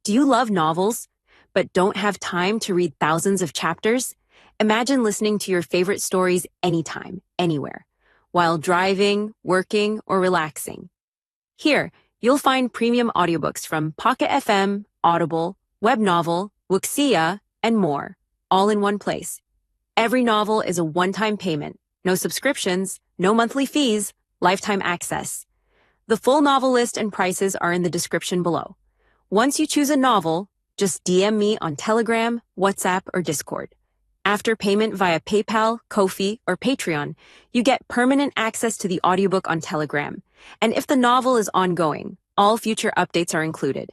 Do you love novels, but don't have time to read thousands of chapters? Imagine listening to your favorite stories anytime, anywhere, while driving, working, or relaxing. Here, you'll find premium audiobooks from Pocket FM, Audible, Webnovel, Wuxia, and more, all in one place. Every novel is a one-time payment, no subscriptions, no monthly fees, lifetime access. The full novel list and prices are in the description below. Once you choose a novel, just DM me on Telegram, WhatsApp, or Discord. After payment via PayPal, Ko-fi, or Patreon, you get permanent access to the audiobook on Telegram. And if the novel is ongoing, all future updates are included.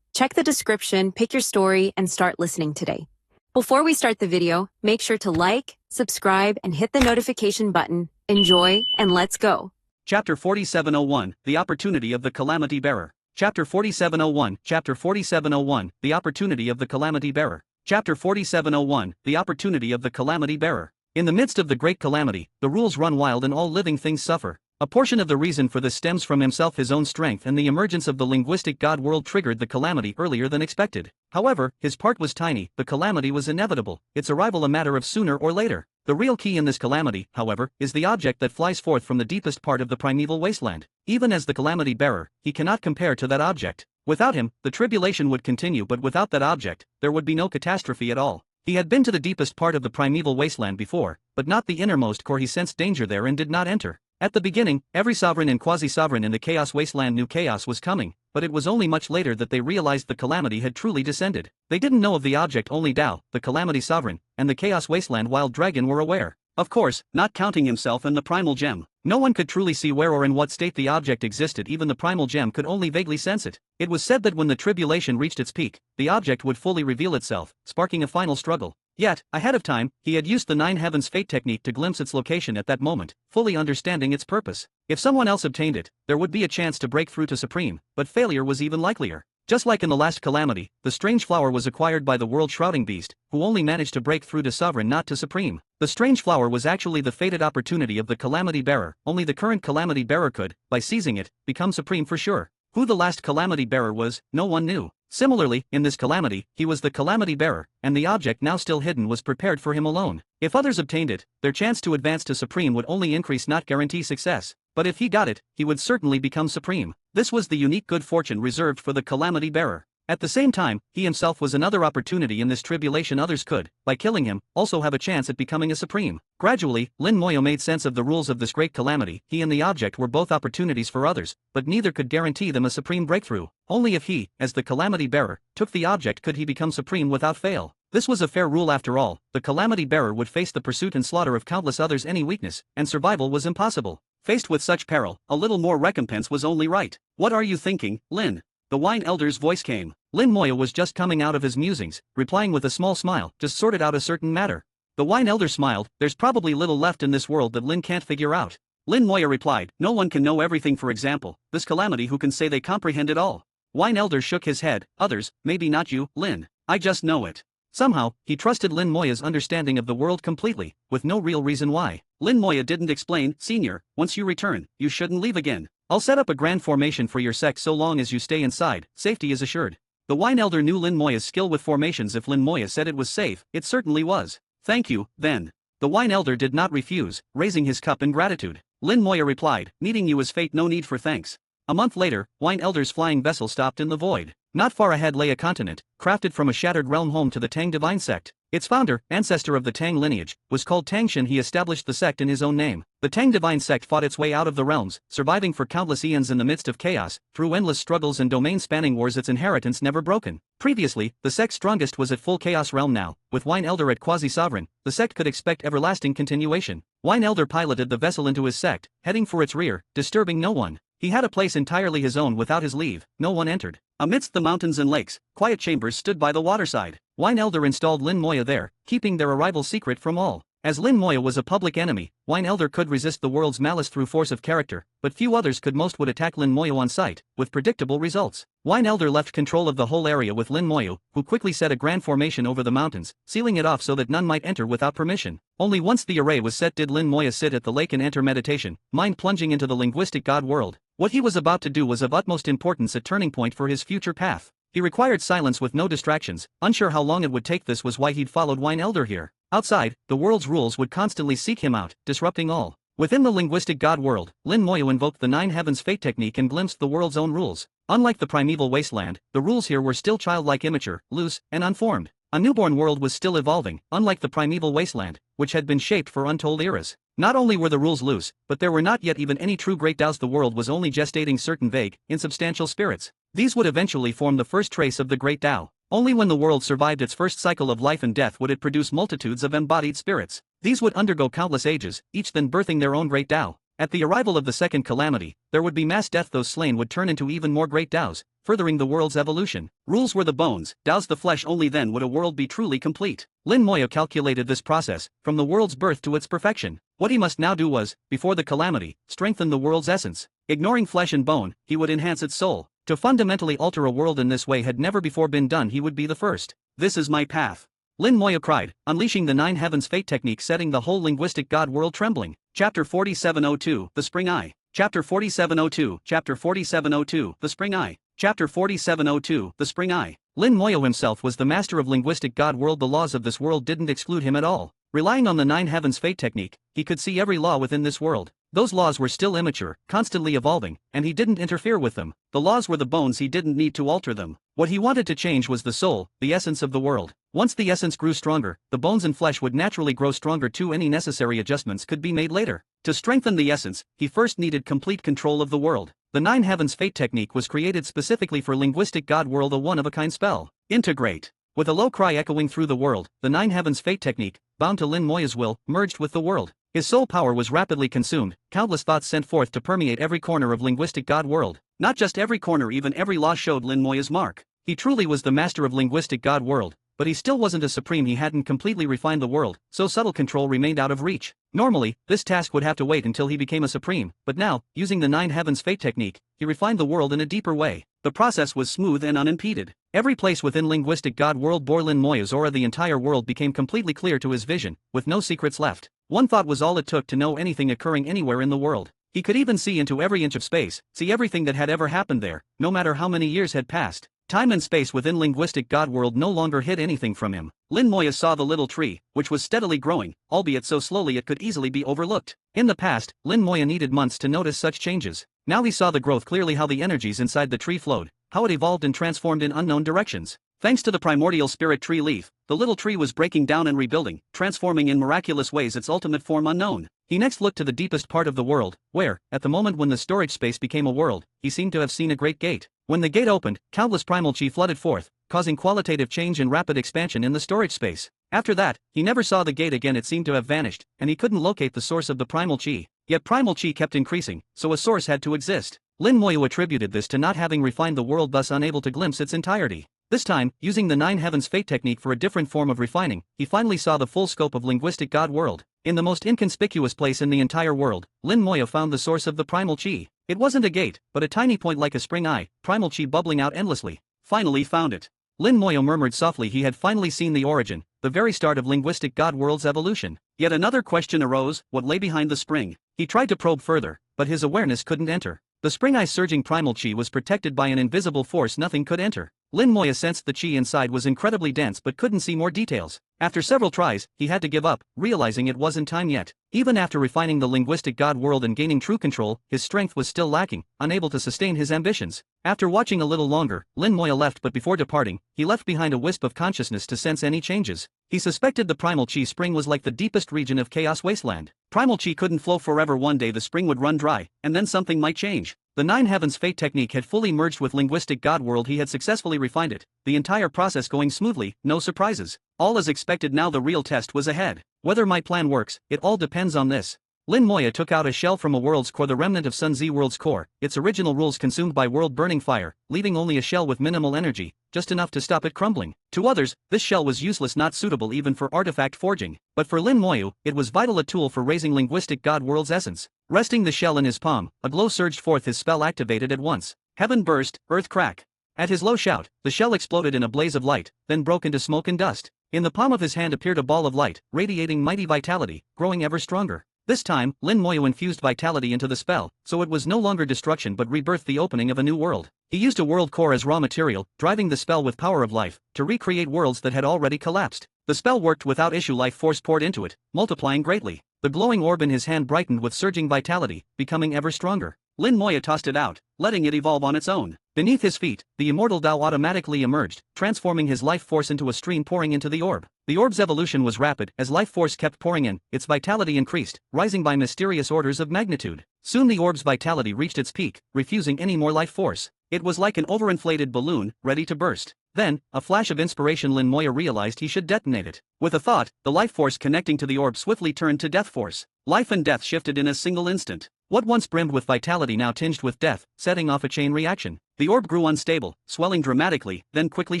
Check the description, pick your story, and start listening today. Before we start the video, make sure to like, subscribe, and hit the notification button. Enjoy, and let's go. Chapter 4701, The Opportunity of the Calamity Bearer. Chapter 4701, Chapter 4701, The Opportunity of the Calamity Bearer. Chapter 4701, The Opportunity of the Calamity Bearer. In the midst of the great calamity, the rules run wild and all living things suffer. A portion of the reason for this stems from himself, his own strength, and the emergence of the linguistic god world triggered the calamity earlier than expected. However, his part was tiny, the calamity was inevitable, its arrival a matter of sooner or later. The real key in this calamity, however, is the object that flies forth from the deepest part of the primeval wasteland. Even as the calamity bearer, he cannot compare to that object. Without him, the tribulation would continue, but without that object, there would be no catastrophe at all. He had been to the deepest part of the primeval wasteland before, but not the innermost core. He sensed danger there and did not enter. At the beginning, every sovereign and quasi-sovereign in the Chaos Wasteland knew chaos was coming, but it was only much later that they realized the calamity had truly descended. They didn't know of the object, only Tao, the calamity sovereign, and the Chaos Wasteland Wild Dragon were aware. Of course, not counting himself and the primal gem. No one could truly see where or in what state the object existed. Even the primal gem could only vaguely sense it. It was said that when the tribulation reached its peak, the object would fully reveal itself, sparking a final struggle. Yet, ahead of time, he had used the Nine Heavens Fate technique to glimpse its location at that moment, fully understanding its purpose. If someone else obtained it, there would be a chance to break through to Supreme, but failure was even likelier. Just like in the last calamity, the strange flower was acquired by the world shrouding beast, who only managed to break through to Sovereign, not to Supreme. The strange flower was actually the fated opportunity of the calamity bearer. Only the current calamity bearer could, by seizing it, become supreme for sure. Who the last calamity bearer was, no one knew. Similarly, in this calamity, he was the calamity bearer, and the object now still hidden was prepared for him alone. If others obtained it, their chance to advance to supreme would only increase, not guarantee success. But if he got it, he would certainly become supreme. This was the unique good fortune reserved for the calamity bearer. At the same time, he himself was another opportunity in this tribulation. Others could, by killing him, also have a chance at becoming a supreme. Gradually, Lin Moyo made sense of the rules of this great calamity. He and the object were both opportunities for others, but neither could guarantee them a supreme breakthrough. Only if he, as the calamity bearer, took the object could he become supreme without fail. This was a fair rule after all. The calamity bearer would face the pursuit and slaughter of countless others. Any weakness, and survival was impossible. Faced with such peril, a little more recompense was only right. What are you thinking, Lin? The Wine Elder's voice came. Lin Moyo was just coming out of his musings, replying with a small smile, just sorted out a certain matter. The Wine Elder smiled. There's probably little left in this world that Lin can't figure out. Lin Moyo replied, no one can know everything. For example, this calamity, who can say they comprehend it all? Wine Elder shook his head. Others, maybe not you, Lin. I just know it. Somehow, he trusted Lin Moya's understanding of the world completely, with no real reason why. Lin Moya didn't explain. Senior, once you return, you shouldn't leave again. I'll set up a grand formation for your sect. So long as you stay inside, safety is assured. The Wine Elder knew Lin Moya's skill with formations. If Lin Moya said it was safe, it certainly was. Thank you, then. The Wine Elder did not refuse, raising his cup in gratitude. Lin Moya replied, meeting you is fate, no need for thanks. A month later, Wine Elder's flying vessel stopped in the void. Not far ahead lay a continent, crafted from a shattered realm, home to the Tang Divine Sect. Its founder, ancestor of the Tang lineage, was called Tangshan. He established the sect in his own name. The Tang Divine Sect fought its way out of the realms, surviving for countless eons in the midst of chaos, through endless struggles and domain-spanning wars, its inheritance never broken. Previously, the sect's strongest was at full chaos realm. Now, with Wine Elder at quasi-sovereign, the sect could expect everlasting continuation. Wine Elder piloted the vessel into his sect, heading for its rear, disturbing no one. He had a place entirely his own. Without his leave, no one entered. Amidst the mountains and lakes, quiet chambers stood by the waterside. Wine Elder installed Lin Moya there, keeping their arrival secret from all. As Lin Moya was a public enemy, Wine Elder could resist the world's malice through force of character, but few others could. Most would attack Lin Moya on sight, with predictable results. Wine Elder left control of the whole area with Lin Moya, who quickly set a grand formation over the mountains, sealing it off so that none might enter without permission. Only once the array was set did Lin Moya sit at the lake and enter meditation, mind plunging into the linguistic god world. What he was about to do was of utmost importance, a turning point for his future path. He required silence with no distractions, unsure how long it would take. This was why he'd followed Wine Elder here. Outside, the world's rules would constantly seek him out, disrupting all. Within the linguistic god world, Lin Moyo invoked the Nine Heavens Fate technique and glimpsed the world's own rules. Unlike the primeval wasteland, the rules here were still childlike, immature, loose, and unformed. A newborn world was still evolving, unlike the primeval wasteland, which had been shaped for untold eras. Not only were the rules loose, but there were not yet even any true great Taos. The world was only gestating certain vague, insubstantial spirits. These would eventually form the first trace of the great Tao. Only when the world survived its first cycle of life and death would it produce multitudes of embodied spirits. These would undergo countless ages, each then birthing their own great Tao. At the arrival of the second calamity, there would be mass death. Those slain would turn into even more great Taos, furthering the world's evolution. Rules were the bones, Taos the flesh. Only then would a world be truly complete. Lin Moyo calculated this process, from the world's birth to its perfection. What he must now do was, before the calamity, strengthen the world's essence. Ignoring flesh and bone, he would enhance its soul. To fundamentally alter a world in this way had never before been done. He would be the first. This is my path, Lin Moyo cried, unleashing the Nine Heavens Fate technique, setting the whole linguistic god world trembling. Chapter 4702, The Spring Eye. Chapter 4702, Chapter 4702, The Spring Eye. Chapter 4702, The Spring Eye. Lin Moyo himself was the master of linguistic god world. The laws of this world didn't exclude him at all. Relying on the Nine Heavens Fate technique, he could see every law within this world. Those laws were still immature, constantly evolving, and he didn't interfere with them. The laws were the bones, he didn't need to alter them. What he wanted to change was the soul, the essence of the world. Once the essence grew stronger, the bones and flesh would naturally grow stronger too. Any necessary adjustments could be made later. To strengthen the essence, he first needed complete control of the world. The Nine Heavens Fate technique was created specifically for linguistic god world, a one-of-a-kind spell. Integrate. With a low cry echoing through the world, the Nine Heavens Fate technique, bound to Lin Moyo's will, merged with the world. His soul power was rapidly consumed, countless thoughts sent forth to permeate every corner of linguistic god world. Not just every corner, even every law showed Lin Moyo's mark. He truly was the master of linguistic god world, but he still wasn't a supreme. He hadn't completely refined the world, so subtle control remained out of reach. Normally, this task would have to wait until he became a supreme, but now, using the Nine Heavens Fate technique, he refined the world in a deeper way. The process was smooth and unimpeded. Every place within linguistic god world bore Lin Moyo's aura. The entire world became completely clear to his vision, with no secrets left. One thought was all it took to know anything occurring anywhere in the world. He could even see into every inch of space, see everything that had ever happened there, no matter how many years had passed. Time and space within linguistic god world no longer hid anything from him. Lin Moyo saw the little tree, which was steadily growing, albeit so slowly it could easily be overlooked. In the past, Lin Moyo needed months to notice such changes. Now he saw the growth clearly, how the energies inside the tree flowed, how it evolved and transformed in unknown directions. Thanks to the primordial spirit tree leaf, the little tree was breaking down and rebuilding, transforming in miraculous ways its ultimate form unknown. He next looked to the deepest part of the world, where, at the moment when the storage space became a world, he seemed to have seen a great gate. When the gate opened, countless primal chi flooded forth, causing qualitative change and rapid expansion in the storage space. After that, he never saw the gate again. It seemed to have vanished, and he couldn't locate the source of the primal chi. Yet primal chi kept increasing, so a source had to exist. Lin Moyo attributed this to not having refined the world, thus unable to glimpse its entirety. This time, using the Nine Heavens Fate technique for a different form of refining, he finally saw the full scope of linguistic god world. In the most inconspicuous place in the entire world, Lin Moyo found the source of the primal chi. It wasn't a gate, but a tiny point like a spring eye, primal chi bubbling out endlessly. Finally found it. Lin Moyo murmured softly. He had finally seen the origin, the very start of linguistic god world's evolution. Yet another question arose: what lay behind the spring? He tried to probe further, but his awareness couldn't enter. The spring eye's surging primal chi was protected by an invisible force nothing could enter. Lin Moyo sensed the chi inside was incredibly dense but couldn't see more details. After several tries, he had to give up, realizing it wasn't time yet. Even after refining the linguistic god world and gaining true control, his strength was still lacking, unable to sustain his ambitions. After watching a little longer, Lin Moyo left, but before departing, he left behind a wisp of consciousness to sense any changes. He suspected the primal chi spring was like the deepest region of chaos wasteland. Primal chi couldn't flow forever. One day the spring would run dry, and then something might change. The Nine Heavens Fate technique had fully merged with linguistic god world. He had successfully refined it, the entire process going smoothly, no surprises. All as expected. Now the real test was ahead. Whether my plan works, it all depends on this. Lin Moyo took out a shell from a world's core, the remnant of Sun Z world's core, its original rules consumed by world burning fire, leaving only a shell with minimal energy, just enough to stop it crumbling. To others, this shell was useless, not suitable even for artifact forging, but for Lin Moyo, it was vital, a tool for raising linguistic god world's essence. Resting the shell in his palm, a glow surged forth. His spell activated at once. Heaven burst, earth crack. At his low shout, the shell exploded in a blaze of light, then broke into smoke and dust. In the palm of his hand appeared a ball of light, radiating mighty vitality, growing ever stronger. This time, Lin Moyo infused vitality into the spell, so it was no longer destruction but rebirth, the opening of a new world. He used a world core as raw material, driving the spell with power of life, to recreate worlds that had already collapsed. The spell worked without issue. Life force poured into it, multiplying greatly. The glowing orb in his hand brightened with surging vitality, becoming ever stronger. Lin Moya tossed it out, letting it evolve on its own. Beneath his feet, the immortal Tao automatically emerged, transforming his life force into a stream pouring into the orb. The orb's evolution was rapid. As life force kept pouring in, its vitality increased, rising by mysterious orders of magnitude. Soon the orb's vitality reached its peak, refusing any more life force. It was like an overinflated balloon, ready to burst. Then, a flash of inspiration, Lin Moya realized he should detonate it. With a thought, the life force connecting to the orb swiftly turned to death force. Life and death shifted in a single instant. What once brimmed with vitality now tinged with death, setting off a chain reaction. The orb grew unstable, swelling dramatically, then quickly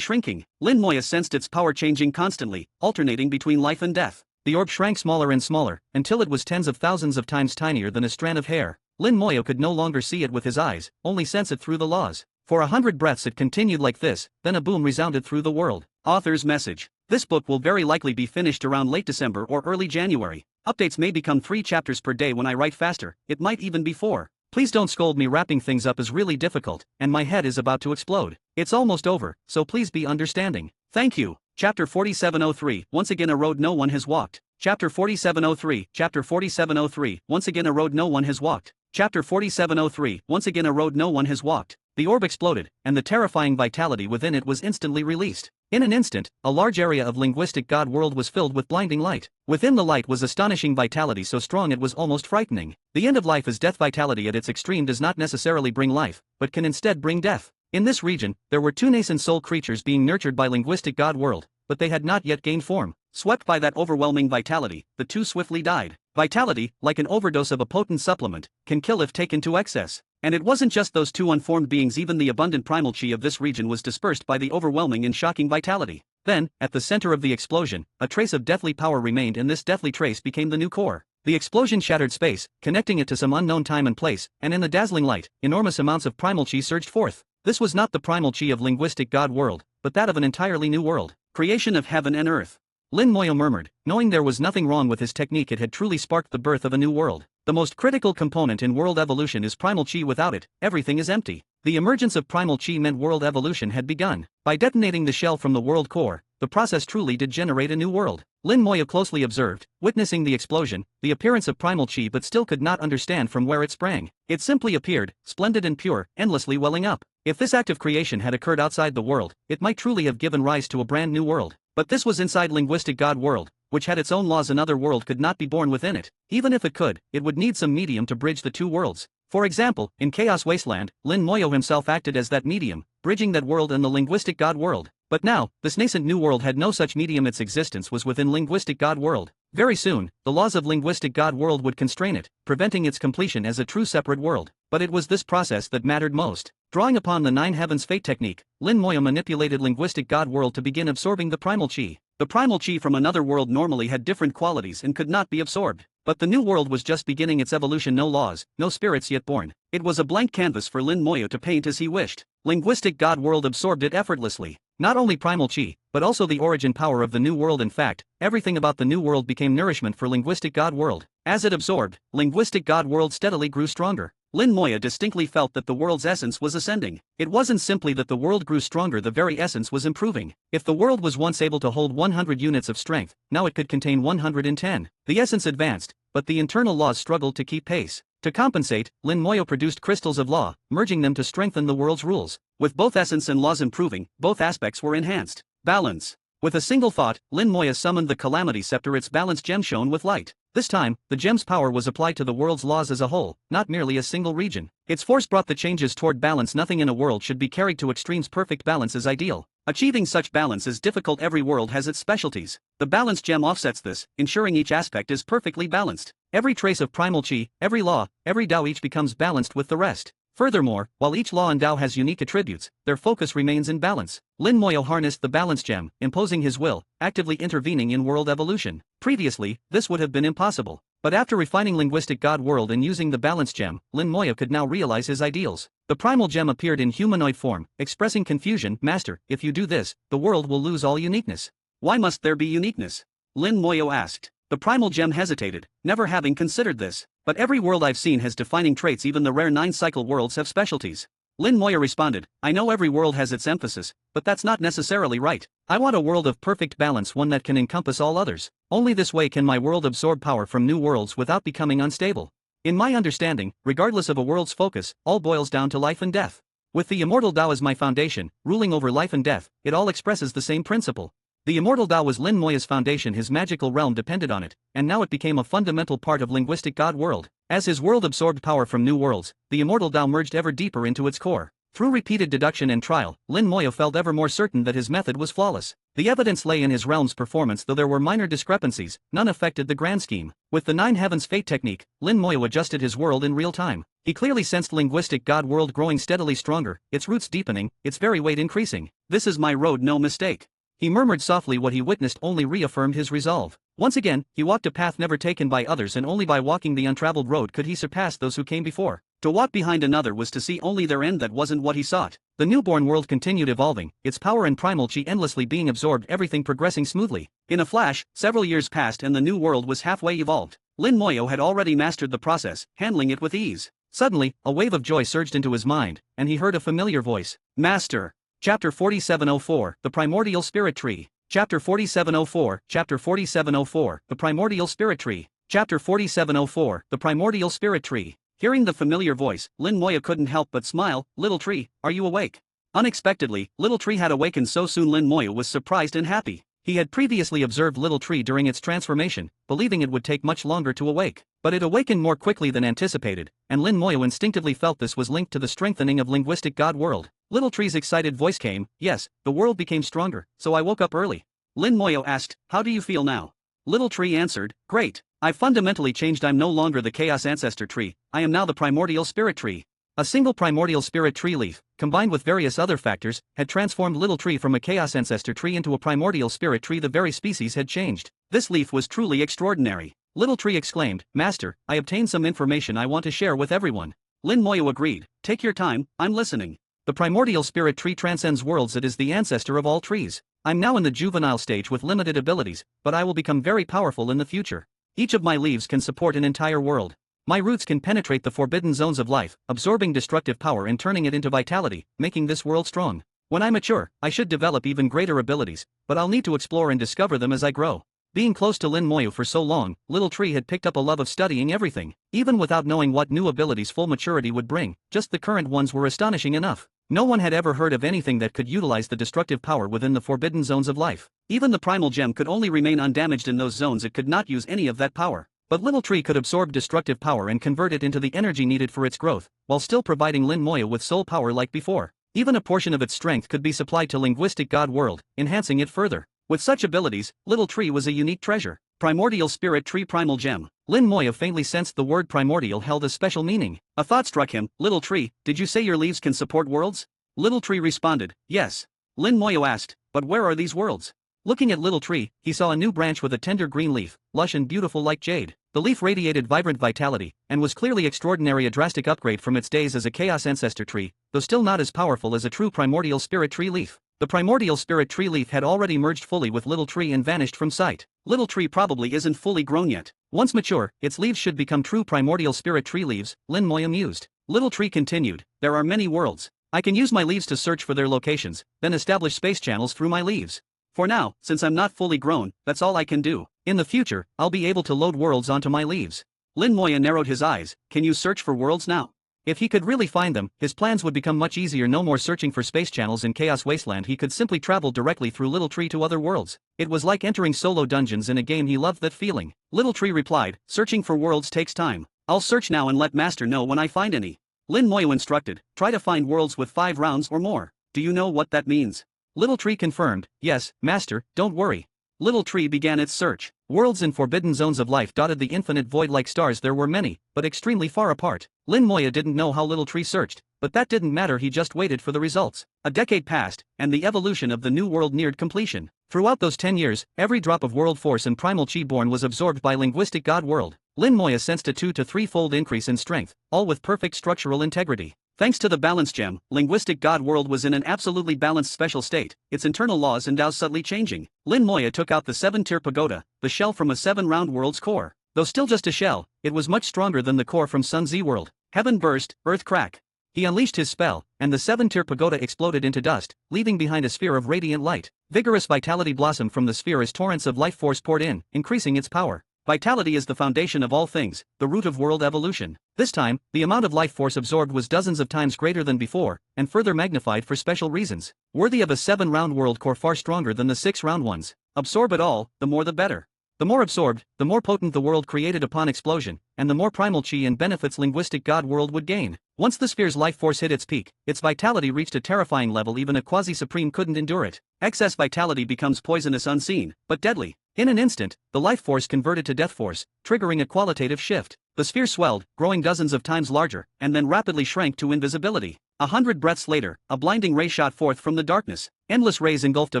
shrinking. Lin Moya sensed its power changing constantly, alternating between life and death. The orb shrank smaller and smaller, until it was tens of thousands of times tinier than a strand of hair. Lin Moya could no longer see it with his eyes, only sense it through the laws. For 100 breaths it continued like this, then a boom resounded through the world. Author's message. This book will very likely be finished around late December or early January. Updates may become 3 chapters per day when I write faster, it might even be 4. Please don't scold me, wrapping things up is really difficult, and my head is about to explode. It's almost over, so please be understanding. Thank you. Chapter 4703, once again a road no one has walked. Chapter 4703, Chapter 4703, once again a road no one has walked. Chapter 4703, once again a road no one has walked. The orb exploded, and the terrifying vitality within it was instantly released. In an instant, a large area of linguistic God world was filled with blinding light. Within the light was astonishing vitality so strong it was almost frightening. The end of life is death. Vitality at its extreme does not necessarily bring life, but can instead bring death. In this region, there were 2 nascent soul creatures being nurtured by linguistic God world, but they had not yet gained form. Swept by that overwhelming vitality, the 2 swiftly died. Vitality, like an overdose of a potent supplement, can kill if taken to excess. And it wasn't just those 2 unformed beings, even the abundant primal chi of this region was dispersed by the overwhelming and shocking vitality. Then, at the center of the explosion, a trace of deathly power remained, and this deathly trace became the new core. The explosion shattered space, connecting it to some unknown time and place, and in the dazzling light, enormous amounts of primal chi surged forth. This was not the primal chi of linguistic God world, but that of an entirely new world. Creation of heaven and earth. Lin Moya murmured, knowing there was nothing wrong with his technique. It had truly sparked the birth of a new world. The most critical component in world evolution is primal chi. Without it, everything is empty. The emergence of primal chi meant world evolution had begun. By detonating the shell from the world core, the process truly did generate a new world. Lin Moya closely observed, witnessing the explosion, the appearance of primal chi, but still could not understand from where it sprang. It simply appeared, splendid and pure, endlessly welling up. If this act of creation had occurred outside the world, it might truly have given rise to a brand new world. But this was inside linguistic God world, which had its own laws. Another world could not be born within it. Even if it could, it would need some medium to bridge the 2 worlds. For example, in Chaos Wasteland, Lin Moya himself acted as that medium, bridging that world and the linguistic God world. But now, this nascent new world had no such medium. Its existence was within linguistic God world. Very soon, the laws of linguistic God world would constrain it, preventing its completion as a true separate world. But it was this process that mattered most. Drawing upon the 9 Heavens Fate technique, Lin Moya manipulated linguistic God world to begin absorbing the primal chi. The primal chi from another world normally had different qualities and could not be absorbed. But the new world was just beginning its evolution. No laws, no spirits yet born. It was a blank canvas for Lin Moya to paint as he wished. Linguistic God world absorbed it effortlessly. Not only primal chi, but also the origin power of the new world. In fact, everything about the new world became nourishment for linguistic God world. As it absorbed, linguistic God world steadily grew stronger. Lin Moya distinctly felt that the world's essence was ascending. It wasn't simply that the world grew stronger, the very essence was improving. If the world was once able to hold 100 units of strength, now it could contain 110. The essence advanced, but the internal laws struggled to keep pace. To compensate, Lin Moya produced crystals of law, merging them to strengthen the world's rules. With both essence and laws improving, both aspects were enhanced. Balance. With a single thought, Lin Moya summoned the Calamity Scepter. Its balanced gem shone with light. This time, the gem's power was applied to the world's laws as a whole, not merely a single region. Its force brought the changes toward balance. Nothing in a world should be carried to extremes. Perfect balance is ideal. Achieving such balance is difficult. Every world has its specialties. The balanced gem offsets this, ensuring each aspect is perfectly balanced. Every trace of primal chi, every law, every Tao, each becomes balanced with the rest. Furthermore, while each law and Tao has unique attributes, their focus remains in balance. Lin Moya harnessed the balance gem, imposing his will, actively intervening in world evolution. Previously, this would have been impossible. But after refining linguistic God world and using the balance gem, Lin Moya could now realize his ideals. The primal gem appeared in humanoid form, expressing confusion. Master, if you do this, the world will lose all uniqueness. Why must there be uniqueness? Lin Moya asked. The primal gem hesitated, never having considered this. But every world I've seen has defining traits. Even the rare 9-cycle worlds have specialties. Lin Moya responded, I know every world has its emphasis, but that's not necessarily right. I want a world of perfect balance, one that can encompass all others. Only this way can my world absorb power from new worlds without becoming unstable. In my understanding, regardless of a world's focus, all boils down to life and death. With the immortal Tao as my foundation, ruling over life and death, it all expresses the same principle. The immortal Tao was Lin Moya's foundation, his magical realm depended on it, and now it became a fundamental part of linguistic God world. As his world absorbed power from new worlds, the immortal Tao merged ever deeper into its core. Through repeated deduction and trial, Lin Moya felt ever more certain that his method was flawless. The evidence lay in his realm's performance, though there were minor discrepancies, none affected the grand scheme. With the Nine Heavens Fate technique, Lin Moya adjusted his world in real time. He clearly sensed linguistic God world growing steadily stronger, its roots deepening, its very weight increasing. This is my road, no mistake. He murmured softly. What he witnessed only reaffirmed his resolve. Once again, he walked a path never taken by others, and only by walking the untraveled road could he surpass those who came before. To walk behind another was to see only their end. That wasn't what he sought. The newborn world continued evolving, its power and primal chi endlessly being absorbed, everything progressing smoothly. In a flash, several years passed and the new world was halfway evolved. Lin Moya had already mastered the process, handling it with ease. Suddenly, a wave of joy surged into his mind, and he heard a familiar voice. Master! Chapter 4704, The Primordial Spirit Tree. Chapter 4704, Chapter 4704, The Primordial Spirit Tree. Chapter 4704, The Primordial Spirit Tree. Hearing the familiar voice, Lin Moya couldn't help but smile. Little tree, are you awake? Unexpectedly, Little Tree had awakened so soon. Lin Moya was surprised and happy. He had previously observed Little Tree during its transformation, believing it would take much longer to awake. But it awakened more quickly than anticipated, and Lin Moya instinctively felt this was linked to the strengthening of linguistic God world. Little Tree's excited voice came. Yes, the world became stronger, so I woke up early. Lin Moya asked, how do you feel now? Little Tree answered, great. I've fundamentally changed. I'm no longer the Chaos Ancestor Tree, I am now the Primordial Spirit Tree. A single Primordial Spirit Tree leaf, combined with various other factors, had transformed Little Tree from a Chaos Ancestor Tree into a Primordial Spirit Tree. The very species had changed. This leaf was truly extraordinary. Little Tree exclaimed, Master, I obtained some information I want to share with everyone. Lin Moya agreed. Take your time, I'm listening. The Primordial Spirit Tree transcends worlds. It is the ancestor of all trees. I'm now in the juvenile stage with limited abilities, but I will become very powerful in the future. Each of my leaves can support an entire world. My roots can penetrate the forbidden zones of life, absorbing destructive power and turning it into vitality, making this world strong. When I mature, I should develop even greater abilities, but I'll need to explore and discover them as I grow. Being close to Lin Moya for so long, Little Tree had picked up a love of studying everything. Even without knowing what new abilities full maturity would bring, just the current ones were astonishing enough. No one had ever heard of anything that could utilize the destructive power within the forbidden zones of life. Even the primal gem could only remain undamaged in those zones. It could not use any of that power. But Little Tree could absorb destructive power and convert it into the energy needed for its growth, while still providing Lin Moya with soul power like before. Even a portion of its strength could be supplied to linguistic God world, enhancing it further. With such abilities, Little Tree was a unique treasure. Primordial Spirit Tree Primal Gem. Lin Moya faintly sensed the word primordial held a special meaning. A thought struck him. Little Tree, did you say your leaves can support worlds? Little Tree responded, yes. Lin Moya asked, but where are these worlds? Looking at Little Tree, he saw a new branch with a tender green leaf, lush and beautiful like jade. The leaf radiated vibrant vitality, and was clearly extraordinary, a drastic upgrade from its days as a Chaos Ancestor Tree, though still not as powerful as a true Primordial Spirit Tree leaf. The Primordial Spirit Tree leaf had already merged fully with Little Tree and vanished from sight. Little Tree probably isn't fully grown yet. Once mature, its leaves should become true Primordial Spirit Tree leaves, Lin Moya mused. Little Tree continued, there are many worlds. I can use my leaves to search for their locations, then establish space channels through my leaves. For now, since I'm not fully grown, that's all I can do. In the future, I'll be able to load worlds onto my leaves. Lin Moya narrowed his eyes. Can you search for worlds now? If he could really find them, his plans would become much easier. No more searching for space channels in Chaos Wasteland. He could simply travel directly through Little Tree to other worlds. It was like entering solo dungeons in a game. He loved that feeling. Little Tree replied, searching for worlds takes time. I'll search now and let Master know when I find any. Lin Moya instructed, try to find worlds with 5 rounds or more. Do you know what that means? Little Tree confirmed, yes, Master, don't worry. Little Tree began its search. Worlds in forbidden zones of life dotted the infinite void like stars. There were many, but extremely far apart. Lin Moya didn't know how Little Tree searched, but that didn't matter. He just waited for the results. A decade passed, and the evolution of the new world neared completion. Throughout those 10 years, every drop of world force and primal chi born was absorbed by linguistic God world. Lin Moya sensed a 2 to 3-fold increase in strength, all with perfect structural integrity. Thanks to the balance gem, linguistic God world was in an absolutely balanced special state, its internal laws and Tao's subtly changing. Lin Moya took out the 7-tier pagoda, the shell from a 7-round world's core. Though still just a shell, it was much stronger than the core from Sun Z world. Heaven burst, earth crack. He unleashed his spell, and the 7-tier pagoda exploded into dust, leaving behind a sphere of radiant light. Vigorous vitality blossomed from the sphere as torrents of life force poured in, increasing its power. Vitality is the foundation of all things, the root of world evolution. This time, the amount of life force absorbed was dozens of times greater than before, and further magnified for special reasons. Worthy of a 7-round world core far stronger than the 6-round ones. Absorb it all, the more the better. The more absorbed, the more potent the world created upon explosion, and the more primal chi and benefits linguistic god world would gain. Once the sphere's life force hit its peak, its vitality reached a terrifying level even a quasi-supreme couldn't endure it. Excess vitality becomes poisonous unseen, but deadly. In an instant, the life force converted to death force, triggering a qualitative shift. The sphere swelled, growing dozens of times larger, and then rapidly shrank to invisibility. 100 breaths later, a blinding ray shot forth from the darkness. Endless rays engulfed a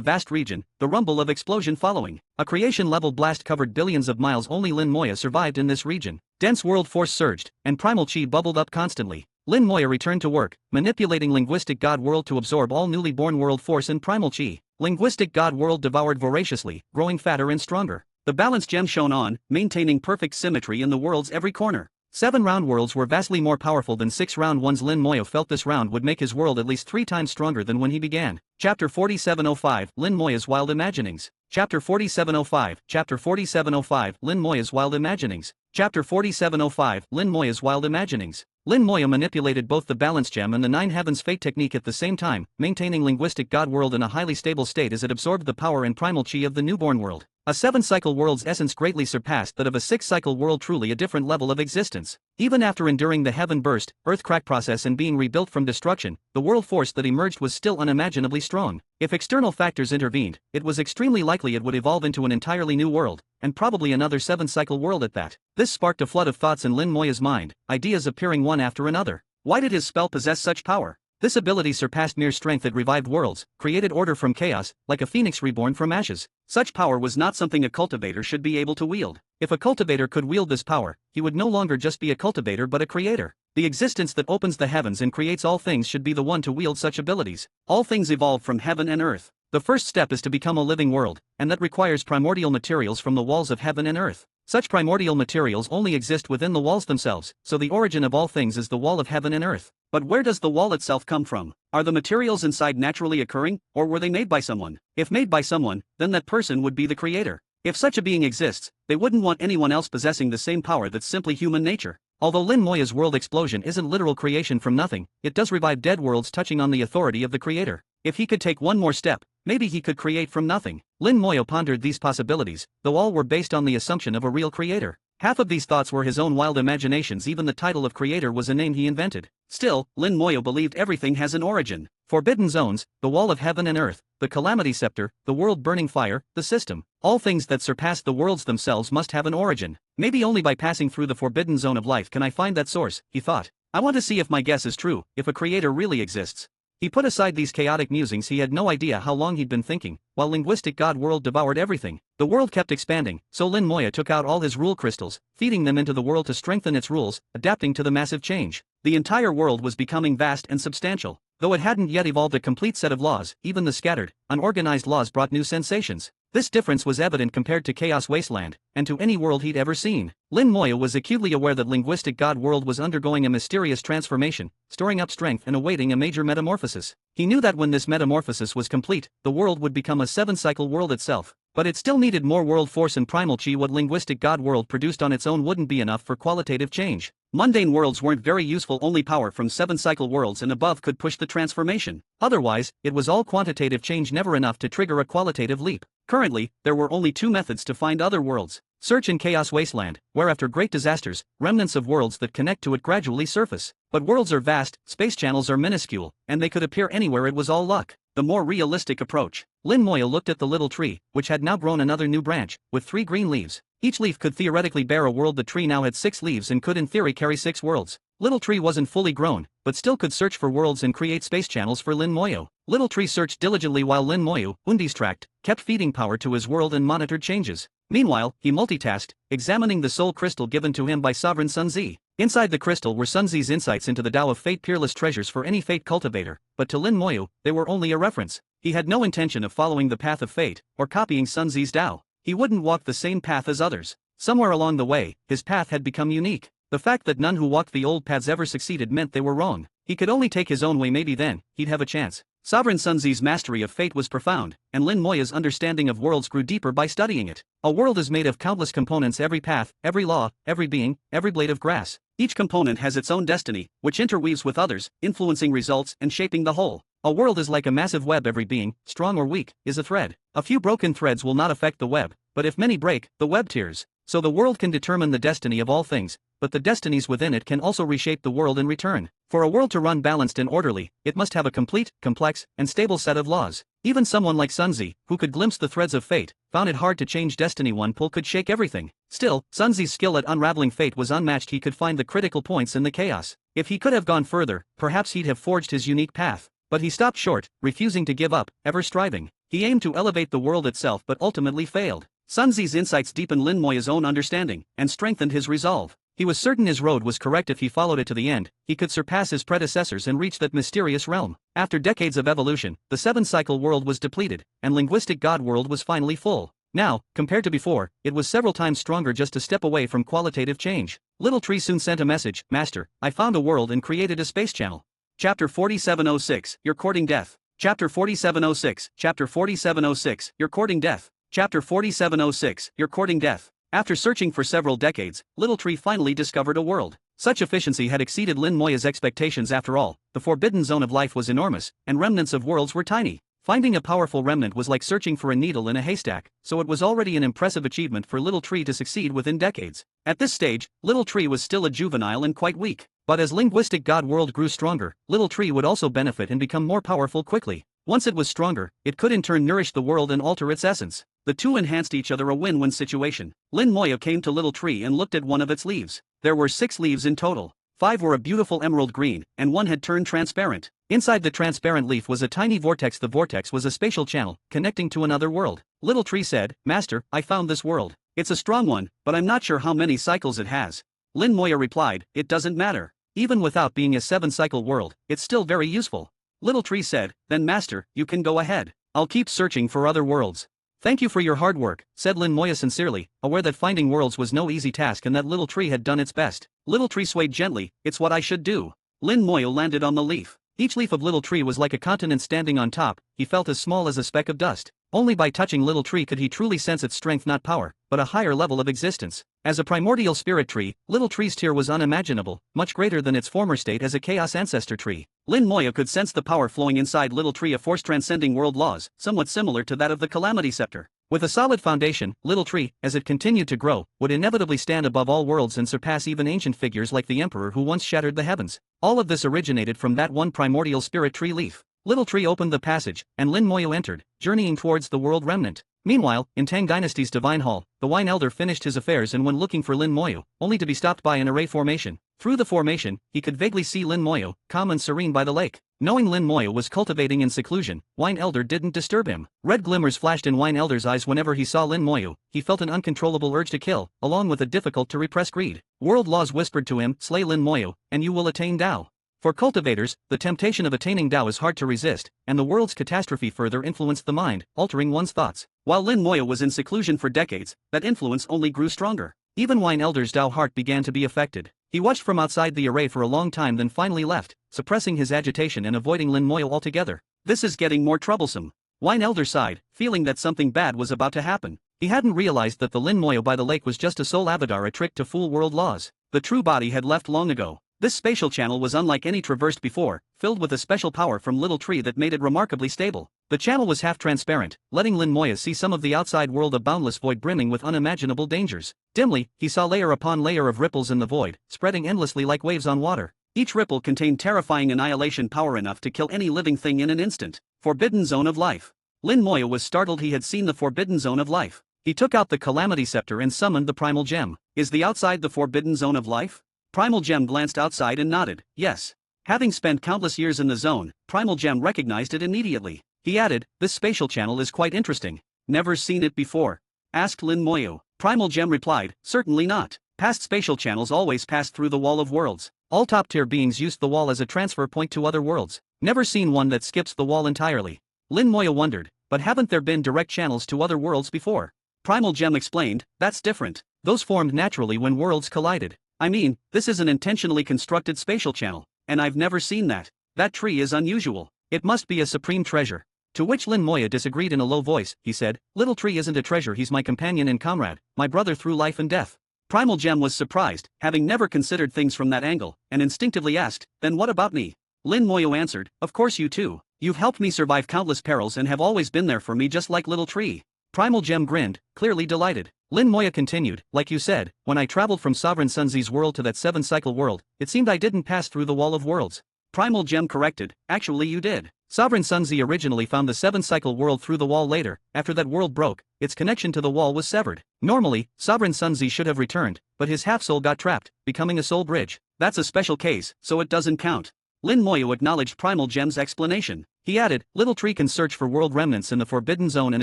vast region, the rumble of explosion following. A creation-level blast covered billions of miles. Only Lin Moya survived in this region. Dense world force surged, and primal chi bubbled up constantly. Lin Moya returned to work, manipulating linguistic god world to absorb all newly born world force and primal chi. Linguistic god world devoured voraciously, growing fatter and stronger. The balance gem shone on, maintaining perfect symmetry in the world's every corner. 7-round worlds were vastly more powerful than 6-round ones. Lin Moya felt this round would make his world at least 3 times stronger than when he began. Chapter 4705, Lin Moya's Wild Imaginings. Chapter 4705, Chapter 4705, Lin Moya's Wild Imaginings. Chapter 4705, Lin Moya's Wild Imaginings. Lin Moya manipulated both the balance gem and the 9 heavens fate technique at the same time, maintaining linguistic god world in a highly stable state as it absorbed the power and primal chi of the newborn world. A 7-cycle world's essence greatly surpassed that of a 6-cycle world, truly a different level of existence. Even after enduring the heaven burst, earth crack process and being rebuilt from destruction, the world force that emerged was still unimaginably strong. If external factors intervened, it was extremely likely it would evolve into an entirely new world, and probably another 7-cycle world at that. This sparked a flood of thoughts in Lin Moya's mind, ideas appearing one after another. Why did his spell possess such power? This ability surpassed mere strength. It revived worlds, created order from chaos, like a phoenix reborn from ashes. Such power was not something a cultivator should be able to wield. If a cultivator could wield this power, he would no longer just be a cultivator but a creator. The existence that opens the heavens and creates all things should be the one to wield such abilities. All things evolve from heaven and earth. The first step is to become a living world, and that requires primordial materials from the walls of heaven and earth. Such primordial materials only exist within the walls themselves, so the origin of all things is the wall of heaven and earth. But where does the wall itself come from? Are the materials inside naturally occurring, or were they made by someone? If made by someone, then that person would be the creator. If such a being exists, they wouldn't want anyone else possessing the same power that's simply human nature. Although Lin Moya's world explosion isn't literal creation from nothing, it does revive dead worlds, touching on the authority of the creator. If he could take one more step, maybe he could create from nothing. Lin Moya pondered these possibilities, though all were based on the assumption of a real creator. Half of these thoughts were his own wild imaginations. Even the title of creator was a name he invented. Still, Lin Moya believed everything has an origin. Forbidden zones, the wall of heaven and earth, the calamity scepter, the world burning fire, the system. All things that surpass the worlds themselves must have an origin. Maybe only by passing through the forbidden zone of life can I find that source, he thought. I want to see if my guess is true, if a creator really exists. He put aside these chaotic musings. He had no idea how long he'd been thinking, while linguistic god world devoured everything. The world kept expanding, so Lin Moya took out all his rule crystals, feeding them into the world to strengthen its rules, adapting to the massive change. The entire world was becoming vast and substantial. Though it hadn't yet evolved a complete set of laws, even the scattered, unorganized laws brought new sensations. This difference was evident compared to Chaos Wasteland, and to any world he'd ever seen. Lin Moya was acutely aware that linguistic god world was undergoing a mysterious transformation, storing up strength and awaiting a major metamorphosis. He knew that when this metamorphosis was complete, the world would become a 7-cycle world itself. But it still needed more world force and primal chi. What linguistic god world produced on its own wouldn't be enough for qualitative change. Mundane worlds weren't very useful. Only power from 7-cycle worlds and above could push the transformation. Otherwise, it was all quantitative change, never enough to trigger a qualitative leap. Currently, there were only 2 methods to find other worlds. Search in Chaos Wasteland, where after great disasters, remnants of worlds that connect to it gradually surface. But worlds are vast, space channels are minuscule, and they could appear anywhere. It was all luck. The more realistic approach. Lin Moya looked at the little tree, which had now grown another new branch, with 3 green leaves. Each leaf could theoretically bear a world. The tree now had 6 leaves and could in theory carry 6 worlds. Little tree wasn't fully grown, but still could search for worlds and create space channels for Lin Moya. Little tree searched diligently while Lin Moya, undistracted, kept feeding power to his world and monitored changes. Meanwhile, he multitasked, examining the soul crystal given to him by Sovereign Sun Zi. Inside the crystal were Sun Zi's insights into the Tao of Fate, peerless treasures for any fate cultivator, but to Lin Moya, they were only a reference. He had no intention of following the path of fate, or copying Sun Zi's Tao. He wouldn't walk the same path as others. Somewhere along the way, his path had become unique. The fact that none who walked the old paths ever succeeded meant they were wrong. He could only take his own way, maybe then he'd have a chance. Sovereign Sun Tzu's mastery of fate was profound, and Lin Moya's understanding of worlds grew deeper by studying it. A world is made of countless components, every path, every law, every being, every blade of grass. Each component has its own destiny, which interweaves with others, influencing results and shaping the whole. A world is like a massive web. Every being, strong or weak, is a thread. A few broken threads will not affect the web, but if many break, the web tears. So the world can determine the destiny of all things, but the destinies within it can also reshape the world in return. For a world to run balanced and orderly, it must have a complete, complex, and stable set of laws. Even someone like Sun Tzu, who could glimpse the threads of fate, found it hard to change destiny. One pull could shake everything. Still, Sun Tzu's skill at unraveling fate was unmatched. He could find the critical points in the chaos. If he could have gone further, perhaps he'd have forged his unique path. But he stopped short, refusing to give up, ever striving. He aimed to elevate the world itself but ultimately failed. Sun Tzu's insights deepened Lin Moya's own understanding, and strengthened his resolve. He was certain his road was correct. If he followed it to the end, he could surpass his predecessors and reach that mysterious realm. After decades of evolution, the seven-cycle world was depleted, and linguistic God world was finally full. Now, compared to before, it was several times stronger. Just a step away from qualitative change. Little Tree soon sent a message: Master, I found a world and created a space channel. Chapter 4706, You're Courting Death. Chapter 4706, Chapter 4706, You're Courting Death. Chapter 4706, You're Courting Death. After searching for several decades, Little Tree finally discovered a world. Such efficiency had exceeded Lin Moya's expectations. After all, the forbidden zone of life was enormous, and remnants of worlds were tiny. Finding a powerful remnant was like searching for a needle in a haystack, so it was already an impressive achievement for Little Tree to succeed within decades. At this stage, Little Tree was still a juvenile and quite weak. But as linguistic God world grew stronger, Little Tree would also benefit and become more powerful quickly. Once it was stronger, it could in turn nourish the world and alter its essence. The two enhanced each other, a win-win situation. Lin Moya came to Little Tree and looked at one of its leaves. There were 6 leaves in total. 5 were a beautiful emerald green, and 1 had turned transparent. Inside the transparent leaf was a tiny vortex. The vortex was a spatial channel, connecting to another world. Little Tree said, Master, I found this world. It's a strong one, but I'm not sure how many cycles it has. Lin Moya replied, It doesn't matter. Even without being a 7-cycle world, it's still very useful. Little Tree said, Then Master, you can go ahead. I'll keep searching for other worlds. Thank you for your hard work, said Lin Moya sincerely, aware that finding worlds was no easy task and that Little Tree had done its best. Little Tree swayed gently, It's what I should do. Lin Moya landed on the leaf. Each leaf of Little Tree was like a continent standing on top. He felt as small as a speck of dust. Only by touching Little Tree could he truly sense its strength, not power, but a higher level of existence. As a primordial spirit tree, Little Tree's tier was unimaginable, much greater than its former state as a chaos ancestor tree. Lin Moya could sense the power flowing inside Little Tree, a force transcending world laws, somewhat similar to that of the Calamity Scepter. With a solid foundation, Little Tree, as it continued to grow, would inevitably stand above all worlds and surpass even ancient figures like the Emperor who once shattered the heavens. All of this originated from that one primordial spirit tree leaf. Little Tree opened the passage, and Lin Moya entered, journeying towards the world remnant. Meanwhile, in Tang Dynasty's Divine Hall, the Wine Elder finished his affairs and went looking for Lin Moya, only to be stopped by an array formation. Through the formation, he could vaguely see Lin Moya, calm and serene by the lake. Knowing Lin Moya was cultivating in seclusion, Wine Elder didn't disturb him. Red glimmers flashed in Wine Elder's eyes whenever he saw Lin Moya. He felt an uncontrollable urge to kill, along with a difficult-to-repress greed. World laws whispered to him, Slay Lin Moya, and you will attain Tao. For cultivators, the temptation of attaining Tao is hard to resist, and the world's catastrophe further influenced the mind, altering one's thoughts. While Lin Moya was in seclusion for decades, that influence only grew stronger. Even Wine Elder's Tao heart began to be affected. He watched from outside the array for a long time, then finally left, suppressing his agitation and avoiding Lin Moya altogether. This is getting more troublesome. Wine Elder sighed, feeling that something bad was about to happen. He hadn't realized that the Lin Moya by the lake was just a soul avatar, a trick to fool world laws. The true body had left long ago. This spatial channel was unlike any traversed before, filled with a special power from Little Tree that made it remarkably stable. The channel was half transparent, letting Lin Moya see some of the outside world, a boundless void brimming with unimaginable dangers. Dimly, he saw layer upon layer of ripples in the void, spreading endlessly like waves on water. Each ripple contained terrifying annihilation power enough to kill any living thing in an instant. Forbidden Zone of Life. Lin Moya was startled. He had seen the Forbidden Zone of Life. He took out the Calamity Scepter and summoned the Primal Gem. Is the outside the Forbidden Zone of Life? Primal Gem glanced outside and nodded, yes. Having spent countless years in the zone, Primal Gem recognized it immediately. He added, This spatial channel is quite interesting. Never seen it before? Asked Lin Moya. Primal Gem replied, Certainly not. Past spatial channels always passed through the Wall of Worlds. All top-tier beings used the wall as a transfer point to other worlds. Never seen one that skips the wall entirely. Lin Moya wondered, but haven't there been direct channels to other worlds before? Primal Gem explained, That's different. Those formed naturally when worlds collided. I mean, this is an intentionally constructed spatial channel, and I've never seen that. That tree is unusual. It must be a supreme treasure. To which Lin Moya disagreed in a low voice. He said, little tree isn't a treasure, he's my companion and comrade, my brother through life and death. Primal Gem was surprised, having never considered things from that angle, and instinctively asked, then what about me? Lin Moyo answered, of course you too. You've helped me survive countless perils and have always been there for me just like little tree. Primal Gem grinned, clearly delighted. Lin Moya continued, like you said, when I traveled from Sovereign Sunzi's world to that 7-cycle world, it seemed I didn't pass through the wall of worlds. Primal Gem corrected, actually you did. Sovereign Sunzi originally found the 7-cycle world through the wall later. After that world broke, its connection to the wall was severed. Normally, Sovereign Sunzi should have returned, but his half-soul got trapped, becoming a soul bridge. That's a special case, so it doesn't count. Lin Moyo acknowledged Primal Gem's explanation. He added, little tree can search for world remnants in the Forbidden Zone and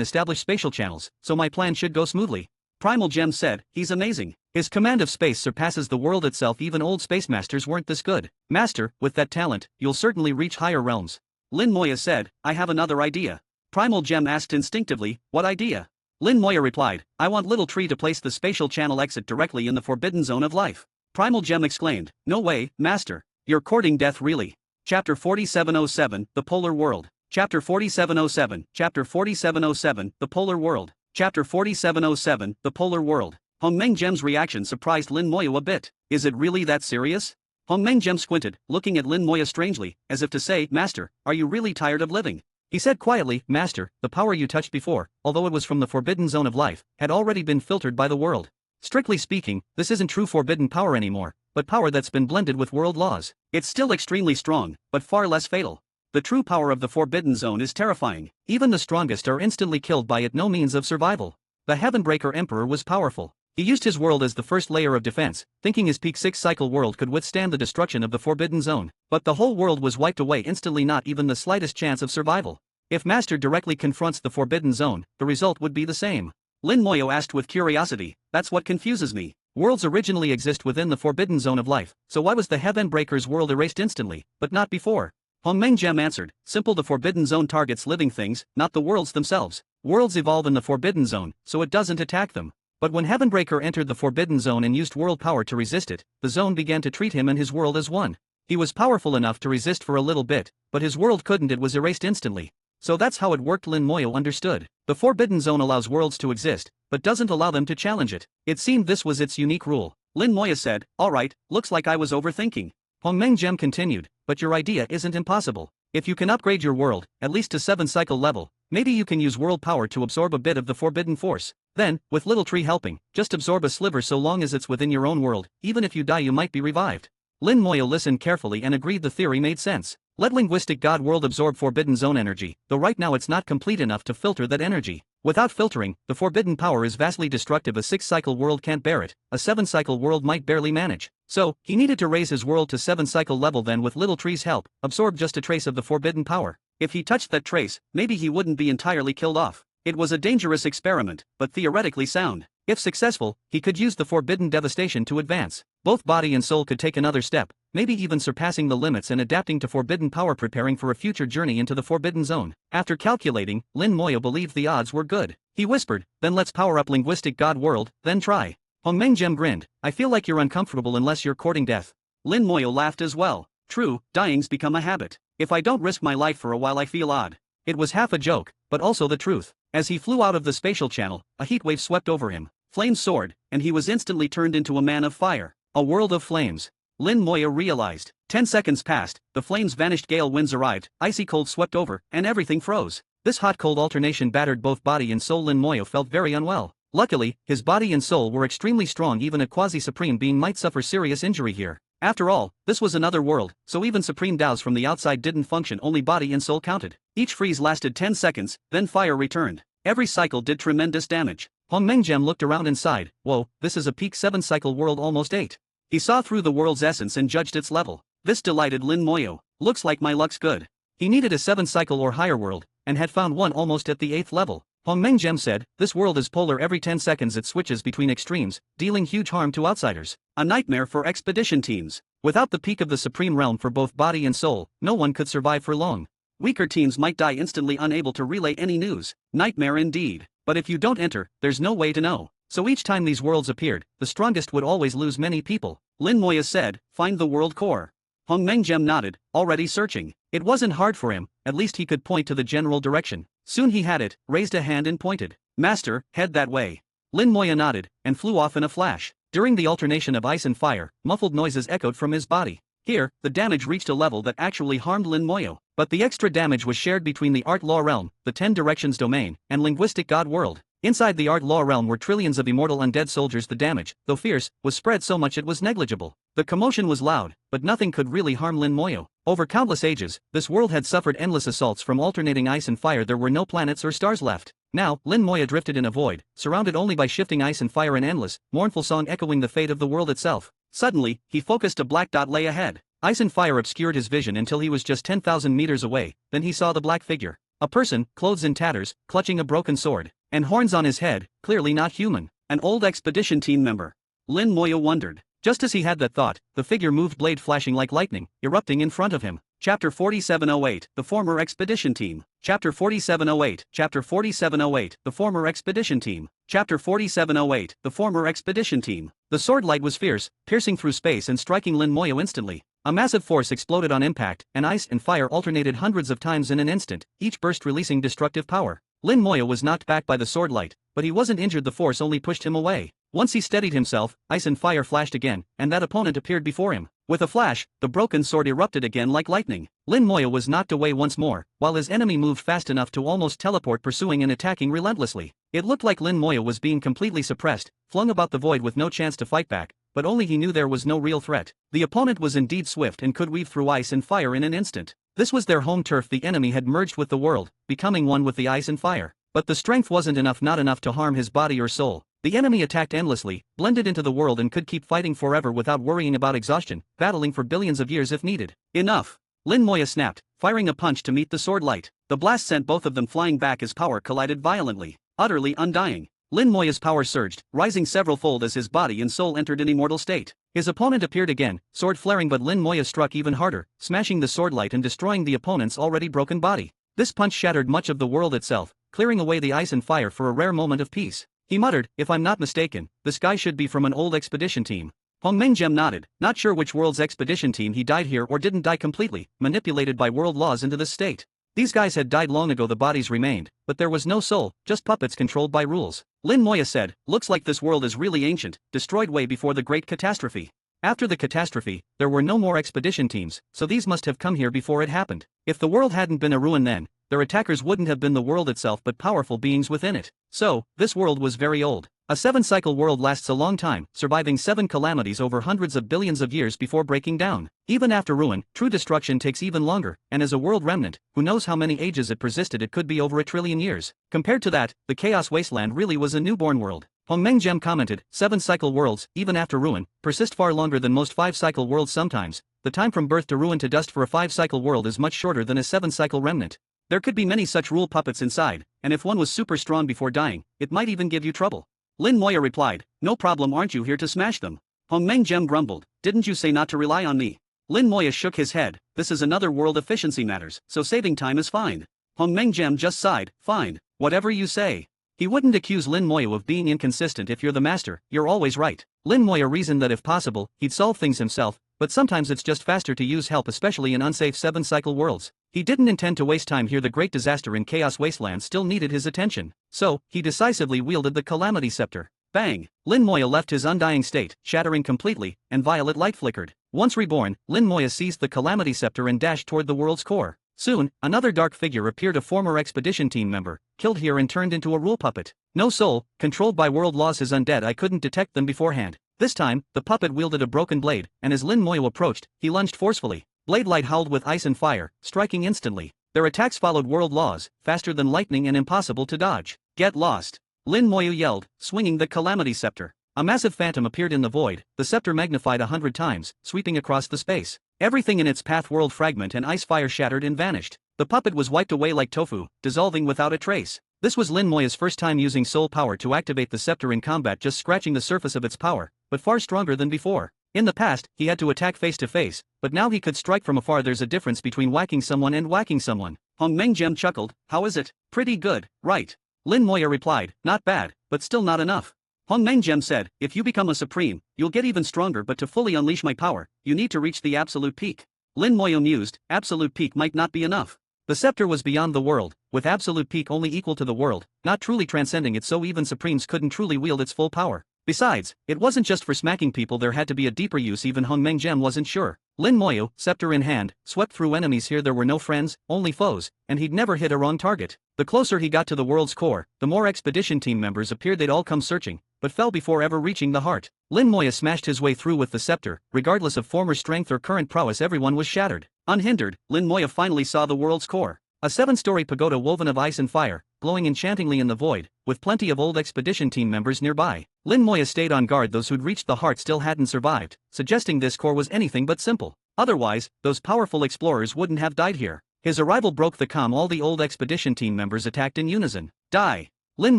establish spatial channels, so my plan should go smoothly. Primal Gem said, he's amazing. His command of space surpasses the world itself, even old space masters weren't this good. Master, with that talent, you'll certainly reach higher realms. Lin Moya said, I have another idea. Primal Gem asked instinctively, what idea? Lin Moya replied, I want little tree to place the spatial channel exit directly in the Forbidden Zone of life. Primal Gem exclaimed, no way, Master. You're courting death really. Chapter 4707, The Polar World. Chapter 4707, Chapter 4707, The Polar World. Chapter 4707, The Polar World. Hongmeng Gem's reaction surprised Lin Moya a bit. Is it really that serious? Hongmeng Gem squinted, looking at Lin Moya strangely, as if to say, Master, are you really tired of living? He said quietly, Master, the power you touched before, although it was from the Forbidden Zone of life, had already been filtered by the world. Strictly speaking, this isn't true forbidden power anymore, but power that's been blended with world laws. It's still extremely strong, but far less fatal. The true power of the Forbidden Zone is terrifying. Even the strongest are instantly killed by it, no means of survival. The Heavenbreaker Emperor was powerful. He used his world as the first layer of defense, thinking his peak 6-cycle world could withstand the destruction of the Forbidden Zone. But the whole world was wiped away instantly, not even the slightest chance of survival. If Master directly confronts the Forbidden Zone, the result would be the same. Lin Moyo asked with curiosity, that's what confuses me. Worlds originally exist within the Forbidden Zone of life, so why was the Heavenbreaker's world erased instantly, but not before? Hongmeng Gem answered, simple, the Forbidden Zone targets living things, not the worlds themselves. Worlds evolve in the Forbidden Zone, so it doesn't attack them. But when Heavenbreaker entered the Forbidden Zone and used world power to resist it, the zone began to treat him and his world as one. He was powerful enough to resist for a little bit, but his world couldn't, it was erased instantly. So that's how it worked. Lin Moyo understood. The Forbidden Zone allows worlds to exist, but doesn't allow them to challenge it. It seemed this was its unique rule. Lin Moya said, alright, looks like I was overthinking. Hongmeng Gem continued, but your idea isn't impossible. If you can upgrade your world, at least to 7-cycle level, maybe you can use world power to absorb a bit of the forbidden force. Then, with little tree helping, just absorb a sliver so long as it's within your own world. Even if you die, you might be revived. Lin Moya listened carefully and agreed the theory made sense. Let linguistic god world absorb Forbidden Zone energy, though right now it's not complete enough to filter that energy. Without filtering, the forbidden power is vastly destructive. A 6-cycle world can't bear it, a 7-cycle world might barely manage. So, he needed to raise his world to 7-cycle level, then with little tree's help, absorb just a trace of the forbidden power. If he touched that trace, maybe he wouldn't be entirely killed off. It was a dangerous experiment, but theoretically sound. If successful, he could use the forbidden devastation to advance. Both body and soul could take another step, maybe even surpassing the limits and adapting to forbidden power, preparing for a future journey into the Forbidden Zone. After calculating, Lin Moya believed the odds were good. He whispered, then let's power up linguistic god world, then try. Hongmeng Gem grinned, I feel like you're uncomfortable unless you're courting death. Lin Moya laughed as well. True, dying's become a habit. If I don't risk my life for a while I feel odd. It was half a joke, but also the truth. As he flew out of the spatial channel, a heat wave swept over him. Flames soared, and he was instantly turned into a man of fire. A world of flames. Lin Moya realized. 10 seconds passed, the flames vanished, gale winds arrived, icy cold swept over, and everything froze. This hot-cold alternation battered both body and soul. Lin Moya felt very unwell. Luckily, his body and soul were extremely strong. Even a quasi-supreme being might suffer serious injury here. After all, this was another world, so even supreme Daos from the outside didn't function, only body and soul counted. Each freeze lasted 10 seconds, then fire returned. Every cycle did tremendous damage. Hongmeng Gem looked around and sighed, whoa, this is a peak 7-cycle world, almost 8. He saw through the world's essence and judged its level. This delighted Lin Moyo. Looks like my luck's good. He needed a 7-cycle or higher world, and had found one almost at the 8th level. Hongmeng Gem said, this world is polar. Every 10 seconds it switches between extremes, dealing huge harm to outsiders. A nightmare for expedition teams. Without the peak of the supreme realm for both body and soul, no one could survive for long. Weaker teams might die instantly, unable to relay any news. Nightmare indeed. But if you don't enter, there's no way to know. So each time these worlds appeared, the strongest would always lose many people. Lin Moya said, "Find the world core." Hong Mengjem nodded, already searching. It wasn't hard for him, at least he could point to the general direction. Soon he had it, raised a hand and pointed. "Master, head that way." Lin Moya nodded, and flew off in a flash. During the alternation of ice and fire, muffled noises echoed from his body. Here, the damage reached a level that actually harmed Lin Moya. But the extra damage was shared between the Art Law Realm, the 10 Directions Domain, and Linguistic God World. Inside the Art Law Realm were trillions of immortal undead soldiers. The damage, though fierce, was spread so much it was negligible. The commotion was loud, but nothing could really harm Lin Moya. Over countless ages, this world had suffered endless assaults from alternating ice and fire. There were no planets or stars left. Now, Lin Moya drifted in a void, surrounded only by shifting ice and fire, an endless, mournful song echoing the fate of the world itself. Suddenly, he focused. A black dot lay ahead. Ice and fire obscured his vision until he was just 10,000 meters away. Then he saw the black figure. A person, clothes in tatters, clutching a broken sword, and horns on his head, clearly not human. An old expedition team member. Lin Moya wondered. Just as he had that thought, the figure moved, blade flashing like lightning, erupting in front of him. Chapter 4708, The Former Expedition Team. Chapter 4708, Chapter 4708, The Former Expedition Team. Chapter 4708, The Former Expedition Team. The sword light was fierce, piercing through space and striking Lin Moya instantly. A massive force exploded on impact, and ice and fire alternated hundreds of times in an instant, each burst releasing destructive power. Lin Moya was knocked back by the sword light, but he wasn't injured. The force only pushed him away. Once he steadied himself, ice and fire flashed again, and that opponent appeared before him. With a flash, the broken sword erupted again like lightning. Lin Moya was knocked away once more, while his enemy moved fast enough to almost teleport, pursuing and attacking relentlessly. It looked like Lin Moya was being completely suppressed, flung about the void with no chance to fight back, but only he knew there was no real threat. The opponent was indeed swift and could weave through ice and fire in an instant. This was their home turf. The enemy had merged with the world, becoming one with the ice and fire. But the strength wasn't enough, not enough to harm his body or soul. The enemy attacked endlessly, blended into the world, and could keep fighting forever without worrying about exhaustion, battling for billions of years if needed. Enough! Lin Moya snapped, firing a punch to meet the sword light. The blast sent both of them flying back as power collided violently. Utterly undying, Lin Moya's power surged, rising several-fold as his body and soul entered an immortal state. His opponent appeared again, sword flaring, but Lin Moya struck even harder, smashing the sword light and destroying the opponent's already broken body. This punch shattered much of the world itself, clearing away the ice and fire for a rare moment of peace. He muttered, "If I'm not mistaken, this guy should be from an old expedition team." Hong Mengjem nodded, not sure which world's expedition team. He died here or didn't die completely, manipulated by world laws into this state. These guys had died long ago. The bodies remained, but there was no soul, just puppets controlled by rules. Lin Moya said, "Looks like this world is really ancient, destroyed way before the Great Catastrophe." After the catastrophe, there were no more expedition teams, so these must have come here before it happened. If the world hadn't been a ruin then, their attackers wouldn't have been the world itself but powerful beings within it. So, this world was very old. A 7-cycle world lasts a long time, surviving 7 calamities over hundreds of billions of years before breaking down. Even after ruin, true destruction takes even longer, and as a world remnant, who knows how many ages it persisted? It could be over 1 trillion years. Compared to that, the Chaos Wasteland really was a newborn world. Hong Mengjem commented, 7-cycle worlds, even after ruin, persist far longer than most 5-cycle worlds sometimes. The time from birth to ruin to dust for a 5-cycle world is much shorter than a 7-cycle remnant. There could be many such rule puppets inside, and if one was super strong before dying, it might even give you trouble. Lin Moya replied, "No problem, aren't you here to smash them?" Hong Mengjem grumbled, "Didn't you say not to rely on me?" Lin Moya shook his head, "This is another world, efficiency matters, so saving time is fine." Hong Mengjem just sighed, "Fine, whatever you say." He wouldn't accuse Lin Moya of being inconsistent. If you're the master, you're always right. Lin Moya reasoned that if possible, he'd solve things himself, but sometimes it's just faster to use help, especially in unsafe 7-cycle worlds. He didn't intend to waste time here. The great disaster in Chaos Wasteland still needed his attention. So, he decisively wielded the Calamity Scepter. Bang! Lin Moya left his undying state, shattering completely, and violet light flickered. Once reborn, Lin Moya seized the Calamity Scepter and dashed toward the world's core. Soon, another dark figure appeared, a former expedition team member, killed here and turned into a rule puppet. No soul, controlled by world laws. His undead I couldn't detect them beforehand. This time, the puppet wielded a broken blade, and as Lin Moya approached, he lunged forcefully. Blade light howled with ice and fire, striking instantly. Their attacks followed world laws, faster than lightning and impossible to dodge. "Get lost!" Lin Moya yelled, swinging the Calamity Scepter. A massive phantom appeared in the void, the scepter magnified 100 times, sweeping across the space. Everything in its path whirled, fragment and ice fire shattered and vanished. The puppet was wiped away like tofu, dissolving without a trace. This was Lin Moya's first time using soul power to activate the scepter in combat, just scratching the surface of its power, but far stronger than before. In the past, he had to attack face to face, but now he could strike from afar. There's a difference between whacking someone and whacking someone. Hong Mengjem chuckled, "How is it?" "Pretty good, right?" Lin Moya replied, "Not bad, but still not enough." Hongmeng Gem said, if you become a supreme, you'll get even stronger, but to fully unleash my power, you need to reach the absolute peak. Lin Moyo mused, absolute peak might not be enough. The scepter was beyond the world, with absolute peak only equal to the world, not truly transcending it, so even supremes couldn't truly wield its full power. Besides, it wasn't just for smacking people, there had to be a deeper use. Even Hongmeng Gem wasn't sure. Lin Moyo, scepter in hand, swept through enemies. Here there were no friends, only foes, and he'd never hit a wrong target. The closer he got to the world's core, the more expedition team members appeared. They'd all come searching, but fell before ever reaching the heart. Lin Moyo smashed his way through with the scepter. Regardless of former strength or current prowess, everyone was shattered. Unhindered, Lin Moyo finally saw the world's core. A 7-story pagoda woven of ice and fire, glowing enchantingly in the void, with plenty of old expedition team members nearby. Lin Moyo stayed on guard. Those who'd reached the heart still hadn't survived, suggesting this core was anything but simple. Otherwise, those powerful explorers wouldn't have died here. His arrival broke the calm. All the old expedition team members attacked in unison. Die! Lin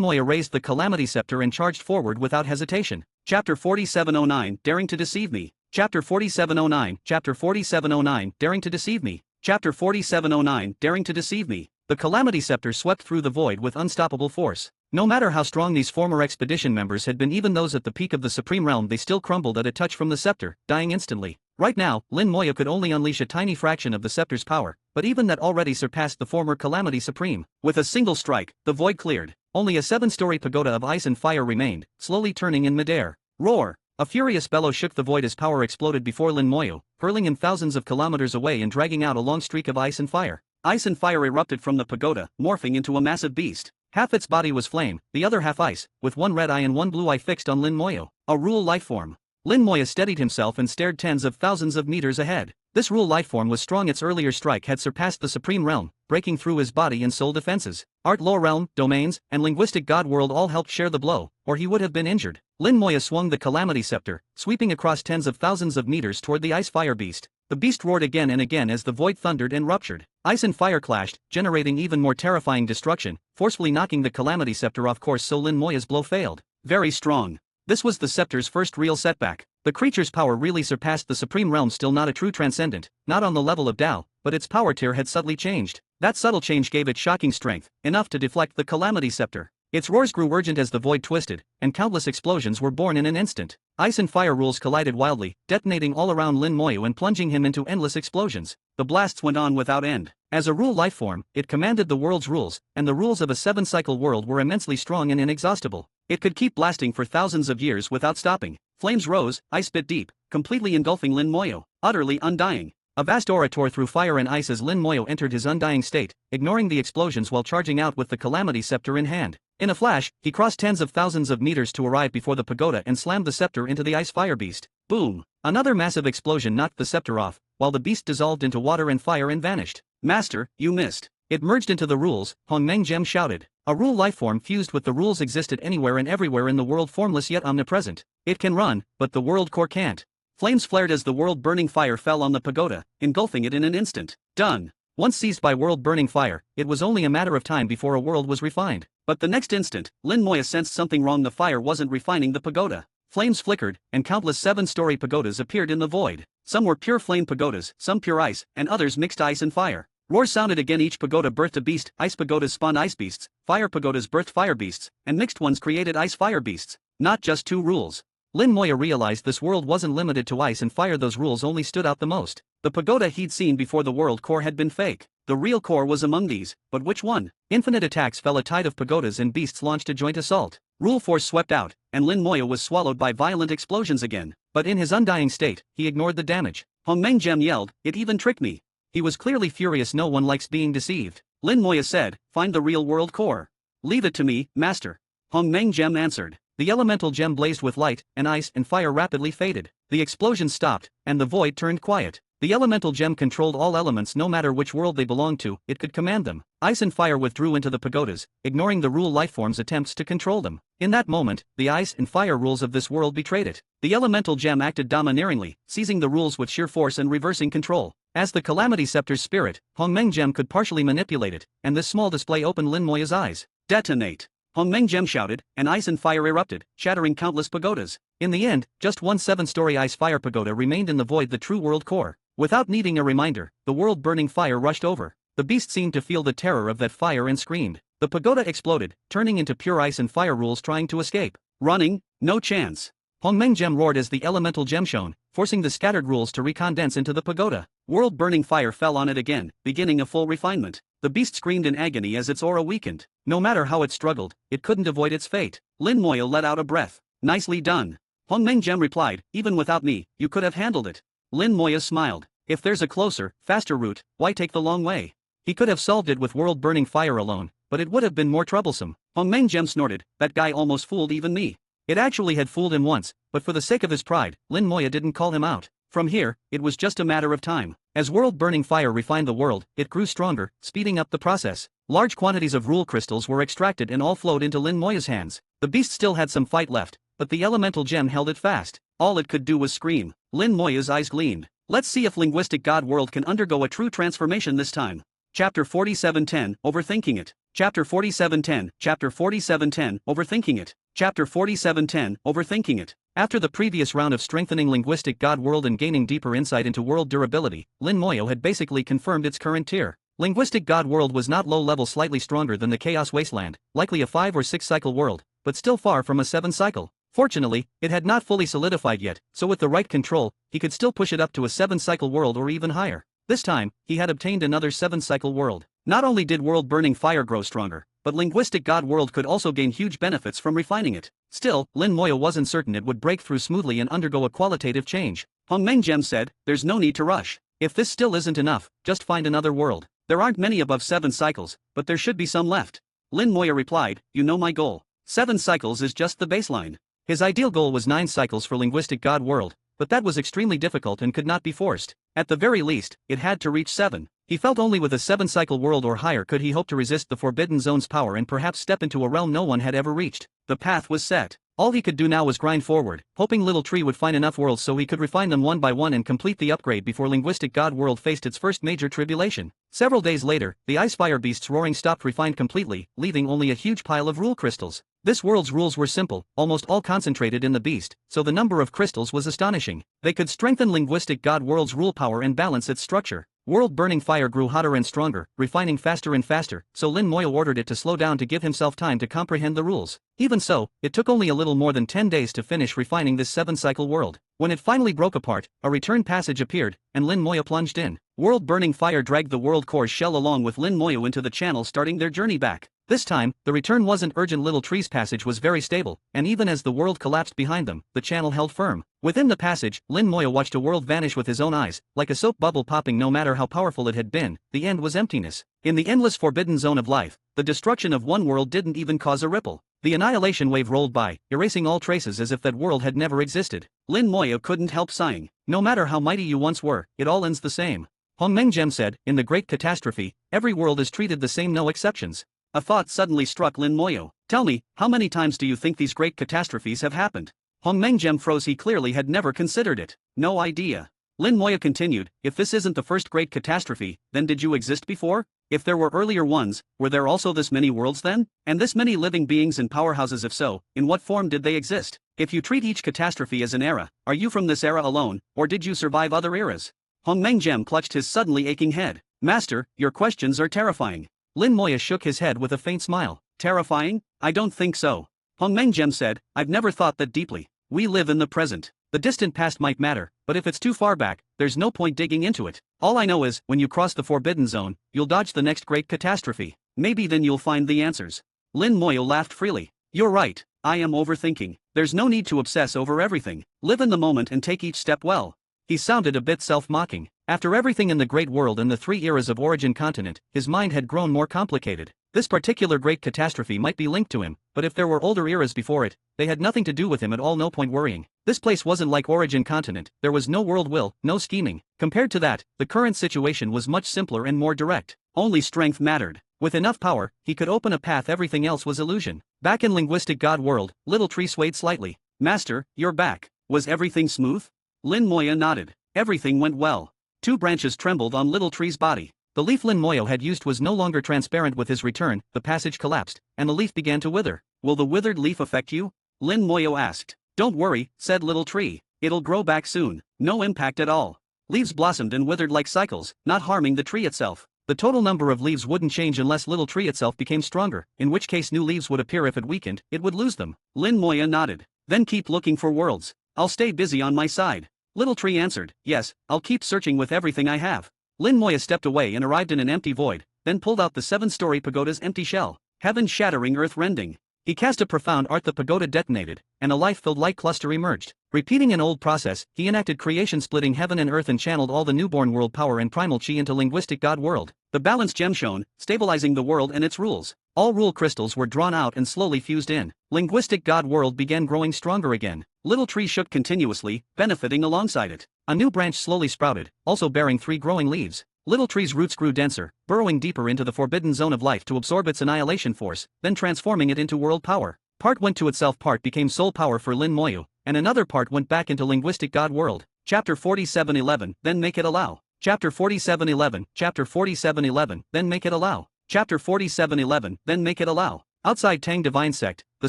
Moyo raised the Calamity Scepter and charged forward without hesitation. Chapter 4709, Daring to Deceive Me. Chapter 4709, Chapter 4709, Daring to Deceive Me. Chapter 4709, Daring to Deceive Me. The Calamity Scepter swept through the void with unstoppable force. No matter how strong these former expedition members had been, even those at the peak of the Supreme Realm, they still crumbled at a touch from the scepter, dying instantly. Right now, Lin Moyo could only unleash a tiny fraction of the scepter's power, but even that already surpassed the former Calamity Supreme. With a single strike, the void cleared. Only a 7-story pagoda of ice and fire remained, slowly turning in midair. Roar! A furious bellow shook the void as power exploded before Lin Moyo, hurling him thousands of kilometers away and dragging out a long streak of ice and fire. Ice and fire erupted from the pagoda, morphing into a massive beast. Half its body was flame, the other half ice, with one red eye and one blue eye fixed on Lin Moyo. A Rule Lifeform. Lin Moyo steadied himself and stared tens of thousands of meters ahead. This Rule Lifeform was strong. Its earlier strike had surpassed the Supreme Realm, breaking through his body and soul defenses. Art Lore Realm, Domains, and Linguistic God World all helped share the blow, or he would have been injured. Lin Moyo swung the Calamity Scepter, sweeping across tens of thousands of meters toward the Ice Fire Beast. The beast roared again and again as the void thundered and ruptured. Ice and fire clashed, generating even more terrifying destruction, forcefully knocking the Calamity Scepter off course, so Lin Moyo's blow failed. Very strong. This was the scepter's first real setback. The creature's power really surpassed the Supreme Realm. Still not a true transcendent, not on the level of Tao, but its power tier had subtly changed. That subtle change gave it shocking strength, enough to deflect the Calamity Scepter. Its roars grew urgent as the void twisted, and countless explosions were born in an instant. Ice and fire rules collided wildly, detonating all around Lin Moyo and plunging him into endless explosions. The blasts went on without end. As a rule lifeform, it commanded the world's rules, and the rules of a 7-cycle world were immensely strong and inexhaustible. It could keep blasting for thousands of years without stopping. Flames rose, ice bit deep, completely engulfing Lin Moyo, utterly undying. A vast aura tore through fire and ice as Lin Moyo entered his undying state, ignoring the explosions while charging out with the Calamity Scepter in hand. In a flash, he crossed tens of thousands of meters to arrive before the pagoda and slammed the scepter into the Ice Fire Beast. Boom! Another massive explosion knocked the scepter off, while the beast dissolved into water and fire and vanished. Master, you missed. It merged into the rules, Hongmeng Gem shouted. A rule lifeform fused with the rules existed anywhere and everywhere in the world, formless yet omnipresent. It can run, but the world core can't. Flames flared as the world-burning fire fell on the pagoda, engulfing it in an instant. Done. Once seized by world-burning fire, it was only a matter of time before a world was refined. But the next instant, Lin Moyo sensed something wrong. The fire wasn't refining the pagoda. Flames flickered, and countless 7-story pagodas appeared in the void. Some were pure flame pagodas, some pure ice, and others mixed ice and fire. Roars sounded again. Each pagoda birthed a beast. Ice pagodas spawned ice beasts, fire pagodas birthed fire beasts, and mixed ones created ice fire beasts. Not just two rules. Lin Moyo realized this world wasn't limited to ice and fire. Those rules only stood out the most. The pagoda he'd seen before the world core had been fake. The real core was among these, but which one? Infinite attacks fell. A tide of pagodas and beasts launched a joint assault. Rule force swept out, and Lin Moyo was swallowed by violent explosions again. But in his undying state, he ignored the damage. Hongmeng Gem yelled, "It even tricked me." He was clearly furious. No one likes being deceived. Lin Moyo said, "Find the real world core." "Leave it to me, master." Hongmeng Gem answered. The elemental gem blazed with light, and ice and fire rapidly faded. The explosions stopped, and the void turned quiet. The elemental gem controlled all elements. No matter which world they belonged to, it could command them. Ice and fire withdrew into the pagodas, ignoring the rule lifeform's attempts to control them. In that moment, the ice and fire rules of this world betrayed it. The elemental gem acted domineeringly, seizing the rules with sheer force and reversing control. As the Calamity Scepter's spirit, Hongmeng Gem could partially manipulate it, and this small display opened Lin Moyo's eyes. "Detonate!" Hongmeng Gem shouted, and ice and fire erupted, shattering countless pagodas. In the end, just one 7-story ice fire pagoda remained in the void, the true world core. Without needing a reminder, the world-burning fire rushed over. The beast seemed to feel the terror of that fire and screamed. The pagoda exploded, turning into pure ice and fire rules trying to escape. Running? No chance. Hongmeng Gem roared as the elemental gem shone, forcing the scattered rules to recondense into the pagoda. World-burning fire fell on it again, beginning a full refinement. The beast screamed in agony as its aura weakened. No matter how it struggled, it couldn't avoid its fate. Lin Moya let out a breath. Nicely done. Hongmeng Gem replied, even without me, you could have handled it. Lin Moya smiled. If there's a closer, faster route, why take the long way? He could have solved it with world-burning fire alone, but it would have been more troublesome. Hongmeng Gem snorted, that guy almost fooled even me. It actually had fooled him once, but for the sake of his pride, Lin Moya didn't call him out. From here, it was just a matter of time. As world-burning fire refined the world, it grew stronger, speeding up the process. Large quantities of rule crystals were extracted and all flowed into Lin Moya's hands. The beast still had some fight left, but the elemental gem held it fast. All it could do was scream. Lin Moya's eyes gleamed. Let's see if linguistic god world can undergo a true transformation this time. Chapter 4710, Overthinking It. Chapter 4710, Chapter 4710, Overthinking It. Chapter 4710, Overthinking It. After the previous round of strengthening linguistic god world and gaining deeper insight into world durability, Lin Moya had basically confirmed its current tier. Linguistic god world was not low level, slightly stronger than the Chaos Wasteland, likely a 5 or 6 cycle world, but still far from a 7 cycle. Fortunately, it had not fully solidified yet, so with the right control, he could still push it up to a 7 cycle world or even higher. This time, he had obtained another 7 cycle world. Not only did world-burning fire grow stronger, but linguistic god world could also gain huge benefits from refining it. Still, Lin Moya wasn't certain it would break through smoothly and undergo a qualitative change. Hongmeng Gem said, there's no need to rush. If this still isn't enough, just find another world. There aren't many above 7 cycles, but there should be some left. Lin Moya replied, you know my goal. 7 cycles is just the baseline. His ideal goal was 9 cycles for linguistic god world, but that was extremely difficult and could not be forced. At the very least, it had to reach 7. He felt only with a 7 cycle world or higher could he hope to resist the Forbidden Zone's power and perhaps step into a realm no one had ever reached. The path was set. All he could do now was grind forward, hoping Little Tree would find enough worlds so he could refine them one by one and complete the upgrade before linguistic god world faced its first major tribulation. Several days later, the ice fire beast's roaring stopped refined completely, leaving only a huge pile of rule crystals. This world's rules were simple, almost all concentrated in the beast, so the number of crystals was astonishing. They could strengthen linguistic god world's rule power and balance its structure. World-burning fire grew hotter and stronger, refining faster and faster, so Lin Moya ordered it to slow down to give himself time to comprehend the rules. Even so, it took only a little more than 10 days to finish refining this 7-cycle world. When it finally broke apart, a return passage appeared, and Lin Moya plunged in. World-burning fire dragged the world core shell along with Lin Moya into the channel, starting their journey back. This time, the return wasn't urgent. Little Tree's passage was very stable, and even as the world collapsed behind them, the channel held firm. Within the passage, Lin Moya watched a world vanish with his own eyes, like a soap bubble popping. No matter how powerful it had been, the end was emptiness. In the endless forbidden zone of life, the destruction of one world didn't even cause a ripple. The annihilation wave rolled by, erasing all traces as if that world had never existed. Lin Moya couldn't help sighing. No matter how mighty you once were, it all ends the same. Hongmeng Gem said, in the Great Catastrophe, every world is treated the same, no exceptions. A thought suddenly struck Lin Moya. Tell me, how many times do you think these great catastrophes have happened? Hongmeng Gem froze. He clearly had never considered it. No idea. Lin Moya continued, if this isn't the first great catastrophe, then did you exist before? If there were earlier ones, were there also this many worlds then? And this many living beings and powerhouses? If so, in what form did they exist? If you treat each catastrophe as an era, are you from this era alone, or did you survive other eras? Hongmeng Gem clutched his suddenly aching head. Master, your questions are terrifying. Lin Moya shook his head with a faint smile. Terrifying? I don't think so. Hongmeng Gem said, I've never thought that deeply. We live in the present. The distant past might matter, but if it's too far back, there's no point digging into it. All I know is, when you cross the Forbidden Zone, you'll dodge the next great catastrophe. Maybe then you'll find the answers. Lin Moya laughed freely. You're right, I am overthinking. There's no need to obsess over everything. Live in the moment and take each step well. He sounded a bit self-mocking. After everything in the Great World and the 3 eras of Origin Continent, his mind had grown more complicated. This particular great catastrophe might be linked to him, but if there were older eras before it, they had nothing to do with him at all. No point worrying. This place wasn't like Origin Continent. There was no world will, no scheming. Compared to that, the current situation was much simpler and more direct. Only strength mattered. With enough power, he could open a path. Everything else was illusion. Back in linguistic god world, Little Tree swayed slightly. Master, you're back. Was everything smooth? Lin Moya nodded. Everything went well. 2 branches trembled on Little Tree's body. The leaf Lin Moya had used was no longer transparent. With his return, the passage collapsed, and the leaf began to wither. Will the withered leaf affect you? Lin Moya asked. Don't worry, said Little Tree. It'll grow back soon. No impact at all. Leaves blossomed and withered like cycles, not harming the tree itself. The total number of leaves wouldn't change unless Little Tree itself became stronger, in which case new leaves would appear. If it weakened, it would lose them. Lin Moya nodded. Then keep looking for worlds. I'll stay busy on my side. Little Tree answered, yes, I'll keep searching with everything I have. Lin Moya stepped away and arrived in an empty void, then pulled out the 7-story pagoda's empty shell. Heaven-shattering, earth-rending. He cast a profound art. The pagoda detonated, and a life-filled light cluster emerged. Repeating an old process, he enacted creation, splitting heaven and earth, and channeled all the newborn world power and primal chi into linguistic god world. The balanced gem shone, stabilizing the world and its rules. All rule crystals were drawn out and slowly fused in. Linguistic god world began growing stronger again. Little Tree shook continuously, benefiting alongside it. A new branch slowly sprouted, also bearing 3 growing leaves. Little Tree's roots grew denser, burrowing deeper into the forbidden zone of life to absorb its annihilation force, then transforming it into world power. Part went to itself, part became soul power for Lin Moyu, and another part went back into linguistic god world. Chapter 47:11, then make it allow. Chapter 47:11, Chapter 47:11, then make it allow. Chapter 47:11, then make it allow. Outside Tang Divine Sect, the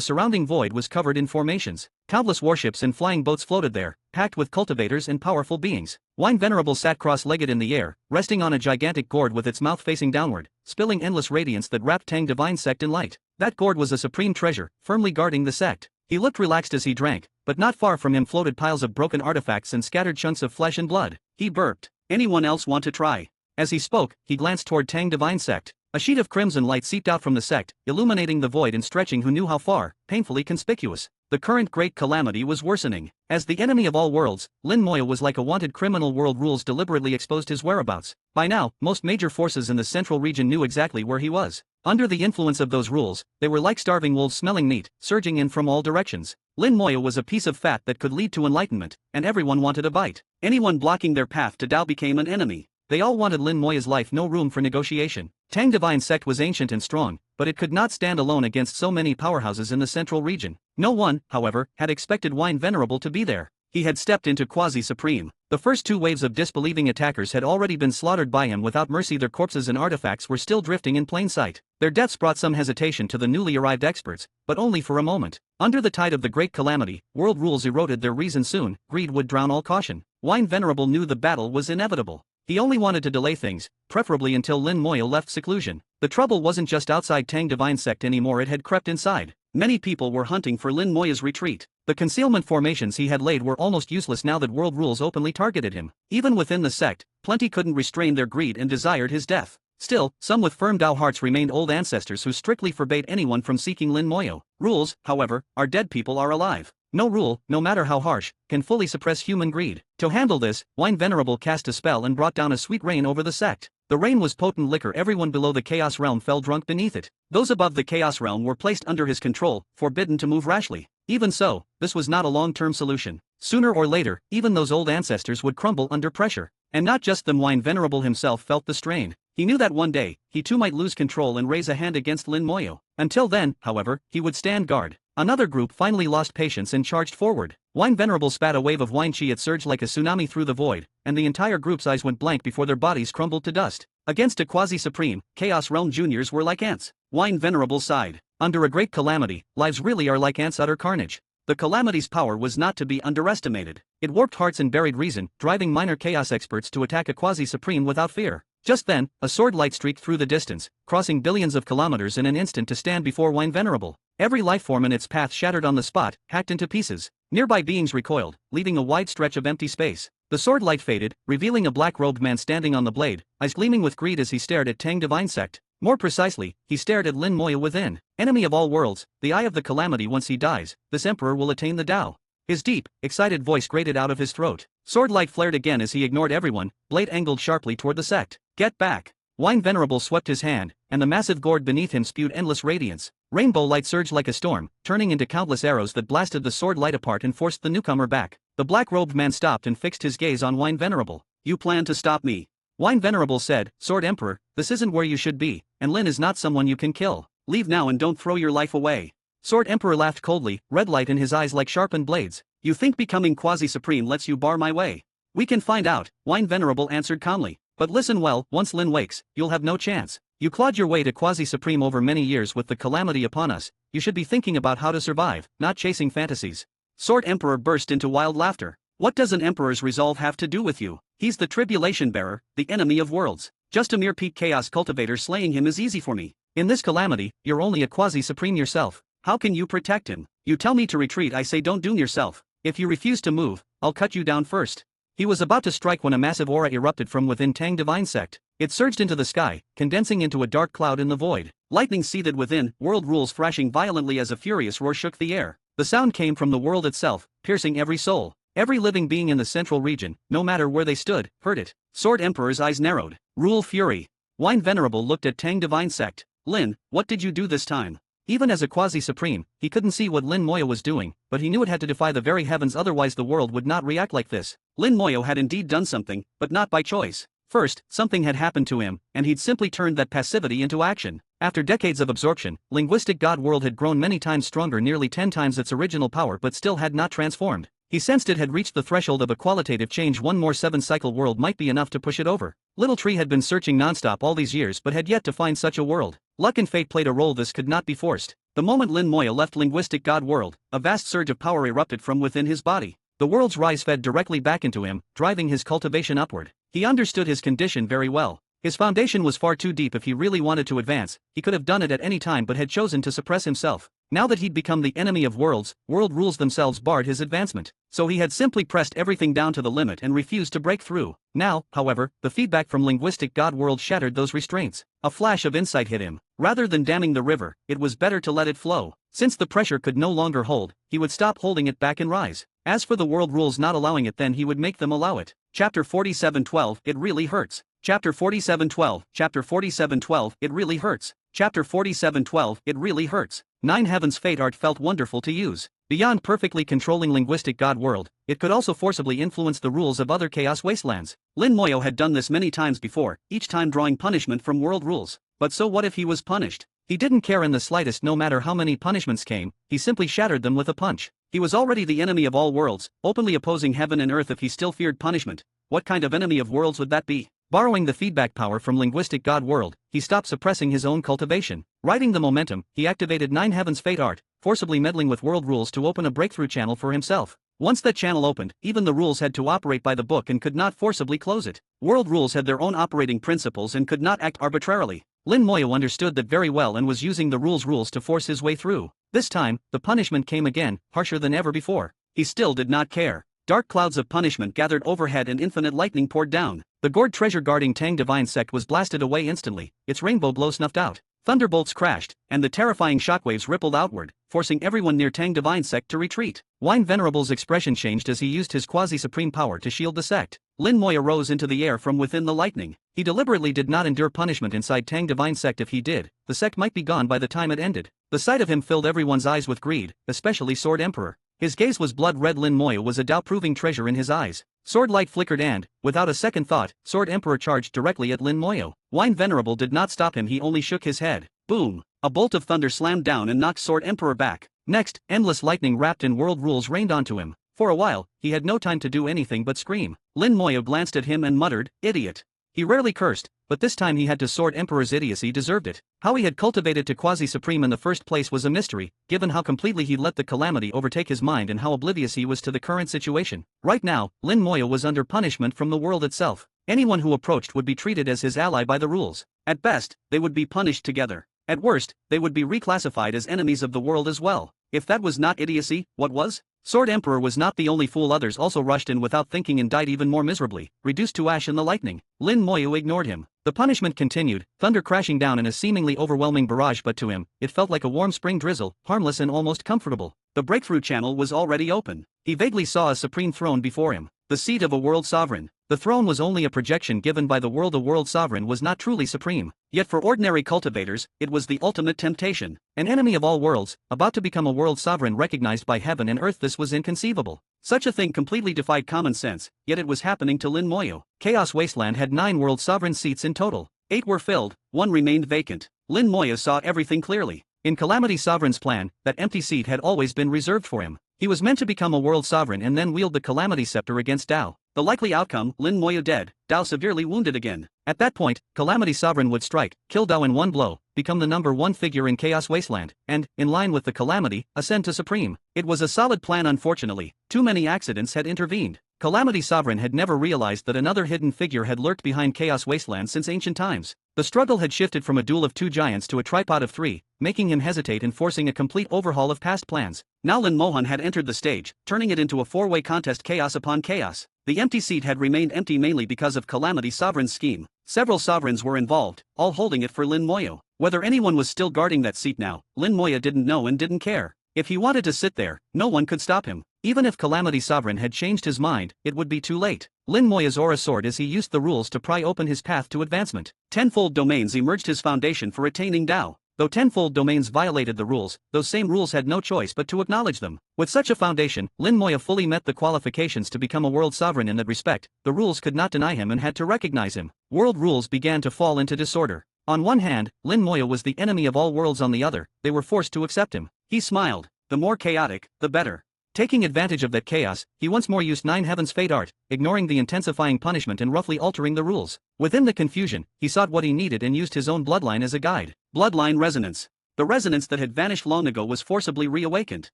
surrounding void was covered in formations. Countless warships and flying boats floated there, packed with cultivators and powerful beings. Wine Venerable sat cross-legged in the air, resting on a gigantic gourd with its mouth facing downward, spilling endless radiance that wrapped Tang Divine Sect in light. That gourd was a supreme treasure, firmly guarding the sect. He looked relaxed as he drank, but not far from him floated piles of broken artifacts and scattered chunks of flesh and blood. He burped. Anyone else want to try? As he spoke, he glanced toward Tang Divine Sect. A sheet of crimson light seeped out from the sect, illuminating the void and stretching who knew how far, painfully conspicuous. The current great calamity was worsening. As the enemy of all worlds, Lin Moya was like a wanted criminal. World rules deliberately exposed his whereabouts. By now, most major forces in the central region knew exactly where he was. Under the influence of those rules, they were like starving wolves smelling meat, surging in from all directions. Lin Moya was a piece of fat that could lead to enlightenment, and everyone wanted a bite. Anyone blocking their path to Tao became an enemy. They all wanted Lin Moya's life, no room for negotiation. Tang Divine Sect was ancient and strong, but it could not stand alone against so many powerhouses in the central region. No one, however, had expected Wine Venerable to be there. He had stepped into quasi-supreme. The first 2 waves of disbelieving attackers had already been slaughtered by him without mercy. Their corpses and artifacts were still drifting in plain sight. Their deaths brought some hesitation to the newly arrived experts, but only for a moment. Under the tide of the great calamity, world rules eroded their reason. Soon, greed would drown all caution. Wine Venerable knew the battle was inevitable. He only wanted to delay things, preferably until Lin Moya left seclusion. The trouble wasn't just outside Tang Divine Sect anymore, it had crept inside. Many people were hunting for Lin Moya's retreat. The concealment formations he had laid were almost useless now that world rules openly targeted him. Even within the sect, plenty couldn't restrain their greed and desired his death. Still, some with firm Dao hearts remained old ancestors who strictly forbade anyone from seeking Lin Moya. Rules, however, are dead, people are alive. No rule, no matter how harsh, can fully suppress human greed. To handle this, Wine Venerable cast a spell and brought down a sweet rain over the sect. The rain was potent liquor. Everyone below the Chaos Realm fell drunk beneath it. Those above the Chaos Realm were placed under his control, forbidden to move rashly. Even so, this was not a long-term solution. Sooner or later, even those old ancestors would crumble under pressure. And not just them. Wine Venerable himself felt the strain. He knew that one day, he too might lose control and raise a hand against Lin Moya. Until then, however, he would stand guard. Another group finally lost patience and charged forward. Wine Venerable spat a wave of wine chi. It surged like a tsunami through the void, and the entire group's eyes went blank before their bodies crumbled to dust. Against a quasi-supreme, Chaos Realm juniors were like ants. Wine Venerable sighed. Under a great calamity, lives really are like ants, utter carnage. The calamity's power was not to be underestimated. It warped hearts and buried reason, driving minor chaos experts to attack a quasi-supreme without fear. Just then, a sword light streaked through the distance, crossing billions of kilometers in an instant to stand before Wine Venerable. Every lifeform in its path shattered on the spot, hacked into pieces. Nearby beings recoiled, leaving a wide stretch of empty space. The sword light faded, revealing a black-robed man standing on the blade, eyes gleaming with greed as he stared at Tang Divine Sect. More precisely, he stared at Lin Moya within. Enemy of all worlds, the eye of the calamity. Once he dies, this emperor will attain the Tao. His deep, excited voice grated out of his throat. Sword light flared again as he ignored everyone, blade angled sharply toward the sect. Get back! Wine Venerable swept his hand, and the massive gourd beneath him spewed endless radiance. Rainbow light surged like a storm, turning into countless arrows that blasted the sword light apart and forced the newcomer back. The black-robed man stopped and fixed his gaze on Wine Venerable. You plan to stop me? Wine Venerable said, Sword Emperor, this isn't where you should be, and Lin is not someone you can kill. Leave now and don't throw your life away. Sword Emperor laughed coldly, red light in his eyes like sharpened blades. You think becoming quasi-supreme lets you bar my way? We can find out, Wine Venerable answered calmly. But listen well, once Lin wakes, you'll have no chance. You clawed your way to quasi-supreme over many years. With the calamity upon us, you should be thinking about how to survive, not chasing fantasies. Sword Emperor burst into wild laughter. What does an emperor's resolve have to do with you? He's the tribulation bearer, the enemy of worlds. Just a mere peak chaos cultivator slaying him is easy for me. In this calamity, you're only a quasi-supreme yourself. How can you protect him? You tell me to retreat, I say don't doom yourself. If you refuse to move, I'll cut you down first. He was about to strike when a massive aura erupted from within Tang Divine Sect. It surged into the sky, condensing into a dark cloud in the void. Lightning seethed within, world rules thrashing violently as a furious roar shook the air. The sound came from the world itself, piercing every soul. Every living being in the central region, no matter where they stood, heard it. Sword Emperor's eyes narrowed. Rule fury. Wine Venerable looked at Tang Divine Sect. Lin, what did you do this time? Even as a quasi-supreme, he couldn't see what Lin Moyo was doing, but he knew it had to defy the very heavens, otherwise the world would not react like this. Lin Moyo had indeed done something, but not by choice. First, something had happened to him, and he'd simply turned that passivity into action. After decades of absorption, linguistic God world had grown many times stronger, nearly 10 times its original power, but still had not transformed. He sensed it had reached the threshold of a qualitative change. One more 7-cycle world might be enough to push it over. Little Tree had been searching nonstop all these years but had yet to find such a world. Luck and fate played a role, this could not be forced. The moment Lin Moyo left linguistic God world, a vast surge of power erupted from within his body. The world's rise fed directly back into him, driving his cultivation upward. He understood his condition very well. His foundation was far too deep. If he really wanted to advance, he could have done it at any time but had chosen to suppress himself. Now that he'd become the enemy of worlds, world rules themselves barred his advancement. So he had simply pressed everything down to the limit and refused to break through. Now, however, the feedback from linguistic God world shattered those restraints. A flash of insight hit him. Rather than damming the river, it was better to let it flow. Since the pressure could no longer hold, he would stop holding it back and rise. As for the world rules not allowing it, then he would make them allow it. Chapter 47:12, It Really Hurts. Chapter 47:12, Chapter 47:12, It Really Hurts. Chapter 47:12, It Really Hurts. Nine Heavens Fate art felt wonderful to use. Beyond perfectly controlling linguistic God world, it could also forcibly influence the rules of other chaos wastelands. Lin Moyo had done this many times before, each time drawing punishment from world rules. But so what if he was punished? He didn't care in the slightest. No matter how many punishments came, he simply shattered them with a punch. He was already the enemy of all worlds, openly opposing heaven and earth. If he still feared punishment, what kind of enemy of worlds would that be? Borrowing the feedback power from linguistic God world, he stopped suppressing his own cultivation. Riding the momentum, he activated Nine Heavens Fate art, forcibly meddling with world rules to open a breakthrough channel for himself. Once that channel opened, even the rules had to operate by the book and could not forcibly close it. World rules had their own operating principles and could not act arbitrarily. Lin Moyo understood that very well and was using the rules to force his way through. This time, the punishment came again, harsher than ever before. He still did not care. Dark clouds of punishment gathered overhead and infinite lightning poured down. The gourd treasure guarding Tang Divine Sect was blasted away instantly, its rainbow glow snuffed out. Thunderbolts crashed, and the terrifying shockwaves rippled outward, forcing everyone near Tang Divine Sect to retreat. Wine Venerable's expression changed as he used his quasi-supreme power to shield the sect. Lin Moyo rose into the air from within the lightning. He deliberately did not endure punishment inside Tang Divine Sect. If he did, the sect might be gone by the time it ended. The sight of him filled everyone's eyes with greed, especially Sword Emperor. His gaze was blood-red. Lin Moyo was a doubt-proving treasure in his eyes. Sword light flickered and, without a second thought, Sword Emperor charged directly at Lin Moyo. Wine Venerable did not stop him, he only shook his head. Boom! A bolt of thunder slammed down and knocked Sword Emperor back. Next, endless lightning wrapped in world rules rained onto him. For a while, he had no time to do anything but scream. Lin Moyo glanced at him and muttered, "Idiot." He rarely cursed, but this time he had to. Sword Emperor's idiocy deserved it. How he had cultivated to quasi-supreme in the first place was a mystery, given how completely he'd let the calamity overtake his mind and how oblivious he was to the current situation. Right now, Lin Moyo was under punishment from the world itself. Anyone who approached would be treated as his ally by the rules. At best, they would be punished together. At worst, they would be reclassified as enemies of the world as well. If that was not idiocy, what was? Sword Emperor was not the only fool. Others also rushed in without thinking and died even more miserably, reduced to ash in the lightning. Lin Moyo ignored him. The punishment continued, thunder crashing down in a seemingly overwhelming barrage, but to him, it felt like a warm spring drizzle, harmless and almost comfortable. The breakthrough channel was already open. He vaguely saw a supreme throne before him, the seat of a world sovereign. The throne was only a projection given by the world. A world sovereign was not truly supreme. Yet for ordinary cultivators, it was the ultimate temptation. An enemy of all worlds, about to become a world sovereign recognized by heaven and earth. This was inconceivable. Such a thing completely defied common sense, yet it was happening to Lin Moyo. Chaos Wasteland had 9 world sovereign seats in total. 8 were filled, 1 remained vacant. Lin Moyo saw everything clearly. In Calamity Sovereign's plan, that empty seat had always been reserved for him. He was meant to become a world sovereign and then wield the Calamity Scepter against Dao. The likely outcome, Lin Moyo dead, Dao severely wounded again. At that point, Calamity Sovereign would strike, kill Dao in one blow, become the number 1 figure in Chaos Wasteland, and, in line with the Calamity, ascend to Supreme. It was a solid plan. Unfortunately, too many accidents had intervened. Calamity Sovereign had never realized that another hidden figure had lurked behind Chaos Wasteland since ancient times. The struggle had shifted from a duel of 2 giants to a tripod of 3, making him hesitate and forcing a complete overhaul of past plans. Now Lin Mohan had entered the stage, turning it into a 4-way contest, chaos upon chaos. The empty seat had remained empty mainly because of Calamity Sovereign's scheme. Several sovereigns were involved, all holding it for Lin Moyo. Whether anyone was still guarding that seat now, Lin Moya didn't know and didn't care. If he wanted to sit there, no one could stop him. Even if Calamity Sovereign had changed his mind, it would be too late. Lin Moya's aura soared as he used the rules to pry open his path to advancement. Tenfold domains emerged his foundation for attaining Tao. Though tenfold domains violated the rules, those same rules had no choice but to acknowledge them. With such a foundation, Lin Moya fully met the qualifications to become a world sovereign in that respect. The rules could not deny him and had to recognize him. World rules began to fall into disorder. On one hand, Lin Moya was the enemy of all worlds. On the other, they were forced to accept him. He smiled. The more chaotic, the better. Taking advantage of that chaos, he once more used 9 Heavens Fate art, ignoring the intensifying punishment and roughly altering the rules. Within the confusion, he sought what he needed and used his own bloodline as a guide. Bloodline resonance. The resonance that had vanished long ago was forcibly reawakened.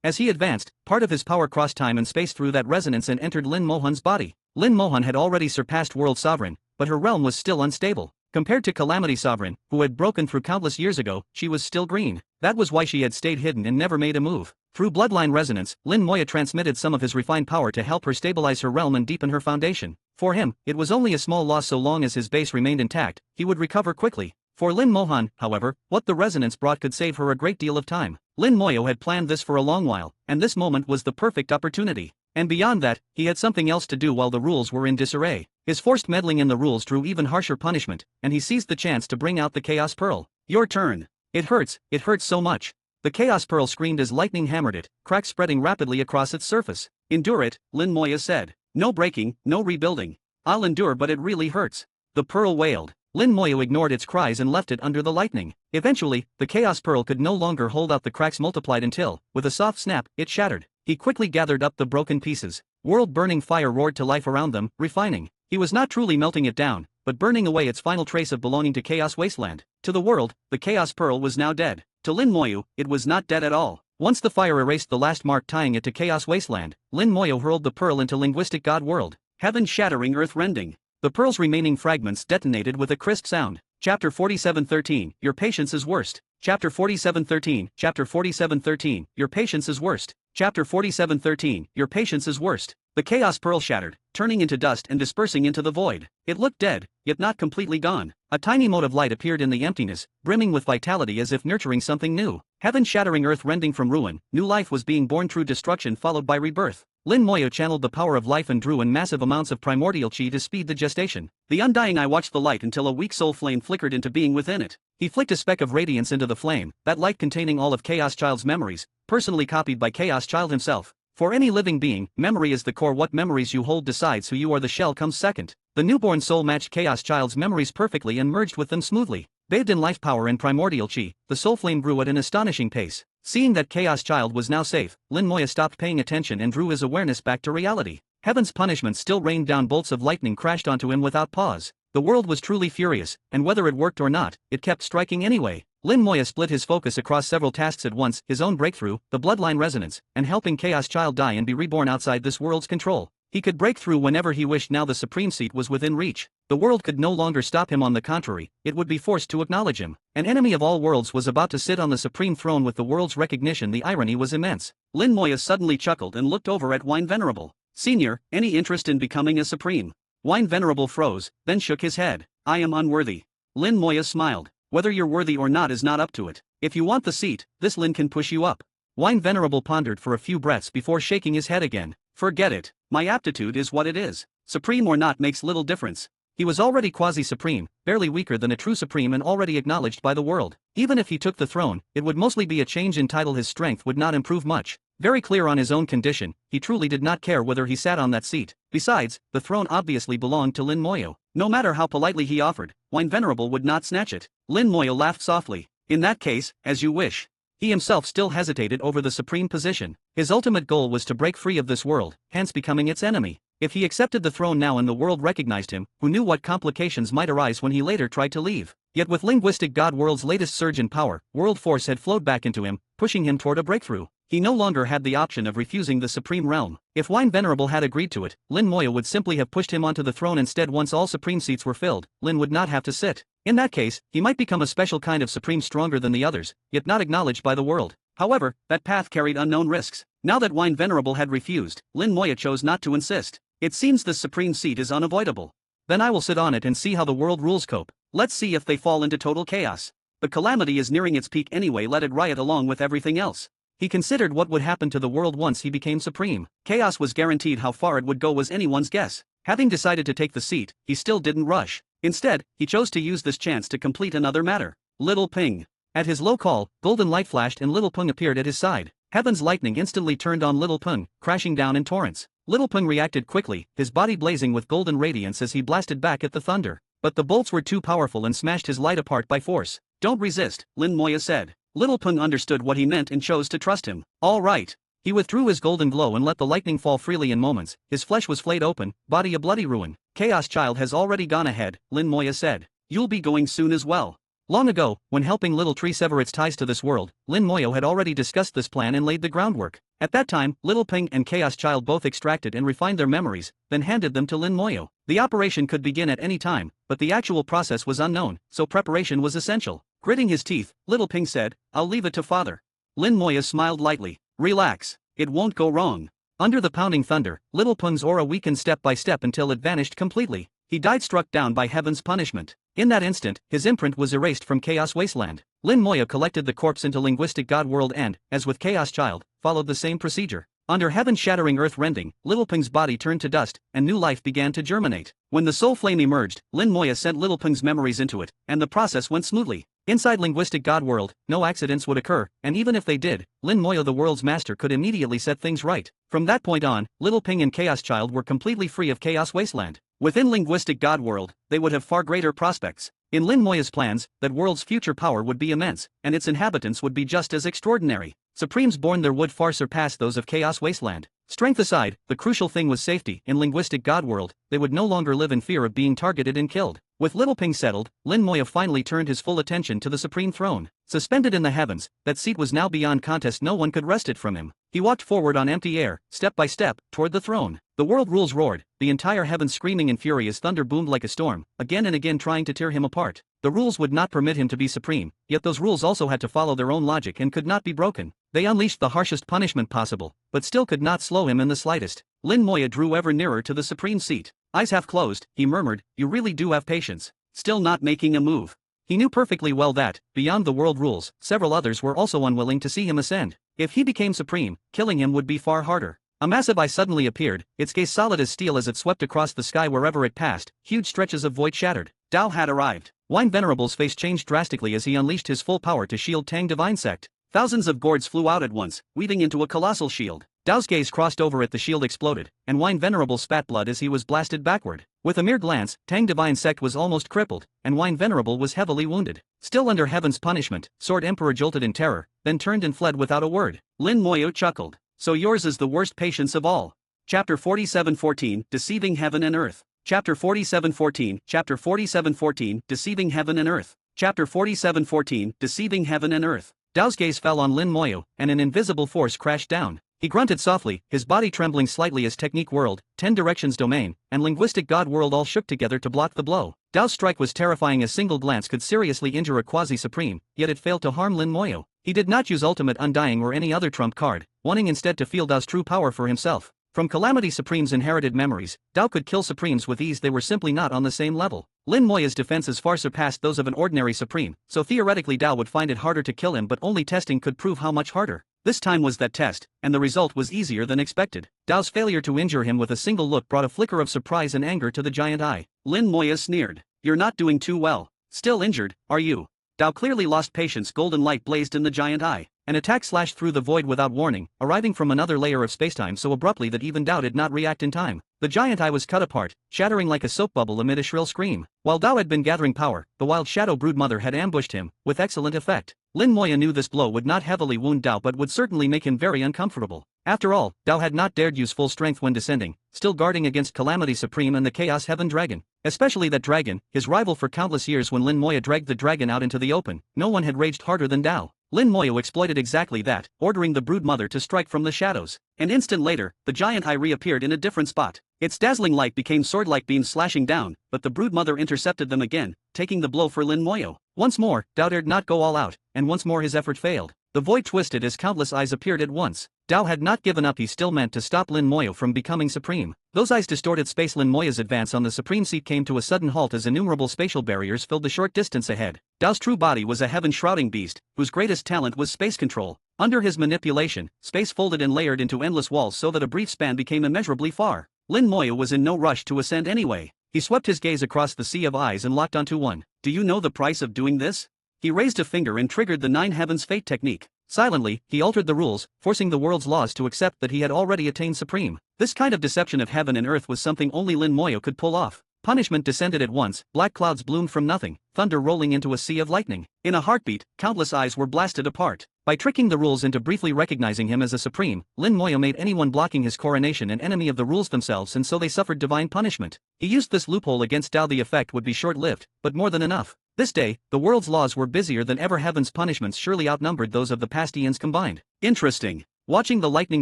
As he advanced, part of his power crossed time and space through that resonance and entered Lin Mohan's body. Lin Mohan had already surpassed World Sovereign, but her realm was still unstable. Compared to Calamity Sovereign, who had broken through countless years ago, she was still green. That was why she had stayed hidden and never made a move. Through bloodline resonance, Lin Moya transmitted some of his refined power to help her stabilize her realm and deepen her foundation. For him, it was only a small loss so long as his base remained intact. He would recover quickly. For Lin Mohan, however, what the resonance brought could save her a great deal of time. Lin Moyo had planned this for a long while, and this moment was the perfect opportunity. And beyond that, he had something else to do while the rules were in disarray. His forced meddling in the rules drew even harsher punishment, and he seized the chance to bring out the Chaos Pearl. Your turn. It hurts so much. The Chaos Pearl screamed as lightning hammered it, cracks spreading rapidly across its surface. Endure it, Lin Moya said. No breaking, no rebuilding. I'll endure, but it really hurts. The pearl wailed. Lin Moyo ignored its cries and left it under the lightning. Eventually, the Chaos Pearl could no longer hold out. The cracks multiplied until, with a soft snap, it shattered. He quickly gathered up the broken pieces. World-burning fire roared to life around them, refining. He was not truly melting it down, but burning away its final trace of belonging to Chaos Wasteland. To the world, the Chaos Pearl was now dead. To Lin Moyo, it was not dead at all. Once the fire erased the last mark tying it to Chaos Wasteland, Lin Moyo hurled the pearl into linguistic God world. Heaven-shattering, earth-rending. The pearl's remaining fragments detonated with a crisp sound. Chapter 47:13, Your patience is worst. Chapter 47:13, Chapter 47:13, Your patience is worst. Chapter 47:13, Your patience is worst. The Chaos Pearl shattered, turning into dust and dispersing into the void. It looked dead, yet not completely gone. A tiny mote of light appeared in the emptiness, brimming with vitality as if nurturing something new. Heaven-shattering, earth-rending from ruin, new life was being born through destruction followed by rebirth. Lin Moyo channeled the power of life and drew in massive amounts of primordial chi to speed the gestation. The undying eye watched the light until a weak soul flame flickered into being within it. He flicked a speck of radiance into the flame, that light containing all of Chaos Child's memories, personally copied by Chaos Child himself. For any living being, memory is the core. What memories you hold decides who you are. The shell comes second. The newborn soul matched Chaos Child's memories perfectly and merged with them smoothly. Bathed in life power and primordial chi, the soul flame grew at an astonishing pace. Seeing that Chaos Child was now safe, Lin Moya stopped paying attention and drew his awareness back to reality. Heaven's punishment still rained down. Bolts of lightning crashed onto him without pause. The world was truly furious, and whether it worked or not, it kept striking anyway. Lin Moya split his focus across several tasks at once: his own breakthrough, the bloodline resonance, and helping Chaos Child die and be reborn outside this world's control. He could break through whenever he wished. Now the supreme seat was within reach. The world could no longer stop him. On the contrary, it would be forced to acknowledge him. An enemy of all worlds was about to sit on the supreme throne with the world's recognition. The irony was immense. Lin Moya suddenly chuckled and looked over at Wine Venerable. Senior, any interest in becoming a supreme? Wine Venerable froze, then shook his head. I am unworthy. Lin Moya smiled. Whether you're worthy or not is not up to it. If you want the seat, this Lin can push you up. Wine Venerable pondered for a few breaths before shaking his head again. Forget it. My aptitude is what it is. Supreme or not makes little difference. He was already quasi-supreme, barely weaker than a true supreme and already acknowledged by the world. Even if he took the throne, it would mostly be a change in title. His strength would not improve much. Very clear on his own condition, he truly did not care whether he sat on that seat. Besides, the throne obviously belonged to Lin Moyo. No matter how politely he offered, Wine Venerable would not snatch it. Lin Moyo laughed softly. In that case, as you wish. He himself still hesitated over the supreme position. His ultimate goal was to break free of this world, hence becoming its enemy. If he accepted the throne now and the world recognized him, who knew what complications might arise when he later tried to leave? Yet with linguistic God world's latest surge in power, world force had flowed back into him, pushing him toward a breakthrough. He no longer had the option of refusing the Supreme Realm. If Wine Venerable had agreed to it, Lin Moya would simply have pushed him onto the throne instead. Once all Supreme seats were filled, Lin would not have to sit. In that case, he might become a special kind of Supreme stronger than the others, yet not acknowledged by the world. However, that path carried unknown risks. Now that Wine Venerable had refused, Lin Moya chose not to insist. It seems the Supreme seat is unavoidable. Then I will sit on it and see how the world rules cope. Let's see if they fall into total chaos. The calamity is nearing its peak anyway, let it riot along with everything else. He considered what would happen to the world once he became supreme. Chaos was guaranteed. How far it would go was anyone's guess. Having decided to take the seat, he still didn't rush. Instead, he chose to use this chance to complete another matter. Little Ping. At his low call, golden light flashed and Little Peng appeared at his side. Heaven's lightning instantly turned on Little Peng, crashing down in torrents. Little Peng reacted quickly, his body blazing with golden radiance as he blasted back at the thunder. But the bolts were too powerful and smashed his light apart by force. Don't resist, Lin Moya said. Little Peng understood what he meant and chose to trust him. All right. He withdrew his golden glow and let the lightning fall freely in moments. His flesh was flayed open, body a bloody ruin. Chaos Child has already gone ahead, Lin Moya said. You'll be going soon as well. Long ago, when helping Little Tree sever its ties to this world, Lin Moya had already discussed this plan and laid the groundwork. At that time, Little Peng and Chaos Child both extracted and refined their memories, then handed them to Lin Moya. The operation could begin at any time, but the actual process was unknown, so preparation was essential. Gritting his teeth, Little Peng said, I'll leave it to Father. Lin Moya smiled lightly. Relax, it won't go wrong. Under the pounding thunder, Little Peng's aura weakened step by step until it vanished completely. He died struck down by heaven's punishment. In that instant, his imprint was erased from Chaos Wasteland. Lin Moya collected the corpse into Linguistic God World and, as with Chaos Child, followed the same procedure. Under heaven-shattering earth-rending, Little Peng's body turned to dust, and new life began to germinate. When the soul flame emerged, Lin Moya sent Little Peng's memories into it, and the process went smoothly. Inside Linguistic God World, no accidents would occur, and even if they did, Lin Moya the world's master could immediately set things right. From that point on, Little Peng and Chaos Child were completely free of Chaos Wasteland. Within Linguistic God World, they would have far greater prospects. In Lin Moya's plans, that world's future power would be immense, and its inhabitants would be just as extraordinary. Supremes born there would far surpass those of Chaos Wasteland. Strength aside, the crucial thing was safety. In Linguistic God World, they would no longer live in fear of being targeted and killed. With Little Peng settled, Lin Moya finally turned his full attention to the Supreme Throne. Suspended in the heavens, that seat was now beyond contest. No one could wrest it from him. He walked forward on empty air, step by step, toward the throne. The world rules roared, the entire heavens screaming in fury as thunder boomed like a storm, again and again trying to tear him apart. The rules would not permit him to be supreme, yet those rules also had to follow their own logic and could not be broken. They unleashed the harshest punishment possible, but still could not slow him in the slightest. Lin Moya drew ever nearer to the supreme seat. Eyes half closed, he murmured, you really do have patience. Still not making a move. He knew perfectly well that, beyond the world rules, several others were also unwilling to see him ascend. If he became supreme, killing him would be far harder. A massive eye suddenly appeared, its gaze solid as steel as it swept across the sky wherever it passed. Huge stretches of void shattered. Dao had arrived. Wine Venerable's face changed drastically as he unleashed his full power to shield Tang Divine Sect. Thousands of gourds flew out at once, weaving into a colossal shield. Dao's gaze crossed over it, the shield exploded, and Wine Venerable spat blood as he was blasted backward. With a mere glance, Tang Divine Sect was almost crippled, and Wine Venerable was heavily wounded. Still under heaven's punishment, Sword Emperor jolted in terror, then turned and fled without a word. Lin Moya chuckled. So yours is the worst patience of all. Chapter 47:14, Deceiving Heaven and Earth. Chapter 47:14, Chapter 47:14, Deceiving Heaven and Earth. Chapter 47:14, Deceiving Heaven and Earth. Dao's gaze fell on Lin Moya, and an invisible force crashed down. He grunted softly, his body trembling slightly as Technique World, 10 Directions Domain, and Linguistic God World all shook together to block the blow. Dao's strike was terrifying. A single glance could seriously injure a quasi-supreme, yet it failed to harm Lin Moya. He did not use Ultimate Undying or any other trump card, wanting instead to feel Dao's true power for himself. From Calamity Supreme's inherited memories, Dao could kill Supremes with ease. They were simply not on the same level. Lin Moya's defenses far surpassed those of an ordinary Supreme, so theoretically Dao would find it harder to kill him, but only testing could prove how much harder. This time was that test, and the result was easier than expected. Dao's failure to injure him with a single look brought a flicker of surprise and anger to the giant eye. Lin Moya sneered. You're not doing too well. Still injured, are you? Dao clearly lost patience. Golden light blazed in the giant eye. An attack slashed through the void without warning, arriving from another layer of spacetime so abruptly that even Dao did not react in time. The giant eye was cut apart, shattering like a soap bubble amid a shrill scream. While Dao had been gathering power, the wild shadow brood mother had ambushed him, with excellent effect. Lin Moya knew this blow would not heavily wound Dao but would certainly make him very uncomfortable. After all, Dao had not dared use full strength when descending, still guarding against Calamity Supreme and the Chaos Heaven Dragon. Especially that dragon, his rival for countless years. When Lin Moya dragged the dragon out into the open, no one had raged harder than Dao. Lin Moyo exploited exactly that, ordering the broodmother to strike from the shadows. An instant later, the giant eye reappeared in a different spot. Its dazzling light became sword-like beams slashing down, but the broodmother intercepted them again, taking the blow for Lin Moyo. Once more, Dao dared not go all out, and once more his effort failed. The void twisted as countless eyes appeared at once. Dao had not given up. He still meant to stop Lin Moyo from becoming supreme. Those eyes distorted space. Lin Moyo's advance on the supreme seat came to a sudden halt as innumerable spatial barriers filled the short distance ahead. Dao's true body was a heaven-shrouding beast, whose greatest talent was space control. Under his manipulation, space folded and layered into endless walls so that a brief span became immeasurably far. Lin Moyo was in no rush to ascend anyway. He swept his gaze across the sea of eyes and locked onto one. Do you know the price of doing this? He raised a finger and triggered the Nine Heavens Fate technique. Silently, he altered the rules, forcing the world's laws to accept that he had already attained supreme. This kind of deception of heaven and earth was something only Lin Moyo could pull off. Punishment descended at once, black clouds bloomed from nothing, thunder rolling into a sea of lightning. In a heartbeat, countless eyes were blasted apart. By tricking the rules into briefly recognizing him as a supreme, Lin Moyo made anyone blocking his coronation an enemy of the rules themselves, and so they suffered divine punishment. He used this loophole against Dao. The effect would be short-lived, but more than enough. This day, the world's laws were busier than ever. Heaven's punishments surely outnumbered those of the past eons combined. Interesting. Watching the lightning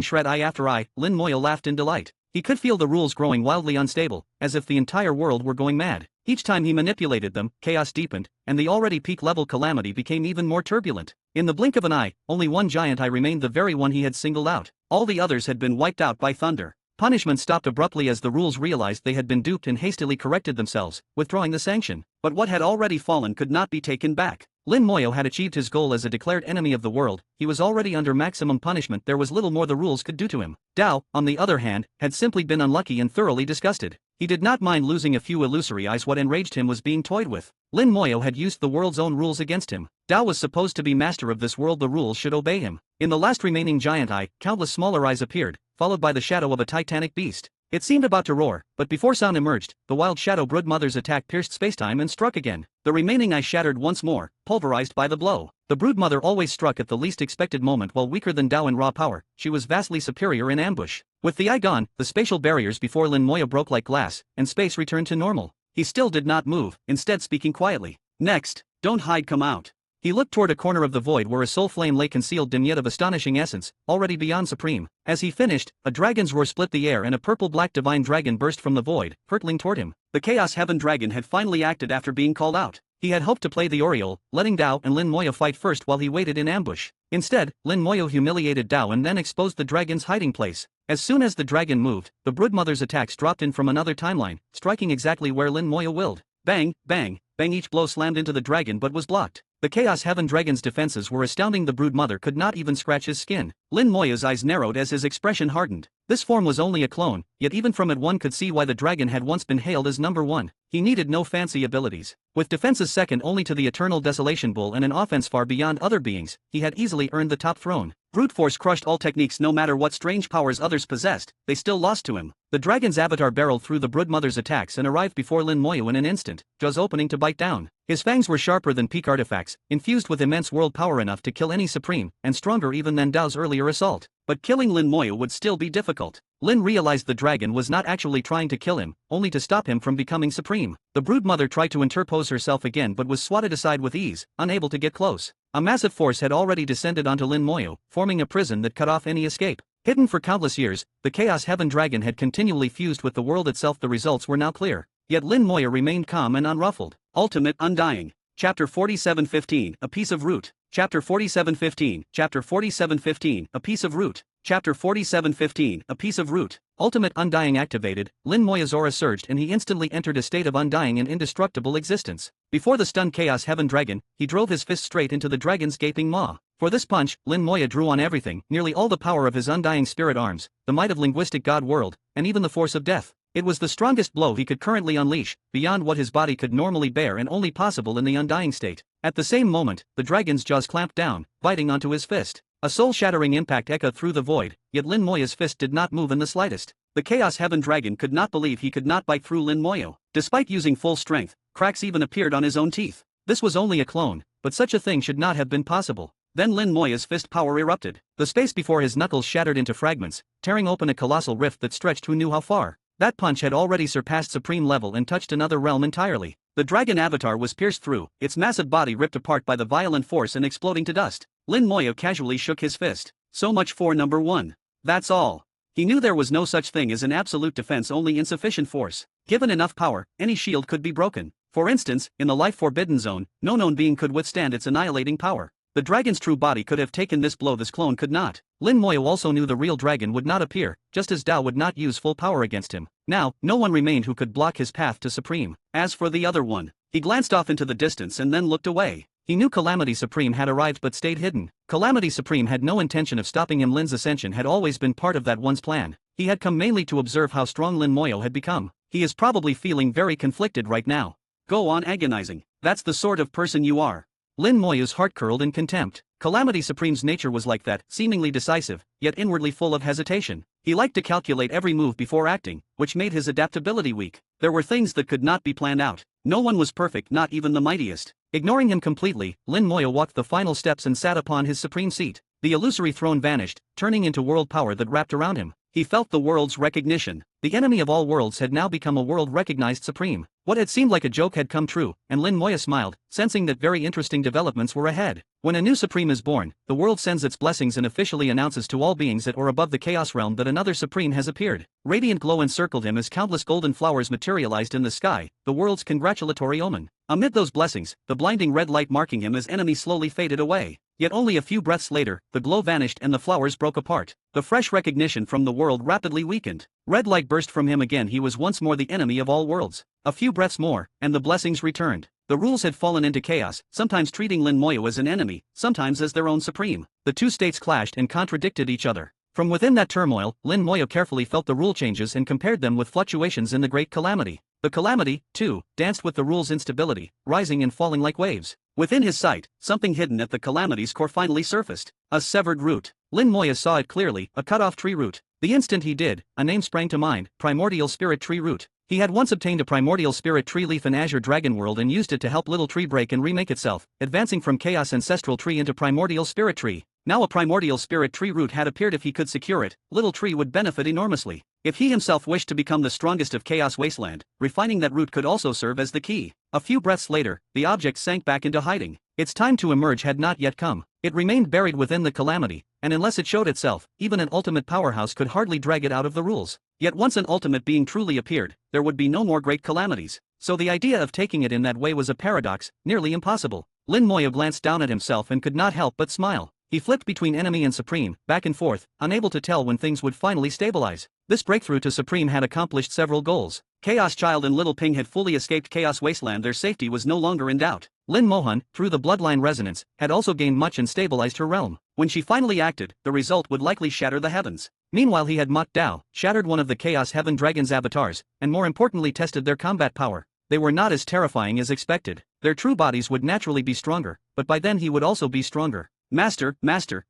shred eye after eye, Lin Moyo laughed in delight. He could feel the rules growing wildly unstable, as if the entire world were going mad. Each time he manipulated them, chaos deepened, and the already peak-level calamity became even more turbulent. In the blink of an eye, only one giant eye remained, the very one he had singled out. All the others had been wiped out by thunder. Punishment stopped abruptly as the rules realized they had been duped and hastily corrected themselves, withdrawing the sanction. But what had already fallen could not be taken back. Lin Moyo had achieved his goal as a declared enemy of the world. He was already under maximum punishment. There was little more the rules could do to him. Dao, on the other hand, had simply been unlucky and thoroughly disgusted. He did not mind losing a few illusory eyes. What enraged him was being toyed with. Lin Moyo had used the world's own rules against him. Dao was supposed to be master of this world. The rules should obey him. In the last remaining giant eye, countless smaller eyes appeared, followed by the shadow of a titanic beast. It seemed about to roar, but before sound emerged, the wild shadow broodmother's attack pierced spacetime and struck again. The remaining eye shattered once more, pulverized by the blow. The broodmother always struck at the least expected moment. While weaker than Dao in raw power, she was vastly superior in ambush. With the eye gone, the spatial barriers before Lin Moyo broke like glass, and space returned to normal. He still did not move, instead speaking quietly. Next, don't hide, come out. He looked toward a corner of the void where a soul flame lay concealed, dim yet of astonishing essence, already beyond supreme. As he finished, a dragon's roar split the air and a purple-black divine dragon burst from the void, hurtling toward him. The Chaos Heaven Dragon had finally acted after being called out. He had hoped to play the Oriole, letting Dao and Lin Moyo fight first while he waited in ambush. Instead, Lin Moyo humiliated Dao and then exposed the dragon's hiding place. As soon as the dragon moved, the broodmother's attacks dropped in from another timeline, striking exactly where Lin Moyo willed. Bang, bang, bang, each blow slammed into the dragon but was blocked. The Chaos Heaven Dragon's defenses were astounding. The broodmother could not even scratch his skin. Lin Moyo's eyes narrowed as his expression hardened. This form was only a clone, yet even from it one could see why the dragon had once been hailed as number one. He needed no fancy abilities. With defenses second only to the Eternal Desolation Bull and an offense far beyond other beings, he had easily earned the top throne. Brute force crushed all techniques. No matter what strange powers others possessed, they still lost to him. The dragon's avatar barreled through the broodmother's attacks and arrived before Lin Moyo in an instant, jaws opening to bite down. His fangs were sharper than peak artifacts, infused with immense world power enough to kill any supreme, and stronger even than Dao's earlier assault. But killing Lin Moyo would still be difficult. Lin realized the dragon was not actually trying to kill him, only to stop him from becoming supreme. The broodmother tried to interpose herself again but was swatted aside with ease, unable to get close. A massive force had already descended onto Lin Moyo, forming a prison that cut off any escape. Hidden for countless years, the Chaos Heaven Dragon had continually fused with the world itself. The results were now clear. Yet Lin Moyo remained calm and unruffled. Ultimate Undying. Chapter 47:15, A Piece of Root. Chapter 47:15, Chapter 47:15, A Piece of Root. Chapter 47:15, A Piece of Root. Ultimate Undying activated, Lin Moyo's aura surged and he instantly entered a state of undying and indestructible existence. Before the stunned Chaos Heaven Dragon, he drove his fist straight into the dragon's gaping maw. For this punch, Lin Moyo drew on everything, nearly all the power of his undying spirit arms, the might of linguistic god world, and even the force of death. It was the strongest blow he could currently unleash, beyond what his body could normally bear and only possible in the undying state. At the same moment, the dragon's jaws clamped down, biting onto his fist. A soul-shattering impact echoed through the void, yet Lin Moyo's fist did not move in the slightest. The Chaos Heaven Dragon could not believe he could not bite through Lin Moyo. Despite using full strength, cracks even appeared on his own teeth. This was only a clone, but such a thing should not have been possible. Then Lin Moyo's fist power erupted. The space before his knuckles shattered into fragments, tearing open a colossal rift that stretched who knew how far. That punch had already surpassed supreme level and touched another realm entirely. The dragon avatar was pierced through, its massive body ripped apart by the violent force and exploding to dust. Lin Moya casually shook his fist. So much for number 1. That's all. He knew there was no such thing as an absolute defense, only insufficient force. Given enough power, any shield could be broken. For instance, in the life forbidden zone, no known being could withstand its annihilating power. The dragon's true body could have taken this blow, this clone could not. Lin Moya also knew the real dragon would not appear, just as Dao would not use full power against him. Now, no one remained who could block his path to Supreme. As for the other one, he glanced off into the distance and then looked away. He knew Calamity Supreme had arrived but stayed hidden. Calamity Supreme had no intention of stopping him. Lin's ascension had always been part of that one's plan. He had come mainly to observe how strong Lin Moya had become. He is probably feeling very conflicted right now. Go on agonizing. That's the sort of person you are. Lin Moya's heart curled in contempt. Calamity Supreme's nature was like that, seemingly decisive, yet inwardly full of hesitation. He liked to calculate every move before acting, which made his adaptability weak. There were things that could not be planned out. No one was perfect, not even the mightiest. Ignoring him completely, Lin Moya walked the final steps and sat upon his supreme seat. The illusory throne vanished, turning into world power that wrapped around him. He felt the world's recognition. The enemy of all worlds had now become a world-recognized supreme. What had seemed like a joke had come true, and Lin Moya smiled, sensing that very interesting developments were ahead. When a new supreme is born, the world sends its blessings and officially announces to all beings at or above the chaos realm that another supreme has appeared. Radiant glow encircled him as countless golden flowers materialized in the sky, the world's congratulatory omen. Amid those blessings, the blinding red light marking him as enemy slowly faded away. Yet only a few breaths later, the glow vanished and the flowers broke apart. The fresh recognition from the world rapidly weakened. Red light burst from him again. He was once more the enemy of all worlds. A few breaths more, and the blessings returned. The rules had fallen into chaos, sometimes treating Lin Moya as an enemy, sometimes as their own supreme. The two states clashed and contradicted each other. From within that turmoil, Lin Moya carefully felt the rule changes and compared them with fluctuations in the Great Calamity. The Calamity, too, danced with the rule's instability, rising and falling like waves. Within his sight, something hidden at the Calamity's core finally surfaced. A severed root. Lin Moya saw it clearly, a cut-off tree root. The instant he did, a name sprang to mind, Primordial Spirit Tree Root. He had once obtained a Primordial Spirit Tree leaf in Azure Dragon World and used it to help Little Tree break and remake itself, advancing from Chaos Ancestral Tree into Primordial Spirit Tree. Now a Primordial Spirit Tree root had appeared. If he could secure it, Little Tree would benefit enormously. If he himself wished to become the strongest of Chaos Wasteland, refining that root could also serve as the key. A few breaths later, the object sank back into hiding. Its time to emerge had not yet come. It remained buried within the Calamity, and unless it showed itself, even an ultimate powerhouse could hardly drag it out of the rules. Yet once an ultimate being truly appeared, there would be no more great calamities. So the idea of taking it in that way was a paradox, nearly impossible. Lin Moya glanced down at himself and could not help but smile. He flipped between enemy and supreme, back and forth, unable to tell when things would finally stabilize. This breakthrough to supreme had accomplished several goals. Chaos Child and Little Ping had fully escaped Chaos Wasteland. Their safety was no longer in doubt. Lin Mohan, through the bloodline resonance, had also gained much and stabilized her realm. When she finally acted, the result would likely shatter the heavens. Meanwhile he had mocked Dao, shattered one of the Chaos Heaven Dragon's avatars, and more importantly tested their combat power. They were not as terrifying as expected. Their true bodies would naturally be stronger, but by then he would also be stronger. Master,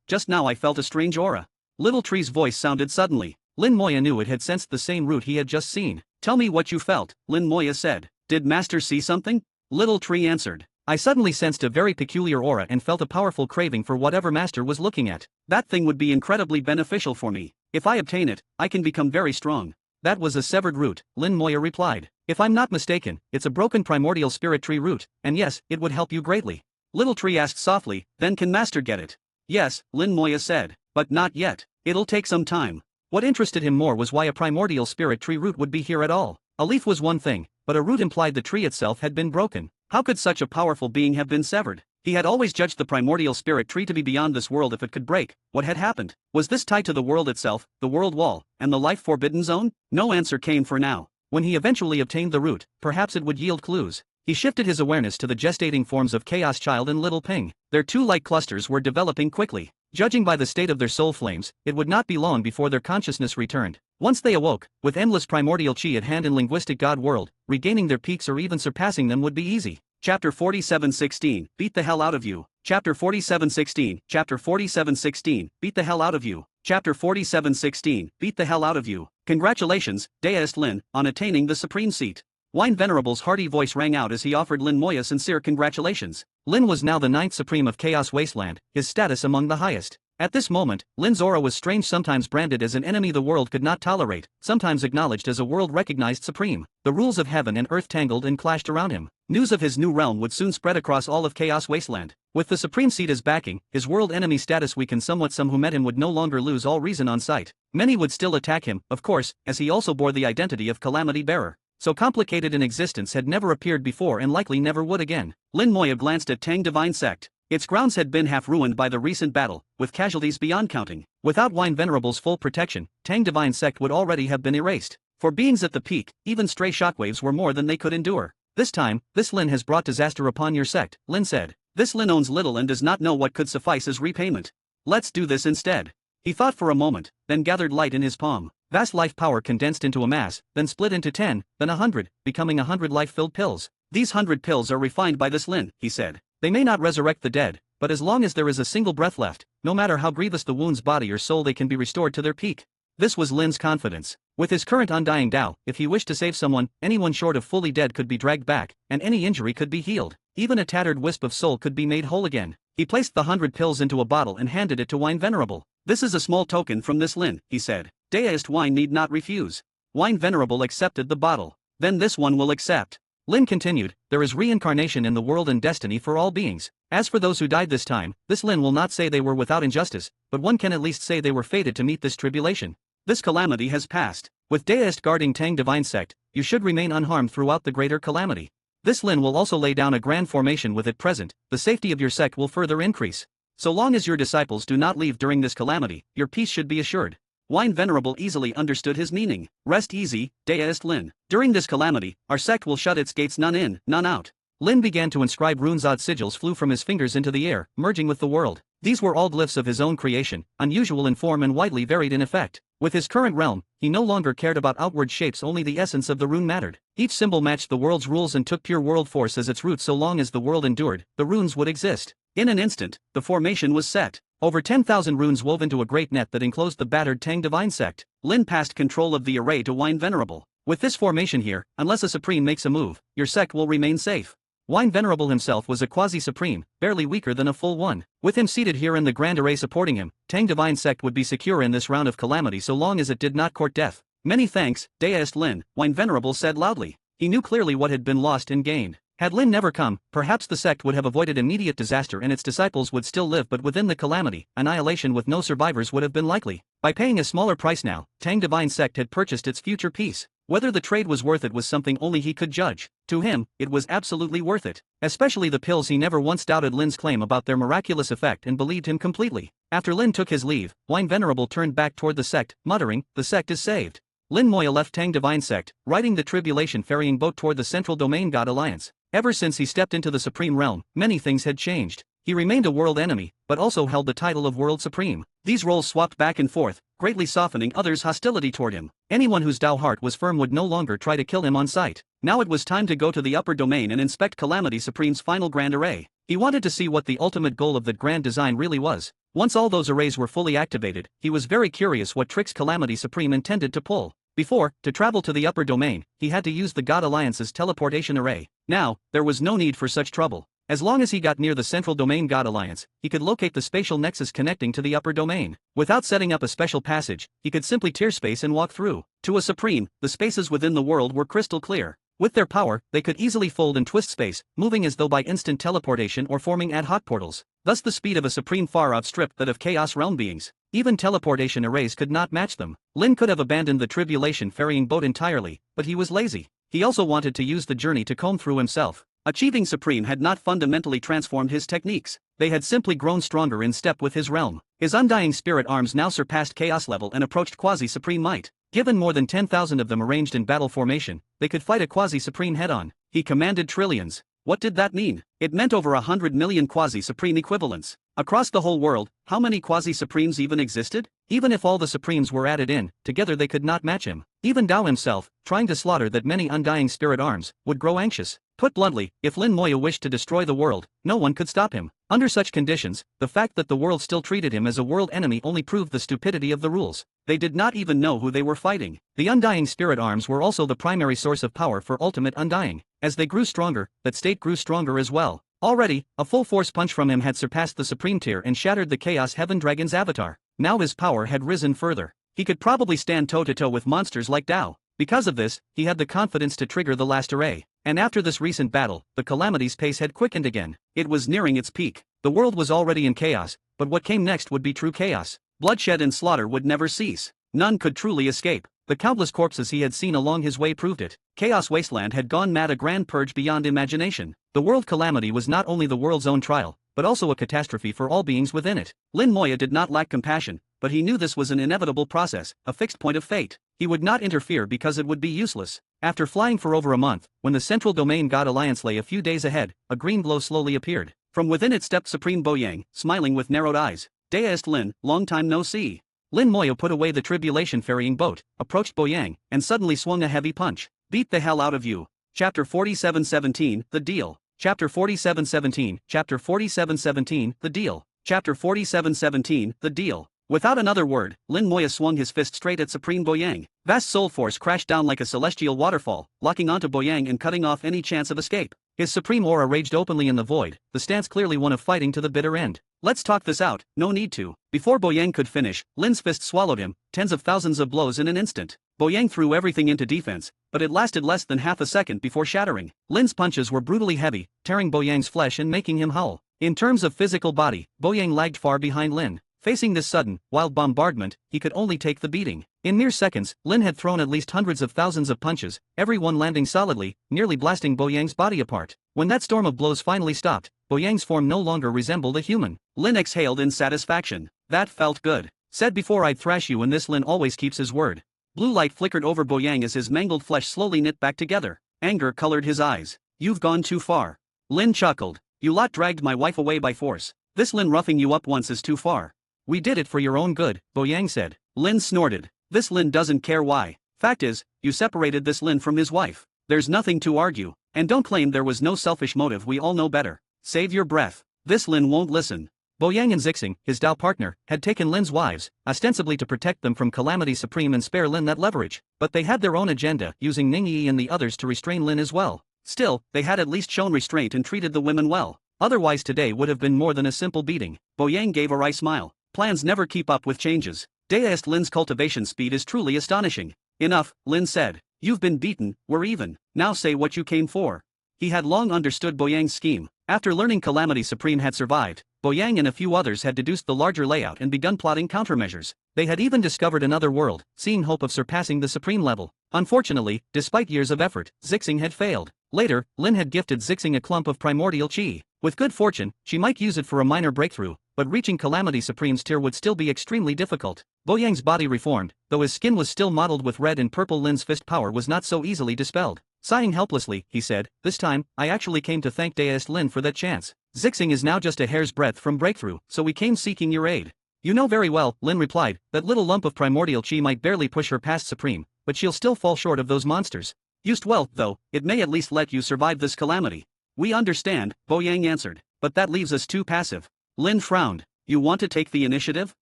just now I felt a strange aura. Little Tree's voice sounded suddenly. Lin Moya knew it had sensed the same root he had just seen. Tell me what you felt, Lin Moya said. Did Master see something? Little Tree answered. I suddenly sensed a very peculiar aura and felt a powerful craving for whatever Master was looking at. That thing would be incredibly beneficial for me. If I obtain it, I can become very strong. That was a severed root, Lin Moya replied. If I'm not mistaken, it's a broken Primordial Spirit Tree root, and yes, it would help you greatly. Little Tree asked softly, then can Master get it? Yes, Lin Moya said, but not yet. It'll take some time. What interested him more was why a Primordial Spirit Tree root would be here at all. A leaf was one thing, but a root implied the tree itself had been broken. How could such a powerful being have been severed? He had always judged the Primordial Spirit Tree to be beyond this world if it could break. What had happened? Was this tied to the world itself, the world wall, and the life forbidden zone? No answer came for now. When he eventually obtained the root, perhaps it would yield clues. He shifted his awareness to the gestating forms of Chaos Child and Little Ping. Their two light clusters were developing quickly. Judging by the state of their soul flames, it would not be long before their consciousness returned. Once they awoke, with endless primordial chi at hand in linguistic god world, regaining their peaks or even surpassing them would be easy. Chapter 47:16, Beat the hell out of you. Chapter 47:16, Chapter 47:16, Beat the hell out of you. Chapter 47:16, Beat the hell out of you. Congratulations, Deist Lin, on attaining the supreme seat. Wine Venerable's hearty voice rang out as he offered Lin Moya sincere congratulations. Lin was now the 9th Supreme of Chaos Wasteland, his status among the highest. At this moment, Lin's aura was strange, sometimes branded as an enemy the world could not tolerate, sometimes acknowledged as a world-recognized supreme. The rules of heaven and earth tangled and clashed around him. News of his new realm would soon spread across all of Chaos Wasteland. With the Supreme Seat as backing, his world enemy status weakened somewhat. Some who met him would no longer lose all reason on sight. Many would still attack him, of course, as he also bore the identity of Calamity Bearer. So complicated an existence had never appeared before and likely never would again. Lin Moya glanced at Tang Divine Sect. Its grounds had been half ruined by the recent battle, with casualties beyond counting. Without Wine Venerable's full protection, Tang Divine Sect would already have been erased. For beings at the peak, even stray shockwaves were more than they could endure. This time, this Lin has brought disaster upon your sect, Lin said. This Lin owns little and does not know what could suffice as repayment. Let's do this instead. He thought for a moment, then gathered light in his palm. Vast life power condensed into a mass, then split into 10, then 100, becoming 100 life-filled pills. These 100 pills are refined by this Lin, he said. They may not resurrect the dead, but as long as there is a single breath left, no matter how grievous the wound's body or soul, they can be restored to their peak. This was Lin's confidence. With his current undying Tao, if he wished to save someone, anyone short of fully dead could be dragged back, and any injury could be healed. Even a tattered wisp of soul could be made whole again. He placed the 100 pills into a bottle and handed it to Wine Venerable. This is a small token from this Lin, he said. Deist Wine need not refuse. Wine Venerable accepted the bottle. Then this one will accept. Lin continued, there is reincarnation in the world and destiny for all beings. As for those who died this time, this Lin will not say they were without injustice, but one can at least say they were fated to meet this tribulation. This calamity has passed. With Deist guarding Tang Divine Sect, you should remain unharmed throughout the greater calamity. This Lin will also lay down a grand formation with it present, the safety of your sect will further increase. So long as your disciples do not leave during this calamity, your peace should be assured. Wine Venerable easily understood his meaning. Rest easy, Deist Lin. During this calamity, our sect will shut its gates, none in, none out. Lin began to inscribe runes. Odd sigils flew from his fingers into the air, merging with the world. These were all glyphs of his own creation, unusual in form and widely varied in effect. With his current realm, he no longer cared about outward shapes, only the essence of the rune mattered. Each symbol matched the world's rules and took pure world force as its root. So long as the world endured, the runes would exist. In an instant, the formation was set. Over 10,000 runes wove into a great net that enclosed the battered Tang Divine Sect. Lin passed control of the array to Wine Venerable. With this formation here, unless a Supreme makes a move, your sect will remain safe. Wine Venerable himself was a quasi-supreme, barely weaker than a full one. With him seated here in the grand array supporting him, Tang Divine Sect would be secure in this round of calamity so long as it did not court death. Many thanks, Deist Lin, Wine Venerable said loudly. He knew clearly what had been lost and gained. Had Lin never come, perhaps the sect would have avoided immediate disaster and its disciples would still live, but within the calamity, annihilation with no survivors would have been likely. By paying a smaller price now, Tang Divine Sect had purchased its future peace. Whether the trade was worth it was something only he could judge. To him, it was absolutely worth it. Especially the pills. He never once doubted Lin's claim about their miraculous effect and believed him completely. After Lin took his leave, Wine Venerable turned back toward the sect, muttering, the sect is saved. Lin Moya left Tang Divine Sect, riding the tribulation ferrying boat toward the Central Domain God Alliance. Ever since he stepped into the Supreme Realm, many things had changed. He remained a world enemy, but also held the title of World Supreme. These roles swapped back and forth, greatly softening others' hostility toward him. Anyone whose Tao heart was firm would no longer try to kill him on sight. Now it was time to go to the upper domain and inspect Calamity Supreme's final grand array. He wanted to see what the ultimate goal of that grand design really was. Once all those arrays were fully activated, he was very curious what tricks Calamity Supreme intended to pull. Before, to travel to the upper domain, he had to use the God Alliance's teleportation array. Now, there was no need for such trouble. As long as he got near the Central Domain God Alliance, he could locate the spatial nexus connecting to the upper domain. Without setting up a special passage, he could simply tear space and walk through. To a Supreme, the spaces within the world were crystal clear. With their power, they could easily fold and twist space, moving as though by instant teleportation or forming ad hoc portals. Thus the speed of a Supreme far outstripped that of Chaos Realm beings. Even teleportation arrays could not match them. Lin could have abandoned the tribulation ferrying boat entirely, but he was lazy. He also wanted to use the journey to comb through himself. Achieving Supreme had not fundamentally transformed his techniques. They had simply grown stronger in step with his realm. His undying spirit arms now surpassed Chaos level and approached quasi-Supreme might. Given more than 10,000 of them arranged in battle formation, they could fight a quasi-Supreme head-on. He commanded trillions. What did that mean? It meant over 100 million quasi-Supreme equivalents. Across the whole world, how many quasi-Supremes even existed? Even if all the Supremes were added in, together they could not match him. Even Tao himself, trying to slaughter that many undying spirit arms, would grow anxious. Put bluntly, if Lin Moya wished to destroy the world, no one could stop him. Under such conditions, the fact that the world still treated him as a world enemy only proved the stupidity of the rules. They did not even know who they were fighting. The undying spirit arms were also the primary source of power for ultimate undying. As they grew stronger, that state grew stronger as well. Already, a full force punch from him had surpassed the Supreme tier and shattered the Chaos Heaven Dragon's avatar. Now his power had risen further. He could probably stand toe-to-toe with monsters like Tao. Because of this, he had the confidence to trigger the last array. And after this recent battle, the calamity's pace had quickened again. It was nearing its peak. The world was already in chaos, but what came next would be true chaos. Bloodshed and slaughter would never cease. None could truly escape. The countless corpses he had seen along his way proved it. Chaos Wasteland had gone mad, a grand purge beyond imagination. The world calamity was not only the world's own trial, but also a catastrophe for all beings within it. Lin Moya did not lack compassion, but he knew this was an inevitable process, a fixed point of fate. He would not interfere because it would be useless. After flying for over a month, when the Central Domain God Alliance lay a few days ahead, a green glow slowly appeared. From within it stepped Supreme Boyang, smiling with narrowed eyes. Deist Lin, long time no see. Lin Moya put away the tribulation ferrying boat, approached Boyang, and suddenly swung a heavy punch. Beat the hell out of you. Chapter 47:17, The Deal. Chapter 47:17, Chapter 47:17, The Deal. Chapter 47:17, The Deal. Without another word, Lin Moya swung his fist straight at Supreme Boyang. Vast soul force crashed down like a celestial waterfall, locking onto Boyang and cutting off any chance of escape. His supreme aura raged openly in the void, the stance clearly one of fighting to the bitter end. Let's talk this out, no need to. Before Boyang could finish, Lin's fist swallowed him, tens of thousands of blows in an instant. Boyang threw everything into defense, but it lasted less than half a second before shattering. Lin's punches were brutally heavy, tearing Boyang's flesh and making him howl. In terms of physical body, Boyang lagged far behind Lin. Facing this sudden, wild bombardment, he could only take the beating. In mere seconds, Lin had thrown at least hundreds of thousands of punches, every one landing solidly, nearly blasting Boyang's body apart. When that storm of blows finally stopped, Boyang's form no longer resembled a human. Lin exhaled in satisfaction. That felt good. Said before I'd thrash you, and this Lin always keeps his word. Blue light flickered over Boyang as his mangled flesh slowly knit back together. Anger colored his eyes. You've gone too far. Lin chuckled. You lot dragged my wife away by force. This Lin roughing you up once is too far. We did it for your own good, Boyang said. Lin snorted. This Lin doesn't care why. Fact is, you separated this Lin from his wife. There's nothing to argue. And don't claim there was no selfish motive, we all know better. Save your breath. This Lin won't listen. Boyang and Zixing, his Dao partner, had taken Lin's wives, ostensibly to protect them from Calamity Supreme and spare Lin that leverage. But they had their own agenda, using Ningyi and the others to restrain Lin as well. Still, they had at least shown restraint and treated the women well. Otherwise today would have been more than a simple beating. Boyang gave a wry smile. Plans never keep up with changes. Deist Lin's cultivation speed is truly astonishing. Enough, Lin said. You've been beaten, we're even. Now say what you came for. He had long understood Boyang's scheme. After learning Calamity Supreme had survived, Boyang and a few others had deduced the larger layout and begun plotting countermeasures. They had even discovered another world, seeing hope of surpassing the Supreme level. Unfortunately, despite years of effort, Zixing had failed. Later, Lin had gifted Zixing a clump of primordial chi. With good fortune, she might use it for a minor breakthrough, but reaching Calamity Supreme's tier would still be extremely difficult. Boyang's body reformed, though his skin was still mottled with red and purple. Lin's fist power was not so easily dispelled. Sighing helplessly, he said, this time, I actually came to thank Deist Lin for that chance. Zixing is now just a hair's breadth from breakthrough, so we came seeking your aid. You know very well, Lin replied, that little lump of primordial chi might barely push her past Supreme, but she'll still fall short of those monsters. Used well, though, it may at least let you survive this calamity. We understand, Boyang answered, but that leaves us too passive. Lin frowned. You want to take the initiative?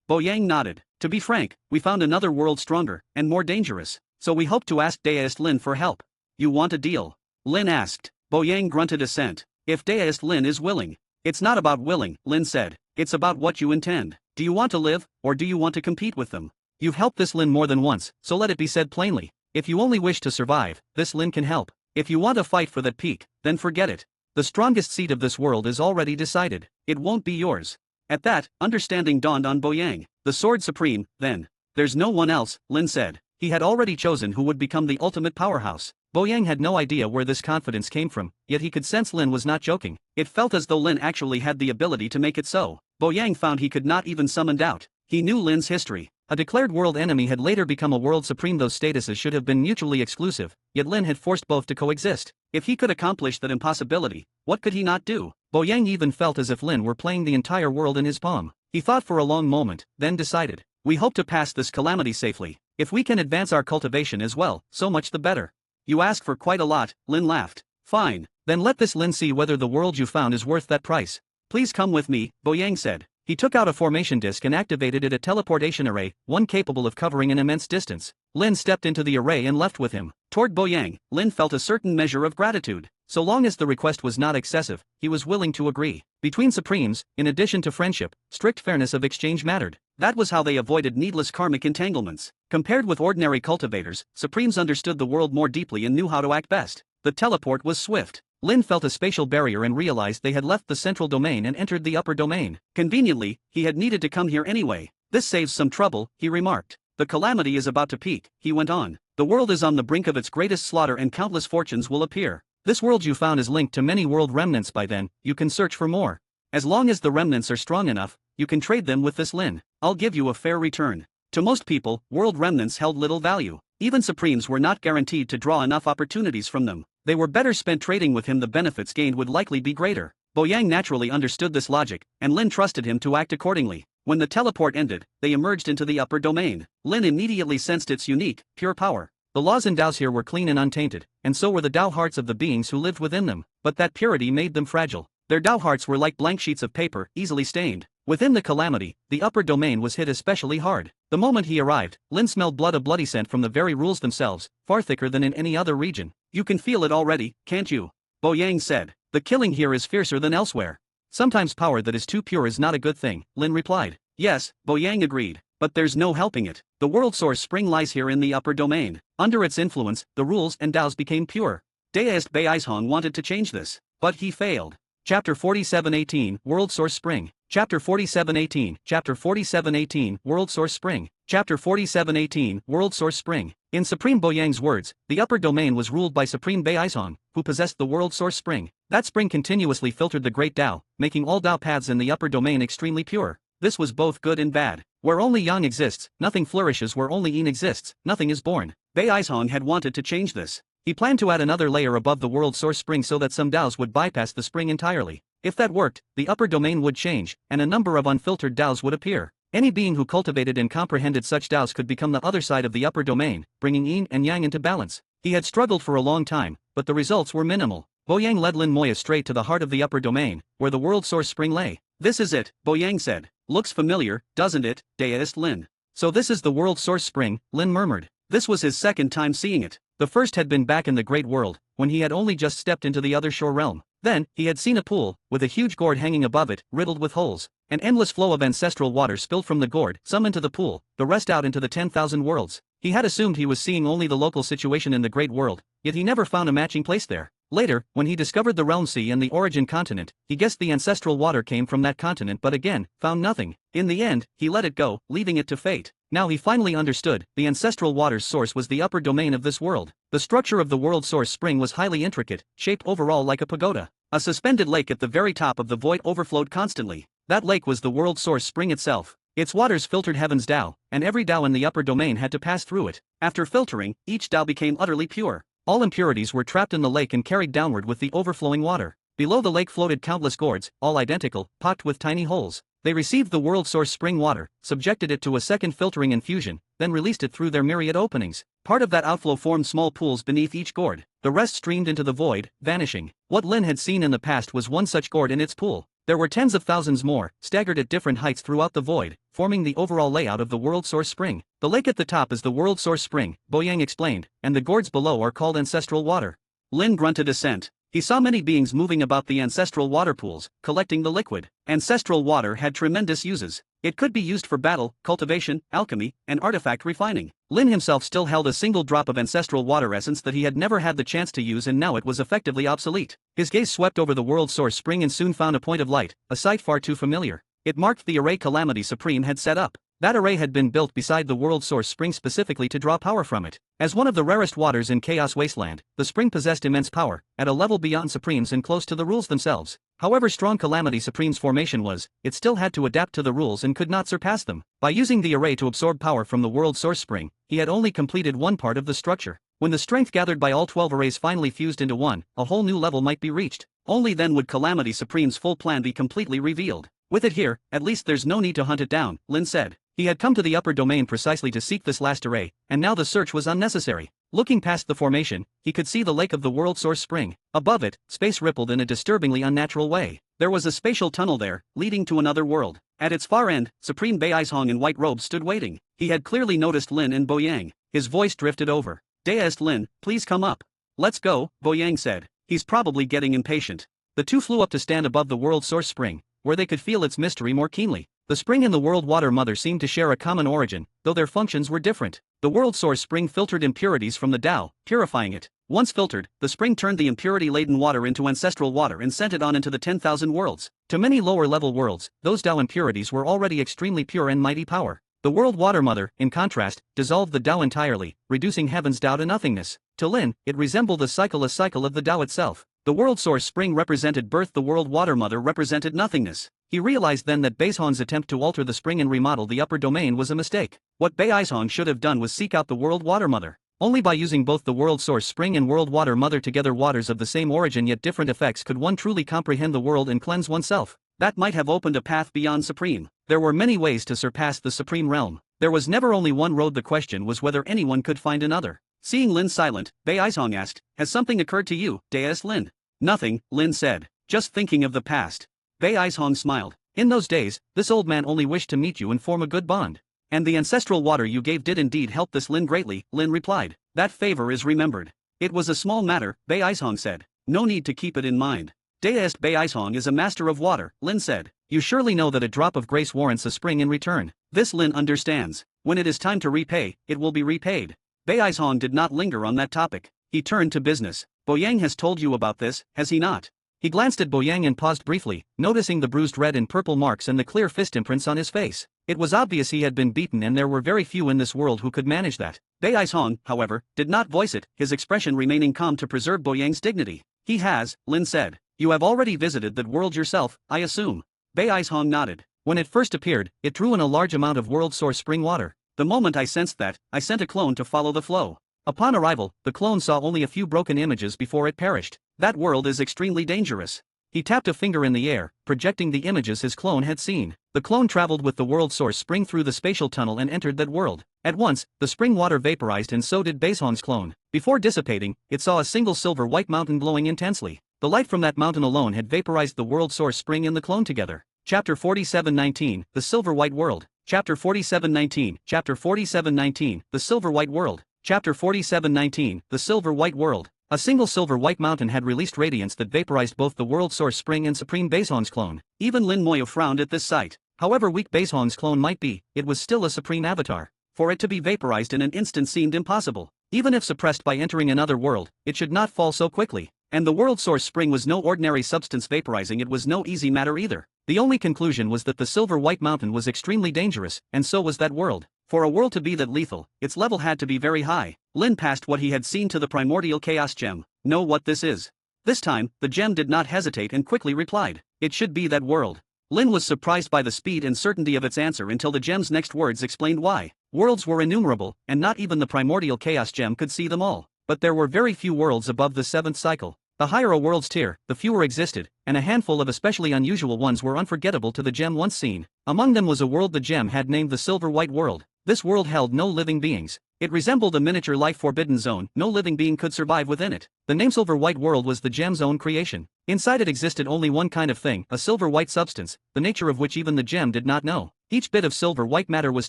Boyang nodded. To be frank, we found another world stronger, and more dangerous, so we hope to ask Deist Lin for help. You want a deal? Lin asked. Boyang grunted assent. If Deist Lin is willing. It's not about willing, Lin said. It's about what you intend. Do you want to live, or do you want to compete with them? You've helped this Lin more than once, so let it be said plainly. If you only wish to survive, this Lin can help. If you want to fight for that peak, then forget it. The strongest seat of this world is already decided. It won't be yours. At that, understanding dawned on Boyang. The Sword Supreme, then. There's no one else, Lin said. He had already chosen who would become the ultimate powerhouse. Boyang had no idea where this confidence came from, yet he could sense Lin was not joking. It felt as though Lin actually had the ability to make it so. Boyang found he could not even summon doubt. He knew Lin's history. A declared world enemy had later become a world supreme. Those statuses should have been mutually exclusive, yet Lin had forced both to coexist. If he could accomplish that impossibility, what could he not do? Boyang even felt as if Lin were playing the entire world in his palm. He thought for a long moment, then decided. We hope to pass this calamity safely. If we can advance our cultivation as well, so much the better. You ask for quite a lot, Lin laughed. Fine. Then let this Lin see whether the world you found is worth that price. Please come with me, Boyang said. He took out a formation disk and activated it, a teleportation array, one capable of covering an immense distance. Lin stepped into the array and left with him. Toward Boyang, Lin felt a certain measure of gratitude. So long as the request was not excessive, he was willing to agree. Between Supremes, in addition to friendship, strict fairness of exchange mattered. That was how they avoided needless karmic entanglements. Compared with ordinary cultivators, Supremes understood the world more deeply and knew how to act best. The teleport was swift. Lin felt a spatial barrier and realized they had left the central domain and entered the upper domain. Conveniently, he had needed to come here anyway. This saves some trouble, he remarked. The calamity is about to peak, he went on. The world is on the brink of its greatest slaughter and countless fortunes will appear. This world you found is linked to many world remnants by then, you can search for more. As long as the remnants are strong enough, you can trade them with this Lin. I'll give you a fair return. To most people, world remnants held little value. Even Supremes were not guaranteed to draw enough opportunities from them. They were better spent trading with him. The benefits gained would likely be greater. Bo Yang naturally understood this logic, and Lin trusted him to act accordingly. When the teleport ended, they emerged into the upper domain. Lin immediately sensed its unique, pure power. The laws and Tao's here were clean and untainted, and so were the Tao hearts of the beings who lived within them, but that purity made them fragile. Their Tao hearts were like blank sheets of paper, easily stained. Within the calamity, the upper domain was hit especially hard. The moment he arrived, Lin smelled blood, a bloody scent from the very rules themselves, far thicker than in any other region. You can feel it already, can't you? Bo Yang said. The killing here is fiercer than elsewhere. Sometimes power that is too pure is not a good thing, Lin replied. Yes, Bo Yang agreed, but there's no helping it. The world source spring lies here in the upper domain. Under its influence, the rules and Tao's became pure. Deist Beizhong wanted to change this, but he failed. Chapter 47:18 World Source Spring. Chapter 47:18 Chapter 47:18 World Source Spring. Chapter 47:18 World Source Spring. In Supreme Bo Yang's words, the upper domain was ruled by Supreme Beizhong, who possessed the World Source Spring. That spring continuously filtered the great Tao, making all Tao paths in the upper domain extremely pure. This was both good and bad. Where only Yang exists, nothing flourishes. Where only Yin exists, nothing is born. Beizhong had wanted to change this. He planned to add another layer above the World Source Spring so that some Taos would bypass the spring entirely. If that worked, the upper domain would change, and a number of unfiltered Taos would appear. Any being who cultivated and comprehended such Taos could become the other side of the upper domain, bringing Yin and Yang into balance. He had struggled for a long time, but the results were minimal. Bo Yang led Lin Moya straight to the heart of the upper domain, where the World Source Spring lay. This is it, Bo Yang said. Looks familiar, doesn't it, Deist Lin? So this is the World Source Spring, Lin murmured. This was his second time seeing it. The first had been back in the Great World, when he had only just stepped into the other shore realm. Then, he had seen a pool, with a huge gourd hanging above it, riddled with holes. An endless flow of ancestral water spilled from the gourd, some into the pool, the rest out into the 10,000 worlds. He had assumed he was seeing only the local situation in the Great World, yet he never found a matching place there. Later, when he discovered the Realm Sea and the origin continent, he guessed the ancestral water came from that continent but again, found nothing. In the end, he let it go, leaving it to fate. Now he finally understood, the ancestral water's source was the upper domain of this world. The structure of the World Source Spring was highly intricate, shaped overall like a pagoda. A suspended lake at the very top of the void overflowed constantly. That lake was the World Source Spring itself. Its waters filtered heaven's Tao, and every Tao in the upper domain had to pass through it. After filtering, each Tao became utterly pure. All impurities were trapped in the lake and carried downward with the overflowing water. Below the lake floated countless gourds, all identical, pocked with tiny holes. They received the World Source Spring water, subjected it to a second filtering infusion, then released it through their myriad openings. Part of that outflow formed small pools beneath each gourd. The rest streamed into the void, vanishing. What Lin had seen in the past was one such gourd in its pool. There were tens of thousands more, staggered at different heights throughout the void, forming the overall layout of the World Source Spring. The lake at the top is the World Source Spring, Bo Yang explained, and the gourds below are called ancestral water. Lin grunted assent. He saw many beings moving about the ancestral water pools, collecting the liquid. Ancestral water had tremendous uses. It could be used for battle, cultivation, alchemy, and artifact refining. Lin himself still held a single drop of ancestral water essence that he had never had the chance to use, and now it was effectively obsolete. His gaze swept over the World Source Spring and soon found a point of light, a sight far too familiar. It marked the array Calamity Supreme had set up. That array had been built beside the World Source Spring specifically to draw power from it. As one of the rarest waters in Chaos Wasteland, the spring possessed immense power, at a level beyond Supremes and close to the rules themselves. However strong Calamity Supreme's formation was, it still had to adapt to the rules and could not surpass them. By using the array to absorb power from the World Source Spring, he had only completed one part of the structure. When the strength gathered by all 12 arrays finally fused into one, a whole new level might be reached. Only then would Calamity Supreme's full plan be completely revealed. With it here, at least there's no need to hunt it down, Lin said. He had come to the upper domain precisely to seek this last array, and now the search was unnecessary. Looking past the formation, he could see the lake of the World Source Spring. Above it, space rippled in a disturbingly unnatural way. There was a spatial tunnel there, leading to another world. At its far end, Supreme Beizhong in white robes stood waiting. He had clearly noticed Lin and Bo Yang. His voice drifted over. Deist Lin, please come up. Let's go, Bo Yang said. He's probably getting impatient. The two flew up to stand above the World Source Spring, where they could feel its mystery more keenly. The spring and the World Water Mother seemed to share a common origin, though their functions were different. The world source spring filtered impurities from the Tao, purifying it. Once filtered, the spring turned the impurity-laden water into ancestral water and sent it on into the 10,000 worlds. To many lower-level worlds, those Tao impurities were already extremely pure and mighty power. The World Water Mother, in contrast, dissolved the Tao entirely, reducing heaven's Tao to nothingness. To Lin, it resembled a cycle of the Tao itself. The World Source Spring represented birth, the World Water Mother represented nothingness. He realized then that Beizhong's attempt to alter the spring and remodel the upper domain was a mistake. What Beizhong should have done was seek out the World Water Mother. Only by using both the World Source Spring and World Water Mother together, waters of the same origin yet different effects, could one truly comprehend the world and cleanse oneself. That might have opened a path beyond Supreme. There were many ways to surpass the Supreme Realm. There was never only one road. The question was whether anyone could find another. Seeing Lin silent, Beizhong asked, "Has something occurred to you, dearest Lin?" "Nothing," Lin said. "Just thinking of the past." Beizhong smiled. "In those days, this old man only wished to meet you and form a good bond. And the ancestral water you gave did indeed help this Lin greatly," Lin replied. "That favor is remembered." "It was a small matter," Beizhong said. "No need to keep it in mind." "Deist Beizhong is a master of water," Lin said. "You surely know that a drop of grace warrants a spring in return." This Lin understands. When it is time to repay, it will be repaid. Beizhong did not linger on that topic. He turned to business. "Boyang has told you about this, has he not?" He glanced at Boyang and paused briefly, noticing the bruised red and purple marks and the clear fist imprints on his face. It was obvious he had been beaten, and there were very few in this world who could manage that. Beizhong, however, did not voice it, his expression remaining calm to preserve Boyang's dignity. "He has," Lin said. "You have already visited that world yourself, I assume?" Beizhong nodded. "When it first appeared, it drew in a large amount of world source spring water. The moment I sensed that, I sent a clone to follow the flow. Upon arrival, the clone saw only a few broken images before it perished. That world is extremely dangerous." He tapped a finger in the air, projecting the images his clone had seen. The clone traveled with the world source spring through the spatial tunnel and entered that world. At once, the spring water vaporized, and so did Beizhong's clone. Before dissipating, it saw a single silver-white mountain glowing intensely. The light from that mountain alone had vaporized the world source spring and the clone together. Chapter 47:19, The Silver-White World. Chapter 47:19, Chapter 47:19, The Silver-White World. Chapter 47:19, The Silver-White World. A single silver-white mountain had released radiance that vaporized both the world source spring and Supreme Beizhong's clone. Even Lin Moyo frowned at this sight. However weak Beizhong's clone might be, it was still a supreme avatar. For it to be vaporized in an instant seemed impossible. Even if suppressed by entering another world, it should not fall so quickly. And the world source spring was no ordinary substance. Vaporizing it was no easy matter either. The only conclusion was that the silver-white mountain was extremely dangerous, and so was that world. For a world to be that lethal, its level had to be very high. Lin passed what he had seen to the primordial chaos gem. "Know what this is?" This time, the gem did not hesitate and quickly replied. "It should be that world." Lin was surprised by the speed and certainty of its answer until the gem's next words explained why. Worlds were innumerable, and not even the primordial chaos gem could see them all. But there were very few worlds above the 7th cycle. The higher a world's tier, the fewer existed, and a handful of especially unusual ones were unforgettable to the gem once seen. Among them was a world the gem had named the Silver-White World. This world held no living beings. It resembled a miniature life-forbidden zone. No living being could survive within it. The name Silver-White World was the gem's own creation. Inside it existed only one kind of thing, a silver-white substance, the nature of which even the gem did not know. Each bit of silver-white matter was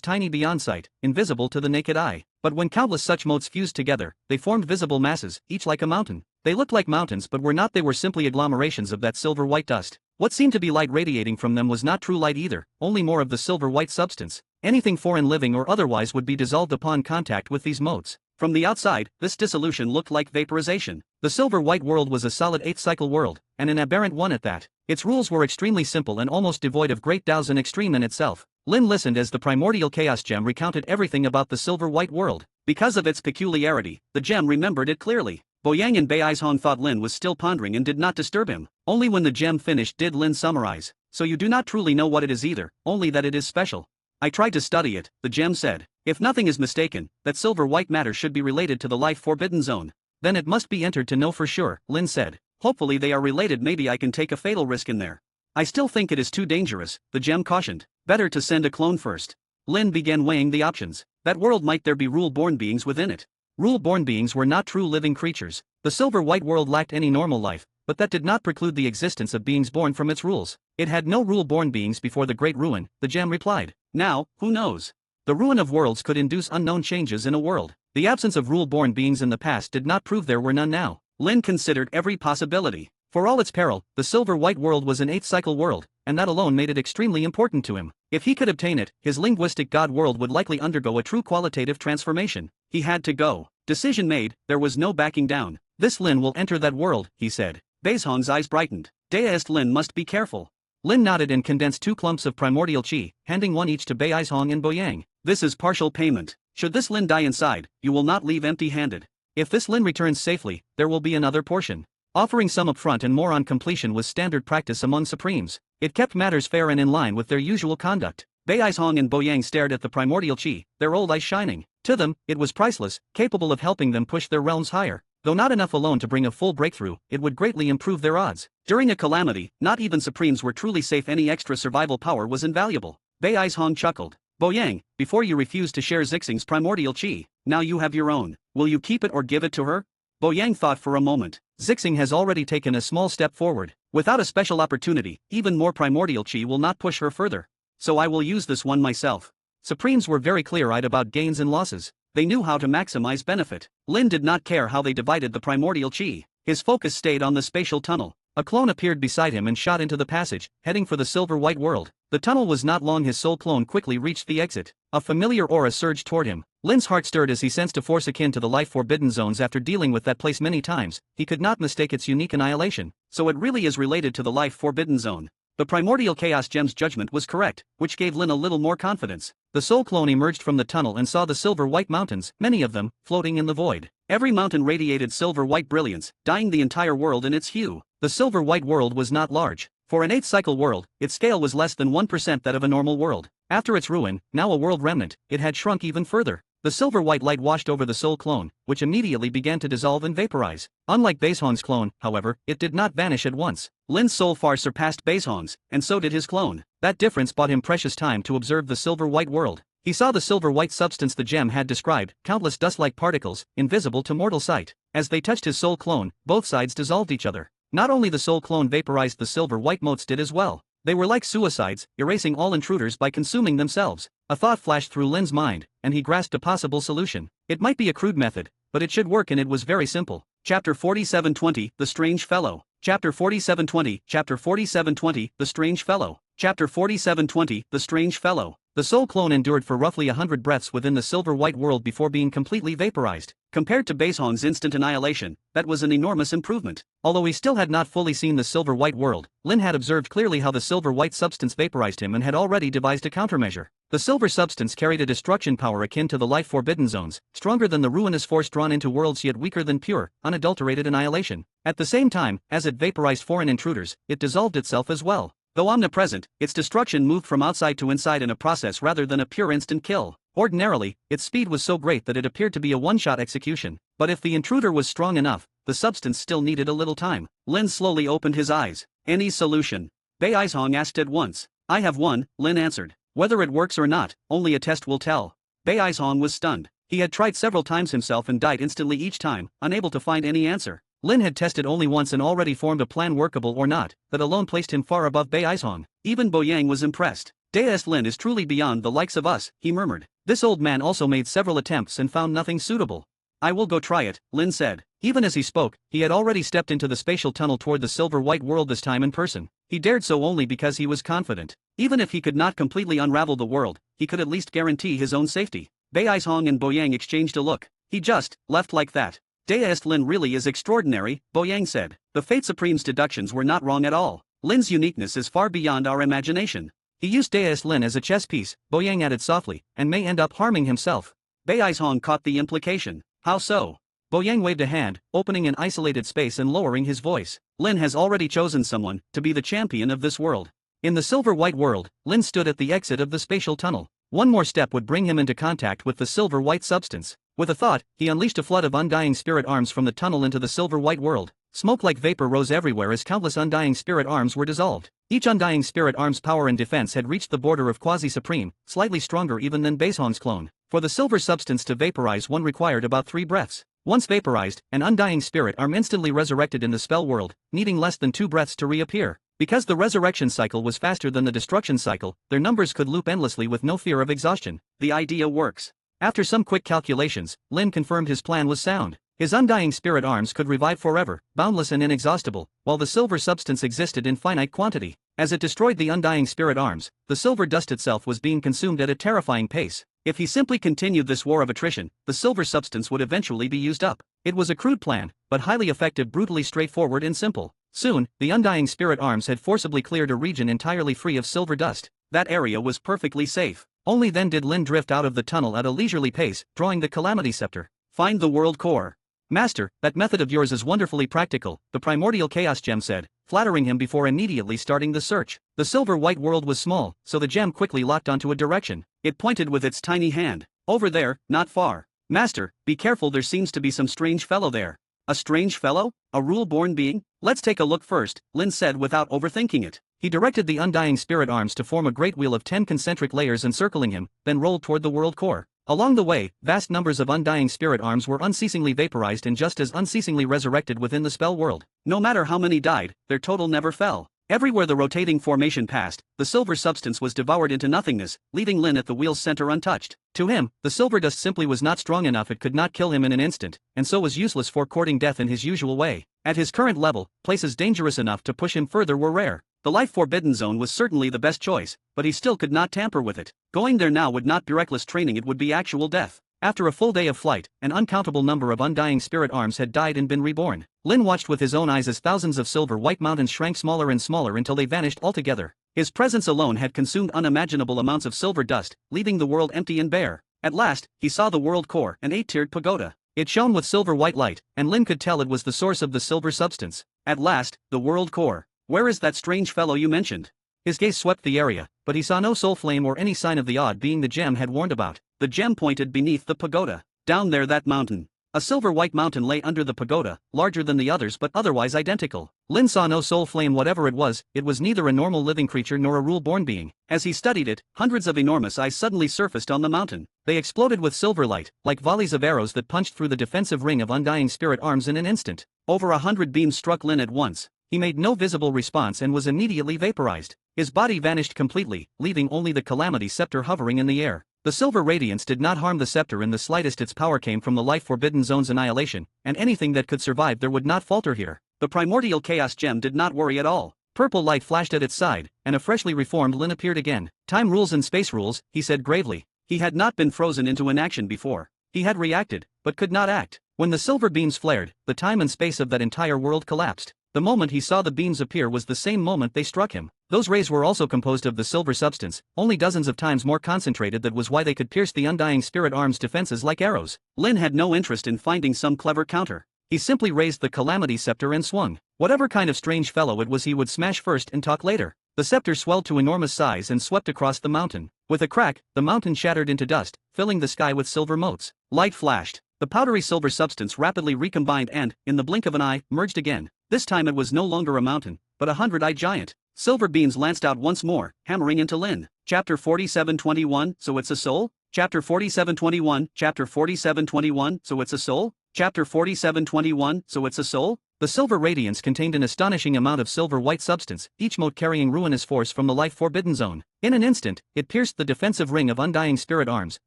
tiny beyond sight, invisible to the naked eye. But when countless such motes fused together, they formed visible masses, each like a mountain. They looked like mountains but were not. They were simply agglomerations of that silver-white dust. What seemed to be light radiating from them was not true light either, only more of the silver-white substance. Anything foreign, living or otherwise, would be dissolved upon contact with these motes. From the outside, this dissolution looked like vaporization. The silver-white world was a solid 8th cycle world, and an aberrant one at that. Its rules were extremely simple and almost devoid of great Tao's and extreme in itself. Lin listened as the primordial chaos gem recounted everything about the silver-white world. Because of its peculiarity, the gem remembered it clearly. Boyang and Beizhong thought Lin was still pondering and did not disturb him. Only when the gem finished did Lin summarize. "So you do not truly know what it is either, only that it is special." "I tried to study it," the gem said. "If nothing is mistaken, that silver-white matter should be related to the life-forbidden zone." "Then it must be entered to know for sure," Lin said. "Hopefully they are related. Maybe I can take a fatal risk in there." "I still think it is too dangerous," the gem cautioned. "Better to send a clone first." Lin began weighing the options. That world, might there be rule-born beings within it? Rule-born beings were not true living creatures. The silver-white world lacked any normal life, but that did not preclude the existence of beings born from its rules. It had no rule-born beings before the Great Ruin, the gem replied. Now, who knows? The ruin of worlds could induce unknown changes in a world. The absence of rule-born beings in the past did not prove there were none now. Lin considered every possibility. For all its peril, the silver-white world was an 8th cycle world, and that alone made it extremely important to him. If he could obtain it, his linguistic god world would likely undergo a true qualitative transformation. He had to go. Decision made, there was no backing down. This Lin will enter that world, he said. Beizhong's eyes brightened. Deist Lin must be careful. Lin nodded and condensed 2 clumps of primordial qi, handing one each to Beizhong and Boyang. This is partial payment. Should this Lin die inside, you will not leave empty-handed. If this Lin returns safely, there will be another portion. Offering some upfront and more on completion was standard practice among Supremes. It kept matters fair and in line with their usual conduct. Beizhong and Boyang stared at the primordial qi, their old eyes shining. To them, it was priceless, capable of helping them push their realms higher. Though not enough alone to bring a full breakthrough, it would greatly improve their odds. During a calamity, not even Supremes were truly safe. Any extra survival power was invaluable. Beizhong chuckled. Boyang, before you refused to share Zixing's primordial qi, now you have your own. Will you keep it or give it to her? Boyang thought for a moment. Zixing has already taken a small step forward. Without a special opportunity, even more primordial qi will not push her further. So I will use this one myself. Supremes were very clear-eyed about gains and losses. They knew how to maximize benefit. Lin did not care how they divided the primordial qi. His focus stayed on the spatial tunnel. A clone appeared beside him and shot into the passage, heading for the silver-white world. The tunnel was not long. His soul clone quickly reached the exit. A familiar aura surged toward him. Lin's heart stirred as he sensed a force akin to the life-forbidden zones. After dealing with that place many times, he could not mistake its unique annihilation. So it really is related to the life-forbidden zone. The primordial chaos gem's judgment was correct, which gave Lin a little more confidence. The soul clone emerged from the tunnel and saw the silver-white mountains, many of them, floating in the void. Every mountain radiated silver-white brilliance, dyeing the entire world in its hue. The silver-white world was not large. For an 8th cycle world, its scale was less than 1% that of a normal world. After its ruin, now a world remnant, it had shrunk even further. The silver-white light washed over the soul clone, which immediately began to dissolve and vaporize. Unlike Beizhong's clone, however, it did not vanish at once. Lin's soul far surpassed Beizhong's, and so did his clone. That difference bought him precious time to observe the silver-white world. He saw the silver-white substance the gem had described, countless dust-like particles, invisible to mortal sight. As they touched his soul clone, both sides dissolved each other. Not only the soul clone vaporized, the silver-white motes did as well. They were like suicides, erasing all intruders by consuming themselves. A thought flashed through Lin's mind, and he grasped a possible solution. It might be a crude method, but it should work, and it was very simple. Chapter 4720, The Strange Fellow. Chapter 4720, Chapter 4720, The Strange Fellow. Chapter 4720, The Strange Fellow. The soul clone endured for roughly 100 breaths within the silver-white world before being completely vaporized. Compared to Beizhong's instant annihilation, that was an enormous improvement. Although he still had not fully seen the silver-white world, Lin had observed clearly how the silver-white substance vaporized him and had already devised a countermeasure. The silver substance carried a destruction power akin to the life-forbidden zones, stronger than the ruinous force drawn into worlds, yet weaker than pure, unadulterated annihilation. At the same time, as it vaporized foreign intruders, it dissolved itself as well. Though omnipresent, its destruction moved from outside to inside in a process rather than a pure instant kill. Ordinarily, its speed was so great that it appeared to be a one-shot execution. But if the intruder was strong enough, the substance still needed a little time. Lin slowly opened his eyes. Any solution? Beizhong asked at once. I have one, Lin answered. Whether it works or not, only a test will tell. Beizhong was stunned. He had tried several times himself and died instantly each time, unable to find any answer. Lin had tested only once and already formed a plan, workable or not, that alone placed him far above Beizhong. Even Boyang was impressed. Deist Lin is truly beyond the likes of us, he murmured. This old man also made several attempts and found nothing suitable. I will go try it, Lin said. Even as he spoke, he had already stepped into the spatial tunnel toward the silver-white world, this time in person. He dared so only because he was confident. Even if he could not completely unravel the world, he could at least guarantee his own safety. Beizhong and Boyang exchanged a look. He just left like that. Deist Lin really is extraordinary, Boyang said. The Fate Supreme's deductions were not wrong at all. Lin's uniqueness is far beyond our imagination. He used Deist Lin as a chess piece, Boyang added softly, and may end up harming himself. Beizhong caught the implication. How so? Boyang waved a hand, opening an isolated space and lowering his voice. Lin has already chosen someone to be the champion of this world. In the silver-white world, Lin stood at the exit of the spatial tunnel. One more step would bring him into contact with the silver-white substance. With a thought, he unleashed a flood of undying spirit arms from the tunnel into the silver-white world. Smoke like vapor rose everywhere as countless undying spirit arms were dissolved. Each undying spirit arm's power and defense had reached the border of quasi-supreme, slightly stronger even than Beizhong's clone. For the silver substance to vaporize, one required about 3 breaths. Once vaporized, an undying spirit arm instantly resurrected in the spell world, needing less than 2 breaths to reappear. Because the resurrection cycle was faster than the destruction cycle, their numbers could loop endlessly with no fear of exhaustion. The idea works. After some quick calculations, Lin confirmed his plan was sound. His undying spirit arms could revive forever, boundless and inexhaustible, while the silver substance existed in finite quantity. As it destroyed the undying spirit arms, the silver dust itself was being consumed at a terrifying pace. If he simply continued this war of attrition, the silver substance would eventually be used up. It was a crude plan, but highly effective, brutally straightforward and simple. Soon, the undying spirit arms had forcibly cleared a region entirely free of silver dust. That area was perfectly safe. Only then did Lin drift out of the tunnel at a leisurely pace, drawing the Calamity Scepter. Find the world core. Master, that method of yours is wonderfully practical, the primordial chaos gem said, flattering him before immediately starting the search. The silver-white world was small, so the gem quickly locked onto a direction. It pointed with its tiny hand. Over there, not far. Master, be careful, there seems to be some strange fellow there. A strange fellow? A rule-born being? Let's take a look first, Lin said without overthinking it. He directed the undying spirit arms to form a great wheel of 10 concentric layers encircling him, then rolled toward the world core. Along the way, vast numbers of undying spirit arms were unceasingly vaporized and just as unceasingly resurrected within the spell world. No matter how many died, their total never fell. Everywhere the rotating formation passed, the silver substance was devoured into nothingness, leaving Lin at the wheel's center untouched. To him, the silver dust simply was not strong enough, it could not kill him in an instant, and so was useless for courting death in his usual way. At his current level, places dangerous enough to push him further were rare. The Life Forbidden Zone was certainly the best choice, but he still could not tamper with it. Going there now would not be reckless training, it would be actual death. After a full day of flight, an uncountable number of undying spirit arms had died and been reborn. Lin watched with his own eyes as thousands of silver-white mountains shrank smaller and smaller until they vanished altogether. His presence alone had consumed unimaginable amounts of silver dust, leaving the world empty and bare. At last, he saw the world core, an 8-tiered pagoda. It shone with silver-white light, and Lin could tell it was the source of the silver substance. At last, the world core. Where is that strange fellow you mentioned? His gaze swept the area, but he saw no soul flame or any sign of the odd being the gem had warned about. The gem pointed beneath the pagoda. Down there, that mountain. A silver-white mountain lay under the pagoda, larger than the others but otherwise identical. Lin saw no soul flame, whatever it was neither a normal living creature nor a rule-born being. As he studied it, hundreds of enormous eyes suddenly surfaced on the mountain. They exploded with silver light, like volleys of arrows that punched through the defensive ring of undying spirit arms in an instant. Over 100 beams struck Lin at once. He made no visible response and was immediately vaporized. His body vanished completely, leaving only the Calamity Scepter hovering in the air. The silver radiance did not harm the scepter in the slightest, its power came from the Life Forbidden Zone's annihilation, and anything that could survive there would not falter here. The primordial chaos gem did not worry at all. Purple light flashed at its side, and a freshly reformed Lin appeared again. Time rules and space rules, he said gravely. He had not been frozen into inaction before. He had reacted, but could not act. When the silver beams flared, the time and space of that entire world collapsed. The moment he saw the beams appear was the same moment they struck him. Those rays were also composed of the silver substance, only dozens of times more concentrated. That was why they could pierce the undying spirit arm's defenses like arrows. Lin had no interest in finding some clever counter. He simply raised the Calamity Scepter and swung. Whatever kind of strange fellow it was, he would smash first and talk later. The scepter swelled to enormous size and swept across the mountain. With a crack, the mountain shattered into dust, filling the sky with silver motes. Light flashed. The powdery silver substance rapidly recombined and, in the blink of an eye, merged again. This time it was no longer a mountain, but a 100-eyed giant. Silver beams lanced out once more, hammering into Lin. Chapter 47:21, so it's a soul? Chapter 47:21, Chapter 47:21, so it's a soul? Chapter 47:21, so it's a soul? The silver radiance contained an astonishing amount of silver-white substance, each mote carrying ruinous force from the Life Forbidden Zone. In an instant, it pierced the defensive ring of undying spirit arms,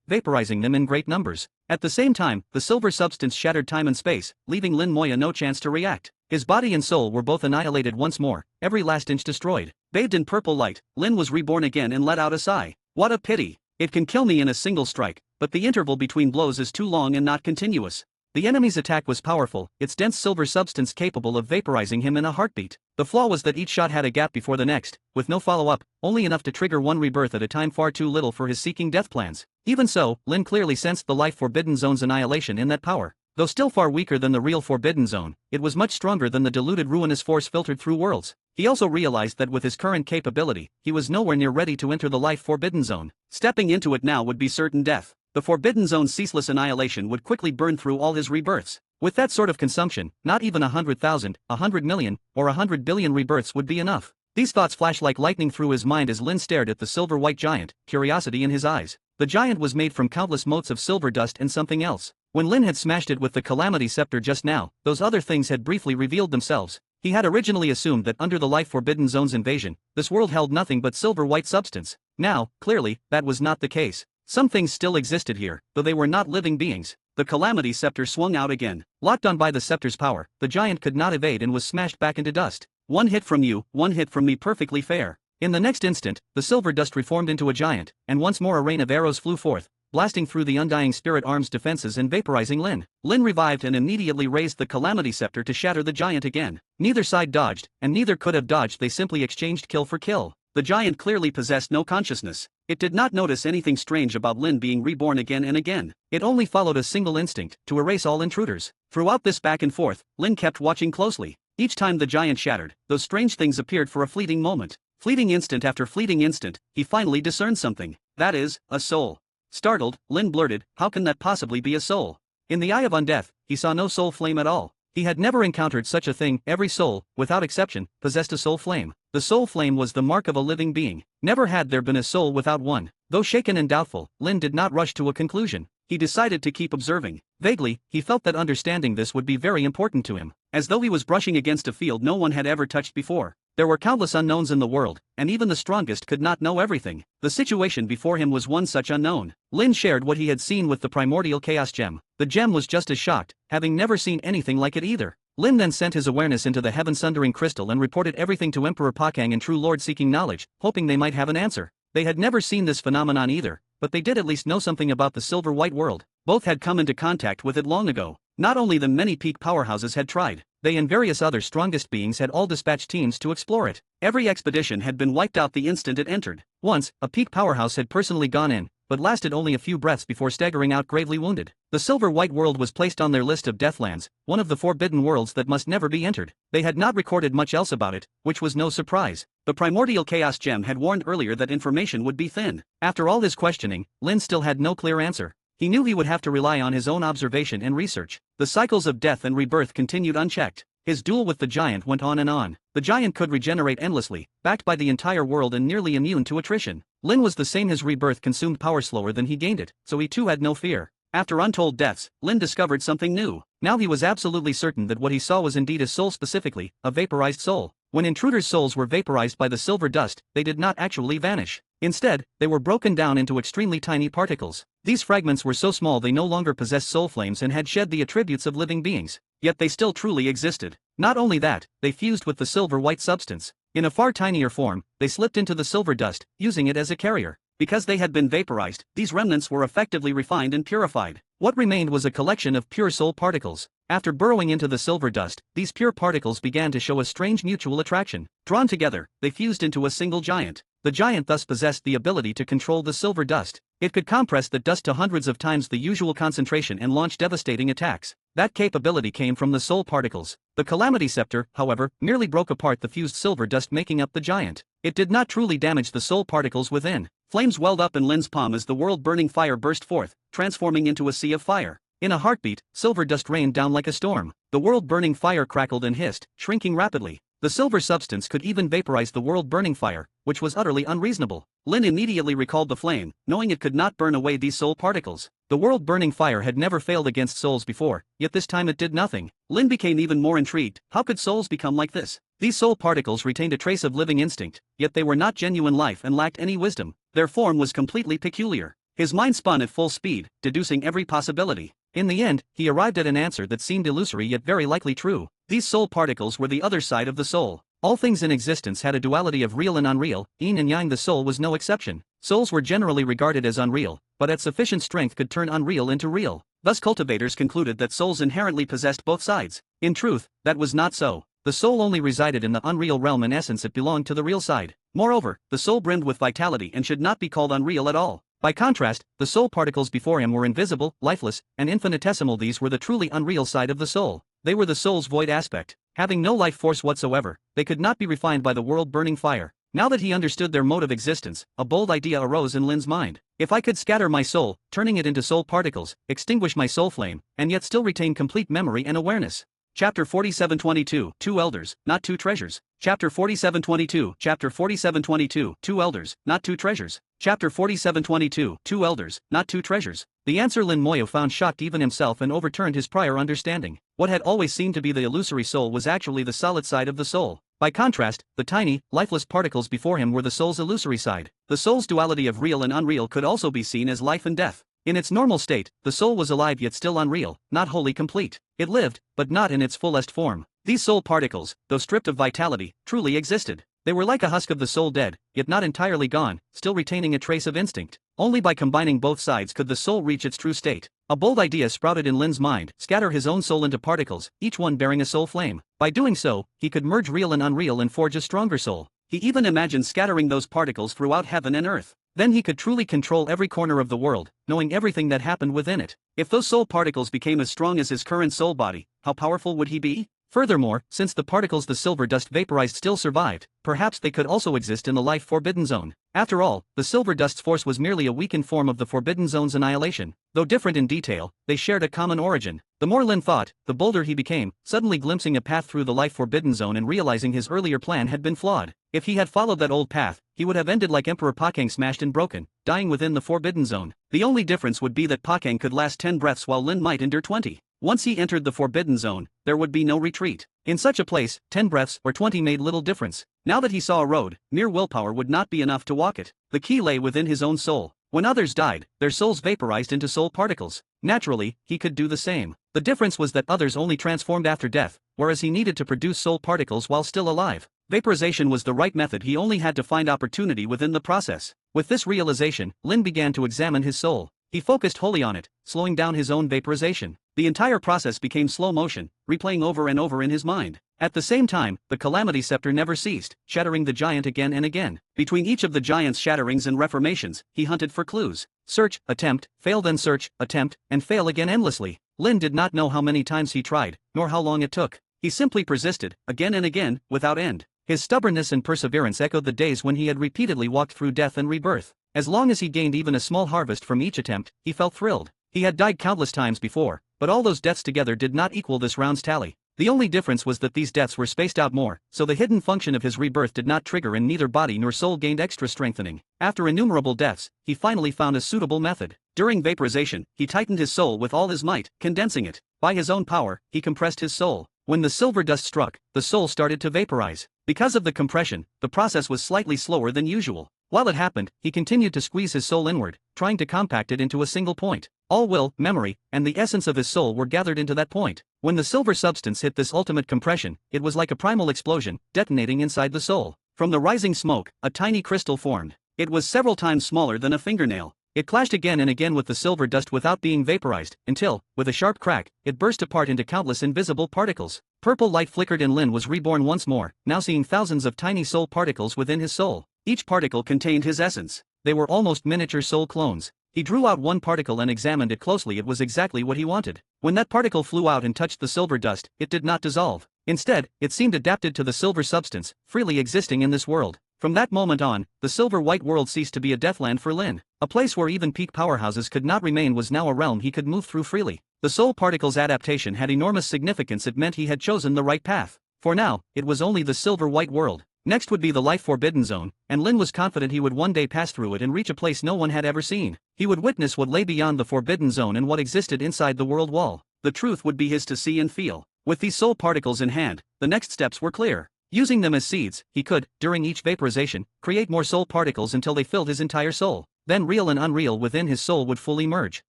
vaporizing them in great numbers. At the same time, the silver substance shattered time and space, leaving Lin Moya no chance to react. His body and soul were both annihilated once more, every last inch destroyed. Bathed in purple light, Lin was reborn again and let out a sigh. What a pity. It can kill me in a single strike, but the interval between blows is too long and not continuous. The enemy's attack was powerful, its dense silver substance capable of vaporizing him in a heartbeat. The flaw was that each shot had a gap before the next, with no follow-up, only enough to trigger one rebirth at a time, far too little for his seeking death plans. Even so, Lin clearly sensed the Life Forbidden Zone's annihilation in that power. Though still far weaker than the real Forbidden Zone, it was much stronger than the diluted ruinous force filtered through worlds. He also realized that with his current capability, he was nowhere near ready to enter the Life Forbidden Zone. Stepping into it now would be certain death. The Forbidden Zone's ceaseless annihilation would quickly burn through all his rebirths. With that sort of consumption, not even 100,000, 100 million, or 100 billion rebirths would be enough. These thoughts flashed like lightning through his mind as Lin stared at the silver-white giant, curiosity in his eyes. The giant was made from countless motes of silver dust and something else. When Lin had smashed it with the Calamity Scepter just now, those other things had briefly revealed themselves. He had originally assumed that under the Life Forbidden Zone's invasion, this world held nothing but silver-white substance. Now, clearly, that was not the case. Some things still existed here, though they were not living beings. The Calamity Scepter swung out again. Locked on by the scepter's power, the giant could not evade and was smashed back into dust. one hit from you, one hit from me, perfectly fair. In the next instant, the silver dust reformed into a giant, and once more a rain of arrows flew forth, blasting through the undying spirit arm's defenses and vaporizing Lin. Lin revived and immediately raised the Calamity Scepter to shatter the giant again. Neither side dodged, and neither could have dodged, they simply exchanged kill for kill. The giant clearly possessed no consciousness. It did not notice anything strange about Lin being reborn again and again. It only followed a single instinct, to erase all intruders. Throughout this back and forth, Lin kept watching closely. Each time the giant shattered, those strange things appeared for a fleeting moment. Fleeting instant after fleeting instant, he finally discerned something. That is, a soul. Startled, Lin blurted, "How can that possibly be a soul?" In the eye of undeath, he saw no soul flame at all. He had never encountered such a thing. Every soul, without exception, possessed a soul flame. The soul flame was the mark of a living being. Never had there been a soul without one. Though shaken and doubtful, Lin did not rush to a conclusion. He decided to keep observing. Vaguely, he felt that understanding this would be very important to him. As though he was brushing against a field no one had ever touched before. There were countless unknowns in the world, and even the strongest could not know everything. The situation before him was one such unknown. Lin shared what he had seen with the primordial chaos gem. The gem was just as shocked, having never seen anything like it either. Lin then sent his awareness into the heaven-sundering crystal and reported everything to Emperor Pakang and True Lord, seeking knowledge, hoping they might have an answer. They had never seen this phenomenon either, but they did at least know something about the silver-white world. Both had come into contact with it long ago. Not only the many peak powerhouses had tried, they and various other strongest beings had all dispatched teams to explore it. Every expedition had been wiped out the instant it entered. Once, a peak powerhouse had personally gone in, but lasted only a few breaths before staggering out gravely wounded. The silver-white world was placed on their list of deathlands, one of the forbidden worlds that must never be entered. They had not recorded much else about it, which was no surprise. The primordial chaos gem had warned earlier that information would be thin. After all his questioning, Lin still had no clear answer. He knew he would have to rely on his own observation and research. The cycles of death and rebirth continued unchecked. His duel with the giant went on and on. The giant could regenerate endlessly, backed by the entire world and nearly immune to attrition. Lin was the same. His rebirth consumed power slower than he gained it, so he too had no fear. After untold deaths, Lin discovered something new. Now he was absolutely certain that what he saw was indeed a soul, specifically, a vaporized soul. When intruders' souls were vaporized by the silver dust, they did not actually vanish. Instead, they were broken down into extremely tiny particles. These fragments were so small they no longer possessed soul flames and had shed the attributes of living beings. Yet they still truly existed. Not only that, they fused with the silver-white substance. In a far tinier form, they slipped into the silver dust, using it as a carrier. Because they had been vaporized, these remnants were effectively refined and purified. What remained was a collection of pure soul particles. After burrowing into the silver dust, these pure particles began to show a strange mutual attraction. Drawn together, they fused into a single giant. The giant thus possessed the ability to control the silver dust. It could compress the dust to hundreds of times the usual concentration and launch devastating attacks. That capability came from the soul particles. The Calamity Scepter, however, merely broke apart the fused silver dust making up the giant. It did not truly damage the soul particles within. Flames welled up in Lin's palm as the world-burning fire burst forth, transforming into a sea of fire. In a heartbeat, silver dust rained down like a storm. The world-burning fire crackled and hissed, shrinking rapidly. The silver substance could even vaporize the world-burning fire, which was utterly unreasonable. Lin immediately recalled the flame, knowing it could not burn away these soul particles. The world-burning fire had never failed against souls before, yet this time it did nothing. Lin became even more intrigued. How could souls become like this? These soul particles retained a trace of living instinct, yet they were not genuine life and lacked any wisdom. Their form was completely peculiar. His mind spun at full speed, deducing every possibility. In the end, he arrived at an answer that seemed illusory yet very likely true. These soul particles were the other side of the soul. All things in existence had a duality of real and unreal, yin and yang. The soul was no exception. Souls were generally regarded as unreal, but at sufficient strength could turn unreal into real. Thus cultivators concluded that souls inherently possessed both sides. In truth, that was not so. The soul only resided in the unreal realm. In essence, it belonged to the real side. Moreover, the soul brimmed with vitality and should not be called unreal at all. By contrast, the soul particles before him were invisible, lifeless, and infinitesimal. These were the truly unreal side of the soul. They were the soul's void aspect. Having no life force whatsoever, they could not be refined by the world-burning fire. Now that he understood their mode of existence, a bold idea arose in Lin's mind. If I could scatter my soul, turning it into soul particles, extinguish my soul flame, and yet still retain complete memory and awareness. Chapter 47:22, Two Elders, Not Two Treasures. Chapter 47:22, Chapter 47:22, Two Elders, Not Two Treasures. Chapter 47:22, Two Elders, Not Two Treasures. The answer Lin Moyo found shocked even himself and overturned his prior understanding. What had always seemed to be the illusory soul was actually the solid side of the soul. By contrast, the tiny, lifeless particles before him were the soul's illusory side. The soul's duality of real and unreal could also be seen as life and death. In its normal state, the soul was alive yet still unreal, not wholly complete. It lived, but not in its fullest form. These soul particles, though stripped of vitality, truly existed. They were like a husk of the soul dead, yet not entirely gone, still retaining a trace of instinct. Only by combining both sides could the soul reach its true state. A bold idea sprouted in Lin's mind: scatter his own soul into particles, each one bearing a soul flame. By doing so, he could merge real and unreal and forge a stronger soul. He even imagined scattering those particles throughout heaven and earth. Then he could truly control every corner of the world, knowing everything that happened within it. If those soul particles became as strong as his current soul body, how powerful would he be? Furthermore, since the particles the silver dust vaporized still survived, perhaps they could also exist in the life forbidden zone. After all, the silver dust's force was merely a weakened form of the forbidden zone's annihilation. Though different in detail, they shared a common origin. The more Lin thought, the bolder he became, suddenly glimpsing a path through the life forbidden zone and realizing his earlier plan had been flawed. If he had followed that old path, he would have ended like Emperor Pakang, smashed and broken, dying within the forbidden zone. The only difference would be that Pakang could last 10 breaths while Lin might endure 20. Once he entered the forbidden zone, there would be no retreat. In such a place, 10 breaths or 20 made little difference. Now that he saw a road, mere willpower would not be enough to walk it. The key lay within his own soul. When others died, their souls vaporized into soul particles. Naturally, he could do the same. The difference was that others only transformed after death, whereas he needed to produce soul particles while still alive. Vaporization was the right method, he only had to find opportunity within the process. With this realization, Lin began to examine his soul. He focused wholly on it, slowing down his own vaporization. The entire process became slow motion, replaying over and over in his mind. At the same time, the Calamity Scepter never ceased, shattering the giant again and again. Between each of the giant's shatterings and reformations, he hunted for clues. Search, attempt, fail, then search, attempt, and fail again endlessly. Lin did not know how many times he tried, nor how long it took. He simply persisted, again and again, without end. His stubbornness and perseverance echoed the days when he had repeatedly walked through death and rebirth. As long as he gained even a small harvest from each attempt, he felt thrilled. He had died countless times before, but all those deaths together did not equal this round's tally. The only difference was that these deaths were spaced out more, so the hidden function of his rebirth did not trigger and neither body nor soul gained extra strengthening. After innumerable deaths, he finally found a suitable method. During vaporization, he tightened his soul with all his might, condensing it. By his own power, he compressed his soul. When the silver dust struck, the soul started to vaporize. Because of the compression, the process was slightly slower than usual. While it happened, he continued to squeeze his soul inward, trying to compact it into a single point. All will, memory, and the essence of his soul were gathered into that point. When the silver substance hit this ultimate compression, it was like a primal explosion, detonating inside the soul. From the rising smoke, a tiny crystal formed. It was several times smaller than a fingernail. It clashed again and again with the silver dust without being vaporized, until, with a sharp crack, it burst apart into countless invisible particles. Purple light flickered and Lin was reborn once more, now seeing thousands of tiny soul particles within his soul. Each particle contained his essence. They were almost miniature soul clones. He drew out one particle and examined it closely. It was exactly what he wanted. When that particle flew out and touched the silver dust, it did not dissolve. Instead, it seemed adapted to the silver substance, freely existing in this world. From that moment on, the silver-white world ceased to be a deathland for Lin. A place where even peak powerhouses could not remain was now a realm he could move through freely. The soul particle's adaptation had enormous significance. It meant he had chosen the right path. For now, it was only the silver-white world. Next would be the life forbidden zone, and Lin was confident he would one day pass through it and reach a place no one had ever seen. He would witness what lay beyond the forbidden zone and what existed inside the world wall. The truth would be his to see and feel. With these soul particles in hand, the next steps were clear. Using them as seeds, he could, during each vaporization, create more soul particles until they filled his entire soul. Then real and unreal within his soul would fully merge.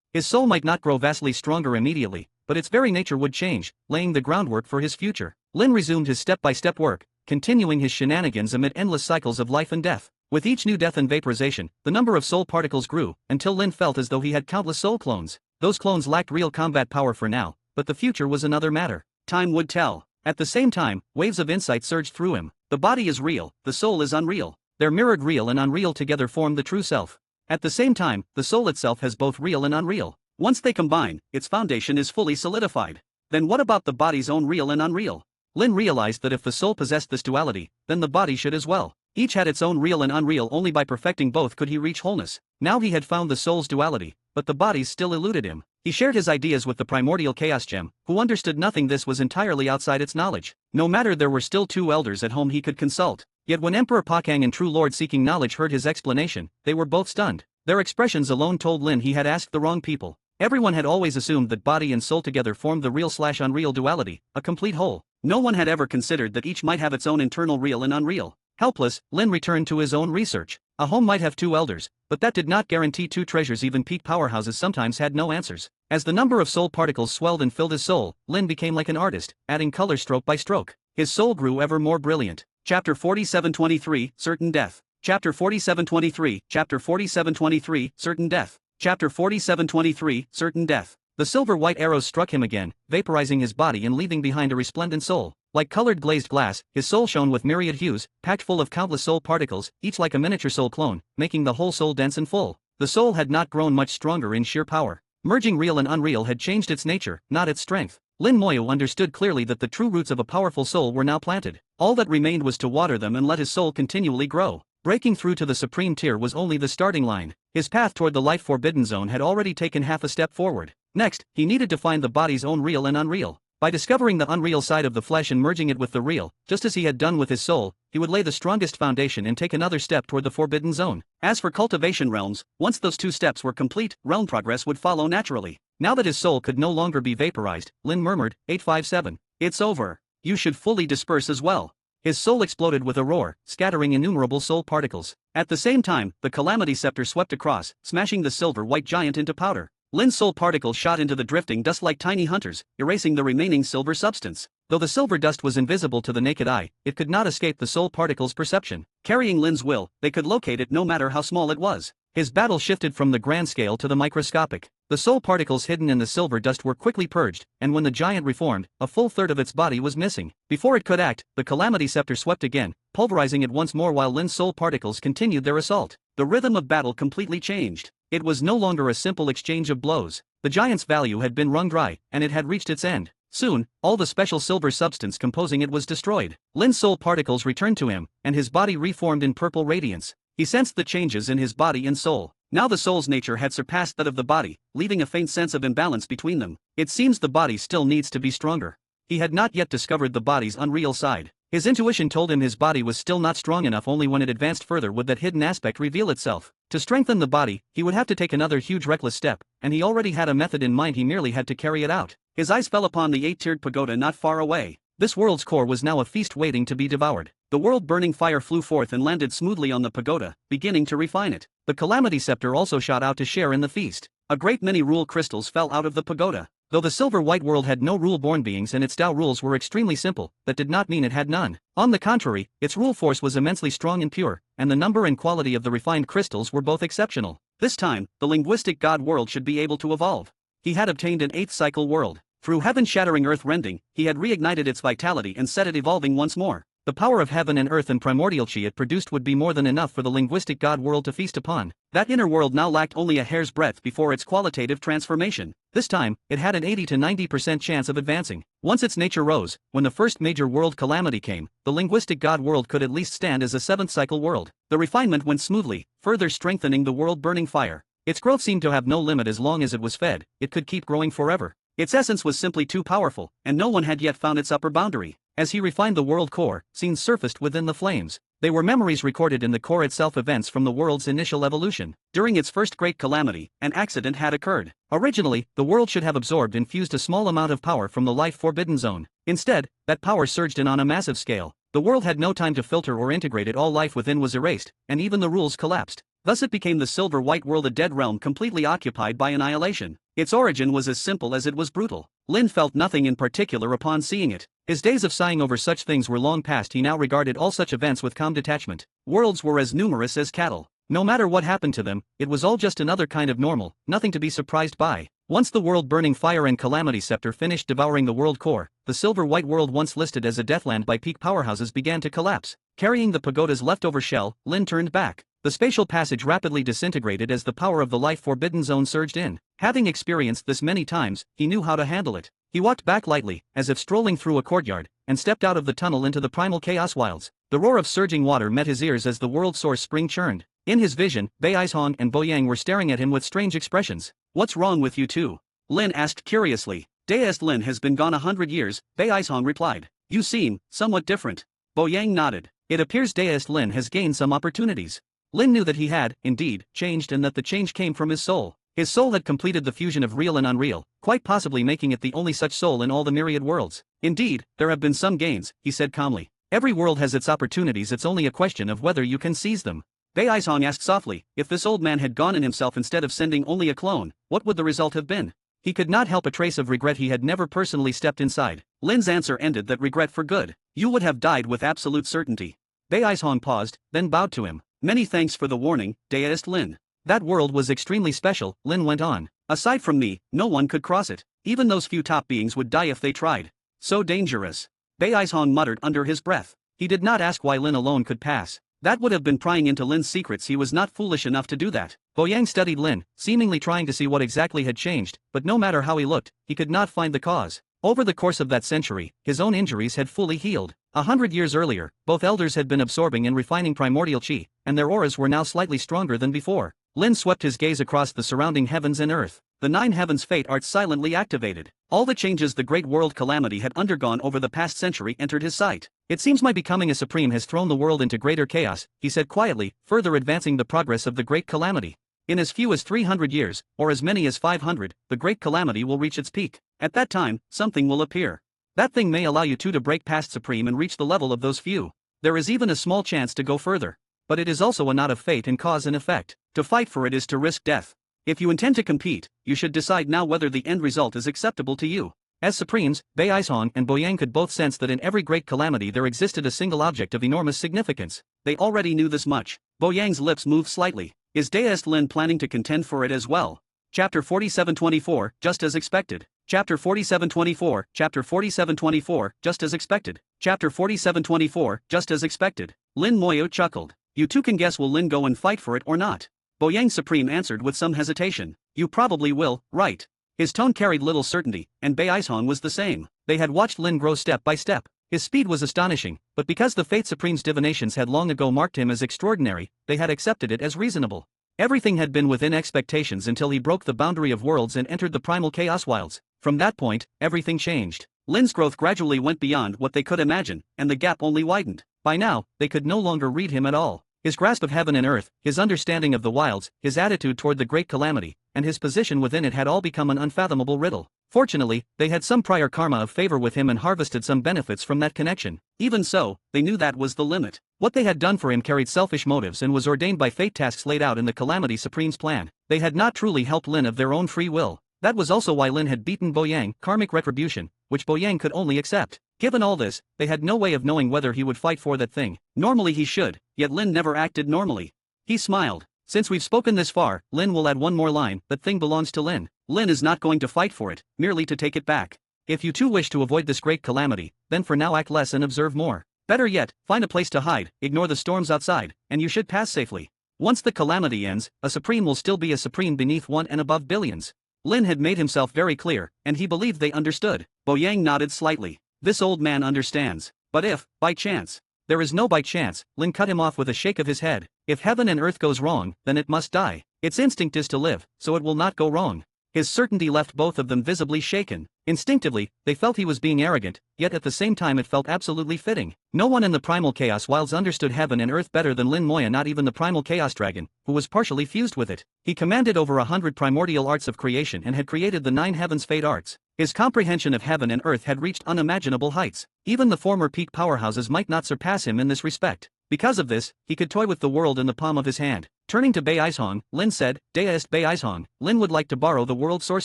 His soul might not grow vastly stronger immediately, but its very nature would change, laying the groundwork for his future. Lin resumed his step-by-step work, continuing his shenanigans amid endless cycles of life and death. With each new death and vaporization, the number of soul particles grew, until Lin felt as though he had countless soul clones. Those clones lacked real combat power for now, but the future was another matter. Time would tell. At the same time, waves of insight surged through him. The body is real, the soul is unreal. Their mirrored real and unreal together form the true self. At the same time, the soul itself has both real and unreal. Once they combine, its foundation is fully solidified. Then what about the body's own real and unreal? Lin realized that if the soul possessed this duality, then the body should as well. Each had its own real and unreal. Only by perfecting both could he reach wholeness. Now he had found the soul's duality, but the body's still eluded him. He shared his ideas with the primordial chaos gem, who understood nothing. This was entirely outside its knowledge. No matter, there were still two elders at home he could consult. Yet when Emperor Pakang and True Lord Seeking Knowledge heard his explanation, they were both stunned. Their expressions alone told Lin he had asked the wrong people. Everyone had always assumed that body and soul together formed the real/unreal duality, a complete whole. No one had ever considered that each might have its own internal real and unreal. Helpless, Lin returned to his own research. A home might have two elders, but that did not guarantee two treasures. Even peak powerhouses sometimes had no answers. As the number of soul particles swelled and filled his soul, Lin became like an artist, adding color stroke by stroke. His soul grew ever more brilliant. Chapter 4723, Certain Death. Chapter 4723, Chapter 4723, Certain Death. Chapter 4723, Certain Death. The silver-white arrows struck him again, vaporizing his body and leaving behind a resplendent soul. Like colored glazed glass, his soul shone with myriad hues, packed full of countless soul particles, each like a miniature soul clone, making the whole soul dense and full. The soul had not grown much stronger in sheer power. Merging real and unreal had changed its nature, not its strength. Lin Moyo understood clearly that the true roots of a powerful soul were now planted. All that remained was to water them and let his soul continually grow. Breaking through to the supreme tier was only the starting line. His path toward the life forbidden zone had already taken half a step forward. Next, he needed to find the body's own real and unreal. By discovering the unreal side of the flesh and merging it with the real, just as he had done with his soul, he would lay the strongest foundation and take another step toward the forbidden zone. As for cultivation realms, once those two steps were complete, realm progress would follow naturally. Now that his soul could no longer be vaporized, Lin murmured, 857. It's over. You should fully disperse as well. His soul exploded with a roar, scattering innumerable soul particles. At the same time, the Calamity Scepter swept across, smashing the silver-white giant into powder. Lin's soul particles shot into the drifting dust like tiny hunters, erasing the remaining silver substance. Though the silver dust was invisible to the naked eye, it could not escape the soul particles' perception. Carrying Lin's will, they could locate it no matter how small it was. His battle shifted from the grand scale to the microscopic. The soul particles hidden in the silver dust were quickly purged, and when the giant reformed, a full third of its body was missing. Before it could act, the Calamity Scepter swept again, pulverizing it once more while Lin's soul particles continued their assault. The rhythm of battle completely changed. It was no longer a simple exchange of blows. The giant's value had been wrung dry, and it had reached its end. Soon, all the special silver substance composing it was destroyed. Lin's soul particles returned to him, and his body reformed in purple radiance. He sensed the changes in his body and soul. Now the soul's nature had surpassed that of the body, leaving a faint sense of imbalance between them. It seems the body still needs to be stronger. He had not yet discovered the body's unreal side. His intuition told him his body was still not strong enough. Only when it advanced further would that hidden aspect reveal itself. To strengthen the body, he would have to take another huge reckless step, and he already had a method in mind. He merely had to carry it out. His eyes fell upon the 8-tiered pagoda not far away. This world's core was now a feast waiting to be devoured. The world-burning fire flew forth and landed smoothly on the pagoda, beginning to refine it. The Calamity Scepter also shot out to share in the feast. A great many rule crystals fell out of the pagoda. Though the silver-white world had no rule-born beings and its Tao rules were extremely simple, that did not mean it had none. On the contrary, its rule force was immensely strong and pure, and the number and quality of the refined crystals were both exceptional. This time, the linguistic god world should be able to evolve. He had obtained an 8th cycle world. Through heaven-shattering earth-rending, he had reignited its vitality and set it evolving once more. The power of heaven and earth and primordial chi it produced would be more than enough for the linguistic god world to feast upon. That inner world now lacked only a hair's breadth before its qualitative transformation. This time, it had an 80 to 90% chance of advancing. Once its nature rose, when the first major world calamity came, the linguistic god world could at least stand as a 7th cycle world. The refinement went smoothly, further strengthening the world-burning fire. Its growth seemed to have no limit as long as it was fed. It could keep growing forever. Its essence was simply too powerful, and no one had yet found its upper boundary. As he refined the world core, scenes surfaced within the flames. They were memories recorded in the core itself, events from the world's initial evolution. During its first great calamity, an accident had occurred. Originally, the world should have absorbed and fused a small amount of power from the life forbidden zone. Instead, that power surged in on a massive scale. The world had no time to filter or integrate it. All life within was erased, and even the rules collapsed. Thus it became the silver-white world, a dead realm completely occupied by annihilation. Its origin was as simple as it was brutal. Lin felt nothing in particular upon seeing it. His days of sighing over such things were long past. He now regarded all such events with calm detachment. Worlds were as numerous as cattle. No matter what happened to them, it was all just another kind of normal, nothing to be surprised by. Once the world-burning fire and Calamity Scepter finished devouring the world core, the silver-white world once listed as a deathland by peak powerhouses began to collapse. Carrying the pagoda's leftover shell, Lin turned back. The spatial passage rapidly disintegrated as the power of the life forbidden zone surged in. Having experienced this many times, he knew how to handle it. He walked back lightly, as if strolling through a courtyard, and stepped out of the tunnel into the primal chaos wilds. The roar of surging water met his ears as the world source spring churned. In his vision, Bei Aizhong and Bo Yang were staring at him with strange expressions. "What's wrong with you two?" Lin asked curiously. "Deist Lin has been gone 100 years, Bei Aizhong replied. "You seem somewhat different." Bo Yang nodded. "It appears Deist Lin has gained some opportunities." Lin knew that he had, indeed, changed, and that the change came from his soul. His soul had completed the fusion of real and unreal, quite possibly making it the only such soul in all the myriad worlds. "Indeed, there have been some gains," he said calmly. "Every world has its opportunities, it's only a question of whether you can seize them." Bei Aizhong asked softly, "If this old man had gone in himself instead of sending only a clone, what would the result have been?" He could not help a trace of regret he had never personally stepped inside. Lin's answer ended that regret for good. You would have died with absolute certainty. Beizhong paused, then bowed to him. Many thanks for the warning, deist Lin. That world was extremely special, Lin went on. Aside from me, no one could cross it. Even those few top beings would die if they tried. So dangerous. Beizhong muttered under his breath. He did not ask why Lin alone could pass. That would have been prying into Lin's secrets. He was not foolish enough to do that. Boyang studied Lin, seemingly trying to see what exactly had changed, but no matter how he looked, he could not find the cause. Over the course of that century, his own injuries had fully healed. 100 years earlier, both elders had been absorbing and refining primordial qi, and their auras were now slightly stronger than before. Lin swept his gaze across the surrounding heavens and earth. The 9 heavens fate arts silently activated. All the changes the great world calamity had undergone over the past century entered his sight. It seems my becoming a supreme has thrown the world into greater chaos, he said quietly, further advancing the progress of the great calamity. In as few as 300 years, or as many as 500, the great calamity will reach its peak. At that time, something will appear. That thing may allow you to break past supreme and reach the level of those few. There is even a small chance to go further. But it is also a knot of fate and cause and effect. To fight for it is to risk death. If you intend to compete, you should decide now whether the end result is acceptable to you. As supremes, Beizhong and Boyang could both sense that in every great calamity there existed a single object of enormous significance. They already knew this much. Boyang's lips moved slightly. Is deist Lin planning to contend for it as well? Chapter 4724, just as expected. Chapter 4724, Chapter 4724, just as expected. Chapter 4724, just as expected. Lin Moyo chuckled. You two can guess, will Lin go and fight for it or not? Boyang Supreme answered with some hesitation. You probably will, right? His tone carried little certainty, and Beizhong was the same. They had watched Lin grow step by step. His speed was astonishing, but because the Fate Supreme's divinations had long ago marked him as extraordinary, they had accepted it as reasonable. Everything had been within expectations until he broke the boundary of worlds and entered the primal chaos wilds. From that point, everything changed. Lin's growth gradually went beyond what they could imagine, and the gap only widened. By now, they could no longer read him at all. His grasp of heaven and earth, his understanding of the wilds, his attitude toward the great calamity, and his position within it had all become an unfathomable riddle. Fortunately, they had some prior karma of favor with him and harvested some benefits from that connection. Even so, they knew that was the limit. What they had done for him carried selfish motives and was ordained by fate tasks laid out in the Calamity Supreme's plan. They had not truly helped Lin of their own free will. That was also why Lin had beaten Boyang, karmic retribution, which Boyang could only accept. Given all this, they had no way of knowing whether he would fight for that thing. Normally he should, yet Lin never acted normally. He smiled. Since we've spoken this far, Lin will add one more line. That thing belongs to Lin. Lin is not going to fight for it, merely to take it back. If you two wish to avoid this great calamity, then for now act less and observe more. Better yet, find a place to hide, ignore the storms outside, and you should pass safely. Once the calamity ends, a supreme will still be a supreme beneath one and above billions. Lin had made himself very clear, and he believed they understood. Boyang nodded slightly. This old man understands. But if, by chance, there is no by chance, Lin cut him off with a shake of his head. If heaven and earth goes wrong, then it must die. Its instinct is to live, so it will not go wrong. His certainty left both of them visibly shaken. Instinctively, they felt he was being arrogant, yet at the same time it felt absolutely fitting. No one in the primal chaos wilds understood heaven and earth better than Lin Moya, not even the primal chaos dragon, who was partially fused with it. He commanded over 100 primordial arts of creation and had created the 9 heavens fate arts. His comprehension of heaven and earth had reached unimaginable heights. Even the former peak powerhouses might not surpass him in this respect. Because of this, he could toy with the world in the palm of his hand. Turning to Beizhong, Lin said, Deist Beizhong, Lin would like to borrow the world source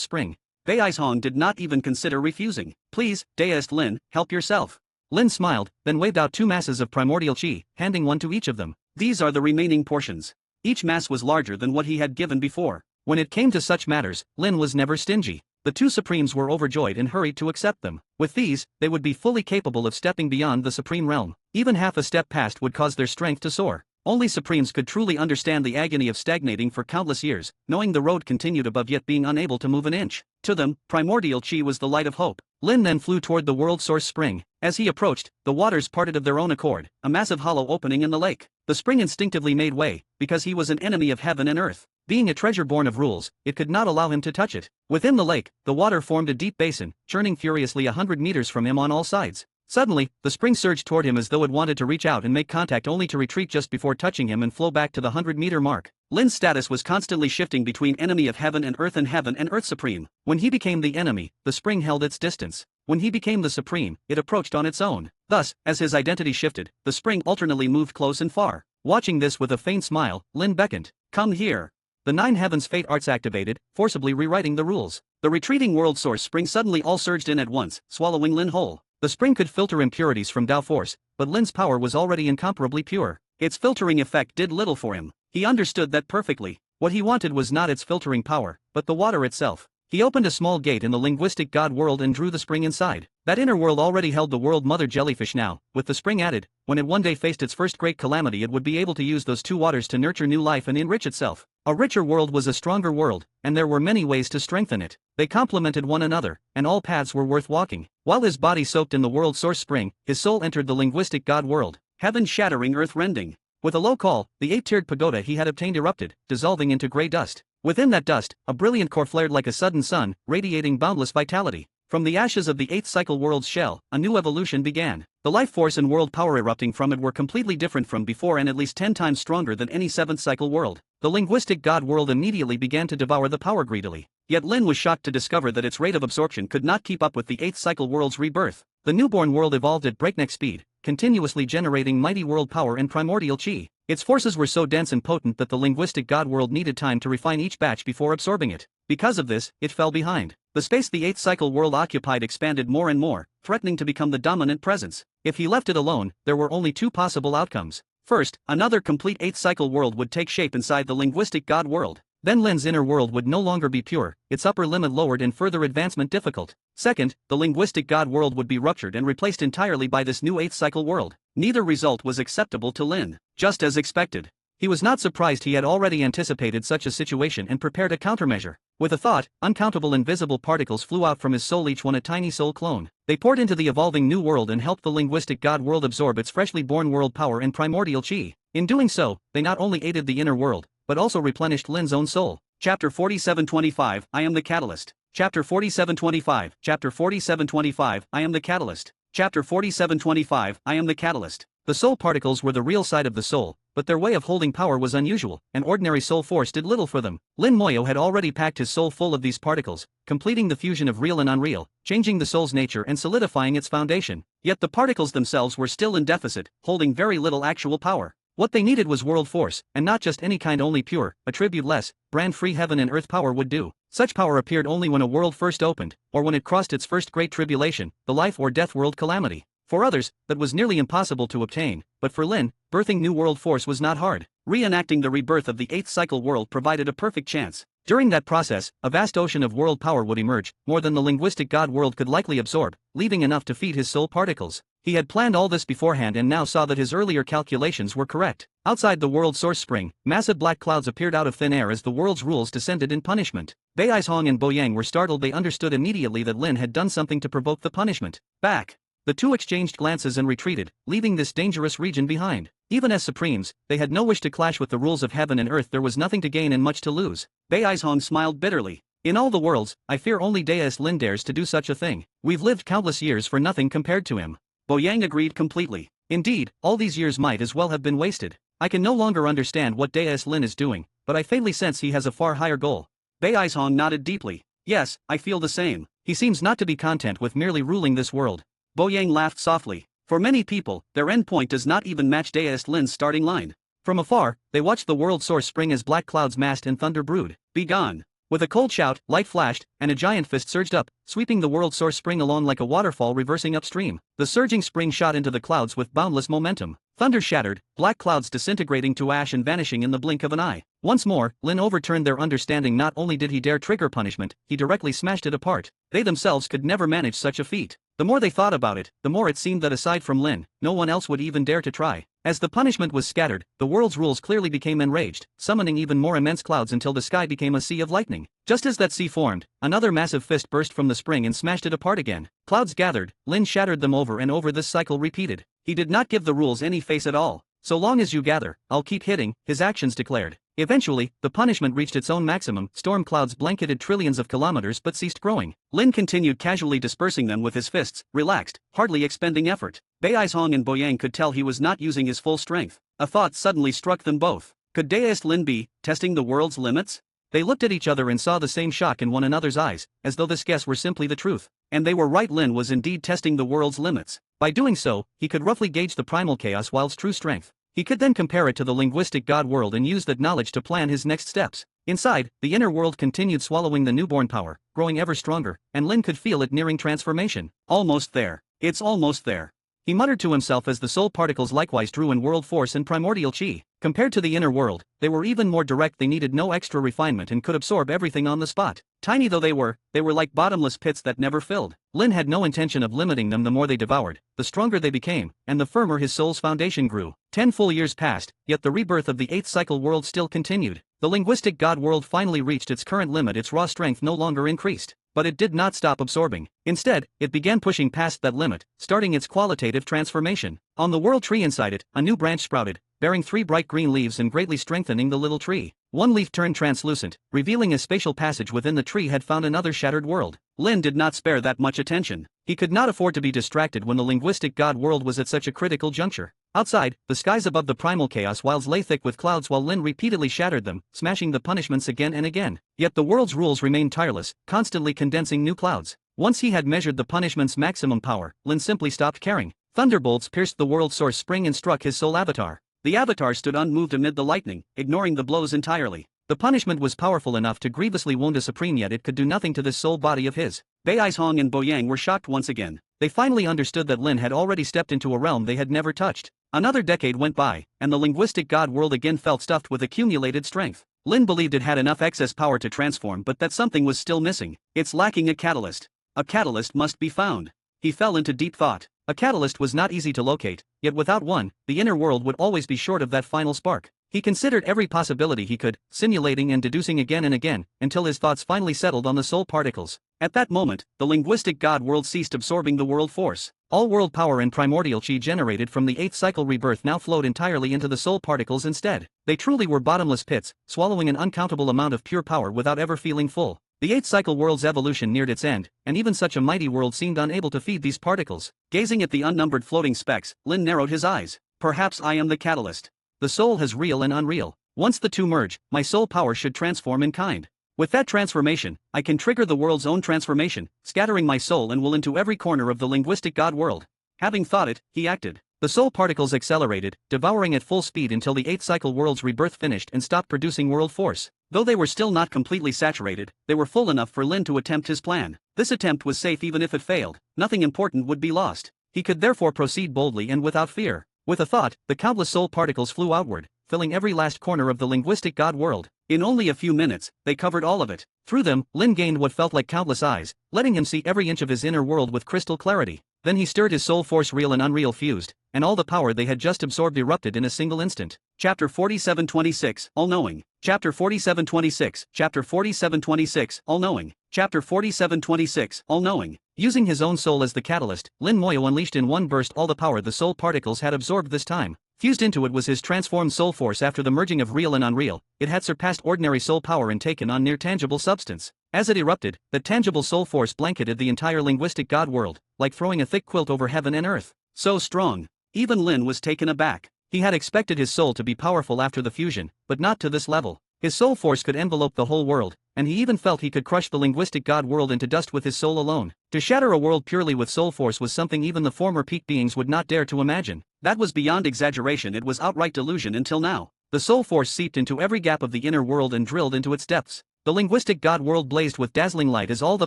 spring. Beizhong did not even consider refusing. Please, Deist Lin, help yourself. Lin smiled, then waved out 2 masses of primordial qi, handing one to each of them. These are the remaining portions. Each mass was larger than what he had given before. When it came to such matters, Lin was never stingy. The 2 supremes were overjoyed and hurried to accept them. With these, they would be fully capable of stepping beyond the supreme realm. Even half a step past would cause their strength to soar. Only supremes could truly understand the agony of stagnating for countless years, knowing the road continued above yet being unable to move an inch. To them, primordial qi was the light of hope. Lin then flew toward the world source spring. As he approached, the waters parted of their own accord, a massive hollow opening in the lake. The spring instinctively made way, because he was an enemy of heaven and earth. Being a treasure born of rules, it could not allow him to touch it. Within the lake, the water formed a deep basin, churning furiously 100 meters from him on all sides. Suddenly, the spring surged toward him as though it wanted to reach out and make contact, only to retreat just before touching him and flow back to the 100-meter mark. Lin's status was constantly shifting between enemy of heaven and earth supreme. When he became the enemy, the spring held its distance. When he became the supreme, it approached on its own. Thus, as his identity shifted, the spring alternately moved close and far. Watching this with a faint smile, Lin beckoned. Come here. the nine heavens fate arts activated, forcibly rewriting the rules. The retreating world source spring suddenly all surged in at once, swallowing Lin whole. The spring could filter impurities from Tao force, but Lin's power was already incomparably pure. Its filtering effect did little for him. He understood that perfectly. What he wanted was not its filtering power, but the water itself. He opened a small gate in the linguistic god world and drew the spring inside. That inner world already held the world mother jellyfish now. With the spring added, when it one day faced its first great calamity, it would be able to use those two waters to nurture new life and enrich itself. A richer world was a stronger world, and there were many ways to strengthen it. They complemented one another, and all paths were worth walking. While his body soaked in the world source spring, his soul entered the linguistic god world. Heaven shattering, earth rending. With a low call, the 8-tiered pagoda he had obtained erupted, dissolving into grey dust. Within that dust, a brilliant core flared like a sudden sun, radiating boundless vitality. From the ashes of the 8th cycle world's shell, a new evolution began. The life force and world power erupting from it were completely different from before and at least 10 times stronger than any 7th cycle world. The linguistic god world immediately began to devour the power greedily. Yet Lin was shocked to discover that its rate of absorption could not keep up with the 8th cycle world's rebirth. The newborn world evolved at breakneck speed, continuously generating mighty world power and primordial chi. Its forces were so dense and potent that the linguistic god world needed time to refine each batch before absorbing it. Because of this, it fell behind. The space the 8th cycle world occupied expanded more and more, threatening to become the dominant presence. If he left it alone, there were only two possible outcomes. First, another complete 8th cycle world would take shape inside the linguistic god world. Then Lin's inner world would no longer be pure, its upper limit lowered and further advancement difficult. Second, the linguistic god world would be ruptured and replaced entirely by this new 8th cycle world. Neither result was acceptable to Lin. Just as expected. He was not surprised. He had already anticipated such a situation and prepared a countermeasure. With a thought, uncountable invisible particles flew out from his soul, each one a tiny soul clone. They poured into the evolving new world and helped the linguistic god world absorb its freshly born world power and primordial chi. In doing so, they not only aided the inner world, but also replenished Lin's own soul. Chapter 4725, I am the catalyst. Chapter 4725, Chapter 4725, I am the catalyst. Chapter 4725, I am the catalyst. The soul particles were the real side of the soul, but their way of holding power was unusual, and ordinary soul force did little for them. Lin Moyo had already packed his soul full of these particles, completing the fusion of real and unreal, changing the soul's nature and solidifying its foundation. Yet the particles themselves were still in deficit, holding very little actual power. What they needed was world force, and not just any kind, only pure, attribute-less, brand-free heaven and earth power would do. Such power appeared only when a world first opened, or when it crossed its first great tribulation, the life or death world calamity. For others, that was nearly impossible to obtain, but for Lin, birthing new world force was not hard. Reenacting the rebirth of the 8th cycle world provided a perfect chance. During that process, a vast ocean of world power would emerge, more than the linguistic god world could likely absorb, leaving enough to feed his soul particles. He had planned all this beforehand and now saw that his earlier calculations were correct. Outside the world source spring, massive black clouds appeared out of thin air as the world's rules descended in punishment. Beizhong and Boyang were startled. They understood immediately that Lin had done something to provoke the punishment. Back. The two exchanged glances and retreated, leaving this dangerous region behind. Even as supremes, they had no wish to clash with the rules of heaven and earth. There was nothing to gain and much to lose. Beizhong smiled bitterly. In all the worlds, I fear only Deus Lin dares to do such a thing. We've lived countless years for nothing compared to him. Boyang agreed completely. Indeed, all these years might as well have been wasted. I can no longer understand what Deus Lin is doing, but I faintly sense he has a far higher goal. Beizhong nodded deeply. Yes, I feel the same. He seems not to be content with merely ruling this world. Boyang laughed softly. For many people, their endpoint does not even match Deus Lin's starting line. From afar, they watched the world source spring as black clouds massed and thunder brewed. Be gone. With a cold shout, light flashed, and a giant fist surged up, sweeping the world source spring along like a waterfall reversing upstream. The surging spring shot into the clouds with boundless momentum. Thunder shattered, black clouds disintegrating to ash and vanishing in the blink of an eye. Once more, Lin overturned their understanding. Not only did he dare trigger punishment, he directly smashed it apart. They themselves could never manage such a feat. The more they thought about it, the more it seemed that aside from Lin, no one else would even dare to try. As the punishment was scattered, the world's rules clearly became enraged, summoning even more immense clouds until the sky became a sea of lightning. Just as that sea formed, another massive fist burst from the spring and smashed it apart again. Clouds gathered, Lin shattered them over and over. This cycle repeated. He did not give the rules any face at all. So long as you gather, I'll keep hitting, his actions declared. Eventually, the punishment reached its own maximum. Storm clouds blanketed trillions of kilometers but ceased growing. Lin continued casually dispersing them with his fists, relaxed, hardly expending effort. Beizhong and Boyang could tell he was not using his full strength. A thought suddenly struck them both. Could Deus Lin be testing the world's limits? They looked at each other and saw the same shock in one another's eyes, as though this guess were simply the truth. And they were right. Lin was indeed testing the world's limits. By doing so, he could roughly gauge the primal chaos whilst true strength. He could then compare it to the linguistic god world and use that knowledge to plan his next steps. Inside, the inner world continued swallowing the newborn power, growing ever stronger, and Lin could feel it nearing transformation. Almost there. It's almost there. He muttered to himself as the soul particles likewise drew in world force and primordial chi. Compared to the inner world, they were even more direct. They needed no extra refinement and could absorb everything on the spot. Tiny though they were like bottomless pits that never filled. Lin had no intention of limiting them. The more they devoured, the stronger they became, and the firmer his soul's foundation grew. 10 full years passed, yet the rebirth of the 8th cycle world still continued. The linguistic god world finally reached its current limit. Its raw strength no longer increased. But it did not stop absorbing. Instead, it began pushing past that limit, starting its qualitative transformation. On the world tree inside it, a new branch sprouted, bearing 3 bright green leaves and greatly strengthening the little tree. One leaf turned translucent, revealing a spatial passage within the tree had found another shattered world. Lin did not spare that much attention. He could not afford to be distracted when the linguistic god world was at such a critical juncture. Outside, the skies above the primal chaos wilds lay thick with clouds while Lin repeatedly shattered them, smashing the punishments again and again. Yet the world's rules remained tireless, constantly condensing new clouds. Once he had measured the punishment's maximum power, Lin simply stopped caring. Thunderbolts pierced the world's source spring and struck his soul avatar. The avatar stood unmoved amid the lightning, ignoring the blows entirely. The punishment was powerful enough to grievously wound a supreme, yet it could do nothing to this soul body of his. Beis Hong and Boyang were shocked once again. They finally understood that Lin had already stepped into a realm they had never touched. Another decade went by, and the linguistic god world again felt stuffed with accumulated strength. Lin believed it had enough excess power to transform, but that something was still missing. It's lacking a catalyst. A catalyst must be found. He fell into deep thought. A catalyst was not easy to locate, yet without one, the inner world would always be short of that final spark. He considered every possibility he could, simulating and deducing again and again, until his thoughts finally settled on the soul particles. At that moment, the linguistic god world ceased absorbing the world force. All world power and primordial chi generated from the 8th cycle rebirth now flowed entirely into the soul particles instead. They truly were bottomless pits, swallowing an uncountable amount of pure power without ever feeling full. The 8th cycle world's evolution neared its end, and even such a mighty world seemed unable to feed these particles. Gazing at the unnumbered floating specks, Lin narrowed his eyes. Perhaps I am the catalyst. The soul has real and unreal. Once the two merge, my soul power should transform in kind. With that transformation, I can trigger the world's own transformation, scattering my soul and will into every corner of the linguistic god world. Having thought it, he acted. The soul particles accelerated, devouring at full speed until the 8th cycle world's rebirth finished and stopped producing world force. Though they were still not completely saturated, they were full enough for Lin to attempt his plan. This attempt was safe even if it failed. Nothing important would be lost. He could therefore proceed boldly and without fear. With a thought, the countless soul particles flew outward, filling every last corner of the linguistic god world. In only a few minutes, they covered all of it. Through them, Lin gained what felt like countless eyes, letting him see every inch of his inner world with crystal clarity. Then he stirred his soul force, real and unreal fused, and all the power they had just absorbed erupted in a single instant. Chapter 4726, All-Knowing. Chapter 4726, Chapter 4726, All-Knowing. Chapter 4726, All-Knowing. Using his own soul as the catalyst, Lin Moyo unleashed in one burst all the power the soul particles had absorbed this time. Fused into it was his transformed soul force. After the merging of real and unreal, it had surpassed ordinary soul power and taken on near tangible substance. As it erupted, the tangible soul force blanketed the entire linguistic god world, like throwing a thick quilt over heaven and earth. So strong. Even Lin was taken aback. He had expected his soul to be powerful after the fusion, but not to this level. His soul force could envelope the whole world, and he even felt he could crush the linguistic god world into dust with his soul alone. To shatter a world purely with soul force was something even the former peak beings would not dare to imagine. That was beyond exaggeration, it was outright delusion until now. The soul force seeped into every gap of the inner world and drilled into its depths. The linguistic god world blazed with dazzling light as all the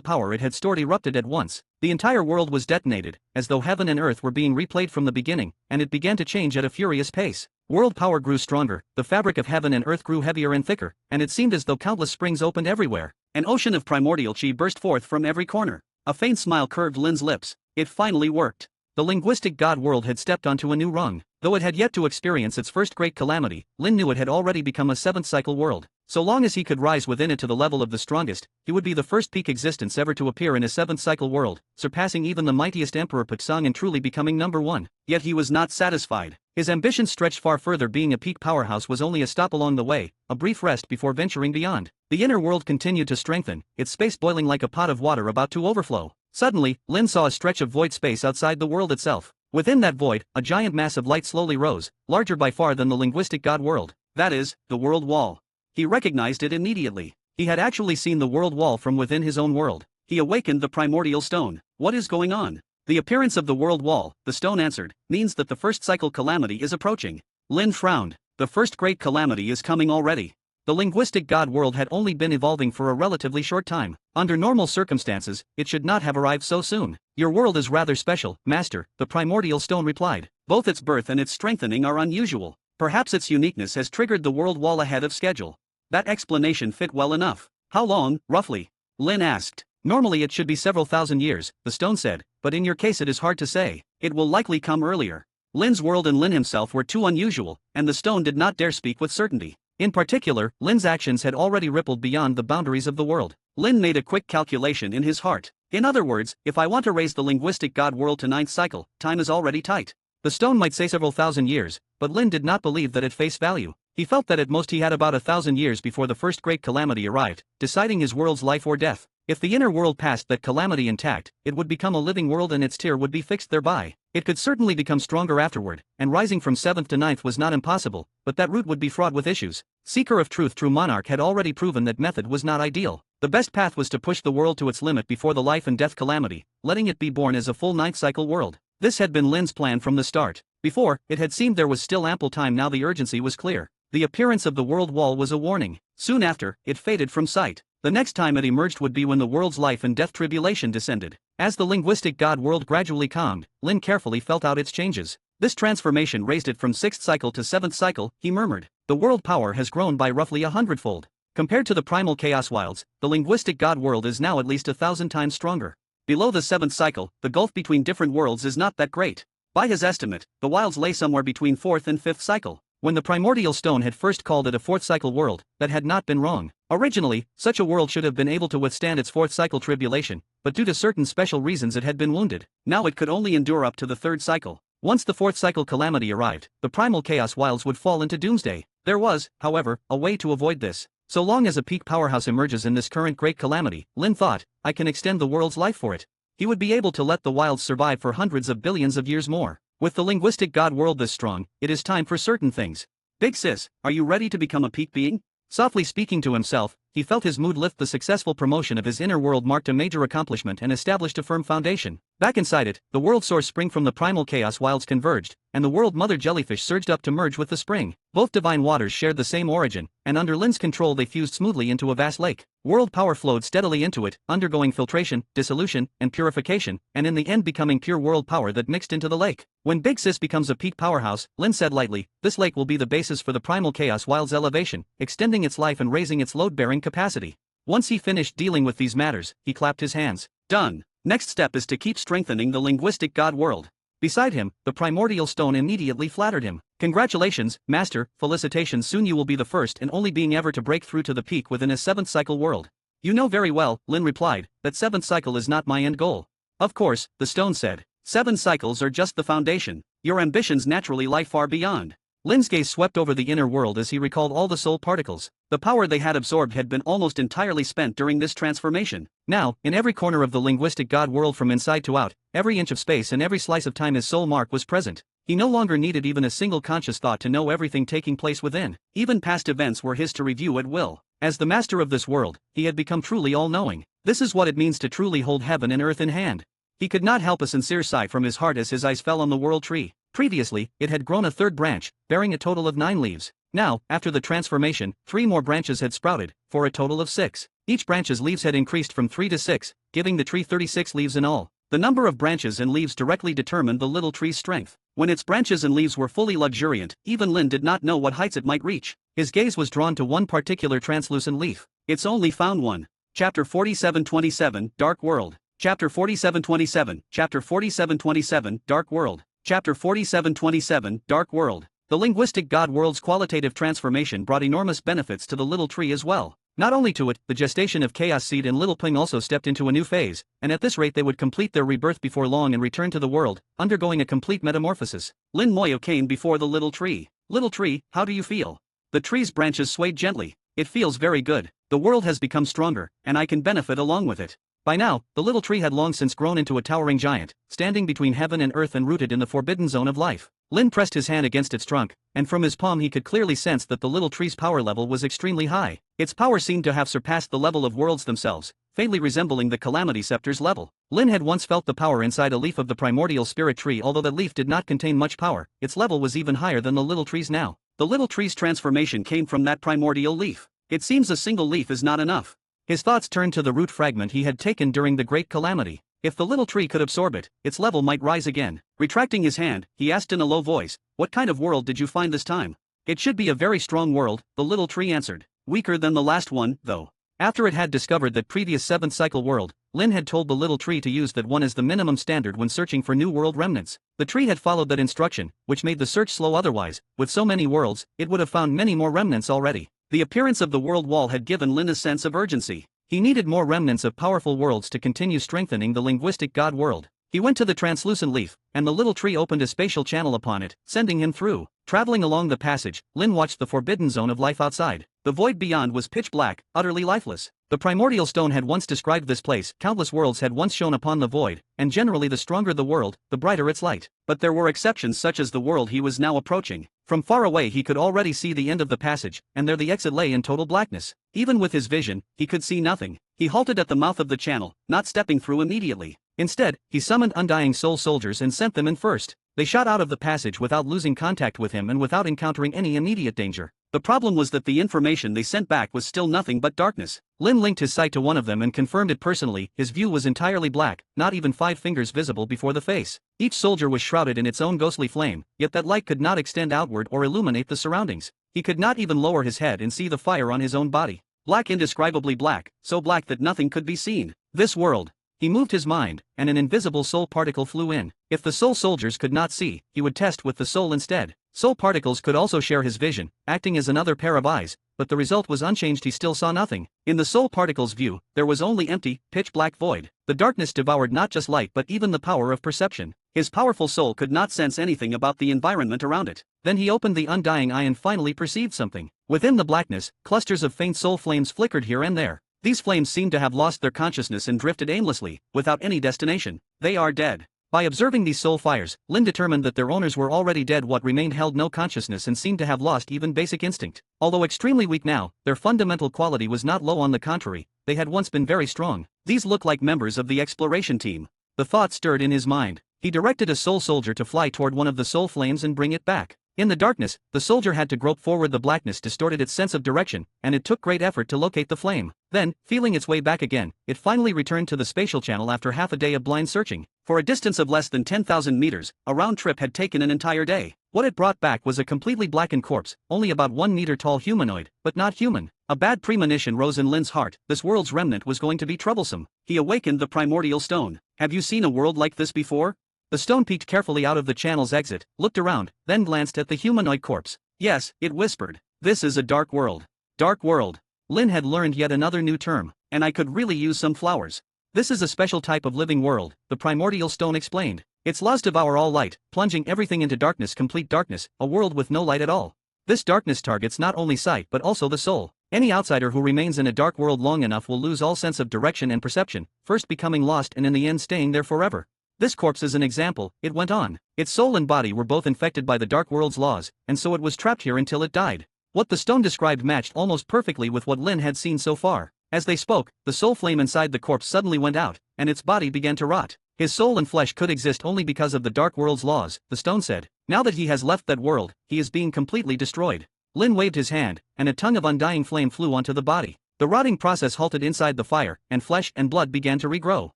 power it had stored erupted at once. The entire world was detonated, as though heaven and earth were being replayed from the beginning, and it began to change at a furious pace. World power grew stronger, the fabric of heaven and earth grew heavier and thicker, and it seemed as though countless springs opened everywhere. An ocean of primordial chi burst forth from every corner. A faint smile curved Lin's lips. It finally worked. The linguistic god world had stepped onto a new rung. Though it had yet to experience its first great calamity, Lin knew it had already become a 7th cycle world. So long as he could rise within it to the level of the strongest, he would be the first peak existence ever to appear in a 7th cycle world, surpassing even the mightiest Emperor Putzong and truly becoming number one. Yet he was not satisfied. His ambitions stretched far further. Being a peak powerhouse was only a stop along the way, a brief rest before venturing beyond. The inner world continued to strengthen, its space boiling like a pot of water about to overflow. Suddenly, Lin saw a stretch of void space outside the world itself. Within that void, a giant mass of light slowly rose, larger by far than the linguistic god world. That is, the world wall. He recognized it immediately. He had actually seen the world wall from within his own world. He awakened the primordial stone. What is going on? The appearance of the world wall, the stone answered, means that the first cycle calamity is approaching. Lin frowned. The first great calamity is coming already. The linguistic god world had only been evolving for a relatively short time. Under normal circumstances, it should not have arrived so soon. Your world is rather special, Master, the primordial stone replied. Both its birth and its strengthening are unusual. Perhaps its uniqueness has triggered the world wall ahead of schedule. That explanation fit well enough. How long, roughly? Lin asked. Normally it should be several thousand years, the stone said, but in your case it is hard to say. It will likely come earlier. Lin's world and Lin himself were too unusual, and the stone did not dare speak with certainty. In particular, Lin's actions had already rippled beyond the boundaries of the world. Lin made a quick calculation in his heart. In other words, if I want to raise the linguistic god world to 9th cycle, time is already tight. The stone might say several thousand years, but Lin did not believe that at face value. He felt that at most he had about 1,000 years before the first great calamity arrived, deciding his world's life or death. If the inner world passed that calamity intact, it would become a living world and its tier would be fixed thereby. It could certainly become stronger afterward, and rising from 7th to 9th was not impossible, but that route would be fraught with issues. Seeker of Truth True Monarch had already proven that method was not ideal. The best path was to push the world to its limit before the life and death calamity, letting it be born as a full 9th cycle world. This had been Lin's plan from the start. Before, it had seemed there was still ample time. Now the urgency was clear. The appearance of the world wall was a warning. Soon after, it faded from sight. The next time it emerged would be when the world's life and death tribulation descended. As the linguistic god world gradually calmed, Lin carefully felt out its changes. This transformation raised it from 6th cycle to 7th cycle, he murmured. The world power has grown by roughly 100-fold. Compared to the primal chaos wilds, the linguistic god world is now at least 1,000 times stronger. Below the 7th cycle, the gulf between different worlds is not that great. By his estimate, the wilds lay somewhere between 4th and 5th cycle. When the primordial stone had first called it a 4th cycle world, that had not been wrong. Originally, such a world should have been able to withstand its 4th cycle tribulation, but due to certain special reasons it had been wounded. Now it could only endure up to the 3rd cycle. Once the 4th cycle calamity arrived, the primal chaos wilds would fall into doomsday. There was, however, a way to avoid this. So long as a peak powerhouse emerges in this current great calamity, Lin thought, I can extend the world's life for it. He would be able to let the wilds survive for hundreds of billions of years more. With the linguistic god world this strong, it is time for certain things. Big sis, are you ready to become a peak being? Softly speaking to himself, he felt his mood lift. The successful promotion of his inner world marked a major accomplishment and established a firm foundation. Back inside it, the world source spring from the primal chaos wilds converged, and the world mother jellyfish surged up to merge with the spring. Both divine waters shared the same origin, and under Lin's control they fused smoothly into a vast lake. World power flowed steadily into it, undergoing filtration, dissolution, and purification, and in the end becoming pure world power that mixed into the lake. When Big Sis becomes a peak powerhouse, Lin said lightly, this lake will be the basis for the primal chaos wild's elevation, extending its life and raising its load-bearing capacity. Once he finished dealing with these matters, he clapped his hands. Done. Next step is to keep strengthening the linguistic god world. Beside him, the primordial stone immediately flattered him. Congratulations, Master, felicitations, soon you will be the first and only being ever to break through to the peak within a 7th cycle world. You know very well, Lin replied, that 7th cycle is not my end goal. Of course, the stone said. 7 cycles are just the foundation. Your ambitions naturally lie far beyond. Lin's gaze swept over the inner world as he recalled all the soul particles. The power they had absorbed had been almost entirely spent during this transformation. Now, in every corner of the linguistic god world from inside to out, every inch of space and every slice of time his soul mark was present. He no longer needed even a single conscious thought to know everything taking place within. Even past events were his to review at will. As the master of this world, he had become truly all-knowing. This is what it means to truly hold heaven and earth in hand. He could not help a sincere sigh from his heart as his eyes fell on the world tree. Previously, it had grown a 3rd branch, bearing a total of 9 leaves. Now, after the transformation, 3 more branches had sprouted, for a total of 6. Each branch's leaves had increased from 3 to 6, giving the tree 36 leaves in all. The number of branches and leaves directly determined the little tree's strength. When its branches and leaves were fully luxuriant, even Lin did not know what heights it might reach. His gaze was drawn to one particular translucent leaf. It's only found one. Chapter 4727, Dark World. Chapter 4727, Chapter 4727, Dark World. Chapter 4727, Dark World. The linguistic god world's qualitative transformation brought enormous benefits to the little tree as well. Not only to it, the gestation of Chaos Seed and Little Ping also stepped into a new phase, and at this rate they would complete their rebirth before long and return to the world, undergoing a complete metamorphosis. Lin Moyo came before the little tree. Little tree, how do you feel? The tree's branches swayed gently. It feels very good. The world has become stronger, and I can benefit along with it. By now, the little tree had long since grown into a towering giant, standing between heaven and earth and rooted in the forbidden zone of life. Lin pressed his hand against its trunk, and from his palm he could clearly sense that the little tree's power level was extremely high. Its power seemed to have surpassed the level of worlds themselves, faintly resembling the Calamity Scepter's level. Lin had once felt the power inside a leaf of the primordial spirit tree. Although that leaf did not contain much power, its level was even higher than the little tree's now. The little tree's transformation came from that primordial leaf. It seems a single leaf is not enough. His thoughts turned to the root fragment he had taken during the Great Calamity. If the little tree could absorb it, its level might rise again. Retracting his hand, he asked in a low voice, "What kind of world did you find this time?" "It should be a very strong world," the little tree answered. "Weaker than the last one, though." After it had discovered that previous 7th cycle world, Lin had told the little tree to use that one as the minimum standard when searching for new world remnants. The tree had followed that instruction, which made the search slow otherwise. With so many worlds, it would have found many more remnants already. The appearance of the world wall had given Lin a sense of urgency. He needed more remnants of powerful worlds to continue strengthening the linguistic god world. He went to the translucent leaf, and the little tree opened a spatial channel upon it, sending him through. Traveling along the passage, Lin watched the forbidden zone of life outside. The void beyond was pitch black, utterly lifeless. The primordial stone had once described this place. Countless worlds had once shone upon the void, and generally the stronger the world, the brighter its light. But there were exceptions, such as the world he was now approaching. From far away he could already see the end of the passage, and there the exit lay in total blackness. Even with his vision, he could see nothing. He halted at the mouth of the channel, not stepping through immediately. Instead, he summoned undying soul soldiers and sent them in first. They shot out of the passage without losing contact with him and without encountering any immediate danger. The problem was that the information they sent back was still nothing but darkness. Lin linked his sight to one of them and confirmed it personally. His view was entirely black, not even 5 fingers visible before the face. Each soldier was shrouded in its own ghostly flame, yet that light could not extend outward or illuminate the surroundings. He could not even lower his head and see the fire on his own body. Black, indescribably black, so black that nothing could be seen. This world. He moved his mind, and an invisible soul particle flew in. If the soul soldiers could not see, he would test with the soul instead. Soul particles could also share his vision, acting as another pair of eyes, but the result was unchanged. He still saw nothing. In the soul particle's view, there was only empty, pitch-black void. The darkness devoured not just light but even the power of perception. His powerful soul could not sense anything about the environment around it. Then he opened the undying eye and finally perceived something. Within the blackness, clusters of faint soul flames flickered here and there. These flames seemed to have lost their consciousness and drifted aimlessly, without any destination. They are dead. By observing these soul fires, Lin determined that their owners were already dead. What remained held no consciousness and seemed to have lost even basic instinct. Although extremely weak now, their fundamental quality was not low. On the contrary, they had once been very strong. These look like members of the exploration team. The thought stirred in his mind. He directed a soul soldier to fly toward one of the soul flames and bring it back. In the darkness, the soldier had to grope forward. The blackness distorted its sense of direction, and it took great effort to locate the flame. Then, feeling its way back again, it finally returned to the spatial channel after half a day of blind searching. For a distance of less than 10,000 meters, a round trip had taken an entire day. What it brought back was a completely blackened corpse, only about 1 meter tall, humanoid, but not human. A bad premonition rose in Lin's heart. This world's remnant was going to be troublesome. He awakened the primordial stone. "Have you seen a world like this before?" The stone peeked carefully out of the channel's exit, looked around, then glanced at the humanoid corpse. "Yes," it whispered. "This is a dark world." Dark world. Lin had learned yet another new term. "And I could really use some flowers." "This is a special type of living world," the primordial stone explained. "Its laws devour all light, plunging everything into darkness, complete darkness, a world with no light at all. This darkness targets not only sight but also the soul. Any outsider who remains in a dark world long enough will lose all sense of direction and perception, first becoming lost and in the end staying there forever. This corpse is an example," it went on. "Its soul and body were both infected by the dark world's laws, and so it was trapped here until it died." What the stone described matched almost perfectly with what Lin had seen so far. As they spoke, the soul flame inside the corpse suddenly went out, and its body began to rot. His soul and flesh could exist only because of the dark world's laws, the stone said. Now that he has left that world, he is being completely destroyed. Lin waved his hand, and a tongue of undying flame flew onto the body. The rotting process halted inside the fire, and flesh and blood began to regrow.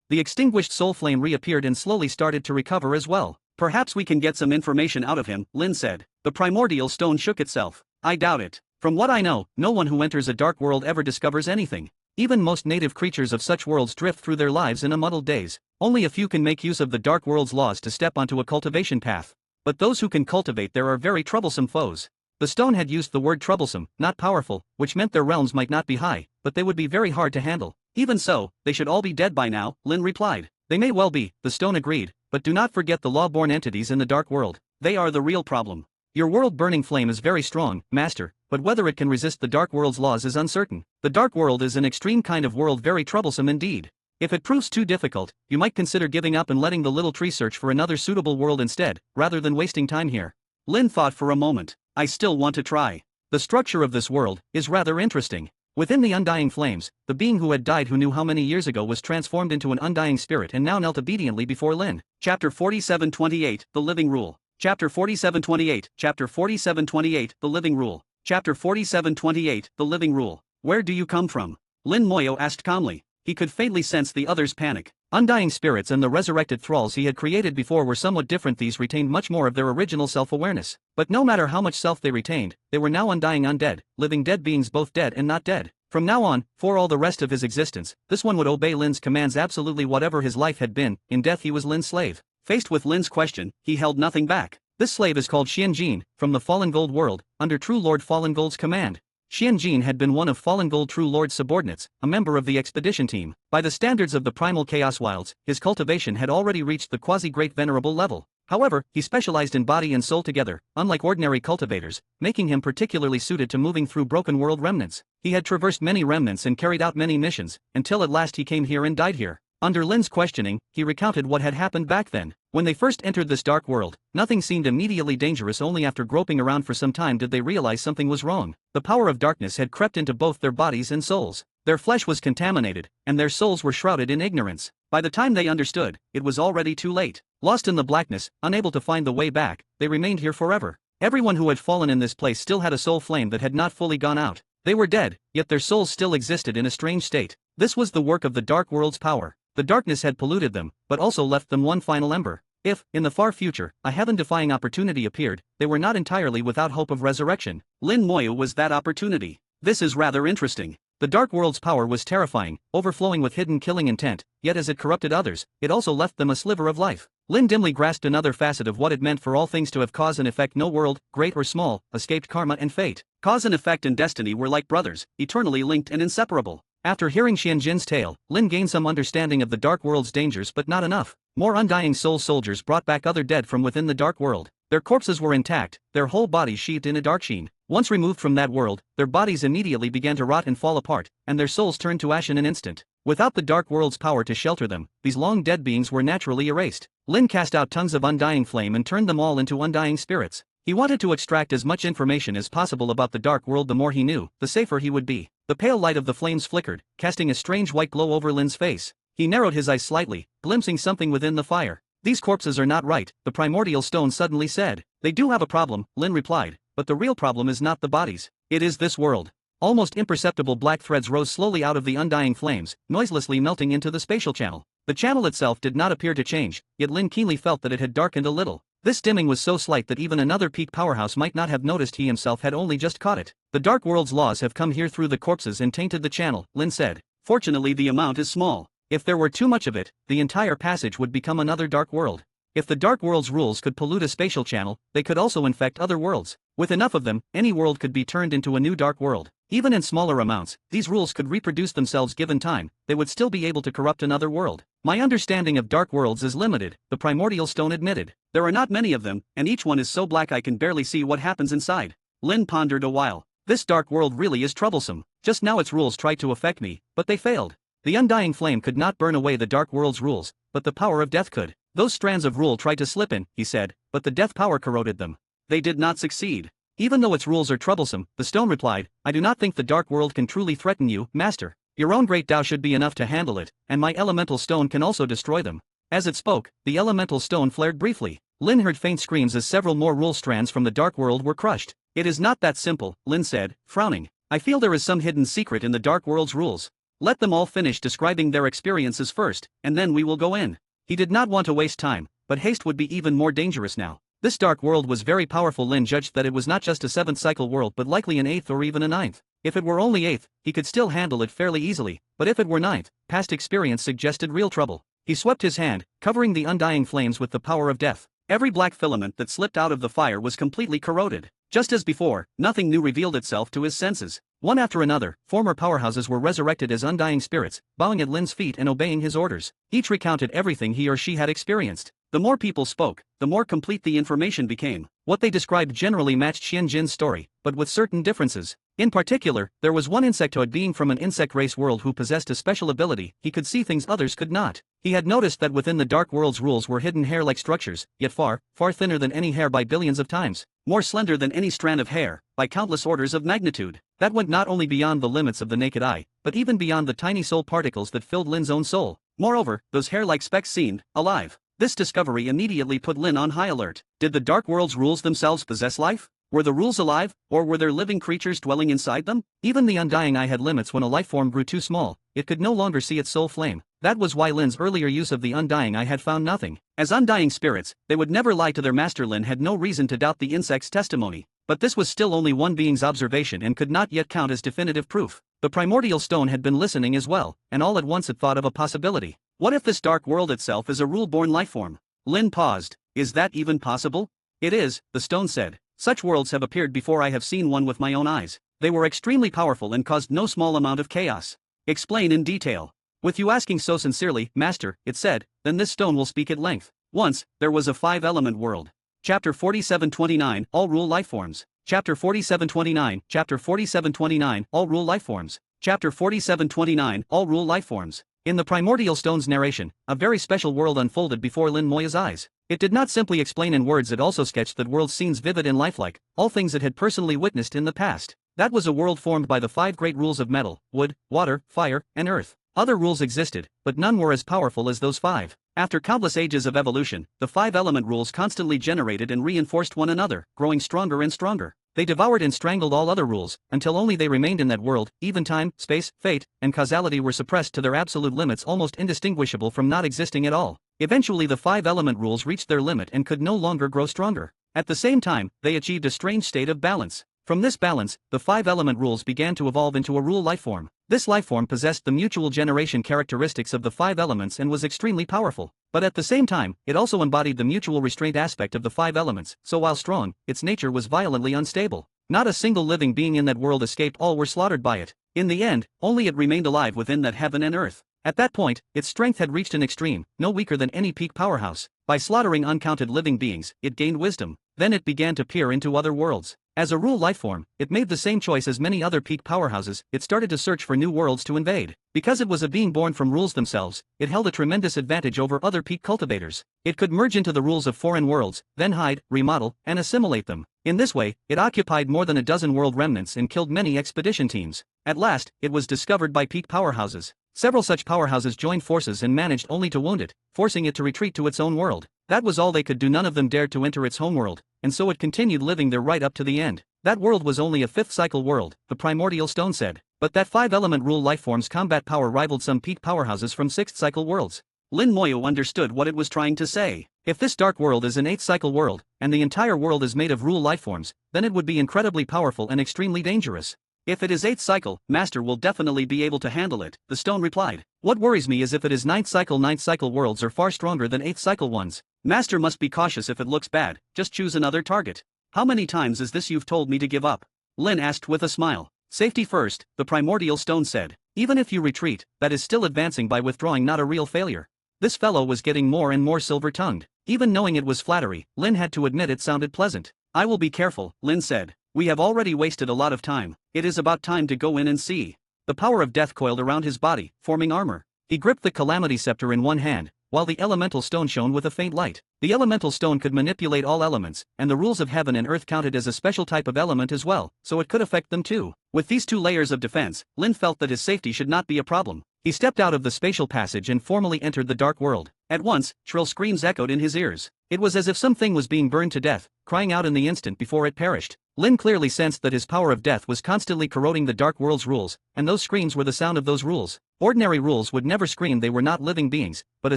The extinguished soul flame reappeared and slowly started to recover as well. "Perhaps we can get some information out of him," Lin said. The primordial stone shook itself. "I doubt it. From what I know, no one who enters a dark world ever discovers anything. Even most native creatures of such worlds drift through their lives in a muddled daze. Only a few can make use of the dark world's laws to step onto a cultivation path. But those who can cultivate there are very troublesome foes." The stone had used the word troublesome, not powerful, which meant their realms might not be high, but they would be very hard to handle. "Even so, they should all be dead by now," Lin replied. "They may well be," the stone agreed, "but do not forget the law-born entities in the dark world. They are the real problem. Your world-burning flame is very strong, master, but whether it can resist the dark world's laws is uncertain. The dark world is an extreme kind of world, very troublesome indeed. If it proves too difficult, you might consider giving up and letting the little tree search for another suitable world instead, rather than wasting time here." Lin thought for a moment. "I still want to try. The structure of this world is rather interesting." Within the undying flames, the being who had died, who knew how many years ago, was transformed into an undying spirit and now knelt obediently before Lin. Chapter 4728, The Living Rule. Chapter 4728, Chapter 4728, The Living Rule. Chapter 4728, The Living Rule. Where do you come from? Lin Moyo asked calmly. He could faintly sense the other's panic. Undying spirits and the resurrected thralls he had created before were somewhat different. These retained much more of their original self-awareness. But no matter how much self they retained, they were now undying undead, living dead beings, both dead and not dead. From now on, for all the rest of his existence, this one would obey Lin's commands absolutely, whatever his life had been. In death he was Lin's slave. Faced with Lin's question, he held nothing back. This slave is called Xian Jin, from the Fallen Gold world, under True Lord Fallen Gold's command. Xian Jin had been one of Fallen Gold True Lord's subordinates, a member of the expedition team. By the standards of the primal Chaos Wilds, his cultivation had already reached the quasi-great venerable level. However, he specialized in body and soul together, unlike ordinary cultivators, making him particularly suited to moving through broken world remnants. He had traversed many remnants and carried out many missions, until at last he came here and died here. Under Lin's questioning, he recounted what had happened back then. When they first entered this dark world, nothing seemed immediately dangerous. Only after groping around for some time did they realize something was wrong. The power of darkness had crept into both their bodies and souls. Their flesh was contaminated, and their souls were shrouded in ignorance. By the time they understood, it was already too late. Lost in the blackness, unable to find the way back, they remained here forever. Everyone who had fallen in this place still had a soul flame that had not fully gone out. They were dead, yet their souls still existed in a strange state. This was the work of the dark world's power. The darkness had polluted them, but also left them one final ember. If, in the far future, a heaven-defying opportunity appeared, they were not entirely without hope of resurrection. Lin Moyu was that opportunity. This is rather interesting. The dark world's power was terrifying, overflowing with hidden killing intent, yet as it corrupted others, it also left them a sliver of life. Lin dimly grasped another facet of what it meant for all things to have cause and effect. No world, great or small, escaped karma and fate. Cause and effect and destiny were like brothers, eternally linked and inseparable. After hearing Xian Jin's tale, Lin gained some understanding of the dark world's dangers, but not enough. More undying soul soldiers brought back other dead from within the dark world. Their corpses were intact, their whole bodies sheathed in a dark sheen. Once removed from that world, their bodies immediately began to rot and fall apart, and their souls turned to ash in an instant. Without the dark world's power to shelter them, these long dead beings were naturally erased. Lin cast out tongues of undying flame and turned them all into undying spirits. He wanted to extract as much information as possible about the dark world. The more he knew, the safer he would be. The pale light of the flames flickered, casting a strange white glow over Lin's face. He narrowed his eyes slightly, glimpsing something within the fire. These corpses are not right, the primordial stone suddenly said. They do have a problem, Lin replied, but the real problem is not the bodies. It is this world. Almost imperceptible black threads rose slowly out of the undying flames, noiselessly melting into the spatial channel. The channel itself did not appear to change, yet Lin keenly felt that it had darkened a little. This dimming was so slight that even another peak powerhouse might not have noticed. He himself had only just caught it. The dark world's laws have come here through the corpses and tainted the channel, Lin said. Fortunately, the amount is small. If there were too much of it, the entire passage would become another dark world. If the dark world's rules could pollute a spatial channel, they could also infect other worlds. With enough of them, any world could be turned into a new dark world. Even in smaller amounts, these rules could reproduce themselves given time. They would still be able to corrupt another world. My understanding of dark worlds is limited, the primordial stone admitted. There are not many of them, and each one is so black I can barely see what happens inside. Lin pondered a while. This dark world really is troublesome. Just now its rules tried to affect me, but they failed. The undying flame could not burn away the dark world's rules, but the power of death could. Those strands of rule tried to slip in, he said, but the death power corroded them. They did not succeed. Even though its rules are troublesome, the stone replied, I do not think the dark world can truly threaten you, master. Your own great Tao should be enough to handle it, and my elemental stone can also destroy them. As it spoke, the elemental stone flared briefly. Lin heard faint screams as several more rule strands from the dark world were crushed. It is not that simple, Lin said, frowning. I feel there is some hidden secret in the dark world's rules. Let them all finish describing their experiences first, and then we will go in. He did not want to waste time, but haste would be even more dangerous now. This dark world was very powerful. Lin judged that it was not just a 7th cycle world but likely an 8th or even a 9th. If it were only 8th, he could still handle it fairly easily, but if it were 9th, past experience suggested real trouble. He swept his hand, covering the undying flames with the power of death. Every black filament that slipped out of the fire was completely corroded. Just as before, nothing new revealed itself to his senses. One after another, former powerhouses were resurrected as undying spirits, bowing at Lin's feet and obeying his orders. Each recounted everything he or she had experienced. The more people spoke, the more complete the information became. What they described generally matched Xian Jin's story, but with certain differences. In particular, there was one insectoid being from an insect race world who possessed a special ability. He could see things others could not. He had noticed that within the dark world's rules were hidden hair-like structures, yet far, far thinner than any hair by billions of times. More slender than any strand of hair, by countless orders of magnitude. That went not only beyond the limits of the naked eye, but even beyond the tiny soul particles that filled Lin's own soul. Moreover, those hair-like specks seemed alive. This discovery immediately put Lin on high alert. Did the dark world's rules themselves possess life? Were the rules alive, or were there living creatures dwelling inside them? Even the undying eye had limits when a lifeform grew too small, it could no longer see its soul flame. That was why Lin's earlier use of the undying eye had found nothing. As undying spirits, they would never lie to their master. Lin had no reason to doubt the insect's testimony. But this was still only one being's observation and could not yet count as definitive proof. The primordial stone had been listening as well, and all at once it thought of a possibility. What if this dark world itself is a rule-born lifeform? Lin paused. Is that even possible? It is, the stone said. Such worlds have appeared before. I have seen one with my own eyes. They were extremely powerful and caused no small amount of chaos. Explain in detail. With you asking so sincerely, Master, it said, then this stone will speak at length. Once, there was a 5-element world. Chapter 4729, All Rule Lifeforms. Chapter 4729, Chapter 4729, All Rule Lifeforms. Chapter 4729, All Rule Lifeforms. In the primordial stone's narration, a very special world unfolded before Lin Moya's eyes. It did not simply explain in words, it also sketched that world's scenes vivid and lifelike, all things it had personally witnessed in the past. That was a world formed by the 5 great rules of metal, wood, water, fire, and earth. Other rules existed, but none were as powerful as those 5. After countless ages of evolution, the 5-element rules constantly generated and reinforced one another, growing stronger and stronger. They devoured and strangled all other rules, until only they remained in that world. Even time, space, fate, and causality were suppressed to their absolute limits, almost indistinguishable from not existing at all. Eventually the 5-element rules reached their limit and could no longer grow stronger. At the same time, they achieved a strange state of balance. From this balance, the 5-element rules began to evolve into a rule lifeform. This lifeform possessed the mutual generation characteristics of the 5 elements and was extremely powerful. But at the same time, it also embodied the mutual restraint aspect of the 5 elements, so while strong, its nature was violently unstable. Not a single living being in that world escaped, all were slaughtered by it. In the end, only it remained alive within that heaven and earth. At that point, its strength had reached an extreme, no weaker than any peak powerhouse. By slaughtering uncounted living beings, it gained wisdom. Then it began to peer into other worlds. As a rule lifeform, it made the same choice as many other peak powerhouses. It started to search for new worlds to invade. Because it was a being born from rules themselves, it held a tremendous advantage over other peak cultivators. It could merge into the rules of foreign worlds, then hide, remodel, and assimilate them. In this way, it occupied more than a dozen world remnants and killed many expedition teams. At last, it was discovered by peak powerhouses. Several such powerhouses joined forces and managed only to wound it, forcing it to retreat to its own world. That was all they could do. None of them dared to enter its homeworld, and so it continued living there right up to the end. That world was only a 5th cycle world, the primordial stone said. But that 5-element rule lifeform's combat power rivaled some peak powerhouses from 6th cycle worlds. Lin Moyo understood what it was trying to say. If this dark world is an 8th cycle world, and the entire world is made of rule lifeforms, then it would be incredibly powerful and extremely dangerous. If it is 8th cycle, Master will definitely be able to handle it, the stone replied. What worries me is if it is 9th cycle. 9th cycle worlds are far stronger than 8th cycle ones. Master must be cautious. If it looks bad, just choose another target. How many times is this you've told me to give up? Lin asked with a smile. Safety first, the primordial stone said. Even if you retreat, that is still advancing by withdrawing, not a real failure. This fellow was getting more and more silver-tongued. Even knowing it was flattery, Lin had to admit it sounded pleasant. I will be careful, Lin said. We have already wasted a lot of time. It is about time to go in and see. The power of death coiled around his body, forming armor. He gripped the calamity scepter in one hand, while the elemental stone shone with a faint light. The elemental stone could manipulate all elements, and the rules of heaven and earth counted as a special type of element as well, so it could affect them too. With these 2 layers of defense, Lin felt that his safety should not be a problem. He stepped out of the spatial passage and formally entered the dark world. At once, shrill screams echoed in his ears. It was as if something was being burned to death, crying out in the instant before it perished. Lin clearly sensed that his power of death was constantly corroding the dark world's rules, and those screams were the sound of those rules. Ordinary rules would never scream. They were not living beings, but a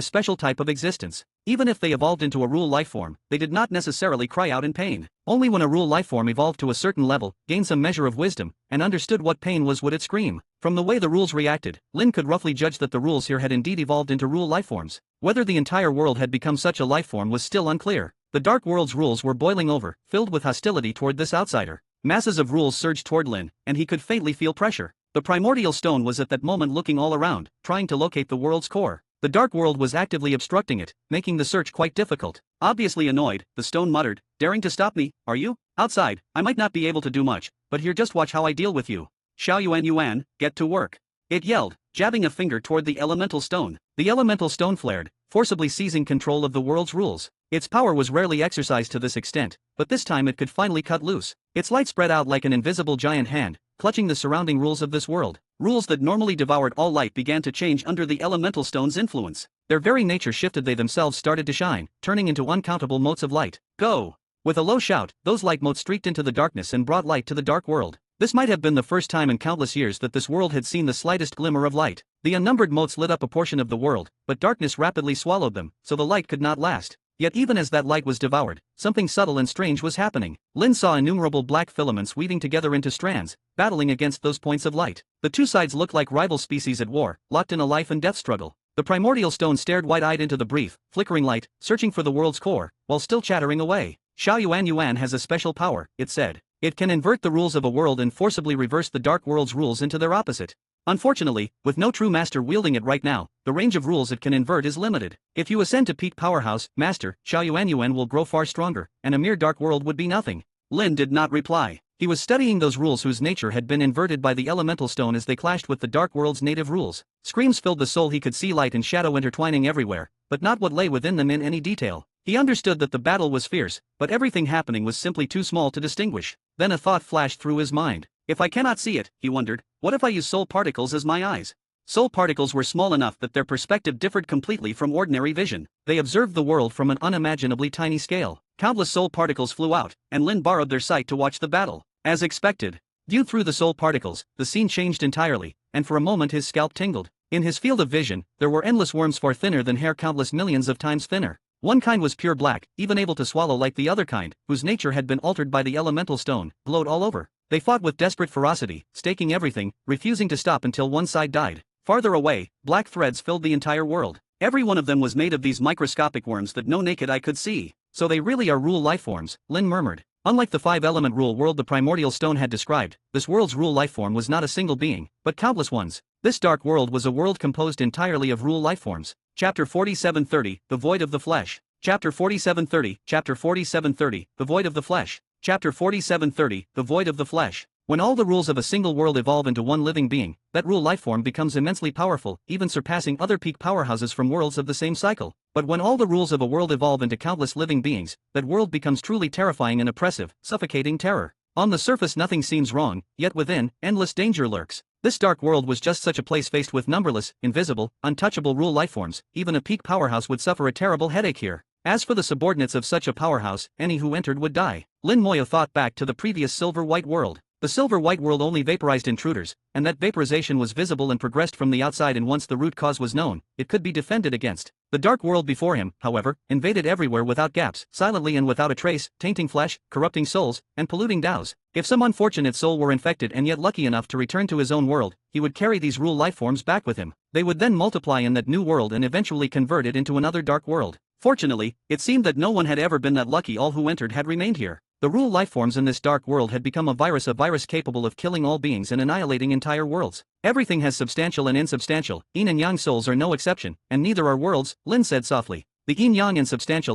special type of existence. Even if they evolved into a rule lifeform, they did not necessarily cry out in pain. Only when a rule lifeform evolved to a certain level, gained some measure of wisdom, and understood what pain was, would it scream. From the way the rules reacted, Lin could roughly judge that the rules here had indeed evolved into rule lifeforms. Whether the entire world had become such a lifeform was still unclear. The dark world's rules were boiling over, filled with hostility toward this outsider. Masses of rules surged toward Lin, and he could faintly feel pressure. The primordial stone was at that moment looking all around, trying to locate the world's core. The dark world was actively obstructing it, making the search quite difficult. Obviously annoyed, the stone muttered, daring to stop me, are you? Outside, I might not be able to do much, but here just watch how I deal with you. Xiao Yuan, get to work. It yelled, jabbing a finger toward the elemental stone. The elemental stone flared, forcibly seizing control of the world's rules. Its power was rarely exercised to this extent, but this time it could finally cut loose. Its light spread out like an invisible giant hand, clutching the surrounding rules of this world. Rules that normally devoured all light began to change under the elemental stone's influence. Their very nature shifted. They themselves started to shine, turning into uncountable motes of light. Go! With a low shout, those light motes streaked into the darkness and brought light to the dark world. This might have been the first time in countless years that this world had seen the slightest glimmer of light. The unnumbered motes lit up a portion of the world, but darkness rapidly swallowed them, so the light could not last. Yet even as that light was devoured, something subtle and strange was happening. Lin saw innumerable black filaments weaving together into strands, battling against those points of light. The two sides looked like rival species at war, locked in a life and death struggle. The primordial stone stared wide-eyed into the brief, flickering light, searching for the world's core, while still chattering away. Xiao Yuan has a special power, it said. It can invert the rules of a world and forcibly reverse the dark world's rules into their opposite. Unfortunately, with no true master wielding it right now, the range of rules it can invert is limited. If you ascend to peak powerhouse, master, Xiao Yuan will grow far stronger, and a mere dark world would be nothing. Lin did not reply. He was studying those rules whose nature had been inverted by the elemental stone as they clashed with the dark world's native rules. Screams filled the soul. He could see light and shadow intertwining everywhere, but not what lay within them in any detail. He understood that the battle was fierce, but everything happening was simply too small to distinguish. Then a thought flashed through his mind. If I cannot see it, he wondered, what if I use soul particles as my eyes? Soul particles were small enough that their perspective differed completely from ordinary vision. They observed the world from an unimaginably tiny scale. Countless soul particles flew out, and Lin borrowed their sight to watch the battle. As expected, viewed through the soul particles, the scene changed entirely, and for a moment his scalp tingled. In his field of vision, there were endless worms far thinner than hair, countless millions of times thinner. One kind was pure black, even able to swallow like the other kind, whose nature had been altered by the elemental stone, glowed all over. They fought with desperate ferocity, staking everything, refusing to stop until one side died. Farther away, black threads filled the entire world. Every one of them was made of these microscopic worms that no naked eye could see. So they really are rule lifeforms, Lin murmured. Unlike the five-element rule world the primordial stone had described, this world's rule lifeform was not a single being, but countless ones. This dark world was a world composed entirely of rule lifeforms. Chapter 4730, The Void of the Flesh. Chapter 4730, Chapter 4730, The Void of the Flesh. Chapter 4730, The Void of the Flesh. When all the rules of a single world evolve into one living being, that rule lifeform becomes immensely powerful, even surpassing other peak powerhouses from worlds of the same cycle. But when all the rules of a world evolve into countless living beings, that world becomes truly terrifying and oppressive, suffocating terror. On the surface nothing seems wrong, yet within, endless danger lurks. This dark world was just such a place faced with numberless, invisible, untouchable rule lifeforms. Even a peak powerhouse would suffer a terrible headache here. As for the subordinates of such a powerhouse, any who entered would die. Lin Moyo thought back to the previous silver-white world. The silver-white world only vaporized intruders, and that vaporization was visible and progressed from the outside, and once the root cause was known, it could be defended against. The dark world before him, however, invaded everywhere without gaps, silently and without a trace, tainting flesh, corrupting souls, and polluting Taos. If some unfortunate soul were infected and yet lucky enough to return to his own world, he would carry these rule lifeforms back with him. They would then multiply in that new world and eventually convert it into another dark world. Fortunately, it seemed that no one had ever been that lucky. All who entered had remained here. The rule lifeforms in this dark world had become a virus capable of killing all beings and annihilating entire worlds. Everything has substantial and insubstantial, yin and yang souls are no exception, and neither are worlds, Lin said softly. The yin-yang and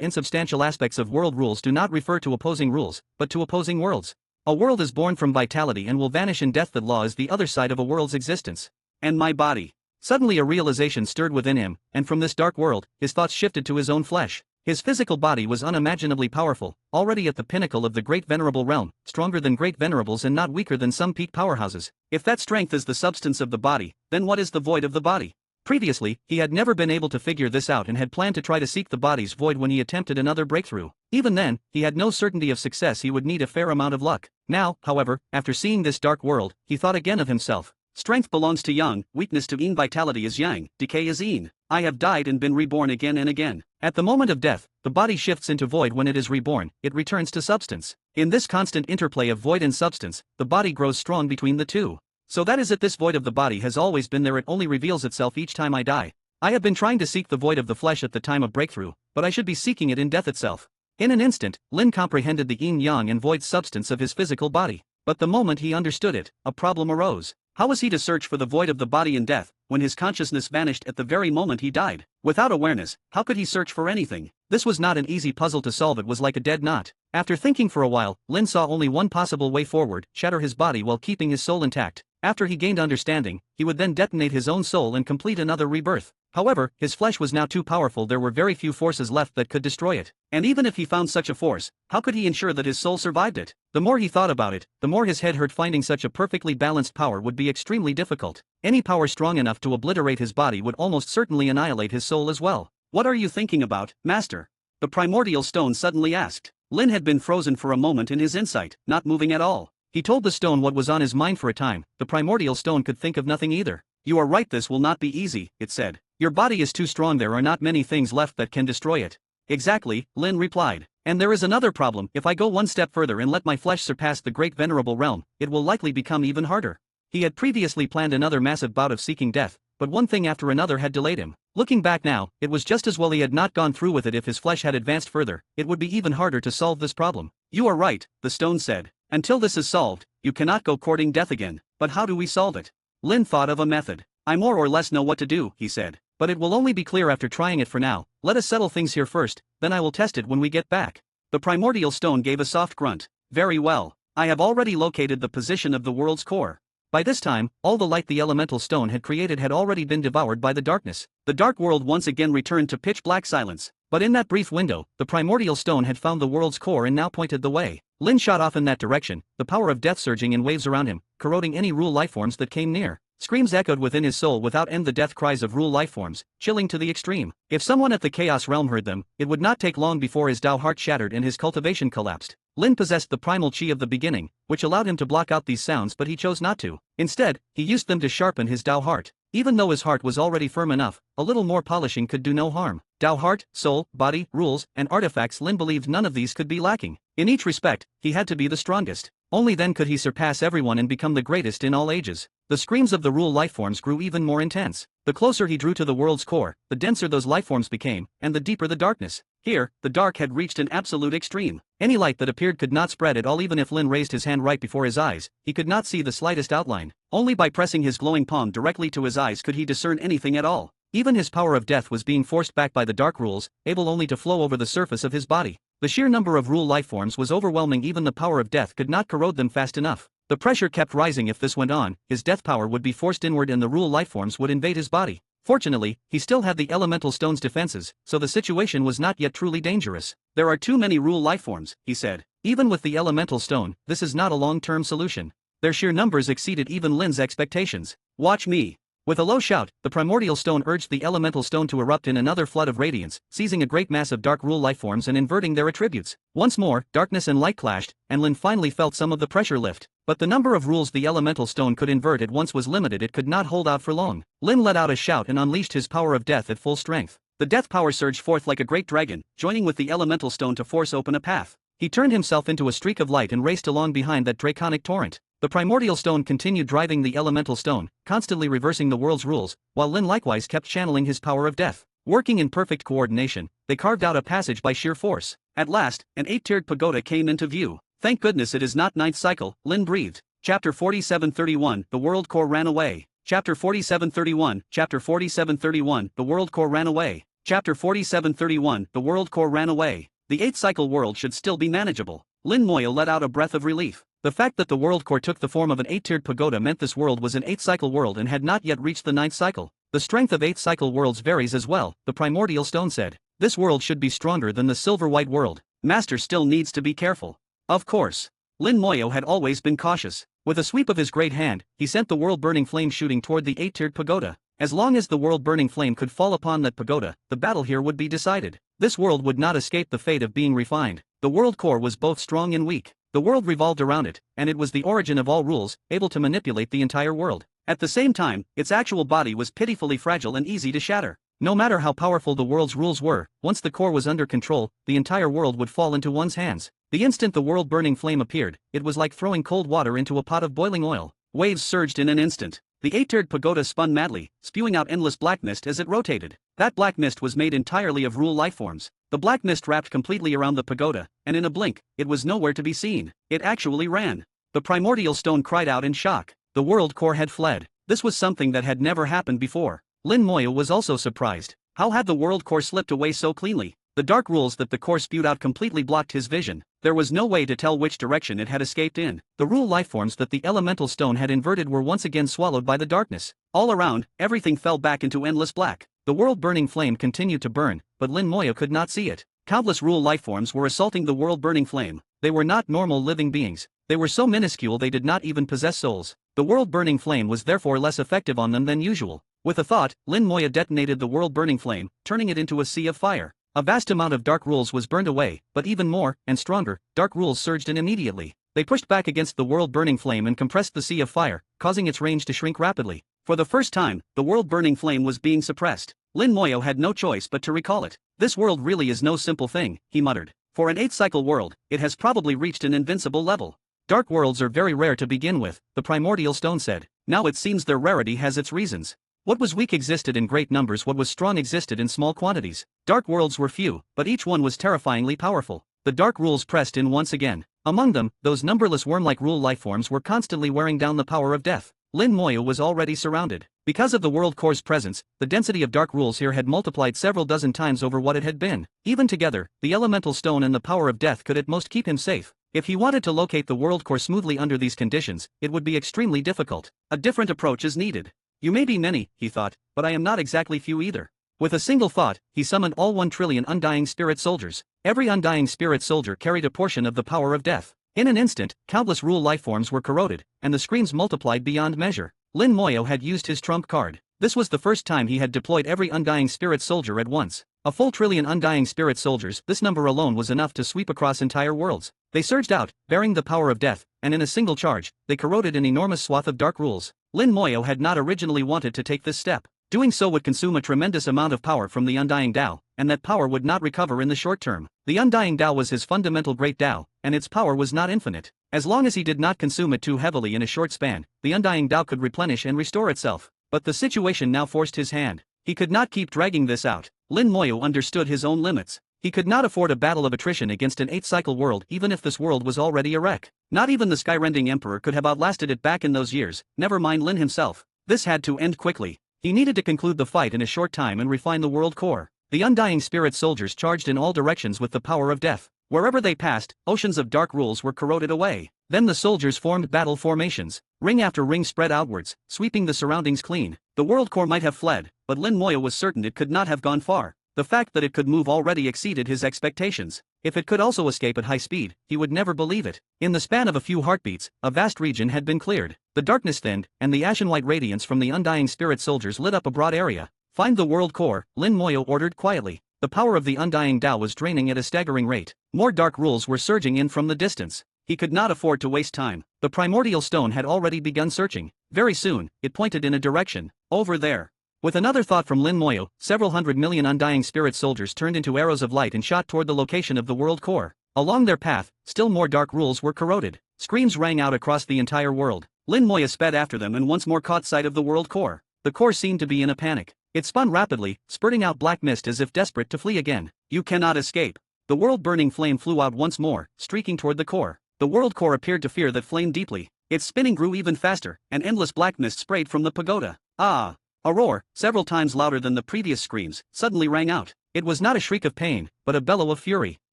insubstantial aspects of world rules do not refer to opposing rules, but to opposing worlds. A world is born from vitality and will vanish in death. That law is the other side of a world's existence. And my body. Suddenly a realization stirred within him, and from this dark world, his thoughts shifted to his own flesh. His physical body was unimaginably powerful, already at the pinnacle of the Great Venerable realm, stronger than Great Venerables and not weaker than some peak powerhouses. If that strength is the substance of the body, then what is the void of the body? Previously, he had never been able to figure this out and had planned to try to seek the body's void when he attempted another breakthrough. Even then, he had no certainty of success. He would need a fair amount of luck. Now, however, after seeing this dark world, he thought again of himself. Strength belongs to yang, weakness to yin, vitality is yang, decay is yin. I have died and been reborn again and again. At the moment of death, the body shifts into void. When it is reborn, it returns to substance. In this constant interplay of void and substance, the body grows strong between the two. So that is it. This void of the body has always been there. It only reveals itself each time I die. I have been trying to seek the void of the flesh at the time of breakthrough, but I should be seeking it in death itself. In an instant, Lin comprehended the yin-yang and void substance of his physical body. But the moment he understood it, a problem arose. How was he to search for the void of the body in death, when his consciousness vanished at the very moment he died? Without awareness, how could he search for anything? This was not an easy puzzle to solve. It was like a dead knot. After thinking for a while, Lin saw only one possible way forward: shatter his body while keeping his soul intact. After he gained understanding, he would then detonate his own soul and complete another rebirth. However, his flesh was now too powerful. There were very few forces left that could destroy it. And even if he found such a force, how could he ensure that his soul survived it? The more he thought about it, the more his head hurt. Finding such a perfectly balanced power would be extremely difficult. Any power strong enough to obliterate his body would almost certainly annihilate his soul as well. What are you thinking about, Master? The primordial stone suddenly asked. Lin had been frozen for a moment in his insight, not moving at all. He told the stone what was on his mind for a time. The primordial stone could think of nothing either. You are right, this will not be easy, it said. Your body is too strong, there are not many things left that can destroy it. Exactly, Lin replied. And there is another problem, if I go one step further and let my flesh surpass the great venerable realm, it will likely become even harder. He had previously planned another massive bout of seeking death, but one thing after another had delayed him. Looking back now, it was just as well he had not gone through with it. If his flesh had advanced further, it would be even harder to solve this problem. You are right, the stone said. Until this is solved, you cannot go courting death again. But how do we solve it? Lin thought of a method. I more or less know what to do, he said. But it will only be clear after trying it. For now, let us settle things here first, then I will test it when we get back. The primordial stone gave a soft grunt. Very well. I have already located the position of the world's core. By this time, all the light the elemental stone had created had already been devoured by the darkness. The dark world once again returned to pitch black silence. But in that brief window, the primordial stone had found the world's core and now pointed the way. Lin shot off in that direction, the power of death surging in waves around him, corroding any Rule lifeforms that came near. Screams echoed within his soul without end, the death cries of Rule lifeforms, chilling to the extreme. If someone at the Chaos Realm heard them, it would not take long before his Dao heart shattered and his cultivation collapsed. Lin possessed the primal chi of the beginning, which allowed him to block out these sounds, but he chose not to. Instead, he used them to sharpen his Dao heart. Even though his heart was already firm enough, a little more polishing could do no harm. Dao heart, soul, body, rules, and artifacts, Lin believed none of these could be lacking. In each respect, he had to be the strongest. Only then could he surpass everyone and become the greatest in all ages. The screams of the Rule lifeforms grew even more intense. The closer he drew to the world's core, the denser those lifeforms became, and the deeper the darkness. Here, the dark had reached an absolute extreme. Any light that appeared could not spread at all. Even if Lin raised his hand right before his eyes, he could not see the slightest outline. Only by pressing his glowing palm directly to his eyes could he discern anything at all. Even his power of death was being forced back by the dark rules, able only to flow over the surface of his body. The sheer number of Rule lifeforms was overwhelming. Even the power of death could not corrode them fast enough. The pressure kept rising. If this went on, his death power would be forced inward and the Rule lifeforms would invade his body. Fortunately, he still had the elemental stone's defenses, so the situation was not yet truly dangerous. There are too many Rule lifeforms, he said. Even with the elemental stone, this is not a long-term solution. Their sheer numbers exceeded even Lin's expectations. Watch me. With a low shout, the primordial stone urged the elemental stone to erupt in another flood of radiance, seizing a great mass of dark Rule lifeforms and inverting their attributes. Once more, darkness and light clashed, and Lin finally felt some of the pressure lift. But the number of rules the elemental stone could invert at once was limited. It could not hold out for long. Lin let out a shout and unleashed his power of death at full strength. The death power surged forth like a great dragon, joining with the elemental stone to force open a path. He turned himself into a streak of light and raced along behind that draconic torrent. The primordial stone continued driving the elemental stone, constantly reversing the world's rules, while Lin likewise kept channeling his power of death. Working in perfect coordination, they carved out a passage by sheer force. At last, an 8-tiered pagoda came into view. Thank goodness it is not ninth cycle, Lin breathed. Chapter 4731, The World Core Ran Away. Chapter 4731, Chapter 4731, The World Core Ran Away. Chapter 4731, The World Core Ran Away. The 8th cycle world should still be manageable. Lin Moyo let out a breath of relief. The fact that the world core took the form of an 8-tiered pagoda meant this world was an 8th cycle world and had not yet reached the 9th cycle. The strength of 8th cycle worlds varies as well, the primordial stone said. This world should be stronger than the silver-white world. Master still needs to be careful. Of course. Lin Moyo had always been cautious. With a sweep of his great hand, he sent the world-burning flame shooting toward the 8-tiered pagoda. As long as the world-burning flame could fall upon that pagoda, the battle here would be decided. This world would not escape the fate of being refined. The world core was both strong and weak. The world revolved around it, and it was the origin of all rules, able to manipulate the entire world. At the same time, its actual body was pitifully fragile and easy to shatter. No matter how powerful the world's rules were, once the core was under control, the entire world would fall into one's hands. The instant the world-burning flame appeared, it was like throwing cold water into a pot of boiling oil. Waves surged in an instant. The 8-tiered pagoda spun madly, spewing out endless black mist as it rotated. That black mist was made entirely of Rule lifeforms. The black mist wrapped completely around the pagoda, and in a blink, it was nowhere to be seen. It actually ran. The primordial stone cried out in shock. The world core had fled. This was something that had never happened before. Lin Moyo was also surprised. How had the world core slipped away so cleanly? The dark rules that the core spewed out completely blocked his vision. There was no way to tell which direction it had escaped in. The Rule lifeforms that the elemental stone had inverted were once again swallowed by the darkness. All around, everything fell back into endless black. The world-burning flame continued to burn, but Lin Moyo could not see it. Countless Rule lifeforms were assaulting the world-burning flame. They were not normal living beings. They were so minuscule they did not even possess souls. The world-burning flame was therefore less effective on them than usual. With a thought, Lin Moyo detonated the world-burning flame, turning it into a sea of fire. A vast amount of dark rules was burned away, but even more, and stronger, dark rules surged in immediately. They pushed back against the world-burning flame and compressed the sea of fire, causing its range to shrink rapidly. For the first time, the world-burning flame was being suppressed. Lin Moyo had no choice but to recall it. This world really is no simple thing, he muttered. For an 8th-cycle world, it has probably reached an invincible level. Dark worlds are very rare to begin with, the primordial stone said. Now it seems their rarity has its reasons. What was weak existed in great numbers, what was strong existed in small quantities. Dark worlds were few, but each one was terrifyingly powerful. The dark rules pressed in once again. Among them, those numberless worm-like rule lifeforms were constantly wearing down the power of death. Lin Moyo was already surrounded. Because of the world core's presence, the density of dark rules here had multiplied several dozen times over what it had been. Even together, the elemental stone and the power of death could at most keep him safe. If he wanted to locate the world core smoothly under these conditions, it would be extremely difficult. A different approach is needed. You may be many, he thought, but I am not exactly few either. With a single thought, he summoned all 1 trillion undying spirit soldiers. Every undying spirit soldier carried a portion of the power of death. In an instant, countless rule lifeforms were corroded, and the screams multiplied beyond measure. Lin Moyo had used his trump card. This was the first time he had deployed every undying spirit soldier at once. A full trillion undying spirit soldiers, this number alone was enough to sweep across entire worlds. They surged out, bearing the power of death, and in a single charge, they corroded an enormous swath of dark rules. Lin Moyo had not originally wanted to take this step. Doing so would consume a tremendous amount of power from the Undying Tao, and that power would not recover in the short term. The Undying Tao was his fundamental great Tao, and its power was not infinite. As long as he did not consume it too heavily in a short span, the Undying Tao could replenish and restore itself. But the situation now forced his hand. He could not keep dragging this out. Lin Moyo understood his own limits. He could not afford a battle of attrition against an 8th-cycle world even if this world was already a wreck. Not even the Skyrending Emperor could have outlasted it back in those years, never mind Lin himself. This had to end quickly. He needed to conclude the fight in a short time and refine the world core. The undying spirit soldiers charged in all directions with the power of death. Wherever they passed, oceans of dark rules were corroded away. Then the soldiers formed battle formations. Ring after ring spread outwards, sweeping the surroundings clean. The world core might have fled, but Lin Moyo was certain it could not have gone far. The fact that it could move already exceeded his expectations. If it could also escape at high speed, he would never believe it. In the span of a few heartbeats, a vast region had been cleared. The darkness thinned, and the ashen-white radiance from the undying spirit soldiers lit up a broad area. Find the world core, Lin Moyo ordered quietly. The power of the undying Tao was draining at a staggering rate. More dark rules were surging in from the distance. He could not afford to waste time. The primordial stone had already begun searching. Very soon, it pointed in a direction. Over there. With another thought from Lin Moyo, several 100 million undying spirit soldiers turned into arrows of light and shot toward the location of the world core. Along their path, still more dark rules were corroded. Screams rang out across the entire world. Lin Moyo sped after them and once more caught sight of the world core. The core seemed to be in a panic. It spun rapidly, spurting out black mist as if desperate to flee again. You cannot escape. The world-burning flame flew out once more, streaking toward the core. The world core appeared to fear that flame deeply. Its spinning grew even faster, and endless black mist sprayed from the pagoda. Ah! A roar, several times louder than the previous screams, suddenly rang out. It was not a shriek of pain, but a bellow of fury.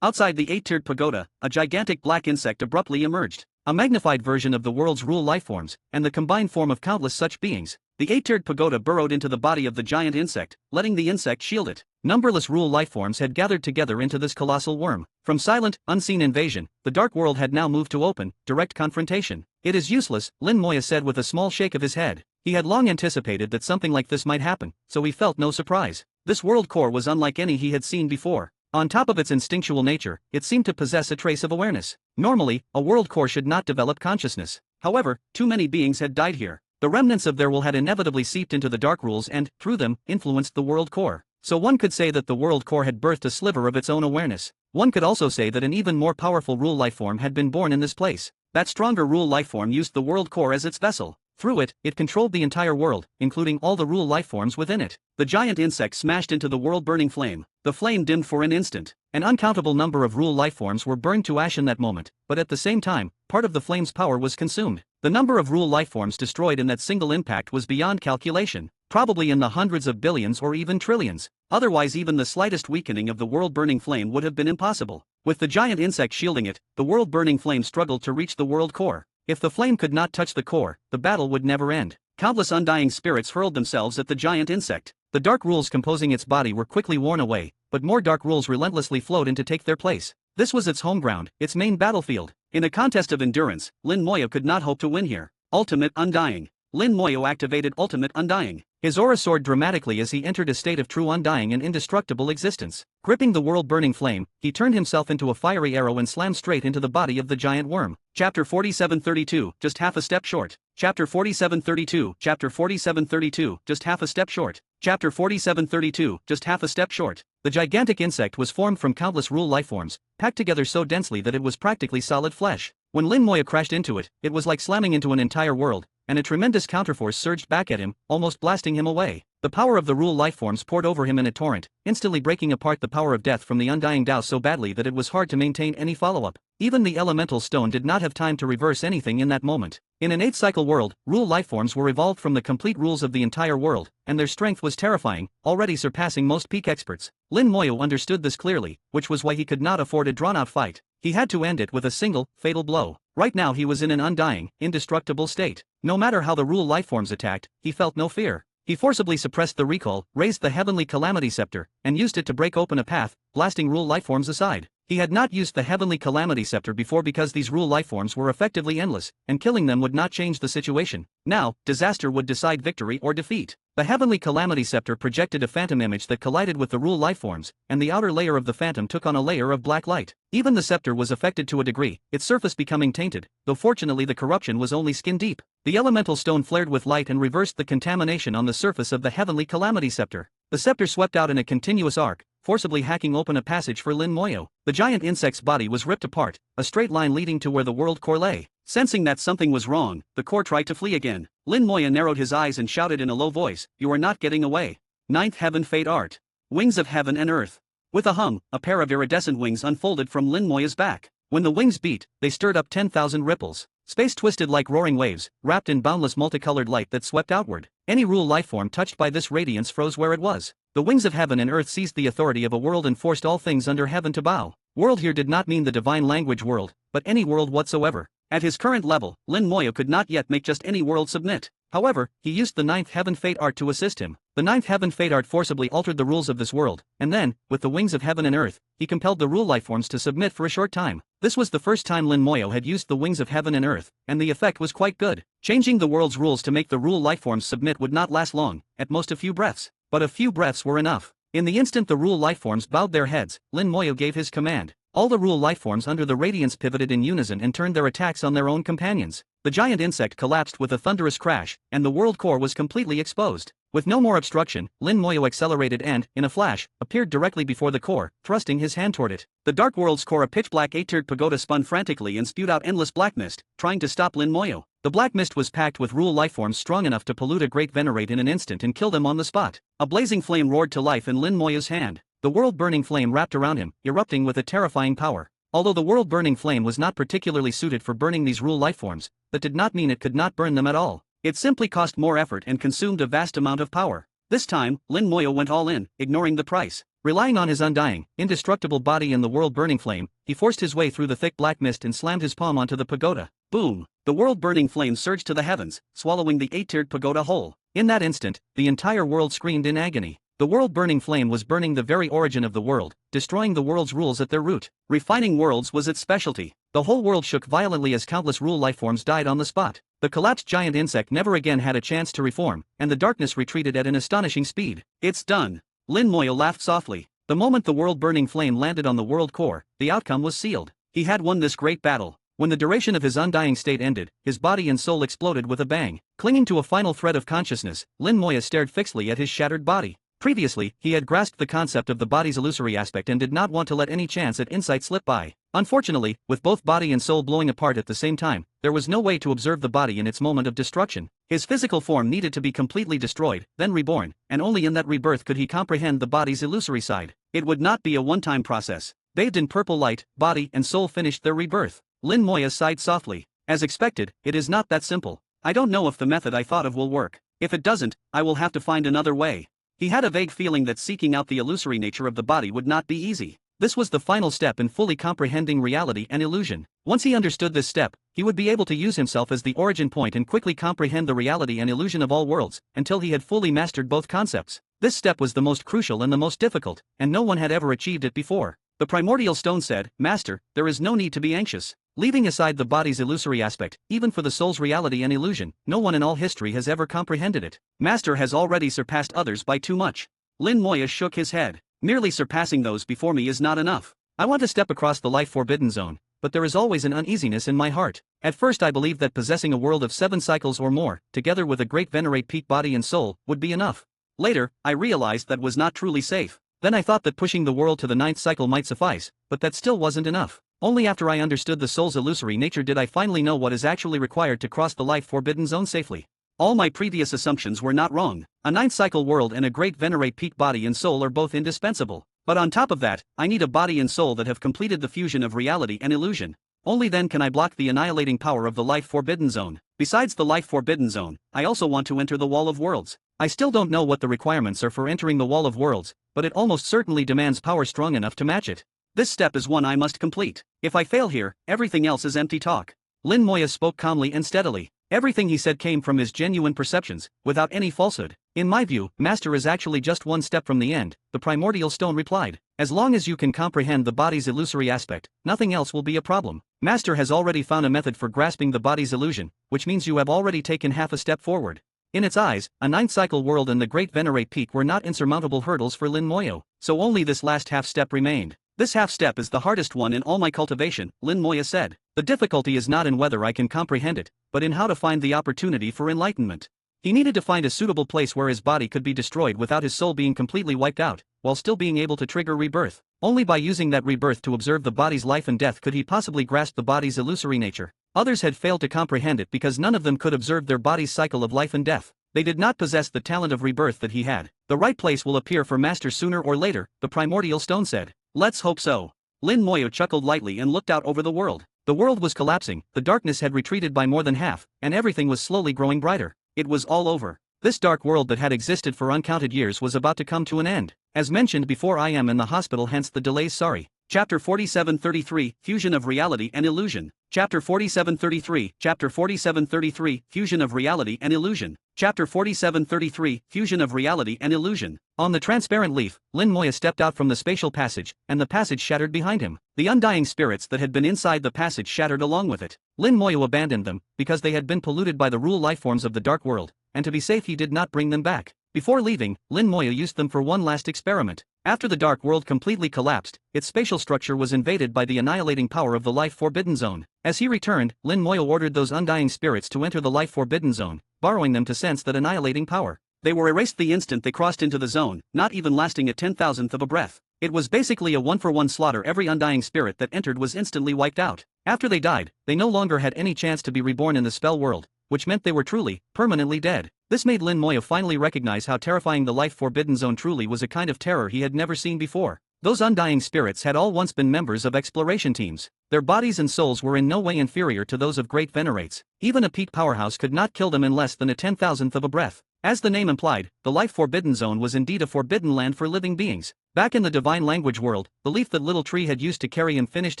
Outside the 8-tiered pagoda, a gigantic black insect abruptly emerged. A magnified version of the world's rule lifeforms, and the combined form of countless such beings. The 8-tiered pagoda burrowed into the body of the giant insect, letting the insect shield it. Numberless rule lifeforms had gathered together into this colossal worm. From silent, unseen invasion, the dark world had now moved to open, direct confrontation. It is useless, Lin Moyo said with a small shake of his head. He had long anticipated that something like this might happen, so he felt no surprise. This world core was unlike any he had seen before. On top of its instinctual nature, it seemed to possess a trace of awareness. Normally, a world core should not develop consciousness. However, too many beings had died here. The remnants of their will had inevitably seeped into the dark rules and, through them, influenced the world core. So one could say that the world core had birthed a sliver of its own awareness. One could also say that an even more powerful rule lifeform had been born in this place. That stronger rule lifeform used the world core as its vessel. Through it, it controlled the entire world, including all the rule lifeforms within it. The giant insect smashed into the world-burning flame. The flame dimmed for an instant. An uncountable number of rule lifeforms were burned to ash in that moment, but at the same time, part of the flame's power was consumed. The number of rule lifeforms destroyed in that single impact was beyond calculation, probably in the hundreds of billions or even trillions. Otherwise, even the slightest weakening of the world-burning flame would have been impossible. With the giant insect shielding it, the world-burning flame struggled to reach the world core. If the flame could not touch the core, the battle would never end. Countless undying spirits hurled themselves at the giant insect. The dark rules composing its body were quickly worn away, but more dark rules relentlessly flowed in to take their place. This was its home ground, its main battlefield. In a contest of endurance, Lin Moyo could not hope to win here. Ultimate Undying. Lin Moyo activated Ultimate Undying. His aura soared dramatically as he entered a state of true undying and indestructible existence. Gripping the world-burning flame, he turned himself into a fiery arrow and slammed straight into the body of the giant worm. Chapter 4732, just half a step short. Chapter 4732, Chapter 4732, just half a step short. Chapter 4732, just half a step short. The gigantic insect was formed from countless rule lifeforms, packed together so densely that it was practically solid flesh. When Lin Moya crashed into it, it was like slamming into an entire world, and a tremendous counterforce surged back at him, almost blasting him away. The power of the rule lifeforms poured over him in a torrent, instantly breaking apart the power of death from the undying Tao so badly that it was hard to maintain any follow-up. Even the elemental stone did not have time to reverse anything in that moment. In an 8-cycle world, rule lifeforms were evolved from the complete rules of the entire world, and their strength was terrifying, already surpassing most peak experts. Lin Moya understood this clearly, which was why he could not afford a drawn-out fight. He had to end it with a single, fatal blow. Right now he was in an undying, indestructible state. No matter how the rule lifeforms attacked, he felt no fear. He forcibly suppressed the recall, raised the heavenly calamity scepter, and used it to break open a path, blasting rule lifeforms aside. He had not used the heavenly calamity scepter before because these rule lifeforms were effectively endless, and killing them would not change the situation. Now, disaster would decide victory or defeat. The heavenly calamity scepter projected a phantom image that collided with the rule lifeforms, and the outer layer of the phantom took on a layer of black light. Even the scepter was affected to a degree, its surface becoming tainted, though fortunately the corruption was only skin deep. The elemental stone flared with light and reversed the contamination on the surface of the heavenly calamity scepter. The scepter swept out in a continuous arc, forcibly hacking open a passage for Lin Moyo. The giant insect's body was ripped apart, a straight line leading to where the world core lay. Sensing that something was wrong, the core tried to flee again. Lin Moya narrowed his eyes and shouted in a low voice, "You are not getting away." Ninth Heaven Fate Art. Wings of Heaven and Earth. With a hum, a pair of iridescent wings unfolded from Lin Moya's back. When the wings beat, they stirred up 10,000 ripples. Space twisted like roaring waves, wrapped in boundless multicolored light that swept outward. Any rule lifeform touched by this radiance froze where it was. The wings of heaven and earth seized the authority of a world and forced all things under heaven to bow. World here did not mean the divine language world, but any world whatsoever. At his current level, Lin Moya could not yet make just any world submit. However, he used the Ninth Heaven Fate Art to assist him. The Ninth Heaven Fate Art forcibly altered the rules of this world, and then, with the wings of heaven and earth, he compelled the rule lifeforms to submit for a short time. This was the first time Lin Moyo had used the wings of heaven and earth, and the effect was quite good. Changing the world's rules to make the rule lifeforms submit would not last long, at most a few breaths. But a few breaths were enough. In the instant the rule lifeforms bowed their heads, Lin Moyo gave his command. All the rule lifeforms under the radiance pivoted in unison and turned their attacks on their own companions. The giant insect collapsed with a thunderous crash, and the world core was completely exposed. With no more obstruction, Lin Moyo accelerated and, in a flash, appeared directly before the core, thrusting his hand toward it. The dark world's core, a pitch-black 8-tiered pagoda, spun frantically and spewed out endless black mist, trying to stop Lin Moyo. The black mist was packed with rule lifeforms strong enough to pollute a great venerate in an instant and kill them on the spot. A blazing flame roared to life in Lin Moyo's hand. The world-burning flame wrapped around him, erupting with a terrifying power. Although the world-burning flame was not particularly suited for burning these rule lifeforms, that did not mean it could not burn them at all. It simply cost more effort and consumed a vast amount of power. This time, Lin Moyo went all in, ignoring the price. Relying on his undying, indestructible body and the world-burning flame, he forced his way through the thick black mist and slammed his palm onto the pagoda. Boom! The world-burning flame surged to the heavens, swallowing the 8-tiered pagoda whole. In that instant, the entire world screamed in agony. The world-burning flame was burning the very origin of the world, destroying the world's rules at their root. Refining worlds was its specialty. The whole world shook violently as countless rule lifeforms died on the spot. The collapsed giant insect never again had a chance to reform, and the darkness retreated at an astonishing speed. It's done. Lin Moyo laughed softly. The moment the world-burning flame landed on the world core, the outcome was sealed. He had won this great battle. When the duration of his undying state ended, his body and soul exploded with a bang. Clinging to a final thread of consciousness, Lin Moya stared fixedly at his shattered body. Previously, he had grasped the concept of the body's illusory aspect and did not want to let any chance at insight slip by. Unfortunately, with both body and soul blowing apart at the same time, there was no way to observe the body in its moment of destruction. His physical form needed to be completely destroyed, then reborn, and only in that rebirth could he comprehend the body's illusory side. It would not be a one-time process. Bathed in purple light, body and soul finished their rebirth. Lin Moya sighed softly. As expected, it is not that simple. I don't know if the method I thought of will work. If it doesn't, I will have to find another way. He had a vague feeling that seeking out the illusory nature of the body would not be easy. This was the final step in fully comprehending reality and illusion. Once he understood this step, he would be able to use himself as the origin point and quickly comprehend the reality and illusion of all worlds, until he had fully mastered both concepts. This step was the most crucial and the most difficult, and no one had ever achieved it before. The primordial stone said, "Master, there is no need to be anxious." Leaving aside the body's illusory aspect, even for the soul's reality and illusion, no one in all history has ever comprehended it. Master has already surpassed others by too much. Lin Moya shook his head. Merely surpassing those before me is not enough. I want to step across the life forbidden zone, but there is always an uneasiness in my heart. At first I believed that possessing a world of 7 cycles or more, together with a great venerate peak body and soul, would be enough. Later, I realized that was not truly safe. Then I thought that pushing the world to the 9th cycle might suffice, but that still wasn't enough. Only after I understood the soul's illusory nature did I finally know what is actually required to cross the life forbidden zone safely. All my previous assumptions were not wrong. A 9th cycle world and a great venerate peak body and soul are both indispensable. But on top of that, I need a body and soul that have completed the fusion of reality and illusion. Only then can I block the annihilating power of the life forbidden zone. Besides the life forbidden zone, I also want to enter the Wall of Worlds. I still don't know what the requirements are for entering the Wall of Worlds, but it almost certainly demands power strong enough to match it. This step is one I must complete. If I fail here, everything else is empty talk. Lin Moya spoke calmly and steadily. Everything he said came from his genuine perceptions, without any falsehood. In my view, Master is actually just one step from the end, the primordial stone replied. As long as you can comprehend the body's illusory aspect, nothing else will be a problem. Master has already found a method for grasping the body's illusion, which means you have already taken half a step forward. In its eyes, a 9th cycle world and the great venerate peak were not insurmountable hurdles for Lin Moya, so only this last half step remained. This half step is the hardest one in all my cultivation, Lin Moya said. The difficulty is not in whether I can comprehend it, but in how to find the opportunity for enlightenment. He needed to find a suitable place where his body could be destroyed without his soul being completely wiped out, while still being able to trigger rebirth. Only by using that rebirth to observe the body's life and death could he possibly grasp the body's illusory nature. Others had failed to comprehend it because none of them could observe their body's cycle of life and death. They did not possess the talent of rebirth that he had. The right place will appear for Master sooner or later, the primordial stone said. Let's hope so. Lin Moya chuckled lightly and looked out over the world. The world was collapsing, the darkness had retreated by more than half, and everything was slowly growing brighter. It was all over. This dark world that had existed for uncounted years was about to come to an end. As mentioned before, I am in the hospital, hence the delays, sorry. Chapter 4733, Fusion of Reality and Illusion. Chapter 4733, Chapter 4733, Fusion of Reality and Illusion. Chapter 4733, Fusion of Reality and Illusion. On the transparent leaf, Lin Moya stepped out from the spatial passage, and the passage shattered behind him. The undying spirits that had been inside the passage shattered along with it. Lin Moya abandoned them, because they had been polluted by the rule lifeforms of the dark world, and to be safe he did not bring them back. Before leaving, Lin Moya used them for one last experiment. After the dark world completely collapsed, its spatial structure was invaded by the annihilating power of the life forbidden zone. As he returned, Lin Moya ordered those undying spirits to enter the life forbidden zone, borrowing them to sense that annihilating power. They were erased the instant they crossed into the zone, not even lasting a 10,000th of a breath. It was basically a one-for-one slaughter. Every undying spirit that entered was instantly wiped out. After they died, they no longer had any chance to be reborn in the spell world, which meant they were truly, permanently dead. This made Lin Moya finally recognize how terrifying the life forbidden zone truly was, a kind of terror he had never seen before. Those undying spirits had all once been members of exploration teams. Their bodies and souls were in no way inferior to those of great venerates. Even a peak powerhouse could not kill them in less than a 10,000th of a breath. As the name implied, the life forbidden zone was indeed a forbidden land for living beings. Back in the divine language world, the leaf that Little Tree had used to carry him finished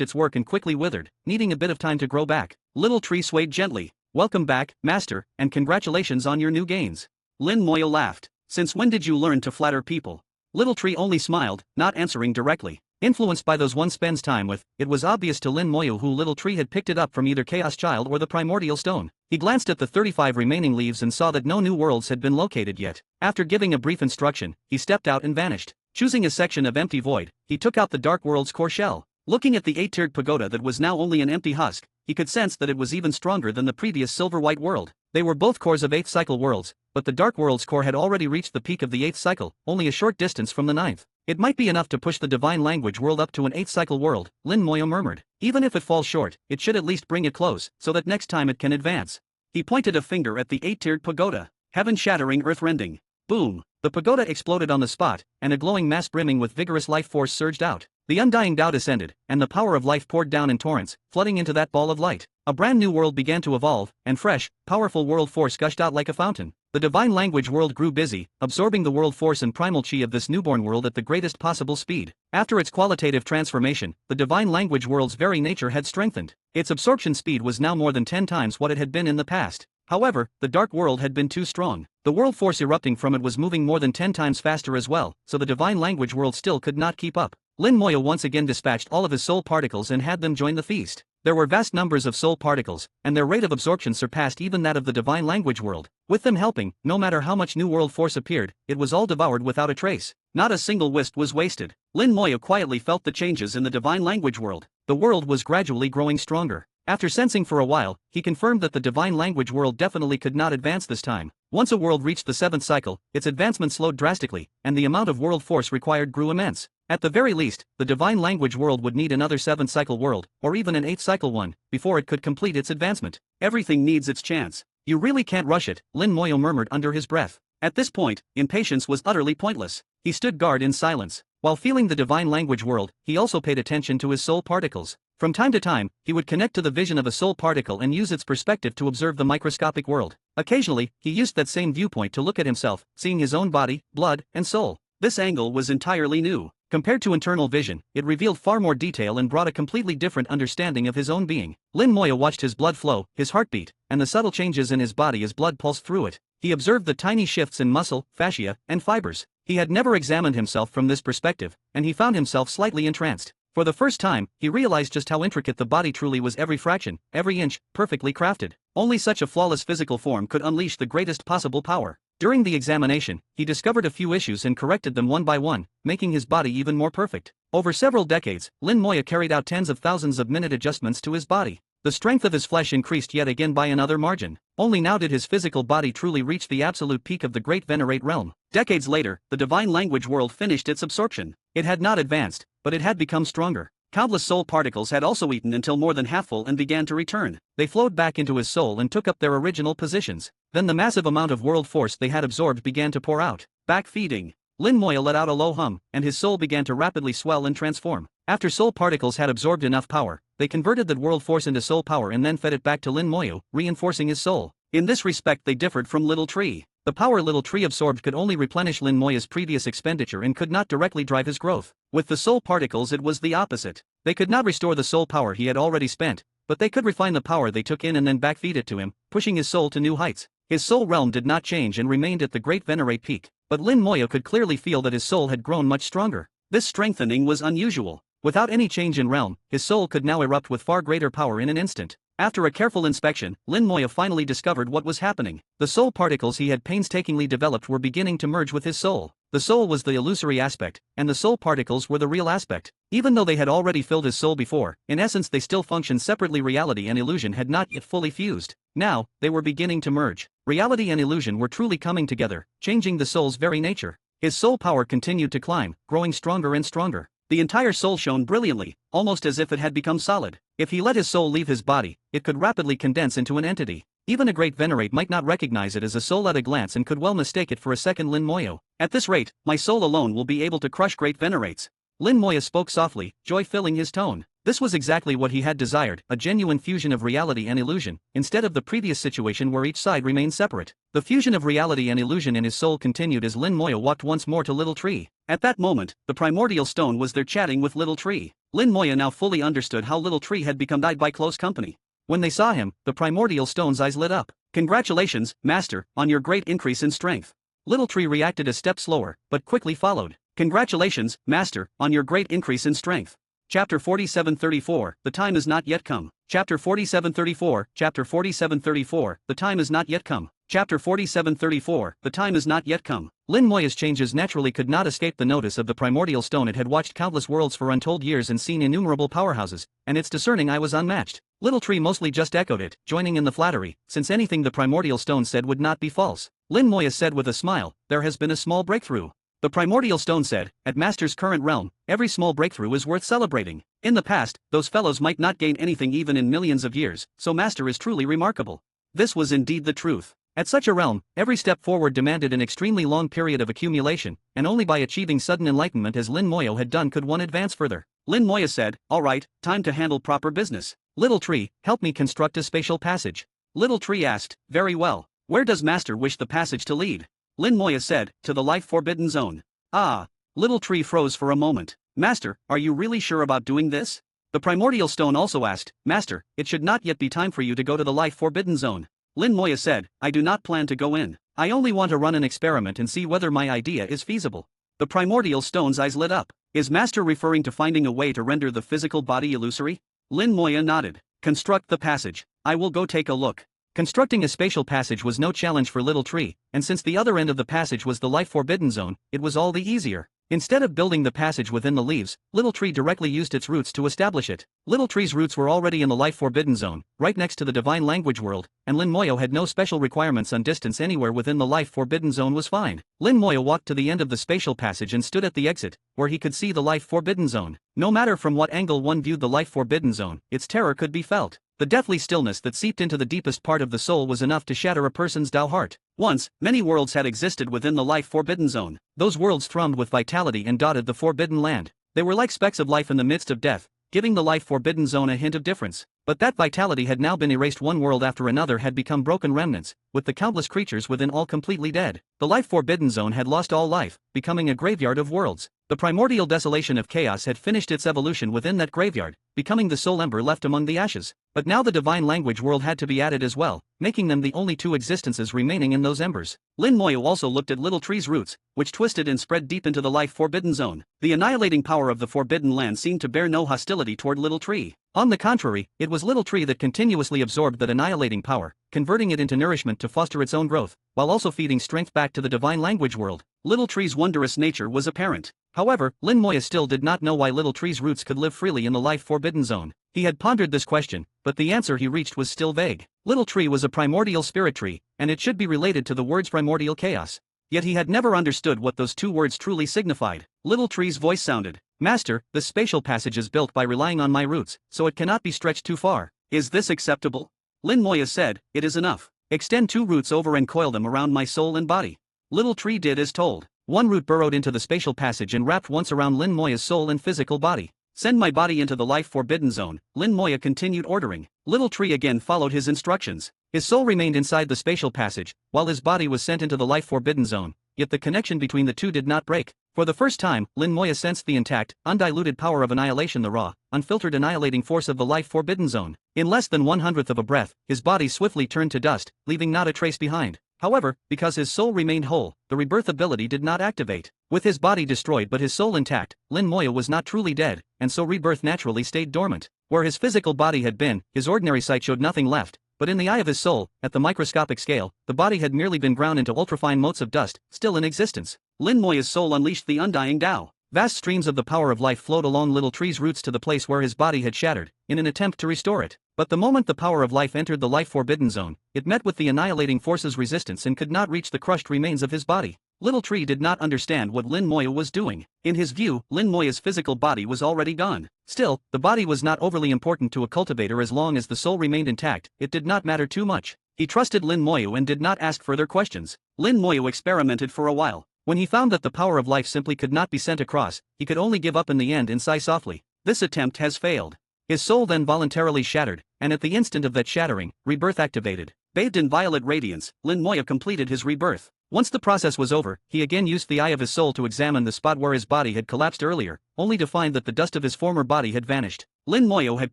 its work and quickly withered, needing a bit of time to grow back. Little Tree swayed gently. Welcome back, Master, and congratulations on your new gains. Lin Moya laughed. Since when did you learn to flatter people? Little Tree only smiled, not answering directly. Influenced by those one spends time with, it was obvious to Lin Moya who Little Tree had picked it up from either Chaos Child or the Primordial Stone. He glanced at the 35 remaining leaves and saw that no new worlds had been located yet. After giving a brief instruction, he stepped out and vanished. Choosing a section of empty void, he took out the Dark World's core shell. Looking at the 8-tiered pagoda that was now only an empty husk, he could sense that it was even stronger than the previous silver-white world. They were both cores of 8th cycle worlds, but the Dark World's core had already reached the peak of the 8th cycle, only a short distance from the 9th. It might be enough to push the divine language world up to an 8th cycle world, Lin Moya murmured. Even if it falls short, it should at least bring it close, so that next time it can advance. He pointed a finger at the 8-tiered pagoda. Heaven-shattering, earth-rending. Boom! The pagoda exploded on the spot, and a glowing mass brimming with vigorous life force surged out. The undying Tao descended, and the power of life poured down in torrents, flooding into that ball of light. A brand new world began to evolve, and fresh, powerful world force gushed out like a fountain. The divine language world grew busy, absorbing the world force and primal chi of this newborn world at the greatest possible speed. After its qualitative transformation, the divine language world's very nature had strengthened. Its absorption speed was now more than 10 times what it had been in the past. However, the dark world had been too strong. The world force erupting from it was moving more than 10 times faster as well, so the divine language world still could not keep up. Lin Moya once again dispatched all of his soul particles and had them join the feast. There were vast numbers of soul particles, and their rate of absorption surpassed even that of the divine language world. With them helping, no matter how much new world force appeared, it was all devoured without a trace. Not a single wisp was wasted. Lin Moya quietly felt the changes in the divine language world. The world was gradually growing stronger. After sensing for a while, he confirmed that the divine language world definitely could not advance this time. Once a world reached the 7th cycle, its advancement slowed drastically, and the amount of world force required grew immense. At the very least, the divine language world would need another 7th cycle world, or even an 8th cycle one, before it could complete its advancement. Everything needs its chance. You really can't rush it, Lin Moya murmured under his breath. At this point, impatience was utterly pointless. He stood guard in silence. While feeling the divine language world, he also paid attention to his soul particles. From time to time, he would connect to the vision of a soul particle and use its perspective to observe the microscopic world. Occasionally, he used that same viewpoint to look at himself, seeing his own body, blood, and soul. This angle was entirely new. Compared to internal vision, it revealed far more detail and brought a completely different understanding of his own being. Lin Moya watched his blood flow, his heartbeat, and the subtle changes in his body as blood pulsed through it. He observed the tiny shifts in muscle, fascia, and fibers. He had never examined himself from this perspective, and he found himself slightly entranced. For the first time, he realized just how intricate the body truly was, every fraction, every inch, perfectly crafted. Only such a flawless physical form could unleash the greatest possible power. During the examination, he discovered a few issues and corrected them one by one, making his body even more perfect. Over several decades, Lin Moya carried out tens of thousands of minute adjustments to his body. The strength of his flesh increased yet again by another margin. Only now did his physical body truly reach the absolute peak of the Great Venerate realm. Decades later, the divine language world finished its absorption. It had not advanced, but it had become stronger. Countless soul particles had also eaten until more than half full and began to return. They flowed back into his soul and took up their original positions. Then the massive amount of world force they had absorbed began to pour out. Back feeding. Lin Moya let out a low hum, and his soul began to rapidly swell and transform. After soul particles had absorbed enough power, they converted that world force into soul power and then fed it back to Lin Moya, reinforcing his soul. In this respect they differed from Little Tree. The power Little Tree absorbed could only replenish Lin Moya's previous expenditure and could not directly drive his growth. With the soul particles it was the opposite. They could not restore the soul power he had already spent, but they could refine the power they took in and then backfeed it to him, pushing his soul to new heights. His soul realm did not change and remained at the Great Venerate peak, but Lin Moya could clearly feel that his soul had grown much stronger. This strengthening was unusual. Without any change in realm, his soul could now erupt with far greater power in an instant. After a careful inspection, Lin Moya finally discovered what was happening. The soul particles he had painstakingly developed were beginning to merge with his soul. The soul was the illusory aspect, and the soul particles were the real aspect. Even though they had already filled his soul before, in essence they still functioned separately. Reality and illusion had not yet fully fused. Now, they were beginning to merge. Reality and illusion were truly coming together, changing the soul's very nature. His soul power continued to climb, growing stronger and stronger. The entire soul shone brilliantly, almost as if it had become solid. If he let his soul leave his body, it could rapidly condense into an entity. Even a great venerate might not recognize it as a soul at a glance and could well mistake it for a second Lin Moya. At this rate, my soul alone will be able to crush great venerates. Lin Moya spoke softly, joy filling his tone. This was exactly what he had desired, a genuine fusion of reality and illusion, instead of the previous situation where each side remained separate. The fusion of reality and illusion in his soul continued as Lin Moya walked once more to Little Tree. At that moment, the primordial stone was there chatting with Little Tree. Lin Moya now fully understood how Little Tree had become died by close company. When they saw him, the primordial stone's eyes lit up. "Congratulations, Master, on your great increase in strength." Little Tree reacted a step slower, but quickly followed. "Congratulations, Master, on your great increase in strength." Chapter 4734, The Time Is Not Yet Come. Chapter 4734, Chapter 4734, The Time Is Not Yet Come. Chapter 4734, The Time Is Not Yet Come. Lin Moya's changes naturally could not escape the notice of the primordial stone. It had watched countless worlds for untold years and seen innumerable powerhouses, and its discerning eye was unmatched. Little Tree mostly just echoed it, joining in the flattery, since anything the primordial stone said would not be false. Lin Moya said with a smile, "There has been a small breakthrough." The primordial stone said, "At Master's current realm, every small breakthrough is worth celebrating. In the past, those fellows might not gain anything even in millions of years, so Master is truly remarkable." This was indeed the truth. At such a realm, every step forward demanded an extremely long period of accumulation, and only by achieving sudden enlightenment as Lin Moya had done could one advance further. Lin Moya said, "All right, time to handle proper business. Little Tree, help me construct a spatial passage." Little Tree asked, "Very well. Where does Master wish the passage to lead?" Lin Moya said, "To the life forbidden zone." "Ah." Little Tree froze for a moment. "Master, are you really sure about doing this?" The primordial stone also asked, "Master, it should not yet be time for you to go to the life forbidden zone." Lin Moya said, "I do not plan to go in. I only want to run an experiment and see whether my idea is feasible." The primordial stone's eyes lit up. "Is Master referring to finding a way to render the physical body illusory?" Lin Moya nodded. Construct the passage. I will go take a look. Constructing a spatial passage was no challenge for Little Tree, and since the other end of the passage was the life forbidden zone, it was all the easier. Instead of building the passage within the leaves, Little Tree directly used its roots to establish it. Little Tree's roots were already in the life forbidden zone, right next to the divine language world, and Lin Moyo had no special requirements on distance. Anywhere within the life forbidden zone was fine. Lin Moyo walked to the end of the spatial passage and stood at the exit, where he could see the life forbidden zone. No matter from what angle one viewed the life forbidden zone, its terror could be felt. The deathly stillness that seeped into the deepest part of the soul was enough to shatter a person's Tao heart. Once, many worlds had existed within the life forbidden zone. Those worlds thrummed with vitality and dotted the forbidden land. They were like specks of life in the midst of death, giving the life forbidden zone a hint of difference. But that vitality had now been erased. One world after another had become broken remnants, with the countless creatures within all completely dead. The life forbidden zone had lost all life, becoming a graveyard of worlds. The primordial desolation of chaos had finished its evolution within that graveyard, becoming the sole ember left among the ashes. But now the divine language world had to be added as well, making them the only two existences remaining in those embers. Lin Moyo also looked at Little Tree's roots, which twisted and spread deep into the life forbidden zone. The annihilating power of the forbidden land seemed to bear no hostility toward Little Tree. On the contrary, it was Little Tree that continuously absorbed that annihilating power, converting it into nourishment to foster its own growth, while also feeding strength back to the divine language world. Little Tree's wondrous nature was apparent. However, Lin Moyo still did not know why Little Tree's roots could live freely in the life forbidden zone. He had pondered this question, but the answer he reached was still vague. Little Tree was a primordial spirit tree, and it should be related to the words primordial chaos. Yet he had never understood what those two words truly signified. Little Tree's voice sounded, "Master, the spatial passage is built by relying on my roots, so it cannot be stretched too far. Is this acceptable?" Lin Moyo said, "It is enough. Extend 2 roots over and coil them around my soul and body." Little Tree did as told. 1 root burrowed into the spatial passage and wrapped once around Lin Moyo's soul and physical body. "Send my body into the life forbidden zone," Lin Moyo continued ordering. Little Tree again followed his instructions. His soul remained inside the spatial passage, while his body was sent into the life forbidden zone, yet the connection between the two did not break. For the first time, Lin Moyo sensed the intact, undiluted power of annihilation, the raw, unfiltered annihilating force of the life forbidden zone. In less than 1/100th of a breath, his body swiftly turned to dust, leaving not a trace behind. However, because his soul remained whole, the rebirth ability did not activate. With his body destroyed but his soul intact, Lin Moyo was not truly dead, and so rebirth naturally stayed dormant. Where his physical body had been, his ordinary sight showed nothing left, but in the eye of his soul, at the microscopic scale, the body had merely been ground into ultrafine motes of dust, still in existence. Lin Moyo's soul unleashed the undying Tao. Vast streams of the power of life flowed along Little Tree's roots to the place where his body had shattered, in an attempt to restore it. But the moment the power of life entered the life forbidden zone, it met with the annihilating force's resistance and could not reach the crushed remains of his body. Little Tree did not understand what Lin Moyo was doing. In his view, Lin Moyo's physical body was already gone. Still, the body was not overly important to a cultivator as long as the soul remained intact. It did not matter too much. He trusted Lin Moyo and did not ask further questions. Lin Moyo experimented for a while. When he found that the power of life simply could not be sent across, he could only give up in the end and sigh softly. This attempt has failed. His soul then voluntarily shattered, and at the instant of that shattering, rebirth activated. Bathed in violet radiance, Lin Moyo completed his rebirth. Once the process was over, he again used the eye of his soul to examine the spot where his body had collapsed earlier, only to find that the dust of his former body had vanished. Lin Moyo had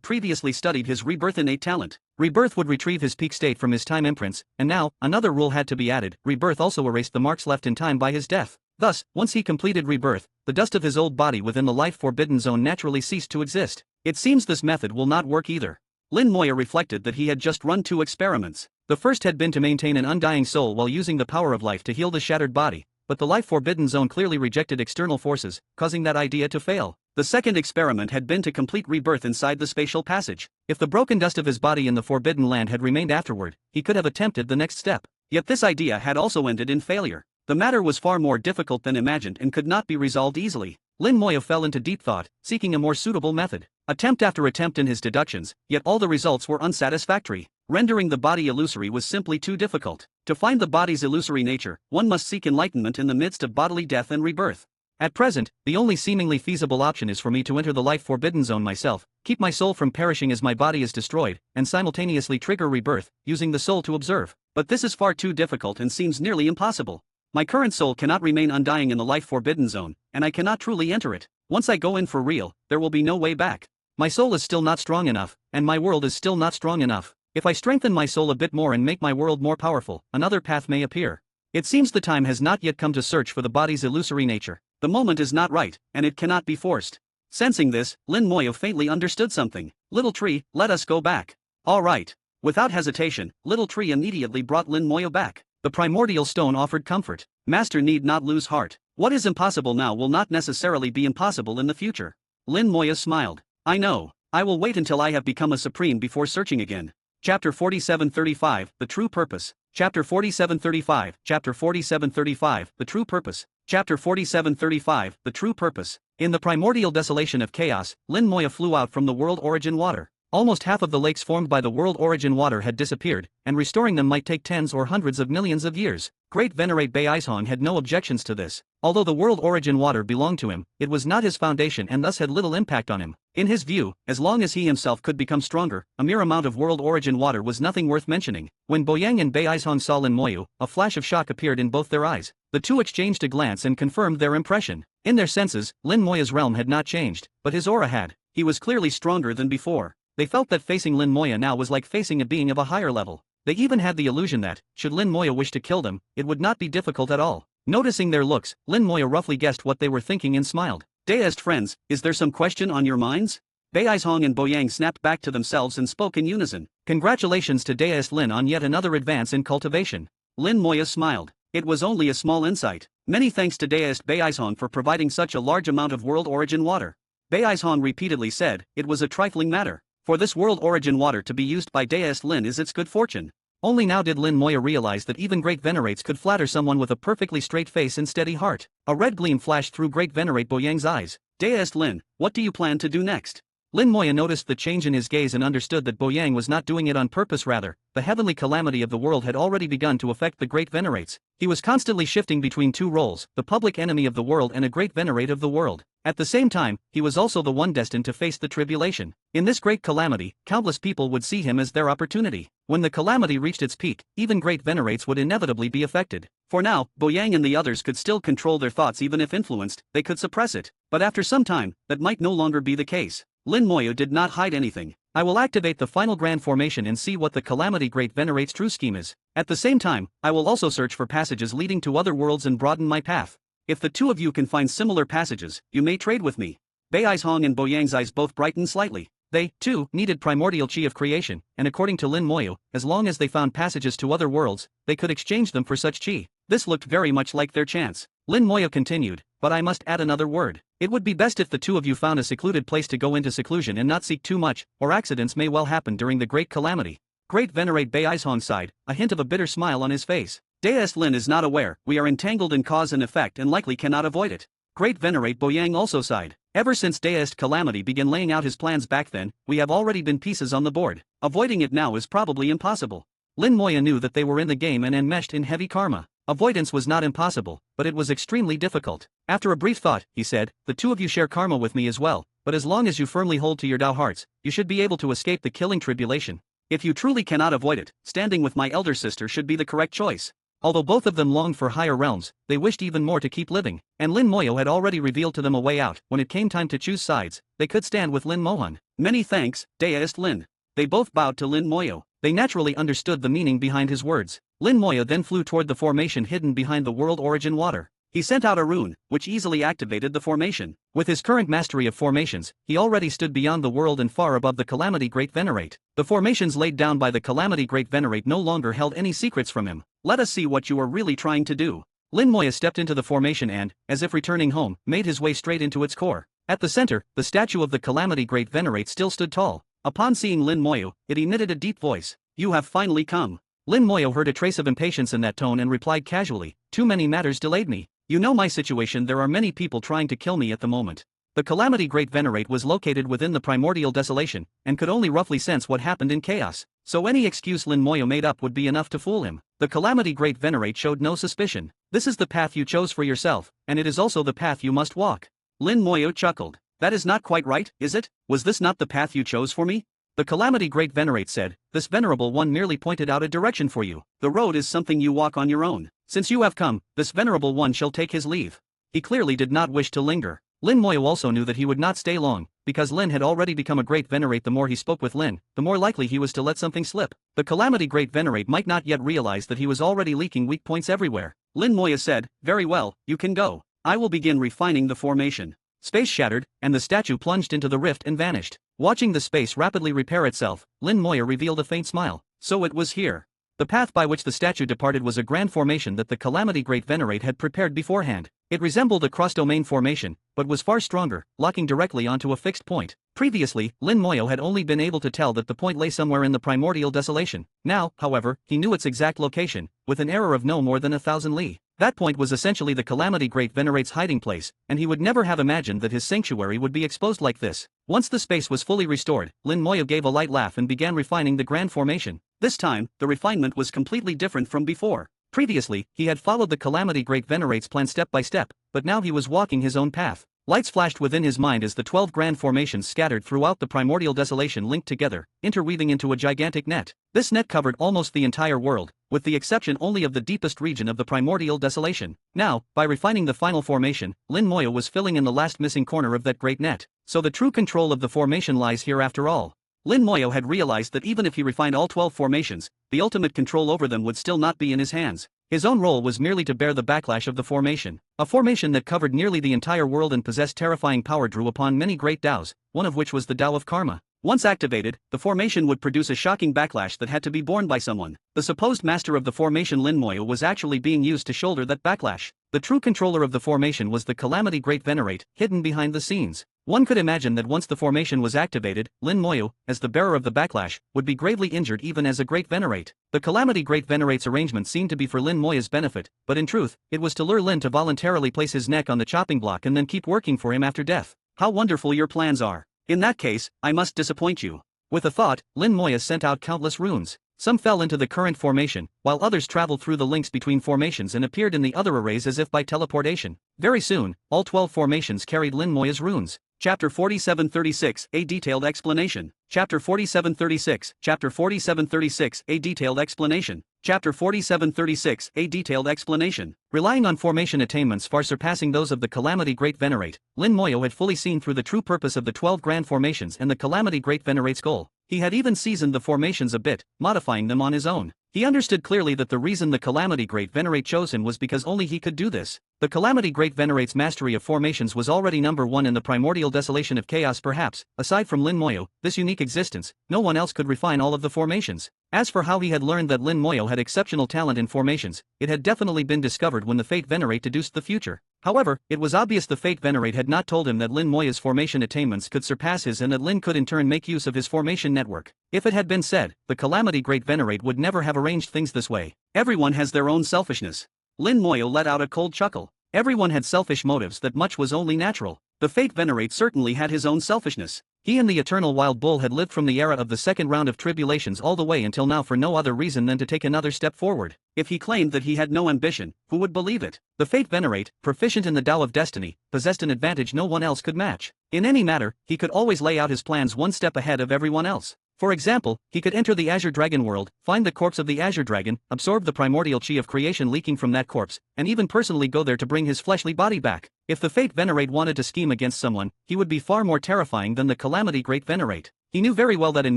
previously studied his rebirth innate talent. Rebirth would retrieve his peak state from his time imprints, and now, another rule had to be added: rebirth also erased the marks left in time by his death. Thus, once he completed rebirth, the dust of his old body within the life forbidden zone naturally ceased to exist. It seems this method will not work either. Lin Moyo reflected that he had just run 2 experiments. The first had been to maintain an undying soul while using the power of life to heal the shattered body, but the life forbidden zone clearly rejected external forces, causing that idea to fail. The second experiment had been to complete rebirth inside the spatial passage. If the broken dust of his body in the forbidden land had remained afterward, he could have attempted the next step. Yet this idea had also ended in failure. The matter was far more difficult than imagined and could not be resolved easily. Lin Moyo fell into deep thought, seeking a more suitable method. Attempt after attempt in his deductions, yet all the results were unsatisfactory. Rendering the body illusory was simply too difficult. To find the body's illusory nature, one must seek enlightenment in the midst of bodily death and rebirth. At present, the only seemingly feasible option is for me to enter the life forbidden zone myself, keep my soul from perishing as my body is destroyed, and simultaneously trigger rebirth, using the soul to observe. But this is far too difficult and seems nearly impossible. My current soul cannot remain undying in the life forbidden zone, and I cannot truly enter it. Once I go in for real, there will be no way back. My soul is still not strong enough, and my world is still not strong enough. If I strengthen my soul a bit more and make my world more powerful, another path may appear. It seems the time has not yet come to search for the body's illusory nature. The moment is not right, and it cannot be forced. Sensing this, Lin Moyo faintly understood something. Little Tree, let us go back. All right. Without hesitation, Little Tree immediately brought Lin Moyo back. The primordial stone offered comfort. Master need not lose heart. What is impossible now will not necessarily be impossible in the future. Lin Moyo smiled. I know. I will wait until I have become a supreme before searching again. Chapter 4735, The True Purpose. Chapter 4735, Chapter 4735, The True Purpose. Chapter 4735, The True Purpose. In the primordial desolation of chaos, Lin Moya flew out from the world origin water. Almost half of the lakes formed by the world origin water had disappeared, and restoring them might take tens or hundreds of millions of years. Great Venerate Beizhong had no objections to this. Although the world origin water belonged to him, it was not his foundation and thus had little impact on him. In his view, as long as he himself could become stronger, a mere amount of world origin water was nothing worth mentioning. When Boyang and Beizhong saw Lin Moyo, a flash of shock appeared in both their eyes. The two exchanged a glance and confirmed their impression. In their senses, Lin Moya's realm had not changed, but his aura had. He was clearly stronger than before. They felt that facing Lin Moya now was like facing a being of a higher level. They even had the illusion that, should Lin Moya wish to kill them, it would not be difficult at all. Noticing their looks, Lin Moya roughly guessed what they were thinking and smiled. Deist friends, is there some question on your minds? Beizhong and Boyang snapped back to themselves and spoke in unison. Congratulations to Deist Lin on yet another advance in cultivation. Lin Moya smiled. It was only a small insight. Many thanks to Deist Beizhong for providing such a large amount of world origin water. Beizhong repeatedly said, it was a trifling matter. For this world origin water to be used by Deist Lin is its good fortune. Only now did Lin Moya realize that even Great Venerates could flatter someone with a perfectly straight face and steady heart. A red gleam flashed through Great Venerate Boyang's eyes. Deist Lin, what do you plan to do next? Lin Moya noticed the change in his gaze and understood that Boyang was not doing it on purpose, rather, the heavenly calamity of the world had already begun to affect the Great Venerates. He was constantly shifting between two roles, the public enemy of the world and a Great Venerate of the world. At the same time, he was also the one destined to face the tribulation. In this great calamity, countless people would see him as their opportunity. When the calamity reached its peak, even Great Venerates would inevitably be affected. For now, Boyang and the others could still control their thoughts. Even if influenced, they could suppress it. But after some time, that might no longer be the case. Lin Moyo did not hide anything. I will activate the final grand formation and see what the Calamity Great Venerate's true scheme is. At the same time, I will also search for passages leading to other worlds and broaden my path. If the two of you can find similar passages, you may trade with me. Beizhong and Boyang's eyes both brightened slightly. They, too, needed primordial chi of creation, and according to Lin Moyo, as long as they found passages to other worlds, they could exchange them for such chi. This looked very much like their chance. Lin Moyo continued, but I must add another word. It would be best if the two of you found a secluded place to go into seclusion and not seek too much, or accidents may well happen during the great calamity. Great Venerate Beizhong sighed, a hint of a bitter smile on his face. Deist Lin is not aware, we are entangled in cause and effect and likely cannot avoid it. Great Venerate Boyang also sighed. Ever since Deist Calamity began laying out his plans back then, we have already been pieces on the board. Avoiding it now is probably impossible. Lin Moya knew that they were in the game and enmeshed in heavy karma. Avoidance was not impossible, but it was extremely difficult. After a brief thought, he said, the two of you share karma with me as well, but as long as you firmly hold to your Tao hearts, you should be able to escape the killing tribulation. If you truly cannot avoid it, standing with my elder sister should be the correct choice. Although both of them longed for higher realms, they wished even more to keep living, and Lin Moyo had already revealed to them a way out. When it came time to choose sides, they could stand with Lin Mohan. Many thanks, Deist Lin. They both bowed to Lin Moyo. They naturally understood the meaning behind his words. Lin Moyo then flew toward the formation hidden behind the world origin water. He sent out a rune, which easily activated the formation. With his current mastery of formations, he already stood beyond the world and far above the Calamity Great Venerate. The formations laid down by the Calamity Great Venerate no longer held any secrets from him. Let us see what you are really trying to do. Lin Moya stepped into the formation and, as if returning home, made his way straight into its core. At the center, the statue of the Calamity Great Venerate still stood tall. Upon seeing Lin Moyo, it emitted a deep voice. You have finally come. Lin Moyo heard a trace of impatience in that tone and replied casually, too many matters delayed me. You know my situation, there are many people trying to kill me at the moment. The Calamity Great Venerate was located within the primordial desolation, and could only roughly sense what happened in chaos, so any excuse Lin Moyo made up would be enough to fool him. The Calamity Great Venerate showed no suspicion. This is the path you chose for yourself, and it is also the path you must walk. Lin Moyo chuckled. That is not quite right, is it? Was this not the path you chose for me? The Calamity Great Venerate said, this venerable one merely pointed out a direction for you. The road is something you walk on your own. Since you have come, this venerable one shall take his leave. He clearly did not wish to linger. Lin Moyo also knew that he would not stay long, because Lin had already become a Great Venerate. The more he spoke with Lin, the more likely he was to let something slip. The Calamity Great Venerate might not yet realize that he was already leaking weak points everywhere. Lin Moya said, very well, you can go. I will begin refining the formation. Space shattered, and the statue plunged into the rift and vanished. Watching the space rapidly repair itself, Lin Moya revealed a faint smile. So it was here. The path by which the statue departed was a grand formation that the Calamity Great Venerate had prepared beforehand. It resembled a cross-domain formation, but was far stronger, locking directly onto a fixed point. Previously, Lin Moyo had only been able to tell that the point lay somewhere in the primordial desolation. Now, however, he knew its exact location, with an error of no more than 1,000 li. That point was essentially the Calamity Great Venerate's hiding place, and he would never have imagined that his sanctuary would be exposed like this. Once the space was fully restored, Lin Moyo gave a light laugh and began refining the grand formation. This time, the refinement was completely different from before. Previously, he had followed the Calamity Great Venerate's plan step by step, but now he was walking his own path. Lights flashed within his mind as the 12 grand formations scattered throughout the primordial desolation linked together, interweaving into a gigantic net. This net covered almost the entire world, with the exception only of the deepest region of the primordial desolation. Now, by refining the final formation, Lin Moyo was filling in the last missing corner of that great net. So the true control of the formation lies here after all. Lin Moyo had realized that even if he refined all 12 formations, the ultimate control over them would still not be in his hands. His own role was merely to bear the backlash of the formation. A formation that covered nearly the entire world and possessed terrifying power drew upon many great Taos, one of which was the Tao of Karma. Once activated, the formation would produce a shocking backlash that had to be borne by someone. The supposed master of the formation Lin Moyo was actually being used to shoulder that backlash. The true controller of the formation was the Calamity Great Venerate, hidden behind the scenes. One could imagine that once the formation was activated, Lin Moyo, as the bearer of the backlash, would be gravely injured even as a Great Venerate. The Calamity Great Venerate's arrangement seemed to be for Lin Moya's benefit, but in truth, it was to lure Lin to voluntarily place his neck on the chopping block and then keep working for him after death. How wonderful your plans are. In that case, I must disappoint you. With a thought, Lin Moya sent out countless runes. Some fell into the current formation, while others traveled through the links between formations and appeared in the other arrays as if by teleportation. Very soon, all 12 formations carried Lin Moya's runes. Chapter 4736, A Detailed Explanation. Chapter 4736, Chapter 4736, A Detailed Explanation. Chapter 4736, A Detailed Explanation. Relying on formation attainments far surpassing those of the Calamity Great Venerate, Lin Moyo had fully seen through the true purpose of the 12 grand formations and the Calamity Great Venerate's goal. He had even seasoned the formations a bit, modifying them on his own. He understood clearly that the reason the Calamity Great Venerate chose him was because only he could do this. The Calamity Great Venerate's mastery of formations was already number one in the primordial desolation of chaos perhaps, aside from Lin Moyo, this unique existence, no one else could refine all of the formations. As for how he had learned that Lin Moyo had exceptional talent in formations, it had definitely been discovered when the Fate Venerate deduced the future. However, it was obvious the Fate Venerate had not told him that Lin Moya's formation attainments could surpass his and that Lin could in turn make use of his formation network. If it had been said, the Calamity Great Venerate would never have arranged things this way. Everyone has their own selfishness. Lin Moyo let out a cold chuckle. Everyone had selfish motives, that much was only natural. The Fate Venerate certainly had his own selfishness. He and the Eternal Wild Bull had lived from the era of the second round of tribulations all the way until now for no other reason than to take another step forward. If he claimed that he had no ambition, who would believe it? The Fate Venerate, proficient in the Tao of Destiny, possessed an advantage no one else could match. In any matter, he could always lay out his plans one step ahead of everyone else. For example, he could enter the Azure Dragon world, find the corpse of the Azure Dragon, absorb the primordial chi of creation leaking from that corpse, and even personally go there to bring his fleshly body back. If the Fate Venerate wanted to scheme against someone, he would be far more terrifying than the Calamity Great Venerate. He knew very well that in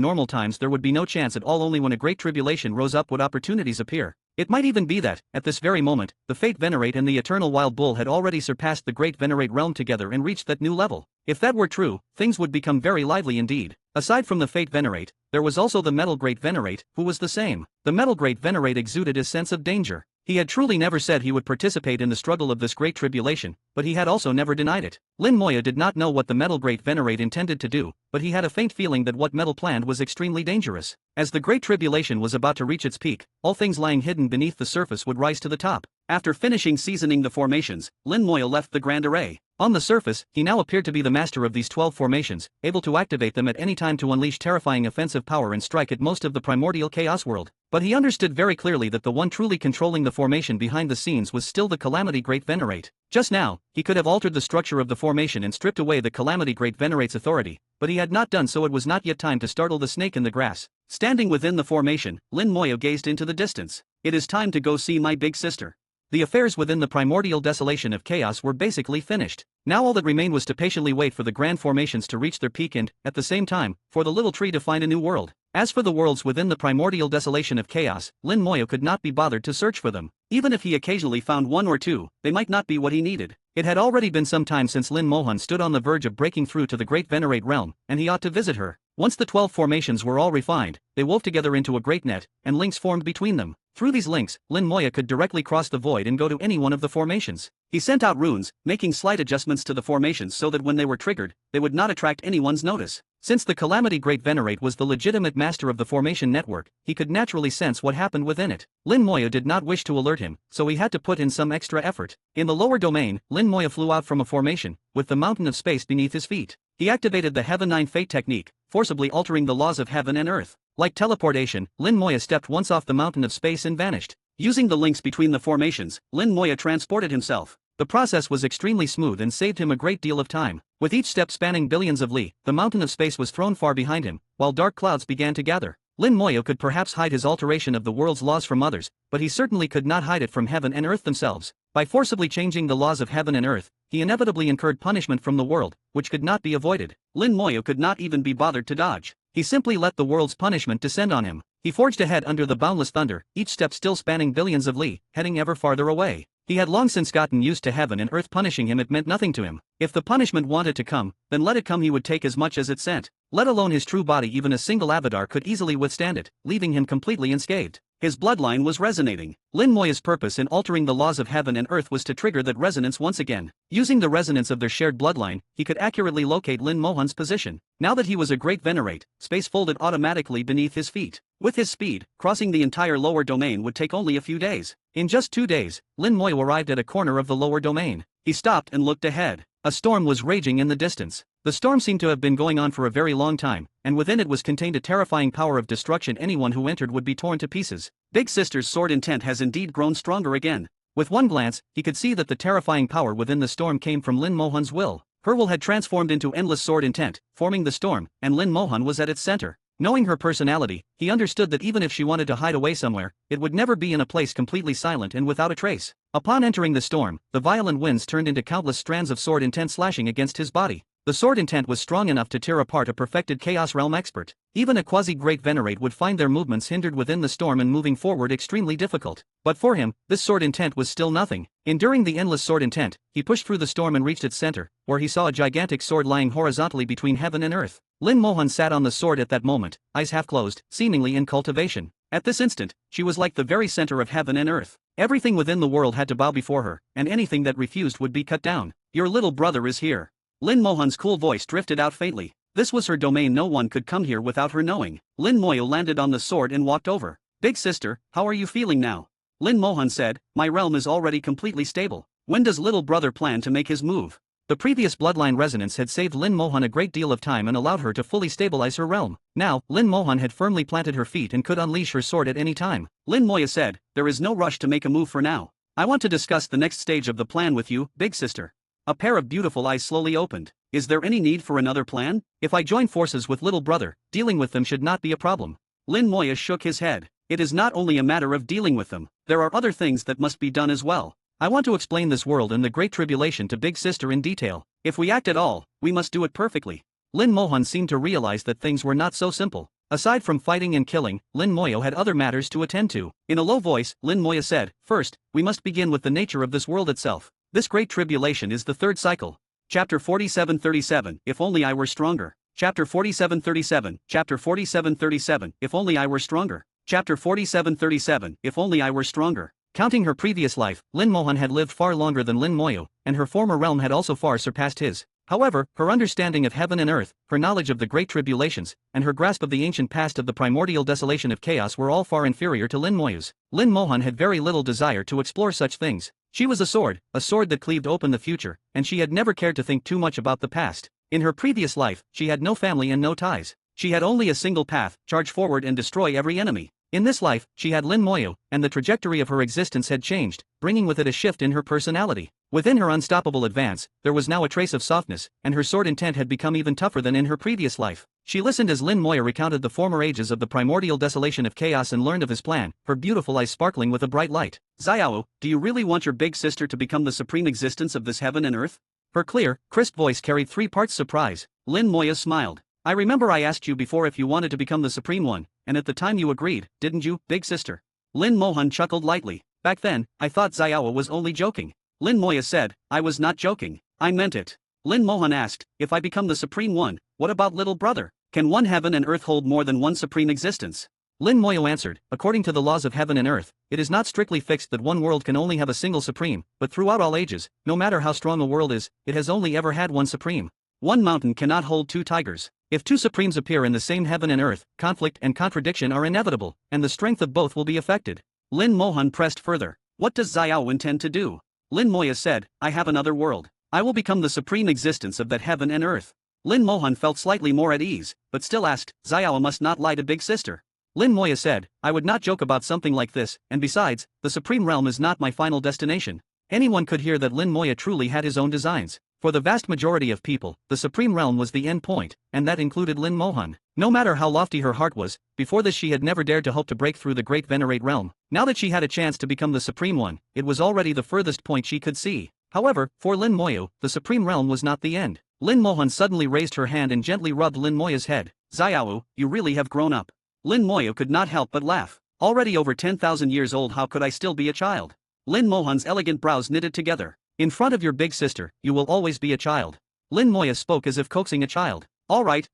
normal times there would be no chance at all, only when a great tribulation rose up would opportunities appear. It might even be that, at this very moment, the Fate Venerate and the Eternal Wild Bull had already surpassed the Great Venerate realm together and reached that new level. If that were true, things would become very lively indeed. Aside from the Fate Venerate, there was also the Metal Great Venerate, who was the same. The Metal Great Venerate exuded a sense of danger. He had truly never said he would participate in the struggle of this great tribulation, but he had also never denied it. Lin Moya did not know what the Metal Great Venerate intended to do, but he had a faint feeling that what Metal planned was extremely dangerous. As the great tribulation was about to reach its peak, all things lying hidden beneath the surface would rise to the top. After finishing seasoning the formations, Lin Moya left the grand array. On the surface, he now appeared to be the master of these 12 formations, able to activate them at any time to unleash terrifying offensive power and strike at most of the primordial chaos world. But he understood very clearly that the one truly controlling the formation behind the scenes was still the Calamity Great Venerate. Just now, he could have altered the structure of the formation and stripped away the Calamity Great Venerate's authority, but he had not done so. It was not yet time to startle the snake in the grass. Standing within the formation, Lin Moya gazed into the distance. It is time to go see my big sister. The affairs within the primordial desolation of chaos were basically finished. Now all that remained was to patiently wait for the grand formations to reach their peak and, at the same time, for the little tree to find a new world. As for the worlds within the primordial desolation of chaos, Lin Moya could not be bothered to search for them. Even if he occasionally found one or two, they might not be what he needed. It had already been some time since Lin Mohan stood on the verge of breaking through to the Great Venerate realm, and he ought to visit her. Once the 12 formations were all refined, they wove together into a great net, and links formed between them. Through these links, Lin Moya could directly cross the void and go to any one of the formations. He sent out runes, making slight adjustments to the formations so that when they were triggered, they would not attract anyone's notice. Since the Calamity Great Venerate was the legitimate master of the formation network, he could naturally sense what happened within it. Lin Moya did not wish to alert him, so he had to put in some extra effort. In the lower domain, Lin Moya flew out from a formation, with the mountain of space beneath his feet. He activated the Heaven 9 Fate technique, forcibly altering the laws of heaven and earth. Like teleportation, Lin Moya stepped once off the mountain of space and vanished. Using the links between the formations, Lin Moya transported himself. The process was extremely smooth and saved him a great deal of time. With each step spanning billions of li, the mountain of space was thrown far behind him, while dark clouds began to gather. Lin Moya could perhaps hide his alteration of the world's laws from others, but he certainly could not hide it from heaven and earth themselves. By forcibly changing the laws of heaven and earth, he inevitably incurred punishment from the world, which could not be avoided. Lin Moya could not even be bothered to dodge. He simply let the world's punishment descend on him. He forged ahead under the boundless thunder, each step still spanning billions of li, heading ever farther away. He had long since gotten used to heaven and earth punishing him. It meant nothing to him. If the punishment wanted to come, then let it come. He would take as much as it sent. Let alone his true body, even a single avatar could easily withstand it, leaving him completely unscathed. His bloodline was resonating. Lin Moya's purpose in altering the laws of heaven and earth was to trigger that resonance once again. Using the resonance of their shared bloodline, he could accurately locate Lin Mohan's position. Now that he was a Great Venerate, space folded automatically beneath his feet. With his speed, crossing the entire lower domain would take only a few days. In just 2 days, Lin Moya arrived at a corner of the lower domain. He stopped and looked ahead. A storm was raging in the distance. The storm seemed to have been going on for a very long time, and within it was contained a terrifying power of destruction. Anyone who entered would be torn to pieces. Big Sister's sword intent has indeed grown stronger again. With one glance, he could see that the terrifying power within the storm came from Lin Mohan's will. Her will had transformed into endless sword intent, forming the storm, and Lin Mohan was at its center. Knowing her personality, he understood that even if she wanted to hide away somewhere, it would never be in a place completely silent and without a trace. Upon entering the storm, the violent winds turned into countless strands of sword intent slashing against his body. The sword intent was strong enough to tear apart a perfected Chaos Realm expert. Even a quasi-Great Venerate would find their movements hindered within the storm and moving forward extremely difficult. But for him, this sword intent was still nothing. Enduring the endless sword intent, he pushed through the storm and reached its center, where he saw a gigantic sword lying horizontally between heaven and earth. Lin Mohan sat on the sword at that moment, eyes half closed, seemingly in cultivation. At this instant, she was like the very center of heaven and earth. Everything within the world had to bow before her, and anything that refused would be cut down. Your little brother is here. Lin Mohan's cool voice drifted out faintly. This was her domain. No one could come here without her knowing. Lin Moya landed on the sword and walked over. Big sister, how are you feeling now? Lin Mohan said, my realm is already completely stable. When does little brother plan to make his move? The previous bloodline resonance had saved Lin Mohan a great deal of time and allowed her to fully stabilize her realm. Now, Lin Mohan had firmly planted her feet and could unleash her sword at any time. Lin Moya said, there is no rush to make a move for now. I want to discuss the next stage of the plan with you, big sister. A pair of beautiful eyes slowly opened. Is there any need for another plan? If I join forces with little brother, dealing with them should not be a problem. Lin Moya shook his head. It is not only a matter of dealing with them. There are other things that must be done as well. I want to explain this world and the Great Tribulation to Big Sister in detail. If we act at all, we must do it perfectly. Lin Mohan seemed to realize that things were not so simple. Aside from fighting and killing, Lin Moya had other matters to attend to. In a low voice, Lin Moya said, first, we must begin with the nature of this world itself. This Great Tribulation is the third cycle. Chapter 47:37, If Only I Were Stronger. Chapter 47:37, Chapter 47:37, If Only I Were Stronger. Chapter 47:37, If Only I Were Stronger. Counting her previous life, Lin Mohan had lived far longer than Lin Moya, and her former realm had also far surpassed his. However, her understanding of heaven and earth, her knowledge of the Great Tribulations, and her grasp of the ancient past of the primordial desolation of chaos were all far inferior to Lin Moya's. Lin Mohan had very little desire to explore such things. She was a sword that cleaved open the future, and she had never cared to think too much about the past. In her previous life, she had no family and no ties. She had only a single path, charge forward and destroy every enemy. In this life, she had Lin Moya, and the trajectory of her existence had changed, bringing with it a shift in her personality. Within her unstoppable advance, there was now a trace of softness, and her sword intent had become even tougher than in her previous life. She listened as Lin Moya recounted the former ages of the primordial desolation of chaos and learned of his plan, her beautiful eyes sparkling with a bright light. Xiao, do you really want your big sister to become the supreme existence of this heaven and earth? Her clear, crisp voice carried 3 parts surprise. Lin Moya smiled. I remember I asked you before if you wanted to become the supreme one, and at the time you agreed, didn't you, big sister? Lin Mohan chuckled lightly. Back then, I thought Xiao was only joking. Lin Moya said, I was not joking. I meant it. Lin Mohan asked, if I become the Supreme One, what about little brother? Can one heaven and earth hold more than one supreme existence? Lin Moyo answered, according to the laws of heaven and earth, it is not strictly fixed that one world can only have a single supreme, but throughout all ages, no matter how strong a world is, it has only ever had one supreme. One mountain cannot hold two tigers. If two supremes appear in the same heaven and earth, conflict and contradiction are inevitable, and the strength of both will be affected. Lin Mohan pressed further. What does Xiao intend to do? Lin Moya said, I have another world. I will become the supreme existence of that heaven and earth. Lin Mohan felt slightly more at ease, but still asked, Xiao must not lie to big sister. Lin Moya said, I would not joke about something like this, and besides, the supreme realm is not my final destination. Anyone could hear that Lin Moya truly had his own designs. For the vast majority of people, the supreme realm was the end point, and that included Lin Mohan. No matter how lofty her heart was, before this she had never dared to hope to break through the great venerate realm. Now that she had a chance to become the supreme one, it was already the furthest point she could see. However, for Lin Moyo, the supreme realm was not the end. Lin Mohan suddenly raised her hand and gently rubbed Lin Moya's head. Xiao, you really have grown up. Lin Moyo could not help but laugh. Already over 10,000 years old, how could I still be a child? Lin Mohan's elegant brows knitted together. In front of your big sister, you will always be a child. Lin Moya spoke as if coaxing a child. All right,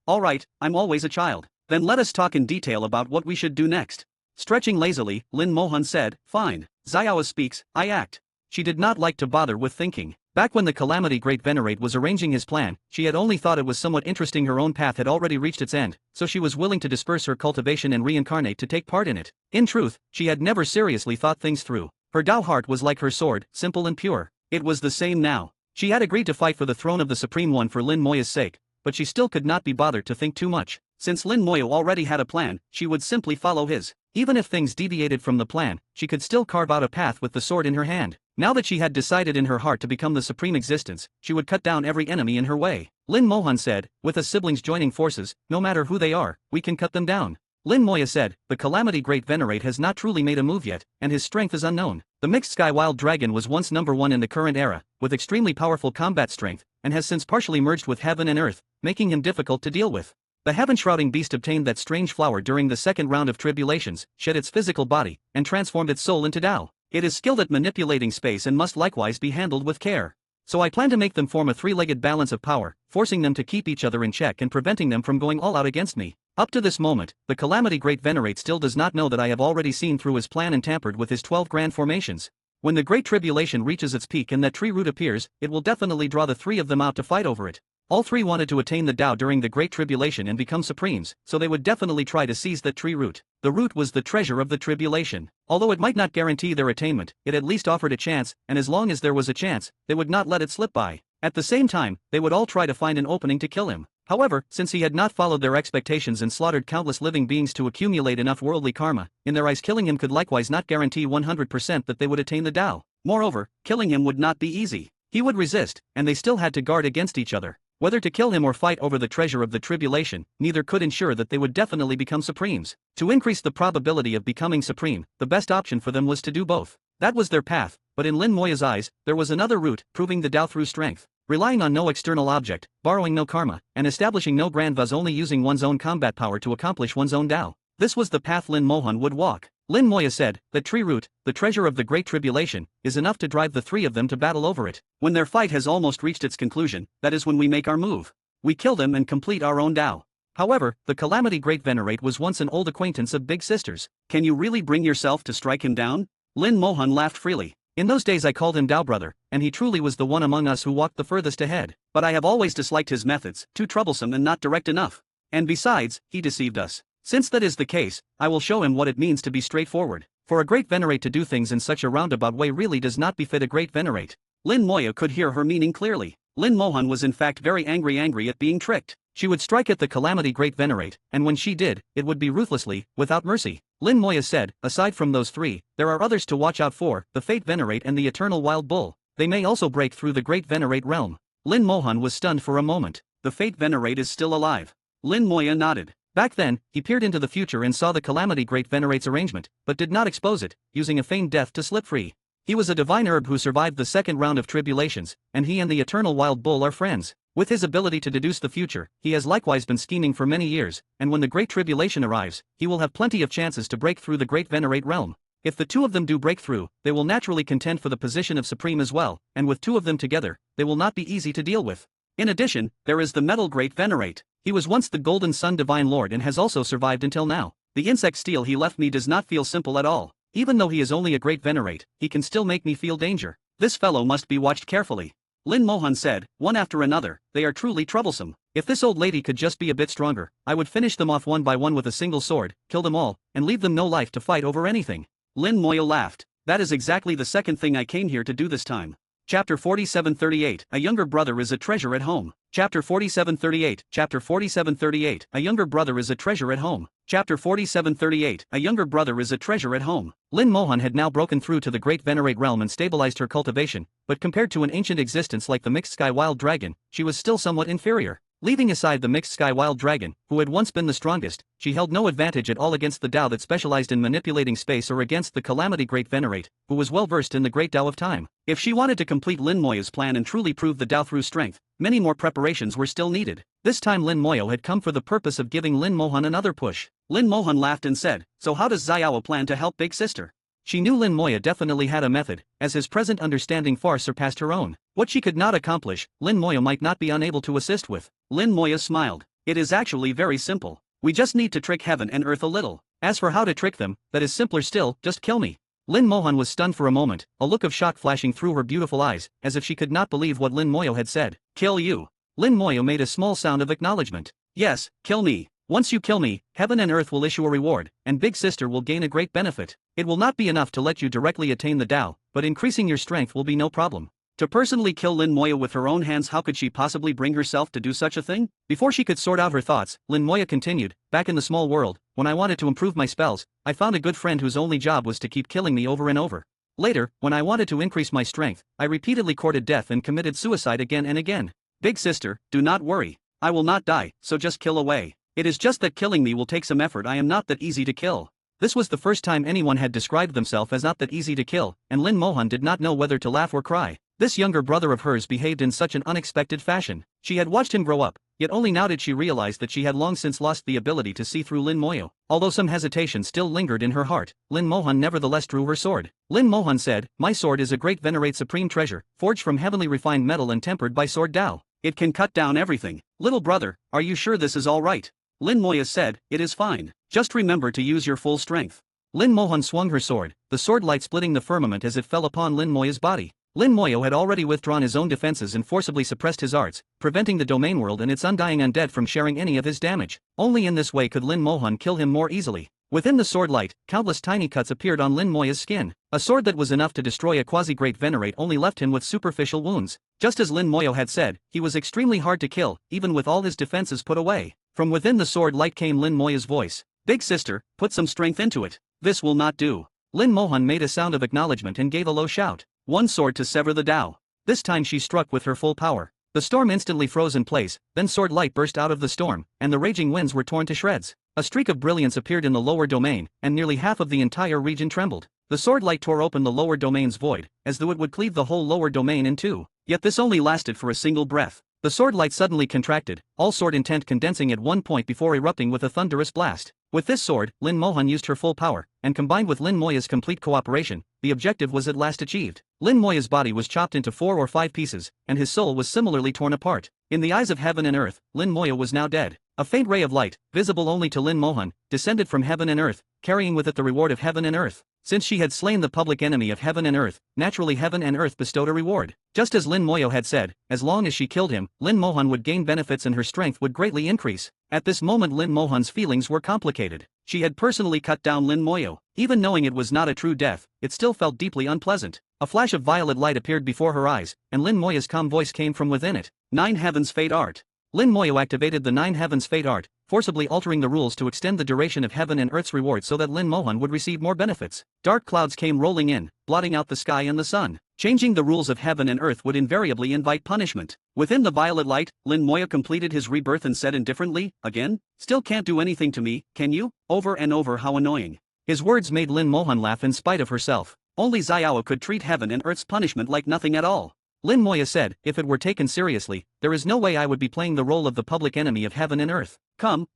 I'm always a child. Then let us talk in detail about what we should do next. Stretching lazily, Lin Mohan said, fine. Xiao speaks, I act. She did not like to bother with thinking. Back when the Calamity Great Venerate was arranging his plan, she had only thought it was somewhat interesting. Her own path had already reached its end, so she was willing to disperse her cultivation and reincarnate to take part in it. In truth, she had never seriously thought things through. Her Tao heart was like her sword, simple and pure. It was the same now. She had agreed to fight for the throne of the Supreme One for Lin Moya's sake, but she still could not be bothered to think too much. Since Lin Moya already had a plan, she would simply follow his. Even if things deviated from the plan, she could still carve out a path with the sword in her hand. Now that she had decided in her heart to become the supreme existence, she would cut down every enemy in her way. Lin Mohan said, with us siblings joining forces, no matter who they are, we can cut them down. Lin Moya said, the Calamity Great Venerate has not truly made a move yet, and his strength is unknown. The mixed sky wild dragon was once number one in the current era, with extremely powerful combat strength, and has since partially merged with heaven and earth, making him difficult to deal with. The heaven-shrouding beast obtained that strange flower during the second round of tribulations, shed its physical body, and transformed its soul into Tao. It is skilled at manipulating space and must likewise be handled with care. So I plan to make them form a three-legged balance of power, forcing them to keep each other in check and preventing them from going all out against me. Up to this moment, the Calamity Great Venerate still does not know that I have already seen through his plan and tampered with his 12 grand formations. When the Great Tribulation reaches its peak and that tree root appears, it will definitely draw the three of them out to fight over it. All three wanted to attain the Tao during the Great Tribulation and become supremes, so they would definitely try to seize that tree root. The root was the treasure of the tribulation. Although it might not guarantee their attainment, it at least offered a chance, and as long as there was a chance, they would not let it slip by. At the same time, they would all try to find an opening to kill him. However, since he had not followed their expectations and slaughtered countless living beings to accumulate enough worldly karma, in their eyes killing him could likewise not guarantee 100% that they would attain the Tao. Moreover, killing him would not be easy. He would resist, and they still had to guard against each other. Whether to kill him or fight over the treasure of the tribulation, neither could ensure that they would definitely become supremes. To increase the probability of becoming supreme, the best option for them was to do both. That was their path, but in Lin Moya's eyes, there was another route, proving the Tao through strength. Relying on no external object, borrowing no karma, and establishing no grand vase, only using one's own combat power to accomplish one's own Tao. This was the path Lin Mohan would walk. Lin Moya said, the tree root, the treasure of the Great Tribulation, is enough to drive the three of them to battle over it. When their fight has almost reached its conclusion, that is when we make our move. We kill them and complete our own Tao. However, the Calamity Great Venerate was once an old acquaintance of Big Sister's. Can you really bring yourself to strike him down? Lin Mohan laughed freely. In those days I called him Tao brother, and he truly was the one among us who walked the furthest ahead. But I have always disliked his methods, too troublesome and not direct enough. And besides, he deceived us. Since that is the case, I will show him what it means to be straightforward. For a great venerate to do things in such a roundabout way really does not befit a great venerate. Lin Moya could hear her meaning clearly. Lin Mohan was in fact very angry at being tricked. She would strike at the Calamity Great Venerate, and when she did, it would be ruthlessly, without mercy. Lin Moya said, aside from those three, there are others to watch out for, the Fate Venerate and the Eternal Wild Bull. They may also break through the Great Venerate realm. Lin Mohan was stunned for a moment. The Fate Venerate is still alive. Lin Moya nodded. Back then, he peered into the future and saw the Calamity Great Venerate's arrangement, but did not expose it, using a feigned death to slip free. He was a divine herb who survived the second round of tribulations, and he and the Eternal Wild Bull are friends. With his ability to deduce the future, he has likewise been scheming for many years, and when the Great Tribulation arrives, he will have plenty of chances to break through the Great Venerate realm. If the two of them do break through, they will naturally contend for the position of supreme as well, and with two of them together, they will not be easy to deal with. In addition, there is the Metal Great Venerate. He was once the Golden Sun Divine Lord and has also survived until now. The insect steel he left me does not feel simple at all. Even though he is only a Great Venerate, he can still make me feel danger. This fellow must be watched carefully. Lin Mohan said, one after another, they are truly troublesome. If this old lady could just be a bit stronger, I would finish them off one by one with a single sword, kill them all, and leave them no life to fight over anything. Lin Moyo laughed. That is exactly the second thing I came here to do this time. Chapter 4738, A Younger Brother is a Treasure at Home. Chapter 4738, Chapter 4738, A Younger Brother is a Treasure at Home. Chapter 4738, A Younger Brother is a Treasure at Home. Lin Mohan had now broken through to the Great Venerate realm and stabilized her cultivation, but compared to an ancient existence like the Mixed Sky Wild Dragon, she was still somewhat inferior. Leaving aside the Mixed Sky Wild Dragon, who had once been the strongest, she held no advantage at all against the Tao that specialized in manipulating space or against the Calamity Great Venerate, who was well versed in the Great Tao of Time. If she wanted to complete Lin Moyo's plan and truly prove the Tao through strength, many more preparations were still needed. This time Lin Moyo had come for the purpose of giving Lin Mohan another push. Lin Mohan laughed and said, so how does Xiao plan to help Big Sister? She knew Lin Moyo definitely had a method, as his present understanding far surpassed her own. What she could not accomplish, Lin Moyo might not be unable to assist with. Lin Moyo smiled. It is actually very simple. We just need to trick heaven and earth a little. As for how to trick them, that is simpler still, just kill me. Lin Mohan was stunned for a moment, a look of shock flashing through her beautiful eyes, as if she could not believe what Lin Moyo had said. Kill you. Lin Moyo made a small sound of acknowledgement. Yes, kill me. Once you kill me, heaven and earth will issue a reward, and Big Sister will gain a great benefit. It will not be enough to let you directly attain the Tao, but increasing your strength will be no problem. To personally kill Lin Moyo with her own hands, how could she possibly bring herself to do such a thing? Before she could sort out her thoughts, Lin Moyo continued, back in the small world, when I wanted to improve my spells, I found a good friend whose only job was to keep killing me over and over. Later, when I wanted to increase my strength, I repeatedly courted death and committed suicide again and again. Big Sister, do not worry. I will not die, so just kill away. It is just that killing me will take some effort. I am not that easy to kill. This was the first time anyone had described themselves as not that easy to kill, and Lin Mohan did not know whether to laugh or cry. This younger brother of hers behaved in such an unexpected fashion. She had watched him grow up, yet only now did she realize that she had long since lost the ability to see through Lin Moyo. Although some hesitation still lingered in her heart, Lin Mohan nevertheless drew her sword. Lin Mohan said, my sword is a great venerate supreme treasure, forged from heavenly refined metal and tempered by sword Tao. It can cut down everything. Little brother, are you sure this is all right? Lin Moyo said, it is fine. Just remember to use your full strength. Lin Mohan swung her sword, the sword light splitting the firmament as it fell upon Lin Moyo's body. Lin Moyo had already withdrawn his own defenses and forcibly suppressed his arts, preventing the domain world and its undying undead from sharing any of his damage. Only in this way could Lin Mohan kill him more easily. Within the sword light, countless tiny cuts appeared on Lin Moyo's skin. A sword that was enough to destroy a quasi-great venerate only left him with superficial wounds. Just as Lin Moyo had said, he was extremely hard to kill, even with all his defenses put away. From within the sword light came Lin Moyo's voice. Big Sister, put some strength into it. This will not do. Lin Mohan made a sound of acknowledgement and gave a low shout. One sword to sever the Tao. This time she struck with her full power. The storm instantly froze in place, then sword light burst out of the storm, and the raging winds were torn to shreds. A streak of brilliance appeared in the lower domain, and nearly half of the entire region trembled. The sword light tore open the lower domain's void, as though it would cleave the whole lower domain in two. Yet this only lasted for a single breath. The sword light suddenly contracted, all sword intent condensing at one point before erupting with a thunderous blast. With this sword, Lin Mohan used her full power, and combined with Lin Moyo's complete cooperation, the objective was at last achieved. Lin Moyo's body was chopped into 4 or 5 pieces, and his soul was similarly torn apart. In the eyes of heaven and earth, Lin Moyo was now dead. A faint ray of light, visible only to Lin Mohan, descended from heaven and earth, carrying with it the reward of heaven and earth. Since she had slain the public enemy of heaven and earth, naturally heaven and earth bestowed a reward. Just as Lin Moyo had said, as long as she killed him, Lin Mohan would gain benefits and her strength would greatly increase. At this moment Lin Mohan's feelings were complicated. She had personally cut down Lin Moyo. Even knowing it was not a true death, it still felt deeply unpleasant. A flash of violet light appeared before her eyes, and Lin Moyo's calm voice came from within it. 9 Heavens Fate Art. Lin Moyo activated the 9 Heavens Fate Art, forcibly altering the rules to extend the duration of heaven and earth's reward so that Lin Mohan would receive more benefits. Dark clouds came rolling in, blotting out the sky and the sun. Changing the rules of heaven and earth would invariably invite punishment. Within the violet light, Lin Moyo completed his rebirth and said indifferently, again? Still can't do anything to me, can you? Over and over, how annoying. His words made Lin Mohan laugh in spite of herself. Only Xiao could treat heaven and earth's punishment like nothing at all. Lin Moyo said, if it were taken seriously, there is no way I would be playing the role of the public enemy of heaven and earth. Come,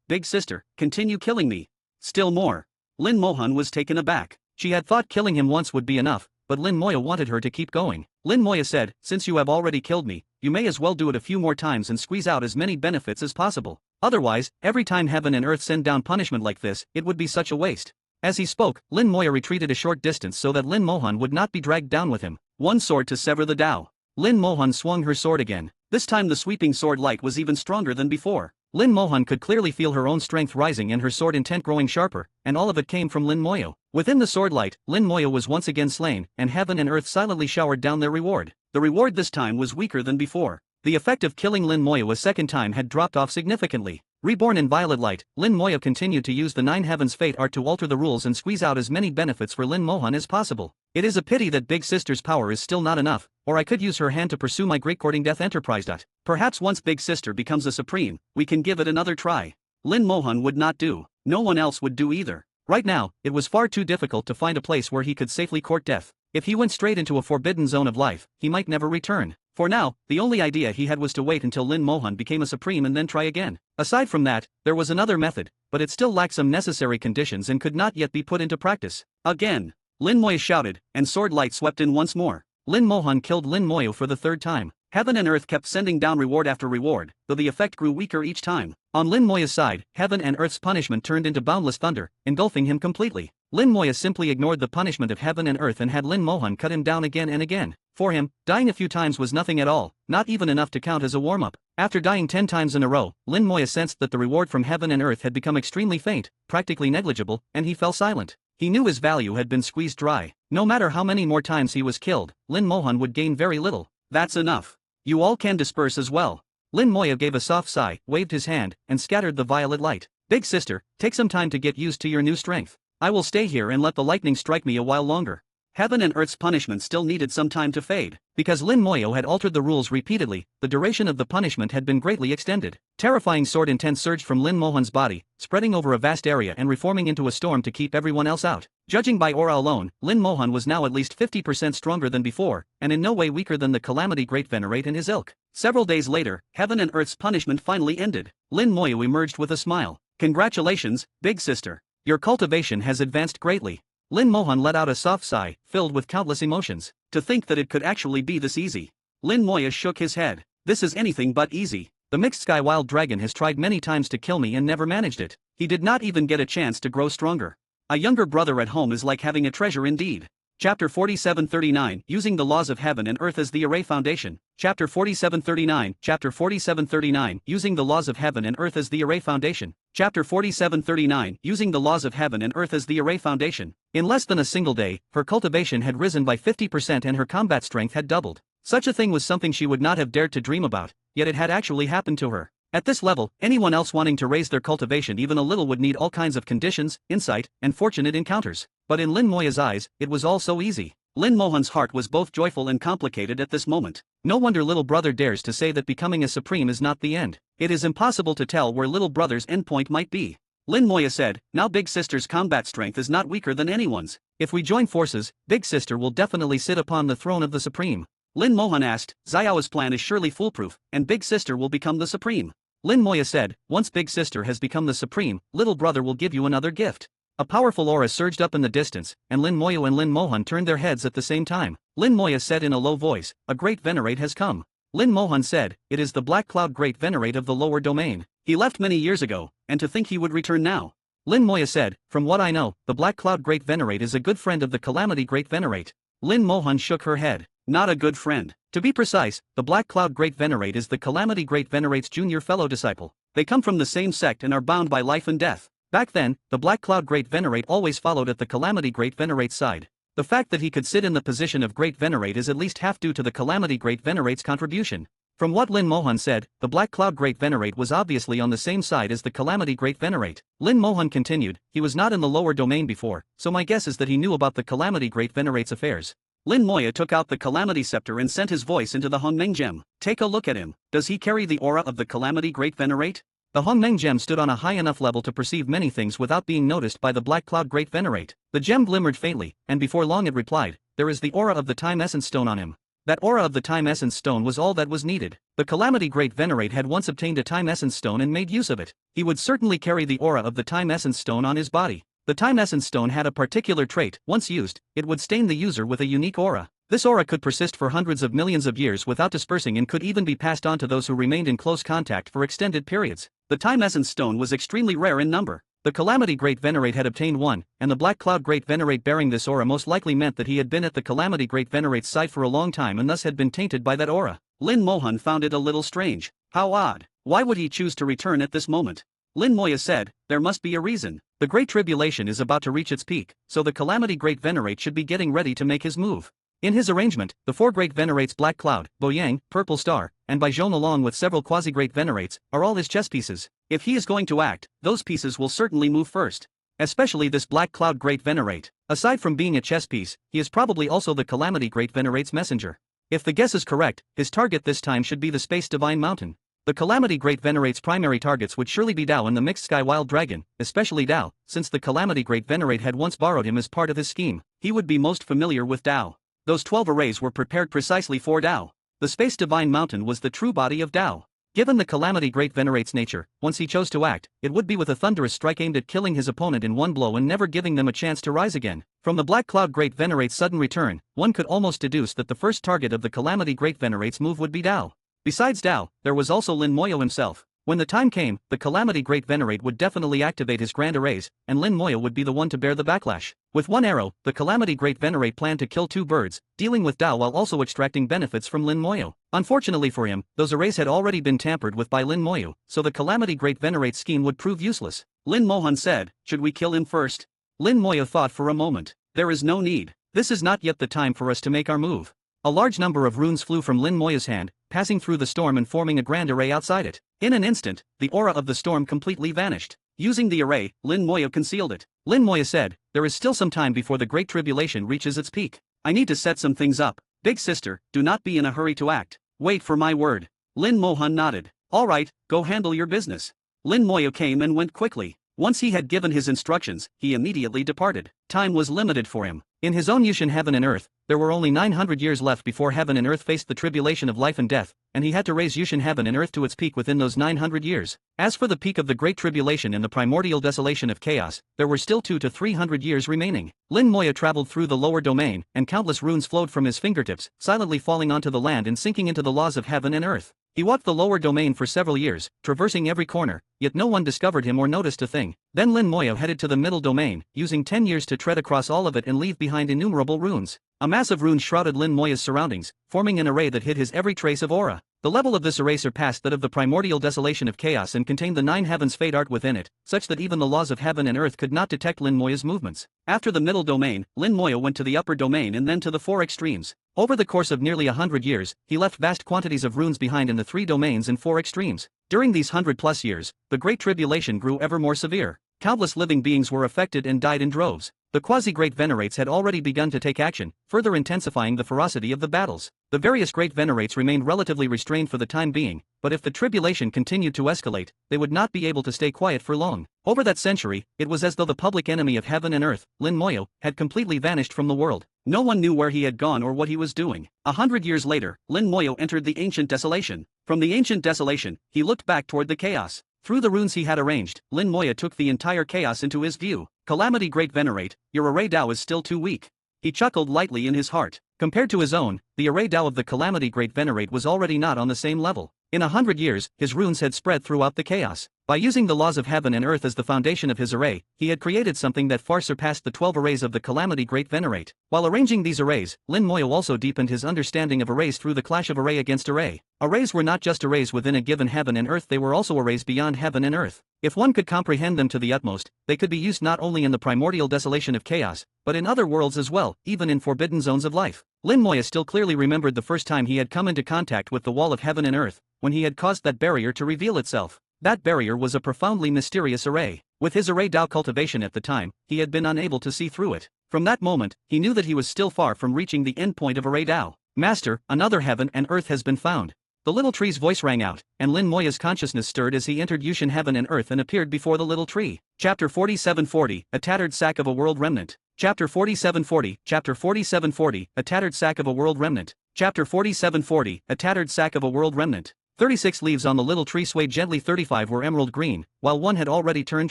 Big Sister, continue killing me. Still more. Lin Mohan was taken aback. She had thought killing him once would be enough, but Lin Moya wanted her to keep going. Lin Moya said, "Since you have already killed me, you may as well do it a few more times and squeeze out as many benefits as possible. Otherwise, every time heaven and earth send down punishment like this, it would be such a waste." As he spoke, Lin Moya retreated a short distance so that Lin Mohan would not be dragged down with him. One sword to sever the Tao. Lin Mohan swung her sword again. This time the sweeping sword light was even stronger than before. Lin Mohan could clearly feel her own strength rising and her sword intent growing sharper, and all of it came from Lin Moya. Within the sword light, Lin Moya was once again slain, and heaven and earth silently showered down their reward. The reward this time was weaker than before. The effect of killing Lin Moya a second time had dropped off significantly. Reborn in violet light, Lin Moya continued to use the Nine Heavens Fate art to alter the rules and squeeze out as many benefits for Lin Mohan as possible. It is a pity that Big Sister's power is still not enough, or I could use her hand to pursue my great courting death enterprise. Perhaps once Big Sister becomes a supreme, we can give it another try. Lin Mohan would not do. No one else would do either. Right now, it was far too difficult to find a place where he could safely court death. If he went straight into a forbidden zone of life, he might never return. For now, the only idea he had was to wait until Lin Mohan became a supreme and then try again. Aside from that, there was another method, but it still lacked some necessary conditions and could not yet be put into practice. Again! Lin Moya shouted, and sword light swept in once more. Lin Mohan killed Lin Moya for the third time. Heaven and earth kept sending down reward after reward, though the effect grew weaker each time. On Lin Moya's side, heaven and earth's punishment turned into boundless thunder, engulfing him completely. Lin Moya simply ignored the punishment of heaven and earth and had Lin Mohan cut him down again and again. For him, dying a few times was nothing at all, not even enough to count as a warm-up. After dying 10 times in a row, Lin Moya sensed that the reward from heaven and earth had become extremely faint, practically negligible, and he fell silent. He knew his value had been squeezed dry. No matter how many more times he was killed, Lin Mohan would gain very little. That's enough. You all can disperse as well. Lin Moya gave a soft sigh, waved his hand, and scattered the violet light. Big Sister, take some time to get used to your new strength. I will stay here and let the lightning strike me a while longer. Heaven and earth's punishment still needed some time to fade. Because Lin Moya had altered the rules repeatedly, the duration of the punishment had been greatly extended. Terrifying sword intent surged from Lin Mohan's body, spreading over a vast area and reforming into a storm to keep everyone else out. Judging by aura alone, Lin Mohan was now at least 50% stronger than before, and in no way weaker than the Calamity Great Venerate and his ilk. Several days later, heaven and earth's punishment finally ended. Lin Moya emerged with a smile. Congratulations, Big Sister. Your cultivation has advanced greatly. Lin Mohan let out a soft sigh, filled with countless emotions. To think that it could actually be this easy. Lin Moya shook his head. This is anything but easy. The mixed sky wild dragon has tried many times to kill me and never managed it. He did not even get a chance to grow stronger. A younger brother at home is like having a treasure indeed. Chapter 4739, Using the Laws of Heaven and Earth as the Array Foundation. Chapter 4739, Chapter 4739, Using the Laws of Heaven and Earth as the Array Foundation. Chapter 4739, Using the Laws of Heaven and Earth as the Array Foundation. In less than a single day, her cultivation had risen by 50% and her combat strength had doubled. Such a thing was something she would not have dared to dream about, yet it had actually happened to her. At this level, anyone else wanting to raise their cultivation even a little would need all kinds of conditions, insight, and fortunate encounters. But in Lin Moya's eyes, it was all so easy. Lin Mohan's heart was both joyful and complicated at this moment. No wonder little brother dares to say that becoming a supreme is not the end. It is impossible to tell where little brother's endpoint might be. Lin Moya said, now Big Sister's combat strength is not weaker than anyone's. If we join forces, Big Sister will definitely sit upon the throne of the supreme. Lin Mohan asked, Xiao's plan is surely foolproof, and Big Sister will become the supreme. Lin Moya said, once Big Sister has become the supreme, little brother will give you another gift. A powerful aura surged up in the distance, and Lin Moya and Lin Mohan turned their heads at the same time. Lin Moya said in a low voice, a great venerate has come. Lin Mohan said, it is the Black Cloud Great Venerate of the lower domain. He left many years ago, and to think he would return now. Lin Moya said, from what I know, the Black Cloud Great Venerate is a good friend of the Calamity Great Venerate. Lin Mohan shook her head. Not a good friend. To be precise, the Black Cloud Great Venerate is the Calamity Great Venerate's junior fellow disciple. They come from the same sect and are bound by life and death. Back then, the Black Cloud Great Venerate always followed at the Calamity Great Venerate's side. The fact that he could sit in the position of Great Venerate is at least half due to the Calamity Great Venerate's contribution. From what Lin Mohan said, the Black Cloud Great Venerate was obviously on the same side as the Calamity Great Venerate. Lin Mohan continued, he was not in the lower domain before, so my guess is that he knew about the Calamity Great Venerate's affairs. Lin Moya took out the Calamity Scepter and sent his voice into the Hongmeng Gem. Take a look at him. Does he carry the aura of the Calamity Great Venerate? The Hongmeng Gem stood on a high enough level to perceive many things without being noticed by the Black Cloud Great Venerate. The gem glimmered faintly, and before long it replied, there is the aura of the Time Essence Stone on him. That aura of the Time Essence Stone was all that was needed. The Calamity Great Venerate had once obtained a Time Essence Stone and made use of it. He would certainly carry the aura of the Time Essence Stone on his body. The Time Essence Stone had a particular trait: once used, it would stain the user with a unique aura. This aura could persist for hundreds of millions of years without dispersing and could even be passed on to those who remained in close contact for extended periods. The Time Essence Stone was extremely rare in number. The Calamity Great Venerate had obtained one, and the Black Cloud Great Venerate bearing this aura most likely meant that he had been at the Calamity Great Venerate's side for a long time and thus had been tainted by that aura. Lin Mohan found it a little strange. How odd. Why would he choose to return at this moment? Lin Moya said, there must be a reason. The Great Tribulation is about to reach its peak, so the Calamity Great Venerate should be getting ready to make his move. In his arrangement, the four Great Venerates Black Cloud, Boyang, Purple Star, and Baijon along with several quasi-Great Venerates, are all his chess pieces. If he is going to act, those pieces will certainly move first. Especially this Black Cloud Great Venerate. Aside from being a chess piece, he is probably also the Calamity Great Venerate's messenger. If the guess is correct, his target this time should be the Space Divine Mountain. The Calamity Great Venerate's primary targets would surely be Dao and the Mixed Sky Wild Dragon, especially Dao, since the Calamity Great Venerate had once borrowed him as part of his scheme. He would be most familiar with Dao. Those 12 arrays were prepared precisely for Dao. The Space Divine Mountain was the true body of Dao. Given the Calamity Great Venerate's nature, once he chose to act, it would be with a thunderous strike aimed at killing his opponent in one blow and never giving them a chance to rise again. From the Black Cloud Great Venerate's sudden return, one could almost deduce that the first target of the Calamity Great Venerate's move would be Dao. Besides Dao, there was also Lin Moyo himself. When the time came, the Calamity Great Venerate would definitely activate his grand arrays, and Lin Moyo would be the one to bear the backlash. With one arrow, the Calamity Great Venerate planned to kill two birds, dealing with Dao while also extracting benefits from Lin Moyo. Unfortunately for him, those arrays had already been tampered with by Lin Moyo, so the Calamity Great Venerate's scheme would prove useless. Lin Mohan said, should we kill him first? Lin Moyo thought for a moment. There is no need. This is not yet the time for us to make our move. A large number of runes flew from Lin Moya's hand, passing through the storm and forming a grand array outside it. In an instant, the aura of the storm completely vanished. Using the array, Lin Moya concealed it. Lin Moya said, there is still some time before the Great Tribulation reaches its peak. I need to set some things up. Big sister, do not be in a hurry to act. Wait for my word. Lin Mohan nodded. All right, go handle your business. Lin Moya came and went quickly. Once he had given his instructions, he immediately departed. Time was limited for him. In his own Yushin heaven and earth, there were only 900 years left before heaven and earth faced the tribulation of life and death, and he had to raise Yushin heaven and earth to its peak within those 900 years. As for the peak of the Great Tribulation and the primordial desolation of chaos, there were still 200 to 300 years remaining. Lin Moya traveled through the lower domain, and countless runes flowed from his fingertips, silently falling onto the land and sinking into the laws of heaven and earth. He walked the lower domain for several years, traversing every corner, yet no one discovered him or noticed a thing. Then Lin Moya headed to the middle domain, using 10 years to tread across all of it and leave behind innumerable runes. A mass of runes shrouded Lin Moya's surroundings, forming an array that hid his every trace of aura. The level of this array surpassed that of the primordial desolation of chaos and contained the 9 heavens' fate art within it, such that even the laws of heaven and earth could not detect Lin Moya's movements. After the middle domain, Lin Moya went to the upper domain and then to the 4 extremes. Over the course of nearly 100 years, he left vast quantities of runes behind in the 3 domains and 4 extremes. During these 100+ years, the Great Tribulation grew ever more severe. Countless living beings were affected and died in droves. The quasi-Great Venerates had already begun to take action, further intensifying the ferocity of the battles. The various Great Venerates remained relatively restrained for the time being, but if the tribulation continued to escalate, they would not be able to stay quiet for long. Over that century, it was as though the public enemy of heaven and earth, Lin Moyo, had completely vanished from the world. No one knew where he had gone or what he was doing. 100 years later, Lin Moyo entered the ancient desolation. From the ancient desolation, he looked back toward the chaos. Through the runes he had arranged, Lin Moya took the entire chaos into his view. Calamity Great Venerate, your array Dao is still too weak. He chuckled lightly in his heart. Compared to his own, the array Dao of the Calamity Great Venerate was already not on the same level. In 100 years, his runes had spread throughout the chaos. By using the laws of heaven and earth as the foundation of his array, he had created something that far surpassed the 12 arrays of the Calamity Great Venerate. While arranging these arrays, Lin Moyo also deepened his understanding of arrays through the clash of array against array. Arrays were not just arrays within a given heaven and earth, they were also arrays beyond heaven and earth. If one could comprehend them to the utmost, they could be used not only in the primordial desolation of chaos, but in other worlds as well, even in forbidden zones of life. Lin Moya still clearly remembered the first time he had come into contact with the wall of heaven and earth, when he had caused that barrier to reveal itself. That barrier was a profoundly mysterious array. With his array Dao cultivation at the time, he had been unable to see through it. From that moment, he knew that he was still far from reaching the end point of array Dao. Master, another heaven and earth has been found. The little tree's voice rang out, and Lin Moya's consciousness stirred as he entered Yushin heaven and earth and appeared before the little tree. Chapter 4740, A Tattered Sack of a World Remnant. Chapter 4740, Chapter 4740, A Tattered Sack of a World Remnant. Chapter 4740, A Tattered Sack of a World Remnant. 36 leaves on the little tree swayed gently. 35 were emerald green, while one had already turned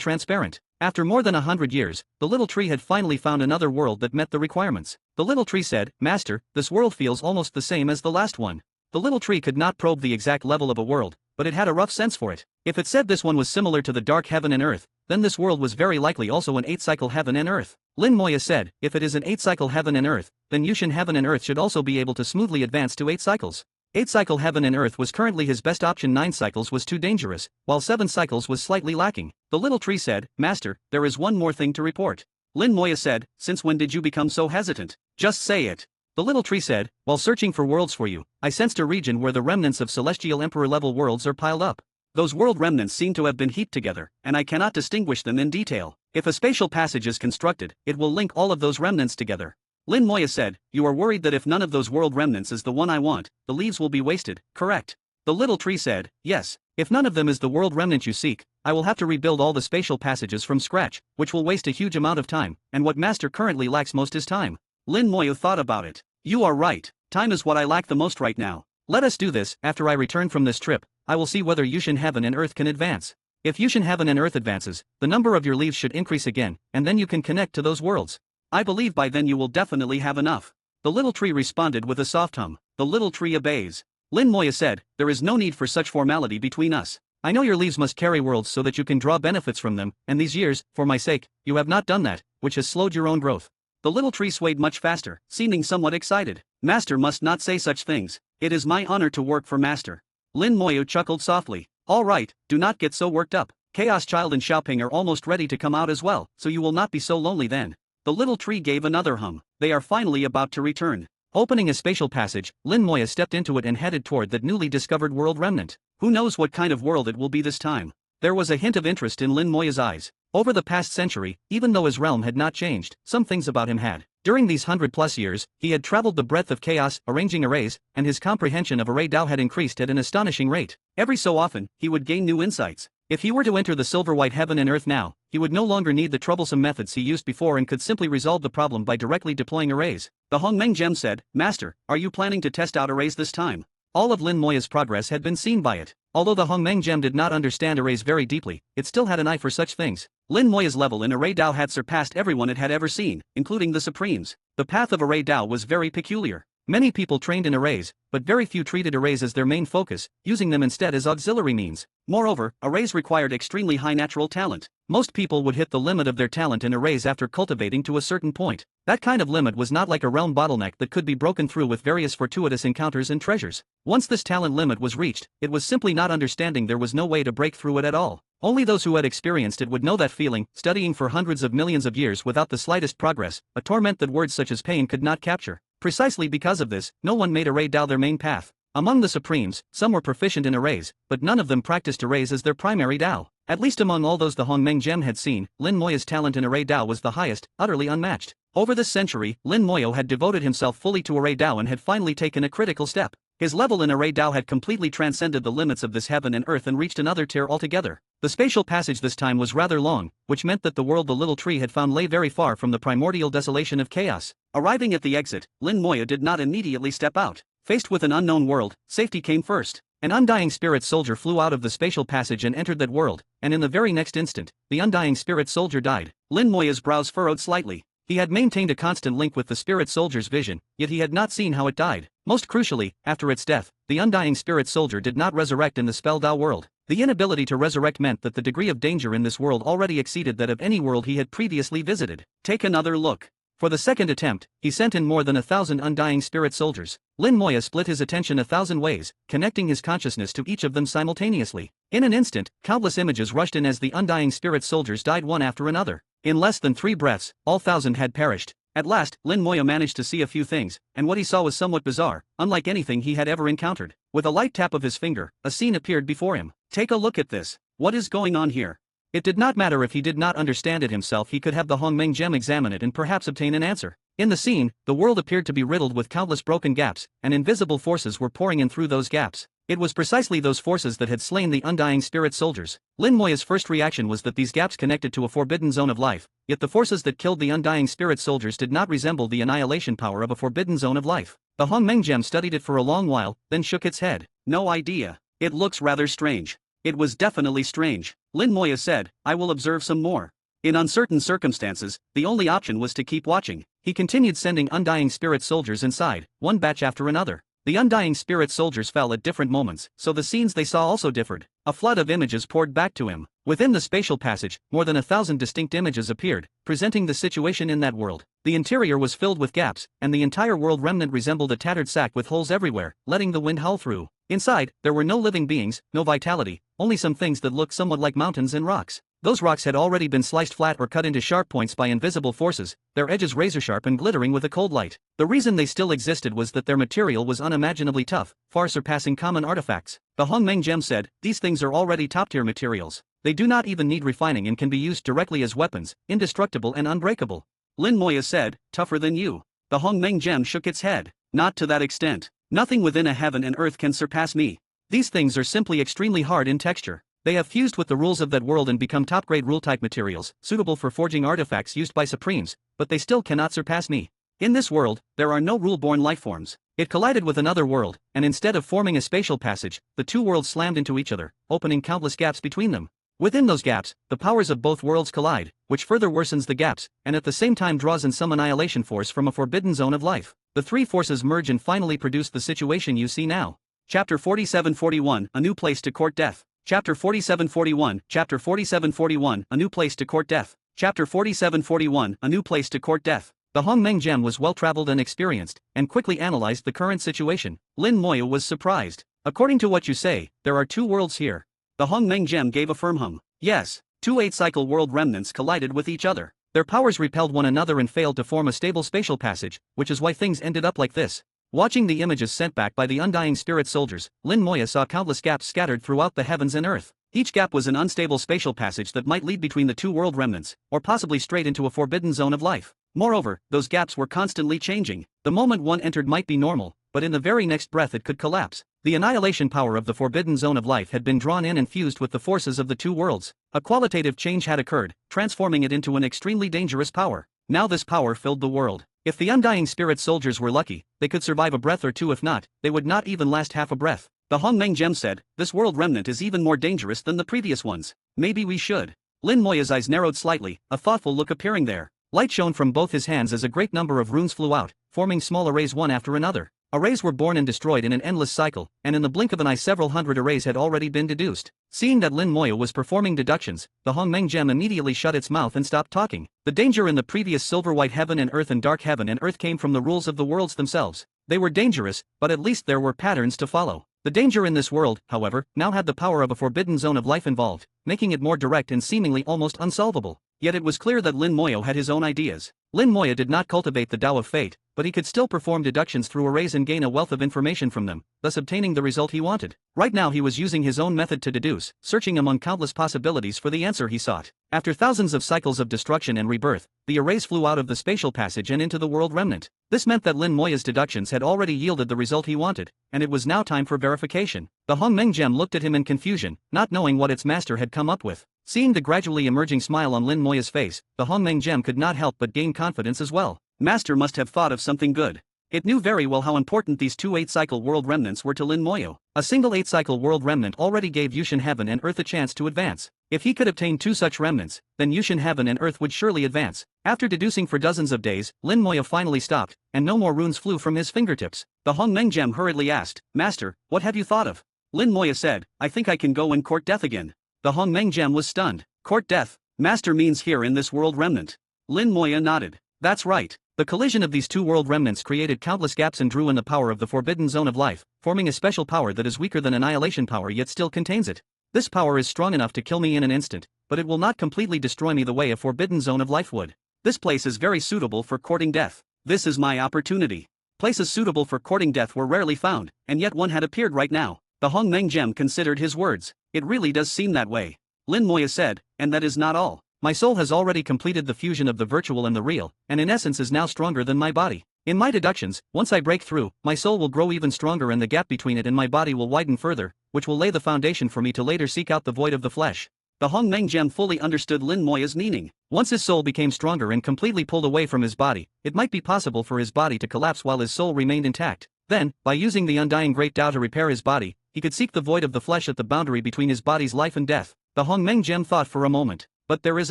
transparent. After more than 100 years, the little tree had finally found another world that met the requirements. The little tree said, "Master, this world feels almost the same as the last one." The little tree could not probe the exact level of a world, but it had a rough sense for it. If it said this one was similar to the dark heaven and earth, then this world was very likely also an 8-cycle heaven and earth. Lin Moya said, "If it is an 8-cycle heaven and earth, then Yushin heaven and earth should also be able to smoothly advance to 8 cycles. 8-cycle heaven and earth was currently his best option. 9 cycles was too dangerous, while 7 cycles was slightly lacking." The little tree said, "Master, there is one more thing to report." Lin Moya said, "Since when did you become so hesitant? Just say it." The little tree said, "While searching for worlds for you, I sensed a region where the remnants of celestial emperor-level worlds are piled up. Those world remnants seem to have been heaped together, and I cannot distinguish them in detail. If a spatial passage is constructed, it will link all of those remnants together." Lin Moya said, "You are worried that if none of those world remnants is the one I want, the leaves will be wasted, correct?" The little tree said, "Yes. If none of them is the world remnant you seek, I will have to rebuild all the spatial passages from scratch, which will waste a huge amount of time, and what Master currently lacks most is time." Lin Moya thought about it. "You are right, time is what I lack the most right now. Let us do this. After I return from this trip, I will see whether Yushin heaven and earth can advance. If Yushin heaven and earth advances, the number of your leaves should increase again, and then you can connect to those worlds. I believe by then you will definitely have enough." The little tree responded with a soft hum. The little tree obeys. Lin Moya said, "There is no need for such formality between us. I know your leaves must carry worlds so that you can draw benefits from them, and these years, for my sake, you have not done that, which has slowed your own growth." The little tree swayed much faster, seeming somewhat excited. "Master must not say such things. It is my honor to work for Master." Lin Moya chuckled softly. "All right, do not get so worked up. Chaos Child and Xiaoping are almost ready to come out as well, so you will not be so lonely then." The little tree gave another hum. They are finally about to return. Opening a spatial passage, Lin Moya stepped into it and headed toward that newly discovered world remnant. Who knows what kind of world it will be this time? There was a hint of interest in Lin Moya's eyes. Over the past century, even though his realm had not changed, some things about him had. During these 100+ years, he had traveled the breadth of chaos, arranging arrays, and his comprehension of array Dao had increased at an astonishing rate. Every so often, he would gain new insights. If he were to enter the silver-white heaven and earth now, he would no longer need the troublesome methods he used before and could simply resolve the problem by directly deploying arrays. The Hongmeng gem said, "Master, are you planning to test out arrays this time?" All of Lin Moya's progress had been seen by it. Although the Hongmeng gem did not understand arrays very deeply, it still had an eye for such things. Lin Moya's level in array Dao had surpassed everyone it had ever seen, including the Supremes. The path of array Dao was very peculiar. Many people trained in arrays, but very few treated arrays as their main focus, using them instead as auxiliary means. Moreover, arrays required extremely high natural talent. Most people would hit the limit of their talent in arrays after cultivating to a certain point. That kind of limit was not like a realm bottleneck that could be broken through with various fortuitous encounters and treasures. Once this talent limit was reached, it was simply not understanding there was no way to break through it at all. Only those who had experienced it would know that feeling, studying for hundreds of millions of years without the slightest progress, a torment that words such as pain could not capture. Precisely because of this, no one made array Dao their main path. Among the Supremes, some were proficient in arrays, but none of them practiced arrays as their primary Dao. At least among all those the Hongmeng gem had seen, Lin Moya's talent in array Dao was the highest, utterly unmatched. Over this century, Lin Moya had devoted himself fully to array Dao and had finally taken a critical step. His level in array Dao had completely transcended the limits of this heaven and earth and reached another tier altogether. The spatial passage this time was rather long, which meant that the world the little tree had found lay very far from the primordial desolation of chaos. Arriving at the exit, Lin Moya did not immediately step out. Faced with an unknown world, safety came first. An undying spirit soldier flew out of the spatial passage and entered that world, and in the very next instant, the undying spirit soldier died. Lin Moya's brows furrowed slightly. He had maintained a constant link with the spirit soldier's vision, yet he had not seen how it died. Most crucially, after its death, the undying spirit soldier did not resurrect in the Spell Dao world. The inability to resurrect meant that the degree of danger in this world already exceeded that of any world he had previously visited. Take another look. For the second attempt, he sent in more than 1,000 undying spirit soldiers. Lin Moya split his attention 1,000 ways, connecting his consciousness to each of them simultaneously. In an instant, countless images rushed in as the undying spirit soldiers died one after another. In less than 3 breaths, all 1,000 had perished. At last, Lin Moya managed to see a few things, and what he saw was somewhat bizarre, unlike anything he had ever encountered. With a light tap of his finger, a scene appeared before him. Take a look at this. What is going on here? It did not matter if he did not understand it himself, he could have the Hongmeng gem examine it and perhaps obtain an answer. In the scene, the world appeared to be riddled with countless broken gaps, and invisible forces were pouring in through those gaps. It was precisely those forces that had slain the undying spirit soldiers. Lin Moya's first reaction was that these gaps connected to a forbidden zone of life, yet the forces that killed the undying spirit soldiers did not resemble the annihilation power of a forbidden zone of life. The Hongmeng gem studied it for a long while, then shook its head. No idea. It looks rather strange. It was definitely strange. Lin Moya said, I will observe some more. In uncertain circumstances, the only option was to keep watching. He continued sending undying spirit soldiers inside, one batch after another. The undying spirit soldiers fell at different moments, so the scenes they saw also differed. A flood of images poured back to him. Within the spatial passage, more than 1,000 distinct images appeared, presenting the situation in that world. The interior was filled with gaps, and the entire world remnant resembled a tattered sack with holes everywhere, letting the wind howl through. Inside, there were no living beings, no vitality, only some things that looked somewhat like mountains and rocks. Those rocks had already been sliced flat or cut into sharp points by invisible forces, their edges razor-sharp and glittering with a cold light. The reason they still existed was that their material was unimaginably tough, far surpassing common artifacts. The Hongmeng gem said, "These things are already top-tier materials. They do not even need refining and can be used directly as weapons, indestructible and unbreakable." Lin Moya said, "Tougher than you." The Hongmeng gem shook its head. "Not to that extent. Nothing within a heaven and earth can surpass me. These things are simply extremely hard in texture. They have fused with the rules of that world and become top-grade rule-type materials, suitable for forging artifacts used by Supremes, but they still cannot surpass me. In this world, there are no rule-born lifeforms." It collided with another world, and instead of forming a spatial passage, the two worlds slammed into each other, opening countless gaps between them. Within those gaps, the powers of both worlds collide, which further worsens the gaps, and at the same time draws in some annihilation force from a forbidden zone of life. The three forces merge and finally produce the situation you see now. Chapter 4741, A New Place to Court Death. Chapter 4741, Chapter 4741, A New Place to Court Death. Chapter 4741, A New Place to Court Death. The Hongmeng gem was well-traveled and experienced, and quickly analyzed the current situation. Lin Moya was surprised. "According to what you say, there are two worlds here." The Hongmeng gem gave a firm hum. "Yes, two 8-cycle world remnants collided with each other. Their powers repelled one another and failed to form a stable spatial passage, which is why things ended up like this." Watching the images sent back by the undying spirit soldiers, Lin Moya saw countless gaps scattered throughout the heavens and earth. Each gap was an unstable spatial passage that might lead between the two world remnants, or possibly straight into a forbidden zone of life. Moreover, those gaps were constantly changing. The moment one entered might be normal, but in the very next breath it could collapse. The annihilation power of the forbidden zone of life had been drawn in and fused with the forces of the two worlds. A qualitative change had occurred, transforming it into an extremely dangerous power. Now this power filled the world. If the undying spirit soldiers were lucky, they could survive a breath or two. If not, they would not even last half a breath. The Hongmeng gem said, "This world remnant is even more dangerous than the previous ones. Maybe we should." Lin Moya's eyes narrowed slightly, a thoughtful look appearing there. Light shone from both his hands as a great number of runes flew out, forming small arrays one after another. Arrays were born and destroyed in an endless cycle, and in the blink of an eye several hundred arrays had already been deduced. Seeing that Lin Moya was performing deductions, the Hongmeng gem immediately shut its mouth and stopped talking. The danger in the previous silver-white heaven and dark heaven and earth came from the rules of the worlds themselves. They were dangerous, but at least there were patterns to follow. The danger in this world, however, now had the power of a forbidden zone of life involved, making it more direct and seemingly almost unsolvable. Yet it was clear that Lin Moya had his own ideas. Lin Moya did not cultivate the Tao of Fate, but he could still perform deductions through arrays and gain a wealth of information from them, thus obtaining the result he wanted. Right now he was using his own method to deduce, searching among countless possibilities for the answer he sought. After thousands of cycles of destruction and rebirth, the arrays flew out of the spatial passage and into the world remnant. This meant that Lin Moya's deductions had already yielded the result he wanted, and it was now time for verification. The Hongmeng gem looked at him in confusion, not knowing what its master had come up with. Seeing the gradually emerging smile on Lin Moya's face, the Hongmeng gem could not help but gain confidence as well. Master must have thought of something good. It knew very well how important these two 8-cycle world remnants were to Lin Moya. A single 8-cycle world remnant already gave Yushin Heaven and Earth a chance to advance. If he could obtain two such remnants, then Yushin Heaven and Earth would surely advance. After deducing for dozens of days, Lin Moya finally stopped, and no more runes flew from his fingertips. The Hongmeng gem hurriedly asked, "Master, what have you thought of?" Lin Moya said, "I think I can go and court death again." The Hongmeng gem was stunned. "Court death? Master means here in this world remnant?" Lin Moya nodded. "That's right. The collision of these two world remnants created countless gaps and drew in the power of the forbidden zone of life, forming a special power that is weaker than annihilation power yet still contains it. This power is strong enough to kill me in an instant, but it will not completely destroy me the way a forbidden zone of life would. This place is very suitable for courting death. This is my opportunity." Places suitable for courting death were rarely found, and yet one had appeared right now. The Hongmeng gem considered his words. "It really does seem that way." Lin Moya said, "And that is not all. My soul has already completed the fusion of the virtual and the real, and in essence is now stronger than my body. In my deductions, once I break through, my soul will grow even stronger and the gap between it and my body will widen further, which will lay the foundation for me to later seek out the void of the flesh." The Hongmeng gem fully understood Lin Moya's meaning. Once his soul became stronger and completely pulled away from his body, it might be possible for his body to collapse while his soul remained intact. Then, by using the undying great Tao to repair his body, he could seek the void of the flesh at the boundary between his body's life and death. The Hongmeng gem thought for a moment. "But there is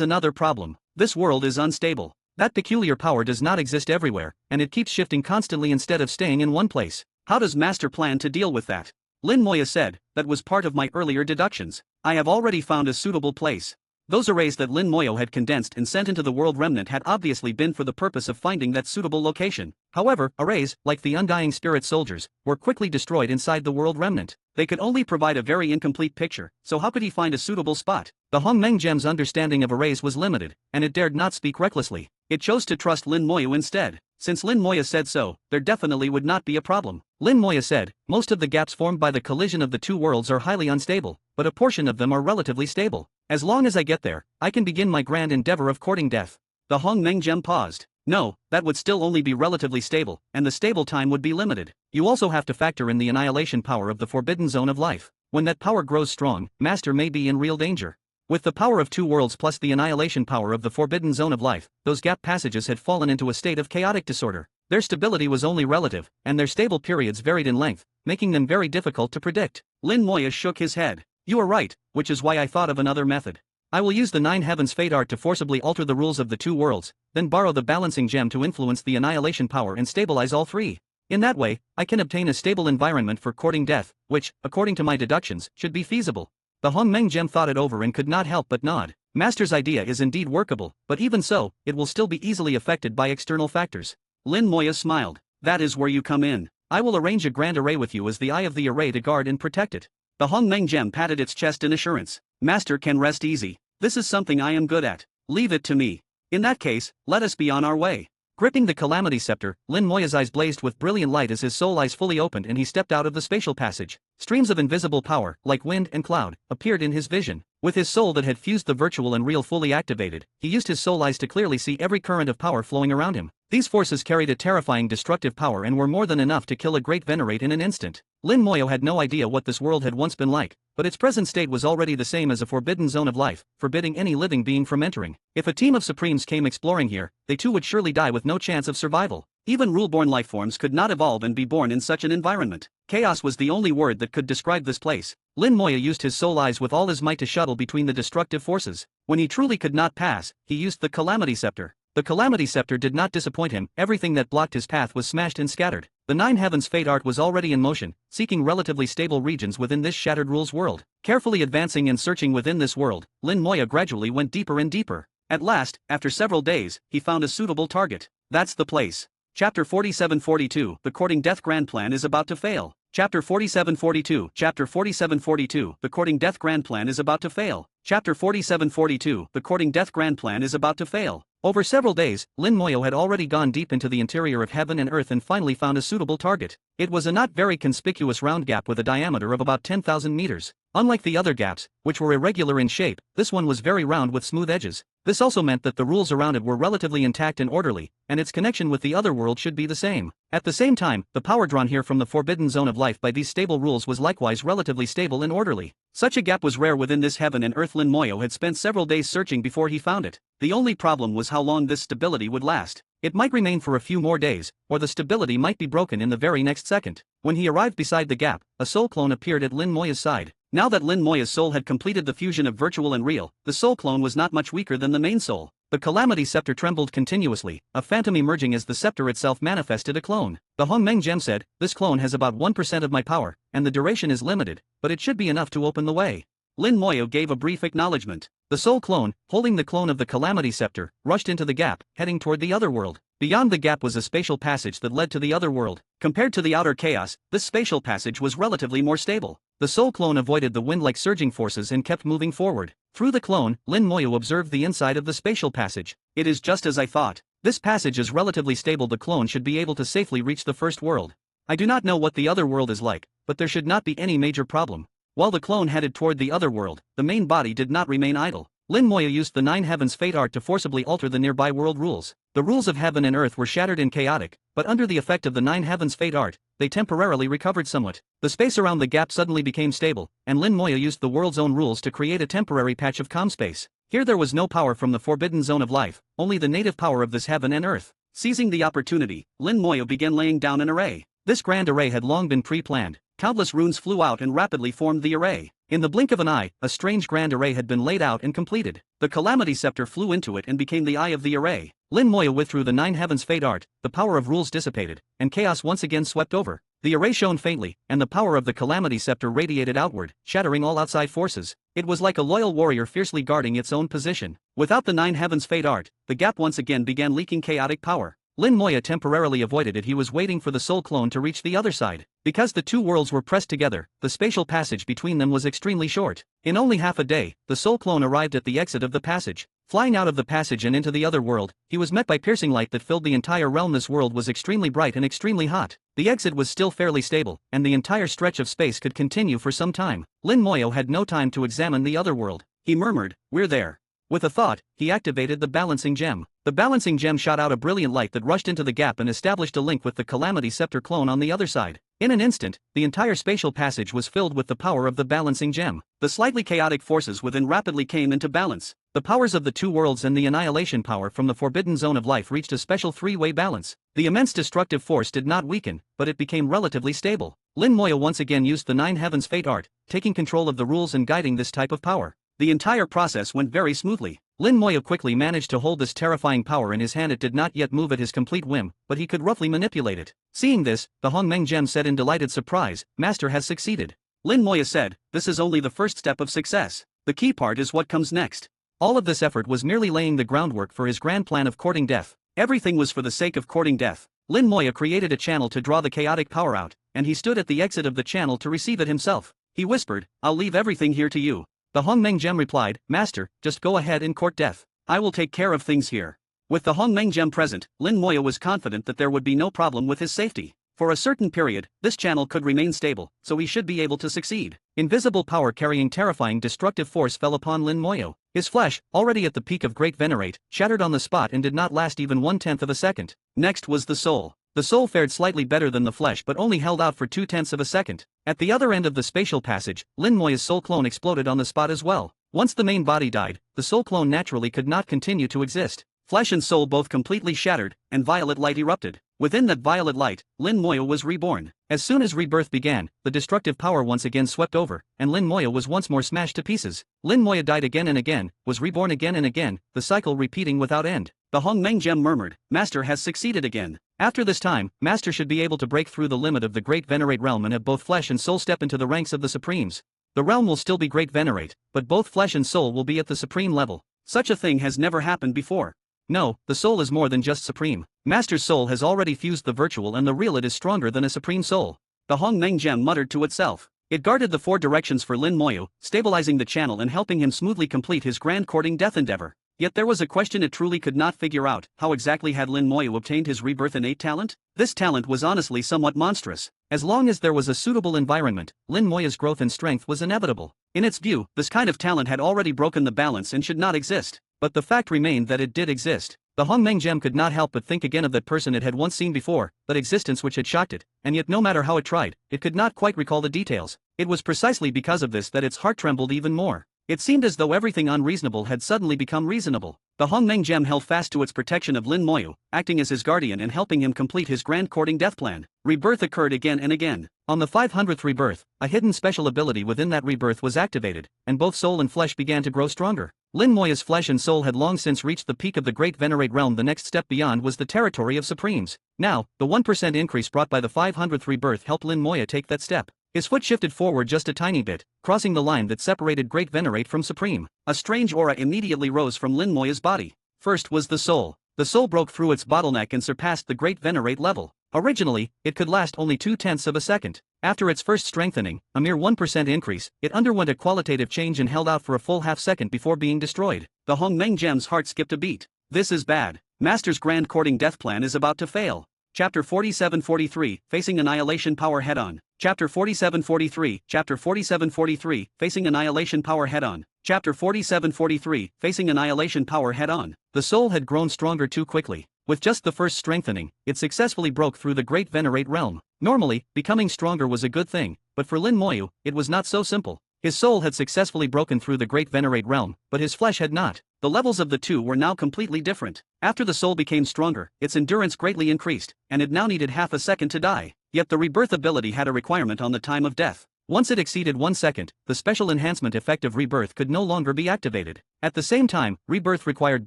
another problem. This world is unstable. That peculiar power does not exist everywhere, and it keeps shifting constantly instead of staying in one place. How does Master plan to deal with that? Lin Moya said, that was part of my earlier deductions. I have already found a suitable place. Those arrays that Lin Moyo had condensed and sent into the world remnant had obviously been for the purpose of finding that suitable location. However, arrays, like the undying spirit soldiers, were quickly destroyed inside the world remnant. They could only provide a very incomplete picture, so how could he find a suitable spot? The Hongmeng gem's understanding of arrays was limited, and it dared not speak recklessly. It chose to trust Lin Moyo instead. Since Lin Moya said so, there definitely would not be a problem. Lin Moya said, most of the gaps formed by the collision of the two worlds are highly unstable, but a portion of them are relatively stable. As long as I get there, I can begin my grand endeavor of courting death. The Hongmeng gem paused. No, that would still only be relatively stable, and the stable time would be limited. You also have to factor in the annihilation power of the forbidden zone of life. When that power grows strong, Master may be in real danger. With the power of two worlds plus the annihilation power of the forbidden zone of life, those gap passages had fallen into a state of chaotic disorder. Their stability was only relative, and their stable periods varied in length, making them very difficult to predict. Lin Moya shook his head. You are right, which is why I thought of another method. I will use the Nine Heavens Fate art to forcibly alter the rules of the two worlds, then borrow the balancing gem to influence the annihilation power and stabilize all three. In that way, I can obtain a stable environment for courting death, which, according to my deductions, should be feasible. The Hongmeng gem thought it over and could not help but nod. Master's idea is indeed workable, but even so, it will still be easily affected by external factors. Lin Moya smiled. That is where you come in. I will arrange a grand array with you as the eye of the array to guard and protect it. The Hongmeng gem patted its chest in assurance. Master can rest easy. This is something I am good at. Leave it to me. In that case, let us be on our way. Gripping the Calamity Scepter, Lin Moya's eyes blazed with brilliant light as his soul eyes fully opened and he stepped out of the spatial passage. Streams of invisible power, like wind and cloud, appeared in his vision. With his soul that had fused the virtual and real fully activated, he used his soul eyes to clearly see every current of power flowing around him. These forces carried a terrifying destructive power and were more than enough to kill a great venerate in an instant. Lin Moyo had no idea what this world had once been like, but its present state was already the same as a forbidden zone of life, forbidding any living being from entering. If a team of Supremes came exploring here, they too would surely die with no chance of survival. Even rule-born lifeforms could not evolve and be born in such an environment. Chaos was the only word that could describe this place. Lin Moya used his soul eyes with all his might to shuttle between the destructive forces. When he truly could not pass, he used the Calamity Scepter. The Calamity Scepter did not disappoint him, everything that blocked his path was smashed and scattered. The Nine Heavens Fate art was already in motion, seeking relatively stable regions within this shattered rules world. Carefully advancing and searching within this world, Lin Moya gradually went deeper and deeper. At last, after several days, he found a suitable target. That's the place. Chapter 4742, The Courting Death Grand Plan is about to fail. Chapter 4742, Chapter 4742, The Courting Death Grand Plan is about to fail. Chapter 4742, The Courting Death Grand Plan is about to fail. Over several days, Lin Moyo had already gone deep into the interior of heaven and earth and finally found a suitable target. It was a not very conspicuous round gap with a diameter of about 10,000 meters. Unlike the other gaps, which were irregular in shape, this one was very round with smooth edges. This also meant that the rules around it were relatively intact and orderly, and its connection with the other world should be the same. At the same time, the power drawn here from the forbidden zone of life by these stable rules was likewise relatively stable and orderly. Such a gap was rare within this heaven and earth. Lin Moyo had spent several days searching before he found it. The only problem was how long this stability would last. It might remain for a few more days, or the stability might be broken in the very next second. When he arrived beside the gap, a soul clone appeared at Lin Moya's side. Now that Lin Moya's soul had completed the fusion of virtual and real, the soul clone was not much weaker than the main soul. The Calamity Scepter trembled continuously, a phantom emerging as the scepter itself manifested a clone. The Hongmeng gem said, "This clone has about 1% of my power, and the duration is limited, but it should be enough to open the way." Lin Moyo gave a brief acknowledgement. The soul clone, holding the clone of the Calamity Scepter, rushed into the gap, heading toward the other world. Beyond the gap was a spatial passage that led to the other world. Compared to the outer chaos, this spatial passage was relatively more stable. The soul clone avoided the wind-like surging forces and kept moving forward. Through the clone, Lin Moyo observed the inside of the spatial passage. It is just as I thought. This passage is relatively stable. The clone should be able to safely reach the first world. I do not know what the other world is like, but there should not be any major problem. While the clone headed toward the other world, the main body did not remain idle. Lin Moya used the Nine Heavens Fate art to forcibly alter the nearby world rules. The rules of heaven and earth were shattered and chaotic, but under the effect of the Nine Heavens Fate art, they temporarily recovered somewhat. The space around the gap suddenly became stable, and Lin Moya used the world's own rules to create a temporary patch of calm space. Here there was no power from the forbidden zone of life, only the native power of this heaven and earth. Seizing the opportunity, Lin Moya began laying down an array. This grand array had long been pre-planned. countless runes flew out and rapidly formed the array. In the blink of an eye, a strange grand array had been laid out and completed. The Calamity Scepter flew into it and became the eye of the array. Lin Moya withdrew the Nine Heavens Fate Art, the power of rules dissipated, and chaos once again swept over. The array shone faintly, and the power of the Calamity Scepter radiated outward, shattering all outside forces. It was like a loyal warrior fiercely guarding its own position. Without the Nine Heavens Fate Art, the gap once again began leaking chaotic power. Lin Moya temporarily avoided it. He was waiting for the soul clone to reach the other side. Because the two worlds were pressed together, the spatial passage between them was extremely short. In only half a day, the soul clone arrived at the exit of the passage. Flying out of the passage and into the other world, he was met by piercing light that filled the entire realm. This world was extremely bright and extremely hot. The exit was still fairly stable, and the entire stretch of space could continue for some time. Lin Moya had no time to examine the other world. He murmured, "We're there." With a thought, he activated the balancing gem. The balancing gem shot out a brilliant light that rushed into the gap and established a link with the Calamity Scepter clone on the other side. In an instant, the entire spatial passage was filled with the power of the balancing gem. The slightly chaotic forces within rapidly came into balance. The powers of the two worlds and the annihilation power from the forbidden zone of life reached a special three-way balance. The immense destructive force did not weaken, but it became relatively stable. Lin Moya once again used the Nine Heavens Fate Art, taking control of the rules and guiding this type of power. The entire process went very smoothly. Lin Moya quickly managed to hold this terrifying power in his hand. It did not yet move at his complete whim, but he could roughly manipulate it. Seeing this, the Hongmeng gem said in delighted surprise, "Master has succeeded." Lin Moya said, "This is only the first step of success. The key part is what comes next." All of this effort was merely laying the groundwork for his grand plan of courting death. Everything was for the sake of courting death. Lin Moya created a channel to draw the chaotic power out, and he stood at the exit of the channel to receive it himself. He whispered, "I'll leave everything here to you." The Hongmeng gem replied, "Master, just go ahead and court death. I will take care of things here." With the Hongmeng gem present, Lin Moya was confident that there would be no problem with his safety. For a certain period, this channel could remain stable, so he should be able to succeed. Invisible power carrying terrifying destructive force fell upon Lin Moya. His flesh, already at the peak of great venerate, shattered on the spot and did not last even 1/10 of a second. Next was the soul. The soul fared slightly better than the flesh but only held out for 2/10 of a second. At the other end of the spatial passage, Lin Moya's soul clone exploded on the spot as well. Once the main body died, the soul clone naturally could not continue to exist. Flesh and soul both completely shattered, and violet light erupted. Within that violet light, Lin Moya was reborn. As soon as rebirth began, the destructive power once again swept over, and Lin Moya was once more smashed to pieces. Lin Moya died again and again, was reborn again and again, the cycle repeating without end. The Hongmeng gem murmured, "Master has succeeded again." After this time, Master should be able to break through the limit of the Great Venerate realm and have both flesh and soul step into the ranks of the Supremes. The realm will still be Great Venerate, but both flesh and soul will be at the Supreme level. Such a thing has never happened before. No, the soul is more than just supreme. Master's soul has already fused the virtual and the real. It is stronger than a supreme soul. The Hongmeng gem muttered to itself. It guarded the four directions for Lin Moya, stabilizing the channel and helping him smoothly complete his grand courting death endeavor. Yet there was a question it truly could not figure out: how exactly had Lin Moya obtained his rebirth innate talent? This talent was honestly somewhat monstrous. As long as there was a suitable environment, Lin Moya's growth and strength was inevitable. In its view, this kind of talent had already broken the balance and should not exist. But the fact remained that it did exist. The Hongmeng gem could not help but think again of that person it had once seen before, that existence which had shocked it, and yet no matter how it tried, it could not quite recall the details. It was precisely because of this that its heart trembled even more. It seemed as though everything unreasonable had suddenly become reasonable. The Hongmeng gem held fast to its protection of Lin Moya, acting as his guardian and helping him complete his grand courting death plan. Rebirth occurred again and again. On the 500th rebirth, a hidden special ability within that rebirth was activated, and both soul and flesh began to grow stronger. Lin Moya's flesh and soul had long since reached the peak of the Great Venerate realm. The next step beyond was the territory of Supremes. Now, the 1% increase brought by the 500th rebirth helped Lin Moya take that step. His foot shifted forward just a tiny bit, crossing the line that separated Great Venerate from Supreme. A strange aura immediately rose from Lin Moya's body. First was the soul. The soul broke through its bottleneck and surpassed the Great Venerate level. Originally, it could last only 2/10 of a second. After its first strengthening, a mere 1% increase, it underwent a qualitative change and held out for a full half-second before being destroyed. The Hongmeng gem's heart skipped a beat. This is bad. Master's grand courting death plan is about to fail. Chapter 4743, Facing Annihilation Power Head-On. Chapter 4743, Chapter 4743, Facing Annihilation Power Head-On. Chapter 4743, Facing Annihilation Power Head-On. The soul had grown stronger too quickly. With just the first strengthening, it successfully broke through the Great Venerate realm. Normally, becoming stronger was a good thing, but for Lin Moya, it was not so simple. His soul had successfully broken through the Great Venerate realm, but his flesh had not. The levels of the two were now completely different. After the soul became stronger, its endurance greatly increased, and it now needed half a second to die. Yet the rebirth ability had a requirement on the time of death. Once it exceeded 1 second, the special enhancement effect of rebirth could no longer be activated. At the same time, rebirth required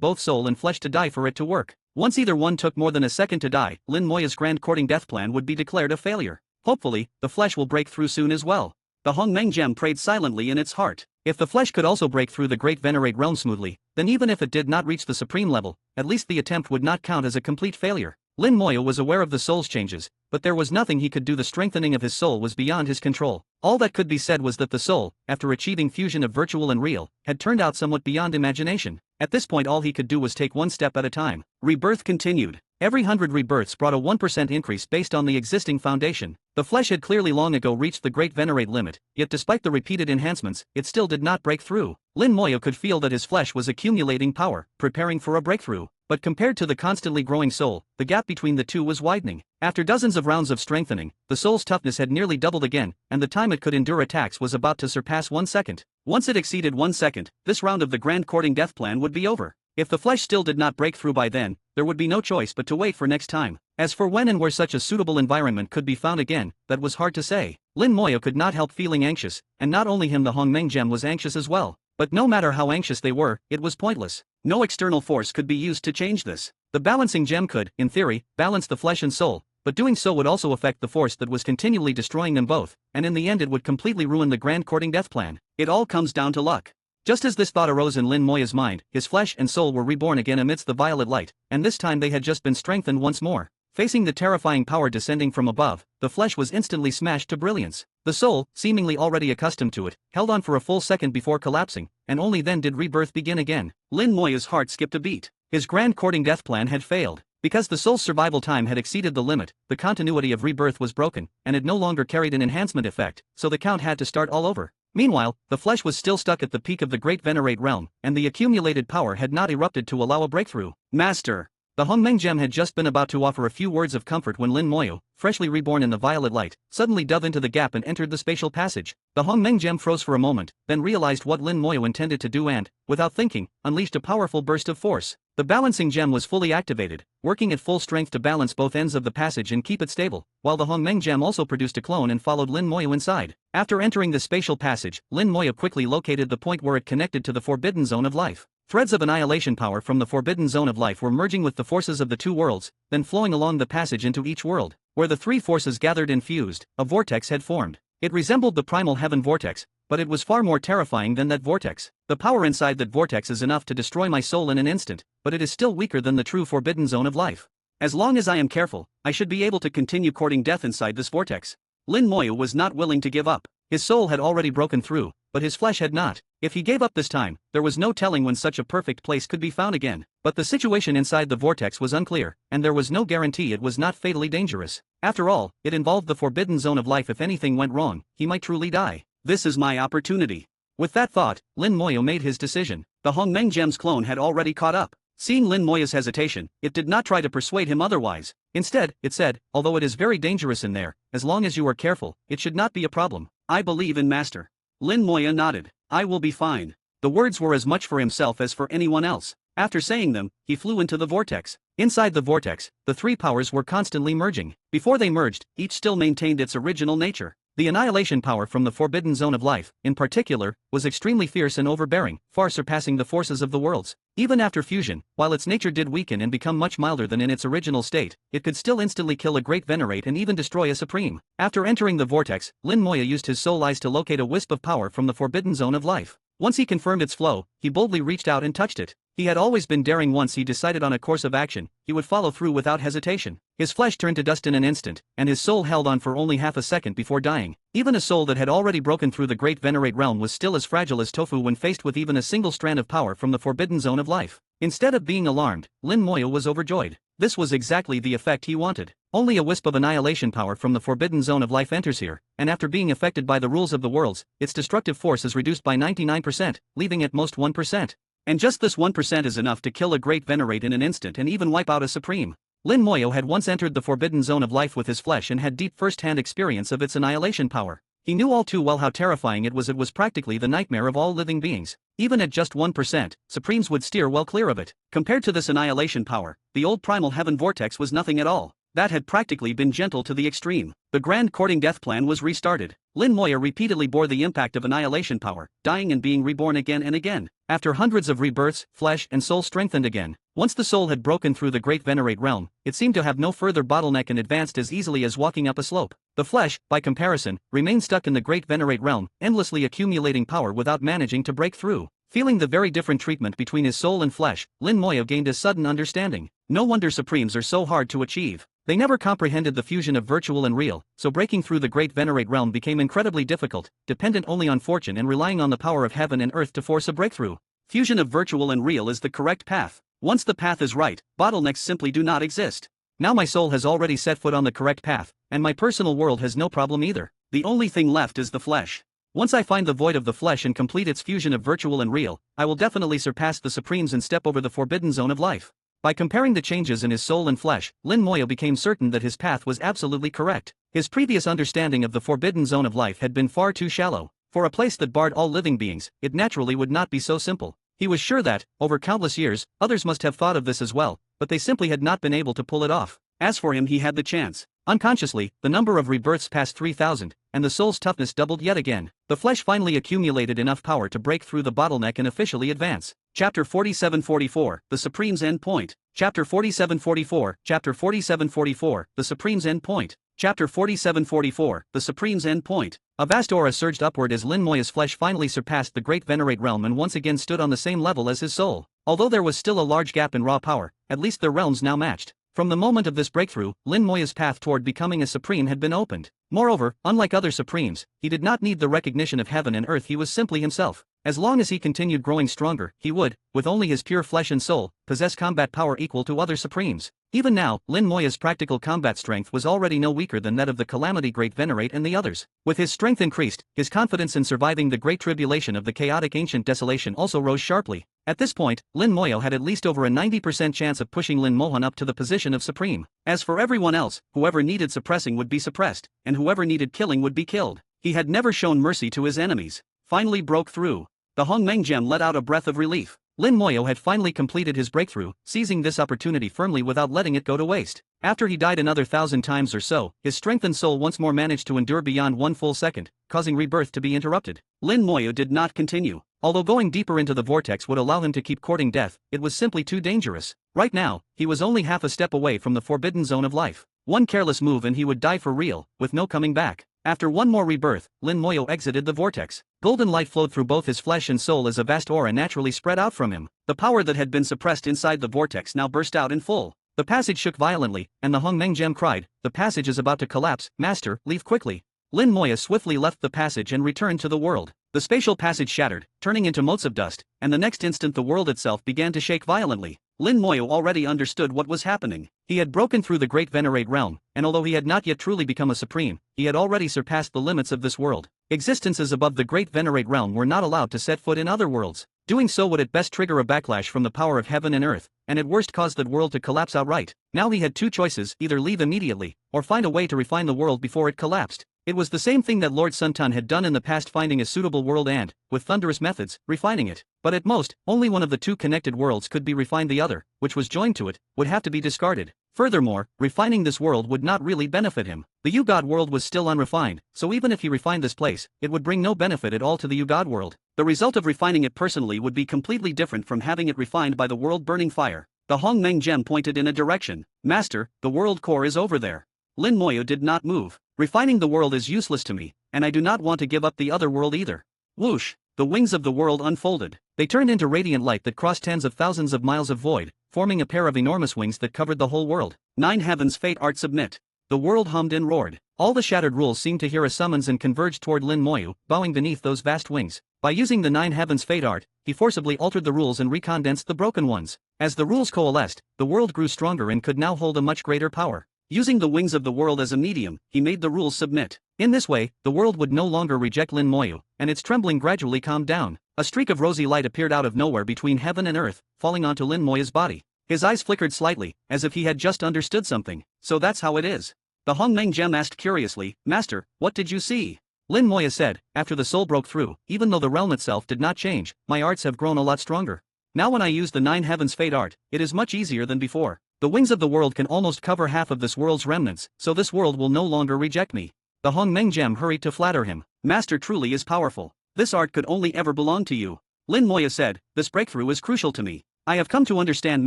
both soul and flesh to die for it to work. Once either one took more than a second to die, Lin Moya's grand courting death plan would be declared a failure. Hopefully, the flesh will break through soon as well. The Hongmeng gem prayed silently in its heart. If the flesh could also break through the Great Venerate realm smoothly, then even if it did not reach the supreme level, at least the attempt would not count as a complete failure. Lin Moya was aware of the soul's changes, but there was nothing he could do. The strengthening of his soul was beyond his control. All that could be said was that the soul, after achieving fusion of virtual and real, had turned out somewhat beyond imagination. At this point all he could do was take one step at a time. Rebirth continued. Every 100 rebirths brought a 1% increase based on the existing foundation. The flesh had clearly long ago reached the Great Venerate limit, yet despite the repeated enhancements, it still did not break through. Lin Moya could feel that his flesh was accumulating power, preparing for a breakthrough. But compared to the constantly growing soul, the gap between the two was widening. After dozens of rounds of strengthening, the soul's toughness had nearly doubled again, and the time it could endure attacks was about to surpass 1 second. Once it exceeded 1 second, this round of the Grand Courting Death Plan would be over. If the flesh still did not break through by then, there would be no choice but to wait for next time. As for when and where such a suitable environment could be found again, that was hard to say. Lin Moya could not help feeling anxious, and not only him, the Hongmeng gem was anxious as well. But no matter how anxious they were, it was pointless. No external force could be used to change this. The balancing gem could, in theory, balance the flesh and soul, but doing so would also affect the force that was continually destroying them both, and in the end it would completely ruin the Grand Courting Death Plan. It all comes down to luck. Just as this thought arose in Lin Moya's mind, his flesh and soul were reborn again amidst the violet light, and this time they had just been strengthened once more. Facing the terrifying power descending from above, the flesh was instantly smashed to brilliance. The soul, seemingly already accustomed to it, held on for a full second before collapsing, and only then did rebirth begin again. Lin Moya's heart skipped a beat. His Grand Courting Death Plan had failed. Because the soul's survival time had exceeded the limit, the continuity of rebirth was broken, and it no longer carried an enhancement effect, so the count had to start all over. Meanwhile, the flesh was still stuck at the peak of the Great Venerate realm, and the accumulated power had not erupted to allow a breakthrough. Master! The Hongmeng gem had just been about to offer a few words of comfort when Lin Moya, freshly reborn in the violet light, suddenly dove into the gap and entered the spatial passage. The Hongmeng gem froze for a moment, then realized what Lin Moya intended to do and, without thinking, unleashed a powerful burst of force. The balancing gem was fully activated, working at full strength to balance both ends of the passage and keep it stable, while the Hongmeng gem also produced a clone and followed Lin Moya inside. After entering the spatial passage, Lin Moya quickly located the point where it connected to the Forbidden Zone of Life. Threads of annihilation power from the Forbidden Zone of Life were merging with the forces of the two worlds, then flowing along the passage into each world. Where the three forces gathered and fused, a vortex had formed. It resembled the primal heaven vortex, but it was far more terrifying than that vortex. The power inside that vortex is enough to destroy my soul in an instant, but it is still weaker than the true Forbidden Zone of Life. As long as I am careful, I should be able to continue courting death inside this vortex. Lin Moya was not willing to give up. His soul had already broken through, but his flesh had not. If he gave up this time, there was no telling when such a perfect place could be found again. But the situation inside the vortex was unclear, and there was no guarantee it was not fatally dangerous. After all, it involved the Forbidden Zone of Life. If anything went wrong, he might truly die. This is my opportunity. With that thought, Lin Moya made his decision. The Hongmeng gem's clone had already caught up. Seeing Lin Moya's hesitation, it did not try to persuade him otherwise. Instead, it said, although it is very dangerous in there, as long as you are careful, it should not be a problem. I believe in Master. Lin Moya nodded. I will be fine. The words were as much for himself as for anyone else. After saying them, he flew into the vortex. Inside the vortex, the three powers were constantly merging. Before they merged, each still maintained its original nature. The annihilation power from the Forbidden Zone of Life, in particular, was extremely fierce and overbearing, far surpassing the forces of the worlds. Even after fusion, while its nature did weaken and become much milder than in its original state, it could still instantly kill a Great Venerate and even destroy a Supreme. After entering the vortex, Lin Moya used his soul eyes to locate a wisp of power from the Forbidden Zone of Life. Once he confirmed its flow, he boldly reached out and touched it. He had always been daring. Once he decided on a course of action, he would follow through without hesitation. His flesh turned to dust in an instant, and his soul held on for only half a second before dying. Even a soul that had already broken through the Great Venerate realm was still as fragile as tofu when faced with even a single strand of power from the Forbidden Zone of Life. Instead of being alarmed, Lin Moya was overjoyed. This was exactly the effect he wanted. Only a wisp of annihilation power from the Forbidden Zone of Life enters here, and after being affected by the rules of the worlds, its destructive force is reduced by 99%, leaving at most 1%. And just this 1% is enough to kill a Great Venerate in an instant and even wipe out a Supreme. Lin Moya had once entered the Forbidden Zone of Life with his flesh and had deep first-hand experience of its annihilation power. He knew all too well how terrifying it was. It was practically the nightmare of all living beings. Even at just 1%, Supremes would steer well clear of it. Compared to this annihilation power, the old primal heaven vortex was nothing at all. that had practically been gentle to the extreme. The grand courting death plan was restarted. Lin Moya repeatedly bore the impact of annihilation power, dying and being reborn again and again. After hundreds of rebirths, flesh and soul strengthened again. Once the soul had broken through the great venerate realm, it seemed to have no further bottleneck and advanced as easily as walking up a slope. The flesh, by comparison, remained stuck in the great venerate realm, endlessly accumulating power without managing to break through. Feeling the very different treatment between his soul and flesh, Lin Moya gained a sudden understanding. No wonder Supremes are so hard to achieve. They never comprehended the fusion of virtual and real, so breaking through the great venerate realm became incredibly difficult, dependent only on fortune and relying on the power of heaven and earth to force a breakthrough. Fusion of virtual and real is the correct path. Once the path is right, bottlenecks simply do not exist. Now my soul has already set foot on the correct path, and my personal world has no problem either. The only thing left is the flesh. Once I find the void of the flesh and complete its fusion of virtual and real, I will definitely surpass the Supremes and step over the forbidden zone of life. By comparing the changes in his soul and flesh, Lin Moya became certain that his path was absolutely correct. His previous understanding of the forbidden zone of life had been far too shallow. For a place that barred all living beings, it naturally would not be so simple. He was sure that, over countless years, others must have thought of this as well, but they simply had not been able to pull it off. As for him, he had the chance. Unconsciously, the number of rebirths passed 3,000, and the soul's toughness doubled yet again. The flesh finally accumulated enough power to break through the bottleneck and officially advance. Chapter 4744, The Supreme's End Point. Chapter 4744, Chapter 4744, The Supreme's End Point. Chapter 4744, The Supreme's End Point. A vast aura surged upward as Lin Moya's flesh finally surpassed the great venerate realm and once again stood on the same level as his soul. Although there was still a large gap in raw power, at least their realms now matched. From the moment of this breakthrough, Lin Moya's path toward becoming a Supreme had been opened. Moreover, unlike other Supremes, he did not need the recognition of heaven and earth, he was simply himself. As long as he continued growing stronger, he would, with only his pure flesh and soul, possess combat power equal to other Supremes. Even now, Lin Moya's practical combat strength was already no weaker than that of the Calamity Great Venerate and the others. With his strength increased, his confidence in surviving the great tribulation of the chaotic ancient desolation also rose sharply. At this point, Lin Moya had at least over a 90% chance of pushing Lin Mohan up to the position of Supreme. As for everyone else, whoever needed suppressing would be suppressed, and whoever needed killing would be killed. He had never shown mercy to his enemies. Finally broke through. The Hongmeng gem let out a breath of relief. Lin Moya had finally completed his breakthrough, seizing this opportunity firmly without letting it go to waste. After he died another 1,000 times or so, his strengthened soul once more managed to endure beyond 1 full second, causing rebirth to be interrupted. Lin Moya did not continue. Although going deeper into the vortex would allow him to keep courting death, it was simply too dangerous. Right now, he was only half a step away from the forbidden zone of life. One careless move and he would die for real, with no coming back. After one more rebirth, Lin Moya exited the vortex. Golden light flowed through both his flesh and soul as a vast aura naturally spread out from him. The power that had been suppressed inside the vortex now burst out in full. The passage shook violently, and the Hongmeng gem cried, "The passage is about to collapse, master, leave quickly." Lin Moya swiftly left the passage and returned to the world. The spatial passage shattered, turning into motes of dust, and the next instant the world itself began to shake violently. Lin Moya already understood what was happening. He had broken through the great venerate realm, and although he had not yet truly become a Supreme, he had already surpassed the limits of this world. Existences above the great venerate realm were not allowed to set foot in other worlds. Doing so would at best trigger a backlash from the power of heaven and earth, and at worst cause that world to collapse outright. Now he had two choices: either leave immediately, or find a way to refine the world before it collapsed. It was the same thing that Lord Suntan had done in the past, finding a suitable world and, with thunderous methods, refining it. But at most, only one of the two connected worlds could be refined. The other, which was joined to it, would have to be discarded. Furthermore, refining this world would not really benefit him. The U-God world was still unrefined, so even if he refined this place, it would bring no benefit at all to the U-God world. The result of refining it personally would be completely different from having it refined by the world-burning fire. The Hongmeng gem pointed in a direction. "Master, the world core is over there." Lin Moya did not move. "Refining the world is useless to me, and I do not want to give up the other world either." Whoosh! The wings of the world unfolded. They turned into radiant light that crossed tens of thousands of miles of void, forming a pair of enormous wings that covered the whole world. "9 heavens fate art submit." The world hummed and roared. All the shattered rules seemed to hear a summons and converged toward Lin Moya, bowing beneath those vast wings. By using the 9 heavens fate art, he forcibly altered the rules and recondensed the broken ones. As the rules coalesced, the world grew stronger and could now hold a much greater power. Using the wings of the world as a medium, he made the rules submit. In this way, the world would no longer reject Lin Moya, and its trembling gradually calmed down. A streak of rosy light appeared out of nowhere between heaven and earth, falling onto Lin Moya's body. His eyes flickered slightly, as if he had just understood something. "So that's how it is?" The Hongmeng gem asked curiously. "Master, what did you see?" Lin Moya said, "After the soul broke through, even though the realm itself did not change, my arts have grown a lot stronger. Now when I use the 9 heavens fate art, it is much easier than before. The wings of the world can almost cover half of this world's remnants, so this world will no longer reject me. The Hongmeng gem hurried to flatter him. Master truly is powerful. This art could only ever belong to you. Lin Moya said, this breakthrough is crucial to me. I have come to understand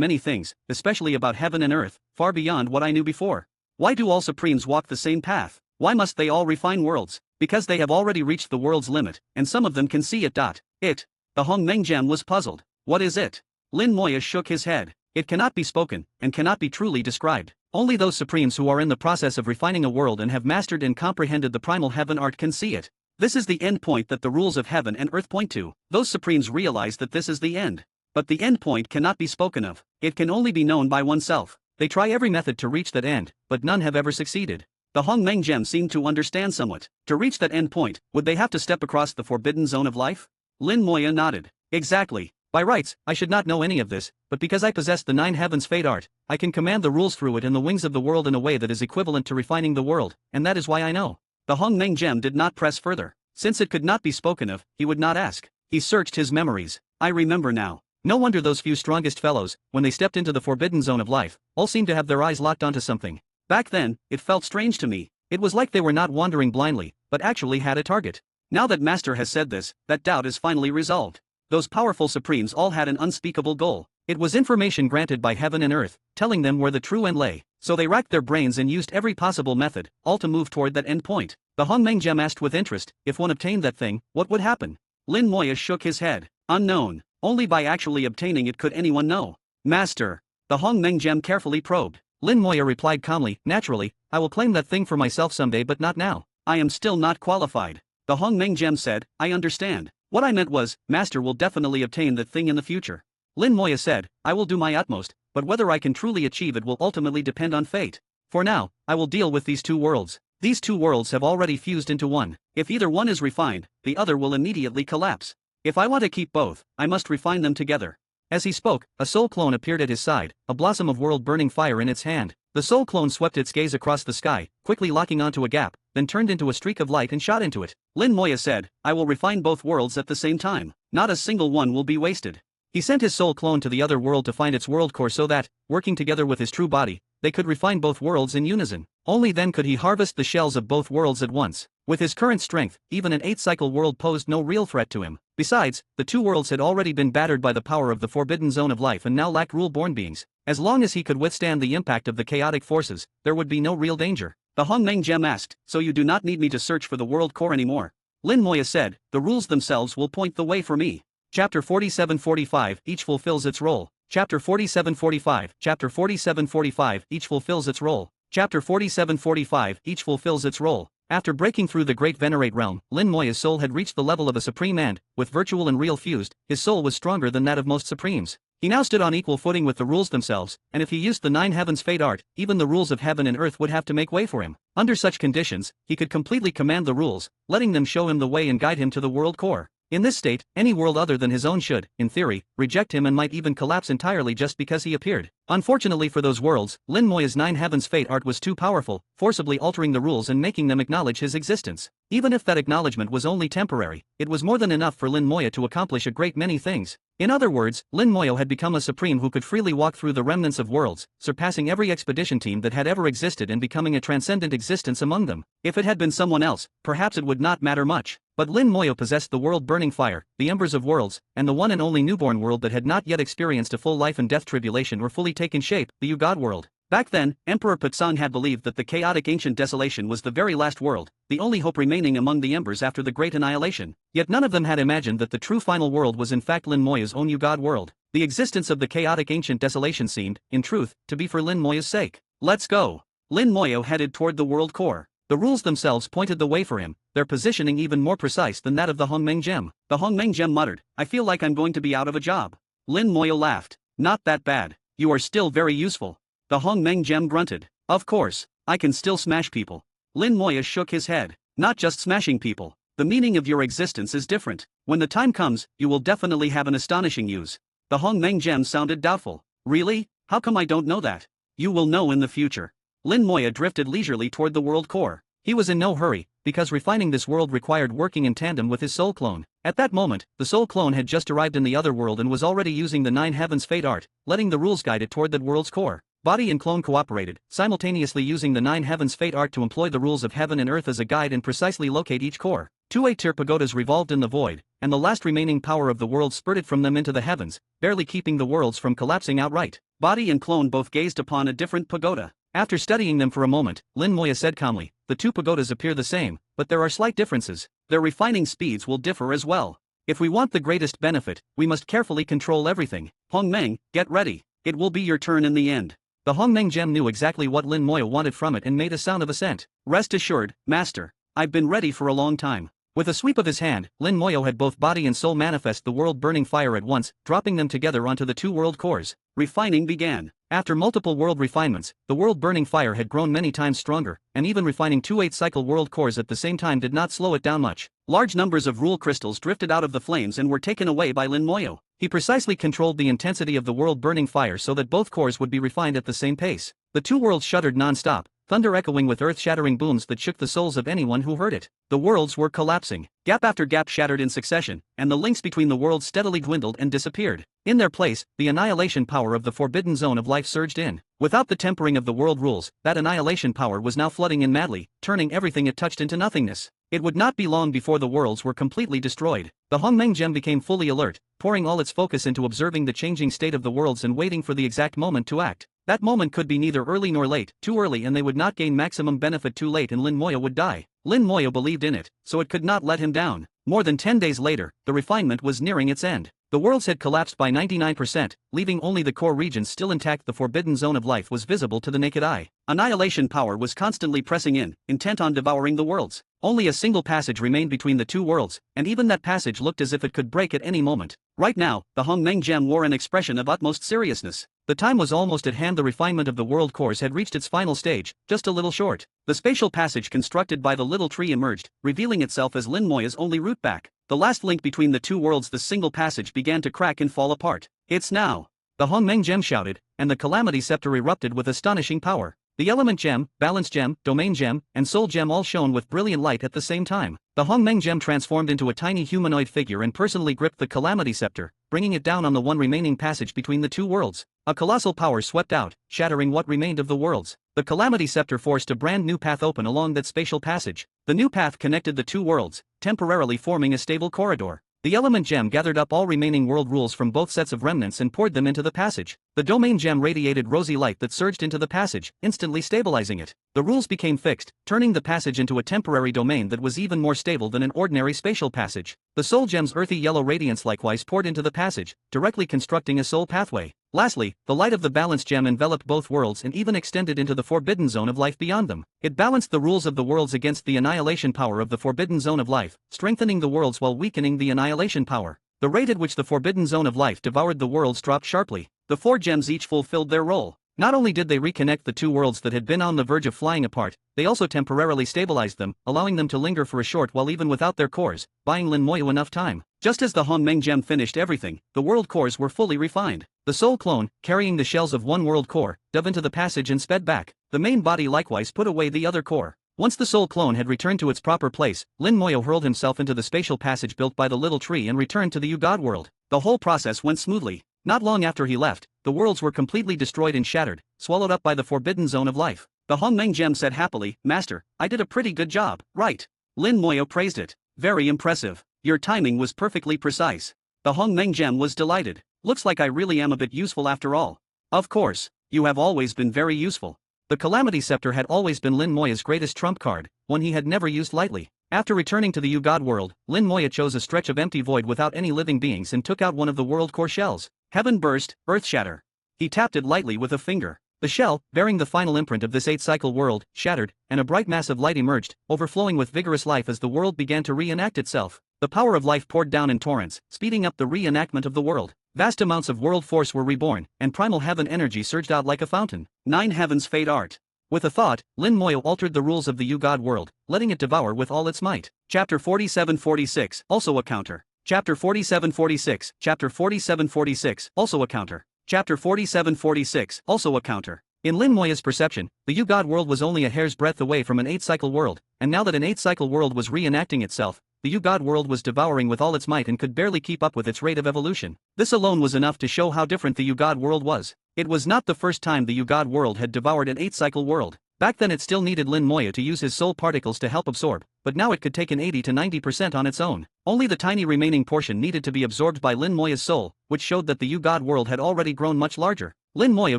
many things, especially about heaven and earth, far beyond what I knew before. Why do all supremes walk the same path? Why must they all refine worlds? Because they have already reached the world's limit, and some of them can see it. It. The Hongmeng gem was puzzled. What is it? Lin Moya shook his head. It cannot be spoken, and cannot be truly described. Only those supremes who are in the process of refining a world and have mastered and comprehended the primal heaven art can see it. This is the end point that the rules of heaven and earth point to. Those supremes realize that this is the end. But the end point cannot be spoken of. It can only be known by oneself. They try every method to reach that end, but none have ever succeeded. The Hongmeng gem seemed to understand somewhat. To reach that end point, would they have to step across the forbidden zone of life? Lin Moya nodded. Exactly. By rights, I should not know any of this, but because I possess the Nine Heavens fate art, I can command the rules through it and the wings of the world in a way that is equivalent to refining the world, and that is why I know. The Hongmeng gem did not press further. Since it could not be spoken of, he would not ask. He searched his memories. I remember now. No wonder those few strongest fellows, when they stepped into the forbidden zone of life, all seemed to have their eyes locked onto something. Back then, it felt strange to me. It was like they were not wandering blindly, but actually had a target. Now that Master has said this, that doubt is finally resolved. Those powerful supremes all had an unspeakable goal. It was information granted by heaven and earth, telling them where the true end lay. So they racked their brains and used every possible method, all to move toward that end point. The Hongmeng gem asked with interest, if one obtained that thing, what would happen? Lin Moya shook his head. Unknown. Only by actually obtaining it could anyone know. Master. The Hongmeng gem carefully probed. Lin Moya replied calmly, naturally, I will claim that thing for myself someday but not now. I am still not qualified. The Hongmeng gem said, I understand. What I meant was, Master will definitely obtain that thing in the future. Lin Moya said, I will do my utmost, but whether I can truly achieve it will ultimately depend on fate. For now, I will deal with these two worlds. These two worlds have already fused into one. If either one is refined, the other will immediately collapse. If I want to keep both, I must refine them together. As he spoke, a soul clone appeared at his side, a blossom of world-burning fire in its hand. The soul clone swept its gaze across the sky, quickly locking onto a gap, then turned into a streak of light and shot into it. Lin Moya said, I will refine both worlds at the same time. Not a single one will be wasted. He sent his soul clone to the other world to find its world core so that, working together with his true body, they could refine both worlds in unison. Only then could he harvest the shells of both worlds at once. With his current strength, even an 8-cycle world posed no real threat to him. Besides, the two worlds had already been battered by the power of the forbidden zone of life and now lacked rule-born beings. As long as he could withstand the impact of the chaotic forces, there would be no real danger. The Hongmeng gem asked, so you do not need me to search for the world core anymore? Lin Moya said, the rules themselves will point the way for me. Chapter 4745, each fulfills its role. Chapter 4745, Chapter 4745, each fulfills its role. Chapter 4745, each fulfills its role. After breaking through the Great Venerate realm, Lin Moya's soul had reached the level of a supreme and, with virtual and real fused, his soul was stronger than that of most supremes. He now stood on equal footing with the rules themselves, and if he used the Nine Heavens fate art, even the rules of heaven and earth would have to make way for him. Under such conditions, he could completely command the rules, letting them show him the way and guide him to the world core. In this state, any world other than his own should, in theory, reject him and might even collapse entirely just because he appeared. Unfortunately for those worlds, Lin Moya's Nine Heavens fate art was too powerful, forcibly altering the rules and making them acknowledge his existence. Even if that acknowledgement was only temporary, it was more than enough for Lin Moya to accomplish a great many things. In other words, Lin Moya had become a supreme who could freely walk through the remnants of worlds, surpassing every expedition team that had ever existed and becoming a transcendent existence among them. If it had been someone else, perhaps it would not matter much. But Lin Moya possessed the world-burning fire, the embers of worlds, and the one and only newborn world that had not yet experienced a full life and death tribulation or fully taken shape, the Ugod world. Back then, Emperor Putzang had believed that the chaotic ancient desolation was the very last world, the only hope remaining among the embers after the great annihilation. Yet none of them had imagined that the true final world was in fact Lin Moya's own Ugod world. The existence of the chaotic ancient desolation seemed, in truth, to be for Lin Moya's sake. Let's go. Lin Moya headed toward the world core. The rules themselves pointed the way for him, their positioning even more precise than that of the Hongmeng gem. The Hongmeng gem muttered, I feel like I'm going to be out of a job. Lin Moya laughed. Not that bad. You are still very useful. The Hongmeng gem grunted. Of course, I can still smash people. Lin Moya shook his head. Not just smashing people. The meaning of your existence is different. When the time comes, you will definitely have an astonishing use. The Hongmeng gem sounded doubtful. Really? How come I don't know that? You will know in the future. Lin Moya drifted leisurely toward the world core. He was in no hurry, because refining this world required working in tandem with his soul clone. At that moment, the soul clone had just arrived in the other world and was already using the Nine Heavens fate art, letting the rules guide it toward that world's core. Body and clone cooperated, simultaneously using the 9 heavens fate art to employ the rules of heaven and earth as a guide and precisely locate each core. 2 8-tier pagodas revolved in the void, and the last remaining power of the world spurted from them into the heavens, barely keeping the worlds from collapsing outright. Body and clone both gazed upon a different pagoda. After studying them for a moment, Lin Moya said calmly, "The two pagodas appear the same, but there are slight differences. Their refining speeds will differ as well. If we want the greatest benefit, we must carefully control everything. Hongmeng, get ready. It will be your turn in the end." The Hongmeng gem knew exactly what Lin Moya wanted from it and made a sound of assent. "Rest assured, Master. I've been ready for a long time." With a sweep of his hand, Lin Moya had both body and soul manifest the world-burning fire at once, dropping them together onto the 2 world cores. Refining began. After multiple world refinements, the world-burning fire had grown many times stronger, and even refining 2 8-cycle world cores at the same time did not slow it down much. Large numbers of rule crystals drifted out of the flames and were taken away by Lin Moya. He precisely controlled the intensity of the world-burning fire so that both cores would be refined at the same pace. The 2 worlds shuddered non-stop, thunder echoing with earth-shattering booms that shook the souls of anyone who heard it. The worlds were collapsing. Gap after gap shattered in succession, and the links between the worlds steadily dwindled and disappeared. In their place, the annihilation power of the forbidden zone of life surged in. Without the tempering of the world rules, that annihilation power was now flooding in madly, turning everything it touched into nothingness. It would not be long before the worlds were completely destroyed. The Hongmeng gem became fully alert, pouring all its focus into observing the changing state of the worlds and waiting for the exact moment to act. That moment could be neither early nor late. Too early and they would not gain maximum benefit, too late and Lin Moya would die. Lin Moya believed in it, so it could not let him down. More than 10 days later, the refinement was nearing its end. The worlds had collapsed by 99%, leaving only the core regions still intact. The forbidden zone of life was visible to the naked eye. Annihilation power was constantly pressing in, intent on devouring the worlds. Only a single passage remained between the 2 worlds, and even that passage looked as if it could break at any moment. Right now, the Hongmeng gem wore an expression of utmost seriousness. The time was almost at hand. The refinement of the world cores had reached its final stage, just a little short. The spatial passage constructed by the little tree emerged, revealing itself as Lin Moya's only route back. The last link between the 2 worlds, the single passage, began to crack and fall apart. "It's now!" the Hongmeng gem shouted, and the Calamity Scepter erupted with astonishing power. The Element Gem, Balance Gem, Domain Gem, and Soul Gem all shone with brilliant light at the same time. The Hongmeng Gem transformed into a tiny humanoid figure and personally gripped the Calamity Scepter, bringing it down on the one remaining passage between the 2 worlds. A colossal power swept out, shattering what remained of the worlds. The Calamity Scepter forced a brand new path open along that spatial passage. The new path connected the 2 worlds, temporarily forming a stable corridor. The Element Gem gathered up all remaining world rules from both sets of remnants and poured them into the passage. The Domain Gem radiated rosy light that surged into the passage, instantly stabilizing it. The rules became fixed, turning the passage into a temporary domain that was even more stable than an ordinary spatial passage. The Soul Gem's earthy yellow radiance likewise poured into the passage, directly constructing a soul pathway. Lastly, the light of the Balance Gem enveloped both worlds and even extended into the forbidden zone of life beyond them. It balanced the rules of the worlds against the annihilation power of the forbidden zone of life, strengthening the worlds while weakening the annihilation power. The rate at which the forbidden zone of life devoured the worlds dropped sharply. The 4 gems each fulfilled their role. Not only did they reconnect the 2 worlds that had been on the verge of flying apart, they also temporarily stabilized them, allowing them to linger for a short while even without their cores, buying Lin Moya enough time. Just as the Hongmeng Gem finished everything, the world cores were fully refined. The soul clone, carrying the shells of one world core, dove into the passage and sped back. The main body likewise put away the other core. Once the soul clone had returned to its proper place, Lin Moya hurled himself into the spatial passage built by the little tree and returned to the God world. The whole process went smoothly. Not long after he left, the worlds were completely destroyed and shattered, swallowed up by the forbidden zone of life. The Hongmeng Gem said happily, "Master, I did a pretty good job, right?" Lin Moya praised it. "Very impressive. Your timing was perfectly precise." The Hongmeng Gem was delighted. "Looks like I really am a bit useful after all." "Of course, you have always been very useful." The Calamity Scepter had always been Lin Moya's greatest trump card, one he had never used lightly. After returning to the God world, Lin Moya chose a stretch of empty void without any living beings and took out one of the world core shells. Heaven burst, earth shatter. He tapped it lightly with a finger. The shell, bearing the final imprint of this 8-cycle world, shattered, and a bright mass of light emerged, overflowing with vigorous life as the world began to reenact itself. The power of life poured down in torrents, speeding up the reenactment of the world. Vast amounts of world force were reborn, and primal heaven energy surged out like a fountain. 9 heavens fate art. With a thought, Lin Moya altered the rules of the God world, letting it devour with all its might. Chapter 4746, also a counter. Chapter 4746, Chapter 4746, also a counter. Chapter 4746, also a counter. In Lin Moya's perception, the God world was only a hair's breadth away from an 8-cycle world, and now that an 8-cycle world was reenacting itself, the U-God world was devouring with all its might and could barely keep up with its rate of evolution. This alone was enough to show how different the U-God world was. It was not the first time the U-God world had devoured an 8-cycle world. Back then it still needed Lin Moya to use his soul particles to help absorb, but now it could take an 80 to 90% on its own. Only the tiny remaining portion needed to be absorbed by Lin Moya's soul, which showed that the U-God world had already grown much larger. Lin Moya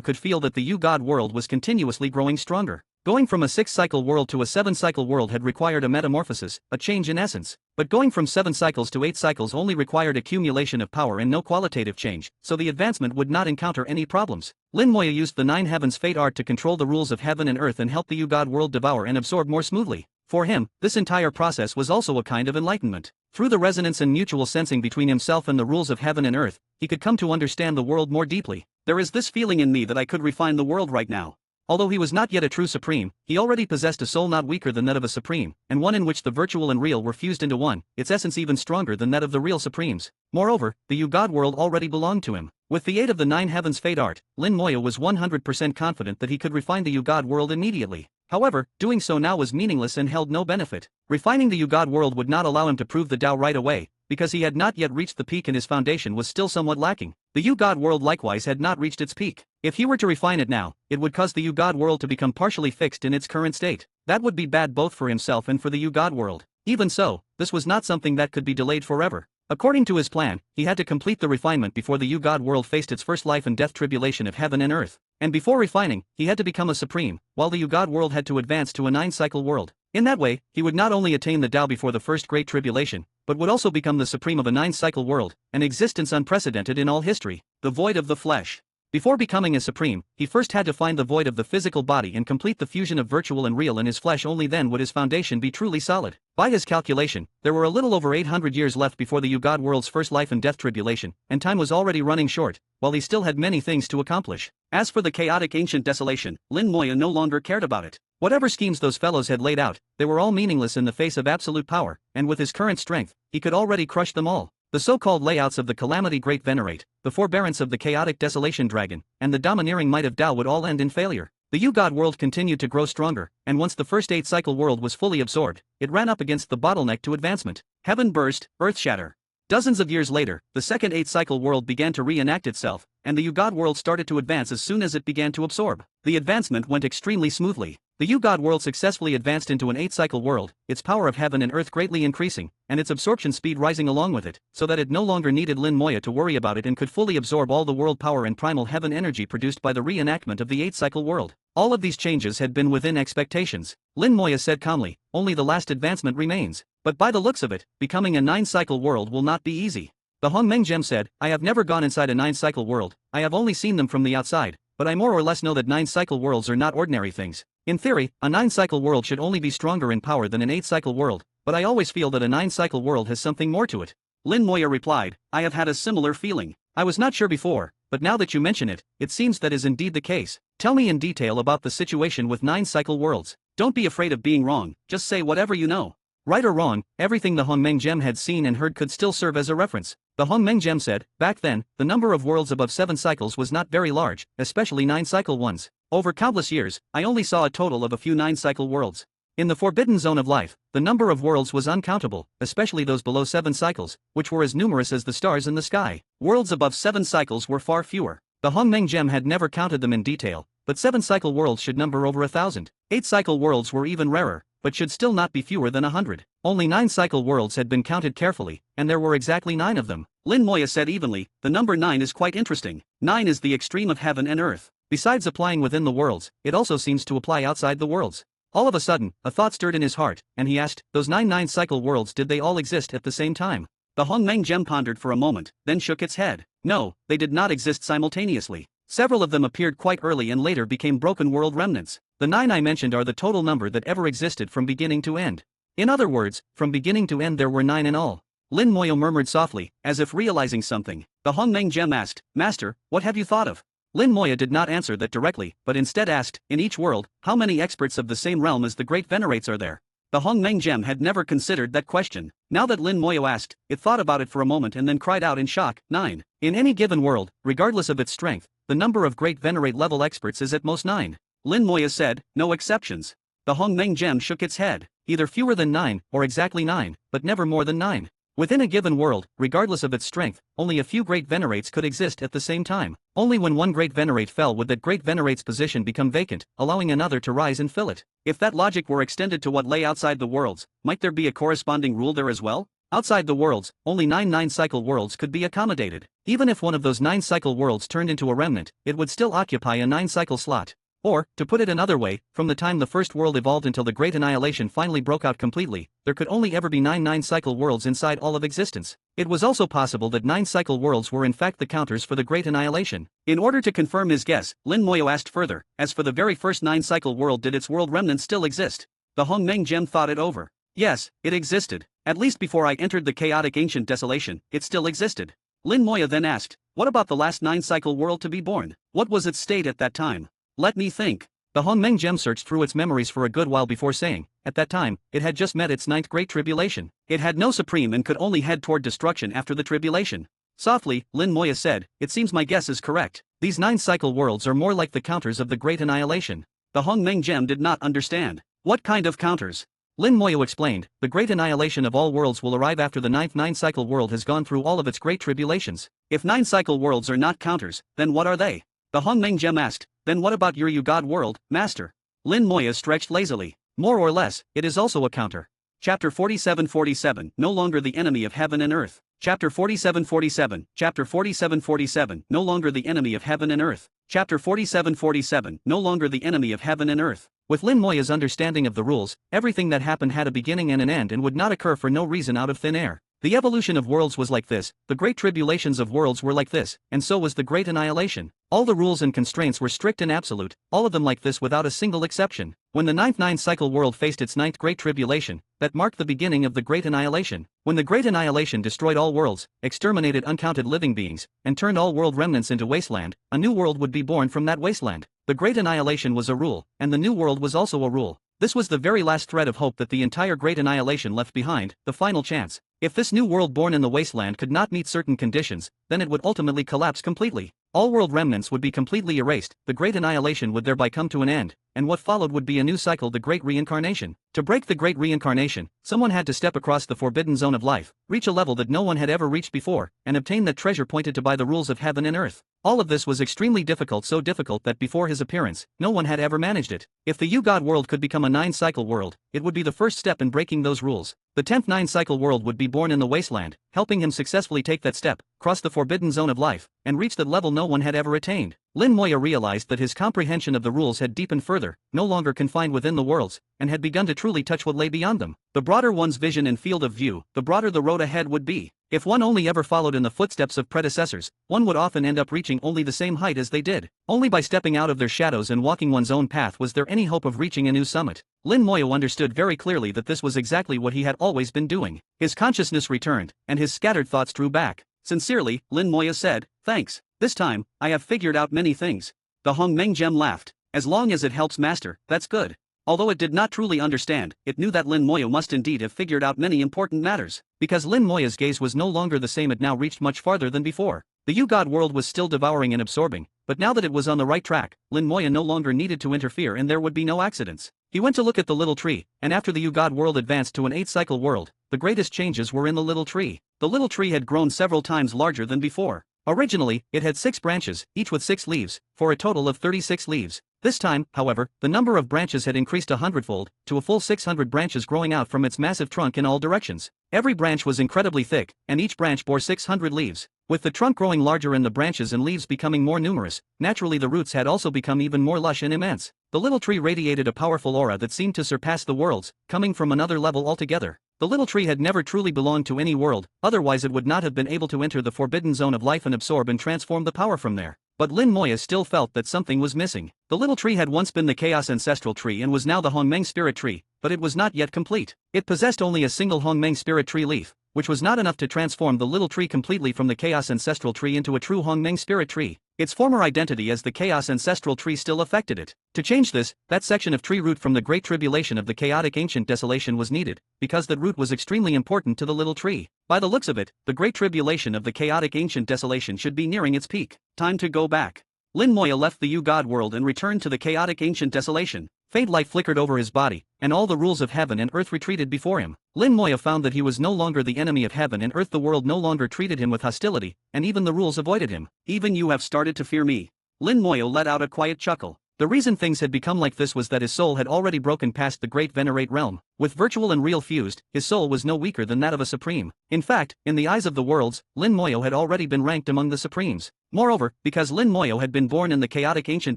could feel that the U-God world was continuously growing stronger. Going from a 6-cycle world to a 7-cycle world had required a metamorphosis, a change in essence. But going from 7 cycles to 8 cycles only required accumulation of power and no qualitative change, so the advancement would not encounter any problems. Lin Moya used the 9 Heavens Fate art to control the rules of heaven and earth and help the U-God world devour and absorb more smoothly. For him, this entire process was also a kind of enlightenment. Through the resonance and mutual sensing between himself and the rules of heaven and earth, he could come to understand the world more deeply. There is this feeling in me that I could refine the world right now. Although he was not yet a true supreme, he already possessed a soul not weaker than that of a supreme, and one in which the virtual and real were fused into one, its essence even stronger than that of the real supremes. Moreover, the U-God world already belonged to him. With the aid of the 9 Heavens Fate art, Lin Moya was 100% confident that he could refine the U-God world immediately. However, doing so now was meaningless and held no benefit. Refining the U-God world would not allow him to prove the Tao right away, because he had not yet reached the peak and his foundation was still somewhat lacking. The U-God world likewise had not reached its peak. If he were to refine it now, it would cause the U-God world to become partially fixed in its current state. That would be bad both for himself and for the U-God world. Even so, this was not something that could be delayed forever. According to his plan, he had to complete the refinement before the U-God world faced its first life and death tribulation of heaven and earth. And before refining, he had to become a supreme, while the U-God world had to advance to a 9-cycle world. In that way, he would not only attain the Tao before the first great tribulation, but would also become the supreme of a 9-cycle world, an existence unprecedented in all history, the void of the flesh. Before becoming a supreme, he first had to find the void of the physical body and complete the fusion of virtual and real in his flesh. Only then would his foundation be truly solid. By his calculation, there were a little over 800 years left before the U-God world's first life and death tribulation, and time was already running short, while he still had many things to accomplish. As for the chaotic ancient desolation, Lin Moya no longer cared about it. Whatever schemes those fellows had laid out, they were all meaningless in the face of absolute power, and with his current strength, he could already crush them all. The so-called layouts of the Calamity Great Venerate, the forbearance of the chaotic desolation dragon, and the domineering might of Tao would all end in failure. The U-God world continued to grow stronger, and once the first 8-cycle world was fully absorbed, it ran up against the bottleneck to advancement. Heaven burst, earth shatter. Dozens of years later, the second 8-cycle world began to reenact itself, and the U-God world started to advance as soon as it began to absorb. The advancement went extremely smoothly. The U-God world successfully advanced into an 8-cycle world, its power of heaven and earth greatly increasing, and its absorption speed rising along with it, so that it no longer needed Lin Moya to worry about it and could fully absorb all the world power and primal heaven energy produced by the reenactment of the 8-cycle world. All of these changes had been within expectations. Lin Moya said calmly, only the last advancement remains. But by the looks of it, becoming a 9-cycle world will not be easy. The Hongmeng Gem said, I have never gone inside a 9-cycle world, I have only seen them from the outside, but I more or less know that 9-cycle worlds are not ordinary things. In theory, a 9-cycle world should only be stronger in power than an 8-cycle world, but I always feel that a 9-cycle world has something more to it. Lin Moya replied, I have had a similar feeling. I was not sure before, but now that you mention it, it seems that is indeed the case. Tell me in detail about the situation with 9-cycle worlds. Don't be afraid of being wrong, just say whatever you know. Right or wrong, everything the Hongmeng Gem had seen and heard could still serve as a reference. The Hongmeng Gem said, back then, the number of worlds above 7 cycles was not very large, especially 9-cycle ones. Over countless years, I only saw a total of a few 9-cycle worlds. In the forbidden zone of life, the number of worlds was uncountable, especially those below 7 cycles, which were as numerous as the stars in the sky. Worlds above 7 cycles were far fewer. The Hongmeng Gem had never counted them in detail, but 7-cycle worlds should number over 1,000. 8-cycle worlds were even rarer, but should still not be fewer than 100. Only 9-cycle worlds had been counted carefully, and there were exactly 9 of them. Lin Moya said evenly, the number 9 is quite interesting. 9 is the extreme of heaven and earth. Besides applying within the worlds, it also seems to apply outside the worlds. All of a sudden, a thought stirred in his heart, and he asked, those 9-cycle worlds, did they all exist at the same time? The Hongmeng Gem pondered for a moment, then shook its head. No, they did not exist simultaneously. Several of them appeared quite early and later became broken world remnants. The 9 I mentioned are the total number that ever existed from beginning to end. In other words, from beginning to end there were 9 in all. Lin Moya murmured softly, as if realizing something. The Hongmeng Gem asked, Master, what have you thought of? Lin Moya did not answer that directly, but instead asked, in each world, how many experts of the same realm as the Great Venerates are there? The Hongmeng Gem had never considered that question. Now that Lin Moya asked, it thought about it for a moment and then cried out in shock, 9. In any given world, regardless of its strength, the number of Great Venerate level experts is at most 9. Lin Moya said, no exceptions. The Hongmeng gem shook its head. Either fewer than 9, or exactly 9, but never more than 9. Within a given world, regardless of its strength, only a few great venerates could exist at the same time. Only when one great venerate fell would that great venerate's position become vacant, allowing another to rise and fill it. If that logic were extended to what lay outside the worlds, might there be a corresponding rule there as well? Outside the worlds, only 9 9-cycle worlds could be accommodated. Even if one of those 9-cycle worlds turned into a remnant, it would still occupy a 9-cycle slot. Or, to put it another way, from the time the first world evolved until the Great Annihilation finally broke out completely, there could only ever be 9 9-cycle worlds inside all of existence. It was also possible that 9-cycle worlds were in fact the counters for the Great Annihilation. In order to confirm his guess, Lin Moyo asked further, as for the very first 9-cycle world, did its world remnants still exist? The Hongmeng gem thought it over. Yes, it existed. At least before I entered the chaotic ancient desolation, it still existed. Lin Moyo then asked, what about the last 9-cycle world to be born? What was its state at that time? Let me think. The Hongmeng gem searched through its memories for a good while before saying, at that time, it had just met its 9th great tribulation. It had no supreme and could only head toward destruction after the tribulation. Softly, Lin Moya said, it seems my guess is correct. These 9-cycle worlds are more like the counters of the Great Annihilation. The Hongmeng gem did not understand. What kind of counters? Lin Moyo explained, the Great Annihilation of all worlds will arrive after the 9th 9-cycle world has gone through all of its great tribulations. If 9-cycle worlds are not counters, then what are they? The Hongmeng gem asked, then what about your You God world, Master? Lin Moya stretched lazily. More or less, it is also a counter. Chapter 4747, no longer the enemy of heaven and earth. Chapter 4747, Chapter 4747, no longer the enemy of heaven and earth. Chapter 4747, no longer the enemy of heaven and earth. With Lin Moya's understanding of the rules, everything that happened had a beginning and an end and would not occur for no reason out of thin air. The evolution of worlds was like this, the great tribulations of worlds were like this, and so was the Great Annihilation. All the rules and constraints were strict and absolute, all of them like this without a single exception. When the 9th 9-cycle world faced its 9th great tribulation, that marked the beginning of the Great Annihilation. When the Great Annihilation destroyed all worlds, exterminated uncounted living beings, and turned all world remnants into wasteland, a new world would be born from that wasteland. The Great Annihilation was a rule, and the new world was also a rule. This was the very last thread of hope that the entire Great Annihilation left behind, the final chance. If this new world born in the wasteland could not meet certain conditions, then it would ultimately collapse completely. All world remnants would be completely erased, the Great Annihilation would thereby come to an end, and what followed would be a new cycle, the Great Reincarnation. To break the Great Reincarnation, someone had to step across the forbidden zone of life, reach a level that no one had ever reached before, and obtain that treasure pointed to by the rules of heaven and earth. All of this was extremely difficult, so difficult that before his appearance, no one had ever managed it. If the You God world could become a 9-cycle world, it would be the first step in breaking those rules. The 10th 9-cycle world would be born in the wasteland, helping him successfully take that step, cross the forbidden zone of life, and reach that level no one had ever attained. Lin Moya realized that his comprehension of the rules had deepened further, no longer confined within the worlds, and had begun to truly touch what lay beyond them. The broader one's vision and field of view, the broader the road ahead would be. If one only ever followed in the footsteps of predecessors, one would often end up reaching only the same height as they did. Only by stepping out of their shadows and walking one's own path was there any hope of reaching a new summit. Lin Moyo understood very clearly that this was exactly what he had always been doing. His consciousness returned, and his scattered thoughts drew back. Sincerely, Lin Moya said, thanks. This time, I have figured out many things. The Hongmeng gem laughed. As long as it helps Master, that's good. Although it did not truly understand, it knew that Lin Moyo must indeed have figured out many important matters. Because Lin Moya's gaze was no longer the same, it now reached much farther than before. The You God world was still devouring and absorbing, but now that it was on the right track, Lin Moya no longer needed to interfere and there would be no accidents. He went to look at the little tree, and after the You God world advanced to an 8-cycle world, the greatest changes were in the little tree. The little tree had grown several times larger than before. Originally, it had 6 branches, each with 6 leaves, for a total of 36 leaves. This time, however, the number of branches had increased 100-fold, to a full 600 branches growing out from its massive trunk in all directions. Every branch was incredibly thick, and each branch bore 600 leaves. With the trunk growing larger and the branches and leaves becoming more numerous, naturally the roots had also become even more lush and immense. The little tree radiated a powerful aura that seemed to surpass the worlds, coming from another level altogether. The little tree had never truly belonged to any world, otherwise it would not have been able to enter the forbidden zone of life and absorb and transform the power from there. But Lin Moya still felt that something was missing. The little tree had once been the Chaos Ancestral Tree and was now the Hongmeng Spirit Tree, but it was not yet complete. It possessed only a single Hongmeng Spirit Tree leaf, which was not enough to transform the little tree completely from the Chaos Ancestral Tree into a true Hongmeng Spirit Tree. Its former identity as the Chaos Ancestral Tree still affected it. To change this, that section of tree root from the Great Tribulation of the Chaotic Ancient Desolation was needed, because that root was extremely important to the little tree. By the looks of it, the Great Tribulation of the Chaotic Ancient Desolation should be nearing its peak. Time to go back. Lin Moya left the You God world and returned to the Chaotic Ancient Desolation. Faint light flickered over his body, and all the rules of heaven and earth retreated before him. Lin Moya found that he was no longer the enemy of heaven and earth. The world no longer treated him with hostility, and even the rules avoided him. Even you have started to fear me. Lin Moya let out a quiet chuckle. The reason things had become like this was that his soul had already broken past the great venerate realm. With virtual and real fused, his soul was no weaker than that of a supreme. In fact, in the eyes of the worlds, Lin Moyo had already been ranked among the supremes. Moreover, because Lin Moyo had been born in the chaotic ancient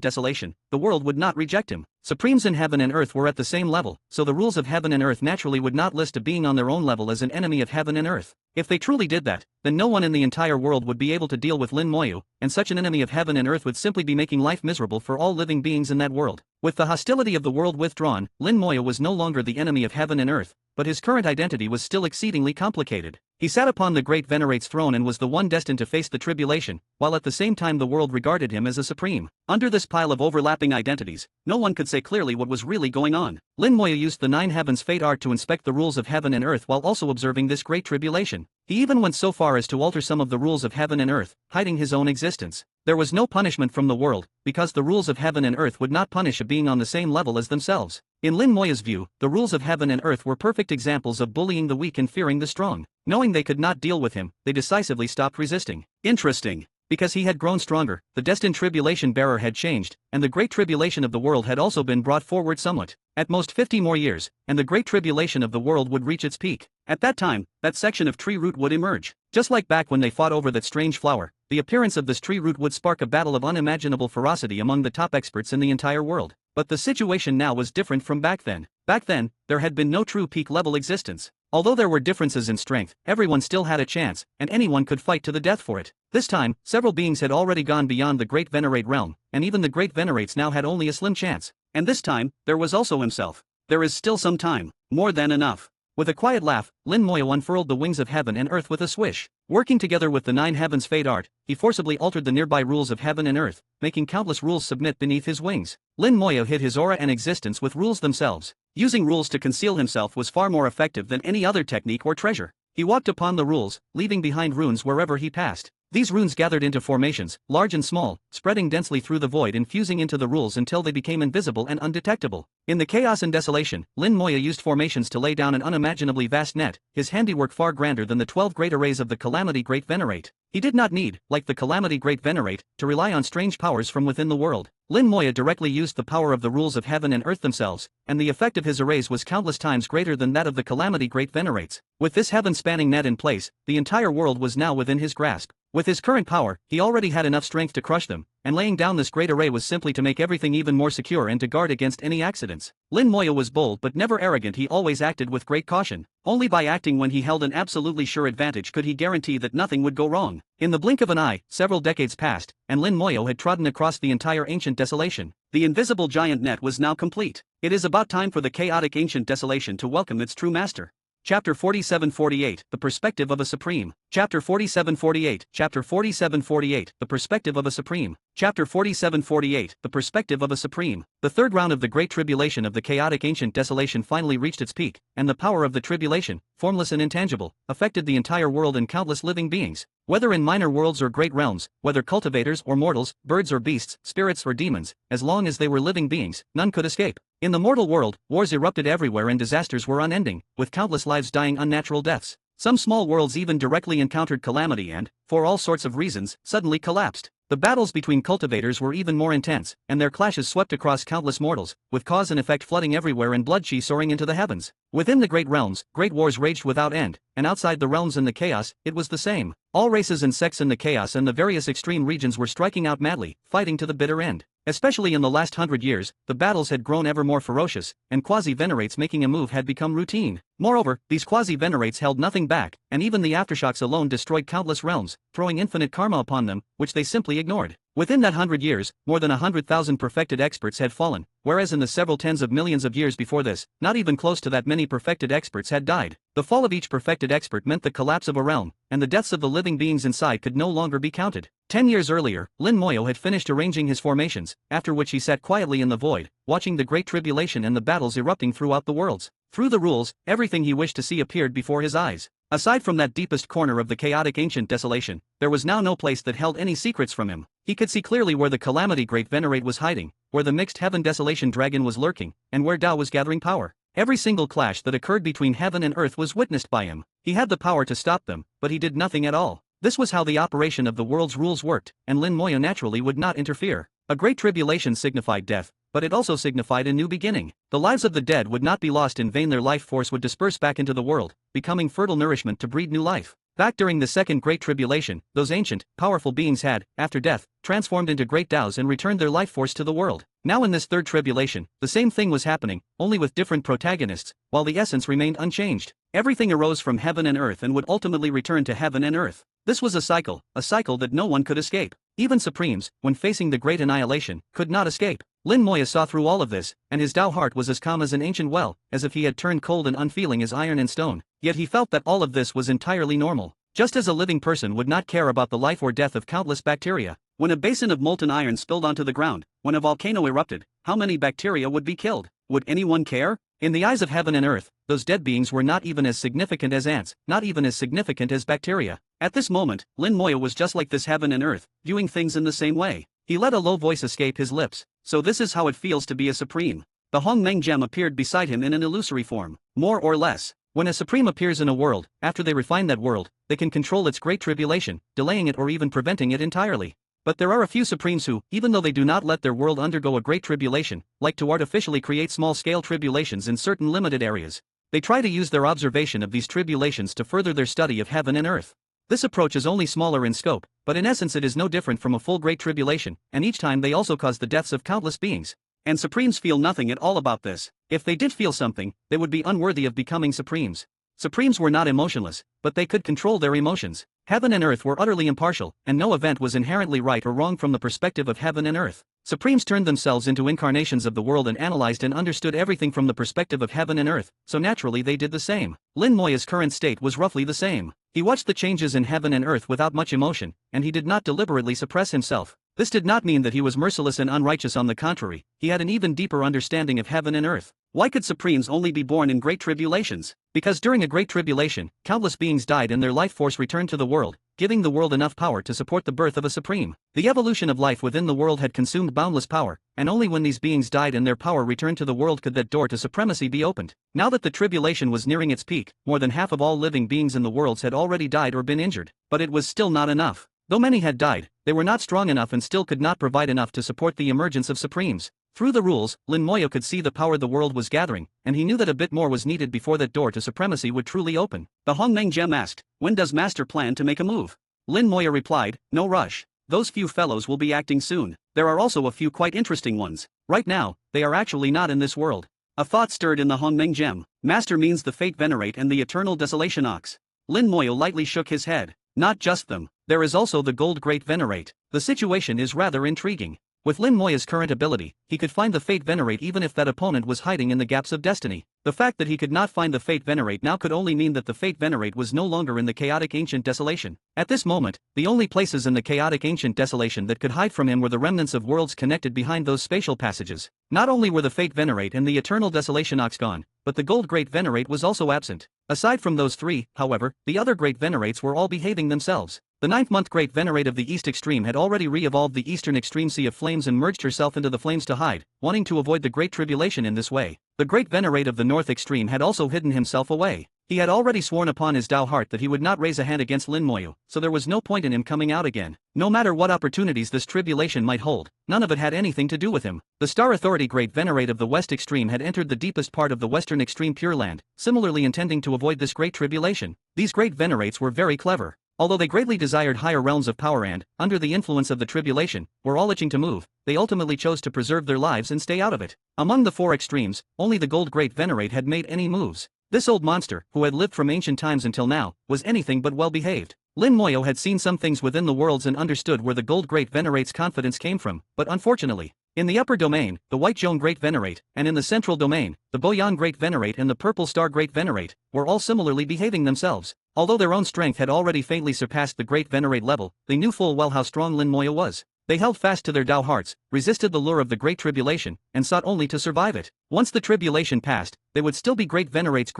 desolation, the world would not reject him. Supremes in heaven and earth were at the same level, so the rules of heaven and earth naturally would not list a being on their own level as an enemy of heaven and earth. If they truly did that, then no one in the entire world would be able to deal with Lin Moyo, and such an enemy of heaven and earth would simply be making life miserable for all living beings in that world. With the hostility of the world withdrawn, Lin Moyo was no longer the enemy of heaven and earth, but his current identity was still exceedingly complicated. He sat upon the great venerate's throne and was the one destined to face the tribulation, while at the same time the world regarded him as a supreme. Under this pile of overlapping identities, no one could say clearly what was really going on. Lin Moya used the nine heavens fate art to inspect the rules of heaven and earth while also observing this great tribulation. He even went so far as to alter some of the rules of heaven and earth, hiding his own existence. There was no punishment from the world, because the rules of heaven and earth would not punish a being on the same level as themselves. In Lin Moya's view, the rules of heaven and earth were perfect examples of bullying the weak and fearing the strong. Knowing they could not deal with him, they decisively stopped resisting. Interesting. Because he had grown stronger, the destined tribulation bearer had changed, and the great tribulation of the world had also been brought forward somewhat. At most 50 more years, and the great tribulation of the world would reach its peak. At that time, that section of tree root would emerge. Just like back when they fought over that strange flower, the appearance of this tree root would spark a battle of unimaginable ferocity among the top experts in the entire world. But the situation now was different from back then. Back then, there had been no true peak-level existence. Although there were differences in strength, everyone still had a chance, and anyone could fight to the death for it. This time, several beings had already gone beyond the Great Venerate realm, and even the Great Venerates now had only a slim chance. And this time, there was also himself. There is still some time. More than enough. With a quiet laugh, Lin Moyo unfurled the wings of heaven and earth with a swish. Working together with the nine heavens fate art, he forcibly altered the nearby rules of heaven and earth, making countless rules submit beneath his wings. Lin Moyo hid his aura and existence with rules themselves. Using rules to conceal himself was far more effective than any other technique or treasure. He walked upon the rules, leaving behind runes wherever he passed. These runes gathered into formations, large and small, spreading densely through the void and fusing into the rules until they became invisible and undetectable. In the chaos and desolation, Lin Moya used formations to lay down an unimaginably vast net, his handiwork far grander than the 12 great arrays of the Calamity Great Venerate. He did not need, like the Calamity Great Venerate, to rely on strange powers from within the world. Lin Moya directly used the power of the rules of heaven and earth themselves, and the effect of his arrays was countless times greater than that of the Calamity Great Venerates. With this heaven-spanning net in place, the entire world was now within his grasp. With his current power, he already had enough strength to crush them, and laying down this great array was simply to make everything even more secure and to guard against any accidents. Lin Moya was bold but never arrogant. He always acted with great caution. Only by acting when he held an absolutely sure advantage could he guarantee that nothing would go wrong. In the blink of an eye, several decades passed, and Lin Moyo had trodden across the entire ancient desolation. The invisible giant net was now complete. It is about time for the chaotic ancient desolation to welcome its true master. Chapter 47-48, The Perspective of a Supreme. Chapter 47-48, Chapter 47-48, The Perspective of a Supreme. Chapter 47-48, The Perspective of a Supreme. The third round of the Great Tribulation of the chaotic ancient desolation finally reached its peak, and the power of the tribulation, formless and intangible, affected the entire world and countless living beings. Whether in minor worlds or great realms, whether cultivators or mortals, birds or beasts, spirits or demons, as long as they were living beings, none could escape. In the mortal world, wars erupted everywhere and disasters were unending, with countless lives dying unnatural deaths. Some small worlds even directly encountered calamity and, for all sorts of reasons, suddenly collapsed. The battles between cultivators were even more intense, and their clashes swept across countless mortals, with cause and effect flooding everywhere and blood-chi soaring into the heavens. Within the great realms, great wars raged without end, and outside the realms and the chaos, it was the same. All races and sects in the chaos and the various extreme regions were striking out madly, fighting to the bitter end. Especially in the last 100 years, the battles had grown ever more ferocious, and quasi-venerates making a move had become routine. Moreover, these quasi-venerates held nothing back, and even the aftershocks alone destroyed countless realms, throwing infinite karma upon them, which they simply ignored. Within that 100 years, more than 100,000 perfected experts had fallen, whereas in the several tens of millions of years before this, not even close to that many perfected experts had died. The fall of each perfected expert meant the collapse of a realm, and the deaths of the living beings inside could no longer be counted. 10 years earlier, Lin Moyo had finished arranging his formations, after which he sat quietly in the void, watching the great tribulation and the battles erupting throughout the worlds. Through the rules, everything he wished to see appeared before his eyes. Aside from that deepest corner of the chaotic ancient desolation, there was now no place that held any secrets from him. He could see clearly where the Calamity Great Venerate was hiding, where the mixed heaven desolation dragon was lurking, and where Tao was gathering power. Every single clash that occurred between heaven and earth was witnessed by him. He had the power to stop them, but he did nothing at all. This was how the operation of the world's rules worked, and Lin Moya naturally would not interfere. A great tribulation signified death, but it also signified a new beginning. The lives of the dead would not be lost in vain. Their life force would disperse back into the world, becoming fertile nourishment to breed new life. Back during the second Great Tribulation, those ancient, powerful beings had, after death, transformed into great Taos and returned their life force to the world. Now in this third tribulation, the same thing was happening, only with different protagonists, while the essence remained unchanged. Everything arose from heaven and earth and would ultimately return to heaven and earth. This was a cycle that no one could escape. Even Supremes, when facing the great annihilation, could not escape. Lin Moya saw through all of this, and his Tao heart was as calm as an ancient well, as if he had turned cold and unfeeling as iron and stone. Yet he felt that all of this was entirely normal. Just as a living person would not care about the life or death of countless bacteria. When a basin of molten iron spilled onto the ground, when a volcano erupted, how many bacteria would be killed? Would anyone care? In the eyes of heaven and earth, those dead beings were not even as significant as ants, not even as significant as bacteria. At this moment, Lin Moya was just like this heaven and earth, viewing things in the same way. He let a low voice escape his lips. So this is how it feels to be a supreme. The Hongmeng gem appeared beside him in an illusory form, more or less. When a supreme appears in a world, after they refine that world, they can control its great tribulation, delaying it or even preventing it entirely. But there are a few supremes who, even though they do not let their world undergo a great tribulation, like to artificially create small-scale tribulations in certain limited areas. They try to use their observation of these tribulations to further their study of heaven and earth. This approach is only smaller in scope, but in essence it is no different from a full great tribulation, and each time they also cause the deaths of countless beings. And supremes feel nothing at all about this. If they did feel something, they would be unworthy of becoming supremes. Supremes were not emotionless, but they could control their emotions. Heaven and earth were utterly impartial, and no event was inherently right or wrong from the perspective of heaven and earth. Supremes turned themselves into incarnations of the world and analyzed and understood everything from the perspective of heaven and earth, so naturally they did the same. Lin Moya's current state was roughly the same. He watched the changes in heaven and earth without much emotion, and he did not deliberately suppress himself. This did not mean that he was merciless and unrighteous. On the contrary, he had an even deeper understanding of heaven and earth. Why could supremes only be born in great tribulations? Because during a great tribulation, countless beings died and their life force returned to the world, giving the world enough power to support the birth of a supreme. The evolution of life within the world had consumed boundless power, and only when these beings died and their power returned to the world could that door to supremacy be opened. Now that the tribulation was nearing its peak, more than half of all living beings in the worlds had already died or been injured, but it was still not enough. Though many had died, they were not strong enough and still could not provide enough to support the emergence of supremes. Through the rules, Lin Moya could see the power the world was gathering, and he knew that a bit more was needed before that door to supremacy would truly open. The Hongmeng gem asked, "When does Master plan to make a move?" Lin Moya replied, "No rush. Those few fellows will be acting soon. There are also a few quite interesting ones. Right now, they are actually not in this world." A thought stirred in the Hongmeng gem. Master means the Fate Venerate and the Eternal Desolation Ox. Lin Moya lightly shook his head. Not just them. There is also the Gold Great Venerate. The situation is rather intriguing. With Lin Moya's current ability, he could find the Fate Venerate even if that opponent was hiding in the gaps of destiny. The fact that he could not find the Fate Venerate now could only mean that the Fate Venerate was no longer in the chaotic ancient desolation. At this moment, the only places in the chaotic ancient desolation that could hide from him were the remnants of worlds connected behind those spatial passages. Not only were the Fate Venerate and the Eternal Desolation Ox gone, but the Gold Great Venerate was also absent. Aside from those three, however, the other Great Venerates were all behaving themselves. The ninth-month Great Venerate of the East Extreme had already re-evolved the Eastern Extreme Sea of Flames and merged herself into the flames to hide, wanting to avoid the Great Tribulation in this way. The Great Venerate of the North Extreme had also hidden himself away. He had already sworn upon his Tao heart that he would not raise a hand against Lin Moya, so there was no point in him coming out again. No matter what opportunities this tribulation might hold, none of it had anything to do with him. The Star Authority Great Venerate of the West Extreme had entered the deepest part of the Western Extreme Pure Land, similarly intending to avoid this Great Tribulation. These Great Venerates were very clever. Although they greatly desired higher realms of power and, under the influence of the tribulation, were all itching to move, they ultimately chose to preserve their lives and stay out of it. Among the four extremes, only the Gold Great Venerate had made any moves. This old monster, who had lived from ancient times until now, was anything but well behaved. Lin Moya had seen some things within the worlds and understood where the Gold Great Venerate's confidence came from, but unfortunately, in the upper domain, the White Zhong Great Venerate, and in the central domain, the Boyan Great Venerate and the Purple Star Great Venerate, were all similarly behaving themselves. Although their own strength had already faintly surpassed the Great Venerate level, they knew full well how strong Lin Moya was. They held fast to their Tao hearts, resisted the lure of the Great Tribulation, and sought only to survive it. Once the tribulation passed, they would still be great venerates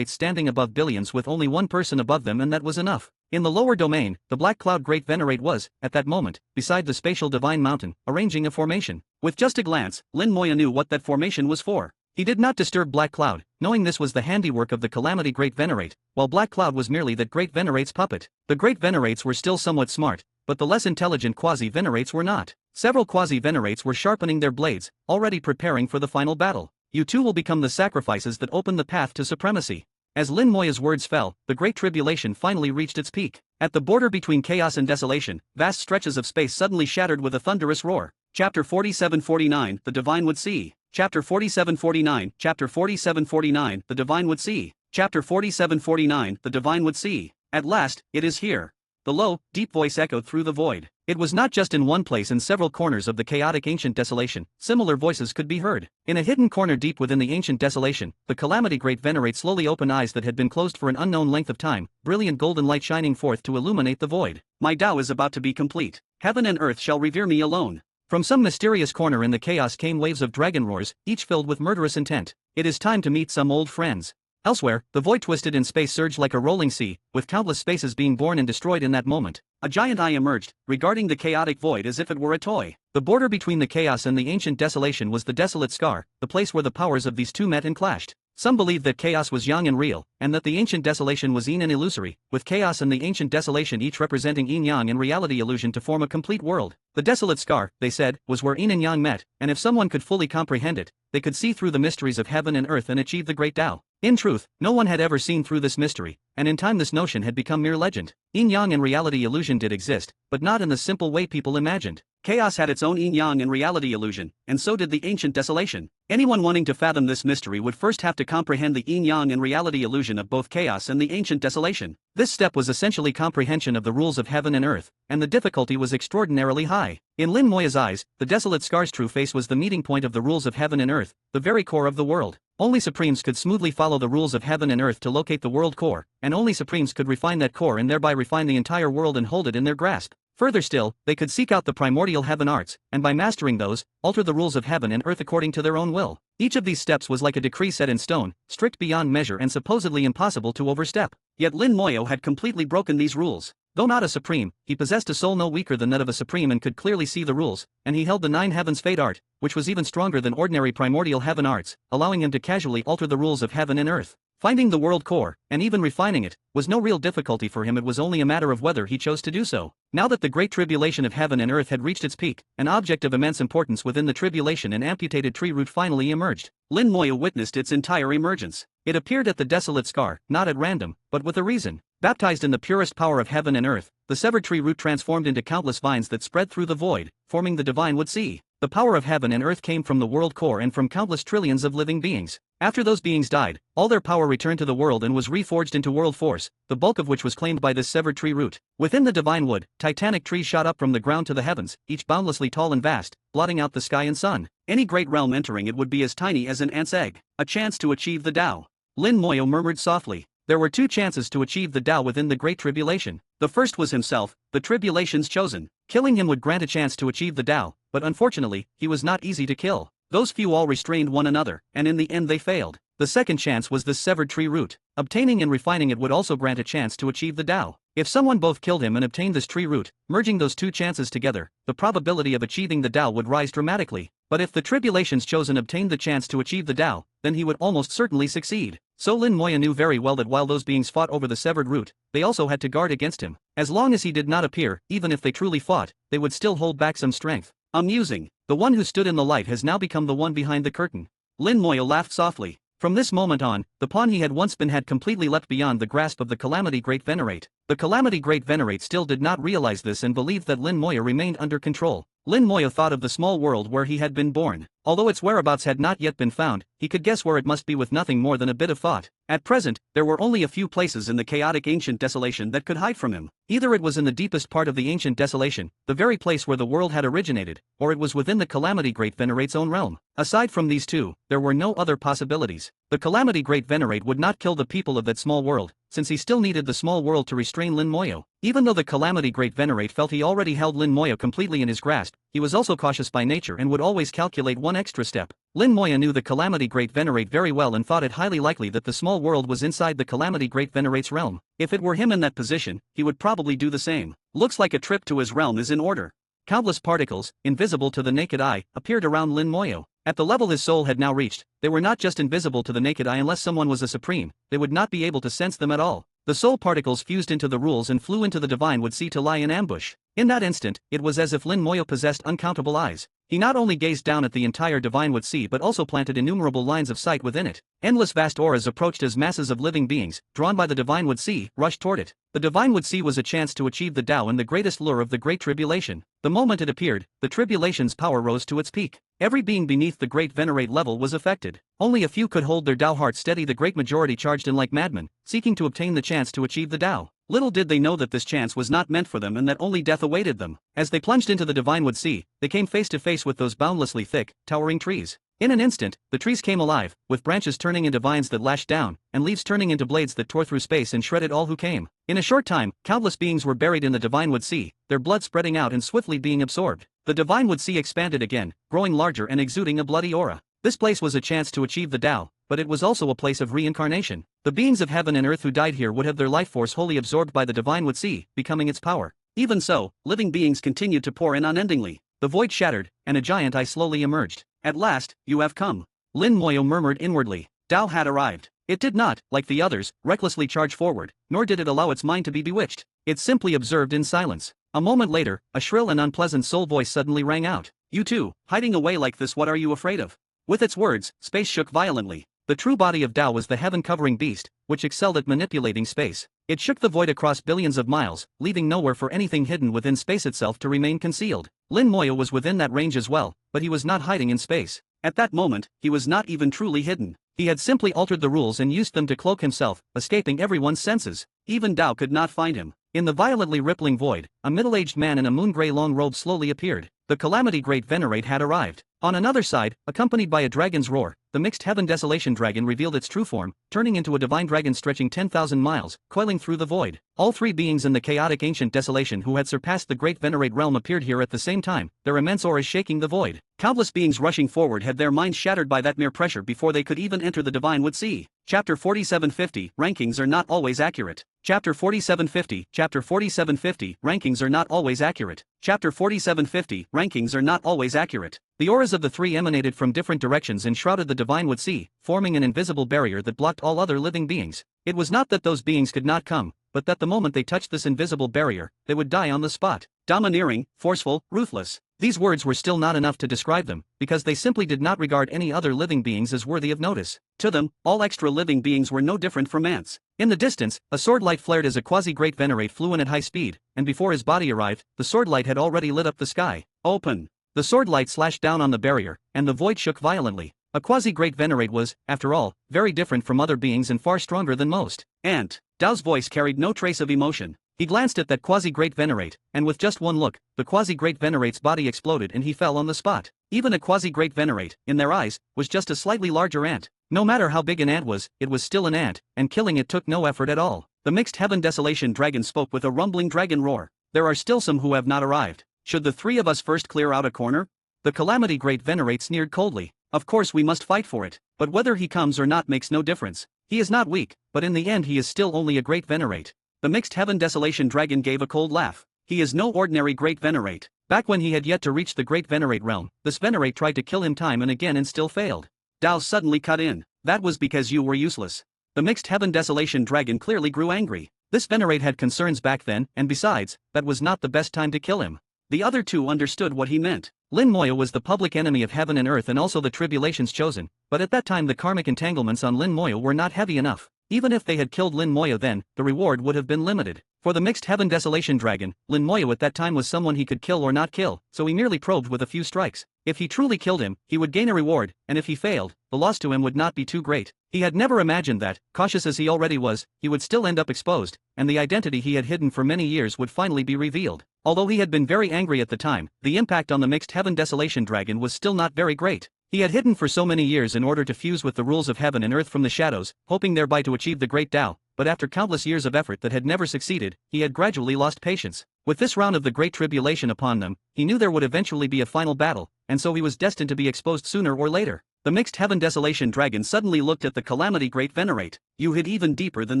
standing above billions with only one person above them, and that was enough. In the lower domain, the Black Cloud Great Venerate was, at that moment, beside the spatial Divine Mountain, arranging a formation. With just a glance, Lin Moya knew what that formation was for. He did not disturb Black Cloud, knowing this was the handiwork of the Calamity Great Venerate, while Black Cloud was merely that Great Venerate's puppet. The Great Venerates were still somewhat smart, but the less intelligent Quasi-Venerates were not. Several Quasi-Venerates were sharpening their blades, already preparing for the final battle. You too will become the sacrifices that open the path to supremacy. As Lin Moya's words fell, the Great Tribulation finally reached its peak. At the border between chaos and desolation, vast stretches of space suddenly shattered with a thunderous roar. Chapter 4749, The Divine Would See. Chapter 4749, Chapter 4749, The Divine Would See. Chapter 4749, The Divine Would See. At last, it is here. The low, deep voice echoed through the void. It was not just in one place. In several corners of the chaotic ancient desolation, similar voices could be heard. In a hidden corner deep within the ancient desolation, the Calamity Great Venerate slowly opened eyes that had been closed for an unknown length of time, brilliant golden light shining forth to illuminate the void. My Tao is about to be complete. Heaven and earth shall revere me alone. From some mysterious corner in the chaos came waves of dragon roars, each filled with murderous intent. It is time to meet some old friends. Elsewhere, the void twisted in space surged like a rolling sea, with countless spaces being born and destroyed in that moment. A giant eye emerged, regarding the chaotic void as if it were a toy. The border between the chaos and the ancient desolation was the desolate scar, the place where the powers of these two met and clashed. Some believed that chaos was young and real, and that the ancient desolation was yin and illusory, with chaos and the ancient desolation each representing yin-yang and reality illusion to form a complete world. The desolate scar, they said, was where yin and yang met, and if someone could fully comprehend it, they could see through the mysteries of heaven and earth and achieve the great Tao. In truth, no one had ever seen through this mystery, and in time this notion had become mere legend. Yin-yang and reality illusion did exist, but not in the simple way people imagined. Chaos had its own yin-yang and reality illusion, and so did the ancient desolation. Anyone wanting to fathom this mystery would first have to comprehend the yin-yang and reality illusion of both chaos and the ancient desolation. This step was essentially comprehension of the rules of heaven and earth, and the difficulty was extraordinarily high. In Lin Moya's eyes, the desolate scar's true face was the meeting point of the rules of heaven and earth, the very core of the world. Only Supremes could smoothly follow the rules of heaven and earth to locate the world core, and only Supremes could refine that core and thereby refine the entire world and hold it in their grasp. Further still, they could seek out the primordial heaven arts, and by mastering those, alter the rules of heaven and earth according to their own will. Each of these steps was like a decree set in stone, strict beyond measure and supposedly impossible to overstep. Yet Lin Moyo had completely broken these rules. Though not a Supreme, he possessed a soul no weaker than that of a Supreme and could clearly see the rules, and he held the Nine Heavens Fate art, which was even stronger than ordinary primordial heaven arts, allowing him to casually alter the rules of heaven and earth. Finding the world core, and even refining it, was no real difficulty for him. It was only a matter of whether he chose to do so. Now that the great tribulation of heaven and earth had reached its peak, an object of immense importance within the tribulation, an amputated tree root, finally emerged. Lin Moya witnessed its entire emergence. It appeared at the desolate scar, not at random, but with a reason. Baptized in the purest power of heaven and earth, the severed tree root transformed into countless vines that spread through the void, forming the divine would see. The power of heaven and earth came from the world core and from countless trillions of living beings. After those beings died, all their power returned to the world and was reforged into world force, the bulk of which was claimed by this severed tree root. Within the divine wood, titanic trees shot up from the ground to the heavens, each boundlessly tall and vast, blotting out the sky and sun. Any great realm entering it would be as tiny as an ant's egg. A chance to achieve the Tao. Lin Moyo murmured softly. There were two chances to achieve the Tao within the Great Tribulation. The first was himself, the Tribulation's chosen. Killing him would grant a chance to achieve the Tao, but unfortunately, he was not easy to kill. Those few all restrained one another, and in the end they failed. The second chance was this severed tree root. Obtaining and refining it would also grant a chance to achieve the Tao. If someone both killed him and obtained this tree root, merging those two chances together, the probability of achieving the Tao would rise dramatically. But if the Tribulation's chosen obtained the chance to achieve the Tao, then he would almost certainly succeed. So Lin Moya knew very well that while those beings fought over the severed root, they also had to guard against him. As long as he did not appear, even if they truly fought, they would still hold back some strength. Amusing. The one who stood in the light has now become the one behind the curtain. Lin Moya laughed softly. From this moment on, the pawn he had once been had completely leapt beyond the grasp of the Calamity Great Venerate. The Calamity Great Venerate still did not realize this and believed that Lin Moya remained under control. Lin Moya thought of the small world where he had been born. Although its whereabouts had not yet been found, he could guess where it must be with nothing more than a bit of thought. At present, there were only a few places in the chaotic ancient desolation that could hide from him. Either it was in the deepest part of the ancient desolation, the very place where the world had originated, or it was within the Calamity Great Venerate's own realm. Aside from these two, there were no other possibilities. The Calamity Great Venerate would not kill the people of that small world, since he still needed the small world to restrain Lin Moyo. Even though the Calamity Great Venerate felt he already held Lin Moyo completely in his grasp, he was also cautious by nature and would always calculate one extra step. Lin Moyo knew the Calamity Great Venerate very well and thought it highly likely that the small world was inside the Calamity Great Venerate's realm. If it were him in that position, he would probably do the same. Looks like a trip to his realm is in order. Countless particles, invisible to the naked eye, appeared around Lin Moyo. At the level his soul had now reached, they were not just invisible to the naked eye unless someone was a supreme, they would not be able to sense them at all. The soul particles fused into the rules and flew into the Divine Wood Sea to lie in ambush. In that instant, it was as if Lin Moyo possessed uncountable eyes. He not only gazed down at the entire Divine Wood Sea but also planted innumerable lines of sight within it. Endless vast auras approached as masses of living beings, drawn by the Divine Wood Sea, rushed toward it. The Divine Wood Sea was a chance to achieve the Tao and the greatest lure of the Great Tribulation. The moment it appeared, the Tribulation's power rose to its peak. Every being beneath the Great Venerate level was affected. Only a few could hold their Tao heart steady. The great majority charged in like madmen, seeking to obtain the chance to achieve the Tao. Little did they know that this chance was not meant for them and that only death awaited them. As they plunged into the Divine Wood Sea, they came face to face with those boundlessly thick, towering trees. In an instant, the trees came alive, with branches turning into vines that lashed down, and leaves turning into blades that tore through space and shredded all who came. In a short time, countless beings were buried in the Divine Wood Sea, their blood spreading out and swiftly being absorbed. The Divine Wood Sea expanded again, growing larger and exuding a bloody aura. This place was a chance to achieve the Tao, but it was also a place of reincarnation. The beings of heaven and earth who died here would have their life force wholly absorbed by the Divine Wood Sea, becoming its power. Even so, living beings continued to pour in unendingly. The void shattered, and a giant eye slowly emerged. At last, you have come. Lin Moyo murmured inwardly. Tao had arrived. It did not, like the others, recklessly charge forward, nor did it allow its mind to be bewitched. It simply observed in silence. A moment later, a shrill and unpleasant soul voice suddenly rang out. You too, hiding away like this, what are you afraid of? With its words, space shook violently. The true body of Tao was the heaven-covering beast, which excelled at manipulating space. It shook the void across billions of miles, leaving nowhere for anything hidden within space itself to remain concealed. Lin Moyo was within that range as well, but he was not hiding in space. At that moment, he was not even truly hidden. He had simply altered the rules and used them to cloak himself, escaping everyone's senses. Even Tao could not find him. In the violently rippling void, a middle-aged man in a moon-gray long robe slowly appeared. The Calamity Great Venerate had arrived. On another side, accompanied by a dragon's roar, the mixed heaven desolation dragon revealed its true form, turning into a divine dragon stretching 10,000 miles, coiling through the void. All three beings in the chaotic ancient desolation who had surpassed the Great Venerate realm appeared here at the same time, their immense auras shaking the void. Countless beings rushing forward had their minds shattered by that mere pressure before they could even enter the Divine Wood Sea. Chapter 4750, Rankings are not always accurate. Chapter 4750, Chapter 4750, Rankings are not always accurate. Chapter 4750, Rankings are not always accurate. The auras of the three emanated from different directions and shrouded the Divine Wood Sea, forming an invisible barrier that blocked all other living beings. It was not that those beings could not come, but that the moment they touched this invisible barrier, they would die on the spot. Domineering, forceful, ruthless. These words were still not enough to describe them, because they simply did not regard any other living beings as worthy of notice. To them, all extra living beings were no different from ants. In the distance, a sword light flared as a quasi-great venerate flew in at high speed, and before his body arrived, the sword light had already lit up the sky. Open! The sword light slashed down on the barrier, and the void shook violently. A quasi-great venerate was, after all, very different from other beings and far stronger than most. Ant. Dao's voice carried no trace of emotion. He glanced at that quasi-great venerate, and with just one look, the quasi-great venerate's body exploded and he fell on the spot. Even a quasi-great venerate, in their eyes, was just a slightly larger ant. No matter how big an ant was, it was still an ant, and killing it took no effort at all. The mixed heaven desolation dragon spoke with a rumbling dragon roar. There are still some who have not arrived. Should the three of us first clear out a corner? The Calamity Great Venerate sneered coldly. Of course we must fight for it, but whether he comes or not makes no difference. He is not weak, but in the end he is still only a great venerate. The mixed heaven desolation dragon gave a cold laugh. He is no ordinary great venerate. Back when he had yet to reach the great venerate realm, this venerate tried to kill him time and again and still failed. Dao suddenly cut in. That was because you were useless. The mixed heaven desolation dragon clearly grew angry. This venerate had concerns back then, and besides, that was not the best time to kill him. The other two understood what he meant. Lin Moyo was the public enemy of heaven and earth and also the tribulations chosen, but at that time the karmic entanglements on Lin Moyo were not heavy enough. Even if they had killed Lin Moyo then, the reward would have been limited. For the mixed heaven desolation dragon, Lin Moyo at that time was someone he could kill or not kill, so he merely probed with a few strikes. If he truly killed him, he would gain a reward, and if he failed, the loss to him would not be too great. He had never imagined that, cautious as he already was, he would still end up exposed, and the identity he had hidden for many years would finally be revealed. Although he had been very angry at the time, the impact on the mixed heaven desolation dragon was still not very great. He had hidden for so many years in order to fuse with the rules of heaven and earth from the shadows, hoping thereby to achieve the great Tao, but after countless years of effort that had never succeeded, he had gradually lost patience. With this round of the Great Tribulation upon them, he knew there would eventually be a final battle, and so he was destined to be exposed sooner or later. The mixed heaven desolation dragon suddenly looked at the calamity great Venerate. You hid even deeper than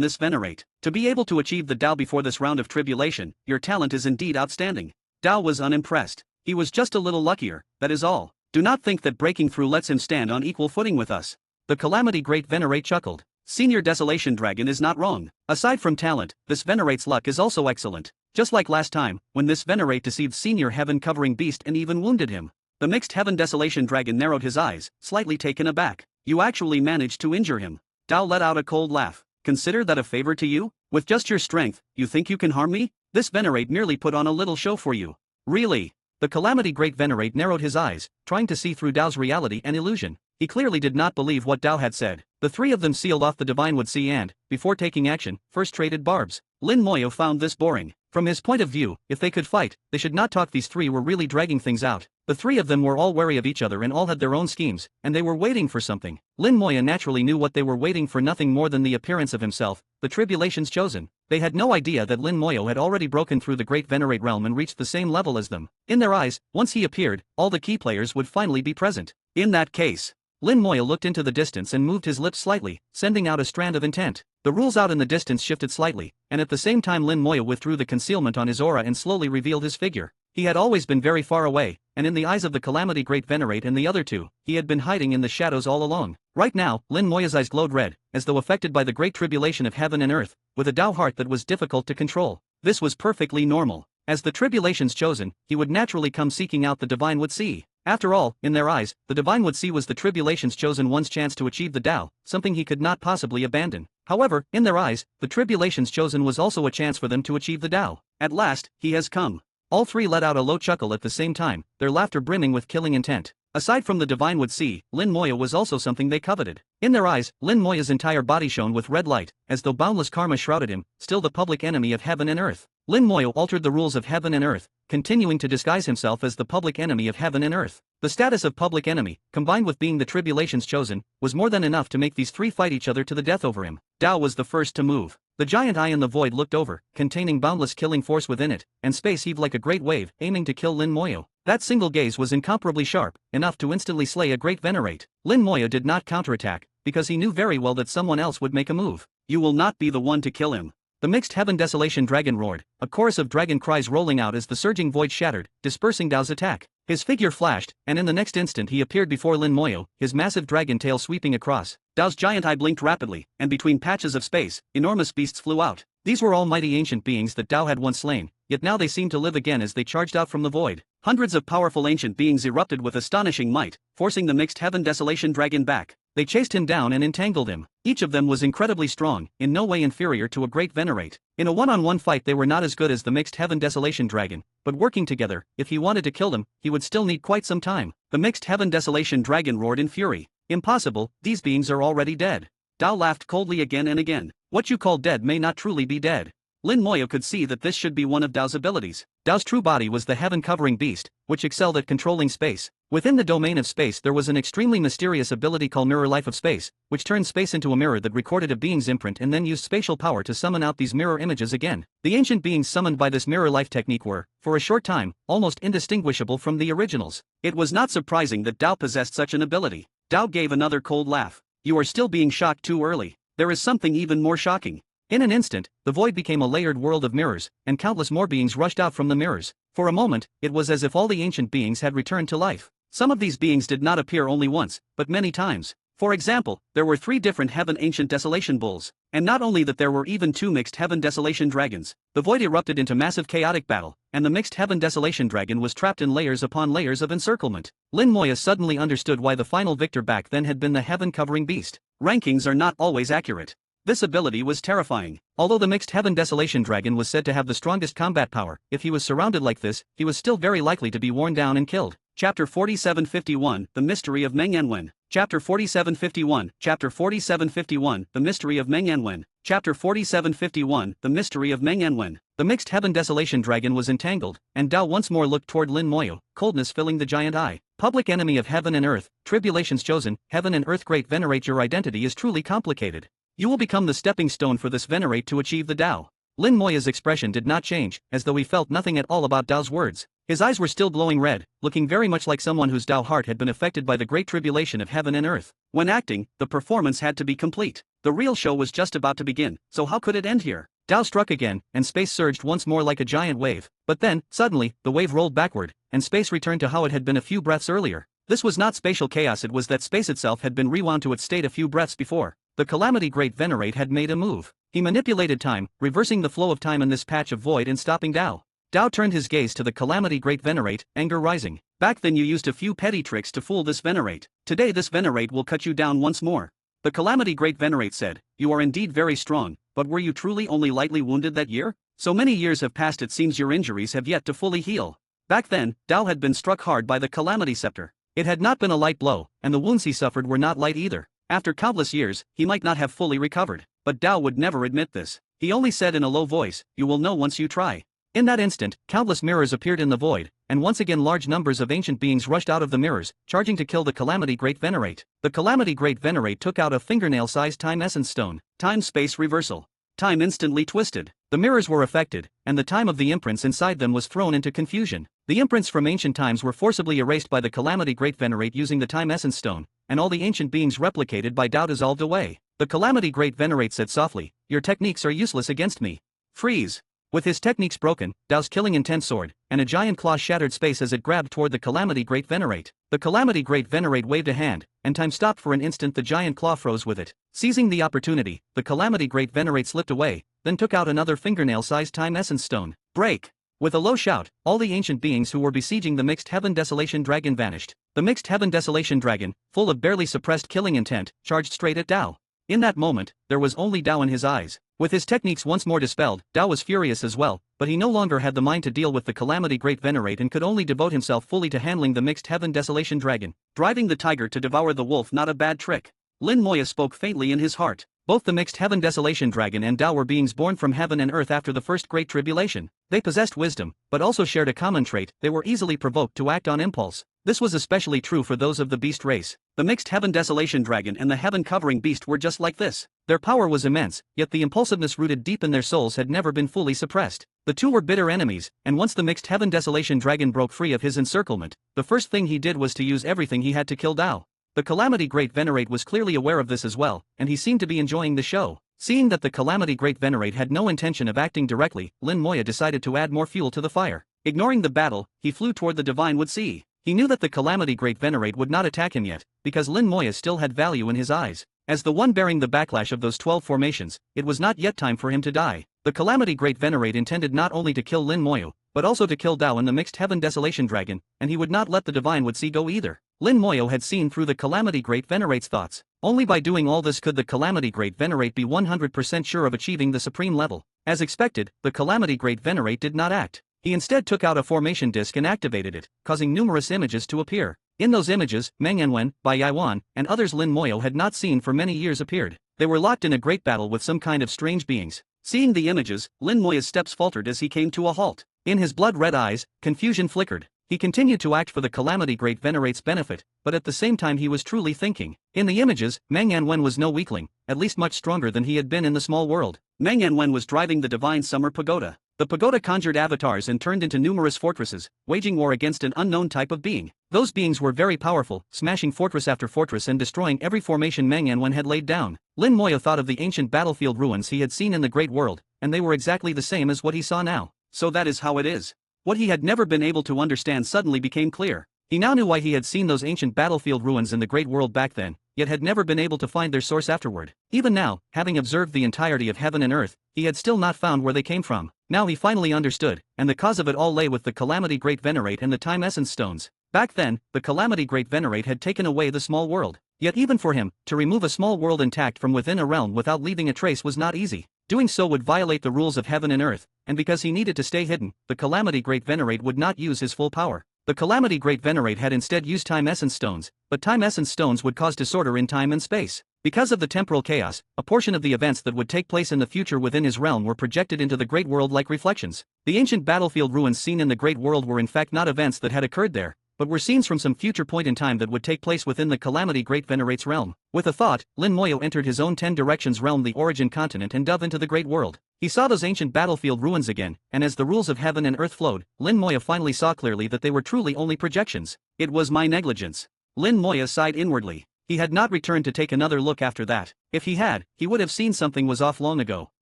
this Venerate. To be able to achieve the Tao before this round of tribulation, your talent is indeed outstanding. Tao was unimpressed. He was just a little luckier, that is all. Do not think that breaking through lets him stand on equal footing with us. The calamity great Venerate chuckled. Senior Desolation Dragon is not wrong. Aside from talent, this Venerate's luck is also excellent. Just like last time, when this Venerate deceived Senior Heaven Covering Beast and even wounded him. The mixed heaven desolation dragon narrowed his eyes, slightly taken aback. You actually managed to injure him. Tao let out a cold laugh. Consider that a favor to you? With just your strength, you think you can harm me? This Venerate merely put on a little show for you. Really? The calamity great Venerate narrowed his eyes, trying to see through Tao's reality and illusion. He clearly did not believe what Tao had said. The three of them sealed off the Divine Would See and, before taking action, first traded barbs. Lin Moyo found this boring. From his point of view, if they could fight, they should not talk. These three were really dragging things out. The three of them were all wary of each other and all had their own schemes, and they were waiting for something. Lin Moya naturally knew what they were waiting for, nothing more than the appearance of himself, the tribulation's chosen. They had no idea that Lin Moyo had already broken through the great Venerate realm and reached the same level as them. In their eyes, once he appeared, all the key players would finally be present. In that case, Lin Moya looked into the distance and moved his lips slightly, sending out a strand of intent. The rules out in the distance shifted slightly, and at the same time Lin Moya withdrew the concealment on his aura and slowly revealed his figure. He had always been very far away, and in the eyes of the calamity great Venerate and the other two, he had been hiding in the shadows all along. Right now, Lin Moya's eyes glowed red, as though affected by the great tribulation of heaven and earth, with a Tao heart that was difficult to control. This was perfectly normal. As the tribulation's chosen, he would naturally come seeking out the Divine Would See. After all, in their eyes, the Divine Would See was the tribulation's chosen one's chance to achieve the Tao, something he could not possibly abandon. However, in their eyes, the tribulation's chosen was also a chance for them to achieve the Tao. At last, he has come. All three let out a low chuckle at the same time, their laughter brimming with killing intent. Aside from the Divine Would See, Lin Moya was also something they coveted. In their eyes, Lin Moya's entire body shone with red light, as though boundless karma shrouded him, still the public enemy of heaven and earth. Lin Moya altered the rules of heaven and earth, continuing to disguise himself as the public enemy of heaven and earth. The status of public enemy, combined with being the tribulation's chosen, was more than enough to make these three fight each other to the death over him. Tao was the first to move. The giant eye in the void looked over, containing boundless killing force within it, and space heaved like a great wave, aiming to kill Lin Moya. That single gaze was incomparably sharp, enough to instantly slay a great Venerate. Lin Moya did not counterattack, because he knew very well that someone else would make a move. You will not be the one to kill him. The mixed heaven desolation dragon roared, a chorus of dragon cries rolling out as the surging void shattered, dispersing Tao's attack. His figure flashed, and in the next instant he appeared before Lin Moyo, his massive dragon tail sweeping across. Tao's giant eye blinked rapidly, and between patches of space, enormous beasts flew out. These were all mighty ancient beings that Tao had once slain, yet now they seemed to live again as they charged out from the void. Hundreds of powerful ancient beings erupted with astonishing might, forcing the mixed heaven desolation dragon back. They chased him down and entangled him. Each of them was incredibly strong, in no way inferior to a great Venerate. In a one-on-one fight they were not as good as the mixed heaven desolation dragon, but working together, if he wanted to kill them, he would still need quite some time. The mixed heaven desolation dragon roared in fury. Impossible, these beings are already dead. Tao laughed coldly again and again. What you call dead may not truly be dead. Lin Moyo could see that this should be one of Tao's abilities. Tao's true body was the heaven-covering beast, which excelled at controlling space. Within the domain of space there was an extremely mysterious ability called Mirror Life of Space, which turned space into a mirror that recorded a being's imprint and then used spatial power to summon out these mirror images again. The ancient beings summoned by this mirror life technique were, for a short time, almost indistinguishable from the originals. It was not surprising that Tao possessed such an ability. Tao gave another cold laugh. You are still being shocked too early. There is something even more shocking. In an instant, the void became a layered world of mirrors, and countless more beings rushed out from the mirrors. For a moment, it was as if all the ancient beings had returned to life. Some of these beings did not appear only once, but many times. For example, there were 3 different heaven ancient desolation bulls, and not only that, there were even 2 mixed heaven desolation dragons. The void erupted into massive chaotic battle, and the mixed heaven desolation dragon was trapped in layers upon layers of encirclement. Lin Moya suddenly understood why the final victor back then had been the heaven-covering beast. Rankings are not always accurate. This ability was terrifying. Although the mixed heaven desolation dragon was said to have the strongest combat power, if he was surrounded like this, he was still very likely to be worn down and killed. Chapter 4751, The Mystery of Meng Yanwen. Chapter 4751, Chapter 4751, The Mystery of Meng Yanwen. Chapter 4751, The Mystery of Meng Yanwen. The mixed heaven desolation dragon was entangled, and Dao once more looked toward Lin Moyo, coldness filling the giant eye. Public enemy of heaven and earth, tribulations chosen, heaven and earth great venerate, your identity is truly complicated. You will become the stepping stone for this venerate to achieve the Dao. Lin Moya's expression did not change, as though he felt nothing at all about Dao's words. His eyes were still glowing red, looking very much like someone whose Dao heart had been affected by the great tribulation of heaven and earth. When acting, the performance had to be complete. The real show was just about to begin, so how could it end here? Dao struck again, and space surged once more like a giant wave. But then, suddenly, the wave rolled backward, and space returned to how it had been a few breaths earlier. This was not spatial chaos, it was that space itself had been rewound to its state a few breaths before. The Calamity Great Venerate had made a move. He manipulated time, reversing the flow of time in this patch of void and stopping Dao. Dao turned his gaze to the Calamity Great Venerate, anger rising. Back then you used a few petty tricks to fool this Venerate. Today this Venerate will cut you down once more. The Calamity Great Venerate said, you are indeed very strong, but were you truly only lightly wounded that year? So many years have passed, it seems your injuries have yet to fully heal. Back then, Dao had been struck hard by the Calamity Scepter. It had not been a light blow, and the wounds he suffered were not light either. After countless years, he might not have fully recovered. But Dao would never admit this. He only said in a low voice, you will know once you try. In that instant, countless mirrors appeared in the void, and once again large numbers of ancient beings rushed out of the mirrors, charging to kill the Calamity Great Venerate. The Calamity Great Venerate took out a fingernail-sized time essence stone. Time-space reversal. Time instantly twisted. The mirrors were affected, and the time of the imprints inside them was thrown into confusion. The imprints from ancient times were forcibly erased by the Calamity Great Venerate using the time essence stone, and all the ancient beings replicated by Dao dissolved away. The Calamity Great Venerate said softly, your techniques are useless against me. Freeze. With his techniques broken, Dao's killing intent soared, and a giant claw shattered space as it grabbed toward the Calamity Great Venerate. The Calamity Great Venerate waved a hand, and time stopped for an instant. The giant claw froze with it. Seizing the opportunity, the Calamity Great Venerate slipped away, then took out another fingernail-sized time essence stone. Break! With a low shout, all the ancient beings who were besieging the Mixed Heaven Desolation Dragon vanished. The Mixed Heaven Desolation Dragon, full of barely suppressed killing intent, charged straight at Dao. In that moment, there was only Dao in his eyes. With his techniques once more dispelled, Dao was furious as well, but he no longer had the mind to deal with the Calamity Great Venerate and could only devote himself fully to handling the Mixed Heaven Desolation Dragon. Driving the tiger to devour the wolf, not a bad trick. Lin Moya spoke faintly in his heart. Both the Mixed Heaven Desolation Dragon and Dao were beings born from heaven and earth after the first Great Tribulation. They possessed wisdom, but also shared a common trait: they were easily provoked to act on impulse. This was especially true for those of the beast race. The Mixed Heaven Desolation Dragon and the Heaven Covering Beast were just like this. Their power was immense, yet the impulsiveness rooted deep in their souls had never been fully suppressed. The two were bitter enemies, and once the Mixed Heaven Desolation Dragon broke free of his encirclement, the first thing he did was to use everything he had to kill Dao. The Calamity Great Venerate was clearly aware of this as well, and he seemed to be enjoying the show. Seeing that the Calamity Great Venerate had no intention of acting directly, Lin Moya decided to add more fuel to the fire. Ignoring the battle, he flew toward the Divine Wood Sea. He knew that the Calamity Great Venerate would not attack him yet, because Lin Moya still had value in his eyes. As the one bearing the backlash of those 12 formations, it was not yet time for him to die. The Calamity Great Venerate intended not only to kill Lin Moya, but also to kill Dao and the Mixed Heaven Desolation Dragon, and he would not let the Divine Wood Sea go either. Lin Moya had seen through the Calamity Great Venerate's thoughts. Only by doing all this could the Calamity Great Venerate be 100% sure of achieving the supreme level. As expected, the Calamity Great Venerate did not act. He instead took out a formation disc and activated it, causing numerous images to appear. In those images, Meng Yanwen, Bai Yaiwan, and others Lin Moya had not seen for many years appeared. They were locked in a great battle with some kind of strange beings. Seeing the images, Lin Moya's steps faltered as he came to a halt. In his blood-red eyes, confusion flickered. He continued to act for the Calamity Great Venerate's benefit, but at the same time he was truly thinking. In the images, Meng Yanwen was no weakling, at least much stronger than he had been in the small world. Meng Yanwen was driving the Divine Summer Pagoda. The pagoda conjured avatars and turned into numerous fortresses, waging war against an unknown type of being. Those beings were very powerful, smashing fortress after fortress and destroying every formation Meng Yanwen had laid down. Lin Moya thought of the ancient battlefield ruins he had seen in the Great World, and they were exactly the same as what he saw now. So that is how it is. What he had never been able to understand suddenly became clear. He now knew why he had seen those ancient battlefield ruins in the Great World back then, yet had never been able to find their source afterward. Even now, having observed the entirety of heaven and earth, he had still not found where they came from. Now he finally understood, and the cause of it all lay with the Calamity Great Venerate and the Time Essence Stones. Back then, the Calamity Great Venerate had taken away the small world. Yet even for him, to remove a small world intact from within a realm without leaving a trace was not easy. Doing so would violate the rules of heaven and earth, and because he needed to stay hidden, the Calamity Great Venerate would not use his full power. The Calamity Great Venerate had instead used Time Essence Stones, but Time Essence Stones would cause disorder in time and space. Because of the temporal chaos, a portion of the events that would take place in the future within his realm were projected into the Great World like reflections. The ancient battlefield ruins seen in the Great World were in fact not events that had occurred there, but were scenes from some future point in time that would take place within the Calamity Great Venerate's realm. With a thought, Lin Moyo entered his own 10 Directions realm, the Origin Continent, and dove into the Great World. He saw those ancient battlefield ruins again, and as the rules of heaven and earth flowed, Lin Moyo finally saw clearly that they were truly only projections. It was my negligence. Lin Moyo sighed inwardly. He had not returned to take another look after that. If he had, he would have seen something was off long ago.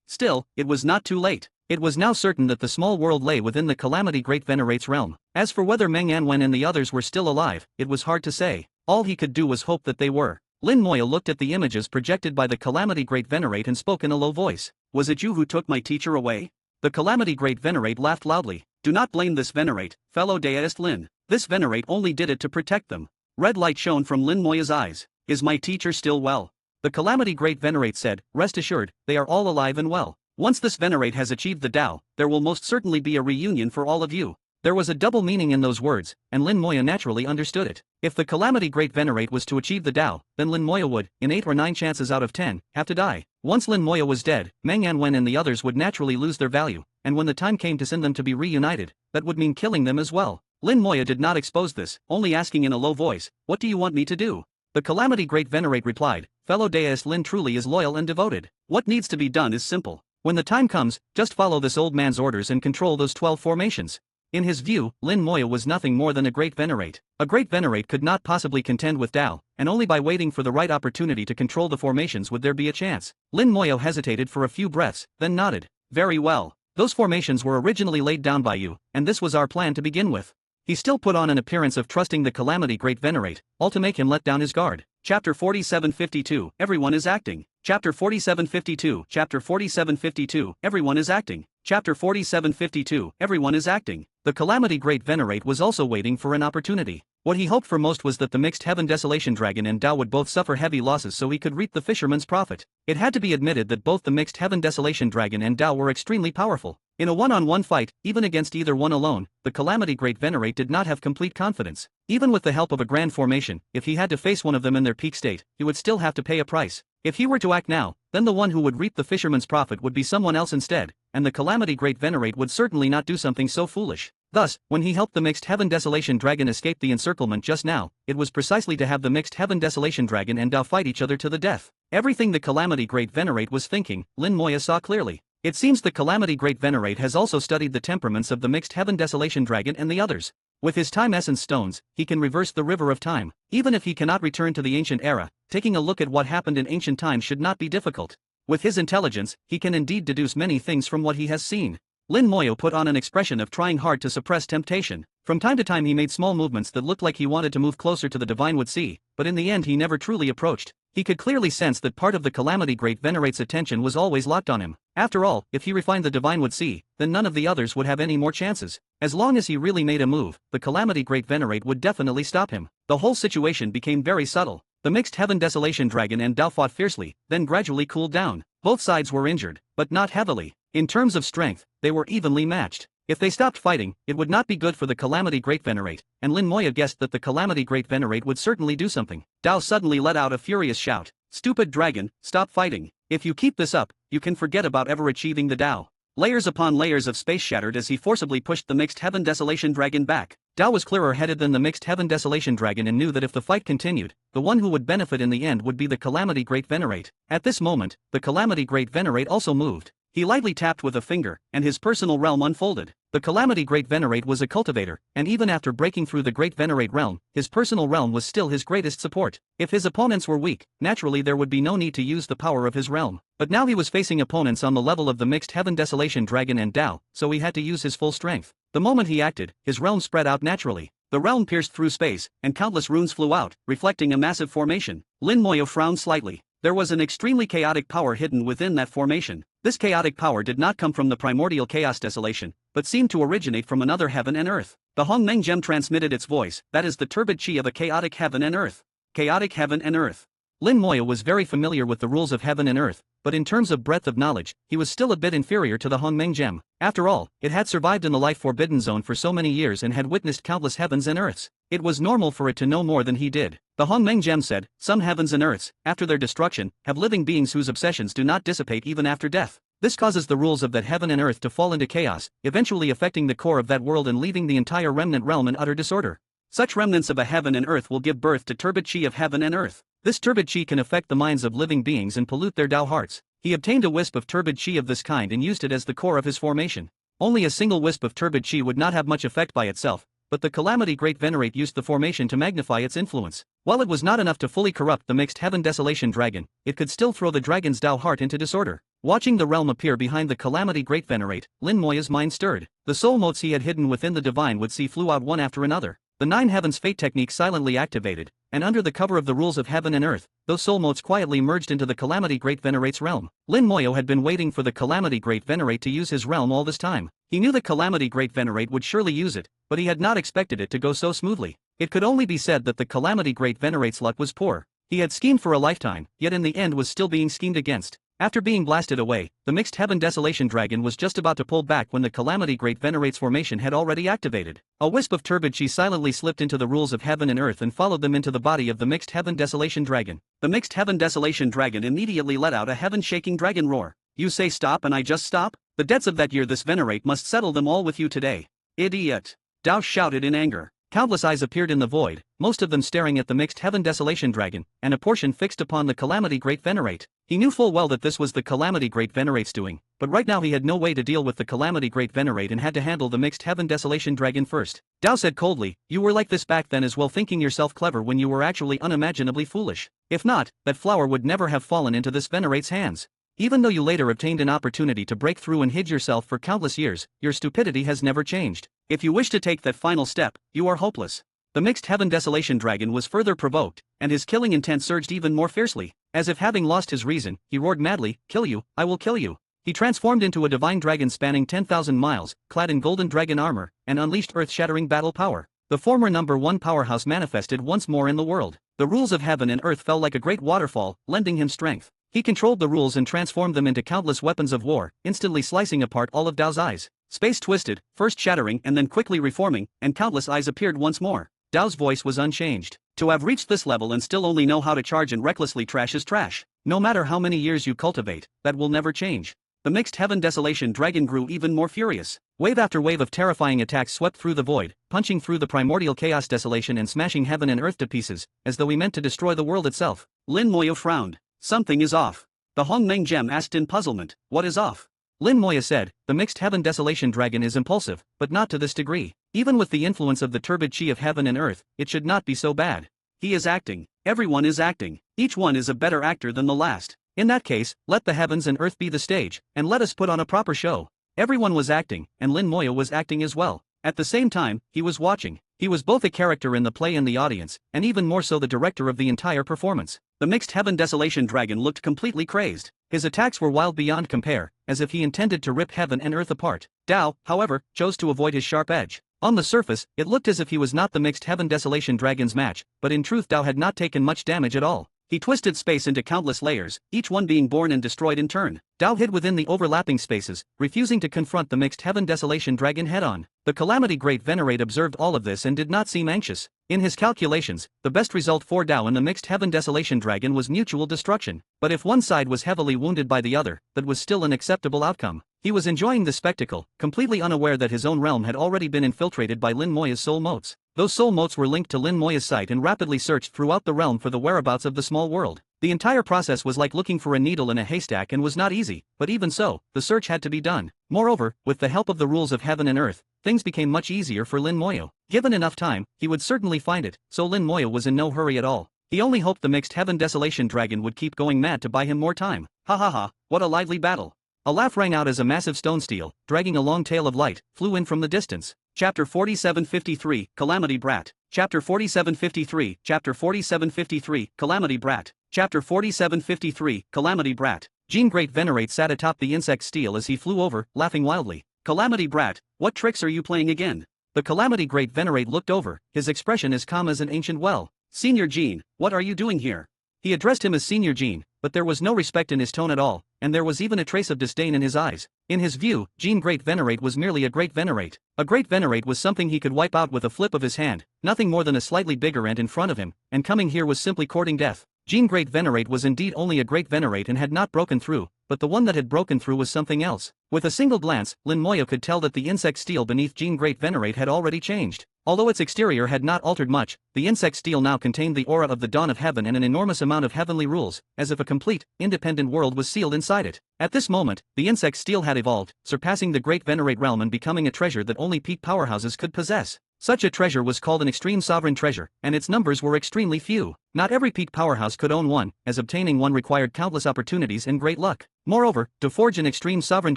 Still, it was not too late. It was now certain that the small world lay within the Calamity Great Venerate's realm. As for whether Meng Anwen and the others were still alive, it was hard to say. All he could do was hope that they were. Lin Moyo looked at the images projected by the Calamity Great Venerate and spoke in a low voice. Was it you who took my teacher away? The Calamity Great Venerate laughed loudly. Do not blame this Venerate, fellow deist Lin. This Venerate only did it to protect them. Red light shone from Lin Moyo's eyes. Is my teacher still well? The Calamity Great Venerate said, rest assured, they are all alive and well. Once this Venerate has achieved the Tao, there will most certainly be a reunion for all of you. There was a double meaning in those words, and Lin Moyo naturally understood it. If the Calamity Great Venerate was to achieve the Tao, then Lin Moyo would, in 8 or 9 chances out of 10, have to die. Once Lin Moyo was dead, Meng Anwen and the others would naturally lose their value, and when the time came to send them to be reunited, that would mean killing them as well. Lin Moyo did not expose this, only asking in a low voice, what do you want me to do? The Calamity Great Venerate replied, fellow deist Lin truly is loyal and devoted. What needs to be done is simple. When the time comes, just follow this old man's orders and control those 12 formations. In his view, Lin Moyo was nothing more than a great venerate. A great venerate could not possibly contend with Tao, and only by waiting for the right opportunity to control the formations would there be a chance. Lin Moyo hesitated for a few breaths, then nodded. Very well. Those formations were originally laid down by you, and this was our plan to begin with. He still put on an appearance of trusting the Calamity Great Venerate, all to make him let down his guard. Chapter 4752, Everyone is acting. Chapter 4752, Chapter 4752, Everyone is acting. Chapter 4752, Everyone is acting. The Calamity Great Venerate was also waiting for an opportunity. What he hoped for most was that the mixed Heaven Desolation Dragon and Tao would both suffer heavy losses so he could reap the fisherman's profit. It had to be admitted that both the mixed Heaven Desolation Dragon and Tao were extremely powerful. In a one-on-one fight, even against either one alone, the Calamity Great Venerate did not have complete confidence. Even with the help of a grand formation, if he had to face one of them in their peak state, he would still have to pay a price. If he were to act now, then the one who would reap the fisherman's profit would be someone else instead, and the Calamity Great Venerate would certainly not do something so foolish. Thus, when he helped the mixed Heaven Desolation Dragon escape the encirclement just now, it was precisely to have the mixed Heaven Desolation Dragon and Tao fight each other to the death. Everything the Calamity Great Venerate was thinking, Lin Moyo saw clearly. It seems the Calamity Great Venerate has also studied the temperaments of the mixed Heaven Desolation Dragon and the others. With his Time Essence Stones, he can reverse the river of time. Even if he cannot return to the ancient era, taking a look at what happened in ancient times should not be difficult. With his intelligence, he can indeed deduce many things from what he has seen. Lin Moyo put on an expression of trying hard to suppress temptation. From time to time he made small movements that looked like he wanted to move closer to the Divine Wood Sea, but in the end he never truly approached. He could clearly sense that part of the Calamity Great Venerate's attention was always locked on him. After all, if he refined the Divine Wood Sea, then none of the others would have any more chances. As long as he really made a move, the Calamity Great Venerate would definitely stop him. The whole situation became very subtle. The mixed Heaven Desolation Dragon and Tao fought fiercely, then gradually cooled down. Both sides were injured, but not heavily. In terms of strength, they were evenly matched. If they stopped fighting, it would not be good for the Calamity Great Venerate, and Lin Moyo guessed that the Calamity Great Venerate would certainly do something. Tao suddenly let out a furious shout. Stupid dragon, stop fighting. If you keep this up, you can forget about ever achieving the Tao. Layers upon layers of space shattered as he forcibly pushed the mixed Heaven Desolation Dragon back. Tao was clearer headed than the mixed Heaven Desolation Dragon and knew that if the fight continued, the one who would benefit in the end would be the Calamity Great Venerate. At this moment, the Calamity Great Venerate also moved. He lightly tapped with a finger, and his personal realm unfolded. The Calamity Great Venerate was a cultivator, and even after breaking through the Great Venerate realm, his personal realm was still his greatest support. If his opponents were weak, naturally there would be no need to use the power of his realm. But now he was facing opponents on the level of the mixed Heaven Desolation Dragon and Tao, so he had to use his full strength. The moment he acted, his realm spread out naturally. The realm pierced through space, and countless runes flew out, reflecting a massive formation. Lin Moyo frowned slightly. There was an extremely chaotic power hidden within that formation. This chaotic power did not come from the primordial chaos desolation, but seemed to originate from another heaven and earth. The Hongmeng gem transmitted its voice, that is the turbid chi of a chaotic heaven and earth. Chaotic heaven and earth. Lin Moya was very familiar with the rules of heaven and earth, but in terms of breadth of knowledge, he was still a bit inferior to the Hongmeng gem. After all, it had survived in the life forbidden zone for so many years and had witnessed countless heavens and earths. It was normal for it to know more than he did. The Hongmeng gem said, "Some heavens and earths, after their destruction, have living beings whose obsessions do not dissipate even after death. This causes the rules of that heaven and earth to fall into chaos, eventually affecting the core of that world and leaving the entire remnant realm in utter disorder. Such remnants of a heaven and earth will give birth to turbid chi of heaven and earth. This turbid chi can affect the minds of living beings and pollute their Tao hearts." He obtained a wisp of turbid chi of this kind and used it as the core of his formation. Only a single wisp of turbid chi would not have much effect by itself, but the Calamity Great Venerate used the formation to magnify its influence. While it was not enough to fully corrupt the mixed heaven desolation dragon, it could still throw the dragon's Tao heart into disorder. Watching the realm appear behind the Calamity Great Venerate, Lin Moya's mind stirred. The soul motes he had hidden within the divine would see flew out one after another. The Nine Heavens Fate technique silently activated, and under the cover of the rules of heaven and earth, those soul motes quietly merged into the Calamity Great Venerate's realm. Lin Moyo had been waiting for the Calamity Great Venerate to use his realm all this time. He knew the Calamity Great Venerate would surely use it, but he had not expected it to go so smoothly. It could only be said that the Calamity Great Venerate's luck was poor. He had schemed for a lifetime, yet in the end was still being schemed against. After being blasted away, the mixed heaven desolation dragon was just about to pull back when the Calamity Great Venerate's formation had already activated. A wisp of turbid chi silently slipped into the rules of heaven and earth and followed them into the body of the mixed heaven desolation dragon. The mixed heaven desolation dragon immediately let out a heaven-shaking dragon roar. "You say stop and I just stop? The debts of that year this Venerate must settle them all with you today. Idiot!" Dao shouted in anger. Countless eyes appeared in the void, most of them staring at the mixed heaven desolation dragon, and a portion fixed upon the Calamity Great Venerate. He knew full well that this was the Calamity Great Venerate's doing, but right now he had no way to deal with the Calamity Great Venerate and had to handle the mixed heaven desolation dragon first. Dao said coldly, "You were like this back then as well, thinking yourself clever when you were actually unimaginably foolish. If not, that flower would never have fallen into this Venerate's hands. Even though you later obtained an opportunity to break through and hid yourself for countless years, your stupidity has never changed. If you wish to take that final step, you are hopeless." The mixed heaven desolation dragon was further provoked, and his killing intent surged even more fiercely. As if having lost his reason, he roared madly, "Kill you, I will kill you." He transformed into a divine dragon spanning 10,000 miles, clad in golden dragon armor, and unleashed earth-shattering battle power. The former #1 powerhouse manifested once more in the world. The rules of heaven and earth fell like a great waterfall, lending him strength. He controlled the rules and transformed them into countless weapons of war, instantly slicing apart all of Dao's eyes. Space twisted, first shattering and then quickly reforming, and countless eyes appeared once more. Dao's voice was unchanged. "To have reached this level and still only know how to charge and recklessly trash is trash. No matter how many years you cultivate, that will never change." The mixed heaven desolation dragon grew even more furious. Wave after wave of terrifying attacks swept through the void, punching through the primordial chaos desolation and smashing heaven and earth to pieces, as though he meant to destroy the world itself. Lin Moyo frowned. "Something is off." The Hongmeng gem asked in puzzlement, "What is off?" Lin Moya said, "The mixed heaven desolation dragon is impulsive, but not to this degree. Even with the influence of the turbid chi of heaven and earth, it should not be so bad. He is acting. Everyone is acting. Each one is a better actor than the last. In that case, let the heavens and earth be the stage, and let us put on a proper show." Everyone was acting, and Lin Moya was acting as well. At the same time, he was watching. He was both a character in the play and the audience, and even more so the director of the entire performance. The mixed heaven desolation dragon looked completely crazed. His attacks were wild beyond compare, as if he intended to rip heaven and earth apart. Dao, however, chose to avoid his sharp edge. On the surface, it looked as if he was not the mixed heaven desolation dragon's match, but in truth Dao had not taken much damage at all. He twisted space into countless layers, each one being born and destroyed in turn. Dao hid within the overlapping spaces, refusing to confront the mixed heaven desolation dragon head-on. The Calamity Great Venerate observed all of this and did not seem anxious. In his calculations, the best result for Dao and the mixed heaven desolation dragon was mutual destruction. But if one side was heavily wounded by the other, that was still an acceptable outcome. He was enjoying the spectacle, completely unaware that his own realm had already been infiltrated by Lin Moya's soul motes. Those soul motes were linked to Lin Moya's sight and rapidly searched throughout the realm for the whereabouts of the small world. The entire process was like looking for a needle in a haystack and was not easy, but even so, the search had to be done. Moreover, with the help of the rules of heaven and earth, things became much easier for Lin Moyo. Given enough time, he would certainly find it, so Lin Moyo was in no hurry at all. He only hoped the mixed heaven desolation dragon would keep going mad to buy him more time. Ha ha ha, what a lively battle. A laugh rang out as a massive stone steel, dragging a long tail of light, flew in from the distance. Chapter 4753, Calamity Brat. Chapter 4753, Chapter 4753, Calamity Brat. Chapter 4753, Calamity Brat. Jean Great Venerate sat atop the insect steel as he flew over, laughing wildly. "Calamity Brat, what tricks are you playing again?" The Calamity Great Venerate looked over, his expression as calm as an ancient well. "Senior Jean, what are you doing here?" He addressed him as Senior Jean, but there was no respect in his tone at all, and there was even a trace of disdain in his eyes. In his view, Jean Great Venerate was merely a Great Venerate. A Great Venerate was something he could wipe out with a flip of his hand, nothing more than a slightly bigger ant in front of him, and coming here was simply courting death. Jean Great Venerate was indeed only a Great Venerate and had not broken through, but the one that had broken through was something else. With a single glance, Lin Moyo could tell that the insect steel beneath Jean Great Venerate had already changed. Although its exterior had not altered much, the insect steel now contained the aura of the dawn of heaven and an enormous amount of heavenly rules, as if a complete, independent world was sealed inside it. At this moment, the insect steel had evolved, surpassing the Great Venerate realm and becoming a treasure that only peak powerhouses could possess. Such a treasure was called an extreme sovereign treasure, and its numbers were extremely few. Not every peak powerhouse could own one, as obtaining one required countless opportunities and great luck. Moreover, to forge an extreme sovereign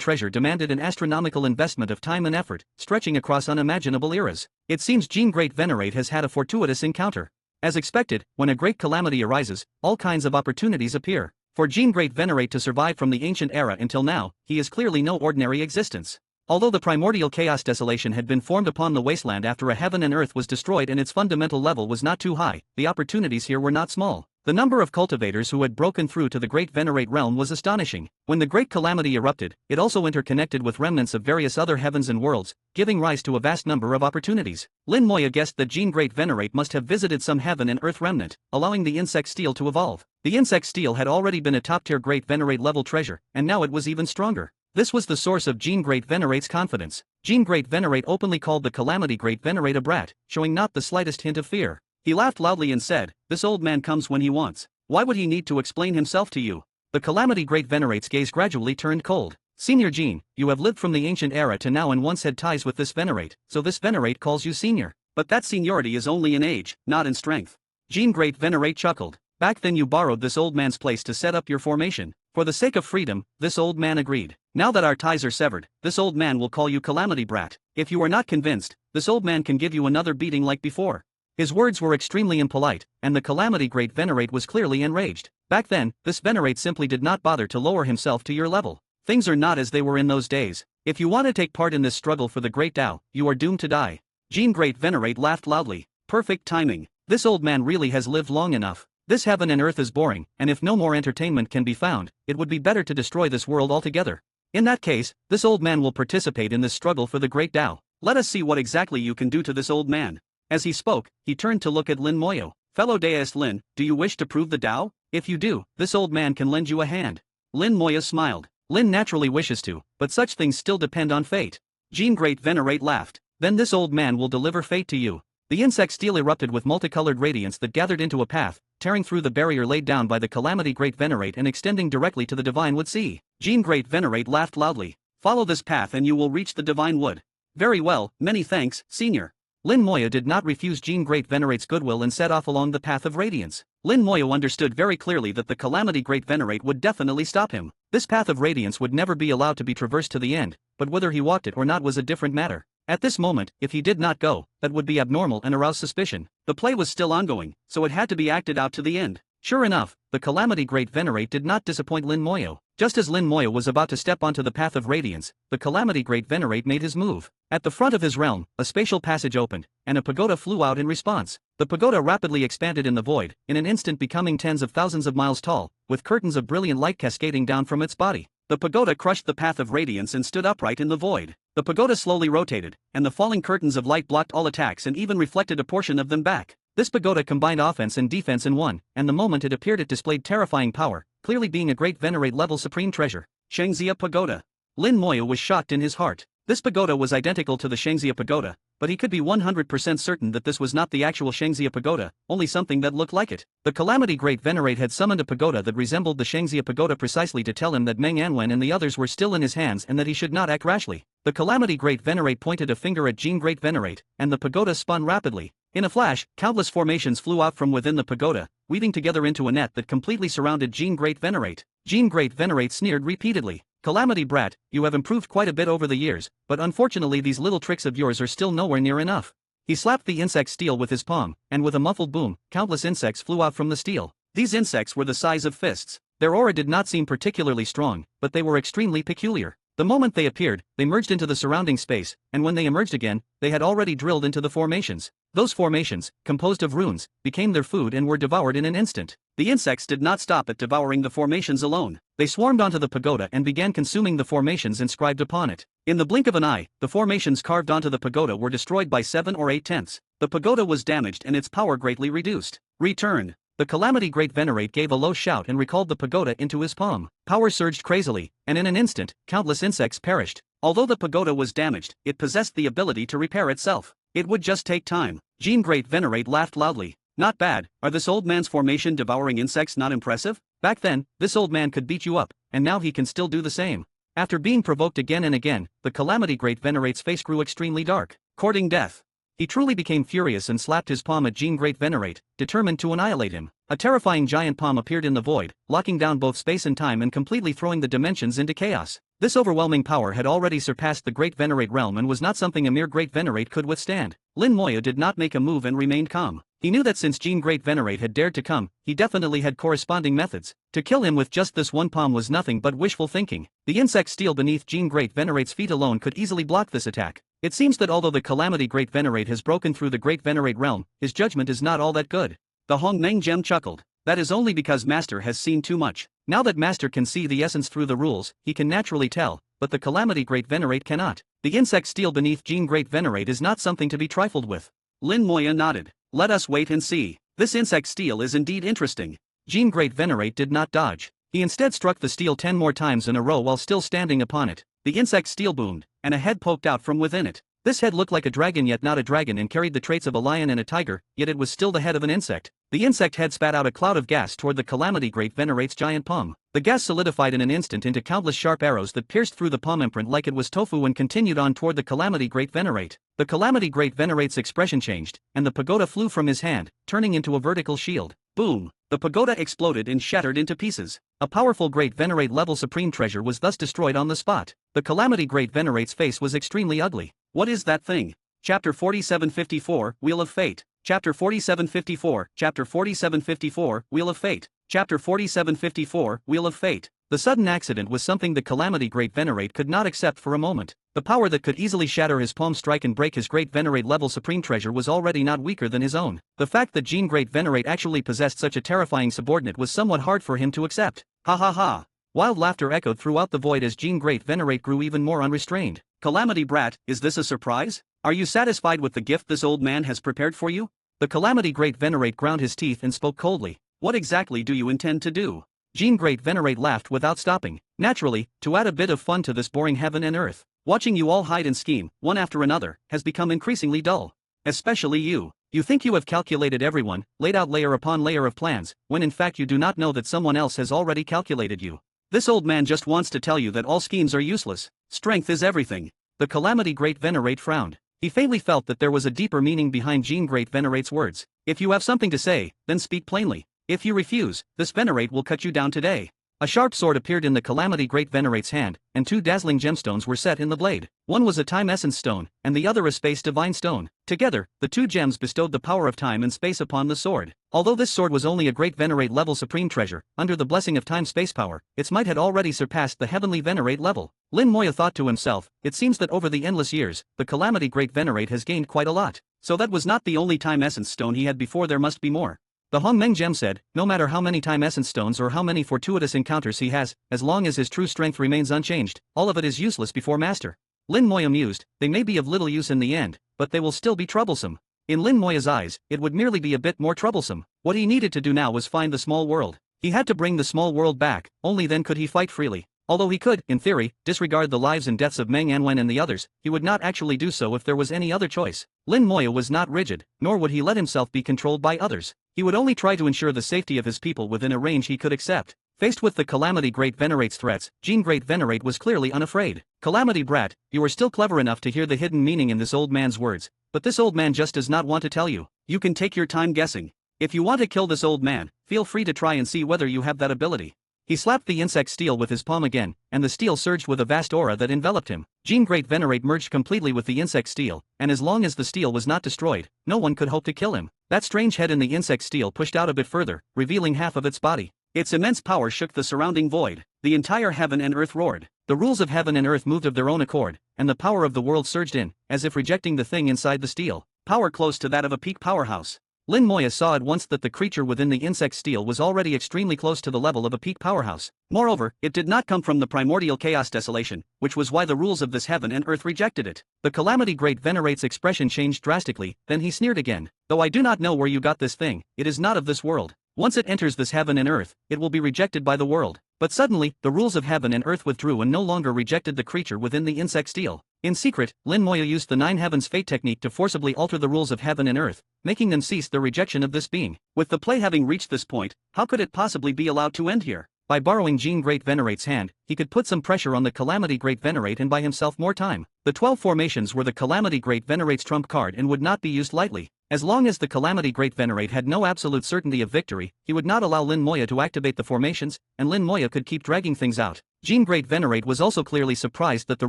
treasure demanded an astronomical investment of time and effort, stretching across unimaginable eras. It seems Jean Great Venerate has had a fortuitous encounter. As expected, when a great calamity arises, all kinds of opportunities appear. For Jean Great Venerate to survive from the ancient era until now, he is clearly no ordinary existence. Although the primordial chaos desolation had been formed upon the wasteland after a heaven and earth was destroyed and its fundamental level was not too high, the opportunities here were not small. The number of cultivators who had broken through to the Great Venerate realm was astonishing. When the Great Calamity erupted, it also interconnected with remnants of various other heavens and worlds, giving rise to a vast number of opportunities. Lin Moya guessed that Jean Great Venerate must have visited some heaven and earth remnant, allowing the insect steel to evolve. The insect steel had already been a top-tier Great Venerate level treasure, and now it was even stronger. This was the source of Jean Great Venerate's confidence. Jean Great Venerate openly called the Calamity Great Venerate a brat, showing not the slightest hint of fear. He laughed loudly and said, "This old man comes when he wants. Why would he need to explain himself to you?" The Calamity Great Venerate's gaze gradually turned cold. "Senior Jean, you have lived from the ancient era to now and once had ties with this Venerate, so this Venerate calls you Senior. But that seniority is only in age, not in strength." Jean Great Venerate chuckled. "Back then you borrowed this old man's place to set up your formation. For the sake of freedom, this old man agreed. Now that our ties are severed, this old man will call you Calamity Brat. If you are not convinced, this old man can give you another beating like before." His words were extremely impolite, and the Calamity Great Venerate was clearly enraged. Back then, this Venerate simply did not bother to lower himself to your level. Things are not as they were in those days. If you want to take part in this struggle for the Great Tao, you are doomed to die. Jean Great Venerate laughed loudly. Perfect timing. This old man really has lived long enough. This heaven and earth is boring, and if no more entertainment can be found, it would be better to destroy this world altogether. In that case, this old man will participate in this struggle for the Great Tao. Let us see what exactly you can do to this old man. As he spoke, he turned to look at Lin Moyo. "Fellow deist Lin, do you wish to prove the Tao? If you do, this old man can lend you a hand." Lin Moyo smiled. Lin naturally wishes to, but such things still depend on fate. Jean Great Venerate laughed. "Then this old man will deliver fate to you." The insect steel erupted with multicolored radiance that gathered into a path, tearing through the barrier laid down by the Calamity Great Venerate and extending directly to the Divine Wood Sea. Jean Great Venerate laughed loudly. "Follow this path and you will reach the Divine Wood." "Very well, many thanks, Senior." Lin Moyo did not refuse Jean Great Venerate's goodwill and set off along the path of radiance. Lin Moyo understood very clearly that the Calamity Great Venerate would definitely stop him. This path of radiance would never be allowed to be traversed to the end, but whether he walked it or not was a different matter. At this moment, if he did not go, that would be abnormal and arouse suspicion. The play was still ongoing, so it had to be acted out to the end. Sure enough, the Calamity Great Venerate did not disappoint Lin Moyo. Just as Lin Moyo was about to step onto the path of radiance, the Calamity Great Venerate made his move. At the front of his realm, a spatial passage opened, and a pagoda flew out in response. The pagoda rapidly expanded in the void, in an instant becoming tens of thousands of miles tall, with curtains of brilliant light cascading down from its body. The pagoda crushed the path of radiance and stood upright in the void. The pagoda slowly rotated, and the falling curtains of light blocked all attacks and even reflected a portion of them back. This pagoda combined offense and defense in one, and the moment it appeared it displayed terrifying power, clearly being a Great Venerate level supreme treasure. Shangxia Pagoda. Lin Moyo was shocked in his heart. This pagoda was identical to the Shangxia Pagoda, but he could be 100% certain that this was not the actual Shangxia Pagoda, only something that looked like it. The Calamity Great Venerate had summoned a pagoda that resembled the Shangxia Pagoda precisely to tell him that Meng Anwen and the others were still in his hands and that he should not act rashly. The Calamity Great Venerate pointed a finger at Jean Great Venerate, and the pagoda spun rapidly. In a flash, countless formations flew out from within the pagoda, weaving together into a net that completely surrounded Jean Great Venerate. Jean Great Venerate sneered repeatedly. "Calamity Brat, you have improved quite a bit over the years, but unfortunately these little tricks of yours are still nowhere near enough." He slapped the insect steel with his palm, and with a muffled boom, countless insects flew out from the steel. These insects were the size of fists. Their aura did not seem particularly strong, but they were extremely peculiar. The moment they appeared, they merged into the surrounding space, and when they emerged again, they had already drilled into the formations. Those formations, composed of runes, became their food and were devoured in an instant. The insects did not stop at devouring the formations alone. They swarmed onto the pagoda and began consuming the formations inscribed upon it. In the blink of an eye, the formations carved onto the pagoda were destroyed by 7 or 8 tenths. The pagoda was damaged and its power greatly reduced. Return. The Calamity Great Venerate gave a low shout and recalled the pagoda into his palm. Power surged crazily, and in an instant, countless insects perished. Although the pagoda was damaged, it possessed the ability to repair itself. It would just take time. Jean Great Venerate laughed loudly. Not bad, are this old man's formation devouring insects not impressive? Back then, this old man could beat you up, and now he can still do the same. After being provoked again and again, the Calamity Great Venerate's face grew extremely dark, courting death. He truly became furious and slapped his palm at Jean Great Venerate, determined to annihilate him. A terrifying giant palm appeared in the void, locking down both space and time and completely throwing the dimensions into chaos. This overwhelming power had already surpassed the Great Venerate realm and was not something a mere Great Venerate could withstand. Lin Moya did not make a move and remained calm. He knew that since Jean Great Venerate had dared to come, he definitely had corresponding methods. To kill him with just this one palm was nothing but wishful thinking. The insect steel beneath Jean Great Venerate's feet alone could easily block this attack. It seems that although the Calamity Great Venerate has broken through the Great Venerate realm, his judgment is not all that good. The Hong Meng Gem chuckled. That is only because Master has seen too much. Now that Master can see the essence through the rules, he can naturally tell, but the Calamity Great Venerate cannot. The insect steel beneath Jean Great Venerate is not something to be trifled with. Lin Moya nodded. Let us wait and see. This insect steel is indeed interesting. Jean Great Venerate did not dodge. He instead struck the steel 10 more times in a row while still standing upon it. The insect steel boomed, and a head poked out from within it. This head looked like a dragon yet not a dragon and carried the traits of a lion and a tiger, yet it was still the head of an insect. The insect head spat out a cloud of gas toward the Calamity Great Venerate's giant palm. The gas solidified in an instant into countless sharp arrows that pierced through the palm imprint like it was tofu and continued on toward the Calamity Great Venerate. The Calamity Great Venerate's expression changed, and the pagoda flew from his hand, turning into a vertical shield. Boom! The pagoda exploded and shattered into pieces. A powerful Great Venerate level supreme treasure was thus destroyed on the spot. The Calamity Great Venerate's face was extremely ugly. What is that thing? Chapter 4754, Wheel of Fate. Chapter 4754, Chapter 4754, Wheel of Fate. Chapter 4754, Wheel of Fate. The sudden accident was something the Calamity Great Venerate could not accept for a moment. The power that could easily shatter his palm strike and break his Great Venerate level supreme treasure was already not weaker than his own. The fact that Jean Great Venerate actually possessed such a terrifying subordinate was somewhat hard for him to accept. Ha ha ha. Wild laughter echoed throughout the void as Jean Great Venerate grew even more unrestrained. Calamity Brat, is this a surprise? Are you satisfied with the gift this old man has prepared for you? The Calamity Great Venerate ground his teeth and spoke coldly. What exactly do you intend to do? Jean Great Venerate laughed without stopping. Naturally, to add a bit of fun to this boring heaven and earth. Watching you all hide and scheme, one after another, has become increasingly dull. Especially you. You think you have calculated everyone, laid out layer upon layer of plans, when in fact you do not know that someone else has already calculated you. This old man just wants to tell you that all schemes are useless. Strength is everything. The Calamity Great Venerate frowned. He faintly felt that there was a deeper meaning behind Jean Great Venerate's words. If you have something to say, then speak plainly. If you refuse, this Venerate will cut you down today. A sharp sword appeared in the Calamity Great Venerate's hand, and 2 dazzling gemstones were set in the blade. One was a Time Essence Stone, and the other a Space Divine Stone. Together, the 2 gems bestowed the power of time and space upon the sword. Although this sword was only a Great Venerate level supreme treasure, under the blessing of time-space power, its might had already surpassed the Heavenly Venerate level. Lin Moya thought to himself, it seems that over the endless years, the Calamity Great Venerate has gained quite a lot. So that was not the only Time Essence Stone he had before, there must be more. The Hong Meng Gem said, no matter how many Time Essence Stones or how many fortuitous encounters he has, as long as his true strength remains unchanged, all of it is useless before Master. Lin Moya mused, they may be of little use in the end, but they will still be troublesome. In Lin Moya's eyes, it would merely be a bit more troublesome. What he needed to do now was find the small world. He had to bring the small world back, only then could he fight freely. Although he could, in theory, disregard the lives and deaths of Meng Anwen and the others, he would not actually do so if there was any other choice. Lin Moya was not rigid, nor would he let himself be controlled by others. He would only try to ensure the safety of his people within a range he could accept. Faced with the Calamity Great Venerate's threats, Jean Great Venerate was clearly unafraid. Calamity Brat, you are still clever enough to hear the hidden meaning in this old man's words, but this old man just does not want to tell you. You can take your time guessing. If you want to kill this old man, feel free to try and see whether you have that ability. He slapped the insect steel with his palm again, and the steel surged with a vast aura that enveloped him. Jean Great Venerate merged completely with the insect steel, and as long as the steel was not destroyed, no one could hope to kill him. That strange head in the insect steel pushed out a bit further, revealing half of its body. Its immense power shook the surrounding void. The entire heaven and earth roared. The rules of heaven and earth moved of their own accord, and the power of the world surged in, as if rejecting the thing inside the steel. Power close to that of a peak powerhouse. Lin Moya saw at once that the creature within the insect steel was already extremely close to the level of a peak powerhouse. Moreover, it did not come from the primordial chaos desolation, which was why the rules of this heaven and earth rejected it. The Calamity Great Venerate's expression changed drastically, then he sneered again. Though I do not know where you got this thing, it is not of this world. Once it enters this heaven and earth, it will be rejected by the world. But suddenly, the rules of heaven and earth withdrew and no longer rejected the creature within the insect steel. In secret, Lin Moya used the Nine Heavens Fate technique to forcibly alter the rules of heaven and earth, making them cease their rejection of this being. With the play having reached this point, how could it possibly be allowed to end here? By borrowing Jean Great Venerate's hand, he could put some pressure on the Calamity Great Venerate and buy himself more time. The 12 formations were the Calamity Great Venerate's trump card and would not be used lightly. As long as the Calamity Great Venerate had no absolute certainty of victory, he would not allow Lin Moya to activate the formations, and Lin Moya could keep dragging things out. Jean Great Venerate was also clearly surprised that the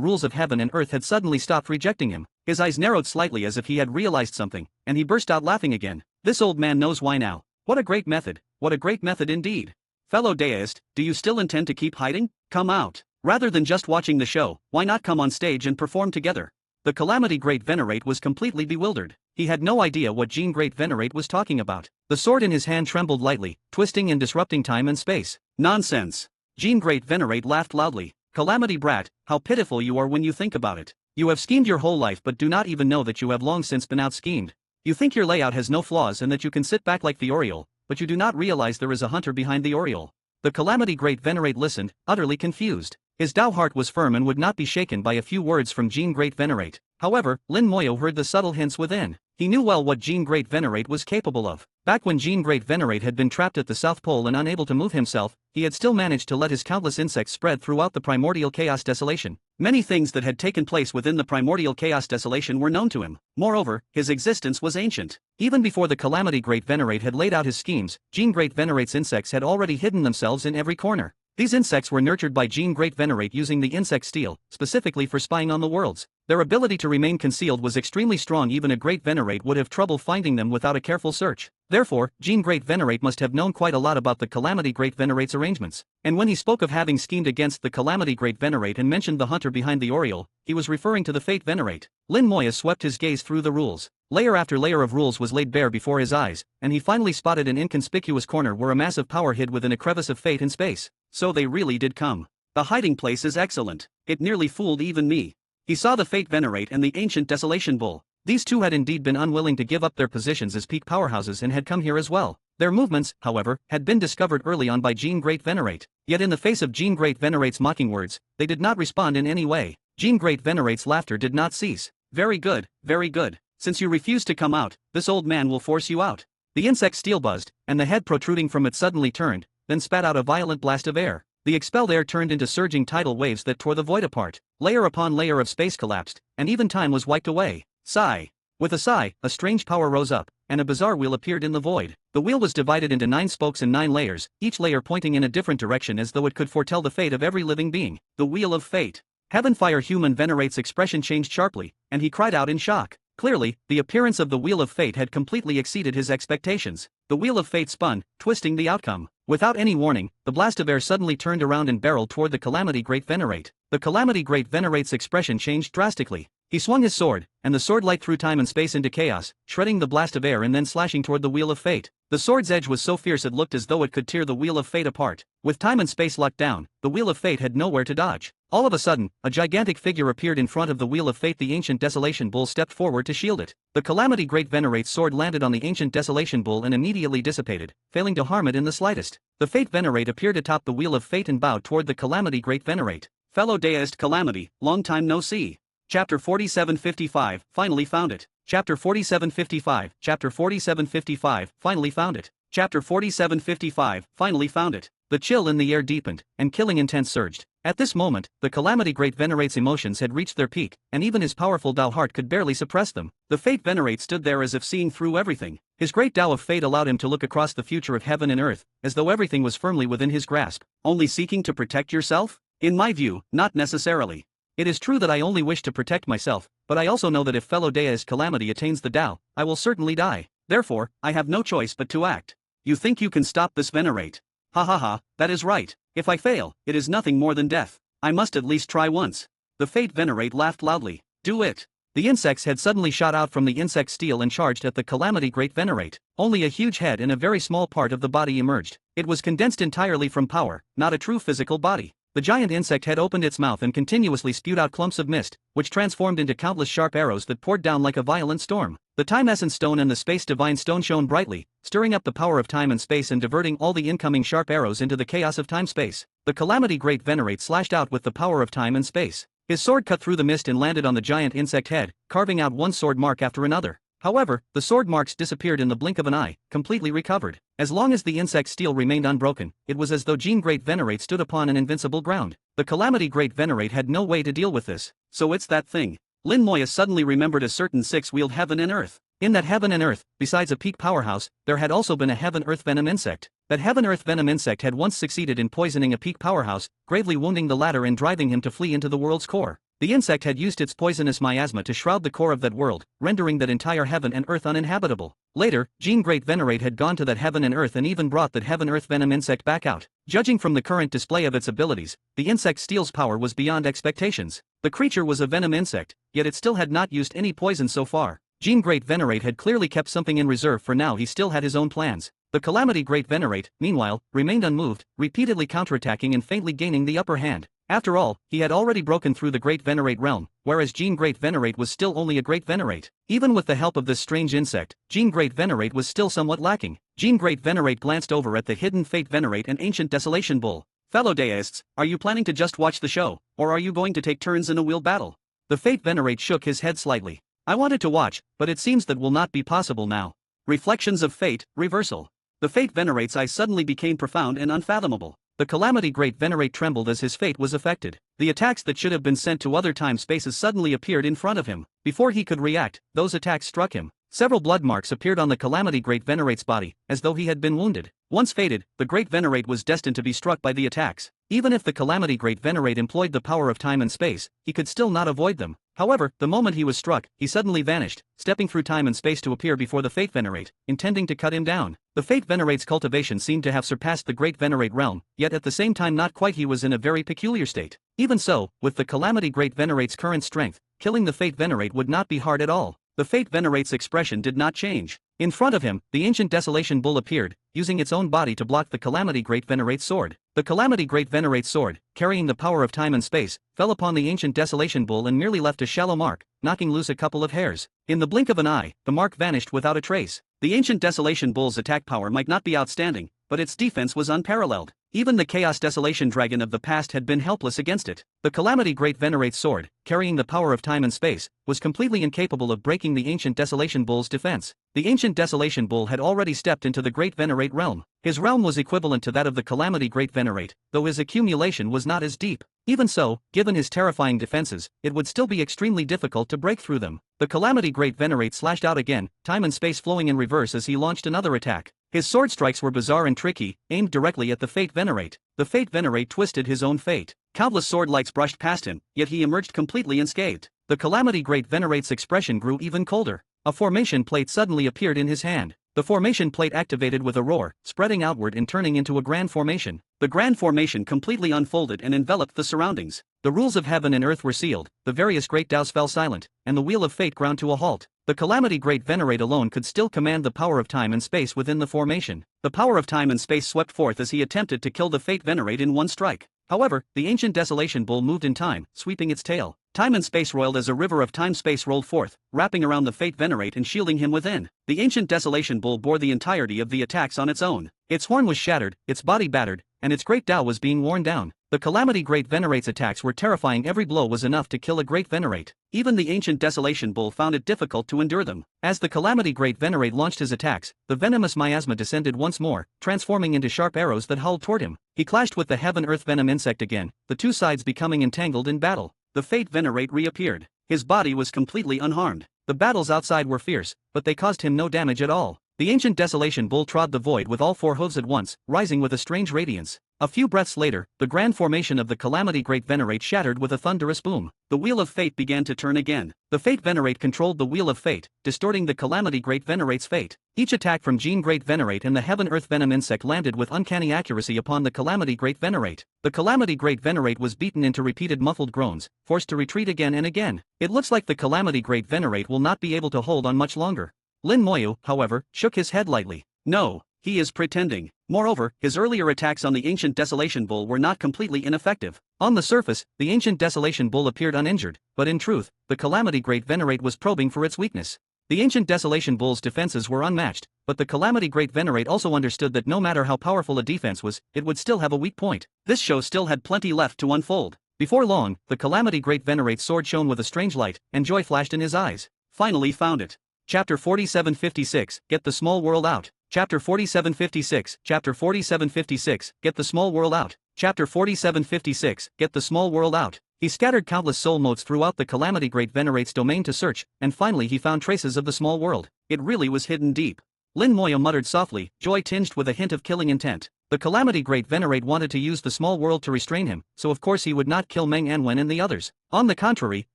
rules of heaven and earth had suddenly stopped rejecting him. His eyes narrowed slightly as if he had realized something, and he burst out laughing again. This old man knows why now. What a great method, what a great method indeed. Fellow deist, do you still intend to keep hiding? Come out. Rather than just watching the show, why not come on stage and perform together? The Calamity Great Venerate was completely bewildered. He had no idea what Jean Great Venerate was talking about. The sword in his hand trembled lightly, twisting and disrupting time and space. Nonsense. Jean Great Venerate laughed loudly. Calamity brat, how pitiful you are when you think about it. You have schemed your whole life but do not even know that you have long since been out-schemed. You think your layout has no flaws and that you can sit back like the Oriole, but you do not realize there is a hunter behind the Oriole. The Calamity Great Venerate listened, utterly confused. His Tao heart was firm and would not be shaken by a few words from Jean Great Venerate. However, Lin Moya heard the subtle hints within. He knew well what Jean Great Venerate was capable of. Back when Jean Great Venerate had been trapped at the South Pole and unable to move himself, he had still managed to let his countless insects spread throughout the primordial chaos desolation. Many things that had taken place within the primordial chaos desolation were known to him. Moreover, his existence was ancient. Even before the Calamity Great Venerate had laid out his schemes, Jean Great Venerate's insects had already hidden themselves in every corner. These insects were nurtured by Jean Great Venerate using the insect steel, specifically for spying on the worlds. Their ability to remain concealed was extremely strong. Even a Great Venerate would have trouble finding them without a careful search. Therefore, Jean Great Venerate must have known quite a lot about the Calamity Great Venerate's arrangements. And when he spoke of having schemed against the Calamity Great Venerate and mentioned the hunter behind the Oriole, he was referring to the Fate Venerate. Lin Moya swept his gaze through the rules. Layer after layer of rules was laid bare before his eyes, and he finally spotted an inconspicuous corner where a massive power hid within a crevice of fate in space. So they really did come. The hiding place is excellent. It nearly fooled even me. He saw the Fate Venerate and the ancient Desolation Bull. These two had indeed been unwilling to give up their positions as peak powerhouses and had come here as well. Their movements, however, had been discovered early on by Jean Great Venerate. Yet in the face of Jean Great Venerate's mocking words, they did not respond in any way. Jean Great Venerate's laughter did not cease. Very good, very good. Since you refuse to come out, this old man will force you out. The insect steel buzzed, and the head protruding from it suddenly turned, then spat out a violent blast of air. The expelled air turned into surging tidal waves that tore the void apart. Layer upon layer of space collapsed, and even time was wiped away. Sigh. With a sigh, a strange power rose up, and a bizarre wheel appeared in the void. The wheel was divided into 9 spokes and 9 layers, each layer pointing in a different direction as though it could foretell the fate of every living being. The Wheel of Fate. Heavenfire Human Venerate's expression changed sharply, and he cried out in shock. Clearly, the appearance of the Wheel of Fate had completely exceeded his expectations. The Wheel of Fate spun, twisting the outcome. Without any warning, the blast of air suddenly turned around and barreled toward the Calamity Great Venerate. The Calamity Great Venerate's expression changed drastically. He swung his sword, and the sword light threw time and space into chaos, shredding the blast of air and then slashing toward the Wheel of Fate. The sword's edge was so fierce it looked as though it could tear the Wheel of Fate apart. With time and space locked down, the Wheel of Fate had nowhere to dodge. All of a sudden, a gigantic figure appeared in front of the Wheel of Fate. The ancient Desolation Bull stepped forward to shield it. The Calamity Great Venerate's sword landed on the ancient Desolation Bull and immediately dissipated, failing to harm it in the slightest. The Fate Venerate appeared atop the Wheel of Fate and bowed toward the Calamity Great Venerate. Fellow deist Calamity, long time no see. Chapter 4755, finally found it. Chapter 4755, Chapter 4755, finally found it. Chapter 4755, finally found it. The chill in the air deepened, and killing intent surged. At this moment, the Calamity Great Venerate's emotions had reached their peak, and even his powerful Tao heart could barely suppress them. The Fate Venerate stood there as if seeing through everything. His great Tao of fate allowed him to look across the future of heaven and earth, as though everything was firmly within his grasp. Only seeking to protect yourself? In my view, not necessarily. It is true that I only wish to protect myself, but I also know that if fellow deist Calamity attains the Tao, I will certainly die. Therefore, I have no choice but to act. You think you can stop this Venerate? Ha ha ha, that is right. If I fail, it is nothing more than death. I must at least try once. The Fate Venerate laughed loudly. Do it. The insect's head suddenly shot out from the insect steel and charged at the Calamity Great Venerate. Only a huge head and a very small part of the body emerged. It was condensed entirely from power, not a true physical body. The giant insect head opened its mouth and continuously spewed out clumps of mist, which transformed into countless sharp arrows that poured down like a violent storm. The Time Essence Stone and the Space Divine Stone shone brightly, stirring up the power of time and space and diverting all the incoming sharp arrows into the chaos of time-space. The Calamity Great Venerate slashed out with the power of time and space. His sword cut through the mist and landed on the giant insect head, carving out one sword mark after another. However, the sword marks disappeared in the blink of an eye, completely recovered. As long as the insect's steel remained unbroken, it was as though Jean Great Venerate stood upon an invincible ground. The Calamity Great Venerate had no way to deal with this. So it's that thing. Lin Moya suddenly remembered a certain six-wheeled heaven and earth. In that heaven and earth, besides a peak powerhouse, there had also been a heaven-earth venom insect. That heaven-earth venom insect had once succeeded in poisoning a peak powerhouse, gravely wounding the latter and driving him to flee into the world's core. The insect had used its poisonous miasma to shroud the core of that world, rendering that entire heaven and earth uninhabitable. Later, Jean Great Venerate had gone to that heaven and earth and even brought that heaven-earth venom insect back out. Judging from the current display of its abilities, the insect steel's power was beyond expectations. The creature was a venom insect, yet it still had not used any poison so far. Jean Great Venerate had clearly kept something in reserve, for now he still had his own plans. The Calamity Great Venerate, meanwhile, remained unmoved, repeatedly counterattacking and faintly gaining the upper hand. After all, he had already broken through the Great Venerate realm, whereas Jean Great Venerate was still only a Great Venerate. Even with the help of this strange insect, Jean Great Venerate was still somewhat lacking. Jean Great Venerate glanced over at the hidden Fate Venerate and Ancient Desolation Bull. Fellow deists, are you planning to just watch the show, or are you going to take turns in a wheel battle? The Fate Venerate shook his head slightly. I wanted to watch, but it seems that will not be possible now. Reflections of Fate, Reversal. The Fate Venerate's eyes suddenly became profound and unfathomable. The Calamity Great Venerate trembled as his fate was affected. The attacks that should have been sent to other time spaces suddenly appeared in front of him. Before he could react, those attacks struck him. Several blood marks appeared on the Calamity Great Venerate's body, as though he had been wounded. Once fated, the Great Venerate was destined to be struck by the attacks. Even if the Calamity Great Venerate employed the power of time and space, he could still not avoid them. However, the moment he was struck, he suddenly vanished, stepping through time and space to appear before the Fate Venerate, intending to cut him down. The Fate Venerate's cultivation seemed to have surpassed the Great Venerate realm, yet at the same time not quite. He was in a very peculiar state. Even so, with the Calamity Great Venerate's current strength, killing the Fate Venerate would not be hard at all. The Fate Venerate's expression did not change. In front of him, the Ancient Desolation Bull appeared, using its own body to block the Calamity Great Venerate's sword. The Calamity Great Venerate's sword, carrying the power of time and space, fell upon the Ancient Desolation Bull and merely left a shallow mark, knocking loose a couple of hairs. In the blink of an eye, the mark vanished without a trace. The Ancient Desolation Bull's attack power might not be outstanding, but its defense was unparalleled. Even the Chaos Desolation Dragon of the past had been helpless against it. The Calamity Great Venerate's sword, carrying the power of time and space, was completely incapable of breaking the Ancient Desolation Bull's defense. The Ancient Desolation Bull had already stepped into the Great Venerate realm. His realm was equivalent to that of the Calamity Great Venerate, though his accumulation was not as deep. Even so, given his terrifying defenses, it would still be extremely difficult to break through them. The Calamity Great Venerate slashed out again, time and space flowing in reverse as he launched another attack. His sword strikes were bizarre and tricky, aimed directly at the Fate Venerate. The Fate Venerate twisted his own fate. Countless sword lights brushed past him, yet he emerged completely unscathed. The Calamity Great Venerate's expression grew even colder. A formation plate suddenly appeared in his hand. The formation plate activated with a roar, spreading outward and turning into a grand formation. The grand formation completely unfolded and enveloped the surroundings. The rules of heaven and earth were sealed, the various great Taos fell silent, and the wheel of fate ground to a halt. The Calamity Great Venerate alone could still command the power of time and space within the formation. The power of time and space swept forth as he attempted to kill the Fate Venerate in one strike. However, the Ancient Desolation Bull moved in time, sweeping its tail. Time and space roiled as a river of time-space rolled forth, wrapping around the Fate Venerate and shielding him within. The Ancient Desolation Bull bore the entirety of the attacks on its own. Its horn was shattered, its body battered, and its great Tao was being worn down. The Calamity Great Venerate's attacks were terrifying. Every blow was enough to kill a Great Venerate. Even the Ancient Desolation Bull found it difficult to endure them. As the Calamity Great Venerate launched his attacks, the venomous miasma descended once more, transforming into sharp arrows that hurled toward him. He clashed with the Heaven-Earth Venom insect again, the two sides becoming entangled in battle. The Fate Venerate reappeared. His body was completely unharmed. The battles outside were fierce, but they caused him no damage at all. The ancient desolation bull trod the void with all four hooves at once, rising with a strange radiance. A few breaths later, the grand formation of the Calamity Great Venerate shattered with a thunderous boom. The Wheel of Fate began to turn again. The Fate Venerate controlled the Wheel of Fate, distorting the Calamity Great Venerate's fate. Each attack from Gene Great Venerate and the Heaven Earth Venom Insect landed with uncanny accuracy upon the Calamity Great Venerate. The Calamity Great Venerate was beaten into repeated muffled groans, forced to retreat again and again. It looks like the Calamity Great Venerate will not be able to hold on much longer. Lin Moyu, however, shook his head lightly. No, he is pretending. Moreover, his earlier attacks on the ancient Desolation Bull were not completely ineffective. On the surface, the ancient Desolation Bull appeared uninjured, but in truth, the Calamity Great Venerate was probing for its weakness. The ancient Desolation Bull's defenses were unmatched, but the Calamity Great Venerate also understood that no matter how powerful a defense was, it would still have a weak point. This show still had plenty left to unfold. Before long, the Calamity Great Venerate's sword shone with a strange light, and joy flashed in his eyes. Finally found it. Chapter 4756, Get the Small World Out. Chapter 4756, Chapter 4756, Get the Small World Out. Chapter 4756, Get the Small World Out. He scattered countless soul motes throughout the Calamity Great Venerate's domain to search, and finally he found traces of the small world. It really was hidden deep. Lin Moya muttered softly, joy tinged with a hint of killing intent. The Calamity Great Venerate wanted to use the small world to restrain him, so of course he would not kill Meng Anwen and the others. On the contrary,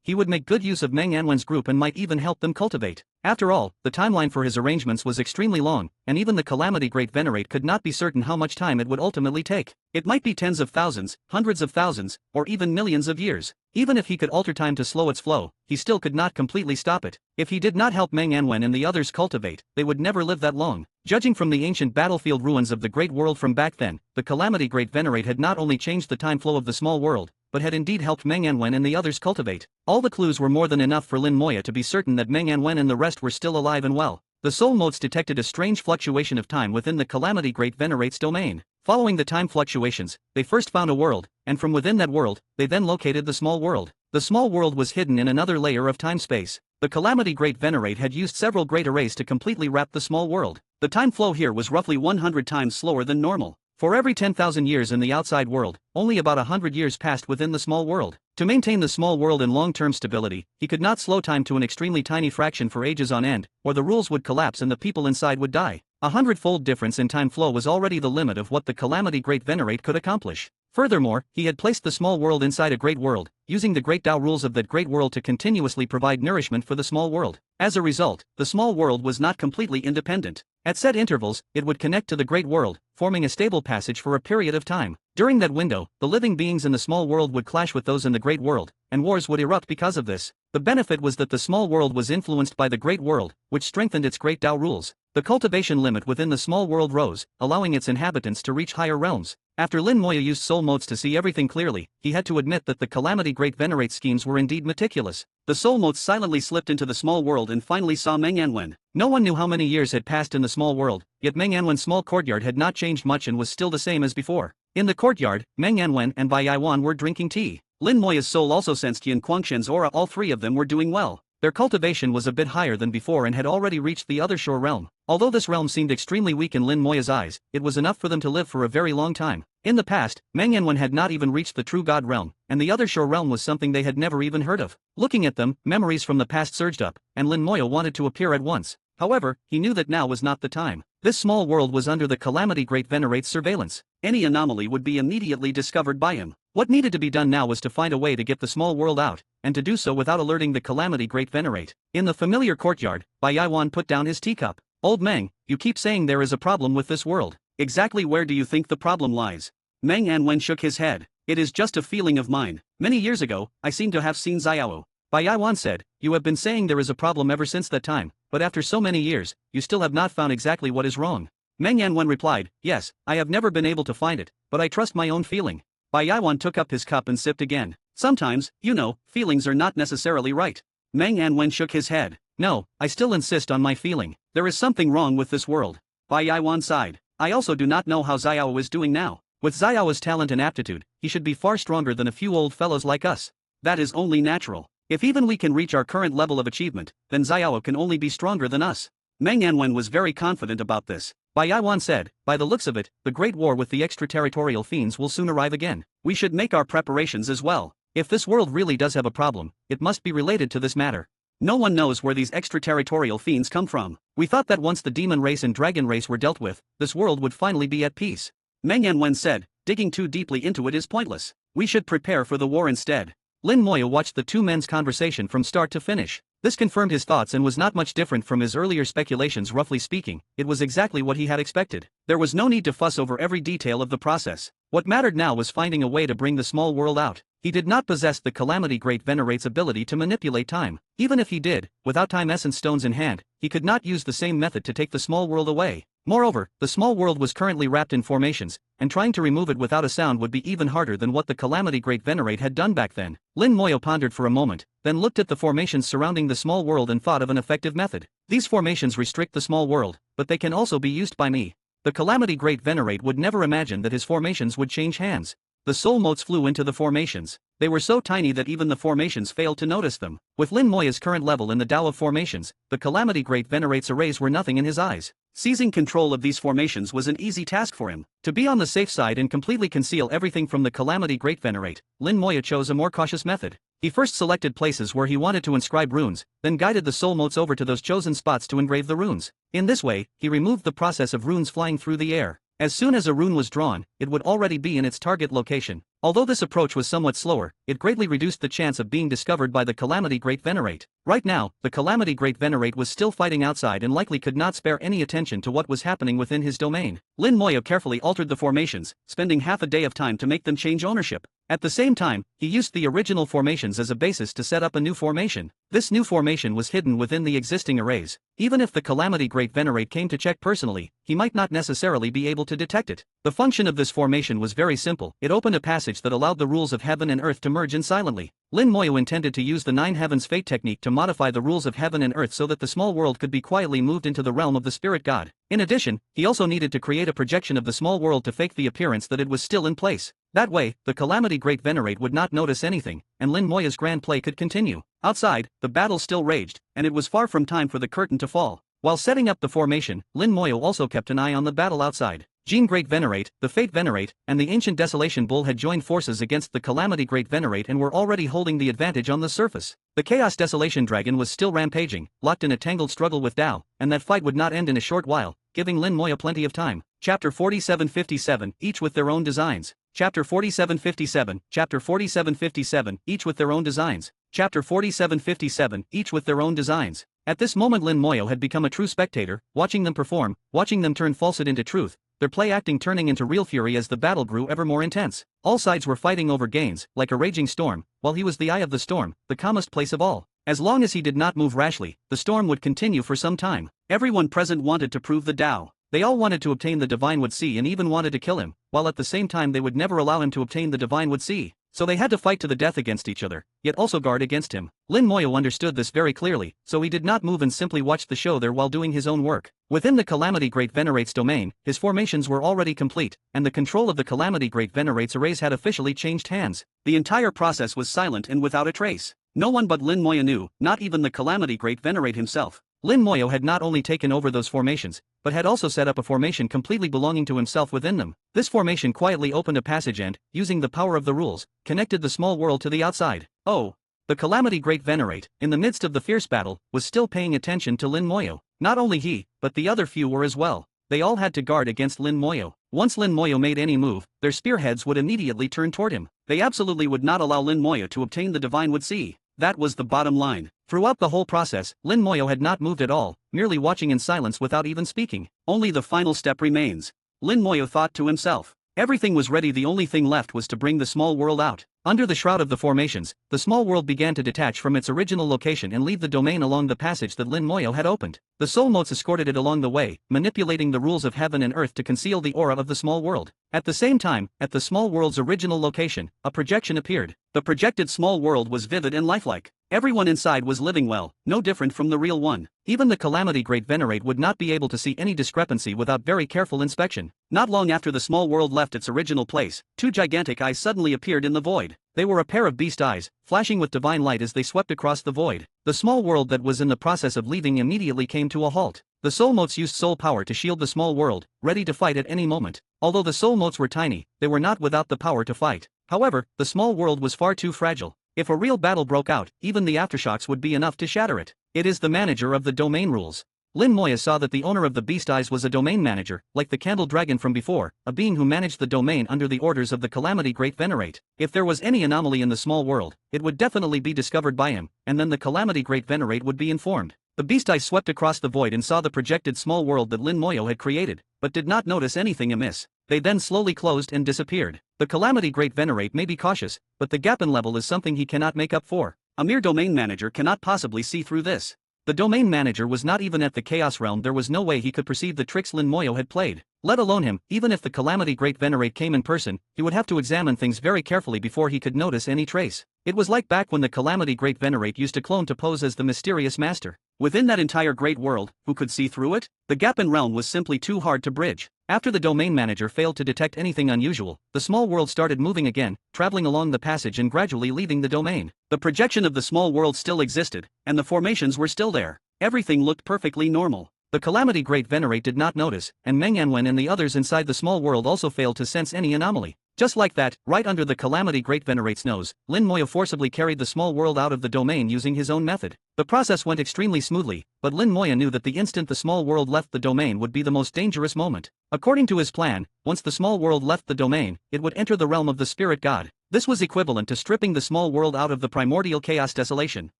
he would make good use of Meng Anwen's group and might even help them cultivate. After all, the timeline for his arrangements was extremely long, and even the Calamity Great Venerate could not be certain how much time it would ultimately take. It might be tens of thousands, hundreds of thousands, or even millions of years. Even if he could alter time to slow its flow, he still could not completely stop it. If he did not help Meng Anwen and the others cultivate, they would never live that long. Judging from the ancient battlefield ruins of the Great World from back then, the Calamity Great Venerate had not only changed the time flow of the small world, but had indeed helped Meng Anwen and the others cultivate. All the clues were more than enough for Lin Moya to be certain that Meng Anwen and the rest were still alive and well. The soul motes detected a strange fluctuation of time within the Calamity Great Venerate's domain. Following the time fluctuations, they first found a world, and from within that world, they then located the small world. The small world was hidden in another layer of time-space. The Calamity Great Venerate had used several great arrays to completely wrap the small world. The time flow here was roughly 100 times slower than normal. For every 10,000 years in the outside world, only about 100 years passed within the small world. To maintain the small world in long-term stability, he could not slow time to an extremely tiny fraction for ages on end, or the rules would collapse and the people inside would die. 100-fold difference in time flow was already the limit of what the Calamity Great Venerate could accomplish. Furthermore, he had placed the small world inside a great world, using the great Tao rules of that great world to continuously provide nourishment for the small world. As a result, the small world was not completely independent. At set intervals, it would connect to the great world, forming a stable passage for a period of time. During that window, the living beings in the small world would clash with those in the great world, and wars would erupt because of this. The benefit was that the small world was influenced by the great world, which strengthened its great Tao rules. The cultivation limit within the small world rose, allowing its inhabitants to reach higher realms. After Lin Moya used soul motes to see everything clearly, he had to admit that the Calamity Great Venerate's schemes were indeed meticulous. The soul motes silently slipped into the small world and finally saw Meng Anwen. No one knew how many years had passed in the small world, yet Meng Anwen's small courtyard had not changed much and was still the same as before. In the courtyard, Meng Anwen and Bai Yaiwan were drinking tea. Lin Moya's soul also sensed Yin Guangshen's aura. All three of them were doing well. Their cultivation was a bit higher than before and had already reached the other shore realm. Although this realm seemed extremely weak in Lin Moya's eyes, it was enough for them to live for a very long time. In the past, Meng Anwen had not even reached the true God realm, and the other shore realm was something they had never even heard of. Looking at them, memories from the past surged up, and Lin Moya wanted to appear at once. However, he knew that now was not the time. This small world was under the Calamity Great Venerate's surveillance. Any anomaly would be immediately discovered by him. What needed to be done now was to find a way to get the small world out, and to do so without alerting the Calamity Great Venerate. In the familiar courtyard, Bai Yaiwan put down his teacup. Old Meng, you keep saying there is a problem with this world. Exactly where do you think the problem lies? Meng Anwen shook his head. It is just a feeling of mine. Many years ago, I seem to have seen Xiao. Bai Yaiwan said, you have been saying there is a problem ever since that time, but after so many years, you still have not found exactly what is wrong. Meng Anwen replied, yes, I have never been able to find it, but I trust my own feeling. Bai Yaiwan took up his cup and sipped again. Sometimes, you know, feelings are not necessarily right. Meng Anwen shook his head. No, I still insist on my feeling. There is something wrong with this world. Bai Yaiwan sighed. I also do not know how Xiao is doing now. With Xiao's talent and aptitude, he should be far stronger than a few old fellows like us. That is only natural. If even we can reach our current level of achievement, then Xiao can only be stronger than us. Meng Anwen was very confident about this. Bai Yaiwan said, by the looks of it, the great war with the extraterritorial fiends will soon arrive again. We should make our preparations as well. If this world really does have a problem, it must be related to this matter. No one knows where these extraterritorial fiends come from. We thought that once the demon race and dragon race were dealt with, this world would finally be at peace. Meng Yanwen said, digging too deeply into it is pointless. We should prepare for the war instead. Lin Moya watched the two men's conversation from start to finish. This confirmed his thoughts and was not much different from his earlier speculations. Roughly speaking, it was exactly what he had expected. There was no need to fuss over every detail of the process. What mattered now was finding a way to bring the small world out. He did not possess the Calamity Great Venerate's ability to manipulate time. Even if he did, without time essence stones in hand, he could not use the same method to take the small world away. Moreover, the small world was currently wrapped in formations, and trying to remove it without a sound would be even harder than what the Calamity Great Venerate had done back then. Lin Moyo pondered for a moment, then looked at the formations surrounding the small world and thought of an effective method. These formations restrict the small world, but they can also be used by me. The Calamity Great Venerate would never imagine that his formations would change hands. The soul motes flew into the formations. They were so tiny that even the formations failed to notice them. With Lin Moya's current level in the Tao of formations, the Calamity Great Venerate's arrays were nothing in his eyes. Seizing control of these formations was an easy task for him. To be on the safe side and completely conceal everything from the Calamity Great Venerate, Lin Moya chose a more cautious method. He first selected places where he wanted to inscribe runes, then guided the soul motes over to those chosen spots to engrave the runes. In this way, he removed the process of runes flying through the air. As soon as a rune was drawn, it would already be in its target location. Although this approach was somewhat slower, it greatly reduced the chance of being discovered by the Calamity Great Venerate. Right now, the Calamity Great Venerate was still fighting outside and likely could not spare any attention to what was happening within his domain. Lin Moya carefully altered the formations, spending half a day of time to make them change ownership. At the same time, he used the original formations as a basis to set up a new formation. This new formation was hidden within the existing arrays. Even if the Calamity Great Venerate came to check personally, he might not necessarily be able to detect it. The function of this formation was very simple. It opened a passage that allowed the rules of heaven and earth to merge in silently. Lin Moyo intended to use the Nine Heavens Fate technique to modify the rules of heaven and earth so that the small world could be quietly moved into the realm of the spirit god. In addition, he also needed to create a projection of the small world to fake the appearance that it was still in place. That way, the Calamity Great Venerate would not notice anything, and Lin Moya's grand play could continue. Outside, the battle still raged, and it was far from time for the curtain to fall. While setting up the formation, Lin Moyo also kept an eye on the battle outside. Jean Great Venerate, the Fate Venerate, and the Ancient Desolation Bull had joined forces against the Calamity Great Venerate and were already holding the advantage on the surface. The Chaos Desolation Dragon was still rampaging, locked in a tangled struggle with Tao, and that fight would not end in a short while, giving Lin Moya plenty of time. Chapter 4757, each with their own designs. Chapter 4757, Chapter 4757, each with their own designs. Chapter 4757, each with their own designs. At this moment Lin Moyo had become a true spectator, watching them perform, watching them turn falsehood into truth, their play acting turning into real fury as the battle grew ever more intense. All sides were fighting over gains, like a raging storm, while he was the eye of the storm, the calmest place of all. As long as he did not move rashly, the storm would continue for some time. Everyone present wanted to prove the Tao. They all wanted to obtain the Divine Would See and even wanted to kill him, while at the same time they would never allow him to obtain the Divine Would See. So they had to fight to the death against each other, yet also guard against him. Lin Moyo understood this very clearly, so he did not move and simply watched the show there while doing his own work. Within the Calamity Great Venerate's domain, his formations were already complete, and the control of the Calamity Great Venerate's arrays had officially changed hands. The entire process was silent and without a trace. No one but Lin Moyo knew, not even the Calamity Great Venerate himself. Lin Moyo had not only taken over those formations, but had also set up a formation completely belonging to himself within them. This formation quietly opened a passage and, using the power of the rules, connected the small world to the outside. Oh! The Calamity Great Venerate, in the midst of the fierce battle, was still paying attention to Lin Moyo. Not only he, but the other few were as well. They all had to guard against Lin Moyo. Once Lin Moyo made any move, their spearheads would immediately turn toward him. They absolutely would not allow Lin Moyo to obtain the Divine Would See. That was the bottom line. Throughout the whole process, Lin Moyo had not moved at all, merely watching in silence without even speaking. Only the final step remains. Lin Moyo thought to himself. Everything was ready, the only thing left was to bring the small world out. Under the shroud of the formations, the small world began to detach from its original location and leave the domain along the passage that Lin Moyo had opened. The soul motes escorted it along the way, manipulating the rules of heaven and earth to conceal the aura of the small world. At the same time, at the small world's original location, a projection appeared. The projected small world was vivid and lifelike. Everyone inside was living well, no different from the real one. Even the Calamity Great Venerate would not be able to see any discrepancy without very careful inspection. Not long after the small world left its original place, two gigantic eyes suddenly appeared in the void. They were a pair of beast eyes, flashing with divine light as they swept across the void. The small world that was in the process of leaving immediately came to a halt. The soul motes used soul power to shield the small world, ready to fight at any moment. Although the soul motes were tiny, they were not without the power to fight. However, the small world was far too fragile. If a real battle broke out, even the aftershocks would be enough to shatter it. It is the manager of the domain rules. Lin Moya saw that the owner of the Beast Eyes was a domain manager, like the Candle Dragon from before, a being who managed the domain under the orders of the Calamity Great Venerate. If there was any anomaly in the small world, it would definitely be discovered by him, and then the Calamity Great Venerate would be informed. The Beast Eyes swept across the void and saw the projected small world that Lin Moya had created, but did not notice anything amiss. They then slowly closed and disappeared. The Calamity Great Venerate may be cautious, but the gap in level is something he cannot make up for. A mere domain manager cannot possibly see through this. The domain manager was not even at the Chaos Realm. There was no way he could perceive the tricks Lin Moya had played. Let alone him, even if the Calamity Great Venerate came in person, he would have to examine things very carefully before he could notice any trace. It was like back when the Calamity Great Venerate used to clone to pose as the mysterious master. Within that entire great world, who could see through it? The gap in realm was simply too hard to bridge. After the domain manager failed to detect anything unusual, the small world started moving again, traveling along the passage and gradually leaving the domain. The projection of the small world still existed, and the formations were still there. Everything looked perfectly normal. The Calamity Great Venerate did not notice, and Meng Yanwen and the others inside the small world also failed to sense any anomaly. Just like that, right under the Calamity Great Venerate's nose, Lin Moya forcibly carried the small world out of the domain using his own method. The process went extremely smoothly, but Lin Moya knew that the instant the small world left the domain would be the most dangerous moment. According to his plan, once the small world left the domain, it would enter the realm of the spirit god. This was equivalent to stripping the small world out of the primordial chaos desolation.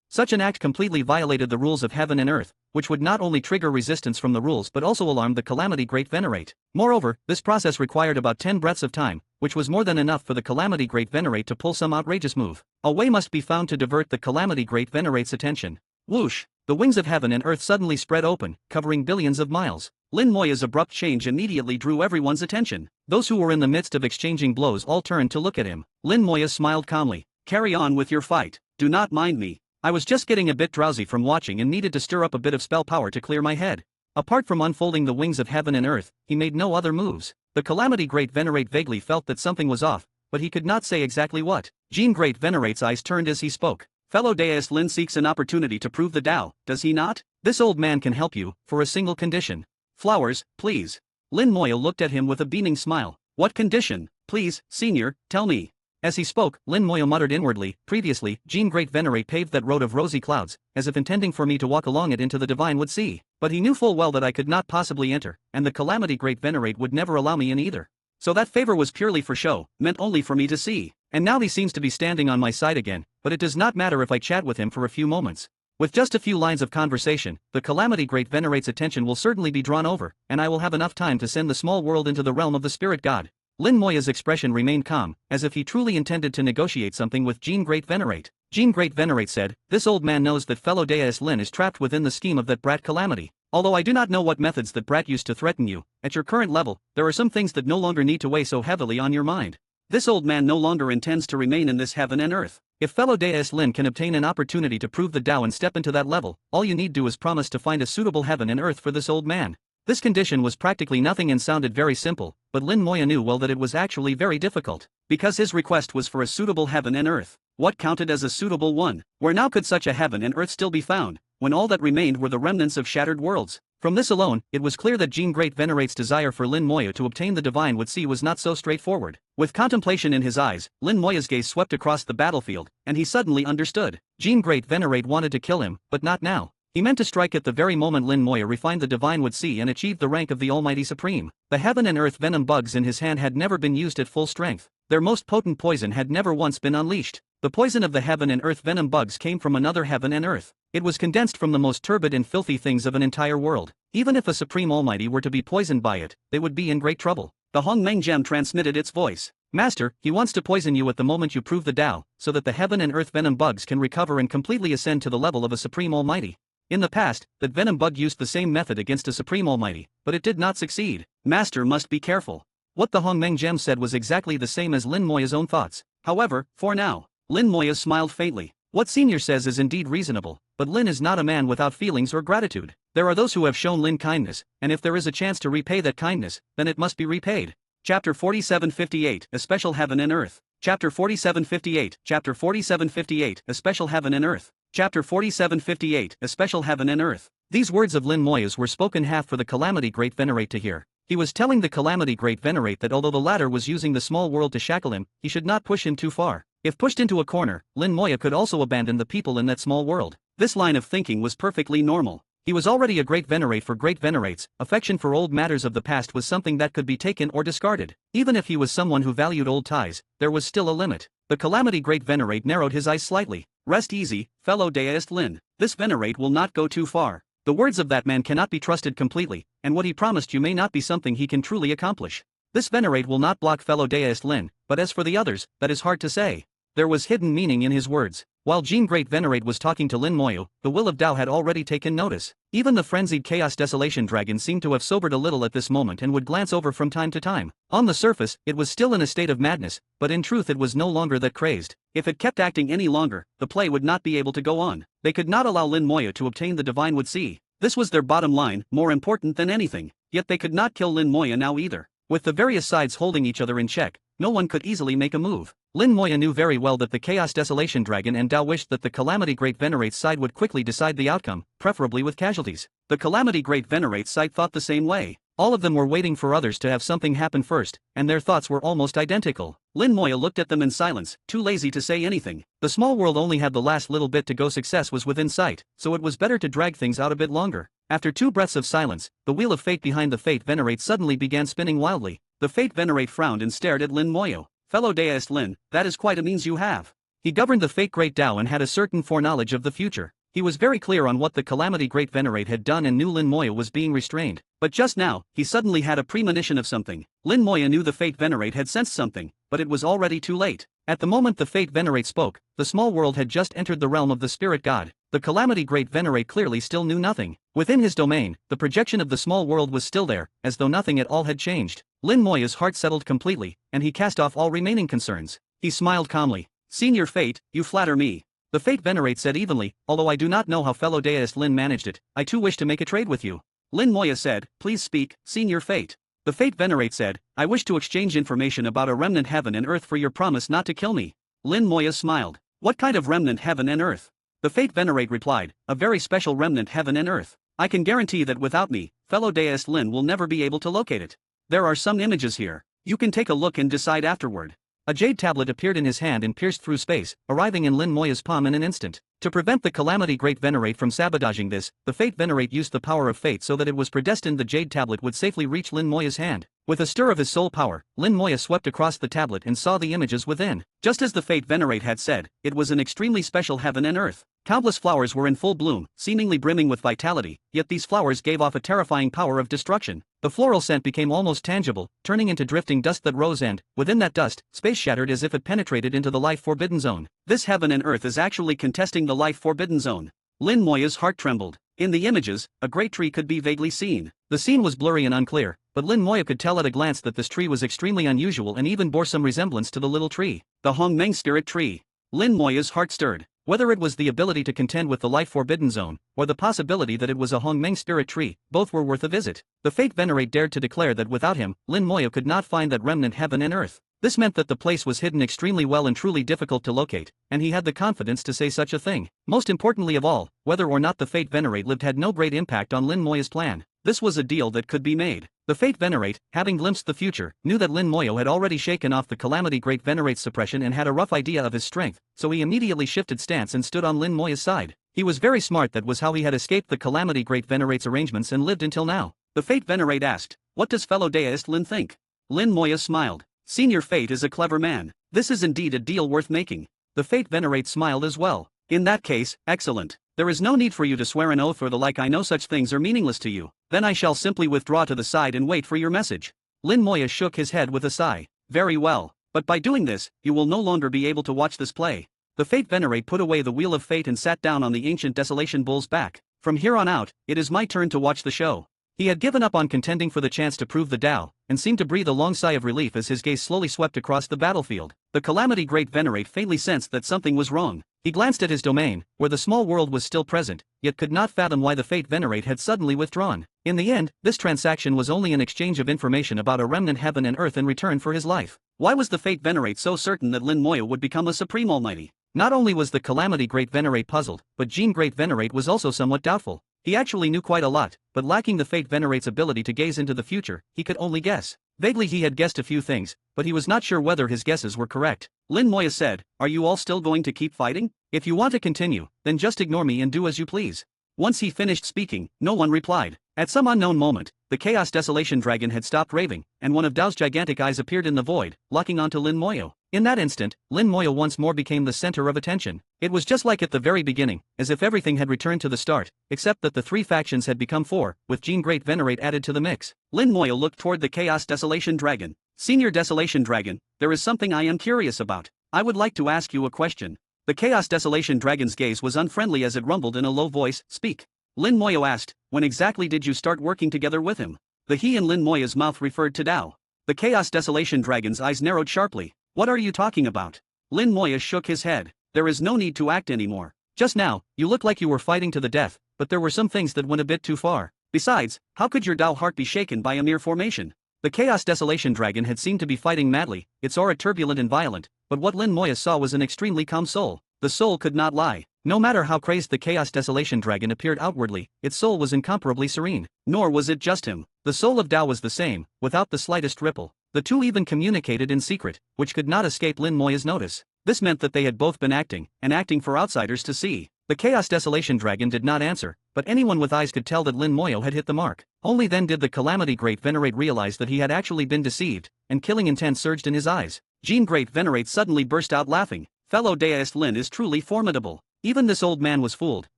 Such an act completely violated the rules of heaven and earth, which would not only trigger resistance from the rules but also alarm the Calamity Great Venerate. Moreover, this process required about 10 breaths of time, which was more than enough for the Calamity Great Venerate to pull some outrageous move. A way must be found to divert the Calamity Great Venerate's attention. Whoosh! The wings of heaven and earth suddenly spread open, covering billions of miles. Lin Moya's abrupt change immediately drew everyone's attention. Those who were in the midst of exchanging blows all turned to look at him. Lin Moya smiled calmly. "Carry on with your fight. Do not mind me. I was just getting a bit drowsy from watching and needed to stir up a bit of spell power to clear my head." Apart from unfolding the wings of heaven and earth, he made no other moves. The Calamity Great Venerate vaguely felt that something was off, but he could not say exactly what. Jean Great Venerate's eyes turned as he spoke. "Fellow deist Lin seeks an opportunity to prove the Tao, does he not? This old man can help you, for a single condition. Flowers, please." Lin Moya looked at him with a beaming smile. "What condition? Please, senior, tell me." As he spoke, Lin Moya muttered inwardly, "Previously, Jean Great Venerate paved that road of rosy clouds, as if intending for me to walk along it into the divine would see. But he knew full well that I could not possibly enter, and the Calamity Great Venerate would never allow me in either. So that favor was purely for show, meant only for me to see. And now he seems to be standing on my side again, but it does not matter if I chat with him for a few moments. With just a few lines of conversation, the Calamity Great Venerate's attention will certainly be drawn over, and I will have enough time to send the small world into the realm of the spirit god." Lin Moya's expression remained calm, as if he truly intended to negotiate something with Jean Great Venerate. Jean Great Venerate said, "This old man knows that fellow deist Lin is trapped within the scheme of that brat Calamity. Although I do not know what methods that brat used to threaten you, at your current level, there are some things that no longer need to weigh so heavily on your mind. This old man no longer intends to remain in this heaven and earth. If fellow deist Lin can obtain an opportunity to prove the Tao and step into that level, all you need do is promise to find a suitable heaven and earth for this old man." This condition was practically nothing and sounded very simple, but Lin Moya knew well that it was actually very difficult. Because his request was for a suitable heaven and earth. What counted as a suitable one? Where now could such a heaven and earth still be found, when all that remained were the remnants of shattered worlds? From this alone, it was clear that Jean Great Venerate's desire for Lin Moya to obtain the divine would see was not so straightforward. With contemplation in his eyes, Lin Moya's gaze swept across the battlefield, and he suddenly understood. Jean Great Venerate wanted to kill him, but not now. He meant to strike at the very moment Lin Moya refined the divine would see and achieved the rank of the Almighty Supreme. The heaven and earth venom bugs in his hand had never been used at full strength. Their most potent poison had never once been unleashed. The poison of the heaven and earth venom bugs came from another heaven and earth. It was condensed from the most turbid and filthy things of an entire world. Even if a Supreme Almighty were to be poisoned by it, they would be in great trouble. The Hongmeng gem transmitted its voice. "Master, he wants to poison you at the moment you prove the Tao, so that the heaven and earth venom bugs can recover and completely ascend to the level of a Supreme Almighty." In the past, that venom bug used the same method against a Supreme Almighty, but it did not succeed. "Master must be careful." What the Hongmeng gem said was exactly the same as Lin Moya's own thoughts. However, for now, Lin Moya smiled faintly. What senior says is indeed reasonable, but Lin is not a man without feelings or gratitude. There are those who have shown Lin kindness, and if there is a chance to repay that kindness, then it must be repaid. Chapter 4758, A Special Heaven and Earth. Chapter 4758, Chapter 4758, A Special Heaven and Earth. Chapter 4758, A Special Heaven and Earth. These words of Lin Moya's were spoken half for the Calamity Great Venerate to hear. He was telling the Calamity Great Venerate that although the latter was using the small world to shackle him, he should not push him too far. If pushed into a corner, Lin Moya could also abandon the people in that small world. This line of thinking was perfectly normal. He was already a great venerate for great venerates. Affection for old matters of the past was something that could be taken or discarded. Even if he was someone who valued old ties, there was still a limit. The Calamity Great Venerate narrowed his eyes slightly. Rest easy, fellow deist Lin. This venerate will not go too far. The words of that man cannot be trusted completely, and what he promised you may not be something he can truly accomplish. This venerate will not block fellow deist Lin, but as for the others, that is hard to say. There was hidden meaning in his words. While Jean Great Venerate was talking to Lin Moyo, the will of Tao had already taken notice. Even the frenzied Chaos Desolation Dragon seemed to have sobered a little at this moment and would glance over from time to time. On the surface, it was still in a state of madness, but in truth it was no longer that crazed. If it kept acting any longer, the play would not be able to go on. They could not allow Lin Moyo to obtain the Divine Would See. This was their bottom line, more important than anything. Yet they could not kill Lin Moya now either. With the various sides holding each other in check, no one could easily make a move. Lin Moya knew very well that the Chaos Desolation Dragon and Tao wished that the Calamity Great Venerate's side would quickly decide the outcome, preferably with casualties. The Calamity Great Venerate's side thought the same way. All of them were waiting for others to have something happen first, and their thoughts were almost identical. Lin Moya looked at them in silence, too lazy to say anything. The small world only had the last little bit to go. Success was within sight, so it was better to drag things out a bit longer. After 2 breaths of silence, the wheel of fate behind the Fate Venerate suddenly began spinning wildly. The Fate Venerate frowned and stared at Lin Moyo. Fellow deist Lin, that is quite a means you have. He governed the Fate Great Tao and had a certain foreknowledge of the future. He was very clear on what the Calamity Great Venerate had done and knew Lin Moya was being restrained. But just now, he suddenly had a premonition of something. Lin Moya knew the Fate Venerate had sensed something, but it was already too late. At the moment the Fate Venerate spoke, the small world had just entered the realm of the Spirit God. The Calamity Great Venerate clearly still knew nothing. Within his domain, the projection of the small world was still there, as though nothing at all had changed. Lin Moya's heart settled completely, and he cast off all remaining concerns. He smiled calmly. Senior Fate, you flatter me. The Fate Venerate said evenly, although I do not know how fellow deist Lin managed it, I too wish to make a trade with you. Lin Moya said, please speak, Senior Fate. The Fate Venerate said, I wish to exchange information about a remnant heaven and earth for your promise not to kill me. Lin Moya smiled. What kind of remnant heaven and earth? The Fate Venerate replied, a very special remnant heaven and earth. I can guarantee that without me, fellow deist Lin will never be able to locate it. There are some images here. You can take a look and decide afterward. A jade tablet appeared in his hand and pierced through space, arriving in Lin Moya's palm in an instant. To prevent the Calamity Great Venerate from sabotaging this, the Fate Venerate used the power of fate so that it was predestined the jade tablet would safely reach Lin Moya's hand. With a stir of his soul power, Lin Moya swept across the tablet and saw the images within. Just as the Fate Venerate had said, it was an extremely special heaven and earth. Countless flowers were in full bloom, seemingly brimming with vitality, yet these flowers gave off a terrifying power of destruction. The floral scent became almost tangible, turning into drifting dust that rose and, within that dust, space shattered as if it penetrated into the life forbidden zone. This heaven and earth is actually contesting the life forbidden zone. Lin Moya's heart trembled. In the images, a great tree could be vaguely seen. The scene was blurry and unclear, but Lin Moya could tell at a glance that this tree was extremely unusual and even bore some resemblance to the little tree, the Hongmeng Spirit Tree. Lin Moya's heart stirred. Whether it was the ability to contend with the life forbidden zone, or the possibility that it was a Hongmeng Spirit Tree, both were worth a visit. The Fate Venerate dared to declare that without him, Lin Moya could not find that remnant heaven and earth. This meant that the place was hidden extremely well and truly difficult to locate, and he had the confidence to say such a thing. Most importantly of all, whether or not the Fate Venerate lived had no great impact on Lin Moya's plan. This was a deal that could be made. The Fate Venerate, having glimpsed the future, knew that Lin Moyo had already shaken off the Calamity Great Venerate's suppression and had a rough idea of his strength, so he immediately shifted stance and stood on Lin Moya's side. He was very smart. That was how he had escaped the Calamity Great Venerate's arrangements and lived until now. The Fate Venerate asked, what does fellow deist Lin think? Lin Moya smiled. Senior Fate is a clever man. This is indeed a deal worth making. The Fate Venerate smiled as well. In that case, excellent. There is no need for you to swear an oath or the like. I know such things are meaningless to you. Then I shall simply withdraw to the side and wait for your message. Lin Moya shook his head with a sigh. Very well. But by doing this, you will no longer be able to watch this play. The Fate Venerate put away the Wheel of Fate and sat down on the ancient Desolation Bull's back. From here on out, it is my turn to watch the show. He had given up on contending for the chance to prove the Tao, and seemed to breathe a long sigh of relief as his gaze slowly swept across the battlefield. The Calamity Great Venerate faintly sensed that something was wrong. He glanced at his domain, where the small world was still present, yet could not fathom why the Fate Venerate had suddenly withdrawn. In the end, this transaction was only an exchange of information about a remnant heaven and earth in return for his life. Why was the Fate Venerate so certain that Lin Moya would become a Supreme Almighty? Not only was the Calamity Great Venerate puzzled, but Jean Great Venerate was also somewhat doubtful. He actually knew quite a lot, but lacking the Fate Venerate's ability to gaze into the future, he could only guess. Vaguely he had guessed a few things, but he was not sure whether his guesses were correct. Lin Moya said, "Are you all still going to keep fighting? If you want to continue, then just ignore me and do as you please." Once he finished speaking, no one replied. At some unknown moment, the Chaos Desolation Dragon had stopped raving, and one of Dao's gigantic eyes appeared in the void, locking onto Lin Moya. In that instant, Lin Moya once more became the center of attention. It was just like at the very beginning, as if everything had returned to the start, except that the three factions had become four, with Jean Great Venerate added to the mix. Lin Moya looked toward the Chaos Desolation Dragon. "Senior Desolation Dragon, there is something I am curious about. I would like to ask you a question." The Chaos Desolation Dragon's gaze was unfriendly as it rumbled in a low voice, "Speak." Lin Moya asked, "When exactly did you start working together with him?" The he in Lin Moya's mouth referred to Dao. The Chaos Desolation Dragon's eyes narrowed sharply. "What are you talking about?" Lin Moya shook his head. "There is no need to act anymore. Just now, you look like you were fighting to the death, but there were some things that went a bit too far. Besides, how could your Dao heart be shaken by a mere formation?" The Chaos Desolation Dragon had seemed to be fighting madly, its aura turbulent and violent, but what Lin Moya saw was an extremely calm soul. The soul could not lie. No matter how crazed the Chaos Desolation Dragon appeared outwardly, its soul was incomparably serene. Nor was it just him. The soul of Dao was the same, without the slightest ripple. The two even communicated in secret, which could not escape Lin Moya's notice. This meant that they had both been acting, and acting for outsiders to see. The Chaos Desolation Dragon did not answer, but anyone with eyes could tell that Lin Moya had hit the mark. Only then did the Calamity Great Venerate realize that he had actually been deceived, and killing intent surged in his eyes. Jean Great Venerate suddenly burst out laughing. "Fellow Deist Lin is truly formidable. Even this old man was fooled,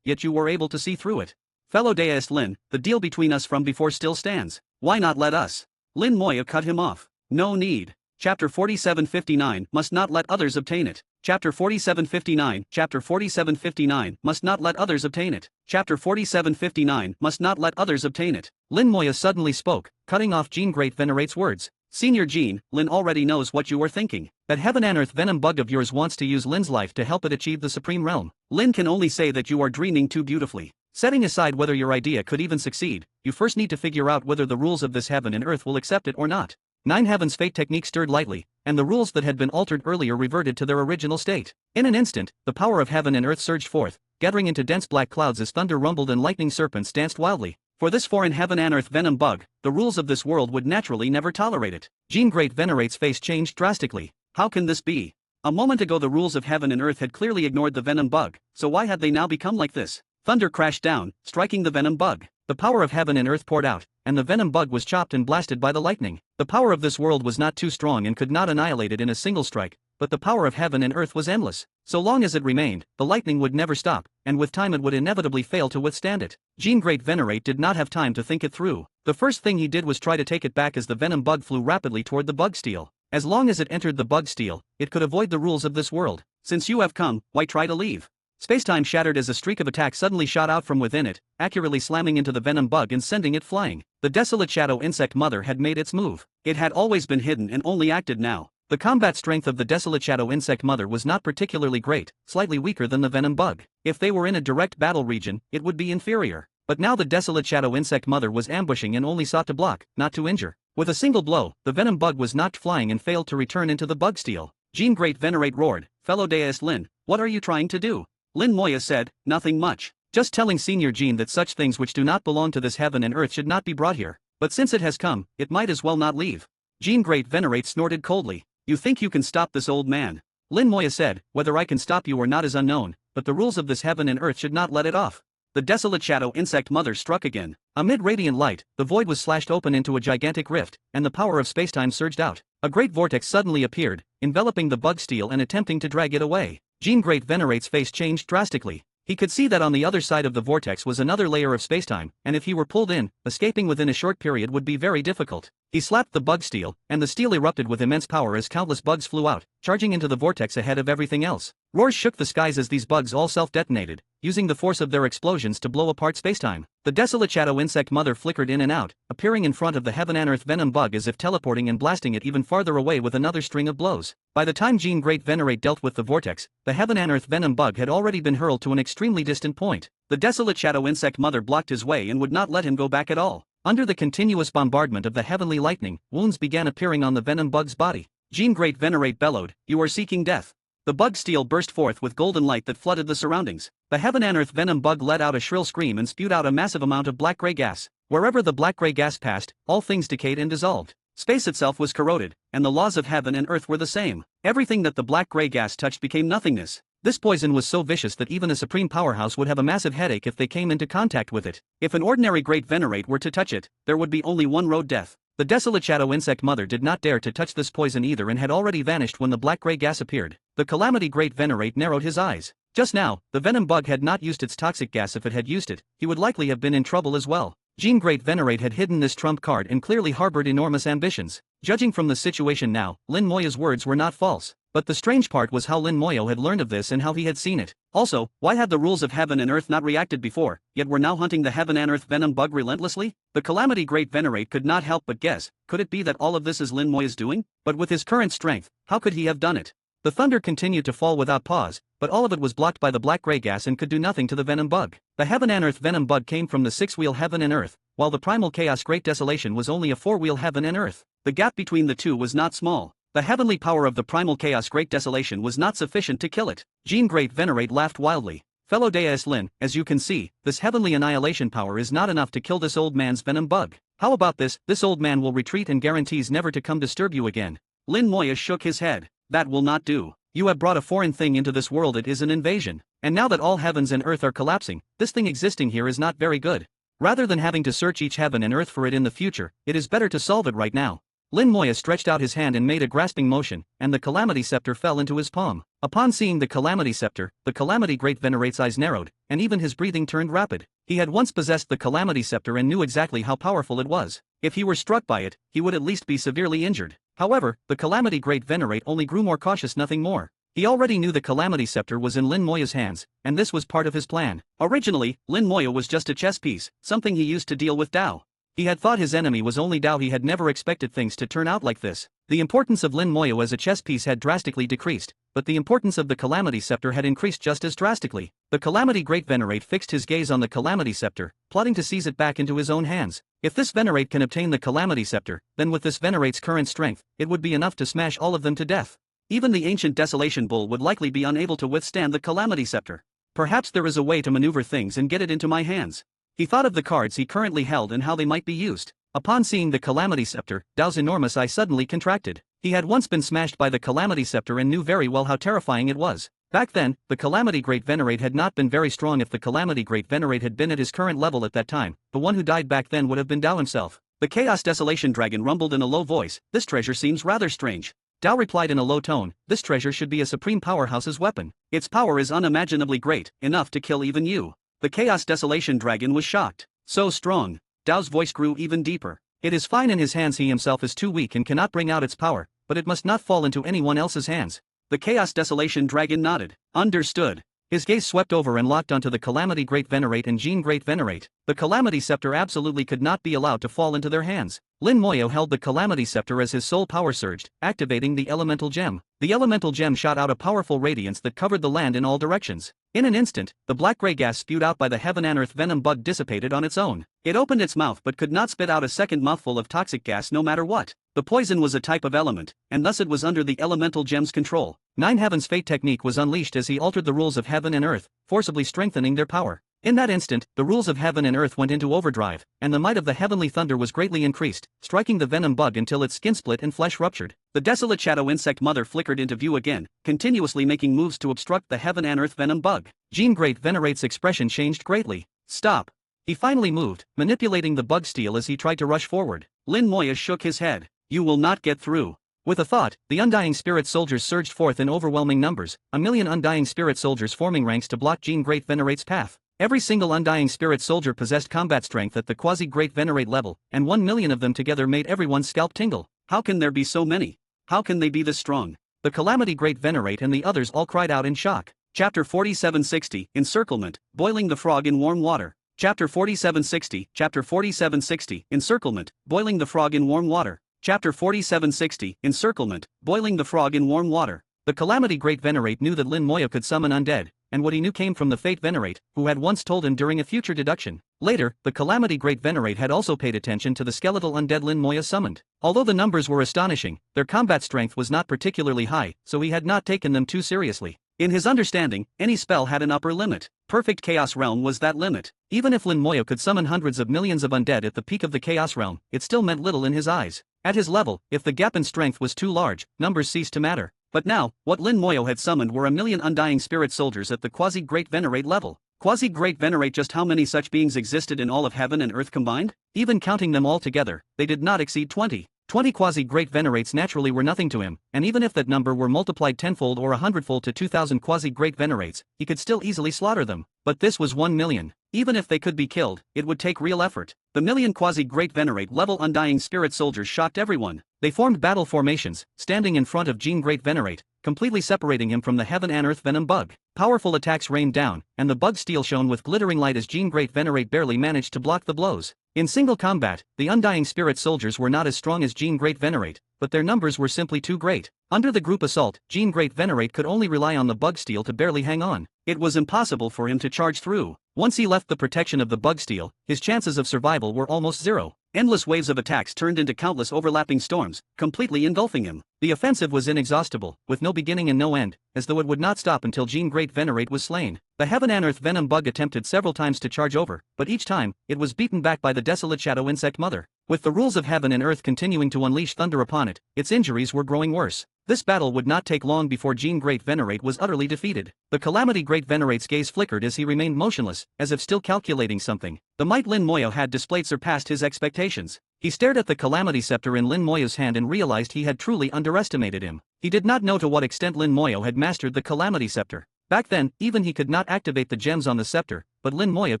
yet you were able to see through it. Fellow Deist Lin, the deal between us from before still stands. Why not let us?" Lin Moya cut him off. "No need. Chapter 4759 must not let others obtain it. Chapter 4759, Chapter 4759 must not let others obtain it. Chapter 4759 must not let others obtain it." Lin Moya suddenly spoke, cutting off Jean Great Venerate's words. "Senior Jean, Lin already knows what you are thinking. That heaven and earth venom bug of yours wants to use Lin's life to help it achieve the supreme realm. Lin can only say that you are dreaming too beautifully. Setting aside whether your idea could even succeed, you first need to figure out whether the rules of this heaven and earth will accept it or not." Nine Heaven's fate technique stirred lightly, and the rules that had been altered earlier reverted to their original state. In an instant, the power of heaven and earth surged forth, gathering into dense black clouds as thunder rumbled and lightning serpents danced wildly. For this foreign heaven and earth venom bug, the rules of this world would naturally never tolerate it. Jean Great Venerate's face changed drastically. How can this be? A moment ago the rules of heaven and earth had clearly ignored the venom bug, so why had they now become like this? Thunder crashed down, striking the venom bug. The power of heaven and earth poured out, and the venom bug was chopped and blasted by the lightning. The power of this world was not too strong and could not annihilate it in a single strike, but the power of heaven and earth was endless. So long as it remained, the lightning would never stop, and with time it would inevitably fail to withstand it. Jean Great Venerate did not have time to think it through. The first thing he did was try to take it back as the venom bug flew rapidly toward the bug steel. As long as it entered the bug steel, it could avoid the rules of this world. "Since you have come, why try to leave?" Spacetime shattered as a streak of attack suddenly shot out from within it, accurately slamming into the venom bug and sending it flying. The desolate shadow insect mother had made its move. It had always been hidden and only acted now. The combat strength of the desolate shadow insect mother was not particularly great, slightly weaker than the venom bug. If they were in a direct battle region, it would be inferior. But now the desolate shadow insect mother was ambushing and only sought to block, not to injure. With a single blow, the venom bug was knocked flying and failed to return into the bug steel. Jean Great Venerate roared, "Fellow Deist Lin, what are you trying to do?" Lin Moya said, "Nothing much. Just telling Senior Jean that such things which do not belong to this heaven and earth should not be brought here. But since it has come, it might as well not leave." Jean Great Venerate snorted coldly. "You think you can stop this old man?" Lin Moya said, "Whether I can stop you or not is unknown, but the rules of this heaven and earth should not let it off." The desolate shadow insect mother struck again. Amid radiant light, the void was slashed open into a gigantic rift, and the power of spacetime surged out. A great vortex suddenly appeared, enveloping the bug steel and attempting to drag it away. Jean Great Venerate's face changed drastically. He could see that on the other side of the vortex was another layer of spacetime, and if he were pulled in, escaping within a short period would be very difficult. He slapped the bug steel, and the steel erupted with immense power as countless bugs flew out, charging into the vortex ahead of everything else. Roars shook the skies as these bugs all self-detonated, using the force of their explosions to blow apart spacetime. The desolate shadow insect mother flickered in and out, appearing in front of the heaven and earth venom bug as if teleporting and blasting it even farther away with another string of blows. By the time Jean Great Venerate dealt with the vortex, the heaven and earth venom bug had already been hurled to an extremely distant point. The desolate shadow insect mother blocked his way and would not let him go back at all. Under the continuous bombardment of the heavenly lightning, wounds began appearing on the venom bug's body. Jean Great Venerate bellowed, "You are seeking death." The bug steel burst forth with golden light that flooded the surroundings. The heaven and earth venom bug let out a shrill scream and spewed out a massive amount of black-gray gas. Wherever the black-gray gas passed, all things decayed and dissolved. Space itself was corroded, and the laws of heaven and earth were the same. Everything that the black-gray gas touched became nothingness. This poison was so vicious that even a supreme powerhouse would have a massive headache if they came into contact with it. If an ordinary great venerate were to touch it, there would be only one road: death. The desolate shadow insect mother did not dare to touch this poison either and had already vanished when the black-gray gas appeared. The calamity great venerate narrowed his eyes. Just now, the venom bug had not used its toxic gas. If it had used it, he would likely have been in trouble as well. Jean Great Venerate had hidden this trump card and clearly harbored enormous ambitions. Judging from the situation now, Lin Moya's words were not false. But the strange part was how Lin Moya had learned of this and how he had seen it. Also, why had the rules of heaven and earth not reacted before, yet were now hunting the heaven and earth venom bug relentlessly? The calamity great venerate could not help but guess, could it be that all of this is Lin Moya's doing? But with his current strength, how could he have done it? The thunder continued to fall without pause, but all of it was blocked by the black-gray gas and could do nothing to the venom bug. The heaven and earth venom bug came from the six-wheel heaven and earth, while the primal chaos great desolation was only a four-wheel heaven and earth. The gap between the two was not small. The heavenly power of the primal chaos great desolation was not sufficient to kill it. Jean Great Venerate laughed wildly. Fellow Deus Lin, as you can see, this heavenly annihilation power is not enough to kill this old man's venom bug. How about this? This old man will retreat and guarantees never to come disturb you again. Lin Moya shook his head. That will not do. You have brought a foreign thing into this world. It is an invasion. And now that all heavens and earth are collapsing, this thing existing here is not very good. Rather than having to search each heaven and earth for it in the future, it is better to solve it right now. Lin Moya stretched out his hand and made a grasping motion, and the Calamity Scepter fell into his palm. Upon seeing the Calamity Scepter, the Calamity Great Venerate's eyes narrowed, and even his breathing turned rapid. He had once possessed the Calamity Scepter and knew exactly how powerful it was. If he were struck by it, he would at least be severely injured. However, the Calamity Great Venerate only grew more cautious, nothing more. He already knew the Calamity Scepter was in Lin Moya's hands, and this was part of his plan. Originally, Lin Moya was just a chess piece, something he used to deal with Dao. He had thought his enemy was only Dao. He had never expected things to turn out like this. The importance of Lin Moya as a chess piece had drastically decreased, but the importance of the Calamity Scepter had increased just as drastically. The Calamity Great Venerate fixed his gaze on the Calamity Scepter, plotting to seize it back into his own hands. If this Venerate can obtain the Calamity Scepter, then with this Venerate's current strength, it would be enough to smash all of them to death. Even the ancient Desolation Bull would likely be unable to withstand the Calamity Scepter. Perhaps there is a way to maneuver things and get it into my hands. He thought of the cards he currently held and how they might be used. Upon seeing the Calamity Scepter, Dao's enormous eye suddenly contracted. He had once been smashed by the Calamity Scepter and knew very well how terrifying it was. Back then, the Calamity Great Venerate had not been very strong. If the Calamity Great Venerate had been at his current level at that time, the one who died back then would have been Dao himself. The Chaos Desolation Dragon rumbled in a low voice, "This treasure seems rather strange." Dao replied in a low tone, "This treasure should be a supreme powerhouse's weapon. Its power is unimaginably great, enough to kill even you." The Chaos Desolation Dragon was shocked. So strong. Dao's voice grew even deeper. It is fine in his hands. He himself is too weak and cannot bring out its power, but it must not fall into anyone else's hands. The Chaos Desolation Dragon nodded. Understood. His gaze swept over and locked onto the Calamity Great Venerate and Jean Great Venerate. The Calamity Scepter absolutely could not be allowed to fall into their hands. Lin Moya held the Calamity Scepter as his soul power surged, activating the Elemental Gem. The Elemental Gem shot out a powerful radiance that covered the land in all directions. In an instant, the black-gray gas spewed out by the Heaven and Earth venom bug dissipated on its own. It opened its mouth but could not spit out a second mouthful of toxic gas no matter what. The poison was a type of element, and thus it was under the Elemental Gem's control. Nine Heaven's Fate technique was unleashed as he altered the rules of heaven and earth, forcibly strengthening their power. In that instant, the rules of heaven and earth went into overdrive, and the might of the heavenly thunder was greatly increased, striking the venom bug until its skin split and flesh ruptured. The desolate shadow insect mother flickered into view again, continuously making moves to obstruct the heaven and earth venom bug. Jean Great Venerate's expression changed greatly. Stop. He finally moved, manipulating the bug steel as he tried to rush forward. Lin Moya shook his head. You will not get through. With a thought, the Undying Spirit soldiers surged forth in overwhelming numbers, 1,000,000 Undying Spirit soldiers forming ranks to block Jean Great Venerate's path. Every single Undying Spirit soldier possessed combat strength at the Quasi-Great Venerate level, and 1,000,000 of them together made everyone's scalp tingle. How can there be so many? How can they be this strong? The Calamity Great Venerate and the others all cried out in shock. Chapter 4760, Encirclement, Boiling the Frog in Warm Water. Chapter 4760, Encirclement, Boiling the Frog in Warm Water. Chapter 4760, Encirclement, Boiling the Frog in Warm Water. The Calamity Great Venerate knew that Lin Moya could summon undead, and what he knew came from the Fate Venerate, who had once told him during a future deduction. Later, the Calamity Great Venerate had also paid attention to the skeletal undead Lin Moya summoned. Although the numbers were astonishing, their combat strength was not particularly high, so he had not taken them too seriously. In his understanding, any spell had an upper limit. Perfect Chaos Realm was that limit. Even if Lin Moya could summon hundreds of millions of undead at the peak of the Chaos Realm, it still meant little in his eyes. At his level, if the gap in strength was too large, numbers ceased to matter. But now, what Lin Moyo had summoned were a million undying spirit soldiers at the Quasi-Great Venerate level. Quasi-Great Venerate, just how many such beings existed in all of heaven and earth combined? Even counting them all together, they did not exceed 20. 20 Quasi-Great Venerates naturally were nothing to him, and even if that number were multiplied tenfold or 100-fold to 2,000 Quasi-Great Venerates, he could still easily slaughter them. But this was 1 million. Even if they could be killed, it would take real effort. The million Quasi-Great Venerate level undying spirit soldiers shocked everyone. They formed battle formations, standing in front of Gene Great Venerate, completely separating him from the heaven and earth venom bug. Powerful attacks rained down, and the bug's steel shone with glittering light as Gene Great Venerate barely managed to block the blows. In single combat, the undying spirit soldiers were not as strong as Gene Great Venerate, but their numbers were simply too great. Under the group assault, Gene Great Venerate could only rely on the bug steel to barely hang on. It was impossible for him to charge through. Once he left the protection of the bug steel, his chances of survival were almost zero. Endless waves of attacks turned into countless overlapping storms, completely engulfing him. The offensive was inexhaustible, with no beginning and no end, as though it would not stop until Gene Great Venerate was slain. The heaven and earth venom bug attempted several times to charge over, but each time, it was beaten back by the desolate shadow insect mother. With the rules of heaven and earth continuing to unleash thunder upon it, its injuries were growing worse. This battle would not take long before Gene Great Venerate was utterly defeated. The Calamity Great Venerate's gaze flickered as he remained motionless, as if still calculating something. The might Lin Moyo had displayed surpassed his expectations. He stared at the Calamity Scepter in Lin Moyo's hand and realized he had truly underestimated him. He did not know to what extent Lin Moyo had mastered the Calamity Scepter. Back then, even he could not activate the gems on the scepter, but Lin Moyo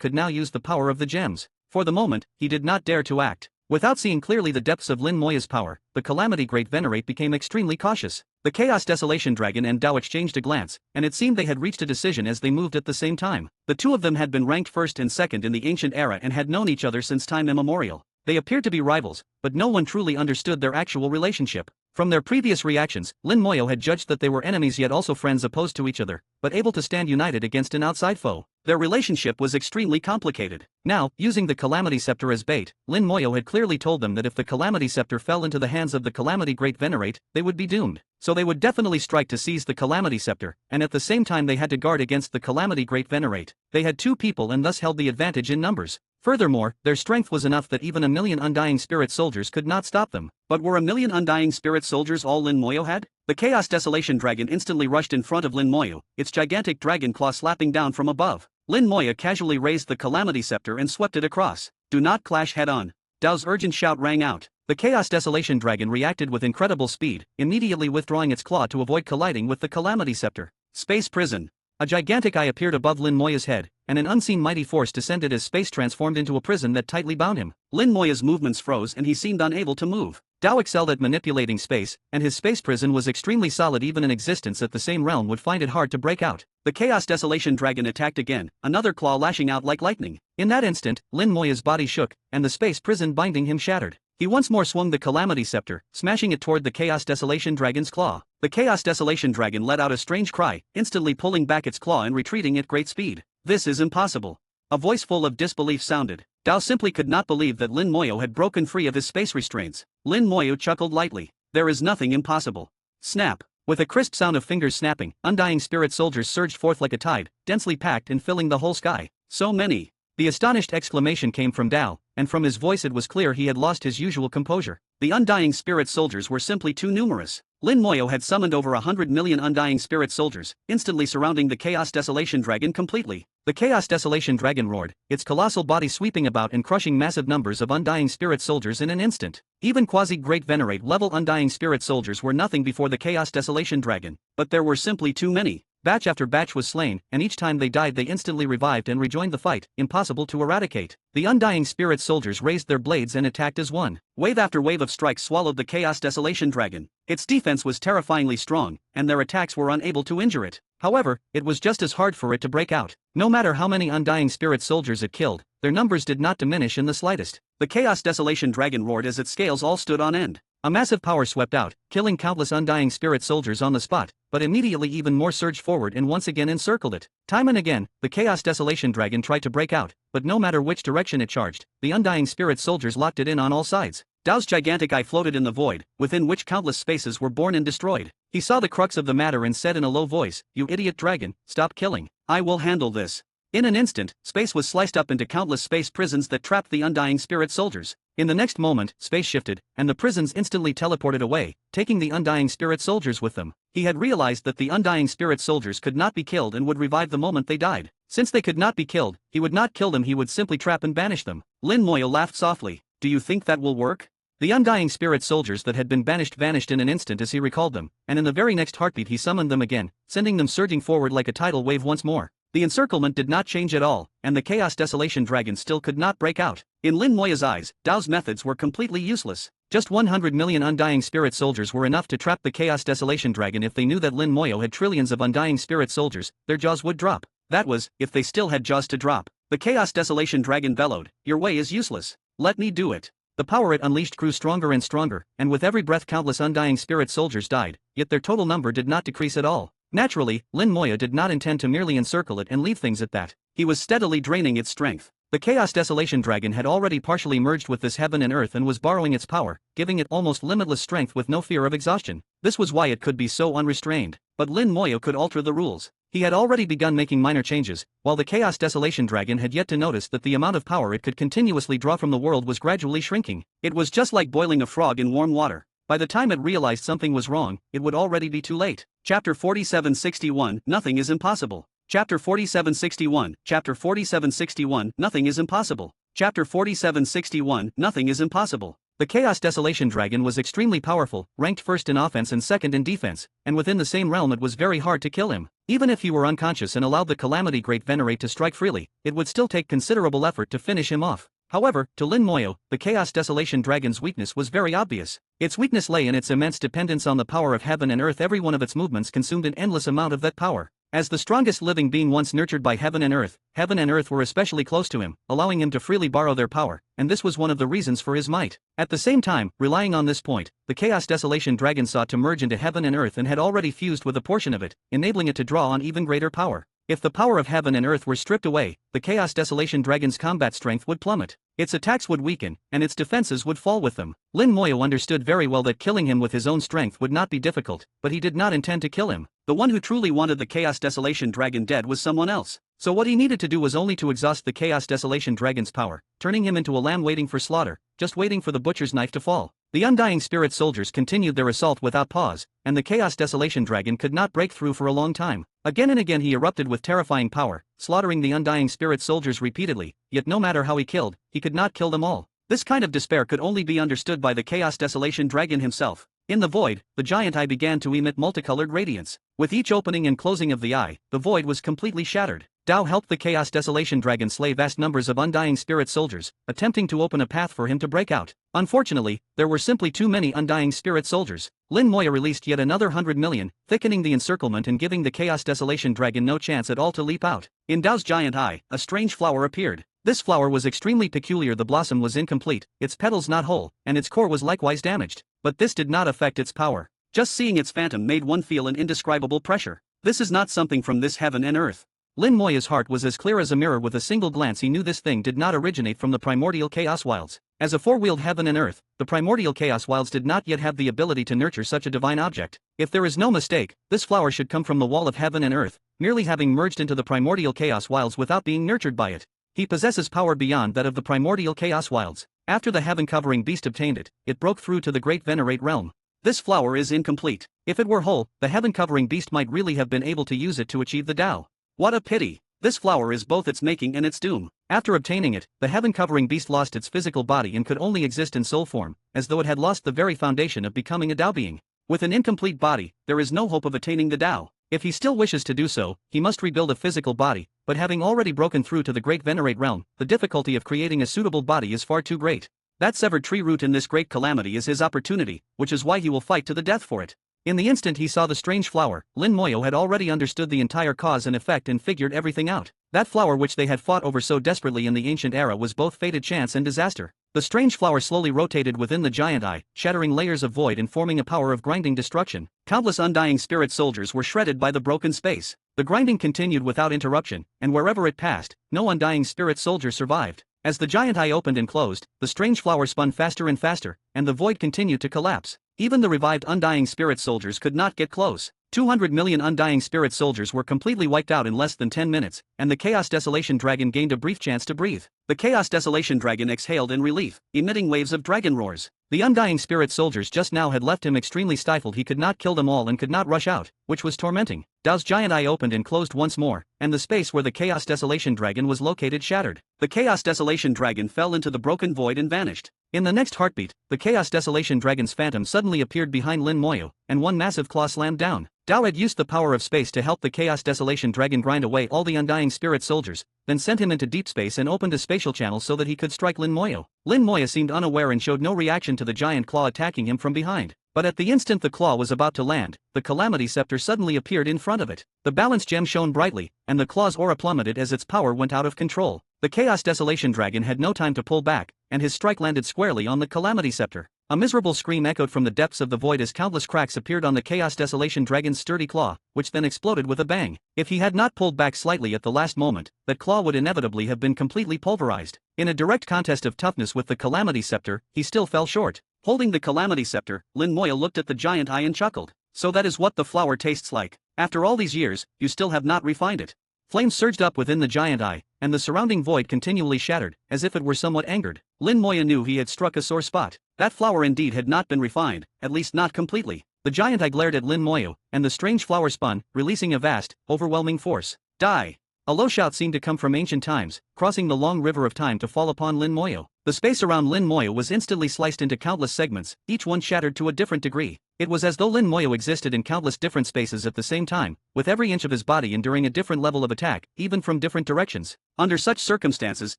could now use the power of the gems. For the moment, he did not dare to act. Without seeing clearly the depths of Lin Moyo's power, the Calamity Great Venerate became extremely cautious. The Chaos Desolation Dragon and Dao exchanged a glance, and it seemed they had reached a decision as they moved at the same time. The two of them had been ranked first and second in the ancient era and had known each other since time immemorial. They appeared to be rivals, but no one truly understood their actual relationship. From their previous reactions, Lin Moyo had judged that they were enemies yet also friends opposed to each other, but able to stand united against an outside foe. Their relationship was extremely complicated. Now, using the Calamity Scepter as bait, Lin Moyo had clearly told them that if the Calamity Scepter fell into the hands of the Calamity Great Venerate, they would be doomed. So they would definitely strike to seize the Calamity Scepter, and at the same time they had to guard against the Calamity Great Venerate. They had two people and thus held the advantage in numbers. Furthermore, their strength was enough that even a million undying spirit soldiers could not stop them. But were a million undying spirit soldiers all Lin Moyo had? The Chaos Desolation Dragon instantly rushed in front of Lin Moyo, its gigantic dragon claw slapping down from above. Lin Moyo casually raised the Calamity Scepter and swept it across. Do not clash head-on. Dao's urgent shout rang out. The Chaos Desolation Dragon reacted with incredible speed, immediately withdrawing its claw to avoid colliding with the Calamity Scepter. Space Prison. A gigantic eye appeared above Lin Moyo's head, and an unseen mighty force descended as space transformed into a prison that tightly bound him. Lin Moyo's movements froze and he seemed unable to move. Dao excelled at manipulating space, and his space prison was extremely solid. Even an existence at the same realm would find it hard to break out. The Chaos Desolation Dragon attacked again, another claw lashing out like lightning. In that instant, Lin Moyo's body shook, and the space prison binding him shattered. He once more swung the Calamity Scepter, smashing it toward the Chaos Desolation Dragon's claw. The Chaos Desolation Dragon let out a strange cry, instantly pulling back its claw and retreating at great speed. This is impossible. A voice full of disbelief sounded. Dao simply could not believe that Lin Moyo had broken free of his space restraints. Lin Moyo chuckled lightly. There is nothing impossible. Snap. With a crisp sound of fingers snapping, undying spirit soldiers surged forth like a tide, densely packed and filling the whole sky. So many. The astonished exclamation came from Dao, and from his voice it was clear he had lost his usual composure. The undying spirit soldiers were simply too numerous. Lin Moyo had summoned over 100 million undying spirit soldiers, instantly surrounding the Chaos Desolation Dragon completely. The Chaos Desolation Dragon roared, its colossal body sweeping about and crushing massive numbers of undying spirit soldiers in an instant. Even Quasi-Great Venerate level undying spirit soldiers were nothing before the Chaos Desolation Dragon, but there were simply too many. Batch after batch was slain, and each time they died they instantly revived and rejoined the fight, impossible to eradicate. The undying spirit soldiers raised their blades and attacked as one. Wave after wave of strikes swallowed the Chaos Desolation Dragon. Its defense was terrifyingly strong, and their attacks were unable to injure it. However, it was just as hard for it to break out. No matter how many undying spirit soldiers it killed, their numbers did not diminish in the slightest. The Chaos Desolation Dragon roared as its scales all stood on end. A massive power swept out, killing countless undying spirit soldiers on the spot, but immediately even more surged forward and once again encircled it. Time and again, the Chaos Desolation Dragon tried to break out, but no matter which direction it charged, the undying spirit soldiers locked it in on all sides. Dao's gigantic eye floated in the void, within which countless spaces were born and destroyed. He saw the crux of the matter and said in a low voice, "You idiot dragon, stop killing. I will handle this." In an instant, space was sliced up into countless space prisons that trapped the undying spirit soldiers. In the next moment, space shifted, and the prisons instantly teleported away, taking the undying spirit soldiers with them. He had realized that the undying spirit soldiers could not be killed and would revive the moment they died. Since they could not be killed, he would not kill them, he would simply trap and banish them. Lin Moyo laughed softly. Do you think that will work? The undying spirit soldiers that had been banished vanished in an instant as he recalled them, and in the very next heartbeat he summoned them again, sending them surging forward like a tidal wave once more. The encirclement did not change at all, and the Chaos Desolation Dragon still could not break out. In Lin Moya's eyes, Dao's methods were completely useless. Just 100 million undying spirit soldiers were enough to trap the Chaos Desolation Dragon. If they knew that Lin Moyo had trillions of undying spirit soldiers, their jaws would drop. That was, if they still had jaws to drop. The Chaos Desolation Dragon bellowed, "Your way is useless. Let me do it." The power it unleashed grew stronger and stronger, and with every breath countless undying spirit soldiers died, yet their total number did not decrease at all. Naturally, Lin Moya did not intend to merely encircle it and leave things at that. He was steadily draining its strength. The Chaos Desolation Dragon had already partially merged with this heaven and earth and was borrowing its power, giving it almost limitless strength with no fear of exhaustion. This was why it could be so unrestrained. But Lin Moya could alter the rules. He had already begun making minor changes, while the Chaos Desolation Dragon had yet to notice that the amount of power it could continuously draw from the world was gradually shrinking. It was just like boiling a frog in warm water. By the time it realized something was wrong, it would already be too late. Chapter 4761, Nothing is Impossible. Chapter 4761, Chapter 4761, Nothing is Impossible. Chapter 4761, Nothing is Impossible. The Chaos Desolation Dragon was extremely powerful, ranked first in offense and second in defense, and within the same realm it was very hard to kill him. Even if he were unconscious and allowed the Calamity Great Venerate to strike freely, it would still take considerable effort to finish him off. However, to Lin Moyo, the Chaos Desolation Dragon's weakness was very obvious. Its weakness lay in its immense dependence on the power of heaven and earth. Every one of its movements consumed an endless amount of that power. As the strongest living being once nurtured by heaven and earth were especially close to him, allowing him to freely borrow their power, and this was one of the reasons for his might. At the same time, relying on this point, the Chaos Desolation Dragon sought to merge into heaven and earth and had already fused with a portion of it, enabling it to draw on even greater power. If the power of heaven and earth were stripped away, the Chaos Desolation Dragon's combat strength would plummet. Its attacks would weaken, and its defenses would fall with them. Lin Moyo understood very well that killing him with his own strength would not be difficult, but he did not intend to kill him. The one who truly wanted the Chaos Desolation Dragon dead was someone else. So what he needed to do was only to exhaust the Chaos Desolation Dragon's power, turning him into a lamb waiting for slaughter, just waiting for the butcher's knife to fall. The undying spirit soldiers continued their assault without pause, and the Chaos Desolation Dragon could not break through for a long time. Again and again he erupted with terrifying power, slaughtering the undying spirit soldiers repeatedly, yet no matter how he killed, he could not kill them all. This kind of despair could only be understood by the Chaos Desolation Dragon himself. In the void, the giant eye began to emit multicolored radiance. With each opening and closing of the eye, the void was completely shattered. Dao helped the Chaos Desolation Dragon slay vast numbers of undying spirit soldiers, attempting to open a path for him to break out. Unfortunately, there were simply too many undying spirit soldiers. Lin Moya released yet another 100 million, thickening the encirclement and giving the Chaos Desolation Dragon no chance at all to leap out. In Dao's giant eye, a strange flower appeared. This flower was extremely peculiar. The blossom was incomplete, its petals not whole, and its core was likewise damaged. But this did not affect its power. Just seeing its phantom made one feel an indescribable pressure. This is not something from this heaven and earth. Lin Moya's heart was as clear as a mirror. With a single glance he knew this thing did not originate from the primordial chaos wilds. As a four-wheeled heaven and earth, the primordial chaos wilds did not yet have the ability to nurture such a divine object. If there is no mistake, this flower should come from the wall of heaven and earth, merely having merged into the primordial chaos wilds without being nurtured by it. He possesses power beyond that of the primordial chaos wilds. After the heaven-covering beast obtained it, it broke through to the great venerate realm. This flower is incomplete. If it were whole, the heaven-covering beast might really have been able to use it to achieve the Tao. What a pity! This flower is both its making and its doom. After obtaining it, the heaven-covering beast lost its physical body and could only exist in soul form, as though it had lost the very foundation of becoming a Tao being. With an incomplete body, there is no hope of attaining the Tao. If he still wishes to do so, he must rebuild a physical body, but having already broken through to the great venerate realm, the difficulty of creating a suitable body is far too great. That severed tree root in this great calamity is his opportunity, which is why he will fight to the death for it. In the instant he saw the strange flower, Lin Moyo had already understood the entire cause and effect and figured everything out. That flower which they had fought over so desperately in the ancient era was both fated chance and disaster. The strange flower slowly rotated within the giant eye, shattering layers of void and forming a power of grinding destruction. Countless undying spirit soldiers were shredded by the broken space. The grinding continued without interruption, and wherever it passed, no undying spirit soldier survived. As the giant eye opened and closed, the strange flower spun faster and faster, and the void continued to collapse. Even the revived undying spirit soldiers could not get close. 200 million Undying Spirit soldiers were completely wiped out in less than 10 minutes, and the Chaos Desolation Dragon gained a brief chance to breathe. The Chaos Desolation Dragon exhaled in relief, emitting waves of dragon roars. The Undying Spirit soldiers just now had left him extremely stifled. He could not kill them all and could not rush out, which was tormenting. Dao's giant eye opened and closed once more, and the space where the Chaos Desolation Dragon was located shattered. The Chaos Desolation Dragon fell into the broken void and vanished. In the next heartbeat, the Chaos Desolation Dragon's phantom suddenly appeared behind Lin Moyo, and one massive claw slammed down. Dao had used the power of space to help the Chaos Desolation Dragon grind away all the Undying Spirit soldiers, then sent him into deep space and opened a spatial channel so that he could strike Lin Moyo. Lin Moyo seemed unaware and showed no reaction to the giant claw attacking him from behind. But at the instant the claw was about to land, the Calamity Scepter suddenly appeared in front of it. The balance gem shone brightly, and the claw's aura plummeted as its power went out of control. The Chaos Desolation Dragon had no time to pull back, and his strike landed squarely on the Calamity Scepter. A miserable scream echoed from the depths of the void as countless cracks appeared on the Chaos Desolation Dragon's sturdy claw, which then exploded with a bang. If he had not pulled back slightly at the last moment, that claw would inevitably have been completely pulverized. In a direct contest of toughness with the Calamity Scepter, he still fell short. Holding the Calamity Scepter, Lin Moyo looked at the giant eye and chuckled. So that is what the flower tastes like. After all these years, you still have not refined it. Flames surged up within the giant eye, and the surrounding void continually shattered, as if it were somewhat angered. Lin Moyo knew he had struck a sore spot. That flower indeed had not been refined, at least not completely. The giant eye glared at Lin Moyo, and the strange flower spun, releasing a vast, overwhelming force. Die! A low shout seemed to come from ancient times, crossing the long river of time to fall upon Lin Moyo. The space around Lin Moyo was instantly sliced into countless segments, each one shattered to a different degree. It was as though Lin Moyo existed in countless different spaces at the same time, with every inch of his body enduring a different level of attack, even from different directions. Under such circumstances,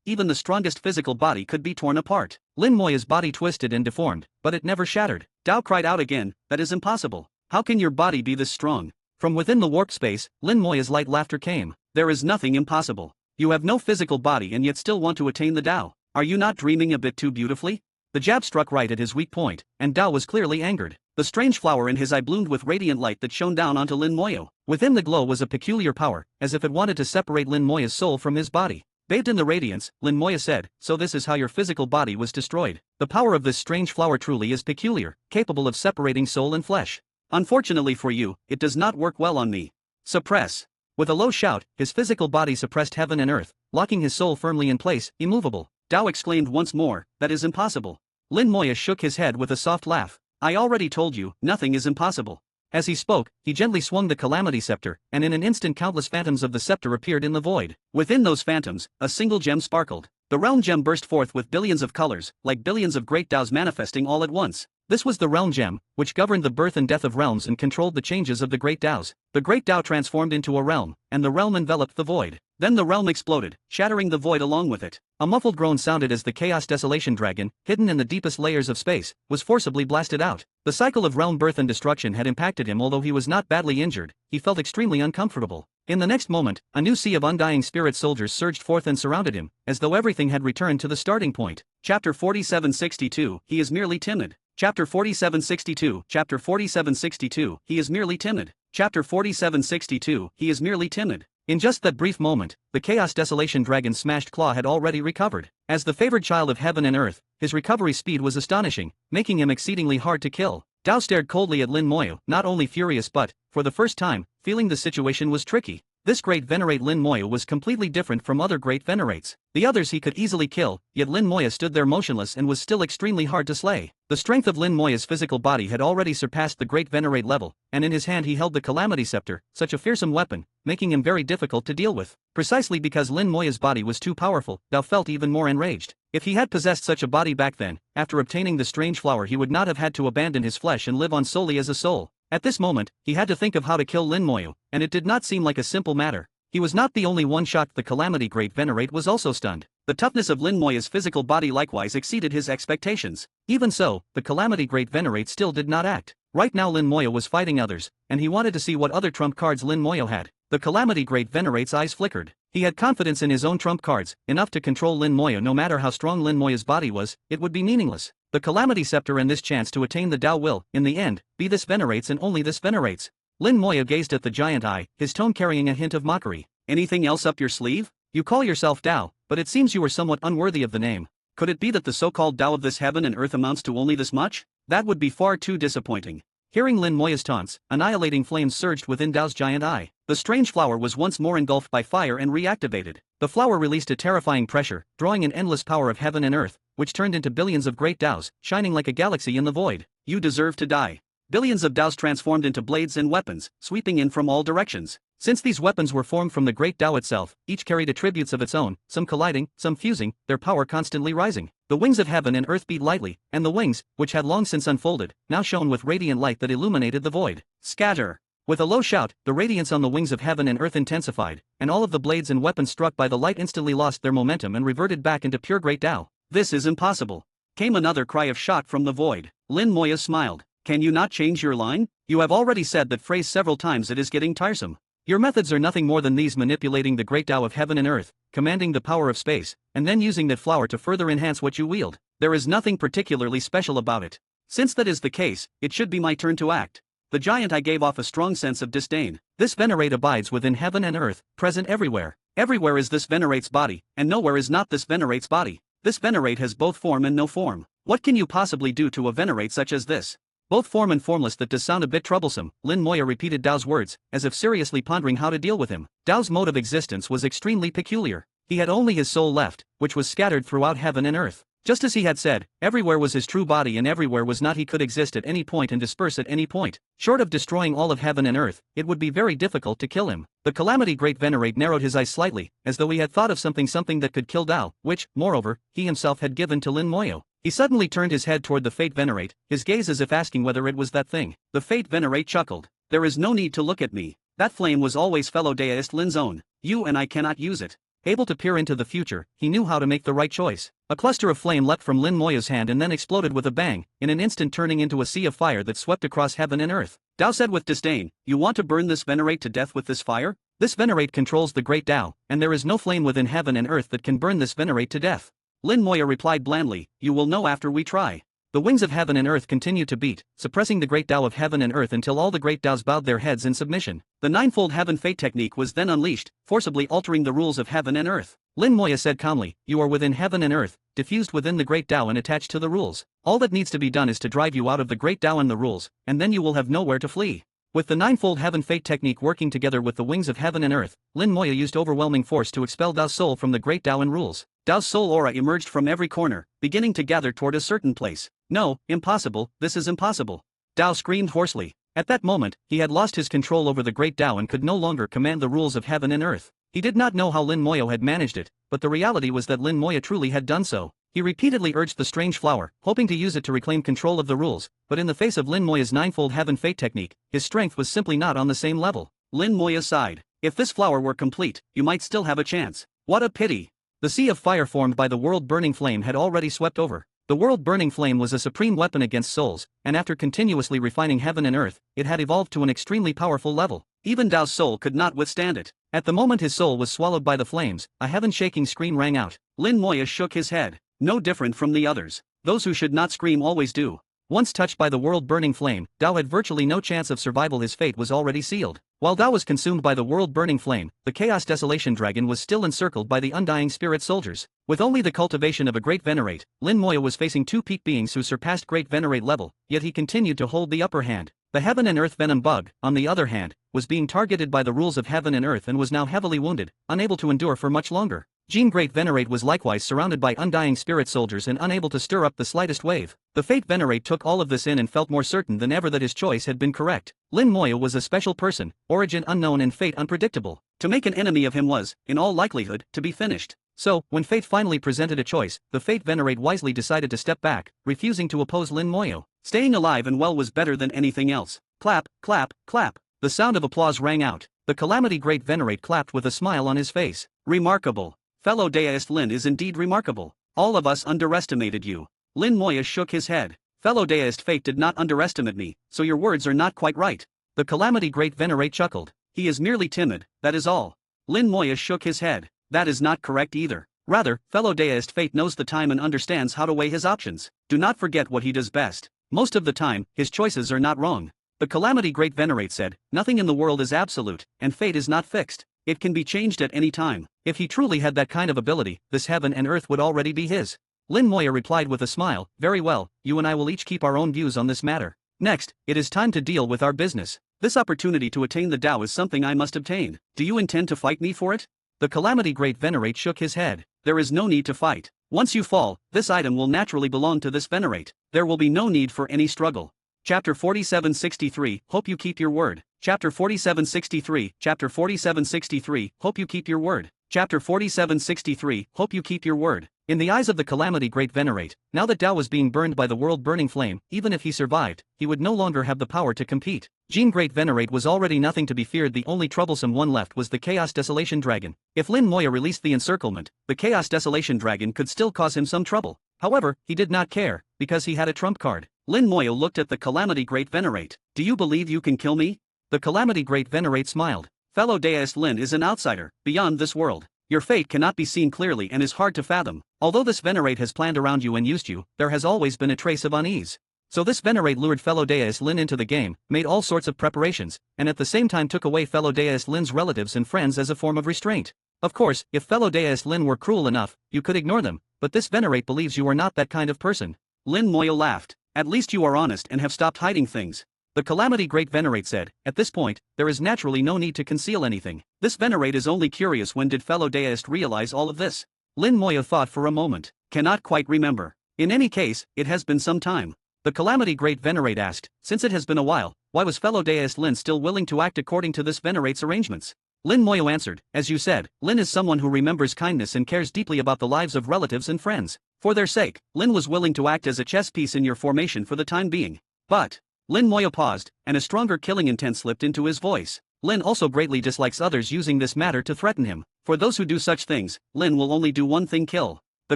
even the strongest physical body could be torn apart. Lin Moyo's body twisted and deformed, but it never shattered. Dao cried out again, "That is impossible. How can your body be this strong?" From within the warped space, Lin Moyo's light laughter came. "There is nothing impossible. You have no physical body and yet still want to attain the Dao. Are you not dreaming a bit too beautifully?" The jab struck right at his weak point, and Dao was clearly angered. The strange flower in his eye bloomed with radiant light that shone down onto Lin Moyo. Within the glow was a peculiar power, as if it wanted to separate Lin Moyo's soul from his body. Bathed in the radiance, Lin Moyo said, "So this is how your physical body was destroyed. The power of this strange flower truly is peculiar, capable of separating soul and flesh. Unfortunately for you, it does not work well on me. Suppress." With a low shout, his physical body suppressed heaven and earth, locking his soul firmly in place, immovable. Dao exclaimed once more, "That is impossible." Lin Moyo shook his head with a soft laugh. "I already told you, nothing is impossible." As he spoke, he gently swung the Calamity Scepter, and in an instant countless phantoms of the scepter appeared in the void. Within those phantoms, a single gem sparkled. The Realm Gem burst forth with billions of colors, like billions of great Daos manifesting all at once. This was the Realm Gem, which governed the birth and death of realms and controlled the changes of the Great Daos. The Great Dao transformed into a realm, and the realm enveloped the void. Then the realm exploded, shattering the void along with it. A muffled groan sounded as the Chaos Desolation Dragon, hidden in the deepest layers of space, was forcibly blasted out. The cycle of realm birth and destruction had impacted him. Although he was not badly injured, he felt extremely uncomfortable. In the next moment, a new sea of Undying Spirit soldiers surged forth and surrounded him, as though everything had returned to the starting point. Chapter 4762, He is merely timid. Chapter 4762, Chapter 4762, He is merely timid. Chapter 4762, He is merely timid. In just that brief moment, the Chaos Desolation Dragon's smashed claw had already recovered. As the favored child of heaven and earth, his recovery speed was astonishing, making him exceedingly hard to kill. Dao stared coldly at Lin Moyo, not only furious but, for the first time, feeling the situation was tricky. This great venerate Lin Moyo was completely different from other great venerates. The others he could easily kill, yet Lin Moyo stood there motionless and was still extremely hard to slay. The strength of Lin Moyo's physical body had already surpassed the great venerate level, and in his hand he held the Calamity Scepter, such a fearsome weapon, making him very difficult to deal with. Precisely because Lin Moyo's body was too powerful, Dao felt even more enraged. If he had possessed such a body back then, after obtaining the strange flower, he would not have had to abandon his flesh and live on solely as a soul. At this moment, he had to think of how to kill Lin Moyo, and it did not seem like a simple matter. He was not the only one shocked. The Calamity Great Venerate was also stunned. The toughness of Lin Moyo's physical body likewise exceeded his expectations. Even so, the Calamity Great Venerate still did not act. Right now Lin Moyo was fighting others, and he wanted to see what other trump cards Lin Moyo had. The Calamity Great Venerate's eyes flickered. He had confidence in his own trump cards, enough to control Lin Moyo. No matter how strong Lin Moyo's body was, it would be meaningless. The Calamity Scepter and this chance to attain the Dao will, in the end, be this Venerate's and only this Venerate's. Lin Moyo gazed at the giant eye, his tone carrying a hint of mockery. "Anything else up your sleeve? You call yourself Dao, but it seems you are somewhat unworthy of the name. Could it be that the so-called Dao of this heaven and earth amounts to only this much? That would be far too disappointing. Hearing Lin Moya's taunts, annihilating flames surged within Dao's giant eye. The strange flower was once more engulfed by fire and reactivated. The flower released a terrifying pressure, drawing an endless power of heaven and earth, which turned into billions of great Daos, shining like a galaxy in the void. You deserve to die. Billions of Daos transformed into blades and weapons, sweeping in from all directions. Since these weapons were formed from the great Dao itself, each carried attributes of its own, some colliding, some fusing, their power constantly rising. The wings of heaven and earth beat lightly, and the wings, which had long since unfolded, now shone with radiant light that illuminated the void. Scatter! With a low shout, the radiance on the wings of heaven and earth intensified, and all of the blades and weapons struck by the light instantly lost their momentum and reverted back into pure great Dao. This is impossible. Came another cry of shock from the void. Lin Moya smiled. Can you not change your line? You have already said that phrase several times. It is getting tiresome. Your methods are nothing more than these: manipulating the great Dao of heaven and earth, commanding the power of space, and then using that flower to further enhance what you wield. There is nothing particularly special about it. Since that is the case, it should be my turn to act. The giant eye gave off a strong sense of disdain. This venerate abides within heaven and earth, present everywhere. Everywhere is this venerate's body, and nowhere is not this venerate's body. This venerate has both form and no form. What can you possibly do to a venerate such as this? Both form and formless. That does sound a bit troublesome. Lin Moya repeated Dao's words, as if seriously pondering how to deal with him. Dao's mode of existence was extremely peculiar. He had only his soul left, which was scattered throughout heaven and earth. Just as he had said, everywhere was his true body and everywhere was not. He could exist at any point and disperse at any point. Short of destroying all of heaven and earth, it would be very difficult to kill him. The Calamity Great Venerate narrowed his eyes slightly, as though he had thought of something that could kill Dao, which, moreover, he himself had given to Lin Moya. He suddenly turned his head toward the Fate Venerate, his gaze as if asking whether it was that thing. The Fate Venerate chuckled. There is no need to look at me. That flame was always fellow deist Lin's own. You and I cannot use it. Able to peer into the future, he knew how to make the right choice. A cluster of flame leapt from Lin Moya's hand and then exploded with a bang, in an instant turning into a sea of fire that swept across heaven and earth. Dao said with disdain, "You want to burn this venerate to death with this fire? This venerate controls the great Dao, and there is no flame within heaven and earth that can burn this venerate to death." Lin Moya replied blandly, "You will know after we try." The wings of heaven and earth continued to beat, suppressing the great Dao of heaven and earth until all the great Daos bowed their heads in submission. The ninefold heaven fate technique was then unleashed, forcibly altering the rules of heaven and earth. Lin Moya said calmly, "You are within heaven and earth, diffused within the great Dao and attached to the rules. All that needs to be done is to drive you out of the great Dao and the rules, and then you will have nowhere to flee." With the ninefold heaven fate technique working together with the wings of heaven and earth, Lin Moya used overwhelming force to expel Dao's soul from the great Dao and rules. Dao's soul aura emerged from every corner, beginning to gather toward a certain place. "No, impossible, this is impossible." Dao screamed hoarsely. At that moment, he had lost his control over the great Dao and could no longer command the rules of heaven and earth. He did not know how Lin Moya had managed it, but the reality was that Lin Moya truly had done so. He repeatedly urged the strange flower, hoping to use it to reclaim control of the rules, but in the face of Lin Moya's ninefold heaven fate technique, his strength was simply not on the same level. Lin Moya sighed. "If this flower were complete, you might still have a chance. What a pity." The sea of fire formed by the world-burning flame had already swept over. The world-burning flame was a supreme weapon against souls, and after continuously refining heaven and earth, it had evolved to an extremely powerful level. Even Dao's soul could not withstand it. At the moment his soul was swallowed by the flames, a heaven-shaking scream rang out. Lin Moya shook his head. No different from the others. Those who should not scream always do. Once touched by the world-burning flame, Dao had virtually no chance of survival. His fate was already sealed. While Dao was consumed by the world-burning flame, the Chaos Desolation Dragon was still encircled by the undying spirit soldiers. With only the cultivation of a great venerate, Lin Moya was facing two peak beings who surpassed great venerate level, yet he continued to hold the upper hand. The heaven and earth venom bug, on the other hand, was being targeted by the rules of heaven and earth and was now heavily wounded, unable to endure for much longer. Jean Great Venerate was likewise surrounded by undying spirit soldiers and unable to stir up the slightest wave. The Fate Venerate took all of this in and felt more certain than ever that his choice had been correct. Lin Moya was a special person, origin unknown and fate unpredictable. To make an enemy of him was, in all likelihood, to be finished. So, when fate finally presented a choice, the Fate Venerate wisely decided to step back, refusing to oppose Lin Moya. Staying alive and well was better than anything else. Clap, clap, clap. The sound of applause rang out. The Calamity Great Venerate clapped with a smile on his face. Remarkable. Fellow Deist Lin is indeed remarkable. All of us underestimated you. Lin Moya shook his head. Fellow Deist Fate did not underestimate me, so your words are not quite right. The Calamity Great Venerate chuckled. He is merely timid, that is all. Lin Moya shook his head. That is not correct either. Rather, fellow Deist Fate knows the time and understands how to weigh his options. Do not forget what he does best. Most of the time, his choices are not wrong. The Calamity Great Venerate said, nothing in the world is absolute, and fate is not fixed. It can be changed at any time. If he truly had that kind of ability, this heaven and earth would already be his. Lin Moya replied with a smile, very well, you and I will each keep our own views on this matter. Next, it is time to deal with our business. This opportunity to attain the Tao is something I must obtain. Do you intend to fight me for it? The Calamity Great Venerate shook his head. There is no need to fight. Once you fall, this item will naturally belong to this Venerate. There will be no need for any struggle. Chapter 4763, Hope you keep your word. Chapter 4763, Chapter 4763, Hope you keep your word. Chapter 4763, Hope you keep your word. In the eyes of the Calamity Great Venerate, now that Tao was being burned by the world-burning flame, even if he survived, he would no longer have the power to compete. Jean Great Venerate was already nothing to be feared. The only troublesome one left was the Chaos Desolation Dragon. If Lin Moya released the encirclement, the Chaos Desolation Dragon could still cause him some trouble. However, he did not care, because he had a trump card. Lin Moya looked at the Calamity Great Venerate. Do you believe you can kill me? The Calamity Great Venerate smiled. Fellow Deist Lin is an outsider, beyond this world. Your fate cannot be seen clearly and is hard to fathom. Although this Venerate has planned around you and used you, there has always been a trace of unease. So this Venerate lured fellow Deist Lin into the game, made all sorts of preparations, and at the same time took away fellow Deist Lin's relatives and friends as a form of restraint. Of course, if fellow Deist Lin were cruel enough, you could ignore them, but this Venerate believes you are not that kind of person. Lin Moya laughed. At least you are honest and have stopped hiding things. The Calamity Great Venerate said, at this point, there is naturally no need to conceal anything. This Venerate is only curious, when did fellow Deist realize all of this? Lin Moya thought for a moment. Cannot quite remember. In any case, it has been some time. The Calamity Great Venerate asked, since it has been a while, why was fellow Deist Lin still willing to act according to this Venerate's arrangements? Lin Moya answered, as you said, Lin is someone who remembers kindness and cares deeply about the lives of relatives and friends. For their sake, Lin was willing to act as a chess piece in your formation for the time being. But, Lin Moya paused, and a stronger killing intent slipped into his voice. Lin also greatly dislikes others using this matter to threaten him. For those who do such things, Lin will only do one thing: kill. The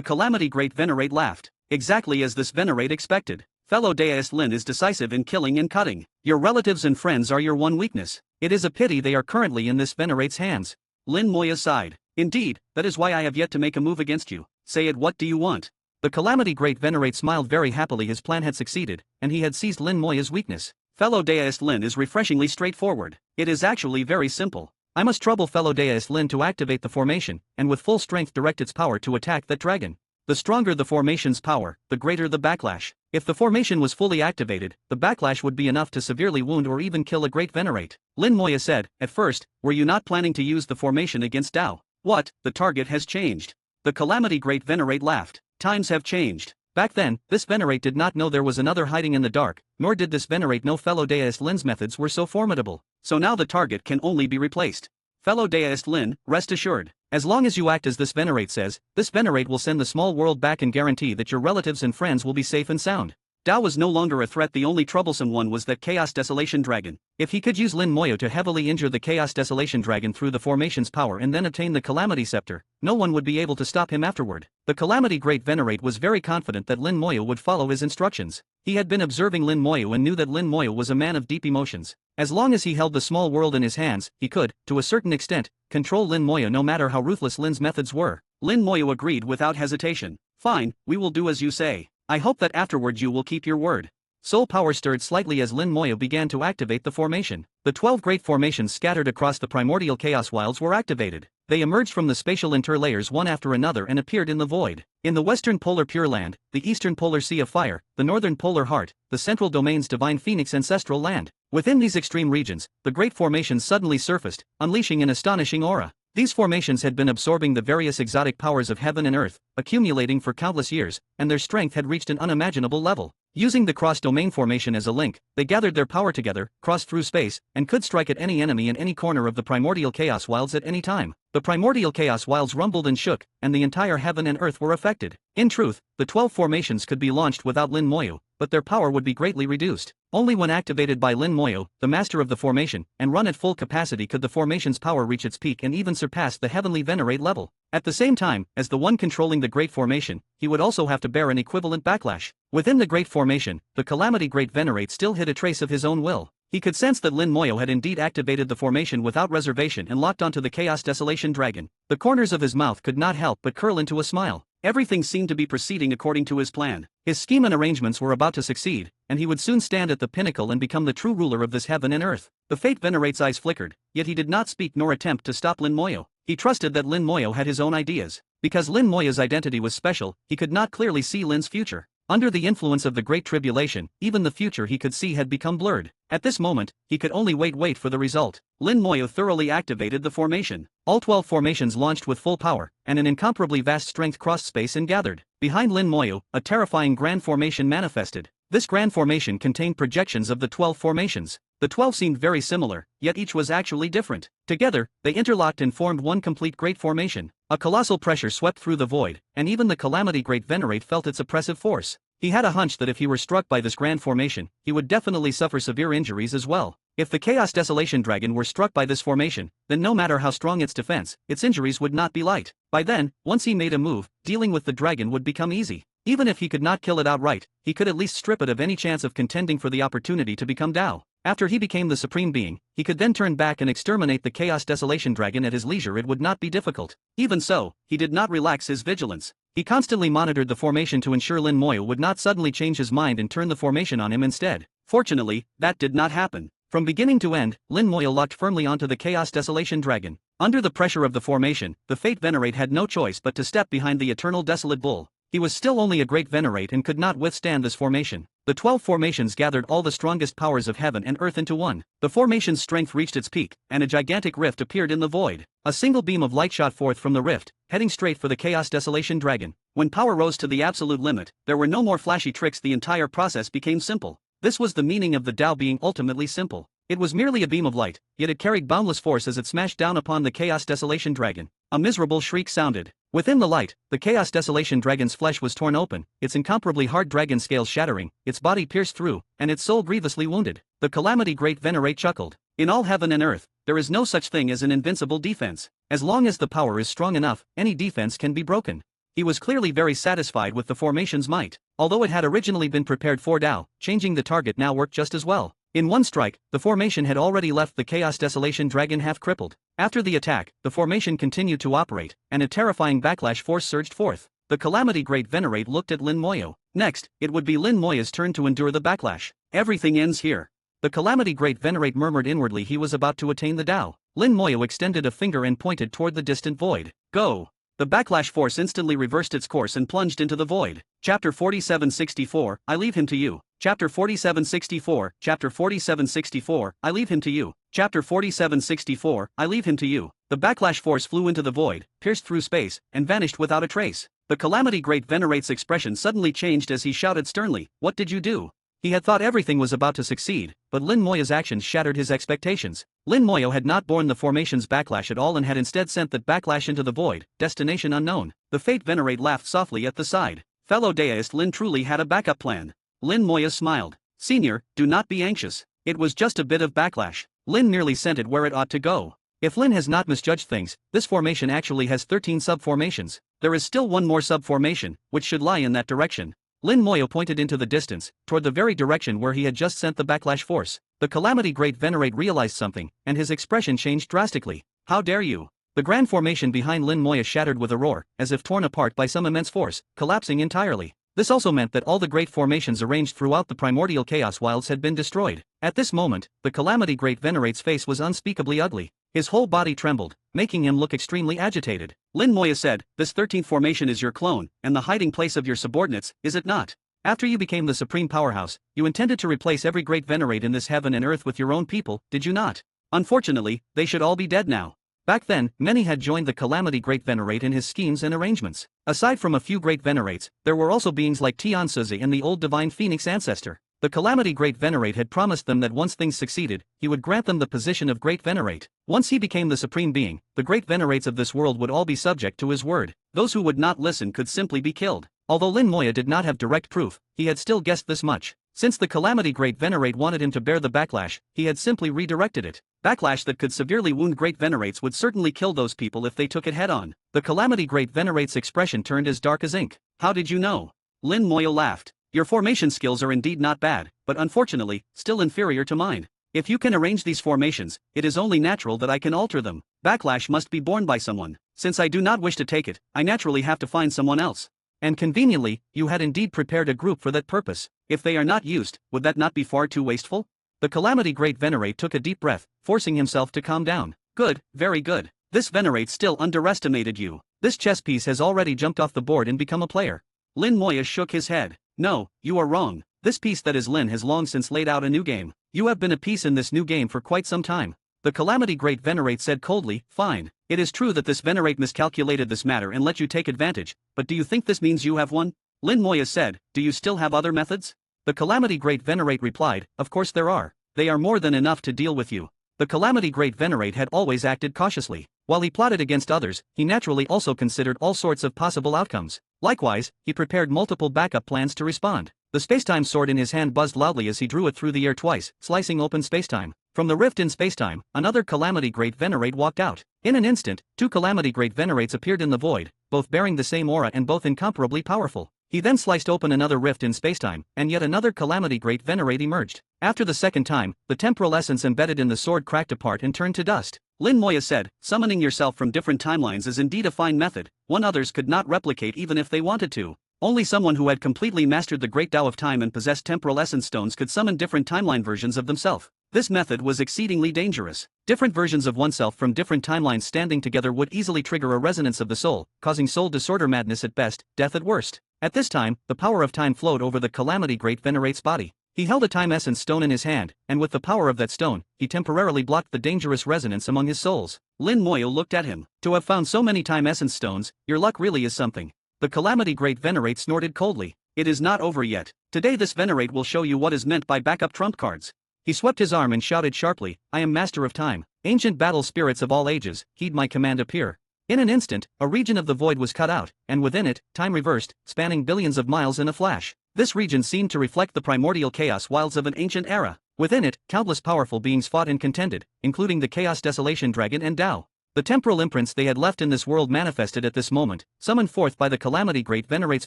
Calamity Great Venerate laughed. Exactly as this Venerate expected. Fellow Deist Lin is decisive in killing and cutting. Your relatives and friends are your one weakness. It is a pity they are currently in this Venerate's hands. Lin Moya sighed. Indeed, that is why I have yet to make a move against you. Say it, what do you want? The Calamity Great Venerate smiled very happily. His plan had succeeded, and he had seized Lin Moya's weakness. Fellow Deist Lin is refreshingly straightforward. It is actually very simple. I must trouble fellow Deist Lin to activate the formation, and with full strength direct its power to attack that dragon. The stronger the formation's power, the greater the backlash. If the formation was fully activated, the backlash would be enough to severely wound or even kill a great Venerate. Lin Moya said, at first, were you not planning to use the formation against Tao? What, the target has changed? The Calamity Great Venerate laughed. Times have changed. Back then, this Venerate did not know there was another hiding in the dark, nor did this Venerate know fellow Deist Lin's methods were so formidable. So now the target can only be replaced. Fellow Deist Lin, rest assured. As long as you act as this Venerate says, this Venerate will send the small world back and guarantee that your relatives and friends will be safe and sound. Tao was no longer a threat. The only troublesome one was that Chaos Desolation Dragon. If he could use Lin Moya to heavily injure the Chaos Desolation Dragon through the formation's power and then obtain the Calamity Scepter, no one would be able to stop him afterward. The Calamity Great Venerate was very confident that Lin Moya would follow his instructions. He had been observing Lin Moya and knew that Lin Moya was a man of deep emotions. As long as he held the small world in his hands, he could, to a certain extent, control Lin Moya no matter how ruthless Lin's methods were. Lin Moya agreed without hesitation. Fine, we will do as you say. I hope that afterward you will keep your word. Soul power stirred slightly as Lin Moya began to activate the formation. The 12 great formations scattered across the primordial chaos wilds were activated. They emerged from the spatial interlayers one after another and appeared in the void. In the western polar Pure Land, the eastern polar Sea of Fire, the northern polar Heart, the central domain's Divine Phoenix Ancestral Land. Within these extreme regions, the great formations suddenly surfaced, unleashing an astonishing aura. These formations had been absorbing the various exotic powers of heaven and earth, accumulating for countless years, and their strength had reached an unimaginable level. Using the cross-domain formation as a link, they gathered their power together, crossed through space, and could strike at any enemy in any corner of the primordial chaos wilds at any time. The primordial chaos wilds rumbled and shook, and the entire heaven and earth were affected. In truth, the 12 formations could be launched without Lin Moya, but their power would be greatly reduced. Only when activated by Lin Moya, the master of the formation, and run at full capacity could the formation's power reach its peak and even surpass the heavenly Venerate level. At the same time, as the one controlling the great formation, he would also have to bear an equivalent backlash. Within the great formation, the Calamity Great Venerate still hid a trace of his own will. He could sense that Lin Moya had indeed activated the formation without reservation and locked onto the Chaos Desolation Dragon. The corners of his mouth could not help but curl into a smile. Everything seemed to be proceeding according to his plan. His scheme and arrangements were about to succeed, and he would soon stand at the pinnacle and become the true ruler of this heaven and earth. The Fate Venerate's eyes flickered, yet he did not speak nor attempt to stop Lin Moya. He trusted that Lin Moya had his own ideas. Because Lin Moya's identity was special, he could not clearly see Lin's future. Under the influence of the Great Tribulation, even the future he could see had become blurred. At this moment, he could only wait for the result. Lin Moyo thoroughly activated the formation. All 12 formations launched with full power, and an incomparably vast strength crossed space and gathered. Behind Lin Moyo, a terrifying grand formation manifested. This grand formation contained projections of the 12 formations. The 12 seemed very similar, yet each was actually different. Together, they interlocked and formed one complete great formation. A colossal pressure swept through the void, and even the Calamity Great Venerate felt its oppressive force. He had a hunch that if he were struck by this grand formation, he would definitely suffer severe injuries as well. If the Chaos Desolation Dragon were struck by this formation, then no matter how strong its defense, its injuries would not be light. By then, once he made a move, dealing with the dragon would become easy. Even if he could not kill it outright, he could at least strip it of any chance of contending for the opportunity to become Tao. After he became the Supreme Being, he could then turn back and exterminate the Chaos Desolation Dragon at his leisure. It would not be difficult. Even so, he did not relax his vigilance. He constantly monitored the formation to ensure Lin Moyo would not suddenly change his mind and turn the formation on him instead. Fortunately, that did not happen. From beginning to end, Lin Moyo locked firmly onto the Chaos Desolation Dragon. Under the pressure of the formation, the Fate Venerate had no choice but to step behind the Eternal Desolate Bull. He was still only a Great Venerate and could not withstand this formation. The 12 formations gathered all the strongest powers of heaven and earth into one. The formation's strength reached its peak, and a gigantic rift appeared in the void. A single beam of light shot forth from the rift, heading straight for the Chaos Desolation Dragon. When power rose to the absolute limit, there were no more flashy tricks. The entire process became simple. This was the meaning of the Tao being ultimately simple. It was merely a beam of light, yet it carried boundless force as it smashed down upon the Chaos Desolation Dragon. A miserable shriek sounded. Within the light, the Chaos Desolation Dragon's flesh was torn open, its incomparably hard dragon scales shattering, its body pierced through, and its soul grievously wounded. The Calamity Great Venerate chuckled. In all heaven and earth, there is no such thing as an invincible defense. As long as the power is strong enough, any defense can be broken. He was clearly very satisfied with the formation's might. Although it had originally been prepared for Tao, changing the target now worked just as well. In one strike, the formation had already left the Chaos Desolation Dragon half crippled. After the attack, the formation continued to operate, and a terrifying backlash force surged forth. The Calamity Great Venerate looked at Lin Moyo. Next, it would be Lin Moyo's turn to endure the backlash. Everything ends here. The Calamity Great Venerate murmured inwardly he was about to attain the Tao. Lin Moyo extended a finger and pointed toward the distant void. Go! The backlash force instantly reversed its course and plunged into the void. Chapter 4764, I leave him to you. Chapter 4764, Chapter 4764, I leave him to you. Chapter 4764, I leave him to you. The backlash force flew into the void, pierced through space, and vanished without a trace. The Calamity Great Venerate's expression suddenly changed as he shouted sternly, "What did you do?" He had thought everything was about to succeed, but Lin Moyo's actions shattered his expectations. Lin Moyo had not borne the formation's backlash at all and had instead sent that backlash into the void, destination unknown. The Fate Venerate laughed softly at the side. Fellow Deist Lin truly had a backup plan. Lin Moyo smiled. Senior, do not be anxious. It was just a bit of backlash. Lin merely sent it where it ought to go. If Lin has not misjudged things, this formation actually has 13 sub-formations. There is still one more sub-formation, which should lie in that direction. Lin Moyo pointed into the distance, toward the very direction where he had just sent the backlash force. The Calamity Great Venerate realized something, and his expression changed drastically. How dare you? The grand formation behind Lin Moyo shattered with a roar, as if torn apart by some immense force, collapsing entirely. This also meant that all the great formations arranged throughout the primordial chaos wilds had been destroyed. At this moment, the Calamity Great Venerate's face was unspeakably ugly. His whole body trembled, making him look extremely agitated. Lin Moyo said, "This 13th formation is your clone, and the hiding place of your subordinates, is it not? After you became the supreme powerhouse, you intended to replace every great venerate in this heaven and earth with your own people, did you not? Unfortunately, they should all be dead now." Back then, many had joined the Calamity Great Venerate in his schemes and arrangements. Aside from a few great venerates, there were also beings like Tian Suzi and the old divine phoenix ancestor. The Calamity Great Venerate had promised them that once things succeeded, he would grant them the position of Great Venerate. Once he became the Supreme Being, the Great Venerates of this world would all be subject to his word. Those who would not listen could simply be killed. Although Lin Moyo did not have direct proof, he had still guessed this much. Since the Calamity Great Venerate wanted him to bear the backlash, he had simply redirected it. Backlash that could severely wound Great Venerates would certainly kill those people if they took it head-on. The Calamity Great Venerate's expression turned as dark as ink. "How did you know?" Lin Moyo laughed. "Your formation skills are indeed not bad, but unfortunately, still inferior to mine. If you can arrange these formations, it is only natural that I can alter them. Backlash must be borne by someone. Since I do not wish to take it, I naturally have to find someone else. And conveniently, you had indeed prepared a group for that purpose. If they are not used, would that not be far too wasteful?" The Calamity Great Venerate took a deep breath, forcing himself to calm down. "Good, very good. This Venerate still underestimated you. This chess piece has already jumped off the board and become a player." Lin Moyo shook his head. No, you are wrong. This piece that is Lin has long since laid out a new game. You have been a piece in this new game for quite some time. The Calamity Great Venerate said coldly, fine. It is true that this Venerate miscalculated this matter and let you take advantage, but do you think this means you have won? Lin Moya said, do you still have other methods? The Calamity Great Venerate replied, of course there are. They are more than enough to deal with you. The Calamity Great Venerate had always acted cautiously. While he plotted against others, he naturally also considered all sorts of possible outcomes. Likewise, he prepared multiple backup plans to respond. The spacetime sword in his hand buzzed loudly as he drew it through the air twice, slicing open spacetime. From the rift in spacetime, another Calamity Great Venerate walked out. In an instant, two Calamity Great Venerates appeared in the void, both bearing the same aura and both incomparably powerful. He then sliced open another rift in spacetime, and yet another Calamity Great Venerate emerged. After the second time, the temporal essence embedded in the sword cracked apart and turned to dust. Lin Moya said, summoning yourself from different timelines is indeed a fine method, one others could not replicate even if they wanted to. Only someone who had completely mastered the great Tao of time and possessed temporal essence stones could summon different timeline versions of themselves. This method was exceedingly dangerous. Different versions of oneself from different timelines standing together would easily trigger a resonance of the soul, causing soul disorder, madness at best, death at worst. At this time, the power of time flowed over the Calamity Great Venerate's body. He held a time essence stone in his hand, and with the power of that stone, he temporarily blocked the dangerous resonance among his souls. Lin Moya looked at him. To have found so many time essence stones, your luck really is something. The Calamity Great Venerate snorted coldly. It is not over yet. Today this Venerate will show you what is meant by backup trump cards. He swept his arm and shouted sharply, I am master of time. Ancient battle spirits of all ages, heed my command appear. In an instant, a region of the void was cut out, and within it, time reversed, spanning billions of miles in a flash. This region seemed to reflect the primordial chaos wilds of an ancient era. Within it, countless powerful beings fought and contended, including the Chaos Desolation Dragon and Tao. The temporal imprints they had left in this world manifested at this moment, summoned forth by the Calamity Great Venerate's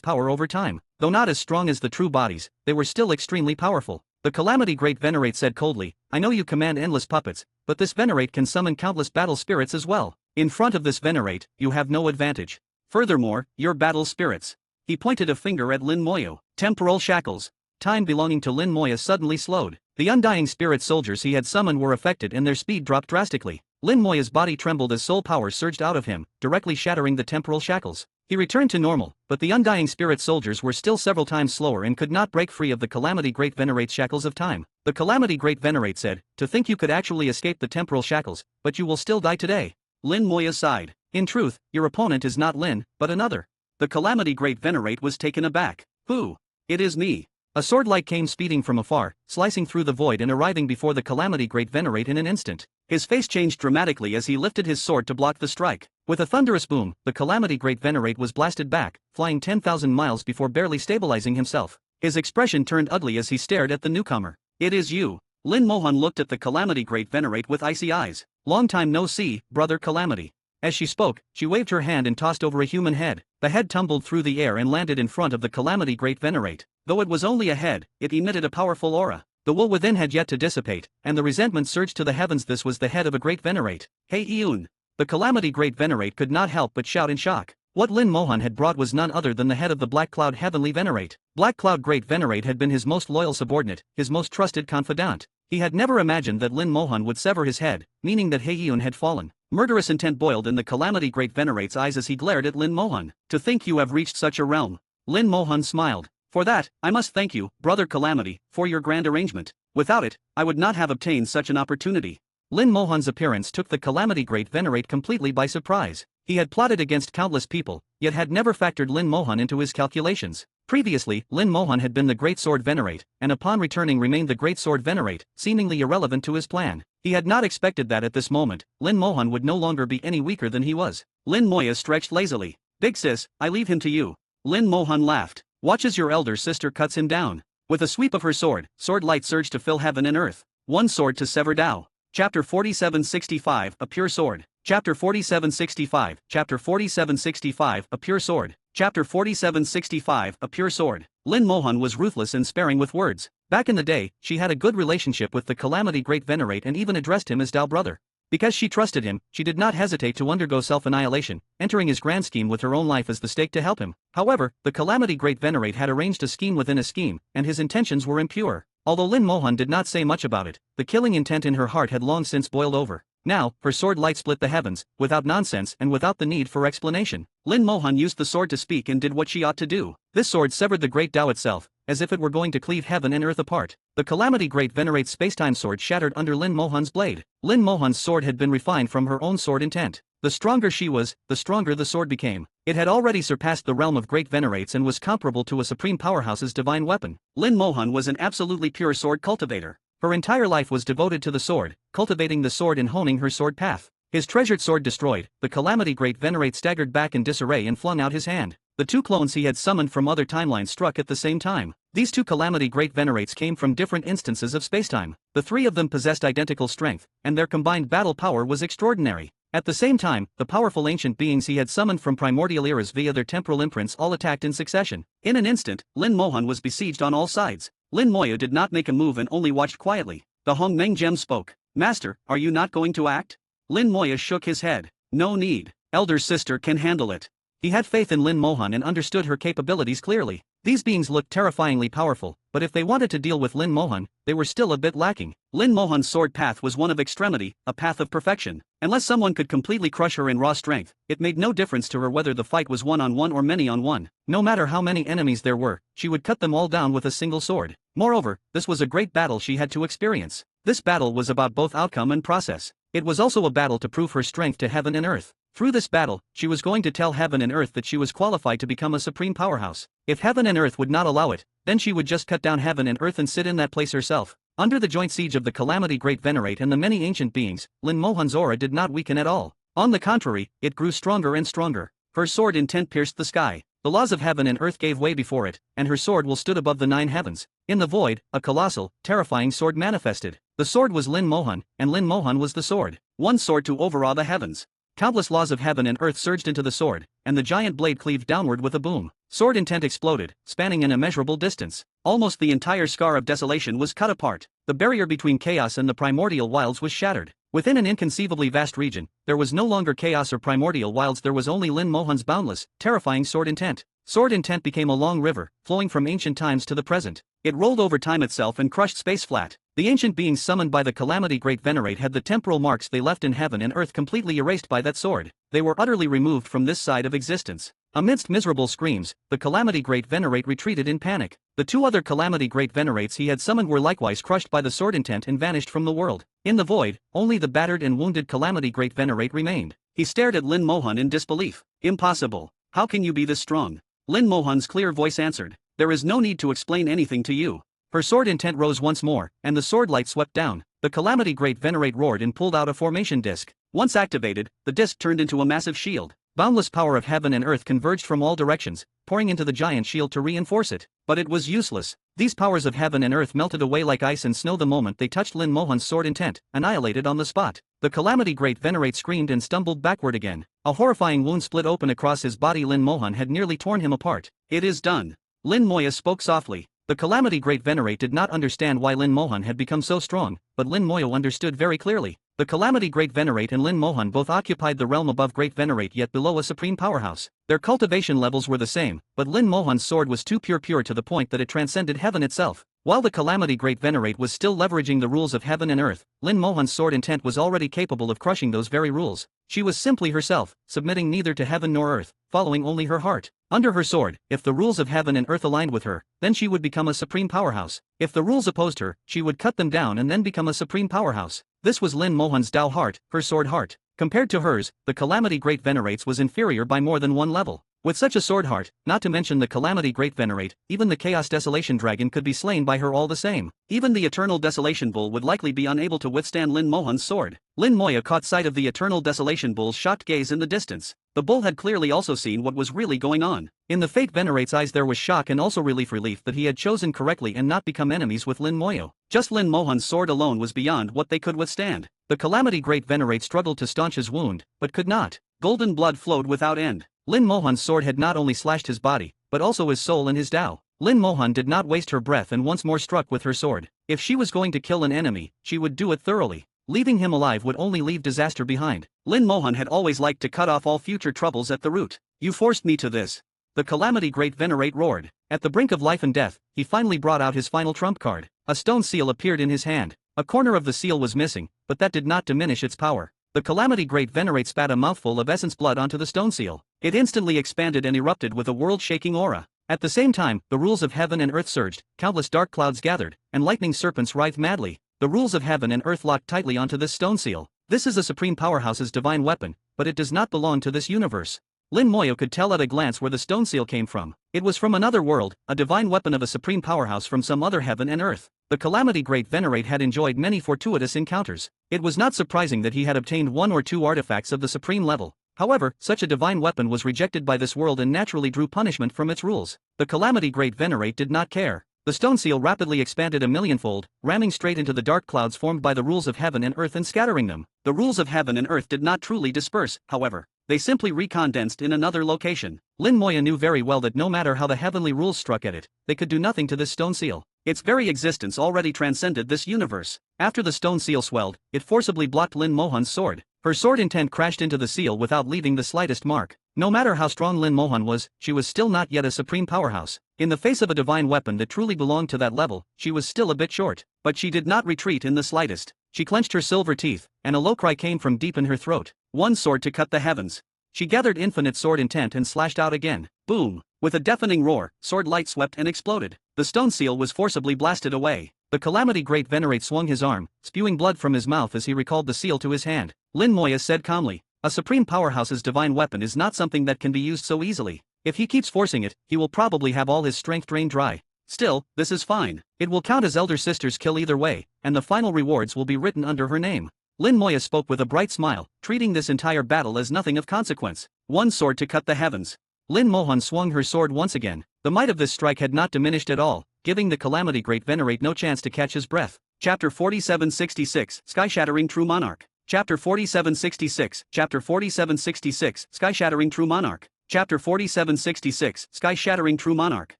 power over time. Though not as strong as the true bodies, they were still extremely powerful. The Calamity Great Venerate said coldly, I know you command endless puppets, but this Venerate can summon countless battle spirits as well. In front of this Venerate, you have no advantage. Furthermore, you're battle spirits. He pointed a finger at Lin Moya. Temporal shackles. Time belonging to Lin Moya suddenly slowed. The undying spirit soldiers he had summoned were affected and their speed dropped drastically. Lin Moya's body trembled as soul power surged out of him, directly shattering the temporal shackles. He returned to normal, but the undying spirit soldiers were still several times slower and could not break free of the Calamity Great Venerate's shackles of time. The Calamity Great Venerate said, to think you could actually escape the temporal shackles, but you will still die today. Lin Moya sighed. In truth, your opponent is not Lin, but another. The Calamity Great Venerate was taken aback. Who? It is me. A sword light came speeding from afar, slicing through the void and arriving before the Calamity Great Venerate in an instant. His face changed dramatically as he lifted his sword to block the strike. With a thunderous boom, the Calamity Great Venerate was blasted back, flying 10,000 miles before barely stabilizing himself. His expression turned ugly as he stared at the newcomer. It is you. Lin Mohan looked at the Calamity Great Venerate with icy eyes. Long time no see, brother Calamity. As she spoke, she waved her hand and tossed over a human head. The head tumbled through the air and landed in front of the Calamity Great Venerate. Though it was only a head, it emitted a powerful aura. The wool within had yet to dissipate, and the resentment surged to the heavens. This was the head of a great Venerate. Hey Eun! The Calamity Great Venerate could not help but shout in shock. What Lin Mohan had brought was none other than the head of the Black Cloud Heavenly Venerate. Black Cloud Great Venerate had been his most loyal subordinate, his most trusted confidant. He had never imagined that Lin Mohan would sever his head, meaning that Heiyun had fallen. Murderous intent boiled in the Calamity Great Venerate's eyes as he glared at Lin Mohan. To think you have reached such a realm. Lin Mohan smiled. For that, I must thank you, brother Calamity, for your grand arrangement. Without it, I would not have obtained such an opportunity. Lin Mohan's appearance took the Calamity Great Venerate completely by surprise. He had plotted against countless people, yet had never factored Lin Mohan into his calculations. Previously, Lin Mohan had been the Great Sword Venerate, and upon returning remained the Great Sword Venerate, seemingly irrelevant to his plan. He had not expected that at this moment, Lin Mohan would no longer be any weaker than he was. Lin Moya stretched lazily. Big sis, I leave him to you. Lin Mohan laughed. Watch as your elder sister cuts him down. With a sweep of her sword, sword light surged to fill heaven and earth. One sword to sever Tao. Chapter 4765, A Pure Sword. Chapter 4765, Chapter 4765, A Pure Sword. Chapter 4765, A Pure Sword. Lin Mohan was ruthless and sparing with words. Back in the day, she had a good relationship with the Calamity Great Venerate and even addressed him as Tao brother. Because she trusted him, she did not hesitate to undergo self-annihilation, entering his grand scheme with her own life as the stake to help him. However, the Calamity Great Venerate had arranged a scheme within a scheme, and his intentions were impure. Although Lin Mohan did not say much about it, the killing intent in her heart had long since boiled over. Now, her sword light split the heavens, without nonsense and without the need for explanation. Lin Mohan used the sword to speak and did what she ought to do. This sword severed the great Tao itself, as if it were going to cleave heaven and earth apart. The Calamity Great Venerate's spacetime sword shattered under Lin Mohan's blade. Lin Mohan's sword had been refined from her own sword intent. The stronger she was, the stronger the sword became. It had already surpassed the realm of great venerates and was comparable to a supreme powerhouse's divine weapon. Lin Mohan was an absolutely pure sword cultivator. Her entire life was devoted to the sword, cultivating the sword and honing her sword path. His treasured sword destroyed, the Calamity Great Venerate staggered back in disarray and flung out his hand. The two clones he had summoned from other timelines struck at the same time. These two Calamity Great Venerates came from different instances of spacetime. The three of them possessed identical strength, and their combined battle power was extraordinary. At the same time, the powerful ancient beings he had summoned from primordial eras via their temporal imprints all attacked in succession. In an instant, Lin Mohan was besieged on all sides. Lin Moya did not make a move and only watched quietly. The Hong Meng gem spoke. "Master, are you not going to act?" Lin Moya shook his head. "No need. Elder sister can handle it." He had faith in Lin Mohan and understood her capabilities clearly. These beings looked terrifyingly powerful, but if they wanted to deal with Lin Mohan, they were still a bit lacking. Lin Mohan's sword path was one of extremity, a path of perfection. Unless someone could completely crush her in raw strength, it made no difference to her whether the fight was one-on-one or many-on-one. No matter how many enemies there were, she would cut them all down with a single sword. Moreover, this was a great battle she had to experience. This battle was about both outcome and process. It was also a battle to prove her strength to heaven and earth. Through this battle, she was going to tell heaven and earth that she was qualified to become a supreme powerhouse. If heaven and earth would not allow it, then she would just cut down heaven and earth and sit in that place herself. Under the joint siege of the Calamity Great Venerate and the many ancient beings, Lin Mohan's aura did not weaken at all. On the contrary, it grew stronger and stronger. Her sword intent pierced the sky. The laws of heaven and earth gave way before it, and her sword will stood above the 9 heavens. In the void, a colossal, terrifying sword manifested. The sword was Lin Mohan, and Lin Mohan was the sword. One sword to overawe the heavens. Countless laws of heaven and earth surged into the sword, and the giant blade cleaved downward with a boom. Sword intent exploded, spanning an immeasurable distance. Almost the entire scar of desolation was cut apart. The barrier between chaos and the primordial wilds was shattered. Within an inconceivably vast region, there was no longer chaos or primordial wilds, there was only Lin Mohan's boundless, terrifying sword intent. Sword intent became a long river, flowing from ancient times to the present. It rolled over time itself and crushed space flat. The ancient beings summoned by the Calamity Great Venerate had the temporal marks they left in heaven and earth completely erased by that sword. They were utterly removed from this side of existence. Amidst miserable screams, the Calamity Great Venerate retreated in panic. The two other Calamity Great Venerates he had summoned were likewise crushed by the sword intent and vanished from the world. In the void, only the battered and wounded Calamity Great Venerate remained. He stared at Lin Mohan in disbelief. "Impossible. How can you be this strong?" Lin Mohan's clear voice answered. "There is no need to explain anything to you." Her sword intent rose once more, and the sword light swept down. The Calamity Great Venerate roared and pulled out a formation disc. Once activated, the disc turned into a massive shield. Boundless power of heaven and earth converged from all directions, pouring into the giant shield to reinforce it. But it was useless. These powers of heaven and earth melted away like ice and snow the moment they touched Lin Mohan's sword intent, annihilated on the spot. The Calamity Great Venerate screamed and stumbled backward again. A horrifying wound split open across his body. Lin Mohan had nearly torn him apart. "It is done." Lin Moya spoke softly. The Calamity Great Venerate did not understand why Lin Mohan had become so strong, but Lin Moyo understood very clearly. The Calamity Great Venerate and Lin Mohan both occupied the realm above Great Venerate yet below a supreme powerhouse. Their cultivation levels were the same, but Lin Mohan's sword was too pure to the point that it transcended heaven itself. While the Calamity Great Venerate was still leveraging the rules of heaven and earth, Lin Mohan's sword intent was already capable of crushing those very rules. She was simply herself, submitting neither to heaven nor earth, following only her heart. Under her sword, if the rules of heaven and earth aligned with her, then she would become a supreme powerhouse. If the rules opposed her, she would cut them down and then become a supreme powerhouse. This was Lin Mohan's Tao heart, her sword heart. Compared to hers, the Calamity Great Venerate's was inferior by more than one level. With such a sword heart, not to mention the Calamity Great Venerate, even the Chaos Desolation Dragon could be slain by her all the same. Even the Eternal Desolation Bull would likely be unable to withstand Lin Mohan's sword. Lin Moya caught sight of the Eternal Desolation Bull's shocked gaze in the distance. The bull had clearly also seen what was really going on. In the Fate Venerate's eyes there was shock and also relief that he had chosen correctly and not become enemies with Lin Moyo. Just Lin Mohan's sword alone was beyond what they could withstand. The Calamity Great Venerate struggled to staunch his wound, but could not. Golden blood flowed without end. Lin Mohan's sword had not only slashed his body, but also his soul and his Tao. Lin Mohan did not waste her breath and once more struck with her sword. If she was going to kill an enemy, she would do it thoroughly. Leaving him alive would only leave disaster behind. Lin Mohan had always liked to cut off all future troubles at the root. "You forced me to this." The Calamity Great Venerate roared. At the brink of life and death, he finally brought out his final trump card. A stone seal appeared in his hand. A corner of the seal was missing, but that did not diminish its power. The Calamity Great Venerate spat a mouthful of essence blood onto the stone seal. It instantly expanded and erupted with a world-shaking aura. At the same time, the rules of heaven and earth surged, countless dark clouds gathered, and lightning serpents writhed madly. The rules of heaven and earth locked tightly onto this stone seal. This is a supreme powerhouse's divine weapon, but it does not belong to this universe. Lin Moyo could tell at a glance where the stone seal came from. It was from another world, a divine weapon of a supreme powerhouse from some other heaven and earth. The Calamity Great Venerate had enjoyed many fortuitous encounters. It was not surprising that he had obtained one or two artifacts of the supreme level. However, such a divine weapon was rejected by this world and naturally drew punishment from its rules. The Calamity Great Venerate did not care. The stone seal rapidly expanded a millionfold, ramming straight into the dark clouds formed by the rules of heaven and earth and scattering them. The rules of heaven and earth did not truly disperse, however. They simply recondensed in another location. Lin Moya knew very well that no matter how the heavenly rules struck at it, they could do nothing to this stone seal. Its very existence already transcended this universe. After the stone seal swelled, it forcibly blocked Lin Mohan's sword. Her sword intent crashed into the seal without leaving the slightest mark. No matter how strong Lin Mohan was, she was still not yet a supreme powerhouse. In the face of a divine weapon that truly belonged to that level, she was still a bit short. But she did not retreat in the slightest. She clenched her silver teeth, and a low cry came from deep in her throat. One sword to cut the heavens. She gathered infinite sword intent and slashed out again. Boom! With a deafening roar, sword light swept and exploded. The stone seal was forcibly blasted away. The Calamity Great Venerate swung his arm, spewing blood from his mouth as he recalled the seal to his hand. Lin Moya said calmly, "A supreme powerhouse's divine weapon is not something that can be used so easily. If he keeps forcing it, he will probably have all his strength drained dry. Still, this is fine. It will count as elder sister's kill either way, and the final rewards will be written under her name." Lin Moya spoke with a bright smile, treating this entire battle as nothing of consequence. One sword to cut the heavens. Lin Mohan swung her sword once again. The might of this strike had not diminished at all, giving the Calamity Great Venerate no chance to catch his breath. Chapter 4766, Sky-Shattering True Monarch. Chapter 4766, Chapter 4766, Sky-Shattering True Monarch. Chapter 4766, Sky-Shattering True Monarch.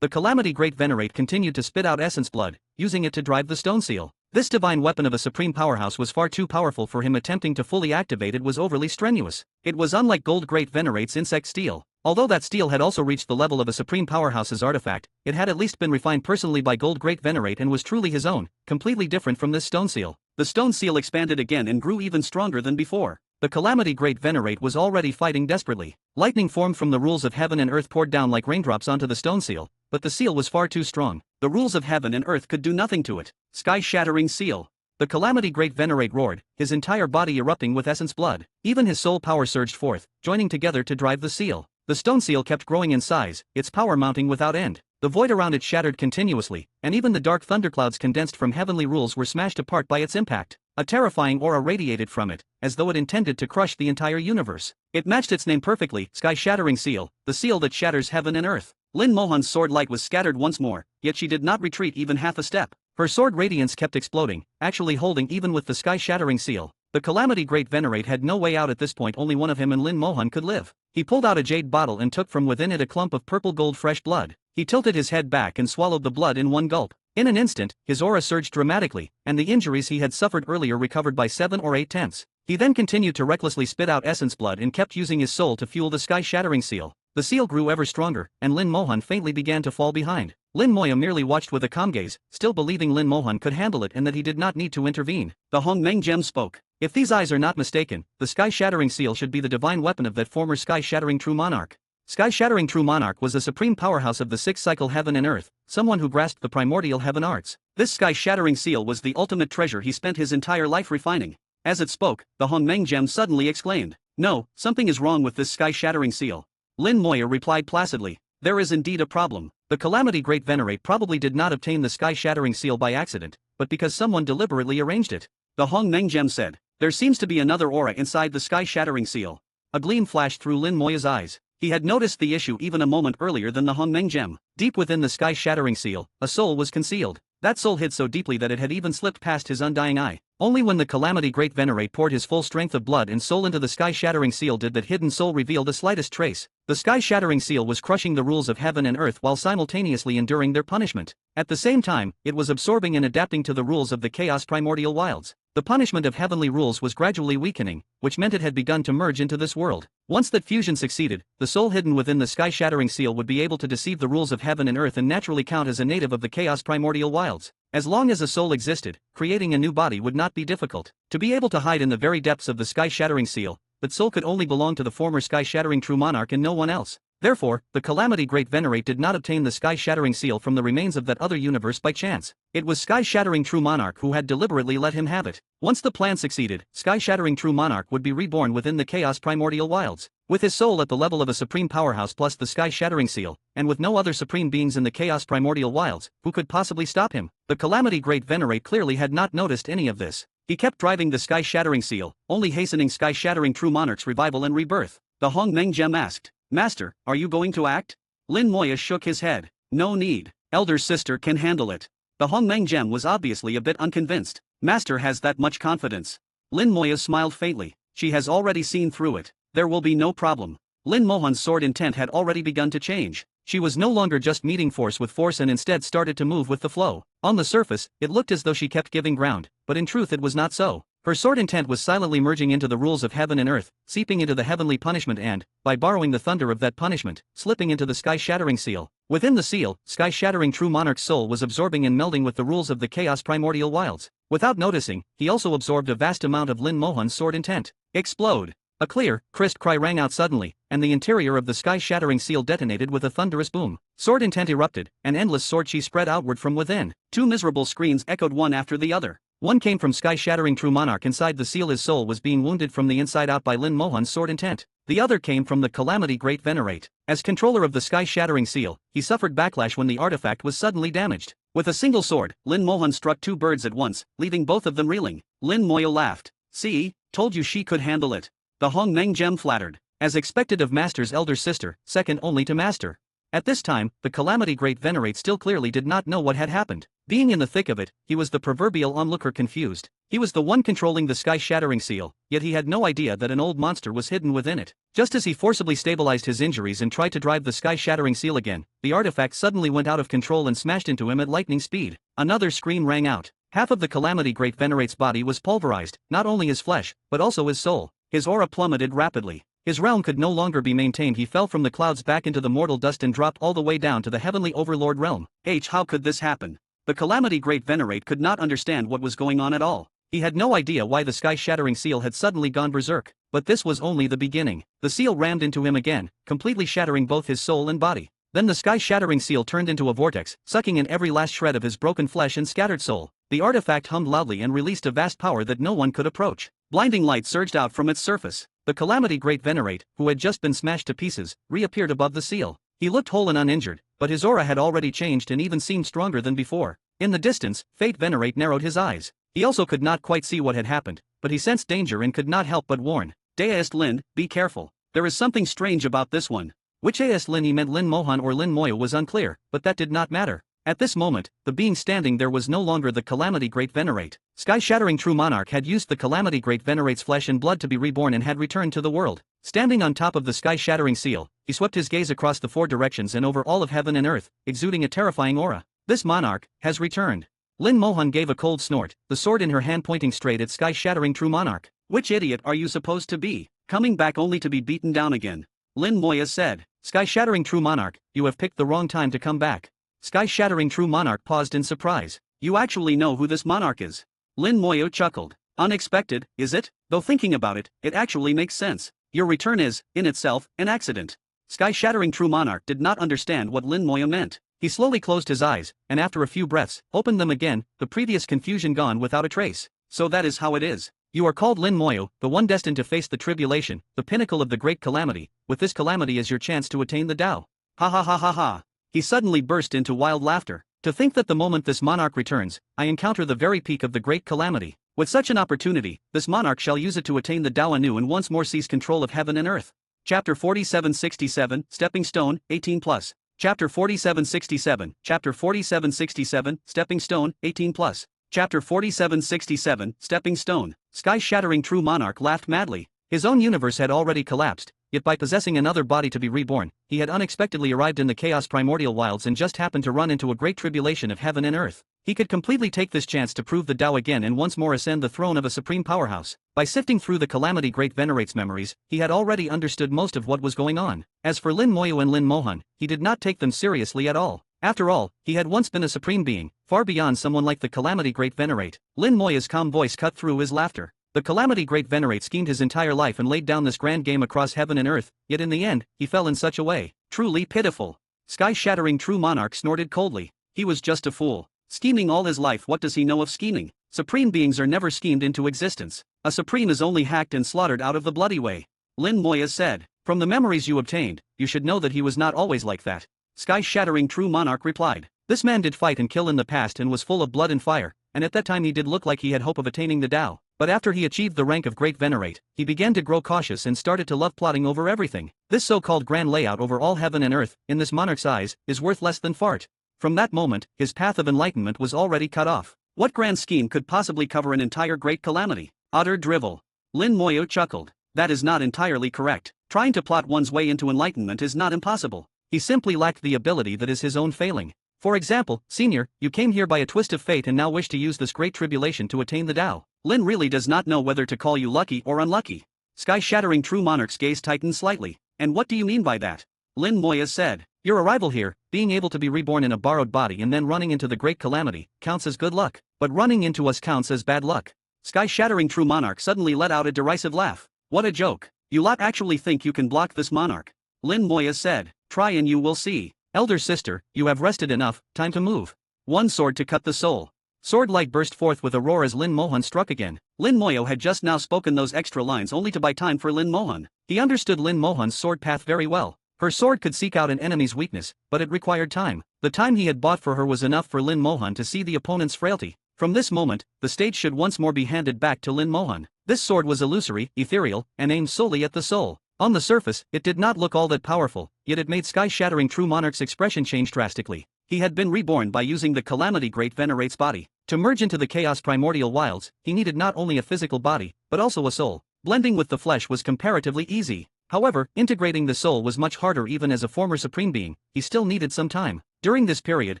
The Calamity Great Venerate continued to spit out essence blood, using it to drive the stone seal. This divine weapon of a supreme powerhouse was far too powerful for him. Attempting to fully activate it was overly strenuous. It was unlike Gold Great Venerate's insect steel. Although that steel had also reached the level of a supreme powerhouse's artifact, it had at least been refined personally by Gold Great Venerate and was truly his own, completely different from this stone seal. The stone seal expanded again and grew even stronger than before. The Calamity Great Venerate was already fighting desperately. Lightning formed from the rules of heaven and earth poured down like raindrops onto the stone seal, but the seal was far too strong. The rules of heaven and earth could do nothing to it. Sky-Shattering Seal. The Calamity Great Venerate roared, his entire body erupting with essence blood. Even his soul power surged forth, joining together to drive the seal. The stone seal kept growing in size, its power mounting without end. The void around it shattered continuously, and even the dark thunderclouds condensed from heavenly rules were smashed apart by its impact. A terrifying aura radiated from it, as though it intended to crush the entire universe. It matched its name perfectly, Sky-Shattering Seal, the seal that shatters heaven and earth. Lin Mohan's sword light was scattered once more, yet she did not retreat even half a step. Her sword radiance kept exploding, actually holding even with the Sky-Shattering Seal. The Calamity Great Venerate had no way out at this point. Only one of him and Lin Mohan could live. He pulled out a jade bottle and took from within it a clump of purple gold fresh blood. He tilted his head back and swallowed the blood in one gulp. In an instant, his aura surged dramatically, and the injuries he had suffered earlier recovered by 7 or 8 tenths. He then continued to recklessly spit out essence blood and kept using his soul to fuel the Sky-Shattering Seal. The seal grew ever stronger, and Lin Mohan faintly began to fall behind. Lin Moya merely watched with a calm gaze, still believing Lin Mohan could handle it and that he did not need to intervene. The Hongmeng Gem spoke. If these eyes are not mistaken, the Sky-Shattering Seal should be the divine weapon of that former Sky-Shattering True Monarch. Sky-Shattering True Monarch was the supreme powerhouse of the six-cycle heaven and earth, someone who grasped the primordial heaven arts. This Sky-Shattering Seal was the ultimate treasure he spent his entire life refining. As it spoke, the Hongmeng Gem suddenly exclaimed, "No, something is wrong with this Sky-Shattering Seal." Lin Moya replied placidly, "There is indeed a problem. The Calamity Great Venerate probably did not obtain the Sky-Shattering Seal by accident, but because someone deliberately arranged it." The Hongmeng Gem said, "There seems to be another aura inside the Sky-Shattering Seal." A gleam flashed through Lin Moya's eyes. He had noticed the issue even a moment earlier than the Hongmeng Gem. Deep within the Sky-Shattering Seal, a soul was concealed. That soul hid so deeply that it had even slipped past his undying eye. Only when the Calamity Great Venerate poured his full strength of blood and soul into the Sky-Shattering Seal did that hidden soul reveal the slightest trace. The Sky-Shattering Seal was crushing the rules of heaven and earth while simultaneously enduring their punishment. At the same time, it was absorbing and adapting to the rules of the Chaos Primordial Wilds. The punishment of heavenly rules was gradually weakening, which meant it had begun to merge into this world. Once that fusion succeeded, the soul hidden within the Sky-Shattering Seal would be able to deceive the rules of heaven and earth and naturally count as a native of the Chaos Primordial Wilds. As long as a soul existed, creating a new body would not be difficult. To be able to hide in the very depths of the Sky-Shattering Seal, that soul could only belong to the former Sky-Shattering True Monarch and no one else. Therefore, the Calamity Great Venerate did not obtain the sky-shattering seal from the remains of that other universe by chance. It was sky-shattering True Monarch who had deliberately let him have it. Once the plan succeeded, sky-shattering True Monarch would be reborn within the Chaos Primordial Wilds, with his soul at the level of a supreme powerhouse plus the sky-shattering seal, and with no other supreme beings in the Chaos Primordial Wilds who could possibly stop him. The Calamity Great Venerate clearly had not noticed any of this. He kept driving the sky-shattering seal, only hastening sky-shattering True Monarch's revival and rebirth. The Hong Meng Gem asked, "Master, are you going to act?" Lin Moya shook his head. "No need. Elder sister can handle it." The Hong Meng Gem was obviously a bit unconvinced. Master has that much confidence. Lin Moya smiled faintly. She has already seen through it. There will be no problem. Lin Mohan's sword intent had already begun to change. She was no longer just meeting force with force and instead started to move with the flow. On the surface, it looked as though she kept giving ground, but in truth it was not so. Her sword intent was silently merging into the rules of heaven and earth, seeping into the heavenly punishment and, by borrowing the thunder of that punishment, slipping into the sky-shattering seal. Within the seal, sky-shattering True Monarch's soul was absorbing and melding with the rules of the Chaos Primordial Wilds. Without noticing, he also absorbed a vast amount of Lin Mohan's sword intent. Explode! A clear, crisp cry rang out suddenly, and the interior of the sky-shattering seal detonated with a thunderous boom. Sword intent erupted, an endless sword chi spread outward from within. Two miserable screams echoed one after the other. One came from sky-shattering True Monarch inside the seal. His soul was being wounded from the inside out by Lin Mohan's sword intent. The other came from the Calamity Great Venerate. As controller of the sky-shattering seal, he suffered backlash when the artifact was suddenly damaged. With a single sword, Lin Mohan struck two birds at once, leaving both of them reeling. Lin Moya laughed. "See, told you she could handle it." The Hong Meng Gem flattered. As expected of Master's elder sister, second only to Master. At this time, the Calamity Great Venerate still clearly did not know what had happened. Being in the thick of it, he was the proverbial onlooker confused. He was the one controlling the sky-shattering seal, yet he had no idea that an old monster was hidden within it. Just as he forcibly stabilized his injuries and tried to drive the sky-shattering seal again, the artifact suddenly went out of control and smashed into him at lightning speed. Another scream rang out. Half of the Calamity Great Venerate's body was pulverized, not only his flesh, but also his soul. His aura plummeted rapidly. His realm could no longer be maintained. He fell from the clouds back into the mortal dust and dropped all the way down to the heavenly overlord realm. How could this happen? The Calamity Great Venerate could not understand what was going on at all. He had no idea why the sky-shattering seal had suddenly gone berserk, but this was only the beginning. The seal rammed into him again, completely shattering both his soul and body. Then the sky-shattering seal turned into a vortex, sucking in every last shred of his broken flesh and scattered soul. The artifact hummed loudly and released a vast power that no one could approach. Blinding light surged out from its surface. The Calamity Great Venerate, who had just been smashed to pieces, reappeared above the seal. He looked whole and uninjured, but his aura had already changed and even seemed stronger than before. In the distance, Fate Venerate narrowed his eyes. He also could not quite see what had happened, but he sensed danger and could not help but warn. "Deist Lin, be careful. There is something strange about this one." Which Deist Lin he meant, Lin Mohan or Lin Moya, was unclear, but that did not matter. At this moment, the being standing there was no longer the Calamity Great Venerate. Sky-shattering True Monarch had used the Calamity Great Venerate's flesh and blood to be reborn and had returned to the world. Standing on top of the sky-shattering seal, he swept his gaze across the four directions and over all of heaven and earth, exuding a terrifying aura. "This monarch has returned." Lin Mohan gave a cold snort, the sword in her hand pointing straight at sky-shattering True Monarch. "Which idiot are you supposed to be, coming back only to be beaten down again?" Lin Moya said. "Sky-shattering True Monarch, you have picked the wrong time to come back." Sky-shattering True Monarch paused in surprise. "You actually know who this monarch is?" Lin Moya chuckled. "Unexpected, is it? Though thinking about it, it actually makes sense. Your return is, in itself, an accident." Sky-shattering True Monarch did not understand what Lin Moya meant. He slowly closed his eyes, and after a few breaths, opened them again, the previous confusion gone without a trace. "So that is how it is. You are called Lin Moya, the one destined to face the tribulation, the pinnacle of the great calamity, with this calamity as your chance to attain the Tao." "Ha ha ha ha ha." He suddenly burst into wild laughter. "To think that the moment this monarch returns, I encounter the very peak of the great calamity. With such an opportunity, this monarch shall use it to attain the Tao anew and once more seize control of heaven and earth." Chapter 4767, Stepping Stone, 18+. Chapter 4767, Chapter 4767, Stepping Stone, 18+. Chapter 4767, Stepping Stone. Sky-shattering True Monarch laughed madly. His own universe had already collapsed, yet by possessing another body to be reborn, he had unexpectedly arrived in the Chaos Primordial Wilds and just happened to run into a great tribulation of heaven and earth. He could completely take this chance to prove the Tao again and once more ascend the throne of a supreme powerhouse. By sifting through the Calamity Great Venerate's memories, he had already understood most of what was going on. As for Lin Moya and Lin Mohan, he did not take them seriously at all. After all, he had once been a supreme being, far beyond someone like the Calamity Great Venerate. Lin Moya's calm voice cut through his laughter. The Calamity Great Venerate schemed his entire life and laid down this grand game across heaven and earth, yet in the end, he fell in such a way. Truly pitiful. Sky-shattering true monarch snorted coldly. He was just a fool. Scheming all his life. What does he know of scheming? Supreme beings are never schemed into existence. A supreme is only hacked and slaughtered out of the bloody way. Lin Moya said. From the memories you obtained, you should know that he was not always like that. Sky-shattering true monarch replied. This man did fight and kill in the past and was full of blood and fire, and at that time he did look like he had hope of attaining the Tao. But after he achieved the rank of Great Venerate, he began to grow cautious and started to love plotting over everything. This so-called grand layout over all heaven and earth, in this monarch's eyes, is worth less than fart. From that moment, his path of enlightenment was already cut off. What grand scheme could possibly cover an entire great calamity? Utter drivel. Lin Moyo chuckled. That is not entirely correct. Trying to plot one's way into enlightenment is not impossible. He simply lacked the ability that is his own failing. For example, Senior, you came here by a twist of fate and now wish to use this great tribulation to attain the Tao. Lin really does not know whether to call you lucky or unlucky. Sky-shattering true monarch's gaze tightened slightly. And what do you mean by that? Lin Moya said. Your arrival here, being able to be reborn in a borrowed body and then running into the great calamity, counts as good luck. But running into us counts as bad luck. Sky-shattering true monarch suddenly let out a derisive laugh. What a joke. You lot actually think you can block this monarch? Lin Moya said. Try and you will see. Elder sister, you have rested enough, time to move. One sword to cut the soul. Sword light burst forth with a roar as Lin Mohan struck again. Lin Moyo had just now spoken those extra lines only to buy time for Lin Mohan. He understood Lin Mohan's sword path very well. Her sword could seek out an enemy's weakness, but it required time. The time he had bought for her was enough for Lin Mohan to see the opponent's frailty. From this moment, the stage should once more be handed back to Lin Mohan. This sword was illusory, ethereal, and aimed solely at the soul. On the surface, it did not look all that powerful, yet it made sky-shattering true monarch's expression change drastically. He had been reborn by using the calamity great venerate's body. To merge into the chaos primordial wilds, he needed not only a physical body, but also a soul. Blending with the flesh was comparatively easy. However, integrating the soul was much harder. Even as a former supreme being, he still needed some time. During this period,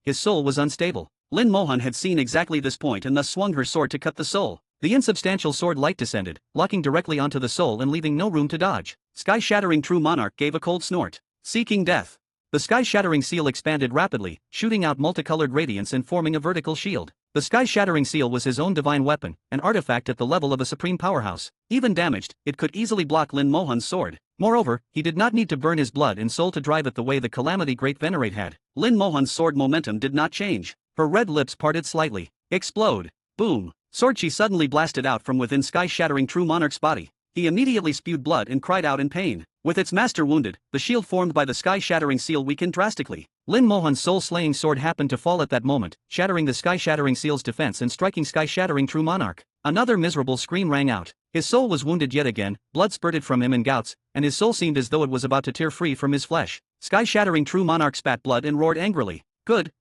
his soul was unstable. Lin Mohan had seen exactly this point and thus swung her sword to cut the soul. The insubstantial sword light descended, locking directly onto the soul and leaving no room to dodge. Sky-shattering true monarch gave a cold snort. Seeking death. The sky-shattering seal expanded rapidly, shooting out multicolored radiance and forming a vertical shield. The sky-shattering seal was his own divine weapon, an artifact at the level of a supreme powerhouse. Even damaged, it could easily block Lin Mohan's sword. Moreover, he did not need to burn his blood and soul to drive it the way the calamity great venerate had. Lin Mohan's sword momentum did not change. Her red lips parted slightly. Explode. Boom. Sword chi suddenly blasted out from within sky-shattering true monarch's body. He immediately spewed blood and cried out in pain. With its master wounded, the shield formed by the sky-shattering seal weakened drastically. Lin Mohan's soul-slaying sword happened to fall at that moment, shattering the sky-shattering seal's defense and striking sky-shattering true monarch. Another miserable scream rang out. His soul was wounded yet again, blood spurted from him in gouts, and his soul seemed as though it was about to tear free from his flesh. Sky-shattering true monarch spat blood and roared angrily. Good,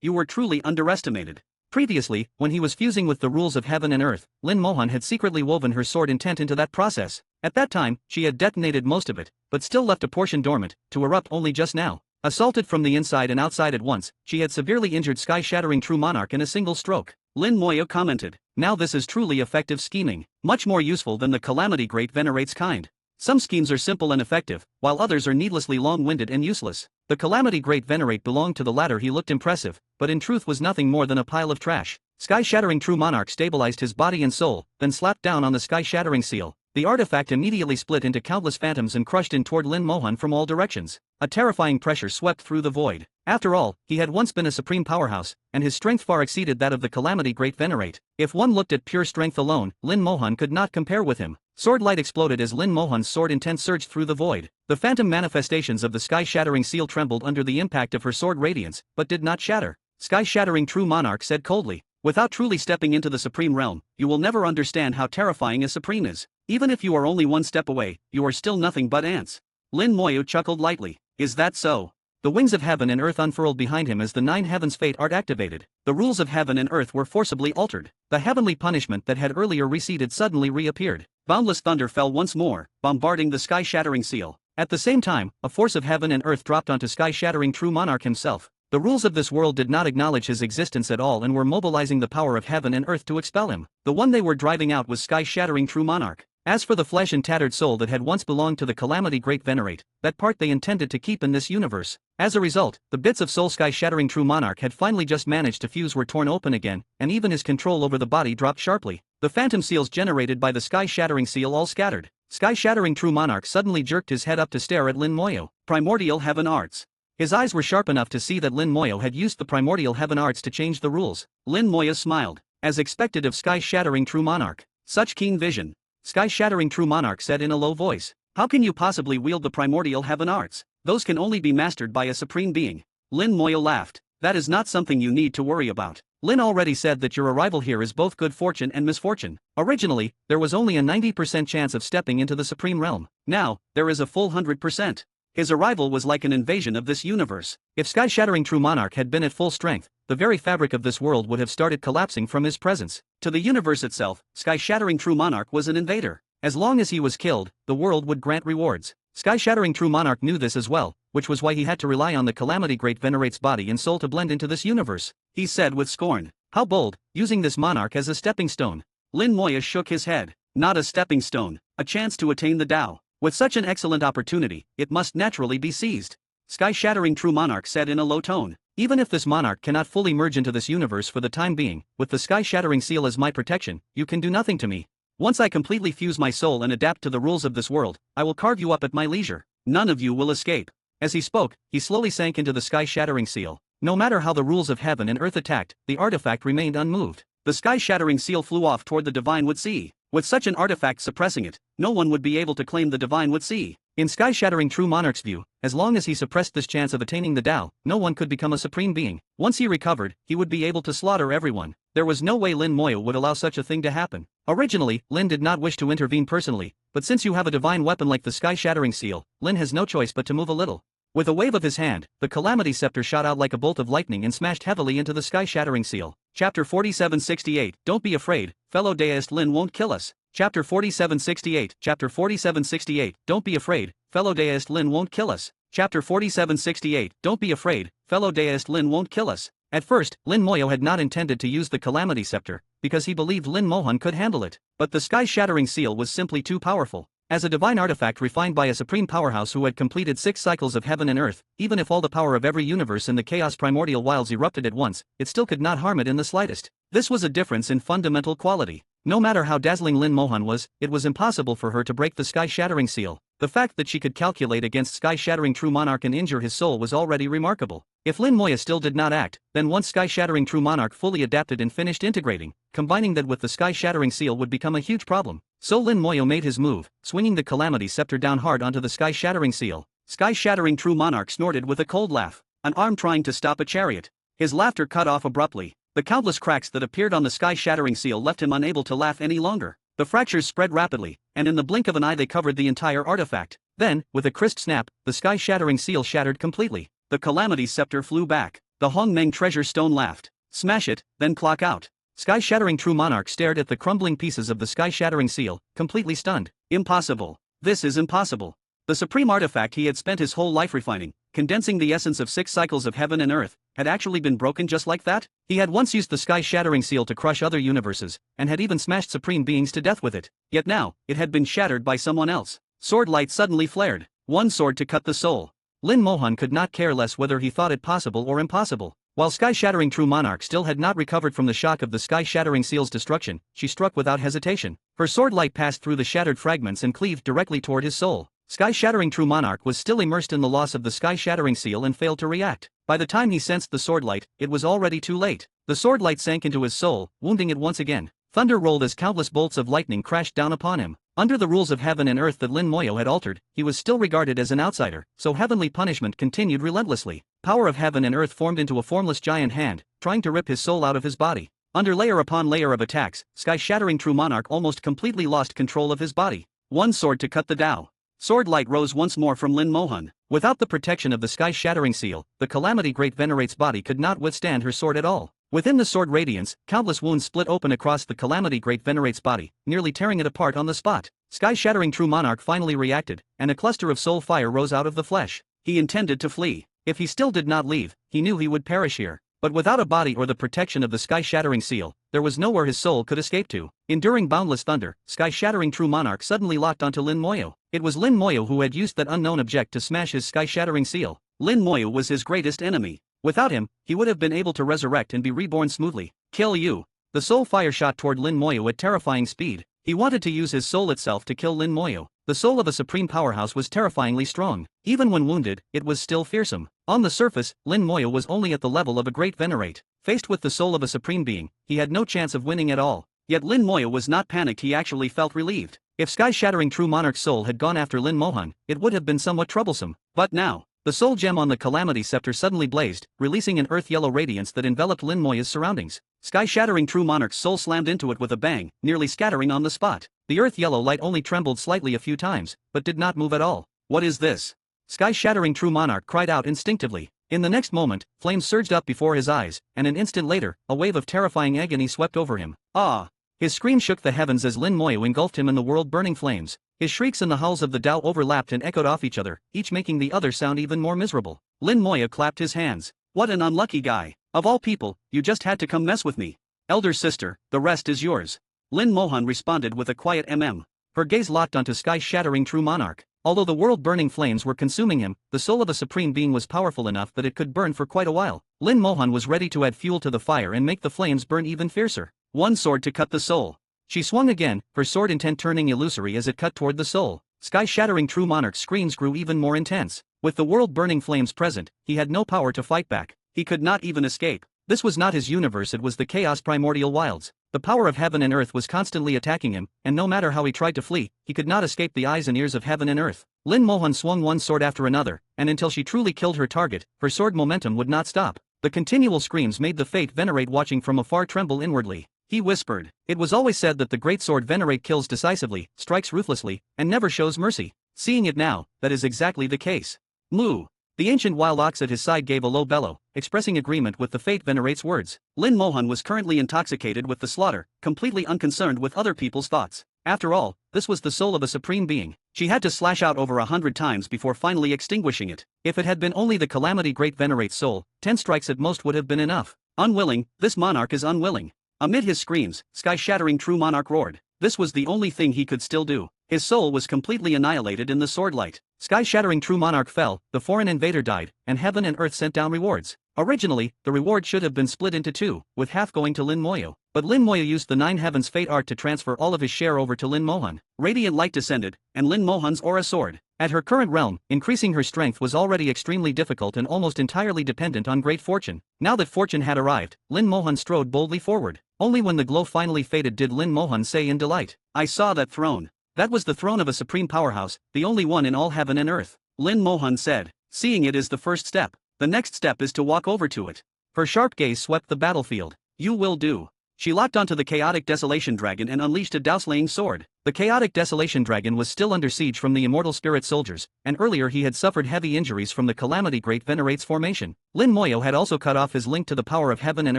you were truly underestimated. Previously, when he was fusing with the rules of heaven and earth, Lin Mohan had secretly woven her sword intent into that process. At that time, she had detonated most of it, but still left a portion dormant, to erupt only just now. Assaulted from the inside and outside at once, she had severely injured sky-shattering true monarch in a single stroke. Lin Moyo commented, now this is truly effective scheming, much more useful than the calamity great venerate's kind. Some schemes are simple and effective, while others are needlessly long-winded and useless. The calamity great venerate belonged to the latter. He looked impressive, but in truth was nothing more than a pile of trash. Sky-shattering true monarch stabilized his body and soul, then slapped down on the sky-shattering seal. The artifact immediately split into countless phantoms and crushed in toward Lin Mohan from all directions. A terrifying pressure swept through the void. After all, he had once been a supreme powerhouse, and his strength far exceeded that of the calamity great venerate. If one looked at pure strength alone, Lin Mohan could not compare with him. Sword light exploded as Lin Mohan's sword intent surged through the void. The phantom manifestations of the sky-shattering seal trembled under the impact of her sword radiance, but did not shatter. Sky-shattering true monarch said coldly, without truly stepping into the supreme realm, you will never understand how terrifying a supreme is. Even if you are only one step away, you are still nothing but ants. Lin Moyo chuckled lightly. Is that so? The wings of heaven and earth unfurled behind him as the 9 heavens fate art activated. The rules of heaven and earth were forcibly altered. The heavenly punishment that had earlier receded suddenly reappeared. Boundless thunder fell once more, bombarding the sky-shattering seal. At the same time, a force of heaven and earth dropped onto sky-shattering true monarch himself. The rules of this world did not acknowledge his existence at all and were mobilizing the power of heaven and earth to expel him. The one they were driving out was sky-shattering true monarch. As for the flesh and tattered soul that had once belonged to the calamity great venerate, that part they intended to keep in this universe. As a result, the bits of soul sky-shattering true monarch had finally just managed to fuse were torn open again, and even his control over the body dropped sharply. The phantom seals generated by the sky-shattering seal all scattered. Sky-shattering true monarch suddenly jerked his head up to stare at Lin Moyo. Primordial Heaven Arts. His eyes were sharp enough to see that Lin Moyo had used the Primordial Heaven Arts to change the rules. Lin Moyo smiled, as expected of Sky-shattering true monarch. Such keen vision. Sky-shattering true monarch said in a low voice. How can you possibly wield the Primordial Heaven Arts? Those can only be mastered by a supreme being. Lin Moyo laughed. That is not something you need to worry about. Lin already said that your arrival here is both good fortune and misfortune. Originally, there was only a 90% chance of stepping into the Supreme Realm. Now, there is a full 100%. His arrival was like an invasion of this universe. If Sky-shattering true monarch had been at full strength, the very fabric of this world would have started collapsing from his presence. To the universe itself, Sky-shattering true monarch was an invader. As long as he was killed, the world would grant rewards. Sky-shattering true monarch knew this as well, which was why he had to rely on the Calamity Great Venerate's body and soul to blend into this universe. He said with scorn. How bold, using this monarch as a stepping stone. Lin Moyo shook his head. Not a stepping stone, a chance to attain the Tao. With such an excellent opportunity, it must naturally be seized. Sky-shattering true monarch said in a low tone. Even if this monarch cannot fully merge into this universe for the time being, with the Sky-shattering seal as my protection, you can do nothing to me. Once I completely fuse my soul and adapt to the rules of this world, I will carve you up at my leisure. None of you will escape. As he spoke, he slowly sank into the Sky-shattering seal. No matter how the rules of heaven and earth attacked, the artifact remained unmoved. The Sky-shattering seal flew off toward the Divine Wood Sea. With such an artifact suppressing it, no one would be able to claim the Divine Wood Sea. In Sky-shattering true monarch's view, as long as he suppressed this chance of attaining the Tao, no one could become a supreme being. Once he recovered, he would be able to slaughter everyone. There was no way Lin Moyo would allow such a thing to happen. Originally, Lin did not wish to intervene personally, but since you have a divine weapon like the Sky-shattering seal, Lin has no choice but to move a little. With a wave of his hand, the Calamity Scepter shot out like a bolt of lightning and smashed heavily into the Sky-shattering seal. Chapter 4768. Don't be afraid, fellow deist, Lin won't kill us. Chapter 4768. Chapter 4768. Don't be afraid, fellow deist, Lin won't kill us. Chapter 4768. Don't be afraid, fellow deist, Lin won't kill us. At first, Lin Moyo had not intended to use the Calamity Scepter, because he believed Lin Mohan could handle it. But the Sky-shattering seal was simply too powerful. As a divine artifact refined by a supreme powerhouse who had completed 6 cycles of heaven and earth, even if all the power of every universe in the chaos primordial wilds erupted at once, it still could not harm it in the slightest. This was a difference in fundamental quality. No matter how dazzling Lin Mohan was, it was impossible for her to break the Sky-shattering seal. The fact that she could calculate against Sky-shattering true monarch and injure his soul was already remarkable. If Lin Moyo still did not act, then once Sky-shattering true monarch fully adapted and finished integrating, combining that with the Sky-shattering seal would become a huge problem. So Lin Moyo made his move, swinging the Calamity Scepter down hard onto the Sky-shattering seal. Sky-shattering true monarch snorted with a cold laugh, an arm trying to stop a chariot. His laughter cut off abruptly. The countless cracks that appeared on the Sky-shattering seal left him unable to laugh any longer. The fractures spread rapidly, and in the blink of an eye they covered the entire artifact. Then, with a crisp snap, the Sky-shattering seal shattered completely. The Calamity Scepter flew back. The Hongmeng Treasure Stone laughed. Smash it, then clock out. Sky-shattering true monarch stared at the crumbling pieces of the Sky-shattering seal, completely stunned. Impossible. This is impossible. The supreme artifact he had spent his whole life refining, condensing the essence of 6 cycles of heaven and earth, had actually been broken just like that? He had once used the Sky-shattering seal to crush other universes, and had even smashed supreme beings to death with it. Yet now, it had been shattered by someone else. Sword light suddenly flared. One sword to cut the soul. Lin Mohan could not care less whether he thought it possible or impossible. While Sky-shattering true monarch still had not recovered from the shock of the Sky-shattering seal's destruction, she struck without hesitation. Her sword light passed through the shattered fragments and cleaved directly toward his soul. Sky-shattering true monarch was still immersed in the loss of the Sky-shattering seal and failed to react. By the time he sensed the sword light, it was already too late. The sword light sank into his soul, wounding it once again. Thunder rolled as countless bolts of lightning crashed down upon him. Under the rules of heaven and earth that Lin Moyo had altered, he was still regarded as an outsider, so heavenly punishment continued relentlessly. Power of heaven and earth formed into a formless giant hand, trying to rip his soul out of his body. Under layer upon layer of attacks, Sky-shattering true monarch almost completely lost control of his body. One sword to cut the Tao. Sword light rose once more from Lin Mohan. Without the protection of the Sky-shattering seal, the Calamity Great Venerate's body could not withstand her sword at all. Within the sword radiance, countless wounds split open across the Calamity Great Venerate's body, nearly tearing it apart on the spot. Sky-shattering true monarch finally reacted, and a cluster of soul fire rose out of the flesh. He intended to flee. If he still did not leave, he knew he would perish here. But without a body or the protection of the Sky-shattering seal, there was nowhere his soul could escape to. Enduring boundless thunder, Sky-shattering true monarch suddenly locked onto Lin Moyo. It was Lin Moyo who had used that unknown object to smash his Sky-shattering seal. Lin Moyo was his greatest enemy. Without him, he would have been able to resurrect and be reborn smoothly. Kill you. The soul fire shot toward Lin Moyo at terrifying speed. He wanted to use his soul itself to kill Lin Moyo, The soul of a supreme powerhouse was terrifyingly strong. Even when wounded, it was still fearsome. On the surface, Lin Moya was only at the level of a great venerate. Faced with the soul of a supreme being, he had no chance of winning at all. Yet Lin Moya was not panicked, he actually felt relieved. If sky-shattering True Monarch's soul had gone after Lin Mohan, it would have been somewhat troublesome. But now, the soul gem on the Calamity Scepter suddenly blazed, releasing an earth-yellow radiance that enveloped Lin Moya's surroundings. Sky-shattering True Monarch's soul slammed into it with a bang, nearly scattering on the spot. The earth-yellow light only trembled slightly a few times, but did not move at all. What is this? Sky-shattering True Monarch cried out instinctively. In the next moment, flames surged up before his eyes, and an instant later, a wave of terrifying agony swept over him. Ah! His scream shook the heavens as Lin Moya engulfed him in the world-burning flames. His shrieks and the howls of the Tao overlapped and echoed off each other, each making the other sound even more miserable. Lin Moya clapped his hands. What an unlucky guy. Of all people, you just had to come mess with me. Elder sister, the rest is yours. Lin Mohan responded with a quiet Her gaze locked onto sky-shattering True Monarch. Although the world-burning flames were consuming him, the soul of a supreme being was powerful enough that it could burn for quite a while. Lin Mohan was ready to add fuel to the fire and make the flames burn even fiercer. One sword to cut the soul. She swung again, her sword intent turning illusory as it cut toward the soul. Sky-shattering True Monarch's screams grew even more intense. With the world-burning flames present, he had no power to fight back. He could not even escape. This was not his universe, it was the chaos primordial wilds. The power of heaven and earth was constantly attacking him, and no matter how he tried to flee, he could not escape the eyes and ears of heaven and earth. Lin Mohan swung one sword after another, and until she truly killed her target, her sword momentum would not stop. The continual screams made the Fate Venerate watching from afar tremble inwardly. He whispered, "It was always said that the Great Sword Venerate kills decisively, strikes ruthlessly, and never shows mercy. Seeing it now, that is exactly the case." Moo! The ancient wild ox at his side gave a low bellow, expressing agreement with the Fate Venerate's words. Lin Mohan was currently intoxicated with the slaughter, completely unconcerned with other people's thoughts. After all, this was the soul of a supreme being. She had to slash out over 100 times before finally extinguishing it. If it had been only the Calamity Great Venerate's soul, 10 strikes at most would have been enough. Unwilling, this monarch is unwilling. Amid his screams, sky-shattering True Monarch roared. This was the only thing he could still do. His soul was completely annihilated in the swordlight. Sky-shattering True Monarch fell, the foreign invader died, and heaven and earth sent down rewards. Originally, the reward should have been split into two, with half going to Lin Moya. But Lin Moya used the Nine Heavens Fate art to transfer all of his share over to Lin Mohan. Radiant light descended, and Lin Mohan's aura soared. At her current realm, increasing her strength was already extremely difficult and almost entirely dependent on great fortune. Now that fortune had arrived, Lin Mohan strode boldly forward. Only when the glow finally faded did Lin Mohan say in delight, "I saw that throne. That was the throne of a supreme powerhouse, the only one in all heaven and earth." Lin Mohan said, "Seeing it is the first step. The next step is to walk over to it." Her sharp gaze swept the battlefield. "You will do." She locked onto the Chaotic Desolation Dragon and unleashed a Dao-slaying sword. The Chaotic Desolation Dragon was still under siege from the Immortal Spirit soldiers, and earlier he had suffered heavy injuries from the Calamity Great Venerate's formation. Lin Moya had also cut off his link to the power of heaven and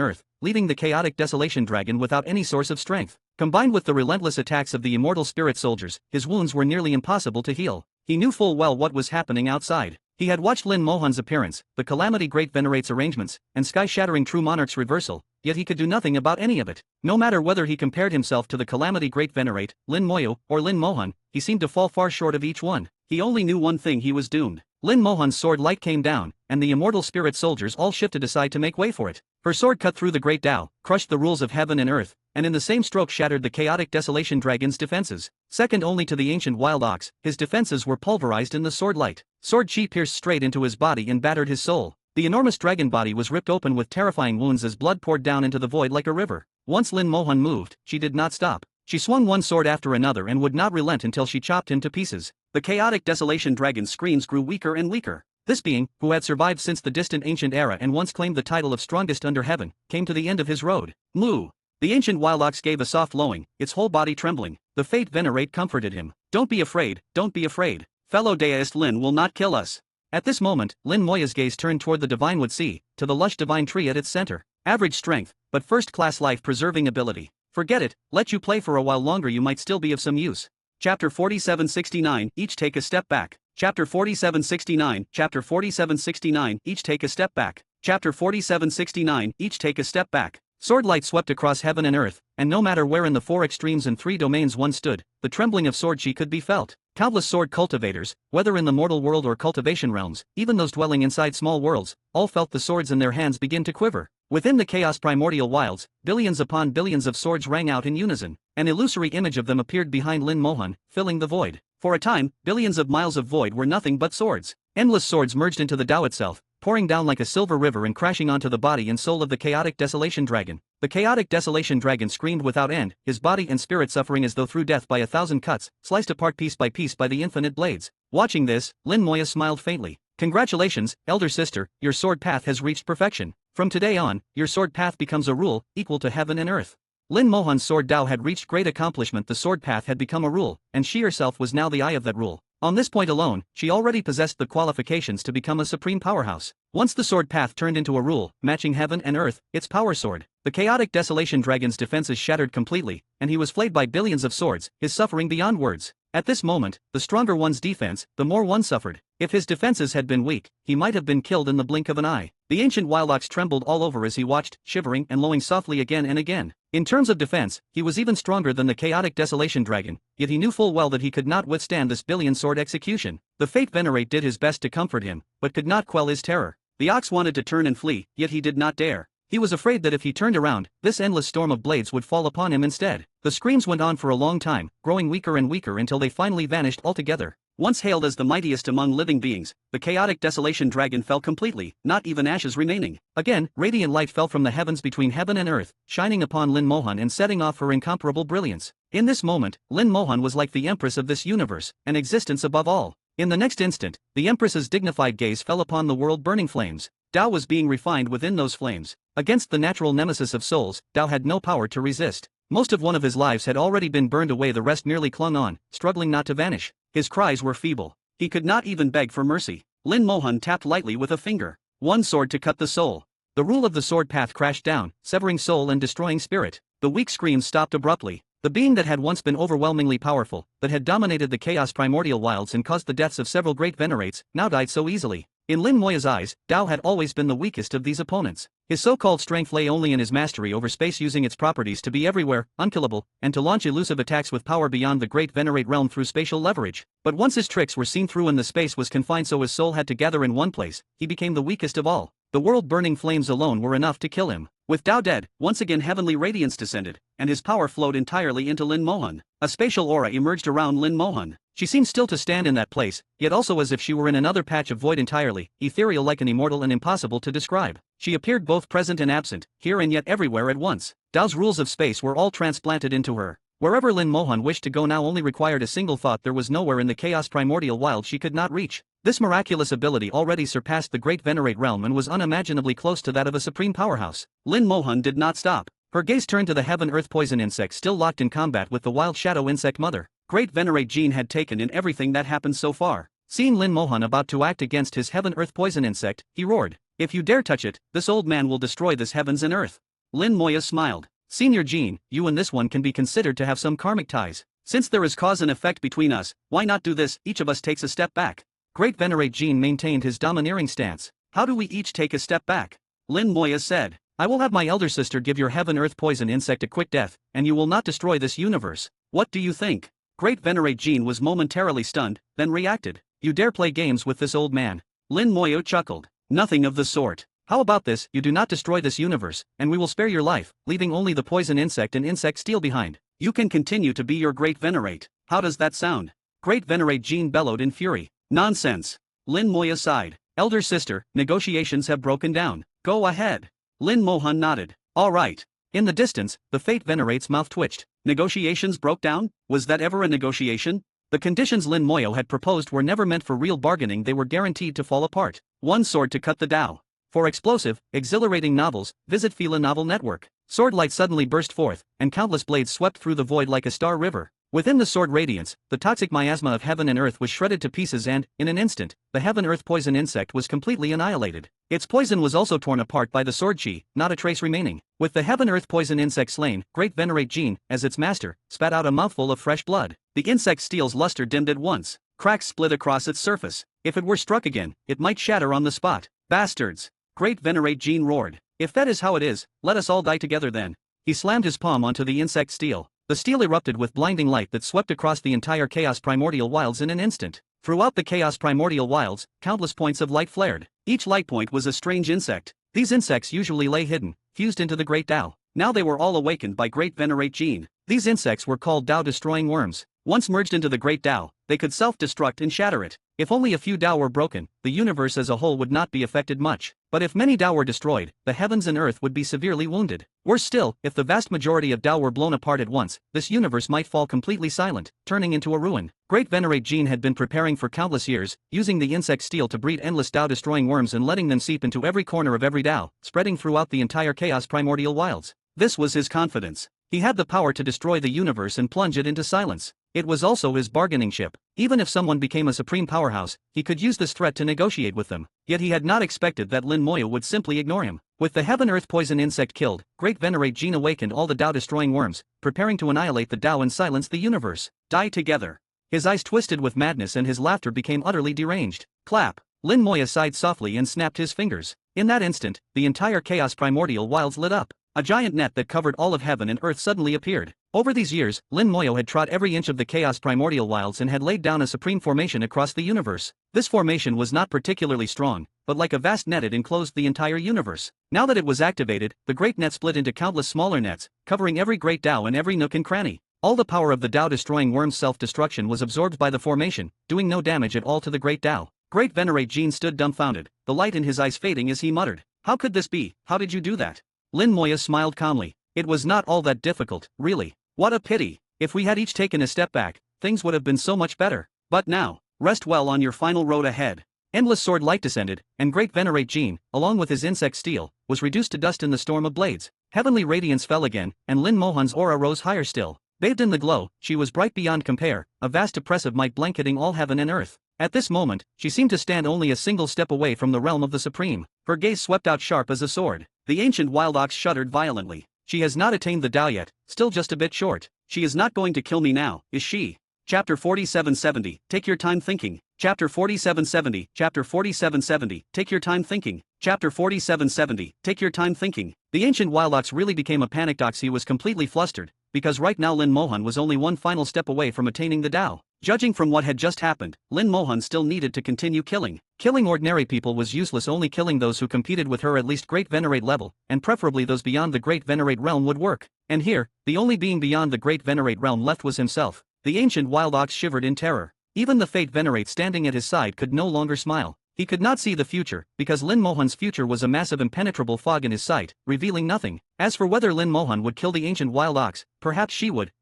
earth, leaving the Chaotic Desolation Dragon without any source of strength. Combined with the relentless attacks of the Immortal Spirit soldiers, his wounds were nearly impossible to heal. He knew full well what was happening outside. He had watched Lin Mohan's appearance, the Calamity Great Venerate's arrangements, and sky-shattering True Monarch's reversal, yet he could do nothing about any of it. No matter whether he compared himself to the Calamity Great Venerate, Lin Moya, or Lin Mohan, he seemed to fall far short of each one. He only knew one thing: he was doomed. Lin Mohan's sword light came down, and the Immortal Spirit soldiers all shifted aside to make way for it. Her sword cut through the great Tao, crushed the rules of heaven and earth, and in the same stroke shattered the Chaotic Desolation Dragon's defenses. Second only to the ancient wild ox, his defenses were pulverized in the sword light. Sword chi pierced straight into his body and battered his soul. The enormous dragon body was ripped open with terrifying wounds as blood poured down into the void like a river. Once Lin Mohan moved, she did not stop. She swung one sword after another and would not relent until she chopped him to pieces. The Chaotic Desolation Dragon's screams grew weaker and weaker. This being, who had survived since the distant ancient era and once claimed the title of strongest under heaven, came to the end of his road. Moo! The ancient wild ox gave a soft lowing, its whole body trembling. The Fate Venerate comforted him. "Don't be afraid, don't be afraid. Fellow deist Lin will not kill us." At this moment, Lin Moya's gaze turned toward the Divinewood Sea, to the lush divine tree at its center. Average strength, but first-class life-preserving ability. Forget it, let you play for a while longer, you might still be of some use. Chapter 4769, each take a step back. Chapter 4769, Chapter 4769, each take a step back. Chapter 4769, each take a step back. Swordlight swept across heaven and earth, and no matter where in the four extremes and three domains one stood, the trembling of sword chi could be felt. Countless sword cultivators, whether in the mortal world or cultivation realms, even those dwelling inside small worlds, all felt the swords in their hands begin to quiver. Within the chaos primordial wilds, billions upon billions of swords rang out in unison. An illusory image of them appeared behind Lin Mohan, filling the void. For a time, billions of miles of void were nothing but swords. Endless swords merged into the Tao itself, pouring down like a silver river and crashing onto the body and soul of the chaotic Desolation Dragon. The chaotic Desolation Dragon screamed without end, his body and spirit suffering as though through death by 1,000 cuts, sliced apart piece by piece by the infinite blades. Watching this, Lin Moya smiled faintly. Congratulations, elder sister, your sword path has reached perfection. From today on, your sword path becomes a rule, equal to heaven and earth. Lin Mohan's sword Dao had reached great accomplishment. The sword path had become a rule, and she herself was now the eye of that rule. On this point alone, she already possessed the qualifications to become a supreme powerhouse. Once the sword path turned into a rule, matching heaven and earth, its power soared. The chaotic Desolation Dragon's defenses shattered completely, and he was flayed by billions of swords, his suffering beyond words. At this moment, the stronger one's defense, the more one suffered. If his defenses had been weak, he might have been killed in the blink of an eye. The ancient Wildlocks trembled all over as he watched, shivering and lowing softly again and again. In terms of defense, he was even stronger than the chaotic Desolation Dragon, yet he knew full well that he could not withstand this billion-sword execution. The Fate Venerate did his best to comfort him, but could not quell his terror. The ox wanted to turn and flee, yet he did not dare. He was afraid that if he turned around, this endless storm of blades would fall upon him instead. The screams went on for a long time, growing weaker and weaker until they finally vanished altogether. Once hailed as the mightiest among living beings, the chaotic Desolation Dragon fell completely, not even ashes remaining. Again, radiant light fell from the heavens between heaven and earth, shining upon Lin Mohan and setting off her incomparable brilliance. In this moment, Lin Mohan was like the empress of this universe, an existence above all. In the next instant, the empress's dignified gaze fell upon the world burning flames. Dao was being refined within those flames. Against the natural nemesis of souls, Dao had no power to resist. Most of one of his lives had already been burned away, the rest merely clung on, struggling not to vanish. His cries were feeble. He could not even beg for mercy. Lin Mohan tapped lightly with a finger. One sword to cut the soul. The rule of the sword path crashed down, severing soul and destroying spirit. The weak screams stopped abruptly. The being that had once been overwhelmingly powerful, that had dominated the chaos primordial wilds and caused the deaths of several great venerates, now died so easily. In Lin Moya's eyes, Dao had always been the weakest of these opponents. His so-called strength lay only in his mastery over space, using its properties to be everywhere, unkillable, and to launch elusive attacks with power beyond the great venerate realm through spatial leverage. But once his tricks were seen through and the space was confined so his soul had to gather in one place, he became the weakest of all. The world-burning flames alone were enough to kill him. With Dao dead, once again heavenly radiance descended, and his power flowed entirely into Lin Mohan. A spatial aura emerged around Lin Mohan. She seemed still to stand in that place, yet also as if she were in another patch of void entirely, ethereal like an immortal and impossible to describe. She appeared both present and absent, here and yet everywhere at once. Dao's rules of space were all transplanted into her. Wherever Lin Mohan wished to go now only required a single thought. There was nowhere in the chaos primordial wild she could not reach. This miraculous ability already surpassed the great venerate realm and was unimaginably close to that of a supreme powerhouse. Lin Mohan did not stop. Her gaze turned to the heaven earth poison insect still locked in combat with the wild shadow insect mother. Great venerate Jean had taken in everything that happened so far. Seeing Lin Mohan about to act against his heaven earth poison insect, he roared, "If you dare touch it, this old man will destroy this heavens and earth." Lin Moya smiled. "Senior Jean, you and this one can be considered to have some karmic ties. Since there is cause and effect between us, why not do this? Each of us takes a step back." Great venerate Jean maintained his domineering stance. "How do we each take a step back?" Lin Moya said. "I will have my elder sister give your heaven earth poison insect a quick death, and you will not destroy this universe. What do you think?" Great venerate Jean was momentarily stunned, then reacted. "You dare play games with this old man?" Lin Moya chuckled. "Nothing of the sort. How about this? You do not destroy this universe, and we will spare your life, leaving only the poison insect and insect steel behind. You can continue to be your great venerate. How does that sound?" Great venerate Jean bellowed in fury. "Nonsense." Lin Moya sighed. "Elder sister, negotiations have broken down. Go ahead." Lin Mohan nodded. "All right." In the distance, the Fate Venerate's mouth twitched. Negotiations broke down? Was that ever a negotiation? The conditions Lin Moyo had proposed were never meant for real bargaining. They were guaranteed to fall apart. One sword to cut the Tao. For explosive, exhilarating novels, visit Fila Novel Network. Sword light suddenly burst forth, and countless blades swept through the void like a star river. Within the sword radiance, the toxic miasma of heaven and earth was shredded to pieces and, in an instant, the heaven-earth poison insect was completely annihilated. Its poison was also torn apart by the sword chi, not a trace remaining. With the heaven-earth poison insect slain, Great Venerate Jean, as its master, spat out a mouthful of fresh blood. The insect's steel's luster dimmed at once. Cracks split across its surface. If it were struck again, it might shatter on the spot. "Bastards!" Great Venerate Jean roared. "If that is how it is, let us all die together then." He slammed his palm onto the insect steel. The steel erupted with blinding light that swept across the entire Chaos Primordial Wilds in an instant. Throughout the Chaos Primordial Wilds, countless points of light flared. Each light point was a strange insect. These insects usually lay hidden, fused into the Great Tao. Now they were all awakened by Great Venerate Jean. These insects were called Tao-destroying worms. Once merged into the Great Tao, they could self-destruct and shatter it. If only a few Tao were broken, the universe as a whole would not be affected much. But if many Tao were destroyed, the heavens and earth would be severely wounded. Worse still, if the vast majority of Tao were blown apart at once, this universe might fall completely silent, turning into a ruin. Great Venerate Jean had been preparing for countless years, using the insect steel to breed endless Tao-destroying worms and letting them seep into every corner of every Tao, spreading throughout the entire chaos primordial wilds. This was his confidence. He had the power to destroy the universe and plunge it into silence. It was also his bargaining chip. Even if someone became a supreme powerhouse, he could use this threat to negotiate with them. Yet he had not expected that Lin Moya would simply ignore him. With the heaven-earth poison insect killed, Great Venerate Jean awakened all the Tao-destroying worms, preparing to annihilate the Tao and silence the universe. Die together. His eyes twisted with madness and his laughter became utterly deranged. Clap. Lin Moya sighed softly and snapped his fingers. In that instant, the entire chaos primordial wilds lit up. A giant net that covered all of heaven and earth suddenly appeared. Over these years, Lin Moyo had trod every inch of the chaos primordial wilds and had laid down a supreme formation across the universe. This formation was not particularly strong, but like a vast net it enclosed the entire universe. Now that it was activated, the great net split into countless smaller nets, covering every great Tao and every nook and cranny. All the power of the Tao-destroying worm's self-destruction was absorbed by the formation, doing no damage at all to the great Tao. Great Venerate Jean stood dumbfounded, the light in his eyes fading as he muttered, "How could this be? How did you do that?" Lin Moya smiled calmly. "It was not all that difficult, really. What a pity. If we had each taken a step back, things would have been so much better. But now, rest well on your final road ahead." Endless sword light descended, and Great Venerate Jean, along with his insect steel, was reduced to dust in the storm of blades. Heavenly radiance fell again, and Lin Mohan's aura rose higher still. Bathed in the glow, she was bright beyond compare, a vast oppressive might blanketing all heaven and earth. At this moment, she seemed to stand only a single step away from the realm of the Supreme. Her gaze swept out sharp as a sword. The ancient wild ox shuddered violently. She has not attained the Tao yet, still just a bit short. She is not going to kill me now, is she? Chapter 4770, take your time thinking. Chapter 4770, Chapter 4770, take your time thinking. Chapter 4770, take your time thinking. The ancient wild ox really became a panicked ox. He was completely flustered, because right now Lin Mohan was only one final step away from attaining the Tao. Judging from what had just happened, Lin Mohan still needed to continue killing. Killing ordinary people was useless, only killing those who competed with her at least Great Venerate level, and preferably those beyond the Great Venerate realm would work. And here, the only being beyond the Great Venerate realm left was himself. The ancient wild ox shivered in terror. Even the Fate Venerate standing at his side could no longer smile. He could not see the future, because Lin Mohan's future was a massive impenetrable fog in his sight, revealing nothing. As for whether Lin Mohan would kill the ancient wild ox, perhaps she would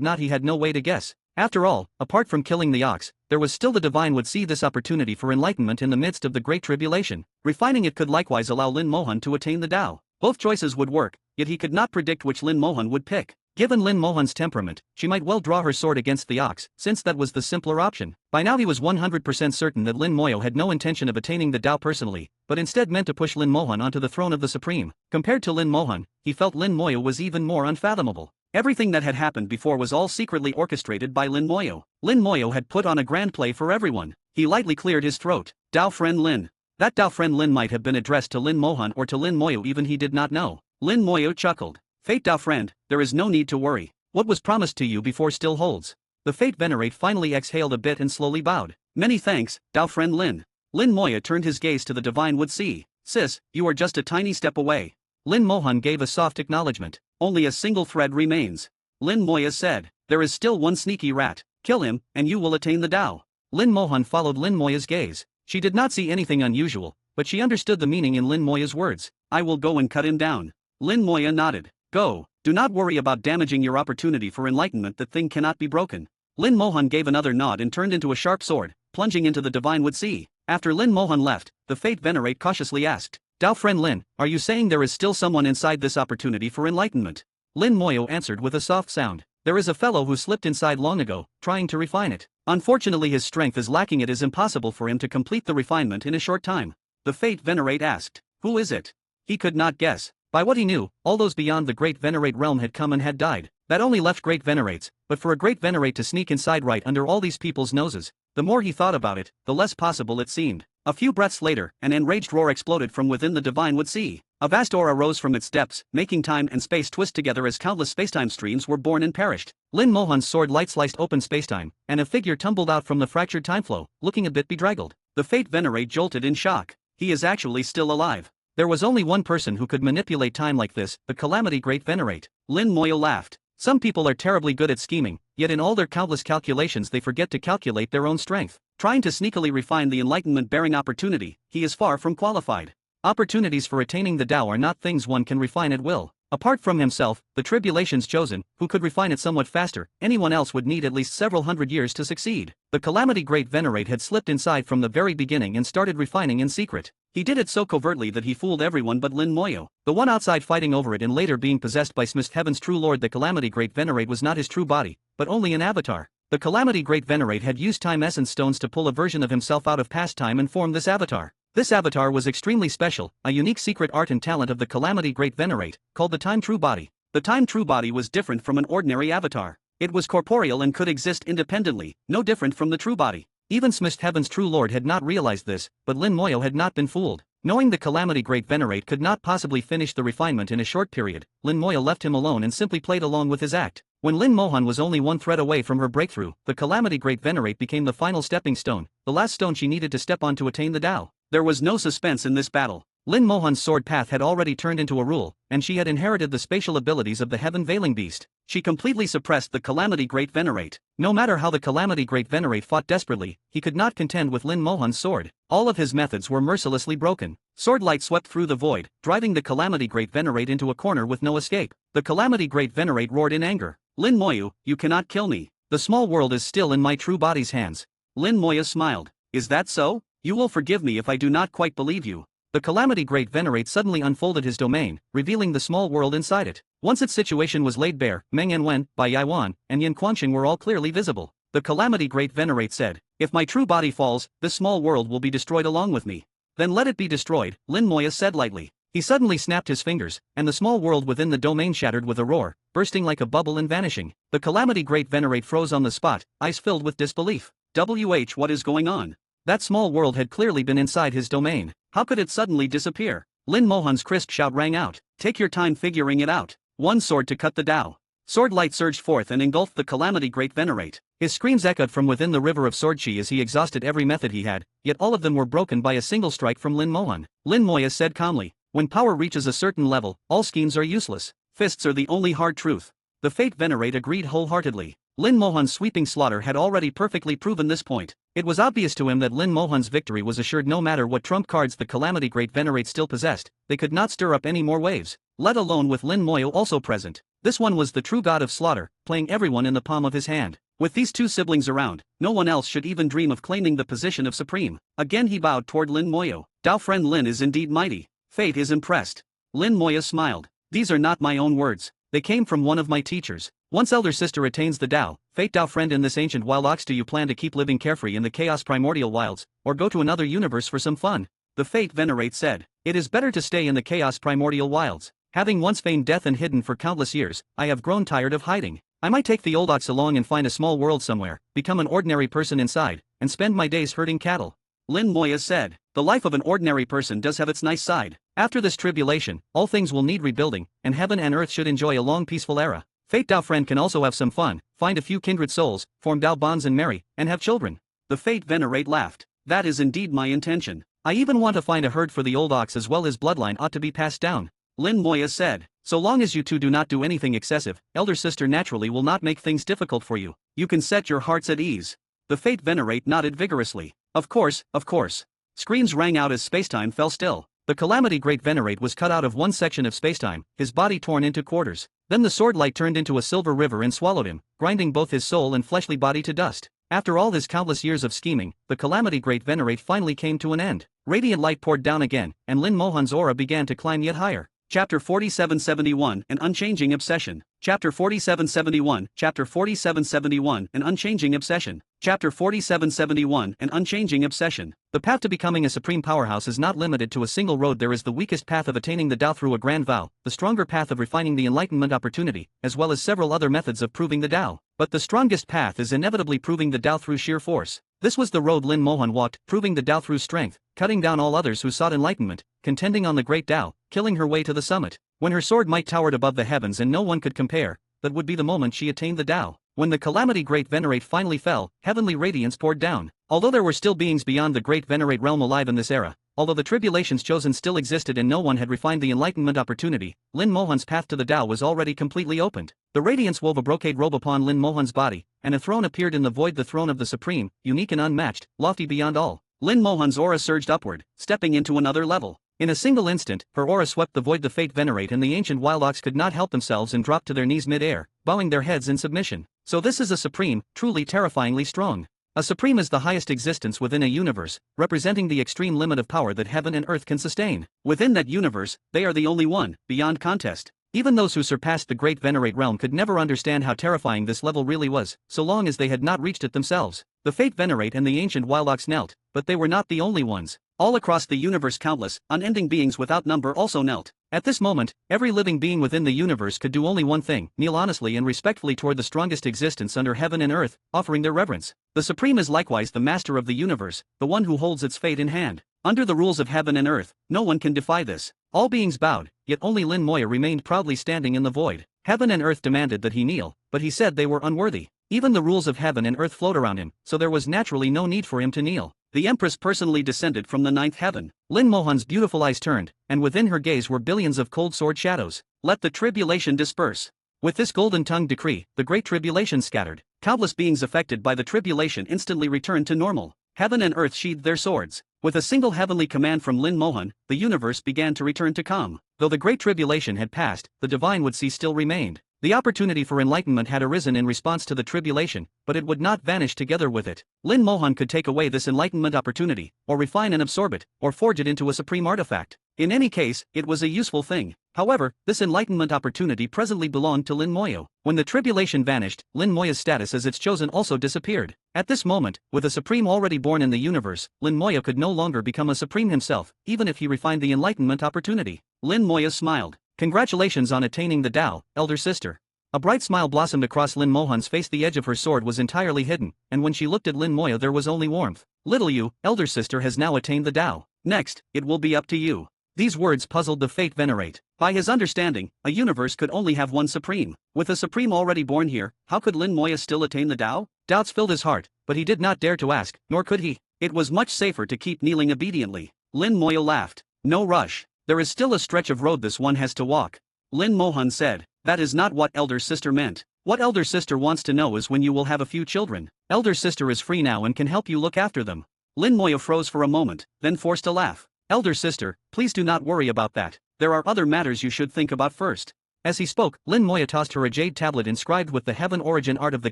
not, he had no way to guess. After all, apart from killing the ox, there was still the divine would see this opportunity for enlightenment in the midst of the Great Tribulation. Refining it could likewise allow Lin Mohan to attain the Tao. Both choices would work, yet he could not predict which Lin Mohan would pick. Given Lin Mohan's temperament, she might well draw her sword against the ox, since that was the simpler option. By now he was 100% certain that Lin Moyo had no intention of attaining the Tao personally, but instead meant to push Lin Mohan onto the throne of the Supreme. Compared to Lin Mohan, he felt Lin Moyo was even more unfathomable. Everything that had happened before was all secretly orchestrated by Lin Moyo. Lin Moyo had put on a grand play for everyone. He lightly cleared his throat. Tao friend Lin. That Tao friend Lin might have been addressed to Lin Mohan or to Lin Moyo, even he did not know. Lin Moyo chuckled. Fate Tao friend, there is no need to worry. What was promised to you before still holds. The Fate Venerate finally exhaled a bit and slowly bowed. Many thanks, Tao friend Lin. Lin Moya turned his gaze to the divine would see. Sis, you are just a tiny step away. Lin Mohan gave a soft acknowledgement. Only a single thread remains. Lin Moya said. There is still one sneaky rat. Kill him, and you will attain the Tao. Lin Mohan followed Lin Moya's gaze. She did not see anything unusual, but she understood the meaning in Lin Moya's words. I will go and cut him down. Lin Moya nodded. Go. Do not worry about damaging your opportunity for enlightenment. That thing cannot be broken. Lin Mohan gave another nod and turned into a sharp sword, plunging into the divine would see. After Lin Mohan left, the Fate Venerate cautiously asked. Tao friend Lin, are you saying there is still someone inside this opportunity for enlightenment? Lin Moyo answered with a soft sound. There is a fellow who slipped inside long ago, trying to refine it. Unfortunately his strength is lacking. It is impossible for him to complete the refinement in a short time. The Fate Venerate asked. Who is it? He could not guess. By what he knew, all those beyond the Great Venerate realm had come and had died. That only left Great Venerates, but for a Great Venerate to sneak inside right under all these people's noses, the more he thought about it, the less possible it seemed. A few breaths later, an enraged roar exploded from within the divine would see. A vast aura rose from its depths, making time and space twist together as countless spacetime streams were born and perished. Lin Mohan's sword light sliced open spacetime, and a figure tumbled out from the fractured timeflow, looking a bit bedraggled. The Fate Venerate jolted in shock. He is actually still alive. There was only one person who could manipulate time like this, the Calamity Great Venerate. Lin Moyo laughed. Some people are terribly good at scheming, yet in all their countless calculations they forget to calculate their own strength. Trying to sneakily refine the enlightenment-bearing opportunity, he is far from qualified. Opportunities for attaining the Tao are not things one can refine at will. Apart from himself, the tribulations chosen, who could refine it somewhat faster, anyone else would need at least several hundred years to succeed. The Calamity Great Venerate had slipped inside from the very beginning and started refining in secret. He did it so covertly that he fooled everyone but Lin Moyo, the one outside fighting over it and later being possessed by Smith Heaven's true lord. The Calamity Great Venerate was not his true body, but only an avatar. The Calamity Great Venerate had used time essence stones to pull a version of himself out of past time and form this avatar. This avatar was extremely special, a unique secret art and talent of the Calamity Great Venerate, called the Time True Body. The Time True Body was different from an ordinary avatar. It was corporeal and could exist independently, no different from the True Body. Even Smith Heaven's true lord had not realized this, but Lin Moyo had not been fooled. Knowing the Calamity Great Venerate could not possibly finish the refinement in a short period, Lin Moyo left him alone and simply played along with his act. When Lin Mohan was only one thread away from her breakthrough, the Calamity Great Venerate became the final stepping stone, the last stone she needed to step on to attain the Tao. There was no suspense in this battle. Lin Mohan's sword path had already turned into a rule, and she had inherited the spatial abilities of the Heaven Veiling Beast. She completely suppressed the Calamity Great Venerate. No matter how the Calamity Great Venerate fought desperately, he could not contend with Lin Mohan's sword. All of his methods were mercilessly broken. Sword light swept through the void, driving the Calamity Great Venerate into a corner with no escape. The Calamity Great Venerate roared in anger. Lin Moyo, you cannot kill me. The small world is still in my true body's hands. Lin Moyo smiled. Is that so? You will forgive me if I do not quite believe you. The Calamity Great Venerate suddenly unfolded his domain, revealing the small world inside it. Once its situation was laid bare, Meng and Wen, Bai Yaiwan, and Yin Quanqing were all clearly visible. The Calamity Great Venerate said, if my true body falls, this small world will be destroyed along with me. Then let it be destroyed, Lin Moyo said lightly. He suddenly snapped his fingers, and the small world within the domain shattered with a roar, bursting like a bubble and vanishing. The Calamity Great Venerate froze on the spot, eyes filled with disbelief. What is going on? That small world had clearly been inside his domain. How could it suddenly disappear? Lin Mohan's crisp shout rang out. Take your time figuring it out. One sword to cut the Tao. Sword light surged forth and engulfed the Calamity Great Venerate. His screams echoed from within the river of sword chi as he exhausted every method he had, yet all of them were broken by a single strike from Lin Mohan. Lin Moya said calmly, when power reaches a certain level, all schemes are useless. Fists are the only hard truth. The Fate Venerate agreed wholeheartedly. Lin Mohan's sweeping slaughter had already perfectly proven this point. It was obvious to him that Lin Mohan's victory was assured no matter what trump cards the Calamity Great Venerate still possessed. They could not stir up any more waves, let alone with Lin Moyo also present. This one was the true god of slaughter, playing everyone in the palm of his hand. With these two siblings around, no one else should even dream of claiming the position of supreme. Again he bowed toward Lin Moyo. Dao friend Lin is indeed mighty. Fate is impressed. Lin Moyo smiled. These are not my own words. They came from one of my teachers. Once elder sister attains the Tao, Fate Tao friend in this ancient wild ox, do you plan to keep living carefree in the chaos primordial wilds, or go to another universe for some fun? The Fate Venerate said, it is better to stay in the chaos primordial wilds. Having once feigned death and hidden for countless years, I have grown tired of hiding. I might take the old ox along and find a small world somewhere, become an ordinary person inside, and spend my days herding cattle. Lin Moya said, the life of an ordinary person does have its nice side. After this tribulation, all things will need rebuilding, and heaven and earth should enjoy a long peaceful era. Fate Dao friend can also have some fun, find a few kindred souls, form Dao bonds and marry, and have children. The Fate Venerate laughed. That is indeed my intention. I even want to find a herd for the old ox as well. His bloodline ought to be passed down. Lin Moya said, so long as you two do not do anything excessive, elder sister naturally will not make things difficult for you. You can set your hearts at ease. The Fate Venerate nodded vigorously. Of course, of course. Screams rang out as spacetime fell still. The Calamity Great Venerate was cut out of one section of spacetime, his body torn into quarters. Then the sword light turned into a silver river and swallowed him, grinding both his soul and fleshly body to dust. After all his countless years of scheming, the Calamity Great Venerate finally came to an end. Radiant light poured down again, and Lin Mohan's aura began to climb yet higher. Chapter 4771, An Unchanging Obsession. Chapter 4771, Chapter 4771, An Unchanging Obsession. Chapter 4771, An Unchanging Obsession. The path to becoming a supreme powerhouse is not limited to a single road. There is the weakest path of attaining the Tao through a grand vow, the stronger path of refining the enlightenment opportunity, as well as several other methods of proving the Tao. But the strongest path is inevitably proving the Tao through sheer force. This was the road Lin Mohan walked, proving the Tao through strength, cutting down all others who sought enlightenment, contending on the great Tao, killing her way to the summit. When her sword might towered above the heavens and no one could compare, that would be the moment she attained the Tao. When the Calamity Great Venerate finally fell, heavenly radiance poured down. Although there were still beings beyond the Great Venerate realm alive in this era, although the tribulations chosen still existed and no one had refined the enlightenment opportunity, Lin Mohan's path to the Tao was already completely opened. The radiance wove a brocade robe upon Lin Mohan's body, and a throne appeared in the void, the throne of the Supreme, unique and unmatched, lofty beyond all. Lin Mohan's aura surged upward, stepping into another level. In a single instant, her aura swept the void. The Fate Venerate and the ancient wild ox could not help themselves and dropped to their knees mid-air, bowing their heads in submission. So this is a Supreme, truly terrifyingly strong. A Supreme is the highest existence within a universe, representing the extreme limit of power that heaven and earth can sustain. Within that universe, they are the only one, beyond contest. Even those who surpassed the Great Venerate realm could never understand how terrifying this level really was, so long as they had not reached it themselves. The Fate Venerate and the ancient wild ox knelt, but they were not the only ones. All across the universe countless, unending beings without number also knelt. At this moment, every living being within the universe could do only one thing: kneel honestly and respectfully toward the strongest existence under heaven and earth, offering their reverence. The Supreme is likewise the master of the universe, the one who holds its fate in hand. Under the rules of heaven and earth, no one can defy this. All beings bowed, yet only Lin Moya remained proudly standing in the void. Heaven and earth demanded that he kneel, but he said they were unworthy. Even the rules of heaven and earth flowed around him, so there was naturally no need for him to kneel. The Empress personally descended from the ninth heaven. Lin Mohan's beautiful eyes turned, and within her gaze were billions of cold sword shadows. Let the tribulation disperse. With this golden-tongued decree, the great tribulation scattered. Countless beings affected by the tribulation instantly returned to normal. Heaven and earth sheathed their swords. With a single heavenly command from Lin Mohan, the universe began to return to calm. Though the great tribulation had passed, the divine would see still remained. The opportunity for enlightenment had arisen in response to the tribulation, but it would not vanish together with it. Lin Mohan could take away this enlightenment opportunity, or refine and absorb it, or forge it into a supreme artifact. In any case, it was a useful thing. However, this enlightenment opportunity presently belonged to Lin Moya. When the tribulation vanished, Lin Moya's status as its chosen also disappeared. At this moment, with a supreme already born in the universe, Lin Moya could no longer become a supreme himself, even if he refined the enlightenment opportunity. Lin Moya smiled. Congratulations on attaining the Tao, elder sister. A bright smile blossomed across Lin Mohan's face. The edge of her sword was entirely hidden, and when she looked at Lin Moya there was only warmth. Little you, elder sister, has now attained the Tao. Next, it will be up to you. These words puzzled the Fate Venerate. By his understanding, a universe could only have one supreme. With a supreme already born here, how could Lin Moya still attain the Tao? Doubts filled his heart, but he did not dare to ask, nor could he. It was much safer to keep kneeling obediently. Lin Moya laughed. No rush. There is still a stretch of road this one has to walk. Lin Mohan said. That is not what elder sister meant. What elder sister wants to know is when you will have a few children. Elder sister is free now and can help you look after them. Lin Moya froze for a moment, then forced a laugh. Elder sister, please do not worry about that. There are other matters you should think about first. As he spoke, Lin Moya tossed her a jade tablet inscribed with the Heaven Origin Art of the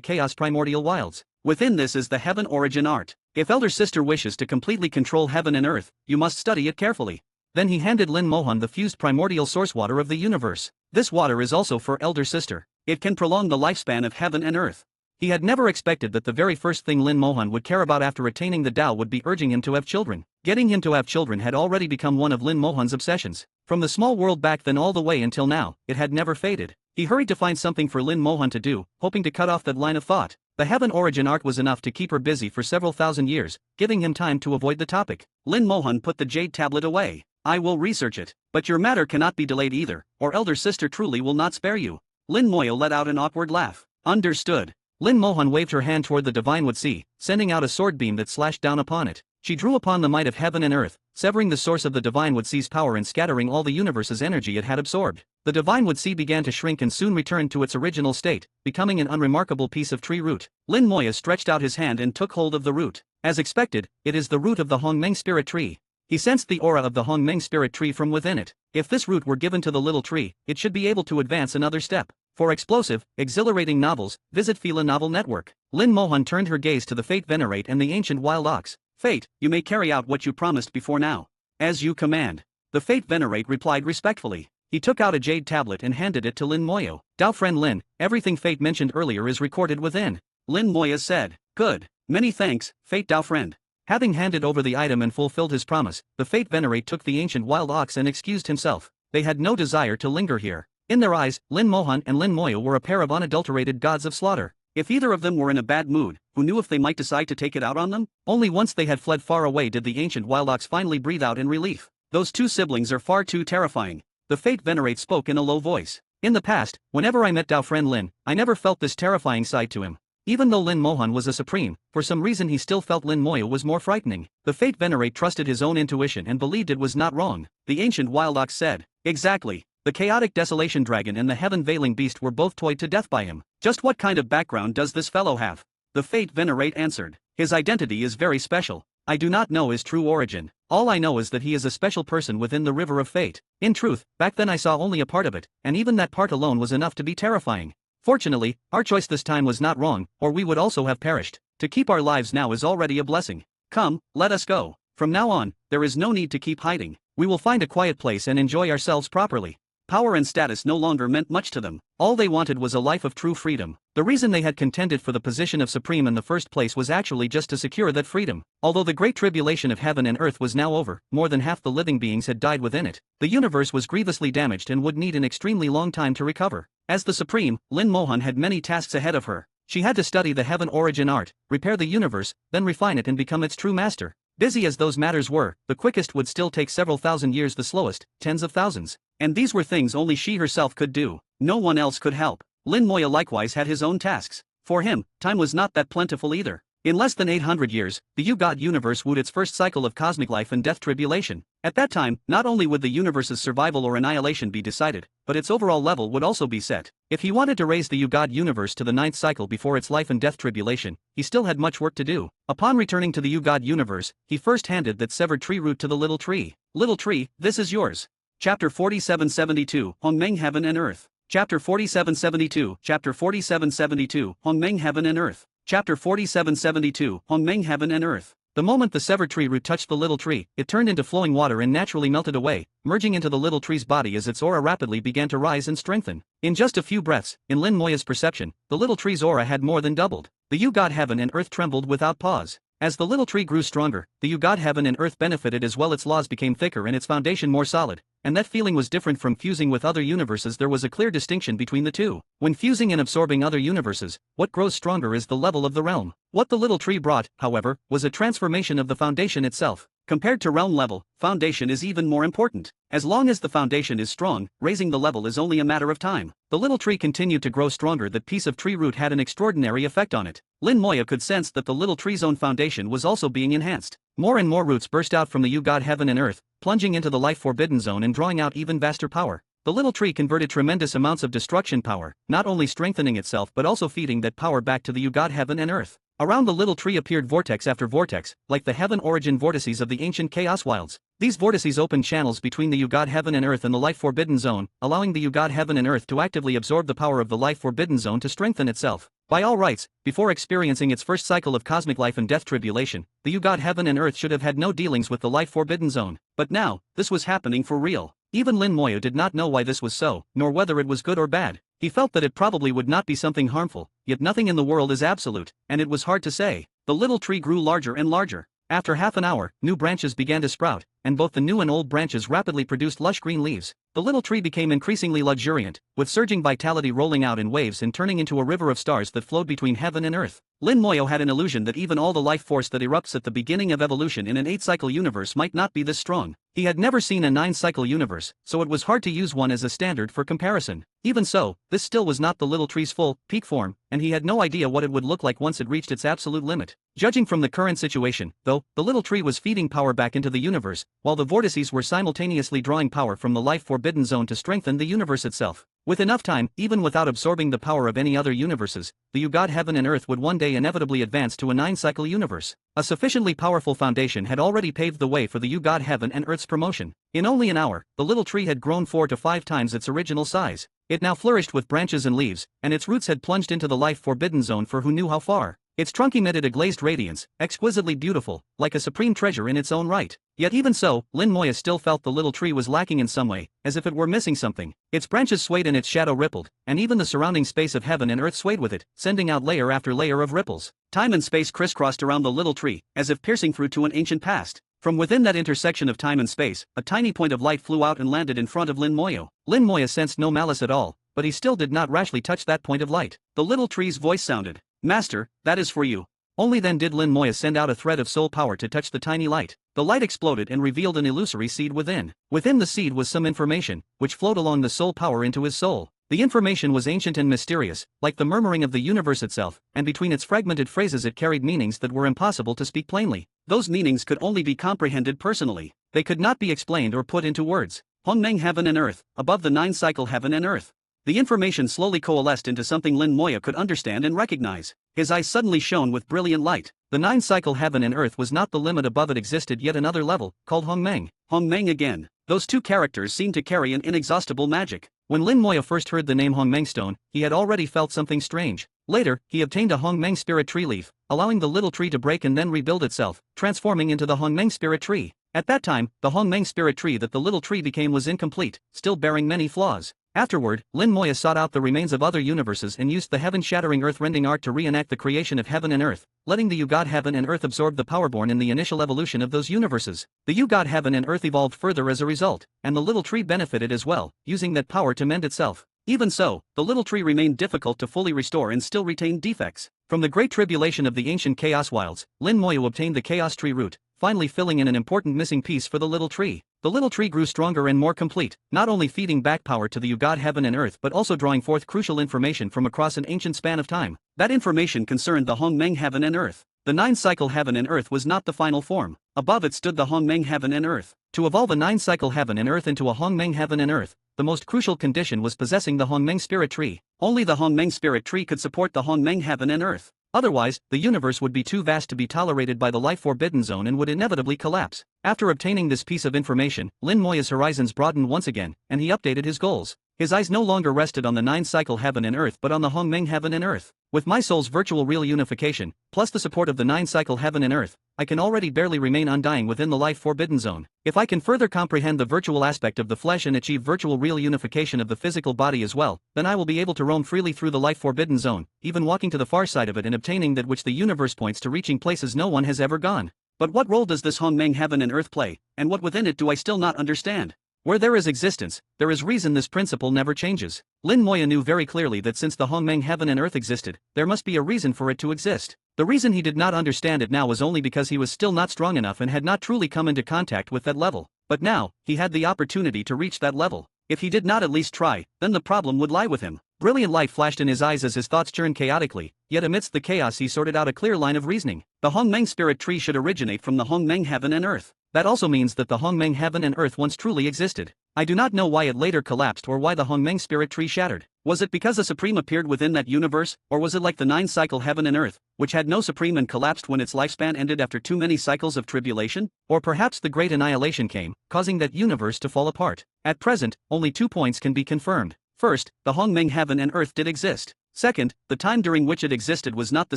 Chaos Primordial Wilds. Within this is the Heaven Origin Art. If elder sister wishes to completely control heaven and earth, you must study it carefully. Then he handed Lin Mohan the fused primordial source water of the universe. This water is also for elder sister. It can prolong the lifespan of heaven and earth. He had never expected that the very first thing Lin Mohan would care about after attaining the Tao would be urging him to have children. Getting him to have children had already become one of Lin Mohan's obsessions. From the small world back then all the way until now, it had never faded. He hurried to find something for Lin Mohan to do, hoping to cut off that line of thought. The Heaven Origin Art was enough to keep her busy for several thousand years, giving him time to avoid the topic. Lin Mohan put the jade tablet away. I will research it, but your matter cannot be delayed either, or elder sister truly will not spare you. Lin Moya let out an awkward laugh. Understood. Lin Mohan waved her hand toward the divine wood sea, sending out a sword beam that slashed down upon it. She drew upon the might of heaven and earth, severing the source of the divine wood sea's power and scattering all the universe's energy it had absorbed. The divine wood sea began to shrink and soon returned to its original state, becoming an unremarkable piece of tree root. Lin Moya stretched out his hand and took hold of the root. As expected, it is the root of the Hongmeng spirit tree. He sensed the aura of the Hongmeng spirit tree from within it. If this root were given to the little tree, it should be able to advance another step. For explosive, exhilarating novels, visit Fila Novel Network. Lin Mohan turned her gaze to the Fate Venerate and the ancient wild ox. Fate, you may carry out what you promised before now. As you command. The Fate Venerate replied respectfully. He took out a jade tablet and handed it to Lin Moya. Dao friend Lin, everything Fate mentioned earlier is recorded within. Lin Moya said. Good. Many thanks, Fate Dao friend. Having handed over the item and fulfilled his promise, the Fate Venerate took the ancient wild ox and excused himself. They had no desire to linger here. In their eyes, Lin Mohan and Lin Moya were a pair of unadulterated gods of slaughter. If either of them were in a bad mood, who knew if they might decide to take it out on them? Only once they had fled far away did the ancient wild ox finally breathe out in relief. Those two siblings are far too terrifying. The Fate Venerate spoke in a low voice. In the past, whenever I met Dao friend Lin, I never felt this terrifying side to him. Even though Lin Mohan was a supreme, for some reason he still felt Lin Moya was more frightening. The Fate Venerate trusted his own intuition and believed it was not wrong. The ancient Wild Ox said, "Exactly. The chaotic Desolation Dragon and the Heaven-Veiling Beast were both toyed to death by him. Just what kind of background does this fellow have?" The Fate Venerate answered, "His identity is very special. I do not know his true origin. All I know is that he is a special person within the River of Fate. In truth, back then I saw only a part of it, and even that part alone was enough to be terrifying. Fortunately, our choice this time was not wrong, or we would also have perished. To keep our lives now is already a blessing. Come, let us go. From now on, there is no need to keep hiding. We will find a quiet place and enjoy ourselves properly." Power and status no longer meant much to them. All they wanted was a life of true freedom. The reason they had contended for the position of supreme in the first place was actually just to secure that freedom. Although the great tribulation of heaven and earth was now over, more than half the living beings had died within it. The universe was grievously damaged and would need an extremely long time to recover. As the supreme, Lin Mohan had many tasks ahead of her. She had to study the heaven origin art, repair the universe, then refine it and become its true master. Busy as those matters were, the quickest would still take several thousand years, the slowest, tens of thousands. And these were things only she herself could do. No one else could help. Lin Moya likewise had his own tasks. For him, time was not that plentiful either. In less than 800 years, the You-God universe would its first cycle of cosmic life and death tribulation. At that time, not only would the universe's survival or annihilation be decided, but its overall level would also be set. If he wanted to raise the You-God universe to the 9th cycle before its life and death tribulation, he still had much work to do. Upon returning to the You-God universe, he first handed that severed tree root to the little tree. "Little tree, this is yours." Chapter 4772, Hongmeng Heaven and Earth. Chapter 4772, Chapter 4772, Hongmeng Heaven and Earth. Chapter 4772, Hongmeng Heaven and Earth. The moment the severed tree root touched the little tree, it turned into flowing water and naturally melted away, merging into the little tree's body as its aura rapidly began to rise and strengthen. In just a few breaths, in Lin Moya's perception, the little tree's aura had more than doubled. The You-God Heaven and Earth trembled without pause. As the little tree grew stronger, the You-God Heaven and Earth benefited as well. Its laws became thicker and its foundation more solid. And that feeling was different from fusing with other universes. There was a clear distinction between the two. When fusing and absorbing other universes, what grows stronger is the level of the realm. What the little tree brought, however, was a transformation of the foundation itself. Compared to realm level, foundation is even more important. As long as the foundation is strong, raising the level is only a matter of time. The little tree continued to grow stronger. That piece of tree root had an extraordinary effect on it. Lin Moya could sense that the little tree's own foundation was also being enhanced. More and more roots burst out from the You-God Heaven and Earth, plunging into the life forbidden zone and drawing out even vaster power. The little tree converted tremendous amounts of destruction power, not only strengthening itself but also feeding that power back to the You-God Heaven and Earth. Around the little tree appeared vortex after vortex, like the heaven origin vortices of the ancient chaos wilds. These vortices opened channels between the You-God Heaven and Earth and the life forbidden zone, allowing the You-God Heaven and Earth to actively absorb the power of the life forbidden zone to strengthen itself. By all rights, before experiencing its first cycle of cosmic life and death tribulation, the You-God Heaven and Earth should have had no dealings with the life forbidden zone. But now, this was happening for real. Even Lin Moya did not know why this was so, nor whether it was good or bad. He felt that it probably would not be something harmful, yet nothing in the world is absolute, and it was hard to say. The little tree grew larger and larger. After half an hour, new branches began to sprout, and both the new and old branches rapidly produced lush green leaves. The little tree became increasingly luxuriant, with surging vitality rolling out in waves and turning into a river of stars that flowed between heaven and earth. Lin Moyo had an illusion that even all the life force that erupts at the beginning of evolution in an 8-cycle universe might not be this strong. He had never seen a 9-cycle universe, so it was hard to use one as a standard for comparison. Even so, this still was not the little tree's full, peak form, and he had no idea what it would look like once it reached its absolute limit. Judging from the current situation, though, the little tree was feeding power back into the universe, while the vortices were simultaneously drawing power from the life forbidden zone to strengthen the universe itself. With enough time, even without absorbing the power of any other universes, the You-God Heaven and Earth would one day inevitably advance to a 9-cycle universe. A sufficiently powerful foundation had already paved the way for the You-God Heaven and Earth's promotion. In only an hour, the little tree had grown 4 to 5 times its original size. It now flourished with branches and leaves, and its roots had plunged into the life forbidden zone for who knew how far. Its trunk emitted a glazed radiance, exquisitely beautiful, like a supreme treasure in its own right. Yet even so, Lin Moya still felt the little tree was lacking in some way, as if it were missing something. Its branches swayed and its shadow rippled, and even the surrounding space of heaven and earth swayed with it, sending out layer after layer of ripples. Time and space crisscrossed around the little tree, as if piercing through to an ancient past. From within that intersection of time and space, a tiny point of light flew out and landed in front of Lin Moyo. Lin Moya sensed no malice at all, but he still did not rashly touch that point of light. The little tree's voice sounded. "Master, that is for you." Only then did Lin Moya send out a thread of soul power to touch the tiny light. The light exploded and revealed an illusory seed within. Within the seed was some information, which flowed along the soul power into his soul. The information was ancient and mysterious, like the murmuring of the universe itself, and between its fragmented phrases it carried meanings that were impossible to speak plainly. Those meanings could only be comprehended personally. They could not be explained or put into words. Hongmeng heaven and earth, above the nine-cycle heaven and earth. The information slowly coalesced into something Lin Moya could understand and recognize. His eyes suddenly shone with brilliant light. The nine-cycle heaven and earth was not the limit, above it existed yet another level, called Hongmeng. Hongmeng again. Those two characters seemed to carry an inexhaustible magic. When Lin Moya first heard the name Hongmeng Stone, he had already felt something strange. Later, he obtained a Hongmeng Spirit Tree leaf, allowing the little tree to break and then rebuild itself, transforming into the Hongmeng Spirit Tree. At that time, the Hongmeng Spirit Tree that the little tree became was incomplete, still bearing many flaws. Afterward, Lin Moya sought out the remains of other universes and used the heaven-shattering earth-rending art to reenact the creation of heaven and earth, letting the God heaven and earth absorb the power born in the initial evolution of those universes. The God heaven and earth evolved further as a result, and the little tree benefited as well, using that power to mend itself. Even so, the little tree remained difficult to fully restore and still retained defects. From the great tribulation of the ancient Chaos Wilds, Lin Moya obtained the Chaos Tree root, finally filling in an important missing piece for the little tree. The little tree grew stronger and more complete, not only feeding back power to the God heaven and earth but also drawing forth crucial information from across an ancient span of time. That information concerned the Hongmeng heaven and earth. The nine-cycle heaven and earth was not the final form. Above it stood the Hongmeng heaven and earth. To evolve a nine-cycle heaven and earth into a Hongmeng heaven and earth, the most crucial condition was possessing the Hongmeng Spirit Tree. Only the Hongmeng Spirit Tree could support the Hongmeng heaven and earth. Otherwise, the universe would be too vast to be tolerated by the life-forbidden zone and would inevitably collapse. After obtaining this piece of information, Lin Moya's horizons broadened once again, and he updated his goals. His eyes no longer rested on the nine-cycle heaven and earth but on the Hongmeng heaven and earth. With my soul's virtual real unification, plus the support of the nine-cycle heaven and earth, I can already barely remain undying within the life-forbidden zone. If I can further comprehend the virtual aspect of the flesh and achieve virtual real unification of the physical body as well, then I will be able to roam freely through the life-forbidden zone, even walking to the far side of it and obtaining that which the universe points to, reaching places no one has ever gone. But what role does this Hongmeng heaven and earth play, and what within it do I still not understand? Where there is existence, there is reason. This principle never changes. Lin Moya knew very clearly that since the Hongmeng heaven and earth existed, there must be a reason for it to exist. The reason he did not understand it now was only because he was still not strong enough and had not truly come into contact with that level. But now, he had the opportunity to reach that level. If he did not at least try, then the problem would lie with him. Brilliant light flashed in his eyes as his thoughts churned chaotically, yet amidst the chaos he sorted out a clear line of reasoning. The Hongmeng Spirit Tree should originate from the Hongmeng heaven and earth. That also means that the Hongmeng heaven and earth once truly existed. I do not know why it later collapsed or why the Hongmeng Spirit Tree shattered. Was it because the Supreme appeared within that universe, or was it like the nine-cycle heaven and earth, which had no Supreme and collapsed when its lifespan ended after too many cycles of tribulation? Or perhaps the Great Annihilation came, causing that universe to fall apart. At present, only 2 points can be confirmed. First, the Hongmeng heaven and earth did exist. Second, the time during which it existed was not the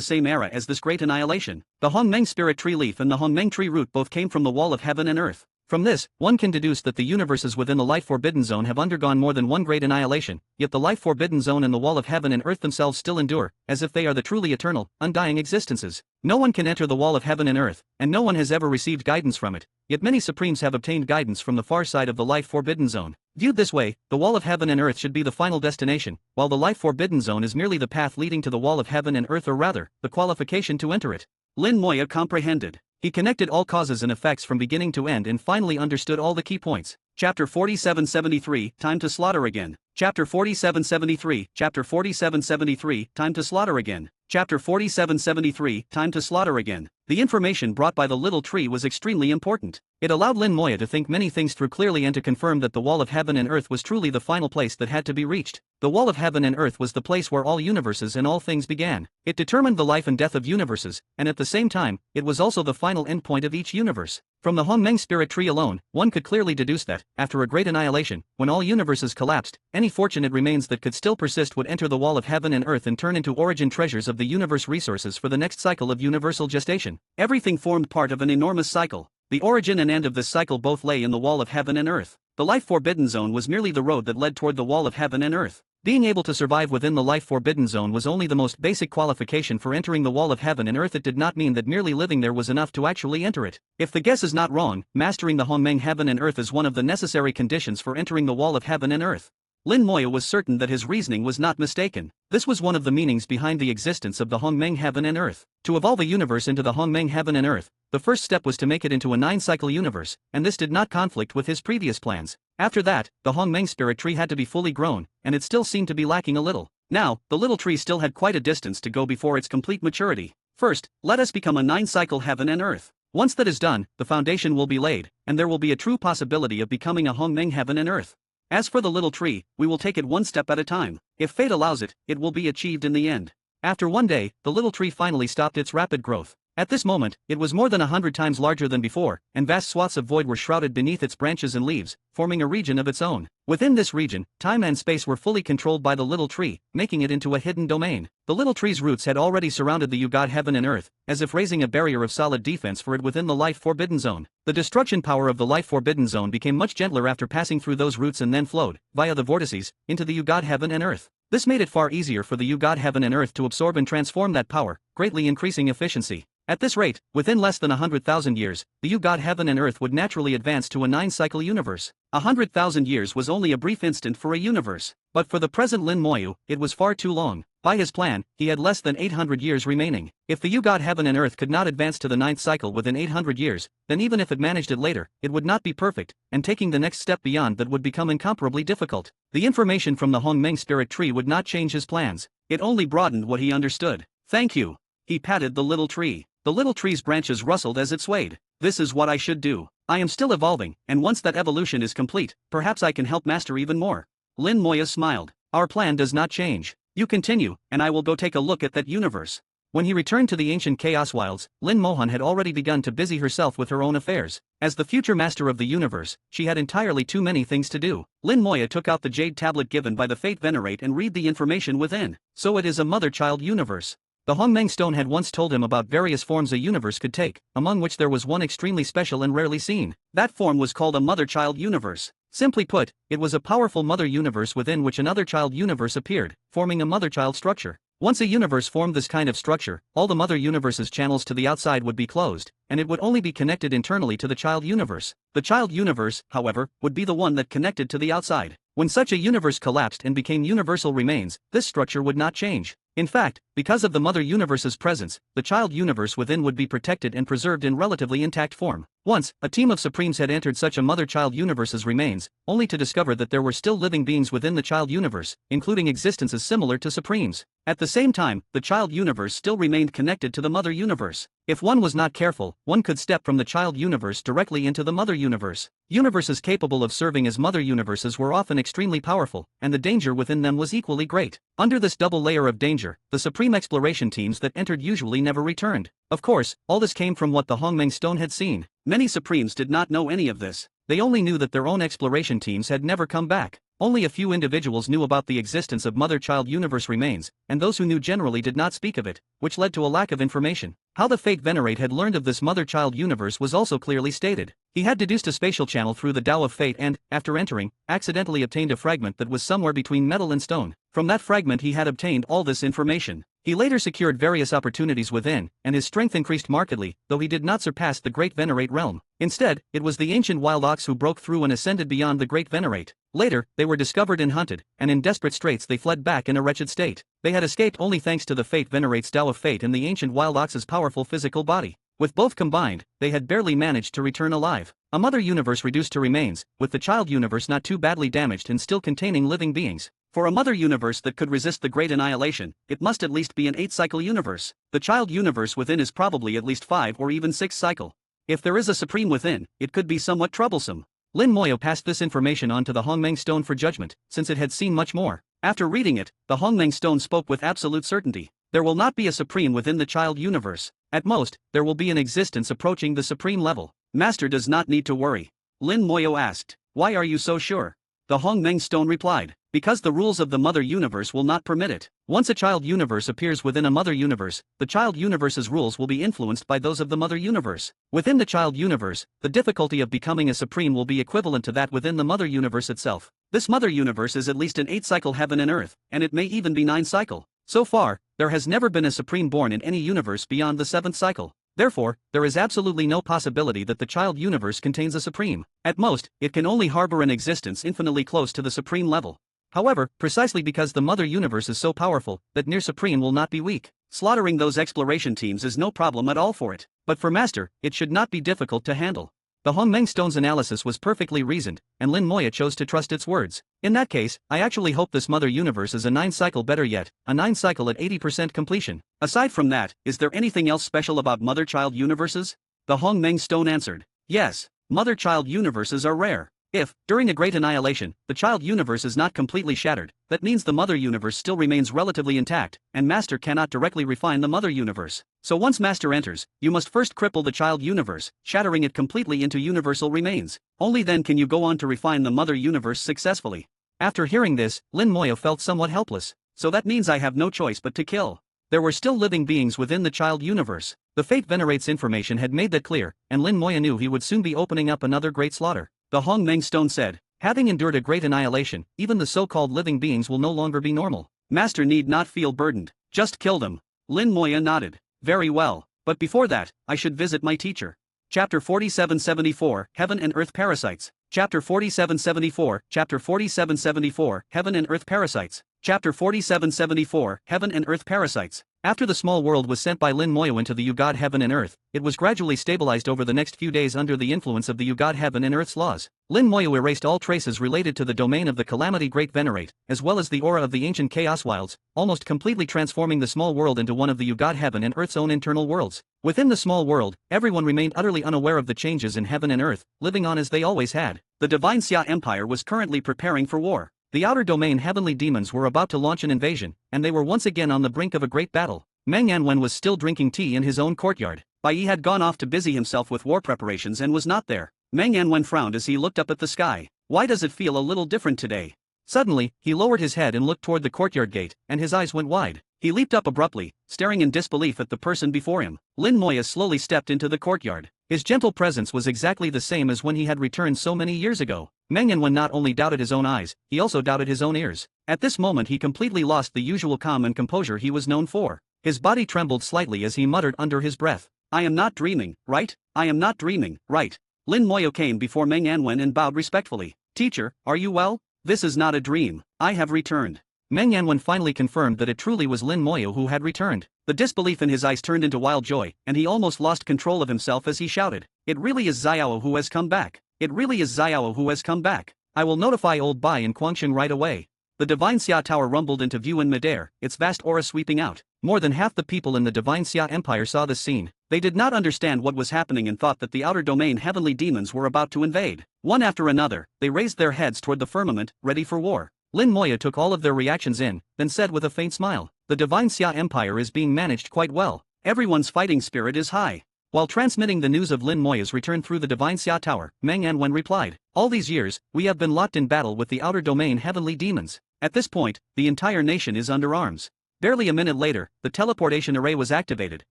same era as this Great Annihilation. The Hongmeng Spirit Tree leaf and the Hongmeng Tree root both came from the wall of heaven and earth. From this, one can deduce that the universes within the life-forbidden zone have undergone more than one great annihilation, yet the life-forbidden zone and the wall of heaven and earth themselves still endure, as if they are the truly eternal, undying existences. No one can enter the wall of heaven and earth, and no one has ever received guidance from it, yet many supremes have obtained guidance from the far side of the life-forbidden zone. Viewed this way, the wall of heaven and earth should be the final destination, while the life-forbidden zone is merely the path leading to the wall of heaven and earth, or rather, the qualification to enter it. Lin Moya comprehended. He connected all causes and effects from beginning to end and finally understood all the key points. Chapter 4773, Time to Slaughter Again. Chapter 4773, Chapter 4773, Time to Slaughter Again. Chapter 4773, Time to Slaughter Again. The information brought by the little tree was extremely important. It allowed Lin Moya to think many things through clearly and to confirm that the wall of heaven and earth was truly the final place that had to be reached. The wall of heaven and earth was the place where all universes and all things began. It determined the life and death of universes, and at the same time, it was also the final endpoint of each universe. From the Hongmeng Spirit Tree alone, one could clearly deduce that, after a great annihilation, when all universes collapsed, any fortunate remains that could still persist would enter the wall of heaven and earth and turn into origin treasures of the universe, resources for the next cycle of universal gestation. Everything formed part of an enormous cycle. The origin and end of this cycle both lay in the wall of heaven and earth. The life-forbidden zone was merely the road that led toward the wall of heaven and earth. Being able to survive within the life-forbidden zone was only the most basic qualification for entering the wall of heaven and earth. It did not mean that merely living there was enough to actually enter it. If the guess is not wrong, mastering the Hongmeng heaven and earth is one of the necessary conditions for entering the wall of heaven and earth. Lin Moya was certain that his reasoning was not mistaken. This was one of the meanings behind the existence of the Hongmeng Heaven and Earth. To evolve a universe into the Hongmeng Heaven and Earth, the first step was to make it into a 9-cycle universe, and this did not conflict with his previous plans. After that, the Hongmeng spirit tree had to be fully grown, and it still seemed to be lacking a little. Now, the little tree still had quite a distance to go before its complete maturity. First, let us become a 9-cycle heaven and earth. Once that is done, the foundation will be laid, and there will be a true possibility of becoming a Hongmeng heaven and earth. As for the little tree, we will take it one step at a time. If fate allows it, it will be achieved in the end. After one day, the little tree finally stopped its rapid growth. At this moment, it was more than 100 times larger than before, and vast swaths of void were shrouded beneath its branches and leaves, forming a region of its own. Within this region, time and space were fully controlled by the little tree, making it into a hidden domain. The little tree's roots had already surrounded the Yugad heaven and earth, as if raising a barrier of solid defense for it within the life forbidden zone. The destruction power of the life forbidden zone became much gentler after passing through those roots and then flowed, via the vortices, into the Yugad heaven and earth. This made it far easier for the Yugad heaven and earth to absorb and transform that power, greatly increasing efficiency. At this rate, within less than 100,000 years, the Yugad heaven and earth would naturally advance to a 9-cycle universe. 100,000 years was only a brief instant for a universe. But for the present Lin Moyu, it was far too long. By his plan, he had less than 800 years remaining. If the Yugad heaven and earth could not advance to the 9th cycle within 800 years, then even if it managed it later, it would not be perfect, and taking the next step beyond that would become incomparably difficult. The information from the Hongmeng spirit tree would not change his plans. It only broadened what he understood. Thank you. He patted the little tree. The little tree's branches rustled as it swayed. This is what I should do. I am still evolving, and once that evolution is complete, perhaps I can help master even more. Lin Moya smiled. Our plan does not change. You continue, and I will go take a look at that universe. When he returned to the ancient Chaos Wilds, Lin Mohan had already begun to busy herself with her own affairs. As the future master of the universe, she had entirely too many things to do. Lin Moya took out the jade tablet given by the Fate Venerate and read the information within. So it is a mother-child universe. The Hongmeng stone had once told him about various forms a universe could take, among which there was one extremely special and rarely seen. That form was called a mother-child universe. Simply put, it was a powerful mother universe within which another child universe appeared, forming a mother-child structure. Once a universe formed this kind of structure, all the mother universe's channels to the outside would be closed, and it would only be connected internally to the child universe. The child universe, however, would be the one that connected to the outside. When such a universe collapsed and became universal remains, this structure would not change. In fact, because of the mother universe's presence, the child universe within would be protected and preserved in relatively intact form. Once, a team of Supremes had entered such a mother-child universe's remains, only to discover that there were still living beings within the child universe, including existences similar to Supremes. At the same time, the child universe still remained connected to the mother universe. If one was not careful, one could step from the child universe directly into the mother universe. Universes capable of serving as mother universes were often extremely powerful, and the danger within them was equally great. Under this double layer of danger, the Supreme exploration teams that entered usually never returned. Of course, all this came from what the Hongmeng stone had seen. Many Supremes did not know any of this. They only knew that their own exploration teams had never come back. Only a few individuals knew about the existence of mother-child universe remains, and those who knew generally did not speak of it, which led to a lack of information. How the Fate Venerate had learned of this mother-child universe was also clearly stated. He had deduced a spatial channel through the Tao of Fate and, after entering, accidentally obtained a fragment that was somewhere between metal and stone. From that fragment he had obtained all this information. He later secured various opportunities within, and his strength increased markedly, though he did not surpass the Great Venerate realm. Instead, it was the ancient wild ox who broke through and ascended beyond the Great Venerate. Later, they were discovered and hunted, and in desperate straits they fled back in a wretched state. They had escaped only thanks to the Fate Venerate's Tao of Fate and the ancient wild ox's powerful physical body. With both combined, they had barely managed to return alive. A mother universe reduced to remains, with the child universe not too badly damaged and still containing living beings. For a mother universe that could resist the great annihilation, it must at least be an 8-cycle universe. The child universe within is probably at least 5 or even 6 cycle. If there is a supreme within, it could be somewhat troublesome. Lin Moyo passed this information on to the Hongmeng stone for judgment, since it had seen much more. After reading it, the Hongmeng stone spoke with absolute certainty. There will not be a supreme within the child universe. At most, there will be an existence approaching the supreme level. Master does not need to worry. Lin Moyo asked, "Why are you so sure?" The Hongmeng stone replied, "Because the rules of the mother universe will not permit it. Once a child universe appears within a mother universe, the child universe's rules will be influenced by those of the mother universe. Within the child universe, the difficulty of becoming a supreme will be equivalent to that within the mother universe itself. This mother universe is at least an 8-cycle heaven and earth, and it may even be 9-cycle. So far, there has never been a supreme born in any universe beyond the 7th cycle. Therefore, there is absolutely no possibility that the child universe contains a supreme. At most, it can only harbor an existence infinitely close to the supreme level." However, precisely because the Mother Universe is so powerful, that Near Supreme will not be weak. Slaughtering those exploration teams is no problem at all for it. But for Master, it should not be difficult to handle. The Hongmeng Stone's analysis was perfectly reasoned, and Lin Moya chose to trust its words. In that case, I actually hope this Mother Universe is a 9-cycle, better yet, a 9-cycle at 80% completion. Aside from that, is there anything else special about Mother-Child universes? The Hongmeng Stone answered. Yes, Mother-Child universes are rare. If, during a great annihilation, the child universe is not completely shattered, that means the Mother Universe still remains relatively intact, and Master cannot directly refine the Mother Universe. So once Master enters, you must first cripple the child universe, shattering it completely into universal remains. Only then can you go on to refine the Mother Universe successfully. After hearing this, Lin Moya felt somewhat helpless. So that means I have no choice but to kill. There were still living beings within the child universe. The Fate Venerate's information had made that clear, and Lin Moya knew he would soon be opening up another great slaughter. The Hongmeng Stone said, having endured a great annihilation, even the so-called living beings will no longer be normal. Master need not feel burdened, just kill them. Lin Moya nodded. Very well, but before that, I should visit my teacher. Chapter 4774, Heaven and Earth Parasites. Chapter 4774, Chapter 4774, Heaven and Earth Parasites. Chapter 4774, Heaven and Earth Parasites. After the small world was sent by Lin Moya into the Yu-God Heaven and Earth, it was gradually stabilized over the next few days under the influence of the Yu-God Heaven and Earth's laws. Lin Moya erased all traces related to the domain of the Calamity Great Venerate, as well as the aura of the ancient Chaos Wilds, almost completely transforming the small world into one of the Yu-God Heaven and Earth's own internal worlds. Within the small world, everyone remained utterly unaware of the changes in Heaven and Earth, living on as they always had. The Divine Xia Empire was currently preparing for war. The outer domain heavenly demons were about to launch an invasion, and they were once again on the brink of a great battle. Meng Yanwen was still drinking tea in his own courtyard. Bai Yi had gone off to busy himself with war preparations and was not there. Meng Yanwen frowned as he looked up at the sky. Why does it feel a little different today? Suddenly, he lowered his head and looked toward the courtyard gate, and his eyes went wide. He leaped up abruptly, staring in disbelief at the person before him. Lin Moya slowly stepped into the courtyard. His gentle presence was exactly the same as when he had returned so many years ago. Meng Yanwen not only doubted his own eyes, he also doubted his own ears. At this moment he completely lost the usual calm and composure he was known for. His body trembled slightly as he muttered under his breath. I am not dreaming, right? I am not dreaming, right? Lin Moya came before Meng Yanwen and bowed respectfully. Teacher, are you well? This is not a dream. I have returned. Meng Yanwen finally confirmed that it truly was Lin Moya who had returned. The disbelief in his eyes turned into wild joy, and he almost lost control of himself as he shouted. It really is Xiao who has come back. It really is Xiao who has come back. I will notify old Bai in Guangxing right away. The Divine Xia Tower rumbled into view in midair, its vast aura sweeping out. More than half the people in the Divine Xia Empire saw this scene. They did not understand what was happening and thought that the outer domain heavenly demons were about to invade. One after another, they raised their heads toward the firmament, ready for war. Lin Moya took all of their reactions in, then said with a faint smile, the Divine Xia Empire is being managed quite well. Everyone's fighting spirit is high. While transmitting the news of Lin Moya's return through the Divine Xia Tower, Meng Yanwen replied, all these years, we have been locked in battle with the outer domain heavenly demons. At this point, the entire nation is under arms. Barely a minute later, the teleportation array was activated,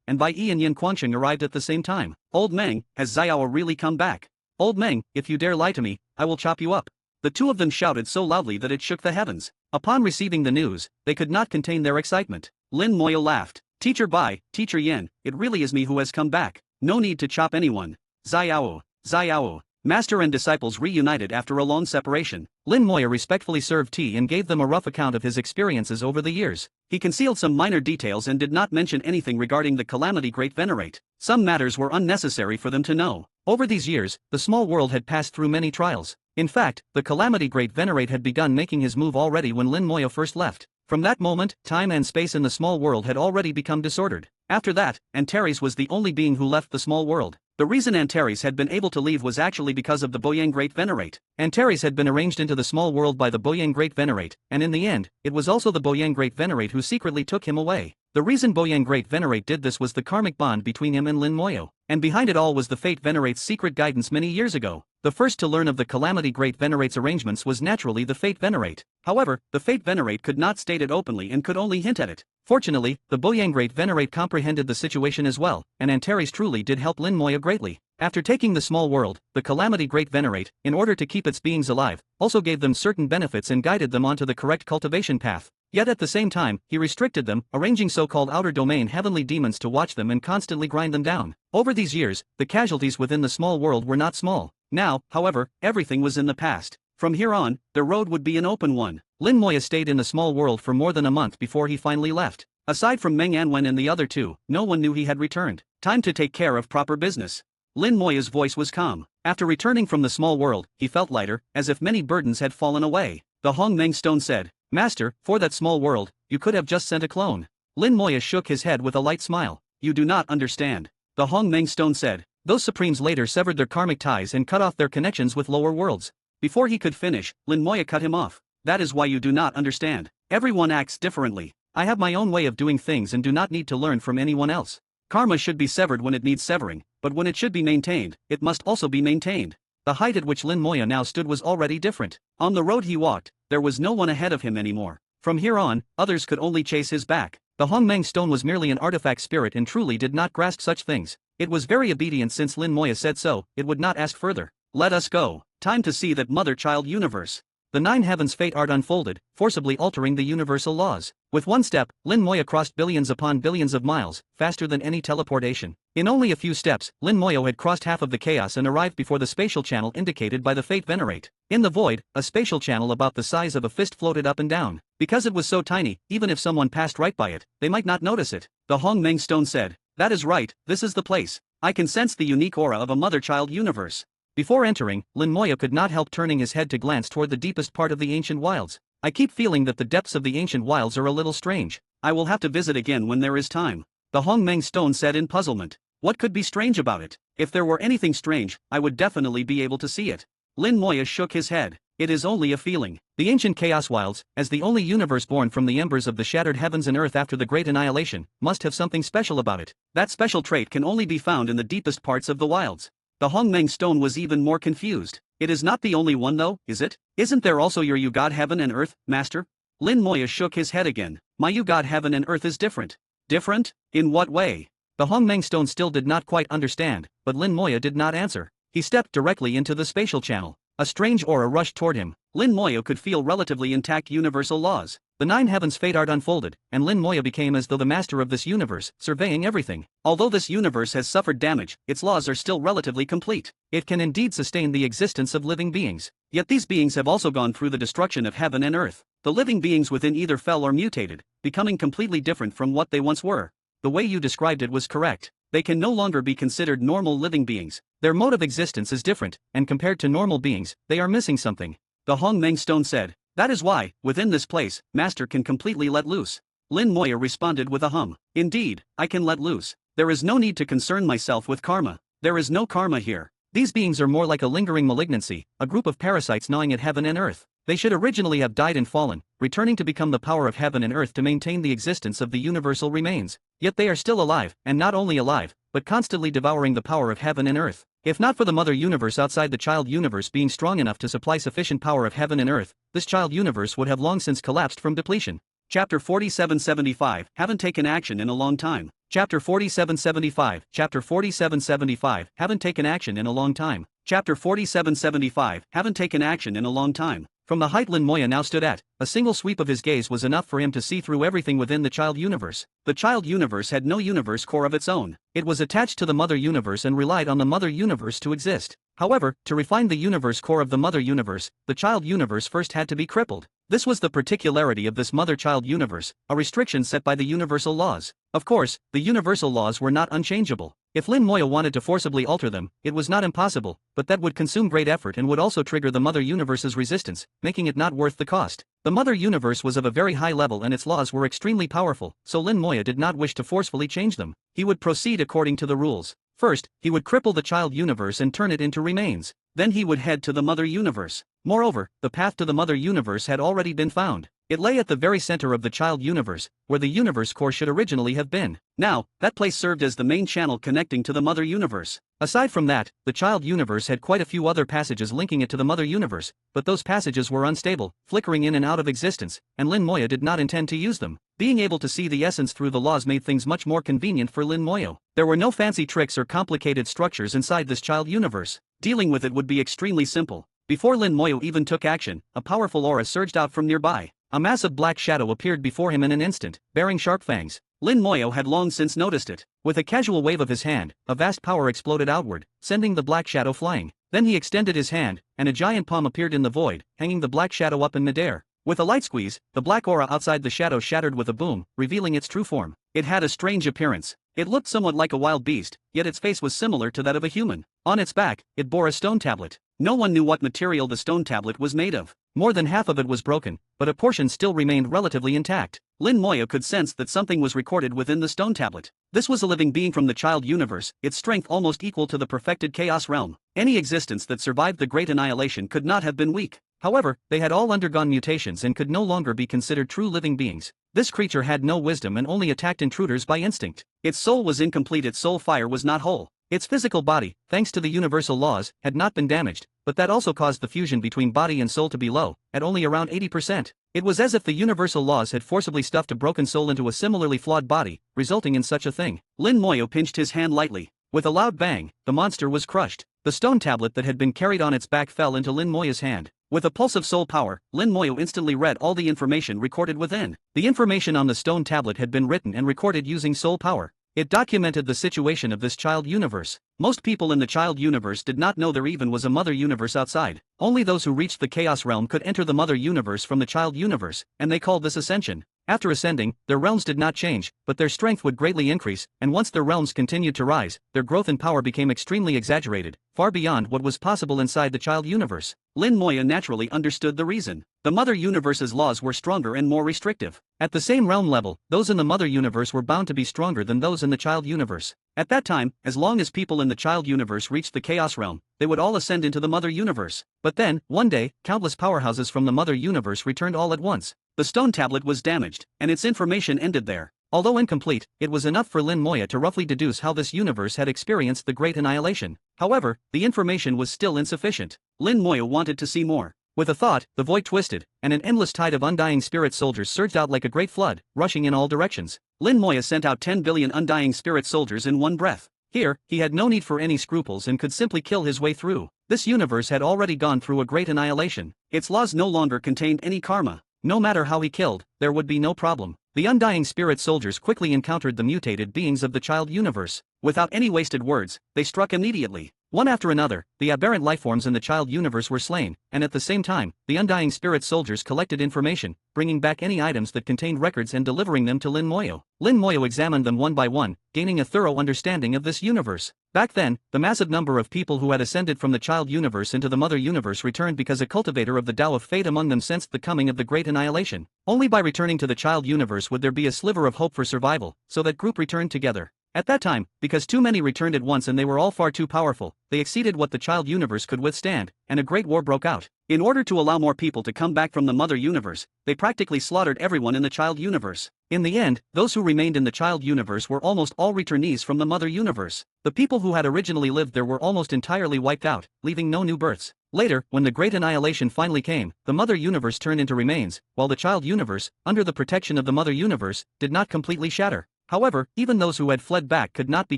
and Bai Yi and Yin Guangxing arrived at the same time. Old Meng, has Xiao really come back? Old Meng, if you dare lie to me, I will chop you up. The two of them shouted so loudly that it shook the heavens. Upon receiving the news, they could not contain their excitement. Lin Moya laughed. Teacher Bai, Teacher Yin, it really is me who has come back. No need to chop anyone. Xiao, Xiao. Master and disciples reunited after a long separation. Lin Moya respectfully served tea and gave them a rough account of his experiences over the years. He concealed some minor details and did not mention anything regarding the Calamity Great Venerate. Some matters were unnecessary for them to know. Over these years, the small world had passed through many trials. In fact, the Calamity Great Venerate had begun making his move already when Lin Moya first left. From that moment, time and space in the small world had already become disordered. After that, Antares was the only being who left the small world. The reason Antares had been able to leave was actually because of the Boyang Great Venerate. Antares had been arranged into the small world by the Boyang Great Venerate, and in the end, it was also the Boyang Great Venerate who secretly took him away. The reason Boyang Great Venerate did this was the karmic bond between him and Lin Moya, and behind it all was the Fate Venerate's secret guidance many years ago. The first to learn of the Calamity Great Venerate's arrangements was naturally the Fate Venerate. However, the Fate Venerate could not state it openly and could only hint at it. Fortunately, the Boyang Great Venerate comprehended the situation as well, and Antares truly did help Lin Moya greatly. After taking the small world, the Calamity Great Venerate, in order to keep its beings alive, also gave them certain benefits and guided them onto the correct cultivation path. Yet at the same time, he restricted them, arranging so-called outer domain heavenly demons to watch them and constantly grind them down. Over these years, the casualties within the small world were not small. Now, however, everything was in the past. From here on, the road would be an open one. Lin Moya stayed in the small world for more than a month before he finally left. Aside from Meng Anwen and the other two, no one knew he had returned. Time to take care of proper business. Lin Moya's voice was calm. After returning from the small world, he felt lighter, as if many burdens had fallen away. The Hong Meng Stone said, "Master, for that small world, you could have just sent a clone." Lin Moya shook his head with a light smile. "You do not understand." The Hong Meng Stone said, "Those Supremes later severed their karmic ties and cut off their connections with lower worlds." Before he could finish, Lin Moya cut him off. "That is why you do not understand. Everyone acts differently. I have my own way of doing things and do not need to learn from anyone else. Karma should be severed when it needs severing, but when it should be maintained, it must also be maintained." The height at which Lin Moya now stood was already different. On the road he walked, there was no one ahead of him anymore. From here on, others could only chase his back. The Hongmeng Stone was merely an artifact spirit and truly did not grasp such things. It was very obedient since Lin Moya said so, it would not ask further. "Let us go. Time to see that mother-child universe." The nine heavens fate art unfolded, forcibly altering the universal laws. With one step, Lin Moya crossed billions upon billions of miles, faster than any teleportation. In only a few steps, Lin Moya had crossed half of the chaos and arrived before the spatial channel indicated by the fate venerate. In the void, a spatial channel about the size of a fist floated up and down. Because it was so tiny, even if someone passed right by it, they might not notice it. The Hong Meng Stone said, "That is right, this is the place. I can sense the unique aura of a mother-child universe." Before entering, Lin Moya could not help turning his head to glance toward the deepest part of the ancient wilds. "I keep feeling that the depths of the ancient wilds are a little strange. I will have to visit again when there is time." The Hong Meng Stone said in puzzlement. What could be strange about it? If there were anything strange, I would definitely be able to see it. Lin Moya shook his head. "It is only a feeling." The ancient chaos wilds, as the only universe born from the embers of the shattered heavens and earth after the great annihilation, must have something special about it. That special trait can only be found in the deepest parts of the wilds. The Hongmeng Stone was even more confused. "It is not the only one though, is it? Isn't there also your You God Heaven and Earth, Master?" Lin Moya shook his head again. "My You God Heaven and Earth is different." "Different? In what way?" The Hongmeng Stone still did not quite understand, but Lin Moya did not answer. He stepped directly into the spatial channel. A strange aura rushed toward him. Lin Moya could feel relatively intact universal laws. The nine heavens fate art unfolded, and Lin Moya became as though the master of this universe, surveying everything. Although this universe has suffered damage, its laws are still relatively complete. It can indeed sustain the existence of living beings. Yet these beings have also gone through the destruction of heaven and earth. The living beings within either fell or mutated, becoming completely different from what they once were. The way you described it was correct. They can no longer be considered normal living beings. Their mode of existence is different, and compared to normal beings, they are missing something. The Hongmeng Stone said, "That is why, within this place, Master can completely let loose." Lin Moya responded with a hum. "Indeed, I can let loose. There is no need to concern myself with karma. There is no karma here. These beings are more like a lingering malignancy, a group of parasites gnawing at heaven and earth. They should originally have died and fallen, returning to become the power of heaven and earth to maintain the existence of the universal remains. Yet they are still alive, and not only alive, but constantly devouring the power of heaven and earth. If not for the mother universe outside the child universe being strong enough to supply sufficient power of heaven and earth, this child universe would have long since collapsed from depletion." Chapter 4775, Haven't taken action in a long time. Chapter 4775, Chapter 4775, Haven't taken action in a long time. Chapter 4775, Haven't taken action in a long time. From the height Lin Moya now stood at, a single sweep of his gaze was enough for him to see through everything within the child universe. The child universe had no universe core of its own. It was attached to the mother universe and relied on the mother universe to exist. However, to refine the universe core of the mother universe, the child universe first had to be crippled. This was the particularity of this mother-child universe, a restriction set by the universal laws. Of course, the universal laws were not unchangeable. If Lin Moya wanted to forcibly alter them, it was not impossible, but that would consume great effort and would also trigger the mother universe's resistance, making it not worth the cost. The mother universe was of a very high level and its laws were extremely powerful, so Lin Moya did not wish to forcefully change them. He would proceed according to the rules. First, he would cripple the child universe and turn it into remains. Then he would head to the mother universe. Moreover, the path to the mother universe had already been found. It lay at the very center of the child universe, where the universe core should originally have been. Now, that place served as the main channel connecting to the mother universe. Aside from that, the child universe had quite a few other passages linking it to the mother universe, but those passages were unstable, flickering in and out of existence, and Lin Moya did not intend to use them. Being able to see the essence through the laws made things much more convenient for Lin Moya. There were no fancy tricks or complicated structures inside this child universe. Dealing with it would be extremely simple. Before Lin Moya even took action, a powerful aura surged out from nearby. A massive black shadow appeared before him in an instant, bearing sharp fangs. Lin Moyo had long since noticed it. With a casual wave of his hand, a vast power exploded outward, sending the black shadow flying. Then he extended his hand, and a giant palm appeared in the void, hanging the black shadow up in midair. With a light squeeze, the black aura outside the shadow shattered with a boom, revealing its true form. It had a strange appearance. It looked somewhat like a wild beast, yet its face was similar to that of a human. On its back, it bore a stone tablet. No one knew what material the stone tablet was made of. More than half of it was broken, but a portion still remained relatively intact. Lin Moyo could sense that something was recorded within the stone tablet. This was a living being from the child universe, its strength almost equal to the perfected chaos realm. Any existence that survived the Great Annihilation could not have been weak. However, they had all undergone mutations and could no longer be considered true living beings. This creature had no wisdom and only attacked intruders by instinct. Its soul was incomplete, its soul fire was not whole. Its physical body, thanks to the universal laws, had not been damaged, but that also caused the fusion between body and soul to be low, at only around 80%. It was as if the universal laws had forcibly stuffed a broken soul into a similarly flawed body, resulting in such a thing. Lin Moyo pinched his hand lightly. With a loud bang, the monster was crushed. The stone tablet that had been carried on its back fell into Lin Moyo's hand. With a pulse of soul power, Lin Moyo instantly read all the information recorded within. The information on the stone tablet had been written and recorded using soul power. It documented the situation of this child universe. Most people in the child universe did not know there even was a mother universe outside. Only those who reached the chaos realm could enter the mother universe from the child universe, and they called this ascension. After ascending, their realms did not change, but their strength would greatly increase, and once their realms continued to rise, their growth and power became extremely exaggerated, far beyond what was possible inside the child universe. Lin Moyo naturally understood the reason. The mother universe's laws were stronger and more restrictive. At the same realm level, those in the mother universe were bound to be stronger than those in the child universe. At that time, as long as people in the child universe reached the chaos realm, they would all ascend into the mother universe. But then, one day, countless powerhouses from the mother universe returned all at once. The stone tablet was damaged, and its information ended there. Although incomplete, it was enough for Lin Moyo to roughly deduce how this universe had experienced the Great Annihilation. However, the information was still insufficient. Lin Moyo wanted to see more. With a thought, the void twisted, and an endless tide of undying spirit soldiers surged out like a great flood, rushing in all directions. Lin Moyo sent out 10 billion undying spirit soldiers in one breath. Here, he had no need for any scruples and could simply kill his way through. This universe had already gone through a great annihilation. Its laws no longer contained any karma. No matter how he killed, there would be no problem. The undying spirit soldiers quickly encountered the mutated beings of the child universe. Without any wasted words, they struck immediately. One after another, the aberrant lifeforms in the child universe were slain, and at the same time, the undying spirit soldiers collected information, bringing back any items that contained records and delivering them to Lin Moyo. Lin Moyo examined them one by one, gaining a thorough understanding of this universe. Back then, the massive number of people who had ascended from the child universe into the mother universe returned because a cultivator of the Tao of Fate among them sensed the coming of the Great Annihilation. Only by returning to the child universe would there be a sliver of hope for survival, so that group returned together. At that time, because too many returned at once and they were all far too powerful, they exceeded what the child universe could withstand, and a great war broke out. In order to allow more people to come back from the mother universe, they practically slaughtered everyone in the child universe. In the end, those who remained in the child universe were almost all returnees from the mother universe. The people who had originally lived there were almost entirely wiped out, leaving no new births. Later, when the Great Annihilation finally came, the mother universe turned into remains, while the child universe, under the protection of the mother universe, did not completely shatter. However, even those who had fled back could not be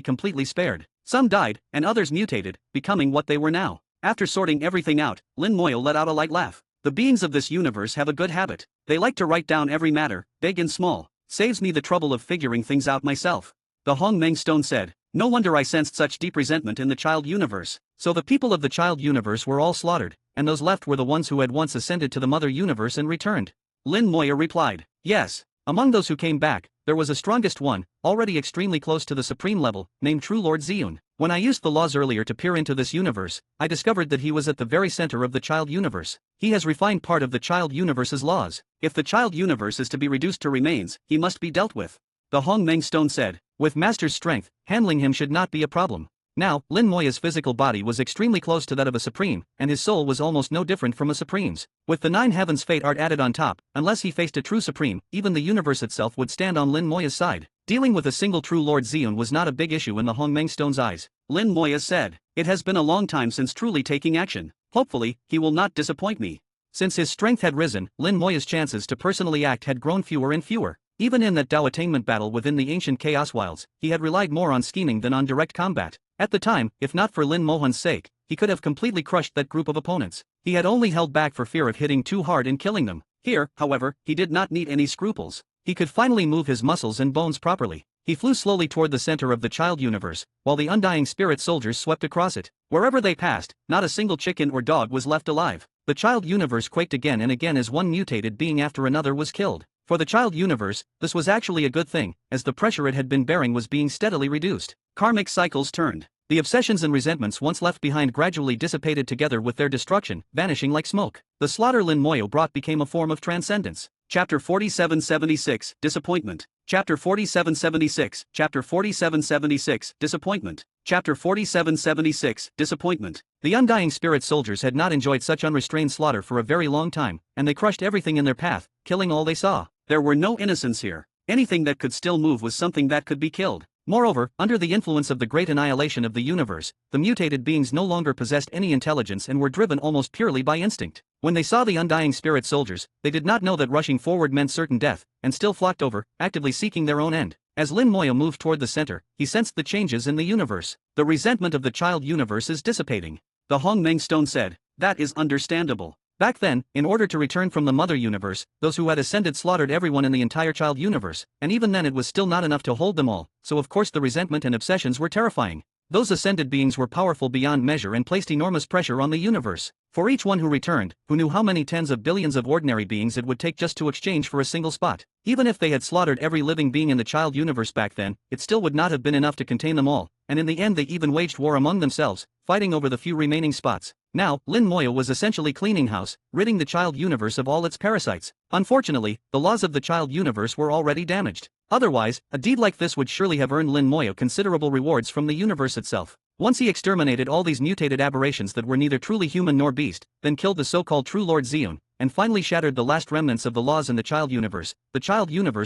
completely spared. Some died, and others mutated, becoming what they were now. After sorting everything out, Lin Moyo let out a light laugh. The beings of this universe have a good habit. They like to write down every matter, big and small. Saves me the trouble of figuring things out myself. The Hong Meng Stone said. No wonder I sensed such deep resentment in the child universe. So the people of the child universe were all slaughtered, and those left were the ones who had once ascended to the mother universe and returned. Lin Moyo replied. Yes. Among those who came back, there was a strongest one, already extremely close to the supreme level, named True Lord Ziyun. When I used the laws earlier to peer into this universe, I discovered that he was at the very center of the child universe. He has refined part of the child universe's laws. If the child universe is to be reduced to remains, he must be dealt with. The Hong Meng Stone said. With master's strength, handling him should not be a problem. Now, Lin Moyo's physical body was extremely close to that of a supreme, and his soul was almost no different from a supreme's. With the 9 heavens fate art added on top, unless he faced a true supreme, even the universe itself would stand on Lin Moyo's side. Dealing with a single true Lord Ziyun was not a big issue in the Hong Meng Stone's eyes. Lin Moyo said, it has been a long time since truly taking action. Hopefully, he will not disappoint me. Since his strength had risen, Lin Moyo's chances to personally act had grown fewer and fewer. Even in that Tao attainment battle within the ancient Chaos Wilds, he had relied more on scheming than on direct combat. At the time, if not for Lin Mohan's sake, he could have completely crushed that group of opponents. He had only held back for fear of hitting too hard and killing them. Here, however, he did not need any scruples. He could finally move his muscles and bones properly. He flew slowly toward the center of the child universe, while the undying spirit soldiers swept across it. Wherever they passed, not a single chicken or dog was left alive. The child universe quaked again and again as one mutated being after another was killed. For the child universe, this was actually a good thing, as the pressure it had been bearing was being steadily reduced. Karmic cycles turned. The obsessions and resentments once left behind gradually dissipated together with their destruction, vanishing like smoke. The slaughter Lin Moyo brought became a form of transcendence. Chapter 4776, Disappointment. Chapter 4776, Chapter 4776, Disappointment. Chapter 4776, Disappointment. The undying spirit soldiers had not enjoyed such unrestrained slaughter for a very long time, and they crushed everything in their path, killing all they saw. There were no innocents here. Anything that could still move was something that could be killed. Moreover, under the influence of the great annihilation of the universe, the mutated beings no longer possessed any intelligence and were driven almost purely by instinct. When they saw the undying spirit soldiers, they did not know that rushing forward meant certain death, and still flocked over, actively seeking their own end. As Lin Moyo moved toward the center, he sensed the changes in the universe. The resentment of the child universe is dissipating. The Hongmeng Stone said, "That is understandable." Back then, in order to return from the mother universe, those who had ascended slaughtered everyone in the entire child universe, and even then it was still not enough to hold them all, so of course the resentment and obsessions were terrifying. Those ascended beings were powerful beyond measure and placed enormous pressure on the universe. For each one who returned, who knew how many tens of billions of ordinary beings it would take just to exchange for a single spot. Even if they had slaughtered every living being in the child universe back then, it still would not have been enough to contain them all, and in the end they even waged war among themselves, fighting over the few remaining spots. Now, Lin Moyo was essentially cleaning house, ridding the child universe of all its parasites. Unfortunately, the laws of the child universe were already damaged. Otherwise, a deed like this would surely have earned Lin Moyo considerable rewards from the universe itself. Once he exterminated all these mutated aberrations that were neither truly human nor beast, then killed the so-called true Lord Xion, and finally shattered the last remnants of the laws in the child universe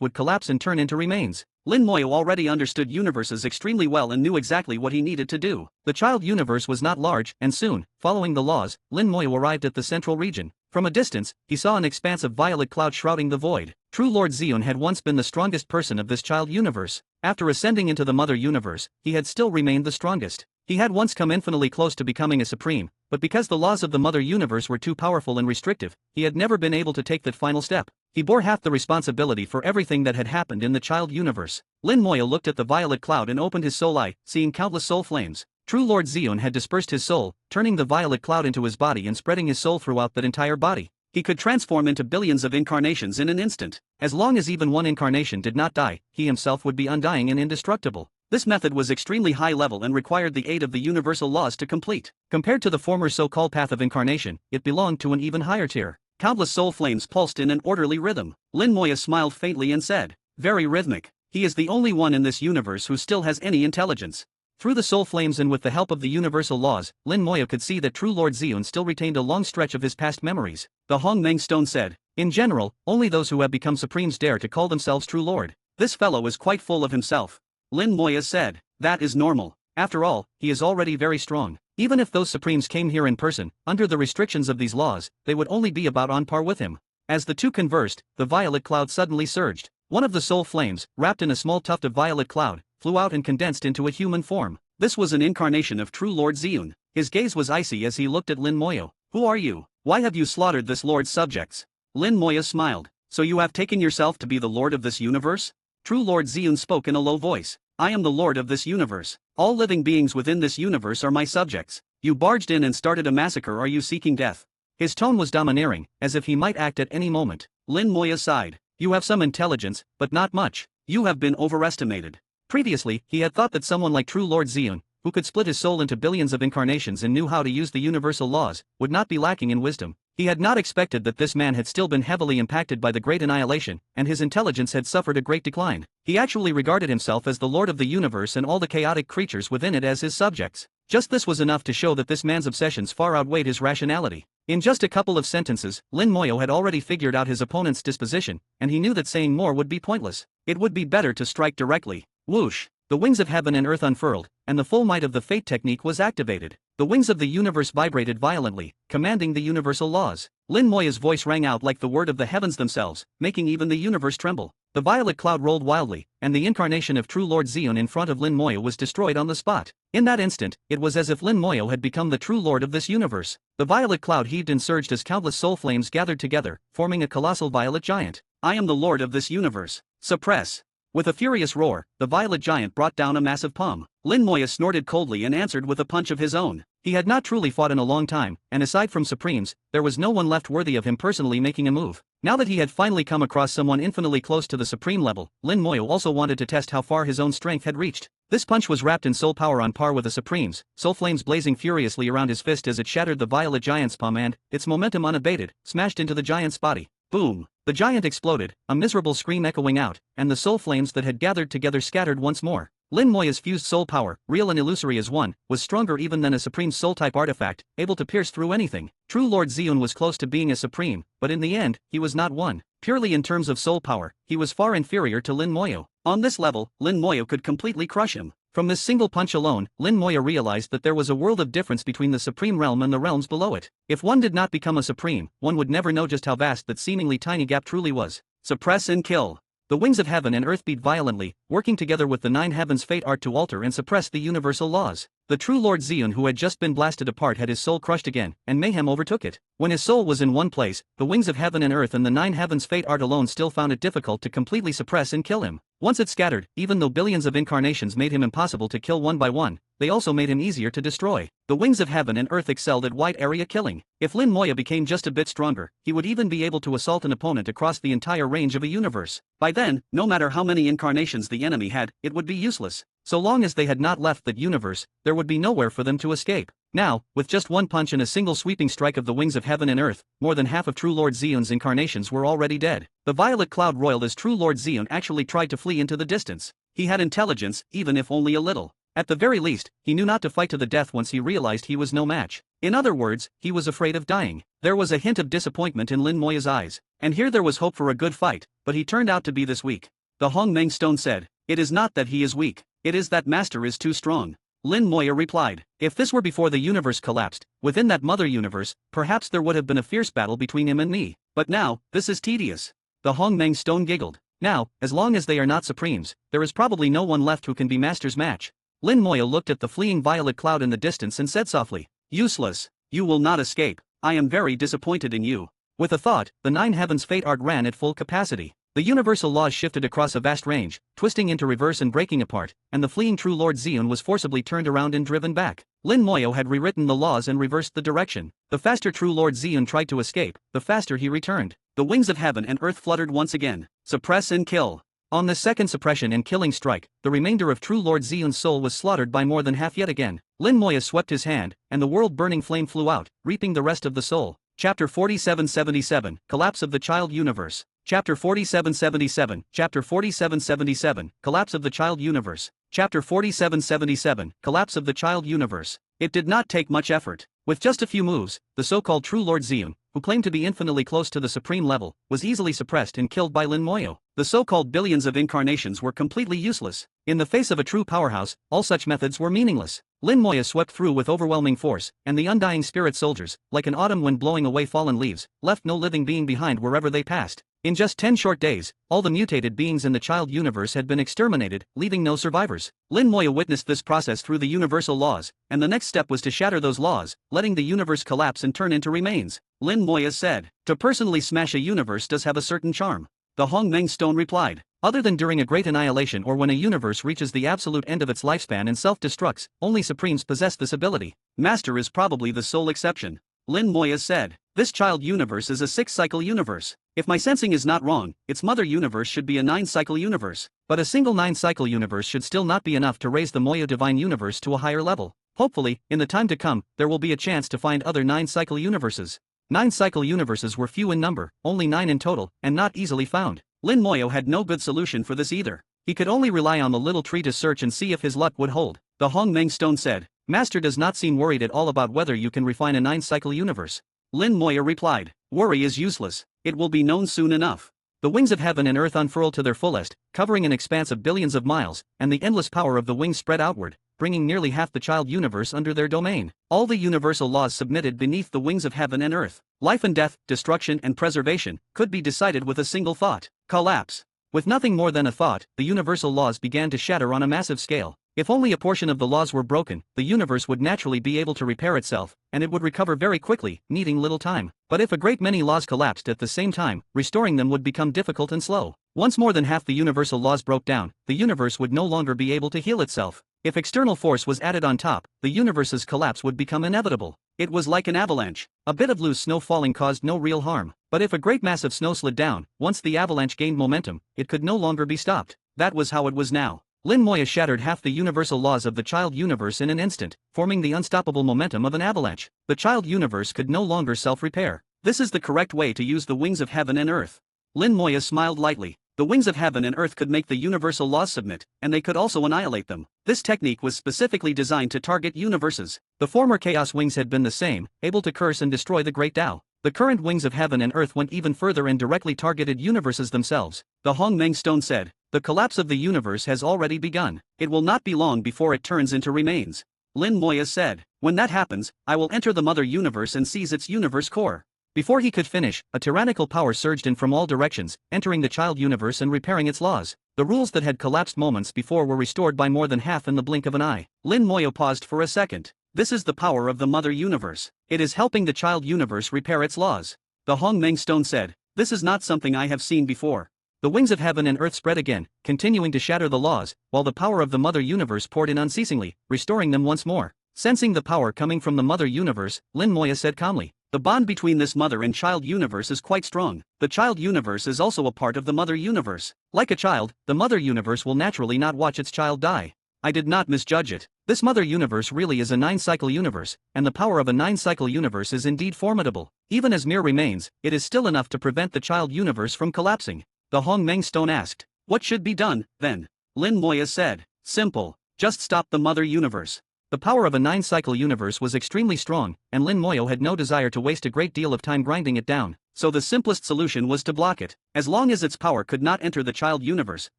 would collapse and turn into remains. Lin Moyo already understood universes extremely well and knew exactly what he needed to do. The child universe was not large, and soon, following the laws, Lin Moyo arrived at the central region. From a distance, he saw an expanse of violet cloud shrouding the void. True Lord Xion had once been the strongest person of this child universe. After ascending into the mother universe, he had still remained the strongest. He had once come infinitely close to becoming a supreme, but because the laws of the mother universe were too powerful and restrictive, he had never been able to take that final step. He bore half the responsibility for everything that had happened in the child universe. Lin Moyo looked at the violet cloud and opened his soul eye, seeing countless soul flames. True Lord Xion had dispersed his soul, turning the violet cloud into his body and spreading his soul throughout that entire body. He could transform into billions of incarnations in an instant. As long as even one incarnation did not die, he himself would be undying and indestructible. This method was extremely high level and required the aid of the universal laws to complete. Compared to the former so-called path of incarnation, it belonged to an even higher tier. Countless soul flames pulsed in an orderly rhythm. Lin Moyo smiled faintly and said, "Very rhythmic. He is the only one in this universe who still has any intelligence." Through the soul flames and with the help of the universal laws, Lin Moyo could see that true Lord Xion still retained a long stretch of his past memories. The Hongmeng Stone said, "In general, only those who have become supremes dare to call themselves true lord. This fellow is quite full of himself." Lin Moyo said, "That is normal. After all, he is already very strong. Even if those supremes came here in person, under the restrictions of these laws, they would only be about on par with him." As the two conversed, the violet cloud suddenly surged. One of the soul flames, wrapped in a small tuft of violet cloud, flew out and condensed into a human form. This was an incarnation of true Lord Xion. His gaze was icy as he looked at Lin Moyo. "Who are you? Why have you slaughtered this lord's subjects?" Lin Moyo smiled. "So you have taken yourself to be the lord of this universe?" True Lord Xion spoke in a low voice. "I am the lord of this universe. All living beings within this universe are my subjects. You barged in and started a massacre. Are you seeking death?" His tone was domineering, as if he might act at any moment. Lin Moyo sighed. "You have some intelligence, but not much. You have been overestimated." Previously, he had thought that someone like true Lord Xion, who could split his soul into billions of incarnations and knew how to use the universal laws, would not be lacking in wisdom. He had not expected that this man had still been heavily impacted by the great annihilation, and his intelligence had suffered a great decline. He actually regarded himself as the lord of the universe and all the chaotic creatures within it as his subjects. Just this was enough to show that this man's obsessions far outweighed his rationality. In just a couple of sentences, Lin Moyo had already figured out his opponent's disposition, and he knew that saying more would be pointless. It would be better to strike directly. Whoosh! The wings of heaven and earth unfurled, and the full might of the fate technique was activated. The wings of the universe vibrated violently, commanding the universal laws. Lin Moyo's voice rang out like the word of the heavens themselves, making even the universe tremble. The violet cloud rolled wildly, and the incarnation of true Lord Xion in front of Lin Moyo was destroyed on the spot. In that instant, it was as if Lin Moyo had become the true lord of this universe. The violet cloud heaved and surged as countless soul flames gathered together, forming a colossal violet giant. I am the lord of this universe. Suppress. With a furious roar, the violet giant brought down a massive palm. Lin Moya snorted coldly and answered with a punch of his own. He had not truly fought in a long time, and aside from Supremes, there was no one left worthy of him personally making a move. Now that he had finally come across someone infinitely close to the Supreme level, Lin Moya also wanted to test how far his own strength had reached. This punch was wrapped in soul power on par with the Supremes, soul flames blazing furiously around his fist as it shattered the violet giant's palm and, its momentum unabated, smashed into the giant's body. Boom! The giant exploded, a miserable scream echoing out, and the soul flames that had gathered together scattered once more. Lin Moya's fused soul power, real and illusory as one, was stronger even than a Supreme soul-type artifact, able to pierce through anything. True Lord Xion was close to being a Supreme, but in the end, he was not one. Purely in terms of soul power, he was far inferior to Lin Moya. On this level, Lin Moya could completely crush him. From this single punch alone, Lin Moya realized that there was a world of difference between the Supreme realm and the realms below it. If one did not become a Supreme, one would never know just how vast that seemingly tiny gap truly was. Suppress and kill. The wings of heaven and earth beat violently, working together with the nine heavens' fate art to alter and suppress the universal laws. The true Lord Xion, who had just been blasted apart, had his soul crushed again, and mayhem overtook it. When his soul was in one place, the wings of heaven and earth and the nine heavens' fate art alone still found it difficult to completely suppress and kill him. Once it scattered, even though billions of incarnations made him impossible to kill one by one, they also made him easier to destroy. The wings of heaven and earth excelled at wide area killing. If Lin Moya became just a bit stronger, he would even be able to assault an opponent across the entire range of a universe. By then, no matter how many incarnations the enemy had, it would be useless. So long as they had not left that universe, there would be nowhere for them to escape. Now, with just one punch and a single sweeping strike of the wings of heaven and earth, more than half of True Lord Xion's incarnations were already dead. The violet cloud roiled as True Lord Xion actually tried to flee into the distance. He had intelligence, even if only a little. At the very least, he knew not to fight to the death once he realized he was no match. In other words, he was afraid of dying. There was a hint of disappointment in Lin Moya's eyes. And here there was hope for a good fight, but he turned out to be this weak. The Hongmeng Stone said, "It is not that he is weak. It is that Master is too strong." Lin Moya replied, "If this were before the universe collapsed, within that mother universe, perhaps there would have been a fierce battle between him and me. But now, this is tedious." The Hongmeng Stone giggled. "Now, as long as they are not Supremes, there is probably no one left who can be Master's match." Lin Moya looked at the fleeing violet cloud in the distance and said softly, "Useless. You will not escape. I am very disappointed in you." With a thought, the nine heavens' fate art ran at full capacity. The universal laws shifted across a vast range, twisting into reverse and breaking apart, and the fleeing True Lord Xion was forcibly turned around and driven back. Lin Moya had rewritten the laws and reversed the direction. The faster True Lord Xion tried to escape, the faster he returned. The wings of heaven and earth fluttered once again. Suppress and kill. On this second suppression and killing strike, the remainder of True Lord Xion's soul was slaughtered by more than half yet again. Lin Moya swept his hand, and the world-burning flame flew out, reaping the rest of the soul. Chapter 4777, Collapse of the Child Universe. Chapter 4777, Chapter 4777, Collapse of the Child Universe. Chapter 4777, Collapse of the Child Universe. It did not take much effort. With just a few moves, the so-called True Lord Xion, who claimed to be infinitely close to the supreme level, was easily suppressed and killed by Lin Moya. The so-called billions of incarnations were completely useless. In the face of a true powerhouse, all such methods were meaningless. Lin Moya swept through with overwhelming force, and the undying spirit soldiers, like an autumn wind blowing away fallen leaves, left no living being behind wherever they passed. In just 10 short days, all the mutated beings in the child universe had been exterminated, leaving no survivors. Lin Moya witnessed this process through the universal laws, and the next step was to shatter those laws, letting the universe collapse and turn into remains. Lin Moya said, "To personally smash a universe does have a certain charm." The Hongmeng Stone replied, "Other than during a great annihilation or when a universe reaches the absolute end of its lifespan and self-destructs, only Supremes possess this ability. Master is probably the sole exception." Lin Moya said, "This child universe is a 6-cycle universe. If my sensing is not wrong, its mother universe should be a 9-cycle universe. But a single 9-cycle universe should still not be enough to raise the Moya divine universe to a higher level. Hopefully, in the time to come, there will be a chance to find other 9-cycle universes." 9-cycle universes were few in number, only 9 in total, and not easily found. Lin Moya had no good solution for this either. He could only rely on the little tree to search and see if his luck would hold. The Hongmeng Stone said, "Master does not seem worried at all about whether you can refine a 9-cycle universe." Lin Moya replied, "Worry is useless. It will be known soon enough." The wings of heaven and earth unfurled to their fullest, covering an expanse of billions of miles, and the endless power of the wings spread outward, bringing nearly half the child universe under their domain. All the universal laws submitted beneath the wings of heaven and earth. Life and death, destruction and preservation, could be decided with a single thought: collapse. With nothing more than a thought, the universal laws began to shatter on a massive scale. If only a portion of the laws were broken, the universe would naturally be able to repair itself, and it would recover very quickly, needing little time. But if a great many laws collapsed at the same time, restoring them would become difficult and slow. Once more than half the universal laws broke down, the universe would no longer be able to heal itself. If external force was added on top, the universe's collapse would become inevitable. It was like an avalanche. A bit of loose snow falling caused no real harm. But if a great mass of snow slid down, once the avalanche gained momentum, it could no longer be stopped. That was how it was now. Lin Moya shattered half the universal laws of the child universe in an instant, forming the unstoppable momentum of an avalanche. The child universe could no longer self-repair. This is the correct way to use the wings of heaven and earth. Lin Moya smiled lightly. The wings of heaven and earth could make the universal laws submit, and they could also annihilate them. This technique was specifically designed to target universes. The former chaos wings had been the same, able to curse and destroy the great Tao. The current wings of heaven and earth went even further and directly targeted universes themselves. The Hongmeng Stone said, "The collapse of the universe has already begun. It will not be long before it turns into remains." Lin Moya said, "When that happens, I will enter the mother universe and seize its universe core." Before he could finish, a tyrannical power surged in from all directions, entering the child universe and repairing its laws. The rules that had collapsed moments before were restored by more than half in the blink of an eye. Lin Moya paused for a second. This is the power of the mother universe. It is helping the child universe repair its laws. The Hongmeng Stone said, "This is not something I have seen before." The wings of heaven and earth spread again, continuing to shatter the laws, while the power of the mother universe poured in unceasingly, restoring them once more. Sensing the power coming from the mother universe, Lin Moya said calmly, "The bond between this mother and child universe is quite strong. The child universe is also a part of the mother universe. Like a child, the mother universe will naturally not watch its child die. I did not misjudge it. This mother universe really is a 9-cycle universe, and the power of a 9-cycle universe is indeed formidable. Even as mere remains, it is still enough to prevent the child universe from collapsing." The Hongmeng Stone asked, "What should be done, then?" Lin Moya said, "Simple. Just stop the mother universe." The power of a 9-cycle universe was extremely strong, and Lin Moyo had no desire to waste a great deal of time grinding it down, so the simplest solution was to block it. As long as its power could not enter the child universe,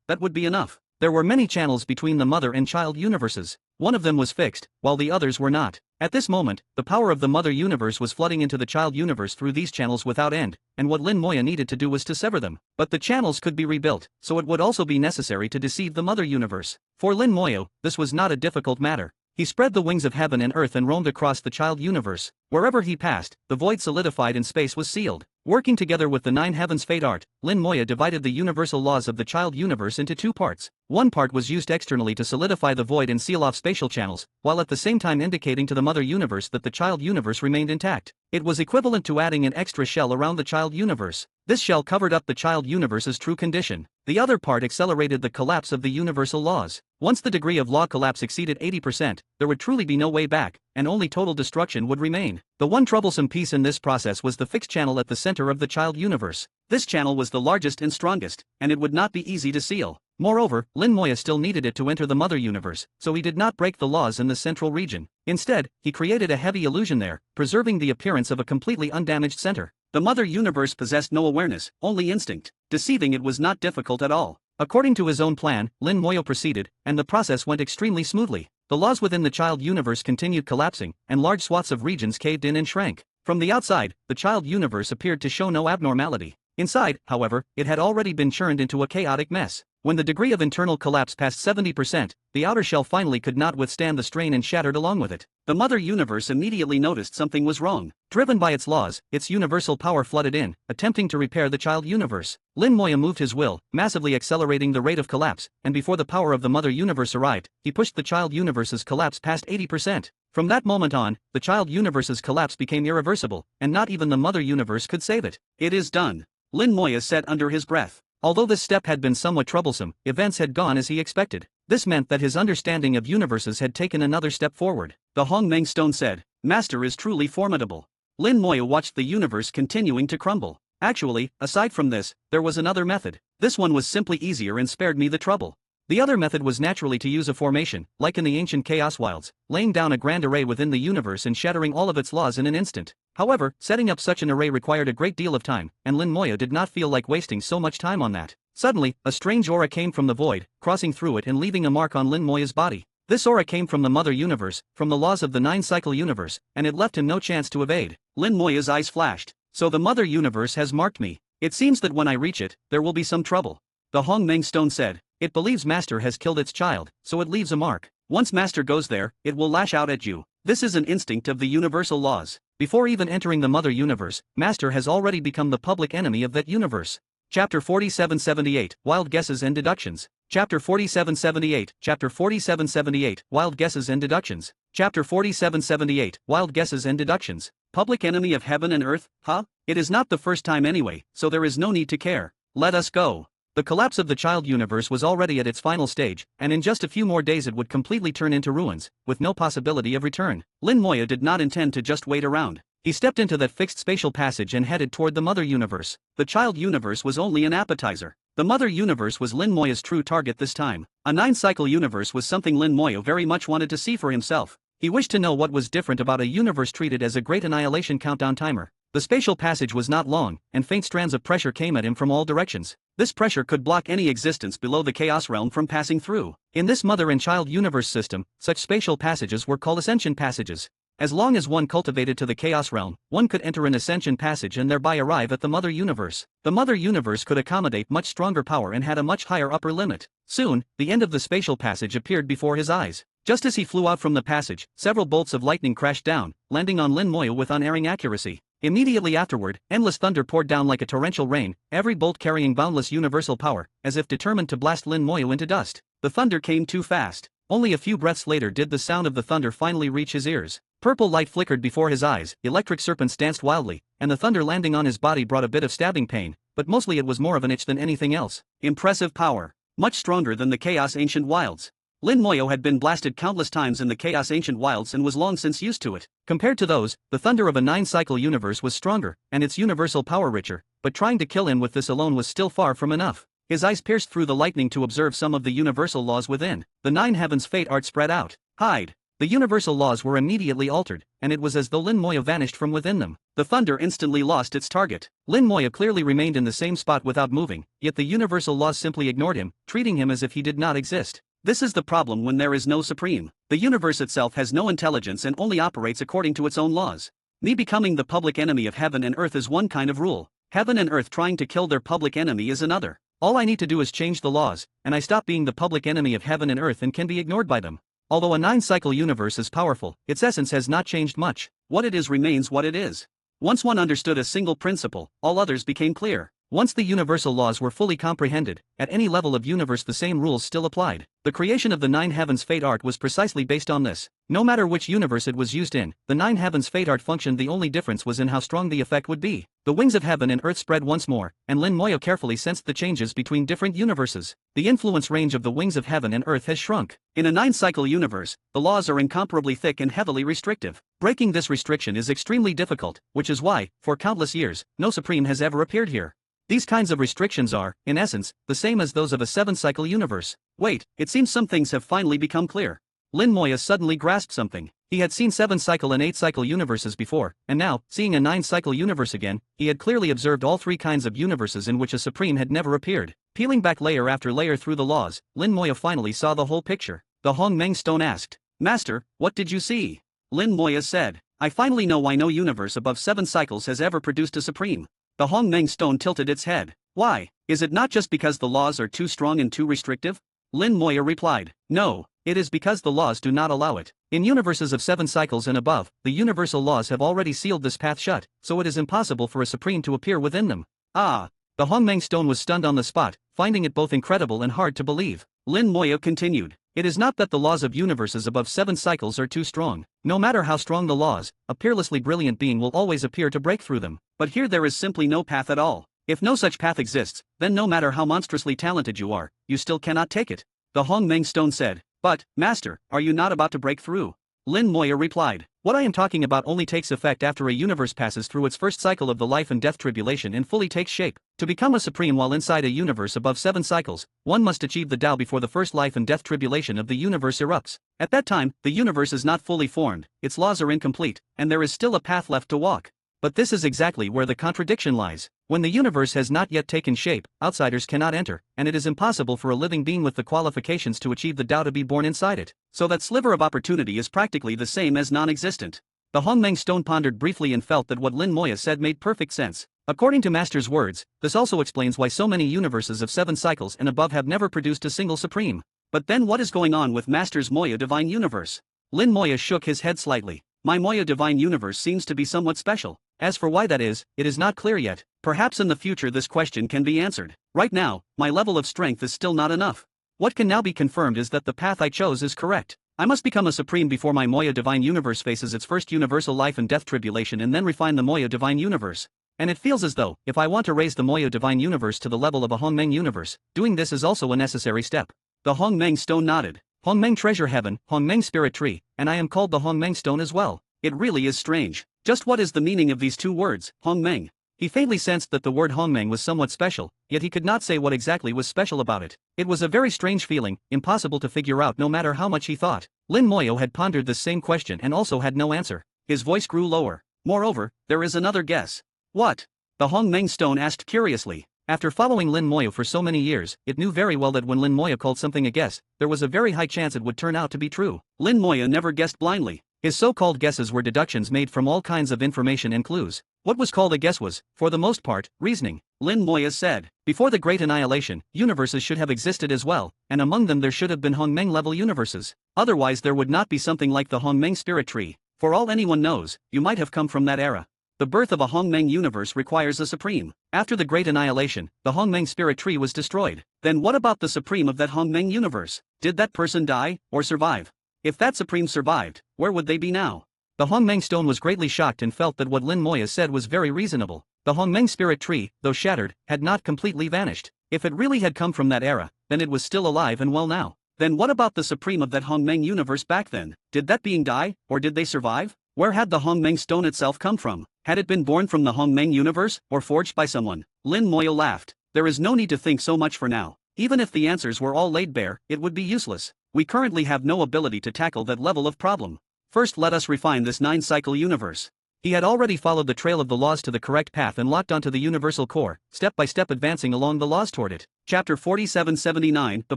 that would be enough. There were many channels between the mother and child universes. One of them was fixed, while the others were not. At this moment, the power of the mother universe was flooding into the child universe through these channels without end, and what Lin Moya needed to do was to sever them. But the channels could be rebuilt, so it would also be necessary to deceive the mother universe. For Lin Moyo, this was not a difficult matter. He spread the wings of heaven and earth and roamed across the child universe. Wherever he passed, the void solidified and space was sealed. Working together with the 9 heavens fate art, Lin Moya divided the universal laws of the child universe into 2 parts. One part was used externally to solidify the void and seal off spatial channels, while at the same time indicating to the mother universe that the child universe remained intact. It was equivalent to adding an extra shell around the child universe. This shell covered up the child universe's true condition. The other part accelerated the collapse of the universal laws. Once the degree of law collapse exceeded 80%, there would truly be no way back, and only total destruction would remain. The one troublesome piece in this process was the fixed channel at the center of the child universe. This channel was the largest and strongest, and it would not be easy to seal. Moreover, Lin Moya still needed it to enter the mother universe, so he did not break the laws in the central region. Instead, he created a heavy illusion there, preserving the appearance of a completely undamaged center. The mother universe possessed no awareness, only instinct. Deceiving it was not difficult at all. According to his own plan, Lin Moyo proceeded, and the process went extremely smoothly. The laws within the child universe continued collapsing, and large swaths of regions caved in and shrank. From the outside, the child universe appeared to show no abnormality. Inside, however, it had already been churned into a chaotic mess. When the degree of internal collapse passed 70%, the outer shell finally could not withstand the strain and shattered along with it. The mother universe immediately noticed something was wrong. Driven by its laws, its universal power flooded in, attempting to repair the child universe. Lin Moya moved his will, massively accelerating the rate of collapse, and before the power of the mother universe arrived, he pushed the child universe's collapse past 80%. From that moment on, the child universe's collapse became irreversible, and not even the mother universe could save it. "It is done," Lin Moya said under his breath. Although this step had been somewhat troublesome, events had gone as he expected. This meant that his understanding of universes had taken another step forward. The Hongmeng Stone said, "Master is truly formidable." Lin Moya watched the universe continuing to crumble. Actually, aside from this, there was another method. This one was simply easier and spared me the trouble. The other method was naturally to use a formation, like in the ancient Chaos Wilds, laying down a grand array within the universe and shattering all of its laws in an instant. However, setting up such an array required a great deal of time, and Lin Moya did not feel like wasting so much time on that. Suddenly, a strange aura came from the void, crossing through it and leaving a mark on Lin Moya's body. This aura came from the mother universe, from the laws of the 9-cycle universe, and it left him no chance to evade. Lin Moya's eyes flashed. "So the mother universe has marked me. It seems that when I reach it, there will be some trouble." The Hongmeng Stone said, "It believes Master has killed its child, so it leaves a mark. Once Master goes there, it will lash out at you. This is an instinct of the universal laws. Before even entering the Mother Universe, Master has already become the public enemy of that universe. Chapter 4778, Wild Guesses and Deductions. Chapter 4778, Chapter 4778, Wild Guesses and Deductions. Chapter 4778, Wild Guesses and Deductions. Public enemy of heaven and earth, huh? It is not the first time anyway, so there is no need to care. Let us go. The collapse of the child universe was already at its final stage, and in just a few more days it would completely turn into ruins, with no possibility of return. Lin Moya did not intend to just wait around. He stepped into that fixed spatial passage and headed toward the Mother Universe. The child universe was only an appetizer. The Mother Universe was Lin Moya's true target this time. A 9-cycle universe was something Lin Moya very much wanted to see for himself. He wished to know what was different about a universe treated as a great annihilation countdown timer. The spatial passage was not long, and faint strands of pressure came at him from all directions. This pressure could block any existence below the Chaos Realm from passing through. In this mother and child universe system, such spatial passages were called ascension passages. As long as one cultivated to the Chaos Realm, one could enter an ascension passage and thereby arrive at the Mother Universe. The Mother Universe could accommodate much stronger power and had a much higher upper limit. Soon, the end of the spatial passage appeared before his eyes. Just as he flew out from the passage, several bolts of lightning crashed down, landing on Lin Moya with unerring accuracy. Immediately afterward, endless thunder poured down like a torrential rain, every bolt carrying boundless universal power, as if determined to blast Lin Moya into dust. The thunder came too fast. Only a few breaths later did the sound of the thunder finally reach his ears. Purple light flickered before his eyes, electric serpents danced wildly, and the thunder landing on his body brought a bit of stabbing pain, but mostly it was more of an itch than anything else. Impressive power. Much stronger than the Chaos Ancient Wilds. Lin Moya had been blasted countless times in the Chaos Ancient Wilds and was long since used to it. Compared to those, the thunder of a 9-cycle universe was stronger, and its universal power richer, but trying to kill him with this alone was still far from enough. His eyes pierced through the lightning to observe some of the universal laws within. The 9 heavens fate art spread out. Hide. The universal laws were immediately altered, and it was as though Lin Moya vanished from within them. The thunder instantly lost its target. Lin Moya clearly remained in the same spot without moving, yet the universal laws simply ignored him, treating him as if he did not exist. This is the problem when there is no supreme. The universe itself has no intelligence and only operates according to its own laws. Me becoming the public enemy of heaven and earth is one kind of rule. Heaven and earth trying to kill their public enemy is another. All I need to do is change the laws, and I stop being the public enemy of heaven and earth and can be ignored by them. Although a 9-cycle universe is powerful, its essence has not changed much. What it is remains what it is. Once one understood a single principle, all others became clear. Once the universal laws were fully comprehended, at any level of universe the same rules still applied. The creation of the 9 heavens fate art was precisely based on this. No matter which universe it was used in, the 9 heavens fate art functioned. The only difference was in how strong the effect would be. The wings of heaven and earth spread once more, and Lin Moya carefully sensed the changes between different universes. The influence range of the wings of heaven and earth has shrunk. In a 9-cycle universe, the laws are incomparably thick and heavily restrictive. Breaking this restriction is extremely difficult, which is why, for countless years, no supreme has ever appeared here. These kinds of restrictions are, in essence, the same as those of a 7-cycle universe. Wait, it seems some things have finally become clear. Lin Moya suddenly grasped something. He had seen 7-cycle and 8-cycle universes before, and now, seeing a 9-cycle universe again, he had clearly observed all 3 kinds of universes in which a supreme had never appeared. Peeling back layer after layer through the laws, Lin Moya finally saw the whole picture. The Hong Meng Stone asked, "Master, what did you see?" Lin Moya said, "I finally know why no universe above 7 cycles has ever produced a supreme." The Hong Meng Stone tilted its head. "Why? Is it not just because the laws are too strong and too restrictive?" Lin Moya replied, "No, it is because the laws do not allow it. In universes of 7 cycles and above, the universal laws have already sealed this path shut, so it is impossible for a supreme to appear within them." Ah! The Hong Meng Stone was stunned on the spot, finding it both incredible and hard to believe. Lin Moya continued, "It is not that the laws of universes above 7 cycles are too strong. No matter how strong the laws, a peerlessly brilliant being will always appear to break through them. But here there is simply no path at all. If no such path exists, then no matter how monstrously talented you are, you still cannot take it." The Hong Meng Stone said, "But, Master, are you not about to break through?" Lin Moya replied, "What I am talking about only takes effect after a universe passes through its first cycle of the life and death tribulation and fully takes shape. To become a supreme while inside a universe above 7 cycles, one must achieve the Tao before the first life and death tribulation of the universe erupts. At that time, the universe is not fully formed, its laws are incomplete, and there is still a path left to walk. But this is exactly where the contradiction lies. When the universe has not yet taken shape, outsiders cannot enter, and it is impossible for a living being with the qualifications to achieve the Tao to be born inside it. So that sliver of opportunity is practically the same as non-existent." The Hong Meng Stone pondered briefly and felt that what Lin Moya said made perfect sense. According to Master's words, this also explains why so many universes of 7 cycles and above have never produced a single supreme. But then what is going on with Master's Moya Divine Universe? Lin Moya shook his head slightly. My Moya Divine Universe seems to be somewhat special. As for why that is, it is not clear yet. Perhaps in the future this question can be answered. Right now, my level of strength is still not enough. What can now be confirmed is that the path I chose is correct. I must become a supreme before my Moya Divine Universe faces its first universal life and death tribulation and then refine the Moya Divine Universe. And it feels as though, if I want to raise the Moya Divine Universe to the level of a Hongmeng universe, doing this is also a necessary step. The Hongmeng Stone nodded. Hongmeng Treasure Heaven, Hongmeng Spirit Tree, and I am called the Hongmeng Stone as well. It really is strange. Just what is the meaning of these two words, Hongmeng? He faintly sensed that the word Hongmeng was somewhat special, yet he could not say what exactly was special about it. It was a very strange feeling, impossible to figure out no matter how much he thought. Lin Moyo had pondered this same question and also had no answer. His voice grew lower. Moreover, there is another guess. What? The Hongmeng Stone asked curiously. After following Lin Moyo for so many years, it knew very well that when Lin Moyo called something a guess, there was a very high chance it would turn out to be true. Lin Moyo never guessed blindly. His so-called guesses were deductions made from all kinds of information and clues. What was called a guess was, for the most part, reasoning. Lin Moya said, before the Great Annihilation, universes should have existed as well, and among them there should have been Hongmeng-level universes. Otherwise there would not be something like the Hongmeng Spirit Tree. For all anyone knows, you might have come from that era. The birth of a Hongmeng universe requires a supreme. After the Great Annihilation, the Hongmeng Spirit Tree was destroyed. Then what about the supreme of that Hongmeng universe? Did that person die, or survive? If that supreme survived, where would they be now? The Hongmeng Stone was greatly shocked and felt that what Lin Moya said was very reasonable. The Hongmeng Spirit Tree, though shattered, had not completely vanished. If it really had come from that era, then it was still alive and well now. Then what about the supreme of that Hongmeng universe back then? Did that being die, or did they survive? Where had the Hongmeng Stone itself come from? Had it been born from the Hongmeng universe, or forged by someone? Lin Moya laughed. There is no need to think so much for now. Even if the answers were all laid bare, it would be useless. We currently have no ability to tackle that level of problem. First let us refine this 9-cycle universe. He had already followed the trail of the laws to the correct path and locked onto the universal core, step by step advancing along the laws toward it. Chapter 4779, The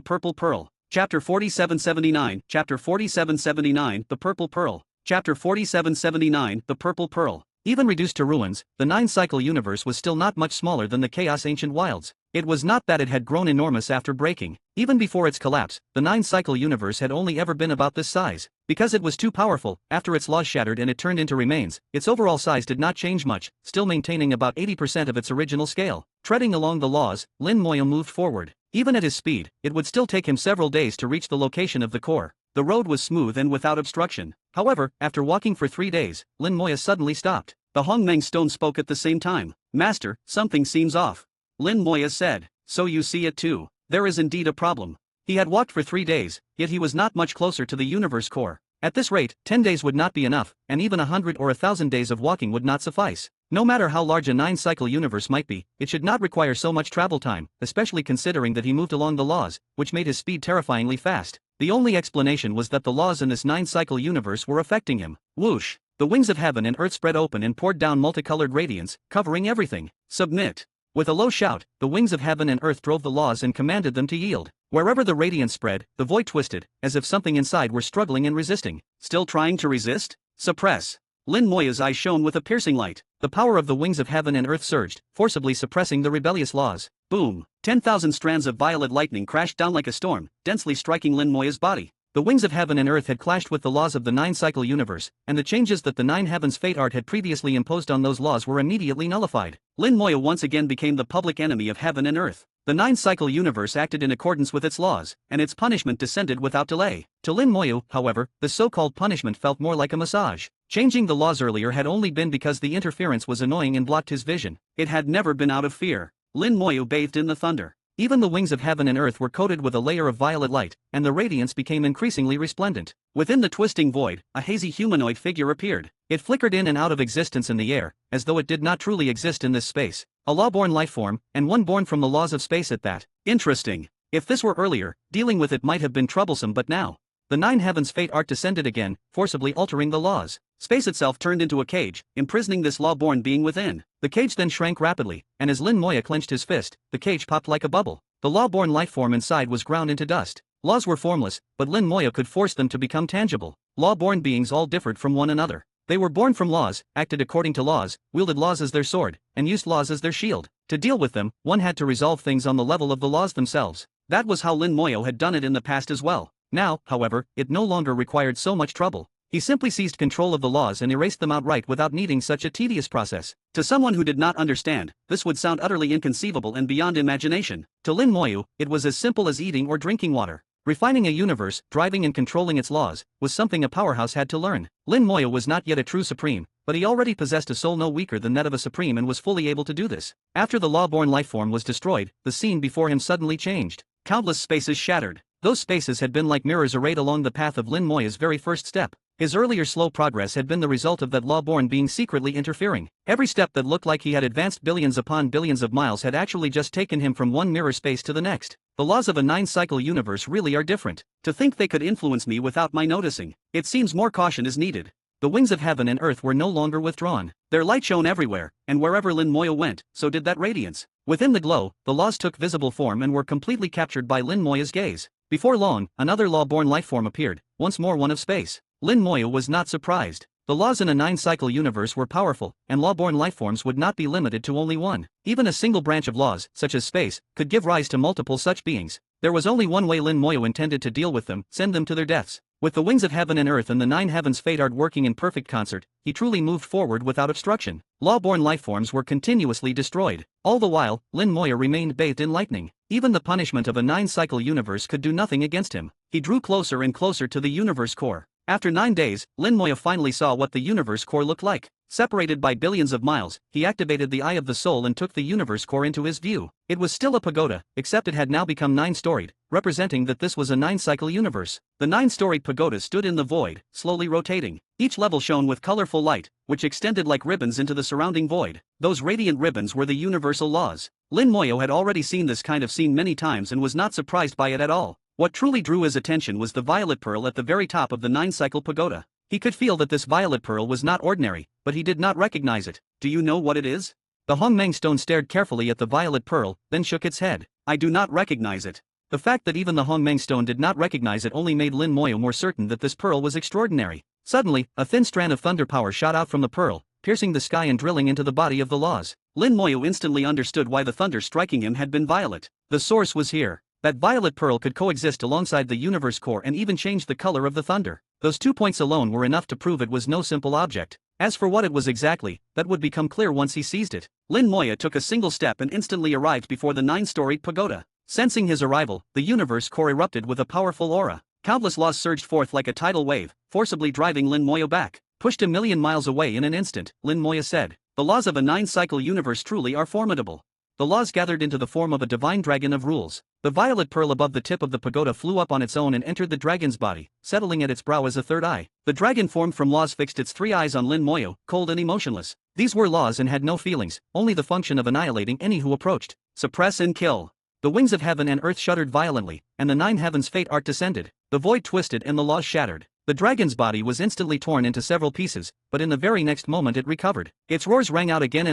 Purple Pearl. Chapter 4779, Chapter 4779, The Purple Pearl. Chapter 4779, The Purple Pearl. Even reduced to ruins, the 9-cycle universe was still not much smaller than the Chaos Ancient Wilds. It was not that it had grown enormous after breaking. Even before its collapse, the 9-cycle universe had only ever been about this size. Because it was too powerful, after its laws shattered and it turned into remains, its overall size did not change much, still maintaining about 80% of its original scale. Treading along the laws, Lin Moya moved forward. Even at his speed, it would still take him several days to reach the location of the core. The road was smooth and without obstruction. However, after walking for 3 days, Lin Moya suddenly stopped. The Hongmeng Stone spoke at the same time. Master, something seems off. Lin Moya said, so you see it too. There is indeed a problem. He had walked for 3 days, yet he was not much closer to the universe core. At this rate, 10 days would not be enough, and even 100 or 1,000 days of walking would not suffice. No matter how large a 9-cycle universe might be, it should not require so much travel time, especially considering that he moved along the laws, which made his speed terrifyingly fast. The only explanation was that the laws in this 9-cycle universe were affecting him. Whoosh! The wings of heaven and earth spread open and poured down multicolored radiance, covering everything. Submit! With a low shout, the wings of heaven and earth drove the laws and commanded them to yield. Wherever the radiance spread, the void twisted, as if something inside were struggling and resisting. Still trying to resist? Suppress! Lin Moya's eyes shone with a piercing light. The power of the wings of heaven and earth surged, forcibly suppressing the rebellious laws. Boom! 10,000 strands of violet lightning crashed down like a storm, densely striking Lin Moya's body. The wings of heaven and earth had clashed with the laws of the 9-cycle universe, and the changes that the 9 heavens fate art had previously imposed on those laws were immediately nullified. Lin Moya once again became the public enemy of heaven and earth. The 9-cycle universe acted in accordance with its laws, and its punishment descended without delay. To Lin Moya, however, the so-called punishment felt more like a massage. Changing the laws earlier had only been because the interference was annoying and blocked his vision. It had never been out of fear. Lin Moya bathed in the thunder. Even the wings of heaven and earth were coated with a layer of violet light, and the radiance became increasingly resplendent. Within the twisting void, a hazy humanoid figure appeared. It flickered in and out of existence in the air, as though it did not truly exist in this space. A law-born lifeform, and one born from the laws of space at that. Interesting. If this were earlier, dealing with it might have been troublesome, but now. The 9 heavens fate art descended again, forcibly altering the laws. Space itself turned into a cage, imprisoning this law-born being within. The cage then shrank rapidly, and as Lin Moya clenched his fist, the cage popped like a bubble. The law-born lifeform inside was ground into dust. Laws were formless, but Lin Moya could force them to become tangible. Law-born beings all differed from one another. They were born from laws, acted according to laws, wielded laws as their sword, and used laws as their shield. To deal with them, one had to resolve things on the level of the laws themselves. That was how Lin Moyo had done it in the past as well. Now, however, it no longer required so much trouble. He simply seized control of the laws and erased them outright without needing such a tedious process. To someone who did not understand, this would sound utterly inconceivable and beyond imagination. To Lin Moyo, it was as simple as eating or drinking water. Refining a universe, driving and controlling its laws, was something a powerhouse had to learn. Lin Moyo was not yet a true supreme, but he already possessed a soul no weaker than that of a supreme and was fully able to do this. After the law-born lifeform was destroyed, the scene before him suddenly changed. Countless spaces shattered. Those spaces had been like mirrors arrayed along the path of Lin Moyo's very first step. His earlier slow progress had been the result of that law-born being secretly interfering. Every step that looked like he had advanced billions upon billions of miles had actually just taken him from one mirror space to the next. The laws of a 9-cycle universe really are different. To think they could influence me without my noticing. It seems more caution is needed. The wings of heaven and earth were no longer withdrawn. Their light shone everywhere, and wherever Lin Moyo went, so did that radiance. Within the glow, the laws took visible form and were completely captured by Lin Moyo's gaze. Before long, another law-born lifeform appeared, once more one of space. Lin Moyo was not surprised. The laws in a 9-cycle universe were powerful, and law-born lifeforms would not be limited to only one. Even a single branch of laws, such as space, could give rise to multiple such beings. There was only one way Lin Moyo intended to deal with them: send them to their deaths. With the wings of heaven and earth and the 9 heavens fatard working in perfect concert, he truly moved forward without obstruction. Law-born lifeforms were continuously destroyed. All the while, Lin Moyo remained bathed in lightning. Even the punishment of a 9-cycle universe could do nothing against him. He drew closer and closer to the universe core. After 9 days, Lin Moyo finally saw what the universe core looked like. Separated by billions of miles, he activated the Eye of the Soul and took the universe core into his view. It was still a pagoda, except it had now become 9-storied, representing that this was a 9-cycle universe. The 9-storied pagoda stood in the void, slowly rotating. Each level shone with colorful light, which extended like ribbons into the surrounding void. Those radiant ribbons were the universal laws. Lin Moyo had already seen this kind of scene many times and was not surprised by it at all. What truly drew his attention was the violet pearl at the very top of the 9-cycle pagoda. He could feel that this violet pearl was not ordinary, but he did not recognize it. Do you know what it is? The Hongmeng stone stared carefully at the violet pearl, then shook its head. I do not recognize it. The fact that even the Hongmeng stone did not recognize it only made Lin Moyo more certain that this pearl was extraordinary. Suddenly, a thin strand of thunder power shot out from the pearl, piercing the sky and drilling into the body of the laws. Lin Moyo instantly understood why the thunder striking him had been violet. The source was here. That violet pearl could coexist alongside the universe core and even change the color of the thunder. Those 2 points alone were enough to prove it was no simple object. As for what it was exactly, that would become clear once he seized it. Lin Moyo took a single step and instantly arrived before the 9-storied pagoda. Sensing his arrival, the universe core erupted with a powerful aura. Countless laws surged forth like a tidal wave, forcibly driving Lin Moyo back. Pushed a million miles away in an instant, Lin Moyo said. The laws of a 9-cycle universe truly are formidable. The laws gathered into the form of a divine dragon of rules. The violet pearl above the tip of the pagoda flew up on its own and entered the dragon's body, settling at its brow as a third eye. The dragon formed from laws fixed its 3 eyes on Lin Moyo, cold and emotionless. These were laws and had no feelings, only the function of annihilating any who approached. Suppress and kill. The wings of heaven and earth shuddered violently, and the 9 heavens fate art descended. The void twisted and the laws shattered. The dragon's body was instantly torn into several pieces, but in the very next moment it recovered. Its roars rang out again,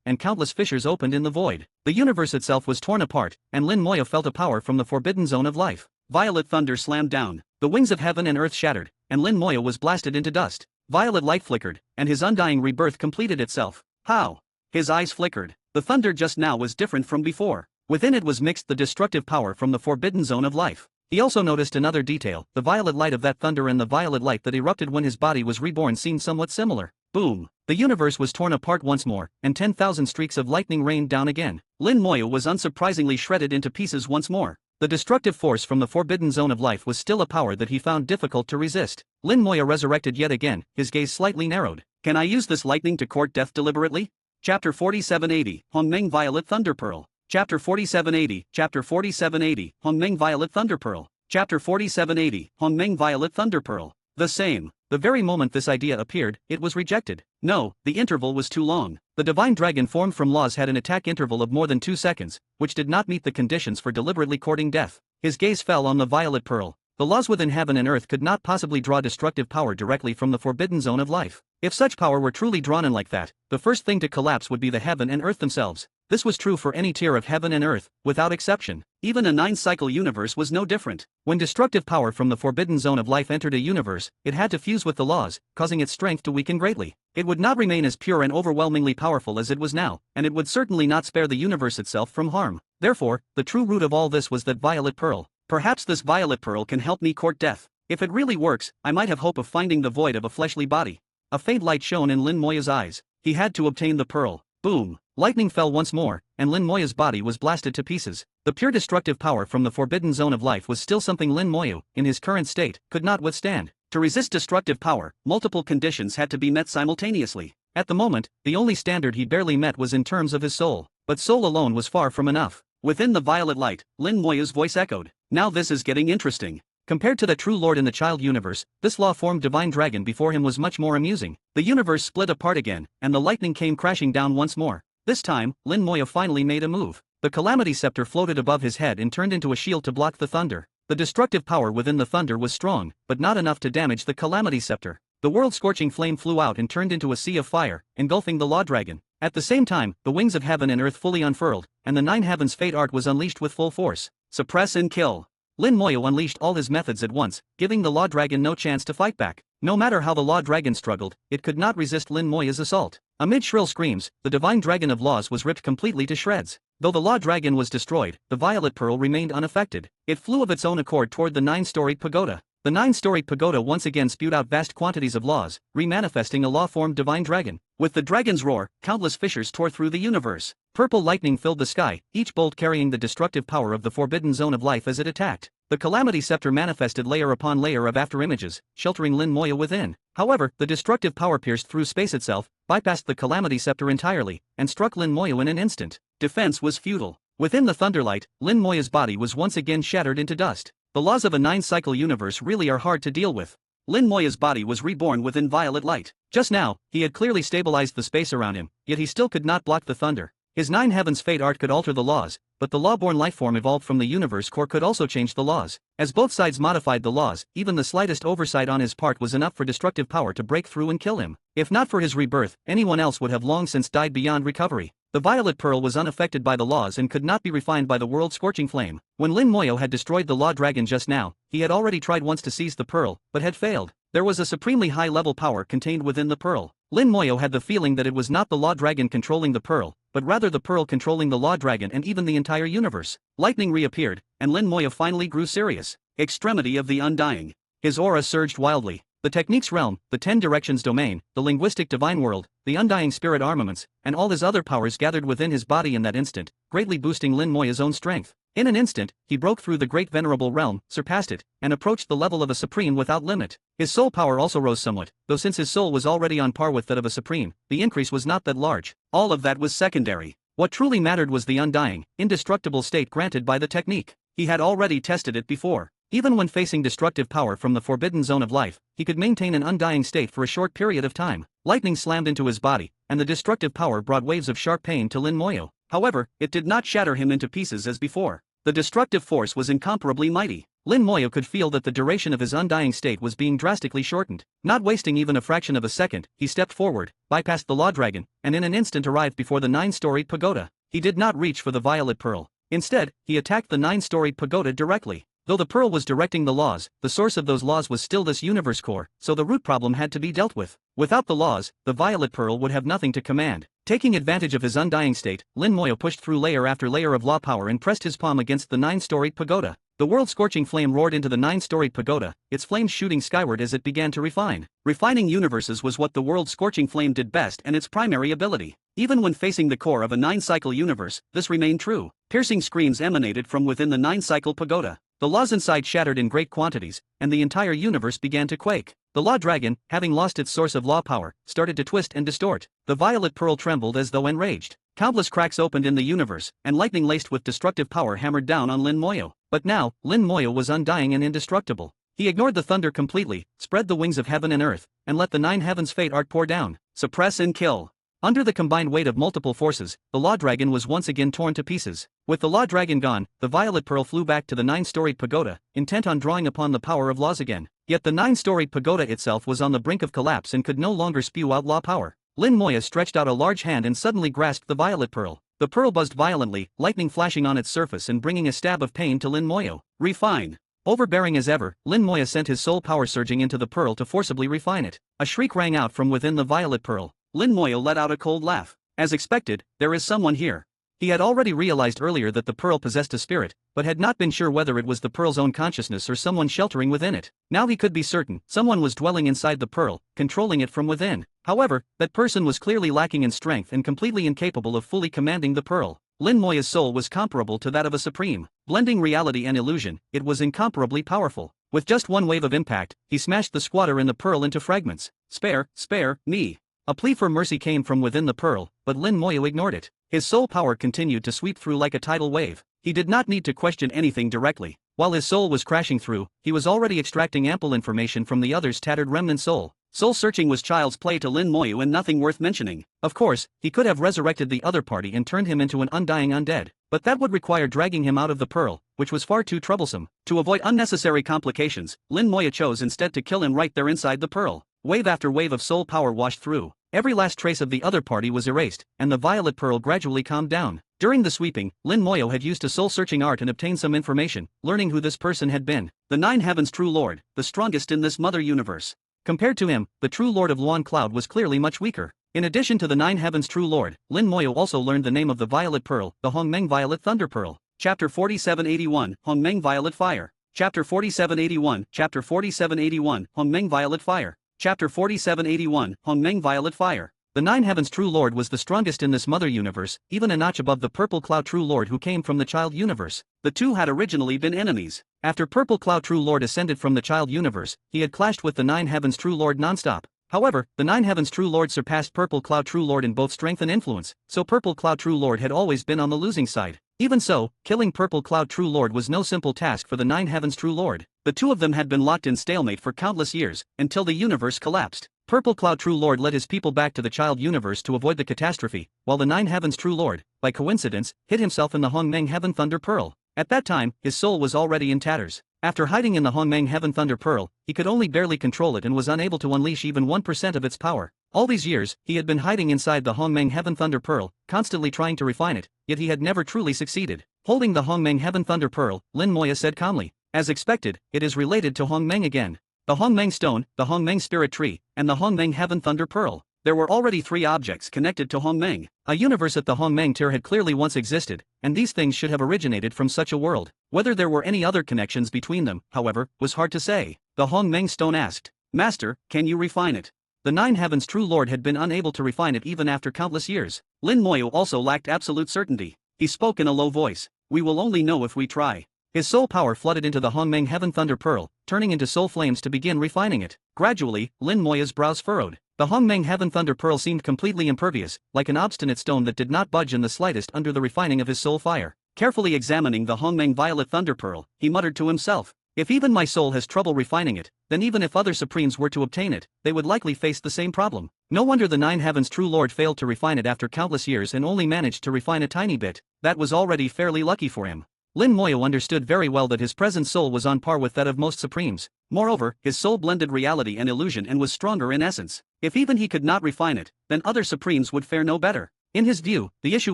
and countless fissures opened in the void. The universe itself was torn apart, and Lin Moyo felt a power from the forbidden zone of life. Violet thunder slammed down. The wings of heaven and earth shattered, and Lin Moyo was blasted into dust. Violet light flickered, and his undying rebirth completed itself. How? His eyes flickered. The thunder just now was different from before. Within it was mixed the destructive power from the forbidden zone of life. He also noticed another detail: the violet light of that thunder and the violet light that erupted when his body was reborn seemed somewhat similar. Boom! The universe was torn apart once more, and 10,000 streaks of lightning rained down again. Lin Moyo was unsurprisingly shredded into pieces once more. The destructive force from the forbidden zone of life was still a power that he found difficult to resist. Lin Moyo resurrected yet again, his gaze slightly narrowed. Can I use this lightning to court death deliberately? Chapter 4780, Hongmeng Violet Thunder Pearl. Chapter 4780, Chapter 4780, Hongmeng Violet Thunder Pearl. Chapter 4780, Hongmeng Violet Thunder Pearl. The same. The very moment this idea appeared, it was rejected. No, the interval was too long. The divine dragon formed from laws had an attack interval of more than 2 seconds, which did not meet the conditions for deliberately courting death. His gaze fell on the violet pearl. The laws within heaven and earth could not possibly draw destructive power directly from the forbidden zone of life. If such power were truly drawn in like that, the first thing to collapse would be the heaven and earth themselves. This was true for any tier of heaven and earth, without exception. Even a 9-cycle universe was no different. When destructive power from the forbidden zone of life entered a universe, it had to fuse with the laws, causing its strength to weaken greatly. It would not remain as pure and overwhelmingly powerful as it was now, and it would certainly not spare the universe itself from harm. Therefore, the true root of all this was that violet pearl. Perhaps this violet pearl can help me court death. If it really works, I might have hope of finding the void of a fleshly body. A faint light shone in Lin Moya's eyes. He had to obtain the pearl. Boom! Lightning fell once more, and Lin Moya's body was blasted to pieces. The pure destructive power from the forbidden zone of life was still something Lin Moya, in his current state, could not withstand. To resist destructive power, multiple conditions had to be met simultaneously. At the moment, the only standard he barely met was in terms of his soul. But soul alone was far from enough. Within the violet light, Lin Moya's voice echoed. Now this is getting interesting. Compared to the true lord in the child universe, this law-formed divine dragon before him was much more amusing. The universe split apart again, and the lightning came crashing down once more. This time, Lin Moya finally made a move. The calamity scepter floated above his head and turned into a shield to block the thunder. The destructive power within the thunder was strong, but not enough to damage the calamity scepter. The world-scorching flame flew out and turned into a sea of fire, engulfing the law dragon. At the same time, the wings of heaven and earth fully unfurled, and the 9 heavens fate art was unleashed with full force. Suppress and kill. Lin Moya unleashed all his methods at once, giving the law dragon no chance to fight back. No matter how the law dragon struggled, it could not resist Lin Moya's assault. Amid shrill screams, the divine dragon of laws was ripped completely to shreds. Though the law dragon was destroyed, the violet pearl remained unaffected. It flew of its own accord toward the 9-storied pagoda. The 9-storied pagoda once again spewed out vast quantities of laws, remanifesting a law-formed divine dragon. With the dragon's roar, countless fissures tore through the universe. Purple lightning filled the sky, each bolt carrying the destructive power of the forbidden zone of life as it attacked. The calamity scepter manifested layer upon layer of afterimages, sheltering Lin Moya within. However, the destructive power pierced through space itself, bypassed the calamity scepter entirely, and struck Lin Moya in an instant. Defense was futile. Within the thunderlight, Lin Moya's body was once again shattered into dust. The laws of a 9-cycle universe really are hard to deal with. Lin Moya's body was reborn within violet light. Just now, he had clearly stabilized the space around him, yet he still could not block the thunder. His 9 heavens fate art could alter the laws, but the law-born lifeform evolved from the universe core could also change the laws. As both sides modified the laws, even the slightest oversight on his part was enough for destructive power to break through and kill him. If not for his rebirth, anyone else would have long since died beyond recovery. The violet pearl was unaffected by the laws and could not be refined by the world's scorching flame. When Lin Moya had destroyed the law dragon just now, he had already tried once to seize the pearl, but had failed. There was a supremely high-level power contained within the pearl. Lin Moya had the feeling that it was not the law dragon controlling the pearl, but rather the pearl controlling the law dragon and even the entire universe. Lightning reappeared, and Lin Moya finally grew serious. Extremity of the Undying. His aura surged wildly. The techniques realm, the 10 directions domain, the linguistic divine world, the undying spirit armaments, and all his other powers gathered within his body in that instant, greatly boosting Lin Moya's own strength. In an instant, he broke through the great venerable realm, surpassed it, and approached the level of a supreme without limit. His soul power also rose somewhat, though since his soul was already on par with that of a supreme, the increase was not that large. All of that was secondary. What truly mattered was the undying, indestructible state granted by the technique. He had already tested it before. Even when facing destructive power from the forbidden zone of life, he could maintain an undying state for a short period of time. Lightning slammed into his body, and the destructive power brought waves of sharp pain to Lin Moya. However, it did not shatter him into pieces as before. The destructive force was incomparably mighty. Lin Moya could feel that the duration of his undying state was being drastically shortened. Not wasting even a fraction of a second, he stepped forward, bypassed the law dragon, and in an instant arrived before the 9-storied pagoda. He did not reach for the violet pearl. Instead, he attacked the 9-storied pagoda directly. Though the pearl was directing the laws, the source of those laws was still this universe core, so the root problem had to be dealt with. Without the laws, the violet pearl would have nothing to command. Taking advantage of his undying state, Lin Moya pushed through layer after layer of law power and pressed his palm against the 9-storied pagoda. The world-scorching flame roared into the 9-storied pagoda, its flames shooting skyward as it began to refine. Refining universes was what the world-scorching flame did best and its primary ability. Even when facing the core of a 9-cycle universe, this remained true. Piercing screams emanated from within the 9-cycle pagoda. The laws inside shattered in great quantities, and the entire universe began to quake. The law dragon, having lost its source of law power, started to twist and distort. The violet pearl trembled as though enraged. Countless cracks opened in the universe, and lightning laced with destructive power hammered down on Lin Moya. But now, Lin Moya was undying and indestructible. He ignored the thunder completely, spread the wings of heaven and earth, and let the 9 heavens fate art pour down. Suppress and kill. Under the combined weight of multiple forces, the law dragon was once again torn to pieces. With the law dragon gone, the violet pearl flew back to the 9-storied pagoda, intent on drawing upon the power of laws again. Yet the 9-storied pagoda itself was on the brink of collapse and could no longer spew out law power. Lin Moya stretched out a large hand and suddenly grasped the violet pearl. The pearl buzzed violently, lightning flashing on its surface and bringing a stab of pain to Lin Moyo. Refine. Overbearing as ever, Lin Moya sent his soul power surging into the pearl to forcibly refine it. A shriek rang out from within the violet pearl. Lin Moyo let out a cold laugh. As expected, there is someone here. He had already realized earlier that the pearl possessed a spirit, but had not been sure whether it was the pearl's own consciousness or someone sheltering within it. Now he could be certain, someone was dwelling inside the pearl, controlling it from within. However, that person was clearly lacking in strength and completely incapable of fully commanding the pearl. Lin Moya's soul was comparable to that of a supreme. Blending reality and illusion, it was incomparably powerful. With just one wave of impact, he smashed the squatter in the pearl into fragments. Spare me. A plea for mercy came from within the pearl, but Lin Moyo ignored it. His soul power continued to sweep through like a tidal wave. He did not need to question anything directly. While his soul was crashing through, he was already extracting ample information from the other's tattered remnant soul. Soul searching was child's play to Lin Moyo and nothing worth mentioning. Of course, he could have resurrected the other party and turned him into an undying undead, but that would require dragging him out of the pearl, which was far too troublesome. To avoid unnecessary complications, Lin Moyo chose instead to kill him right there inside the pearl. Wave after wave of soul power washed through. Every last trace of the other party was erased, and the violet pearl gradually calmed down. During the sweeping, Lin Moyo had used a soul-searching art and obtained some information, learning who this person had been. The Nine Heavens' true lord, the strongest in this mother universe. Compared to him, the true lord of Luan Cloud was clearly much weaker. In addition to the Nine Heavens' true lord, Lin Moyo also learned the name of the violet pearl, the Hongmeng Violet Thunder Pearl. Chapter 4781, Hongmeng Violet Fire. Chapter 4781, Chapter 4781, Hongmeng Violet Fire. Chapter 4781, Hongmeng Violet Fire. The Nine Heavens' true lord was the strongest in this mother universe, even a notch above the Purple Cloud true lord who came from the child universe. The two had originally been enemies. After Purple Cloud true lord ascended from the child universe, he had clashed with the Nine Heavens' true lord nonstop. However, the Nine Heavens' true lord surpassed Purple Cloud true lord in both strength and influence, so Purple Cloud true lord had always been on the losing side. Even so, killing Purple Cloud true lord was no simple task for the Nine Heavens' true lord. The two of them had been locked in stalemate for countless years, until the universe collapsed. Purple Cloud true lord led his people back to the child universe to avoid the catastrophe, while the Nine Heavens' true lord, by coincidence, hid himself in the Hongmeng Heaven Thunder Pearl. At that time, his soul was already in tatters. After hiding in the Hongmeng Heaven Thunder Pearl, he could only barely control it and was unable to unleash even 1% of its power. All these years, he had been hiding inside the Hongmeng Heaven Thunder Pearl, constantly trying to refine it, yet he had never truly succeeded. Holding the Hongmeng Heaven Thunder Pearl, Lin Moya said calmly, "As expected, it is related to Hongmeng again. The Hongmeng Stone, the Hongmeng Spirit Tree, and the Hongmeng Heaven Thunder Pearl. There were already three objects connected to Hongmeng. A universe at the Hongmeng tier had clearly once existed, and these things should have originated from such a world. Whether there were any other connections between them, however, was hard to say." The Hongmeng Stone asked, "Master, can you refine it?" The Nine Heavens' true lord had been unable to refine it even after countless years. Lin Moyo also lacked absolute certainty. He spoke in a low voice, "We will only know if we try." His soul power flooded into the Hongmeng Heaven Thunder Pearl, turning into soul flames to begin refining it. Gradually, Lin Moya's brows furrowed. The Hongmeng Heaven Thunder Pearl seemed completely impervious, like an obstinate stone that did not budge in the slightest under the refining of his soul fire. Carefully examining the Hongmeng Violet Thunder Pearl, he muttered to himself, "If even my soul has trouble refining it, then even if other supremes were to obtain it, they would likely face the same problem. No wonder the Nine Heavens' true lord failed to refine it after countless years and only managed to refine a tiny bit. That was already fairly lucky for him." Lin Moyo understood very well that his present soul was on par with that of most supremes. Moreover, his soul blended reality and illusion and was stronger in essence. If even he could not refine it, then other supremes would fare no better. In his view, the issue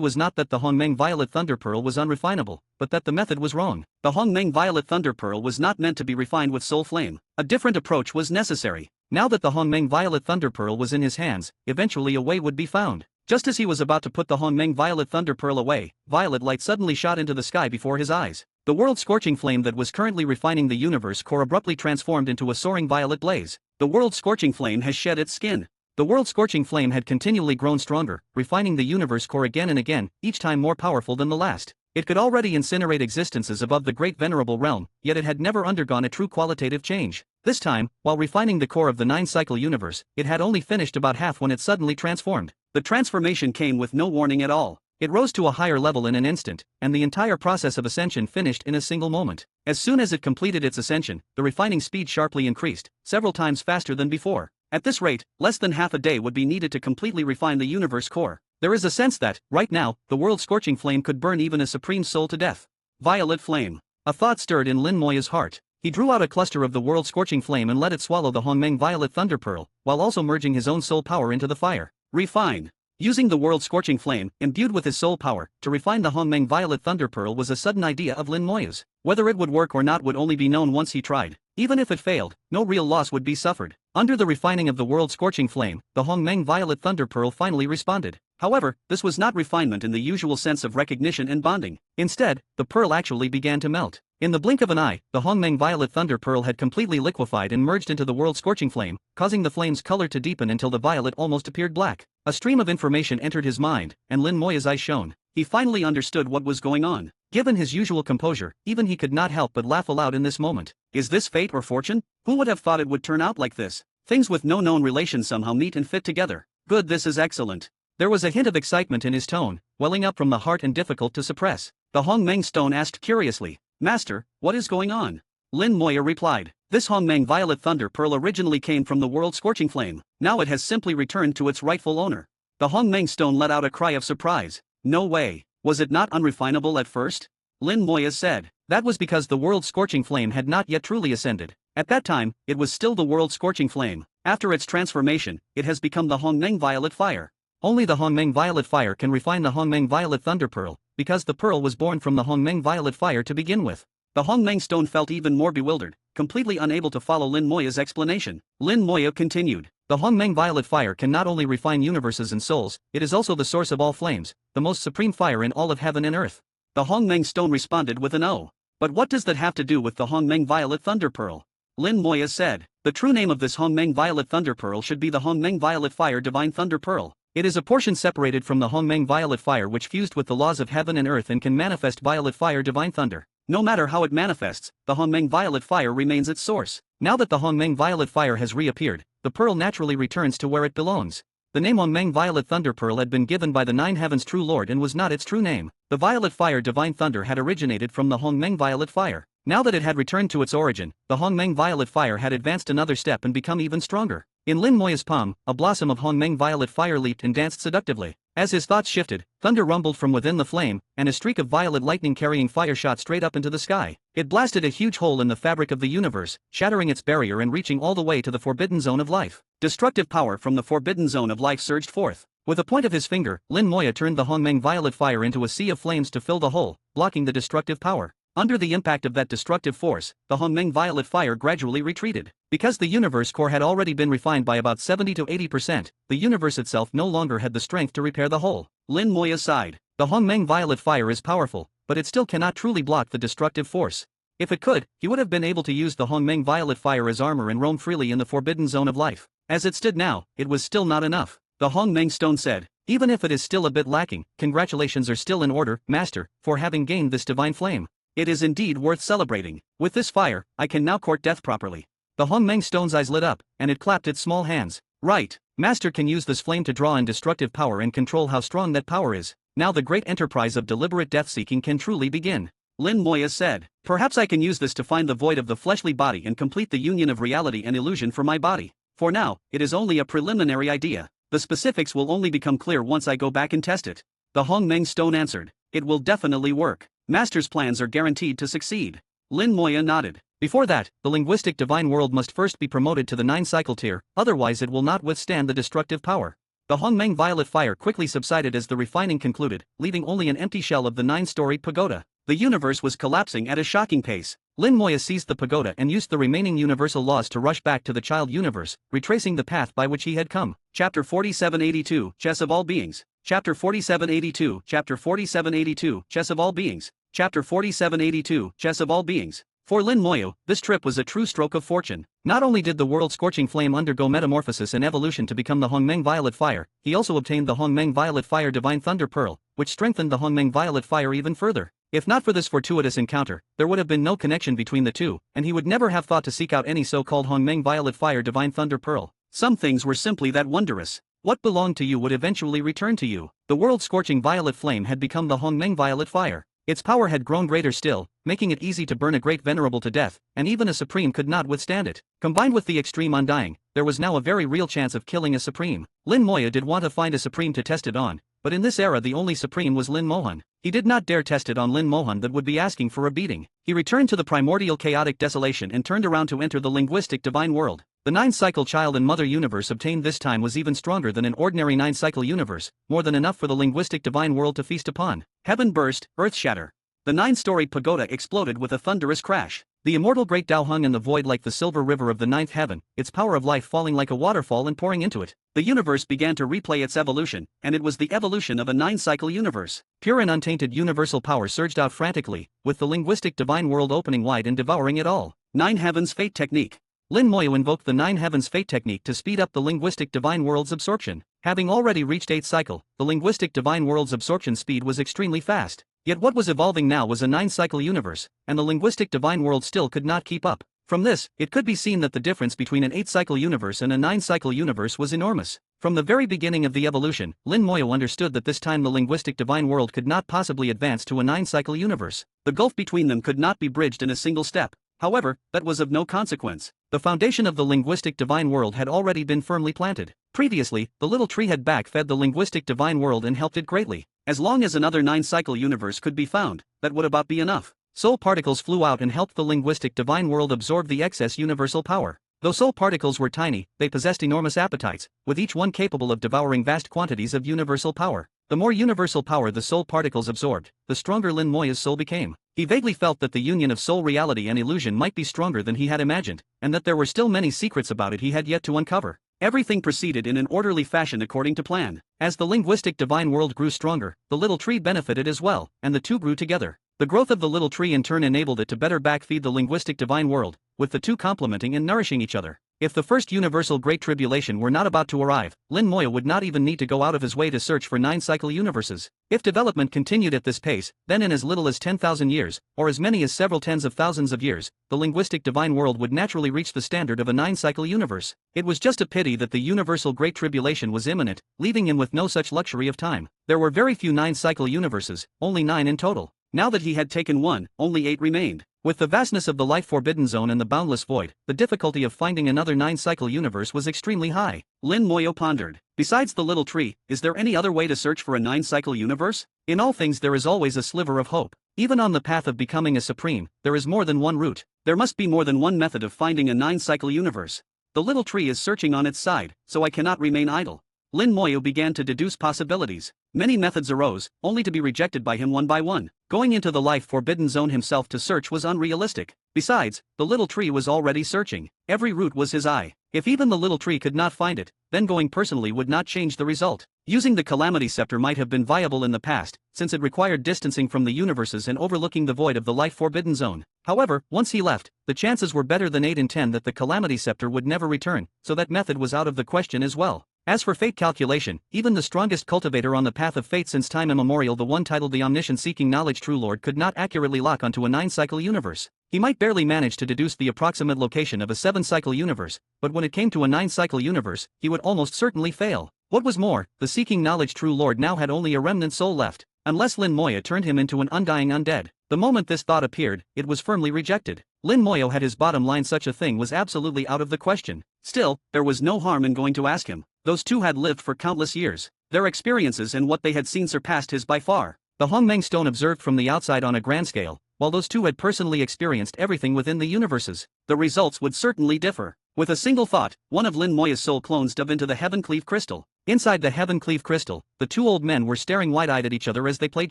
was not that the Hongmeng Violet Thunder Pearl was unrefinable, but that the method was wrong. The Hongmeng Violet Thunder Pearl was not meant to be refined with soul flame. A different approach was necessary. Now that the Hongmeng Violet Thunder Pearl was in his hands, eventually a way would be found. Just as he was about to put the Hongmeng Violet Thunder Pearl away, violet light suddenly shot into the sky before his eyes. The world-scorching flame that was currently refining the universe core abruptly transformed into a soaring violet blaze. The world-scorching flame has shed its skin. The world-scorching flame had continually grown stronger, refining the universe core again and again, each time more powerful than the last. It could already incinerate existences above the great venerable realm, yet it had never undergone a true qualitative change. This time, while refining the core of the nine-cycle universe, it had only finished about half when it suddenly transformed. The transformation came with no warning at all. It rose to a higher level in an instant, and the entire process of ascension finished in a single moment. As soon as it completed its ascension, the refining speed sharply increased, several times faster than before. At this rate, less than half a day would be needed to completely refine the universe core. There is a sense that, right now, the world-scorching flame could burn even a supreme soul to death. Violet flame. A thought stirred in Lin Moya's heart. He drew out a cluster of the world-scorching flame and let it swallow the Hongmeng Violet Thunder Pearl, while also merging his own soul power into the fire. Refine. Using the world-scorching flame, imbued with his soul power, to refine the Hongmeng Violet Thunder Pearl was a sudden idea of Lin Moya's. Whether it would work or not would only be known once he tried. Even if it failed, no real loss would be suffered. Under the refining of the world-scorching flame, the Hongmeng Violet Thunder Pearl finally responded. However, this was not refinement in the usual sense of recognition and bonding. Instead, the pearl actually began to melt. In the blink of an eye, the Hongmeng Violet Thunder Pearl had completely liquefied and merged into the world-scorching flame, causing the flame's color to deepen until the violet almost appeared black. A stream of information entered his mind, and Lin Moya's eyes shone. He finally understood what was going on. Given his usual composure, even he could not help but laugh aloud in this moment. Is this fate or fortune? Who would have thought it would turn out like this? Things with no known relation somehow meet and fit together. Good, this is excellent. There was a hint of excitement in his tone, welling up from the heart and difficult to suppress. The Hongmeng Stone asked curiously, "Master, what is going on?" Lin Moya replied, "This Hongmeng Violet Thunder Pearl originally came from the world-scorching flame. Now it has simply returned to its rightful owner." The Hongmeng Stone let out a cry of surprise. "No way. Was it not unrefinable at first?" Lin Moya said, "That was because the world-scorching flame had not yet truly ascended. At that time, it was still the world-scorching flame. After its transformation, it has become the Hongmeng Violet Fire. Only the Hongmeng Violet Fire can refine the Hongmeng Violet Thunder Pearl, because the pearl was born from the Hongmeng Violet Fire to begin with." The Hongmeng Stone felt even more bewildered, completely unable to follow Lin Moya's explanation. Lin Moya continued, "The Hongmeng Violet Fire can not only refine universes and souls, it is also the source of all flames, the most supreme fire in all of heaven and earth." The Hongmeng Stone responded with an "Oh. But what does that have to do with the Hongmeng Violet Thunder Pearl?" Lin Moya said, "The true name of this Hongmeng Violet Thunder Pearl should be the Hongmeng Violet Fire Divine Thunder Pearl. It is a portion separated from the Hongmeng Violet Fire which fused with the laws of heaven and earth and can manifest Violet Fire Divine Thunder. No matter how it manifests, the Hongmeng Violet Fire remains its source. Now that the Hongmeng Violet Fire has reappeared, the pearl naturally returns to where it belongs." The name Hongmeng Violet Thunder Pearl had been given by the Nine Heavens' true lord and was not its true name. The Violet Fire Divine Thunder had originated from the Hongmeng Violet Fire. Now that it had returned to its origin, the Hongmeng Violet Fire had advanced another step and become even stronger. In Lin Moya's palm, a blossom of Hongmeng Violet Fire leaped and danced seductively. As his thoughts shifted, thunder rumbled from within the flame, and a streak of violet lightning carrying fire shot straight up into the sky. It blasted a huge hole in the fabric of the universe, shattering its barrier and reaching all the way to the forbidden zone of life. Destructive power from the forbidden zone of life surged forth. With a point of his finger, Lin Moya turned the Hongmeng Violet Fire into a sea of flames to fill the hole, blocking the destructive power. Under the impact of that destructive force, the Hongmeng Violet Fire gradually retreated. Because the universe core had already been refined by about 70 to 80%, the universe itself no longer had the strength to repair the hole. Lin Moya sighed. The Hongmeng Violet Fire is powerful, but it still cannot truly block the destructive force. If it could, he would have been able to use the Hongmeng Violet Fire as armor and roam freely in the forbidden zone of life. As it stood now, it was still not enough. The Hongmeng Stone said, "Even if it is still a bit lacking, congratulations are still in order, Master, for having gained this divine flame. It is indeed worth celebrating. With this fire, I can now court death properly." The Hongmeng Stone's eyes lit up, and it clapped its small hands. "Right. Master can use this flame to draw in destructive power and control how strong that power is. Now the great enterprise of deliberate death-seeking can truly begin." Lin Moya said, "Perhaps I can use this to find the void of the fleshly body and complete the union of reality and illusion for my body. For now, it is only a preliminary idea. The specifics will only become clear once I go back and test it." The Hongmeng Stone answered, "It will definitely work. Master's plans are guaranteed to succeed." Lin Moya nodded. Before that, the linguistic divine world must first be promoted to the 9-cycle tier, otherwise it will not withstand the destructive power. The Hongmeng Violet Fire quickly subsided as the refining concluded, leaving only an empty shell of the 9-storied pagoda. The universe was collapsing at a shocking pace. Lin Moya seized the pagoda and used the remaining universal laws to rush back to the child universe, retracing the path by which he had come. Chapter 4782, Chess of All Beings. Chapter 4782, Chapter 4782, Chess of All Beings. Chapter 4782, Chess of All Beings. For Lin Moya, this trip was a true stroke of fortune. Not only did the world-scorching flame undergo metamorphosis and evolution to become the Hongmeng Violet Fire, he also obtained the Hongmeng Violet Fire Divine Thunder Pearl, which strengthened the Hongmeng Violet Fire even further. If not for this fortuitous encounter, there would have been no connection between the two, and he would never have thought to seek out any so-called Hongmeng Violet Fire Divine Thunder Pearl. Some things were simply that wondrous. What belonged to you would eventually return to you. The world-scorching violet flame had become the Hongmeng Violet Fire. Its power had grown greater still, making it easy to burn a great venerable to death, and even a supreme could not withstand it. Combined with the extreme undying, there was now a very real chance of killing a supreme. Lin Moya did want to find a supreme to test it on, but in this era the only supreme was Lin Mohan. He did not dare test it on Lin Mohan, that would be asking for a beating. He returned to the primordial chaotic desolation and turned around to enter the linguistic divine world. The 9-cycle child and mother universe obtained this time was even stronger than an ordinary 9-cycle universe, more than enough for the linguistic divine world to feast upon. Heaven burst, earth shatter. The 9-storied pagoda exploded with a thunderous crash. The immortal great Tao hung in the void like the silver river of the 9th heaven, its power of life falling like a waterfall and pouring into it. The universe began to replay its evolution, and it was the evolution of a 9-cycle universe. Pure and untainted universal power surged out frantically, with the linguistic divine world opening wide and devouring it all. 9 Heavens Fate Technique. Lin Moyo invoked the 9 Heavens Fate technique to speed up the linguistic divine world's absorption. Having already reached 8th cycle, the linguistic divine world's absorption speed was extremely fast. Yet what was evolving now was a 9-cycle universe, and the linguistic divine world still could not keep up. From this, it could be seen that the difference between an 8-cycle universe and a 9-cycle universe was enormous. From the very beginning of the evolution, Lin Moyo understood that this time the linguistic divine world could not possibly advance to a 9-cycle universe. The gulf between them could not be bridged in a single step. However, that was of no consequence. The foundation of the linguistic divine world had already been firmly planted. Previously, the little tree had back-fed the linguistic divine world and helped it greatly. As long as another 9-cycle universe could be found, that would about be enough. Soul particles flew out and helped the linguistic divine world absorb the excess universal power. Though soul particles were tiny, they possessed enormous appetites, with each one capable of devouring vast quantities of universal power. The more universal power the soul particles absorbed, the stronger Lin Moya's soul became. He vaguely felt that the union of soul reality and illusion might be stronger than he had imagined, and that there were still many secrets about it he had yet to uncover. Everything proceeded in an orderly fashion according to plan. As the linguistic divine world grew stronger, the little tree benefited as well, and the two grew together. The growth of the little tree in turn enabled it to better backfeed the linguistic divine world, with the two complementing and nourishing each other. If the first universal Great Tribulation were not about to arrive, Lin Moya would not even need to go out of his way to search for 9-cycle universes. If development continued at this pace, then in as little as 10,000 years, or as many as several tens of thousands of years, the linguistic divine world would naturally reach the standard of a 9-cycle universe. It was just a pity that the universal Great Tribulation was imminent, leaving him with no such luxury of time. There were very few 9-cycle universes, only 9 in total. Now that he had taken one, only 8 remained. With the vastness of the life-forbidden zone and the boundless void, the difficulty of finding another 9-cycle universe was extremely high. Lin Moyo pondered. Besides the little tree, is there any other way to search for a 9-cycle universe? In all things there is always a sliver of hope. Even on the path of becoming a supreme, there is more than one route. There must be more than one method of finding a 9-cycle universe. The little tree is searching on its side, so I cannot remain idle. Lin Moyo began to deduce possibilities. Many methods arose, only to be rejected by him one by one. Going into the life-forbidden zone himself to search was unrealistic. Besides, the little tree was already searching. Every route was his eye. If even the little tree could not find it, then going personally would not change the result. Using the Calamity Scepter might have been viable in the past, since it required distancing from the universes and overlooking the void of the life-forbidden zone. However, once he left, the chances were better than 8 in 10 that the Calamity Scepter would never return, so that method was out of the question as well. As for fate calculation, even the strongest cultivator on the path of fate since time immemorial, the one titled the Omniscient Seeking Knowledge True Lord, could not accurately lock onto a 9-cycle universe. He might barely manage to deduce the approximate location of a 7-cycle universe, but when it came to a 9-cycle universe, he would almost certainly fail. What was more, the Seeking Knowledge True Lord now had only a remnant soul left, unless Lin Moya turned him into an undying undead. The moment this thought appeared, it was firmly rejected. Lin Moyo had his bottom line, such a thing was absolutely out of the question. Still, there was no harm in going to ask him. Those two had lived for countless years. Their experiences and what they had seen surpassed his by far. The Hongmeng Stone observed from the outside on a grand scale, while those two had personally experienced everything within the universes. The results would certainly differ. With a single thought, one of Lin Moya's soul clones dove into the Heaven Cleave Crystal. Inside the Heaven Cleave Crystal, the two old men were staring wide-eyed at each other as they played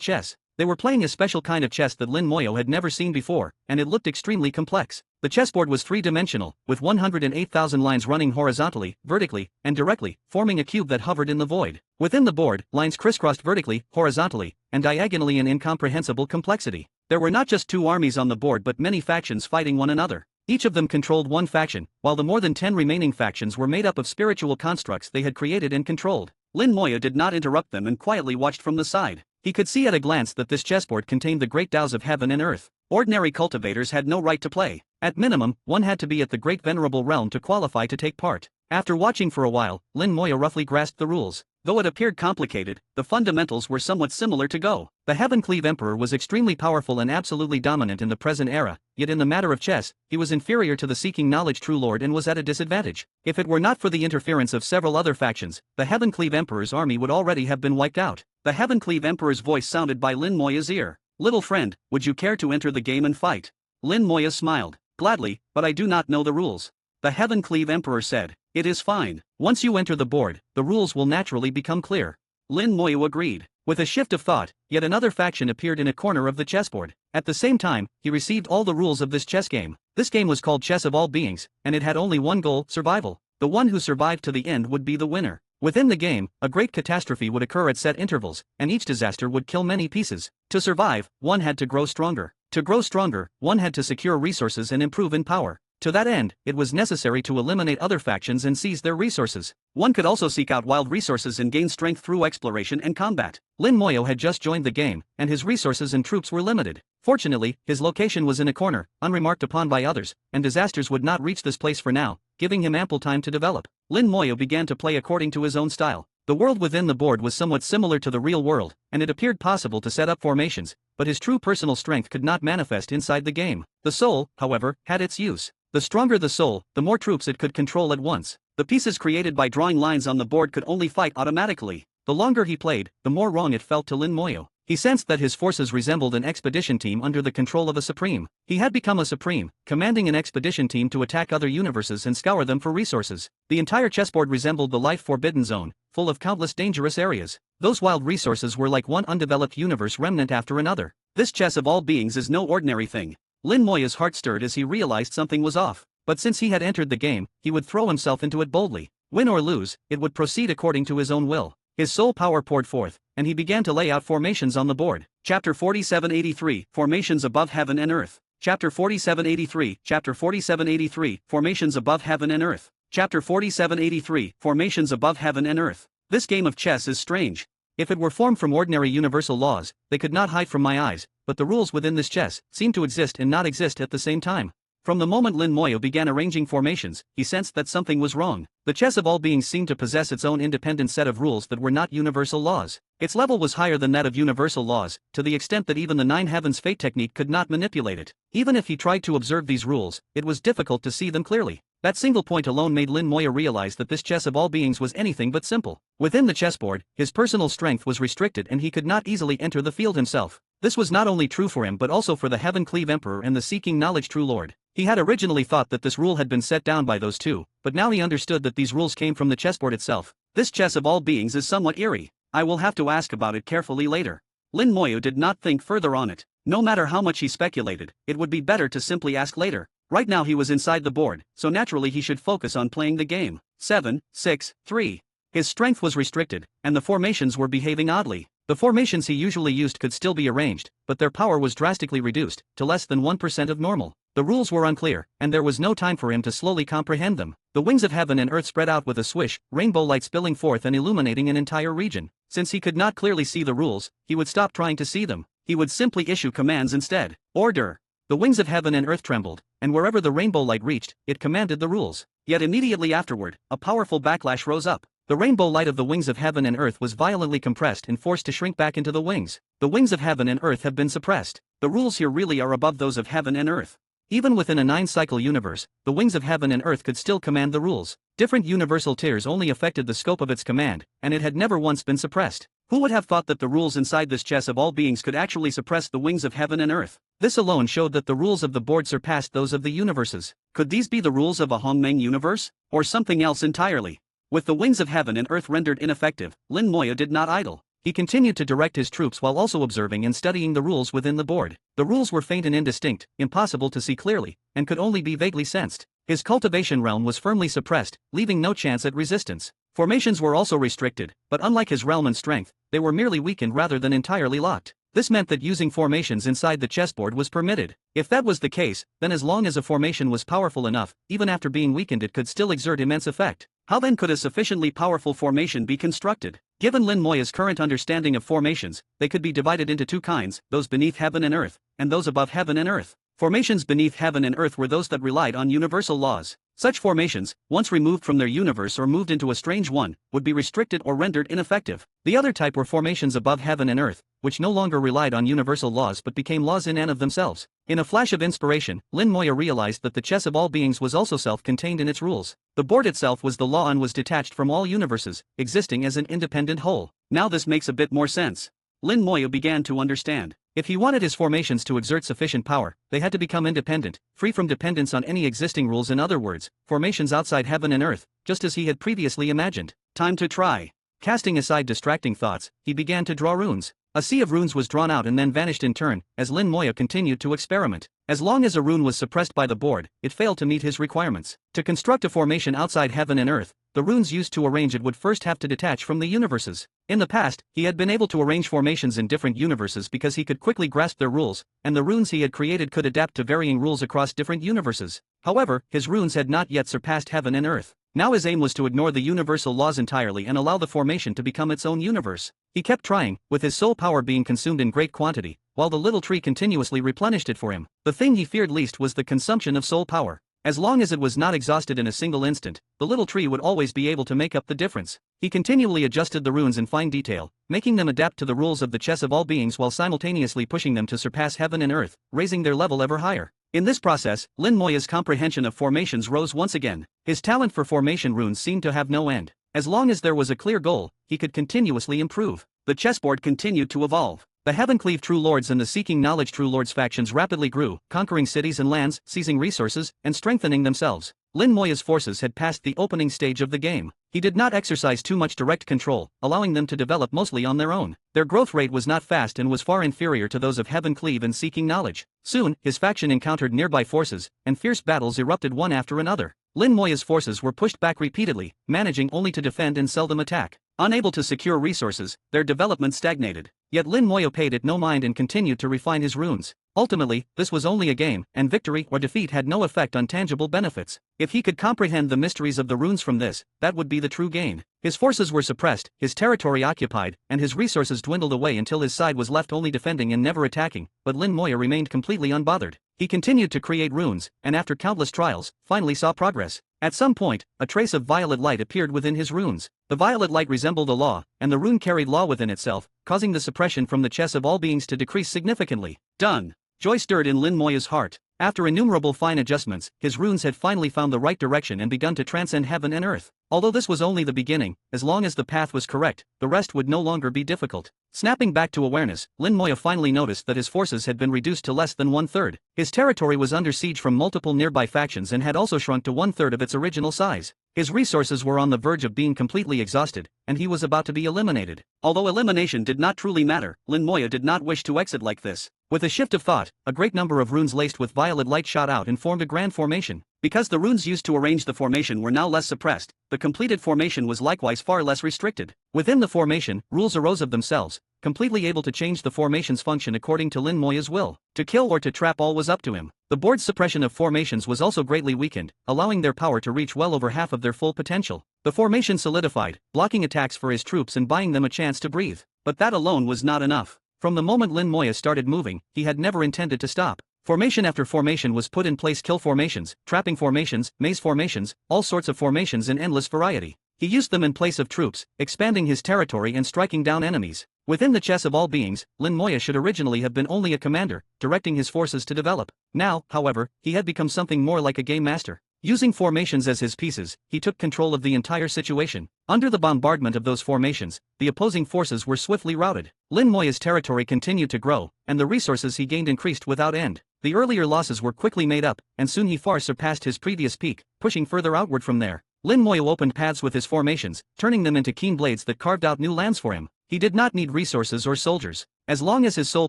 chess. They were playing a special kind of chess that Lin Moyo had never seen before, and it looked extremely complex. The chessboard was three-dimensional, with 108,000 lines running horizontally, vertically, and directly, forming a cube that hovered in the void. Within the board, lines crisscrossed vertically, horizontally, and diagonally in incomprehensible complexity. There were not just two armies on the board but many factions fighting one another. Each of them controlled one faction, while the more than 10 remaining factions were made up of spiritual constructs they had created and controlled. Lin Moya did not interrupt them and quietly watched from the side. He could see at a glance that this chessboard contained the great Taos of heaven and earth. Ordinary cultivators had no right to play. At minimum, one had to be at the great venerable realm to qualify to take part. After watching for a while, Lin Moya roughly grasped the rules. Though it appeared complicated, the fundamentals were somewhat similar to Go. The Heaven Cleave Emperor was extremely powerful and absolutely dominant in the present era, yet in the matter of chess, he was inferior to the Seeking Knowledge True Lord and was at a disadvantage. If it were not for the interference of several other factions, the Heaven Cleave Emperor's army would already have been wiped out. The Heaven Cleave Emperor's voice sounded by Lin Moya's ear. "Little friend, would you care to enter the game and fight?" Lin Moya smiled. "Gladly, but I do not know the rules." the Heaven Cleave Emperor said. It is fine. Once you enter the board, the rules will naturally become clear. Lin Moyu agreed. With a shift of thought, yet another faction appeared in a corner of the chessboard. At the same time, he received all the rules of this chess game. This game was called Chess of All Beings, and it had only one goal: survival. The one who survived to the end would be the winner. Within the game, a great catastrophe would occur at set intervals, and each disaster would kill many pieces. To survive, one had to grow stronger. To grow stronger, one had to secure resources and improve in power. To that end, it was necessary to eliminate other factions and seize their resources. One could also seek out wild resources and gain strength through exploration and combat. Lin Moyo had just joined the game, and his resources and troops were limited. Fortunately, his location was in a corner, unremarked upon by others, and disasters would not reach this place for now, giving him ample time to develop. Lin Moyo began to play according to his own style. The world within the board was somewhat similar to the real world, and it appeared possible to set up formations, but his true personal strength could not manifest inside the game. The soul, however, had its use. The stronger the soul, the more troops it could control at once. The pieces created by drawing lines on the board could only fight automatically. The longer he played, the more wrong it felt to Lin Moyo. He sensed that his forces resembled an expedition team under the control of a supreme. He had become a supreme, commanding an expedition team to attack other universes and scour them for resources. The entire chessboard resembled the life-forbidden zone, full of countless dangerous areas. Those wild resources were like one undeveloped universe remnant after another. This chess of all beings is no ordinary thing. Lin Moya's heart stirred as he realized something was off. But since he had entered the game, he would throw himself into it boldly. Win or lose, it would proceed according to his own will. His soul power poured forth, and he began to lay out formations on the board. Chapter 4783, Formations Above Heaven and Earth. Chapter 4783, Chapter 4783, Formations Above Heaven and Earth. Chapter 4783, Formations Above Heaven and Earth. This game of chess is strange. If it were formed from ordinary universal laws, they could not hide from my eyes, but the rules within this chess seem to exist and not exist at the same time. From the moment Lin Moyo began arranging formations, he sensed that something was wrong. The chess of all beings seemed to possess its own independent set of rules that were not universal laws. Its level was higher than that of universal laws, to the extent that even the Nine Heavens Fate technique could not manipulate it. Even if he tried to observe these rules, it was difficult to see them clearly. That single point alone made Lin Moyo realize that this chess of all beings was anything but simple. Within the chessboard, his personal strength was restricted and he could not easily enter the field himself. This was not only true for him but also for the Heaven Cleave Emperor and the Seeking Knowledge True Lord. He had originally thought that this rule had been set down by those two, but now he understood that these rules came from the chessboard itself. This chess of all beings is somewhat eerie. I will have to ask about it carefully later. Lin Moyo did not think further on it. No matter how much he speculated, it would be better to simply ask later. Right now he was inside the board, so naturally he should focus on playing the game. 7, 6, 3. His strength was restricted, and the formations were behaving oddly. The formations he usually used could still be arranged, but their power was drastically reduced, to less than 1% of normal. The rules were unclear, and there was no time for him to slowly comprehend them. The wings of heaven and earth spread out with a swish, rainbow light spilling forth and illuminating an entire region. Since he could not clearly see the rules, he would stop trying to see them. He would simply issue commands instead. Order! The wings of heaven and earth trembled, and wherever the rainbow light reached, it commanded the rules. Yet immediately afterward, a powerful backlash rose up. The rainbow light of the wings of heaven and earth was violently compressed and forced to shrink back into the wings. The wings of heaven and earth have been suppressed. The rules here really are above those of heaven and earth. Even within a 9-cycle universe, the wings of heaven and earth could still command the rules. Different universal tiers only affected the scope of its command, and it had never once been suppressed. Who would have thought that the rules inside this chess of all beings could actually suppress the wings of heaven and earth? This alone showed that the rules of the board surpassed those of the universes. Could these be the rules of a Hongmeng universe? Or something else entirely? With the wings of heaven and earth rendered ineffective, Lin Moyo did not idle. He continued to direct his troops while also observing and studying the rules within the board. The rules were faint and indistinct, impossible to see clearly, and could only be vaguely sensed. His cultivation realm was firmly suppressed, leaving no chance at resistance. Formations were also restricted, but unlike his realm and strength, they were merely weakened rather than entirely locked. This meant that using formations inside the chessboard was permitted. If that was the case, then as long as a formation was powerful enough, even after being weakened it could still exert immense effect. How then could a sufficiently powerful formation be constructed? Given Lin Moya's current understanding of formations, they could be divided into two kinds, those beneath heaven and earth, and those above heaven and earth. Formations beneath heaven and earth were those that relied on universal laws. Such formations, once removed from their universe or moved into a strange one, would be restricted or rendered ineffective. The other type were formations above heaven and earth, which no longer relied on universal laws but became laws in and of themselves. In a flash of inspiration, Lin Moya realized that the chess of all beings was also self-contained in its rules. The board itself was the law and was detached from all universes, existing as an independent whole. Now this makes a bit more sense. Lin Moya began to understand. If he wanted his formations to exert sufficient power, they had to become independent, free from dependence on any existing rules. In other words, formations outside heaven and earth, just as he had previously imagined. Time to try. Casting aside distracting thoughts, he began to draw runes. A sea of runes was drawn out and then vanished in turn, as Lin Moya continued to experiment. As long as a rune was suppressed by the board, it failed to meet his requirements. To construct a formation outside heaven and earth, the runes used to arrange it would first have to detach from the universes. In the past, he had been able to arrange formations in different universes because he could quickly grasp their rules, and the runes he had created could adapt to varying rules across different universes. However, his runes had not yet surpassed heaven and earth. Now his aim was to ignore the universal laws entirely and allow the formation to become its own universe. He kept trying, with his soul power being consumed in great quantity, while the little tree continuously replenished it for him. The thing he feared least was the consumption of soul power. As long as it was not exhausted in a single instant, the little tree would always be able to make up the difference. He continually adjusted the runes in fine detail, making them adapt to the rules of the chess of all beings while simultaneously pushing them to surpass heaven and earth, raising their level ever higher. In this process, Lin Moya's comprehension of formations rose once again. His talent for formation runes seemed to have no end. As long as there was a clear goal, he could continuously improve. The chessboard continued to evolve. The Heavencleave True Lords and the Seeking Knowledge True Lords factions rapidly grew, conquering cities and lands, seizing resources, and strengthening themselves. Lin Moya's forces had passed the opening stage of the game. He did not exercise too much direct control, allowing them to develop mostly on their own. Their growth rate was not fast and was far inferior to those of Heavencleave and Seeking Knowledge. Soon, his faction encountered nearby forces, and fierce battles erupted one after another. Lin Moya's forces were pushed back repeatedly, managing only to defend and seldom attack. Unable to secure resources, their development stagnated. Yet Lin Moya paid it no mind and continued to refine his runes. Ultimately, this was only a game, and victory or defeat had no effect on tangible benefits. If he could comprehend the mysteries of the runes from this, that would be the true gain. His forces were suppressed, his territory occupied, and his resources dwindled away until his side was left only defending and never attacking, but Lin Moya remained completely unbothered. He continued to create runes, and after countless trials, finally saw progress. At some point, a trace of violet light appeared within his runes. The violet light resembled a law, and the rune carried law within itself, causing the suppression from the chess of all beings to decrease significantly. Done! Joy stirred in Lin Moya's heart. After innumerable fine adjustments, his runes had finally found the right direction and begun to transcend heaven and earth. Although this was only the beginning, as long as the path was correct, the rest would no longer be difficult. Snapping back to awareness, Lin Moya finally noticed that his forces had been reduced to less than one-third. His territory was under siege from multiple nearby factions and had also shrunk to one-third of its original size. His resources were on the verge of being completely exhausted, and he was about to be eliminated. Although elimination did not truly matter, Lin Moya did not wish to exit like this. With a shift of thought, a great number of runes laced with violet light shot out and formed a grand formation. Because the runes used to arrange the formation were now less suppressed, the completed formation was likewise far less restricted. Within the formation, rules arose of themselves, completely able to change the formation's function according to Lin Moya's will. To kill or to trap all was up to him. The board's suppression of formations was also greatly weakened, allowing their power to reach well over half of their full potential. The formation solidified, blocking attacks for his troops and buying them a chance to breathe. But that alone was not enough. From the moment Lin Moya started moving, he had never intended to stop. Formation after formation was put in place: kill formations, trapping formations, maze formations, all sorts of formations in endless variety. He used them in place of troops, expanding his territory and striking down enemies. Within the chess of all beings, Lin Moya should originally have been only a commander, directing his forces to develop. Now, however, he had become something more like a game master. Using formations as his pieces, he took control of the entire situation. Under the bombardment of those formations, the opposing forces were swiftly routed. Lin Moya's territory continued to grow, and the resources he gained increased without end. The earlier losses were quickly made up, and soon he far surpassed his previous peak, pushing further outward from there. Lin Moya opened paths with his formations, turning them into keen blades that carved out new lands for him. He did not need resources or soldiers. As long as his soul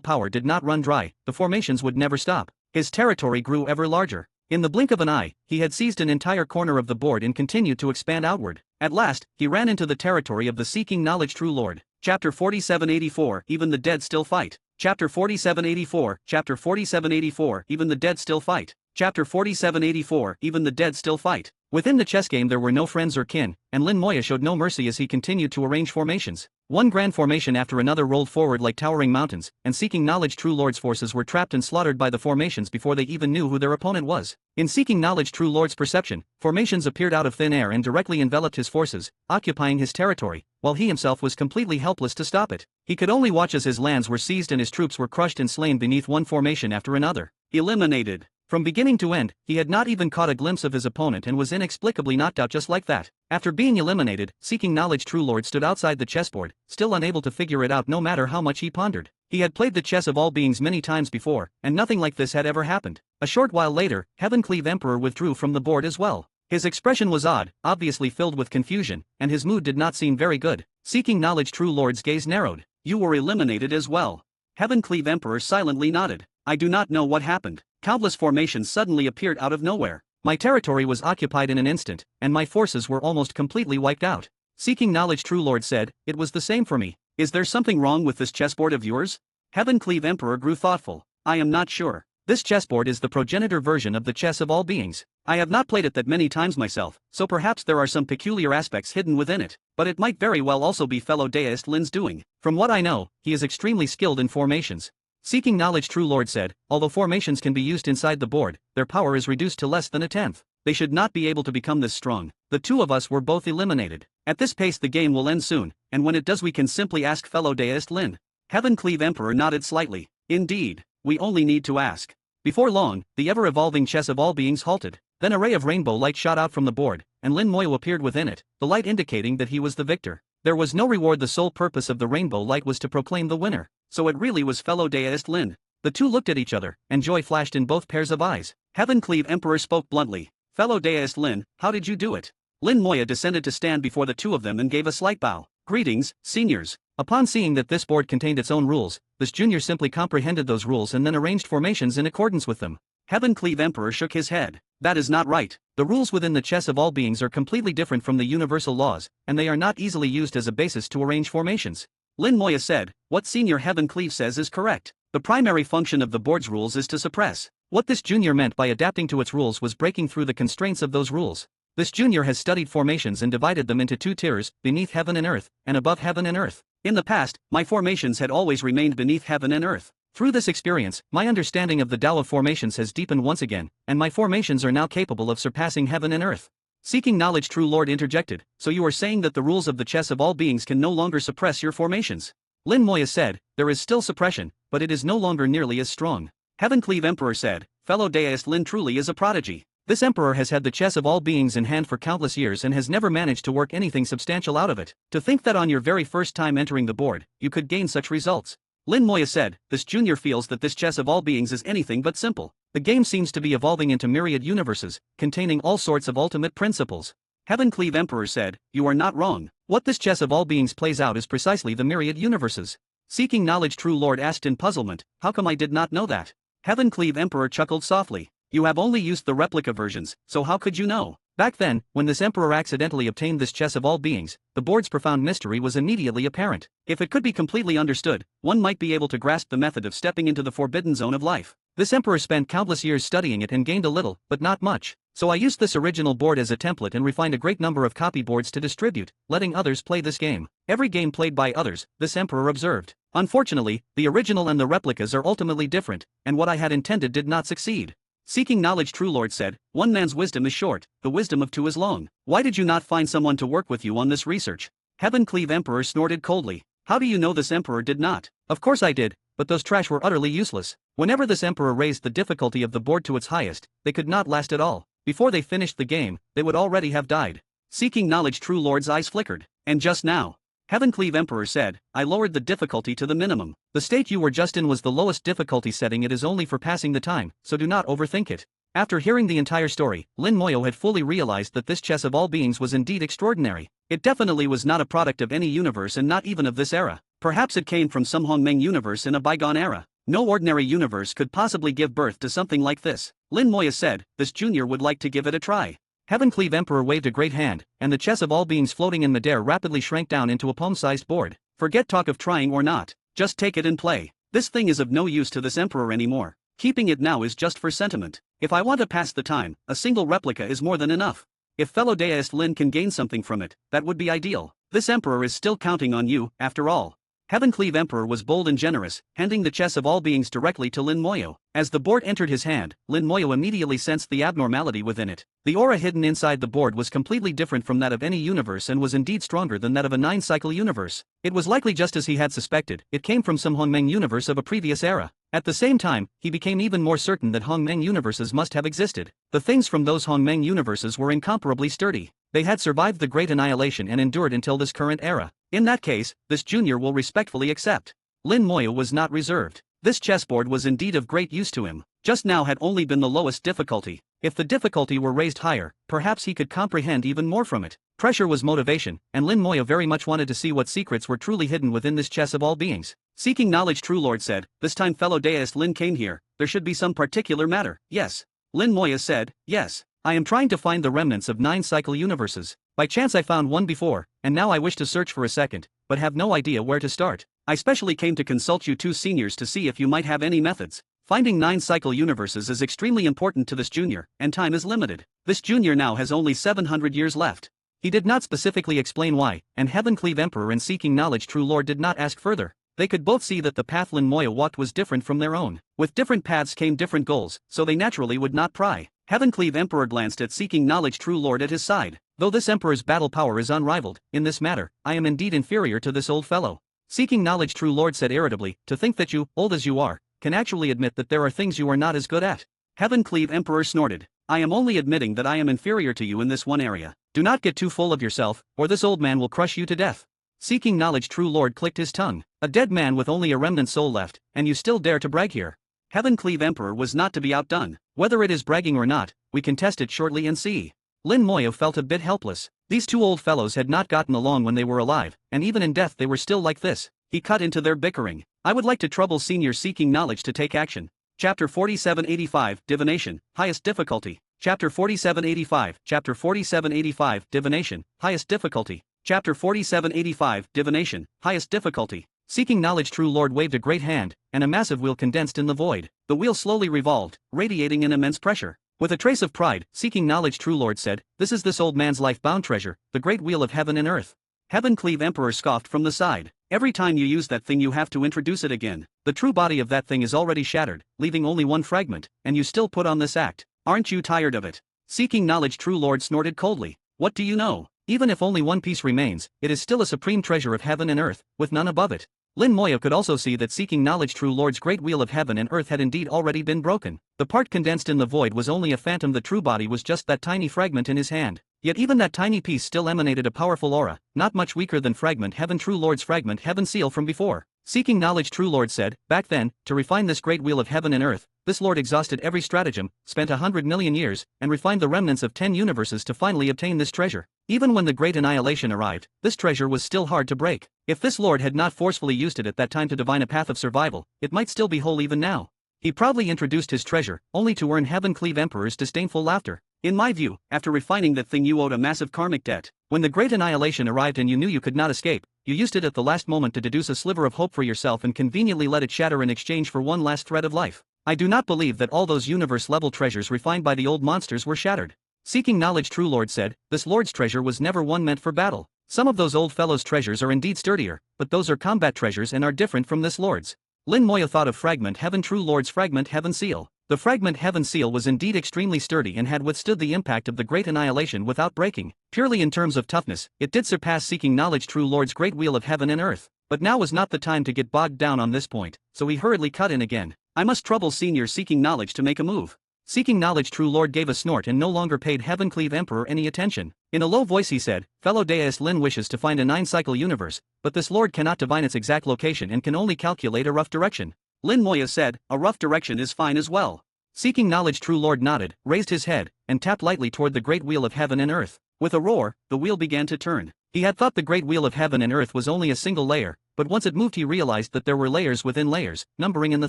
power did not run dry, the formations would never stop. His territory grew ever larger. In the blink of an eye, he had seized an entire corner of the board and continued to expand outward. At last, he ran into the territory of the Seeking Knowledge True Lord. Chapter 4784, Even the Dead Still Fight. Chapter 4784, Chapter 4784, Even the Dead Still Fight. Chapter 4784, Even the Dead Still Fight. Within the chess game there were no friends or kin, and Lin Moya showed no mercy as he continued to arrange formations. One grand formation after another rolled forward like towering mountains, and Seeking Knowledge True Lord's forces were trapped and slaughtered by the formations before they even knew who their opponent was. In Seeking Knowledge True Lord's perception, formations appeared out of thin air and directly enveloped his forces, occupying his territory, while he himself was completely helpless to stop it. He could only watch as his lands were seized and his troops were crushed and slain beneath one formation after another. Eliminated. From beginning to end, he had not even caught a glimpse of his opponent and was inexplicably knocked out just like that. After being eliminated, Seeking Knowledge True Lord stood outside the chessboard, still unable to figure it out no matter how much he pondered. He had played the chess of all beings many times before, and nothing like this had ever happened. A short while later, Heavencleave Emperor withdrew from the board as well. His expression was odd, obviously filled with confusion, and his mood did not seem very good. Seeking knowledge, True Lord's gaze narrowed. You were eliminated as well. Heavencleave Emperor silently nodded. I do not know what happened. Countless formations suddenly appeared out of nowhere. My territory was occupied in an instant, and my forces were almost completely wiped out. Seeking knowledge, True Lord said, it was the same for me. Is there something wrong with this chessboard of yours? Heavencleave Emperor grew thoughtful. I am not sure. This chessboard is the progenitor version of the chess of all beings. I have not played it that many times myself, so perhaps there are some peculiar aspects hidden within it, but it might very well also be fellow deist Lin's doing. From what I know, he is extremely skilled in formations. Seeking knowledge, True Lord said, although formations can be used inside the board, their power is reduced to less than a tenth. They should not be able to become this strong. The two of us were both eliminated. At this pace the game will end soon, and when it does we can simply ask fellow deist Lin. Heavencleave Emperor nodded slightly. Indeed, we only need to ask. Before long, the ever-evolving chess of all beings halted. Then a ray of rainbow light shot out from the board, and Lin Moyo appeared within it, the light indicating that he was the victor. There was no reward. The sole purpose of the rainbow light was to proclaim the winner. So it really was fellow deist Lin. The two looked at each other, and joy flashed in both pairs of eyes. Heavencleave Emperor spoke bluntly. Fellow deist Lin, how did you do it? Lin Moya descended to stand before the two of them and gave a slight bow. Greetings, seniors. Upon seeing that this board contained its own rules, this junior simply comprehended those rules and then arranged formations in accordance with them. Heavencleave Emperor shook his head. That is not right. The rules within the chess of all beings are completely different from the universal laws, and they are not easily used as a basis to arrange formations. Lin Moya said, what Senior Heavencleave says is correct. The primary function of the board's rules is to suppress. What this junior meant by adapting to its rules was breaking through the constraints of those rules. This junior has studied formations and divided them into two tiers, beneath heaven and earth, and above heaven and earth. In the past, my formations had always remained beneath heaven and earth. Through this experience, my understanding of the Tao of formations has deepened once again, and my formations are now capable of surpassing heaven and earth. Seeking knowledge, True Lord interjected, so you are saying that the rules of the chess of all beings can no longer suppress your formations? Lin Moya said, there is still suppression, but it is no longer nearly as strong. Heavencleave Emperor said, fellow deist Lin truly is a prodigy. This emperor has had the chess of all beings in hand for countless years and has never managed to work anything substantial out of it. To think that on your very first time entering the board, you could gain such results. Lin Moya said, this junior feels that this chess of all beings is anything but simple. The game seems to be evolving into myriad universes, containing all sorts of ultimate principles. Heavencleave Emperor said, you are not wrong. What this chess of all beings plays out is precisely the myriad universes. Seeking knowledge, True Lord asked in puzzlement, how come I did not know that? Heavencleave Emperor chuckled softly. You have only used the replica versions, so how could you know? Back then, when this emperor accidentally obtained this chess of all beings, the board's profound mystery was immediately apparent. If it could be completely understood, one might be able to grasp the method of stepping into the forbidden zone of life. This emperor spent countless years studying it and gained a little, but not much. So I used this original board as a template and refined a great number of copy boards to distribute, letting others play this game. Every game played by others, this emperor observed. Unfortunately, the original and the replicas are ultimately different, and what I had intended did not succeed. Seeking knowledge, True Lord said, one man's wisdom is short, the wisdom of two is long. Why did you not find someone to work with you on this research? Heavencleave Emperor snorted coldly. How do you know this emperor did not? Of course I did, but those trash were utterly useless. Whenever this emperor raised the difficulty of the board to its highest, they could not last at all. Before they finished the game, they would already have died. Seeking knowledge, True Lord's eyes flickered. And just now? Heavencleave Emperor said, I lowered the difficulty to the minimum. The state you were just in was the lowest difficulty setting. It is only for passing the time, so do not overthink it. After hearing the entire story, Lin Moyo had fully realized that this chess of all beings was indeed extraordinary. It definitely was not a product of any universe and not even of this era. Perhaps it came from some Hongmeng universe in a bygone era. No ordinary universe could possibly give birth to something like this. Lin Moya said, this junior would like to give it a try. Heavencleave Emperor waved a great hand, and the chess of all beings floating in midair rapidly shrank down into a palm-sized board. Forget talk of trying or not. Just take it and play. This thing is of no use to this emperor anymore. Keeping it now is just for sentiment. If I want to pass the time, a single replica is more than enough. If fellow deist Lin can gain something from it, that would be ideal. This emperor is still counting on you, after all. Heavencleave Emperor was bold and generous, handing the chess of all beings directly to Lin Moyo. As the board entered his hand, Lin Moyo immediately sensed the abnormality within it. The aura hidden inside the board was completely different from that of any universe and was indeed stronger than that of a 9-cycle universe. It was likely just as he had suspected, it came from some Hongmeng universe of a previous era. At the same time, he became even more certain that Hongmeng universes must have existed. The things from those Hongmeng universes were incomparably sturdy. They had survived the Great Annihilation and endured until this current era. In that case, this junior will respectfully accept. Lin Moya was not reserved. This chessboard was indeed of great use to him. Just now had only been the lowest difficulty. If the difficulty were raised higher, perhaps he could comprehend even more from it. Pressure was motivation, and Lin Moya very much wanted to see what secrets were truly hidden within this chess of all beings. Seeking knowledge, True Lord said, "This time fellow deist Lin came here, there should be some particular matter." "Yes." Lin Moya said, "Yes. I am trying to find the remnants of 9 cycle universes. By chance I found one before, and now I wish to search for a second, but have no idea where to start. I specially came to consult you 2 seniors to see if you might have any methods. Finding 9 cycle universes is extremely important to this junior, and time is limited. This junior now has only 700 years left." He did not specifically explain why, and Heavencleave Emperor and Seeking Knowledge True Lord did not ask further. They could both see that the path Lin Moya walked was different from their own. With different paths came different goals, so they naturally would not pry. Heavencleave Emperor glanced at Seeking Knowledge True Lord at his side. "Though this Emperor's battle power is unrivaled, in this matter, I am indeed inferior to this old fellow." Seeking Knowledge True Lord said irritably, "To think that you, old as you are, can actually admit that there are things you are not as good at." Heavencleave Emperor snorted. "I am only admitting that I am inferior to you in this one area. Do not get too full of yourself, or this old man will crush you to death." Seeking Knowledge True Lord clicked his tongue. "A dead man with only a remnant soul left, and you still dare to brag here." Heavencleave Emperor was not to be outdone. "Whether it is bragging or not, we can test it shortly and see." Lin Moya felt a bit helpless. These 2 old fellows had not gotten along when they were alive, and even in death they were still like this. He cut into their bickering. "I would like to trouble senior Seeking Knowledge to take action." Chapter 4785, Divination, Highest Difficulty. Chapter 4785, Chapter 4785, Divination, Highest Difficulty. Chapter 4785, Divination, Highest Difficulty. Seeking Knowledge True Lord waved a great hand, and a massive wheel condensed in the void. The wheel slowly revolved, radiating an immense pressure. With a trace of pride, Seeking Knowledge True Lord said, "This is this old man's life-bound treasure, the great wheel of heaven and earth." Heavencleave Emperor scoffed from the side. "Every time you use that thing you have to introduce it again. The true body of that thing is already shattered, leaving only one fragment, and you still put on this act. Aren't you tired of it?" Seeking Knowledge True Lord snorted coldly. "What do you know? Even if only one piece remains, it is still a supreme treasure of heaven and earth, with none above it." Lin Moya could also see that Seeking Knowledge True Lord's great wheel of heaven and earth had indeed already been broken. The part condensed in the void was only a phantom, the true body was just that tiny fragment in his hand. Yet even that tiny piece still emanated a powerful aura, not much weaker than Fragment Heaven True Lord's Fragment Heaven seal from before. Seeking Knowledge True Lord said, "Back then, to refine this great wheel of heaven and earth, this lord exhausted every stratagem, spent 100 million years, and refined the remnants of 10 universes to finally obtain this treasure. Even when the great annihilation arrived, this treasure was still hard to break. If this lord had not forcefully used it at that time to divine a path of survival, it might still be whole even now." He proudly introduced his treasure, only to earn Heavencleave Emperor's disdainful laughter. "In my view, after refining that thing you owed a massive karmic debt. When the great annihilation arrived and you knew you could not escape, you used it at the last moment to deduce a sliver of hope for yourself and conveniently let it shatter in exchange for one last thread of life. I do not believe that all those universe-level treasures refined by the old monsters were shattered." Seeking Knowledge True Lord said, "This lord's treasure was never one meant for battle. Some of those old fellows' treasures are indeed sturdier, but those are combat treasures and are different from this lord's." Lin Moya thought of Fragment Heaven True Lord's Fragment Heaven seal. The Fragment Heaven seal was indeed extremely sturdy and had withstood the impact of the great annihilation without breaking. Purely in terms of toughness, it did surpass Seeking Knowledge True Lord's great wheel of heaven and earth. But now was not the time to get bogged down on this point, so he hurriedly cut in again. "I must trouble senior Seeking Knowledge to make a move." Seeking Knowledge True Lord gave a snort and no longer paid Heavencleave Emperor any attention. In a low voice he said, "Fellow deist Lin wishes to find a 9-cycle universe, but this lord cannot divine its exact location and can only calculate a rough direction." Lin Moya said, "A rough direction is fine as well." Seeking Knowledge True Lord nodded, raised his head, and tapped lightly toward the great wheel of heaven and earth. With a roar, the wheel began to turn. He had thought the great wheel of heaven and earth was only a single layer, but once it moved he realized that there were layers within layers, numbering in the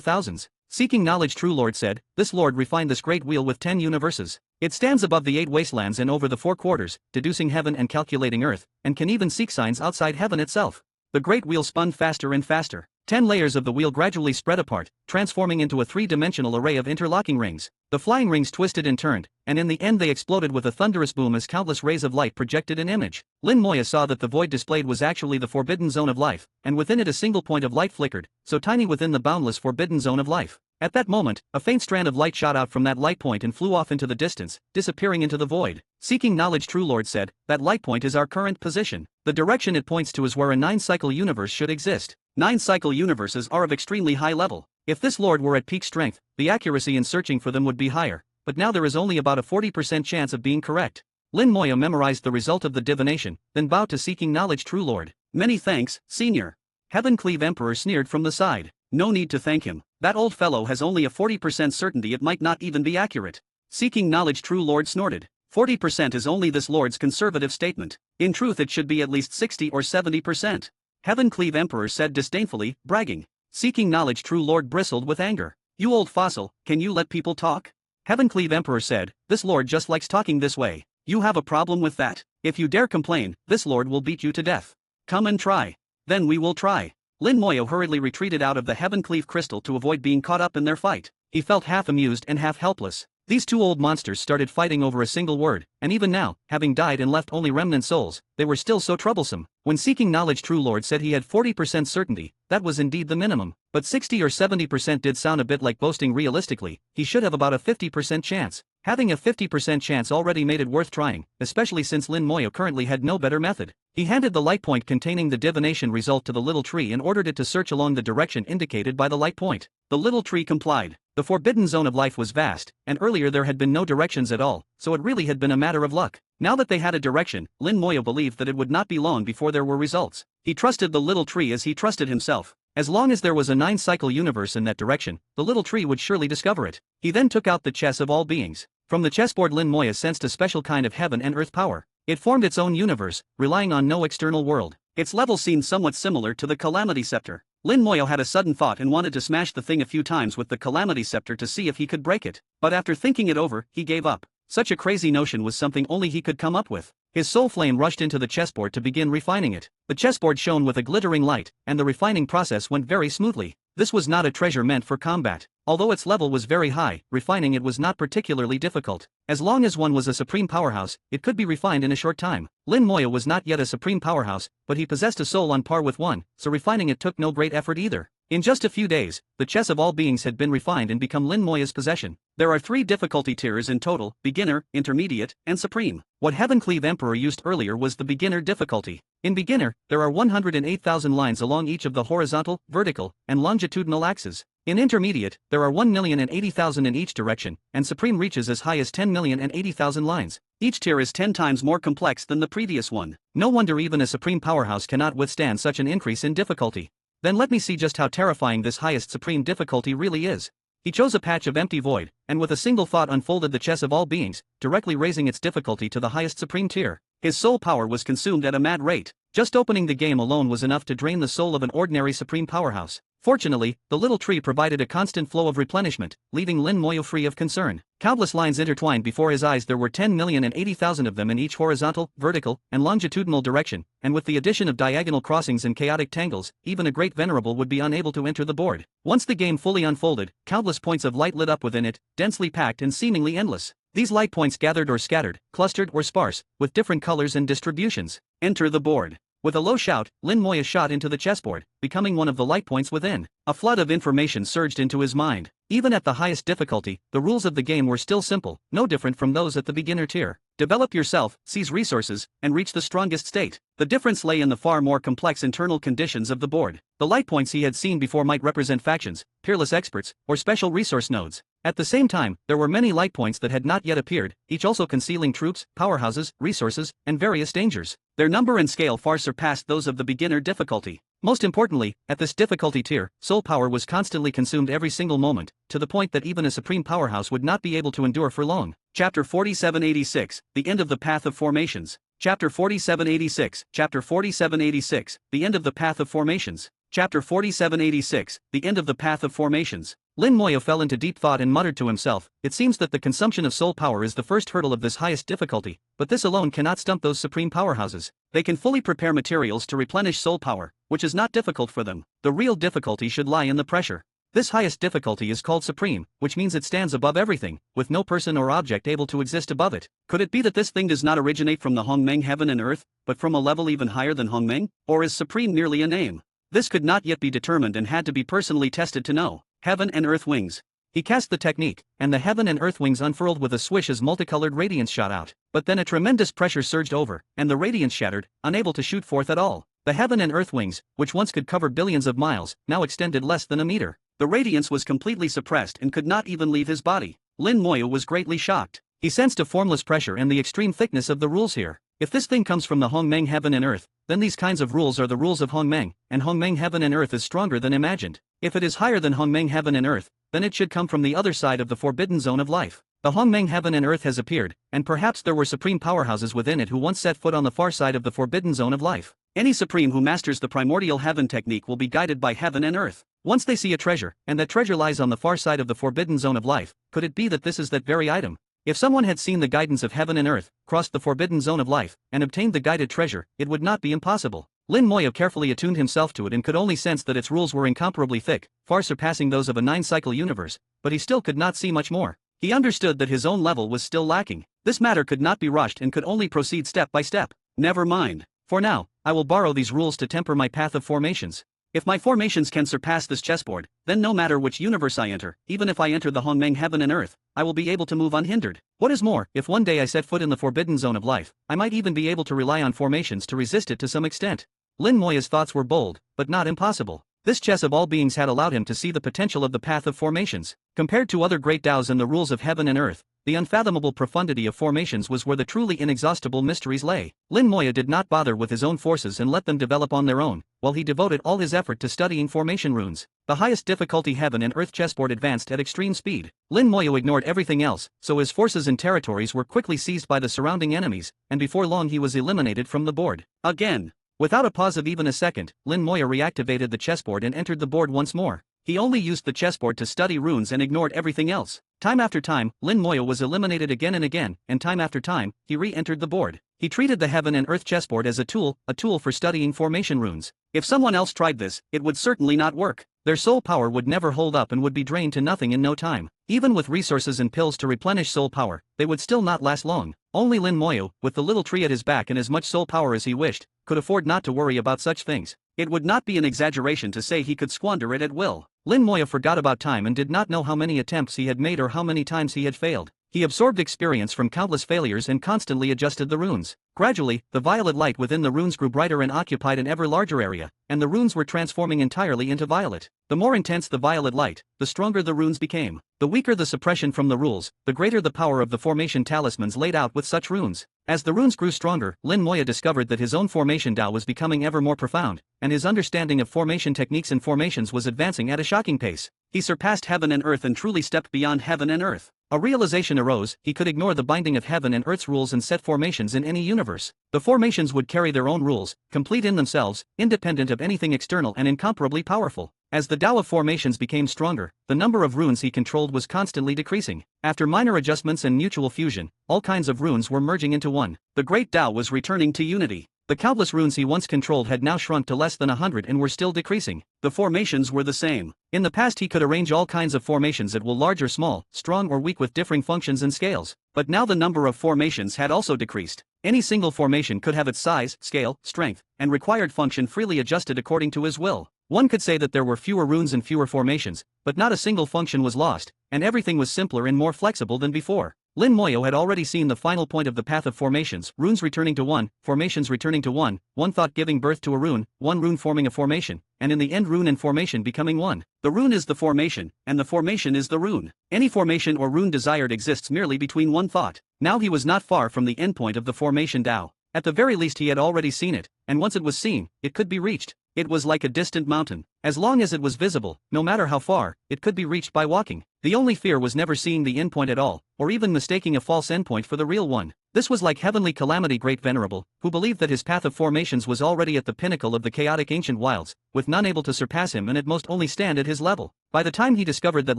thousands. Seeking Knowledge True Lord said, "This lord refined this great wheel with 10 universes. It stands above the 8 wastelands and over the 4 quarters, deducing heaven and calculating earth, and can even seek signs outside heaven itself." The great wheel spun faster and faster. 10 layers of the wheel gradually spread apart, transforming into a 3-dimensional array of interlocking rings. The flying rings twisted and turned, and in the end they exploded with a thunderous boom as countless rays of light projected an image. Lin Moya saw that the void displayed was actually the forbidden zone of life, and within it a single point of light flickered, so tiny within the boundless forbidden zone of life. At that moment, a faint strand of light shot out from that light point and flew off into the distance, disappearing into the void. Seeking Knowledge True Lord said, "That light point is our current position. The direction it points to is where a 9-cycle universe should exist. 9-cycle universes are of extremely high level. If this lord were at peak strength, the accuracy in searching for them would be higher, but now there is only about a 40% chance of being correct." Lin Moya memorized the result of the divination, then bowed to Seeking Knowledge True Lord. "Many thanks, Senior." Heaven Cleave Emperor sneered from the side. No need to thank him. That old fellow has only a 40% certainty it might not even be accurate. Seeking knowledge True Lord snorted. 40% is only this lord's conservative statement. In truth it should be at least 60 or 70%. Heaven Cleave Emperor said disdainfully, bragging. Seeking knowledge True Lord bristled with anger. You old fossil, can you let people talk? Heaven Cleave Emperor said, this lord just likes talking this way. You have a problem with that? If you dare complain, this lord will beat you to death. Come and try. Then we will try. Lin Moyo hurriedly retreated out of the Heaven Cleave crystal to avoid being caught up in their fight. He felt half amused and half helpless. These two old monsters started fighting over a single word, and even now, having died and left only remnant souls, they were still so troublesome. When Seeking Knowledge True Lord said he had 40% certainty, that was indeed the minimum, but 60 or 70% did sound a bit like boasting realistically. He should have about a 50% chance. Having a 50% chance already made it worth trying, especially since Lin Moyo currently had no better method. He handed the light point containing the divination result to the little tree and ordered it to search along the direction indicated by the light point. The little tree complied. The forbidden zone of life was vast, and earlier there had been no directions at all, so it really had been a matter of luck. Now that they had a direction, Lin Moyo believed that it would not be long before there were results. He trusted the little tree as he trusted himself. As long as there was a 9-cycle universe in that direction, the little tree would surely discover it. He then took out the chess of all beings. From the chessboard Lin Moyo sensed a special kind of heaven and earth power. It formed its own universe, relying on no external world. Its level seemed somewhat similar to the Calamity Scepter. Lin Moyo had a sudden thought and wanted to smash the thing a few times with the Calamity Scepter to see if he could break it. But after thinking it over, he gave up. Such a crazy notion was something only he could come up with. His soul flame rushed into the chessboard to begin refining it. The chessboard shone with a glittering light, and the refining process went very smoothly. This was not a treasure meant for combat. Although its level was very high, refining it was not particularly difficult. As long as one was a supreme powerhouse, it could be refined in a short time. Lin Moyo was not yet a supreme powerhouse, but he possessed a soul on par with one, so refining it took no great effort either. In just a few days, the chess of all beings had been refined and become Lin Moyo's possession. There are 3 difficulty tiers in total: beginner, intermediate, and supreme. What Heaven Cleave Emperor used earlier was the beginner difficulty. In beginner, there are 108,000 lines along each of the horizontal, vertical, and longitudinal axes. In intermediate, there are 1,080,000 in each direction, and supreme reaches as high as 10,080,000 lines. Each tier is 10 times more complex than the previous one. No wonder even a supreme powerhouse cannot withstand such an increase in difficulty. Then let me see just how terrifying this highest supreme difficulty really is. He chose a patch of empty void, and with a single thought unfolded the chess of all beings, directly raising its difficulty to the highest supreme tier. His soul power was consumed at a mad rate. Just opening the game alone was enough to drain the soul of an ordinary supreme powerhouse. Fortunately, the little tree provided a constant flow of replenishment, leaving Lin Moyo free of concern. Countless lines intertwined before his eyes. There were 10,080,000 of them in each horizontal, vertical, and longitudinal direction, and with the addition of diagonal crossings and chaotic tangles, even a great venerable would be unable to enter the board. Once the game fully unfolded, countless points of light lit up within it, densely packed and seemingly endless. These light points gathered or scattered, clustered or sparse, with different colors and distributions. Enter the board. With a low shout, Lin Moyo shot into the chessboard, becoming one of the light points within. A flood of information surged into his mind. Even at the highest difficulty, the rules of the game were still simple, no different from those at the beginner tier. Develop yourself, seize resources, and reach the strongest state. The difference lay in the far more complex internal conditions of the board. The light points he had seen before might represent factions, peerless experts, or special resource nodes. At the same time, there were many light points that had not yet appeared, each also concealing troops, powerhouses, resources, and various dangers. Their number and scale far surpassed those of the beginner difficulty. Most importantly, at this difficulty tier, soul power was constantly consumed every single moment, to the point that even a supreme powerhouse would not be able to endure for long. Chapter 4786, The End of the Path of Formations. Chapter 4786, Chapter 4786, The End of the Path of Formations. Chapter 4786, The End of the Path of Formations. Lin Moyo fell into deep thought and muttered to himself, it seems that the consumption of soul power is the first hurdle of this highest difficulty, but this alone cannot stump those supreme powerhouses. They can fully prepare materials to replenish soul power, which is not difficult for them. The real difficulty should lie in the pressure. This highest difficulty is called supreme, which means it stands above everything, with no person or object able to exist above it. Could it be that this thing does not originate from the Hongmeng heaven and earth, but from a level even higher than Hongmeng? Or is supreme merely a name? This could not yet be determined and had to be personally tested to know. Heaven and earth wings. He cast the technique, and the heaven and earth wings unfurled with a swish as multicolored radiance shot out. But then a tremendous pressure surged over, and the radiance shattered, unable to shoot forth at all. The heaven and earth wings, which once could cover billions of miles, now extended less than a meter. The radiance was completely suppressed and could not even leave his body. Lin Moyo was greatly shocked. He sensed a formless pressure and the extreme thickness of the rules here. If this thing comes from the Hongmeng heaven and earth, then these kinds of rules are the rules of Hongmeng, and Hongmeng heaven and earth is stronger than imagined. If it is higher than Hongmeng heaven and earth, then it should come from the other side of the forbidden zone of life. The Hongmeng heaven and earth has appeared, and perhaps there were supreme powerhouses within it who once set foot on the far side of the forbidden zone of life. Any supreme who masters the primordial heaven technique will be guided by heaven and earth. Once they see a treasure, and that treasure lies on the far side of the forbidden zone of life, could it be that this is that very item? If someone had seen the guidance of heaven and earth, crossed the forbidden zone of life, and obtained the guided treasure, it would not be impossible. Lin Moyo carefully attuned himself to it and could only sense that its rules were incomparably thick, far surpassing those of a 9-cycle universe, but he still could not see much more. He understood that his own level was still lacking. This matter could not be rushed and could only proceed step by step. Never mind. For now, I will borrow these rules to temper my path of formations. If my formations can surpass this chessboard, then no matter which universe I enter, even if I enter the Hongmeng heaven and earth, I will be able to move unhindered. What is more, if one day I set foot in the forbidden zone of life, I might even be able to rely on formations to resist it to some extent. Lin Moya's thoughts were bold, but not impossible. This chess of all beings had allowed him to see the potential of the path of formations. Compared to other great Taos and the rules of heaven and earth, the unfathomable profundity of formations was where the truly inexhaustible mysteries lay. Lin Moya did not bother with his own forces and let them develop on their own, while he devoted all his effort to studying formation runes. The highest difficulty heaven and earth chessboard advanced at extreme speed. Lin Moya ignored everything else, so his forces and territories were quickly seized by the surrounding enemies, and before long he was eliminated from the board. Again. Without a pause of even a second, Lin Moya reactivated the chessboard and entered the board once more. He only used the chessboard to study runes and ignored everything else. Time after time, Lin Moya was eliminated again and again, and time after time, he re-entered the board. He treated the heaven and earth chessboard as a tool for studying formation runes. If someone else tried this, it would certainly not work. Their soul power would never hold up and would be drained to nothing in no time. Even with resources and pills to replenish soul power, they would still not last long. Only Lin Moya, with the little tree at his back and as much soul power as he wished, could afford not to worry about such things. It would not be an exaggeration to say he could squander it at will. Lin Moya forgot about time and did not know how many attempts he had made or how many times he had failed. He absorbed experience from countless failures and constantly adjusted the runes. Gradually, the violet light within the runes grew brighter and occupied an ever larger area, and the runes were transforming entirely into violet. The more intense the violet light, the stronger the runes became. The weaker the suppression from the rules, the greater the power of the formation talismans laid out with such runes. As the runes grew stronger, Lin Moya discovered that his own formation Tao was becoming ever more profound, and his understanding of formation techniques and formations was advancing at a shocking pace. He surpassed heaven and earth and truly stepped beyond heaven and earth. A realization arose: he could ignore the binding of heaven and earth's rules and set formations in any universe. The formations would carry their own rules, complete in themselves, independent of anything external and incomparably powerful. As the Tao of formations became stronger, the number of runes he controlled was constantly decreasing. After minor adjustments and mutual fusion, all kinds of runes were merging into one. The great Tao was returning to unity. The countless runes he once controlled had now shrunk to less than 100 and were still decreasing. The formations were the same. In the past he could arrange all kinds of formations at will, large or small, strong or weak, with differing functions and scales. But now the number of formations had also decreased. Any single formation could have its size, scale, strength, and required function freely adjusted according to his will. One could say that there were fewer runes and fewer formations, but not a single function was lost, and everything was simpler and more flexible than before. Lin Moya had already seen the final point of the path of formations: runes returning to one, formations returning to one thought giving birth to a rune, one rune forming a formation, and in the end rune and formation becoming one. The rune is the formation, and the formation is the rune. Any formation or rune desired exists merely between one thought. Now he was not far from the endpoint of the formation Tao. At the very least he had already seen it, and once it was seen, it could be reached. It was like a distant mountain. As long as it was visible, no matter how far, it could be reached by walking. The only fear was never seeing the endpoint at all, or even mistaking a false endpoint for the real one. This was like heavenly calamity great venerable, who believed that his path of formations was already at the pinnacle of the chaotic ancient wilds, with none able to surpass him and at most only stand at his level. By the time he discovered that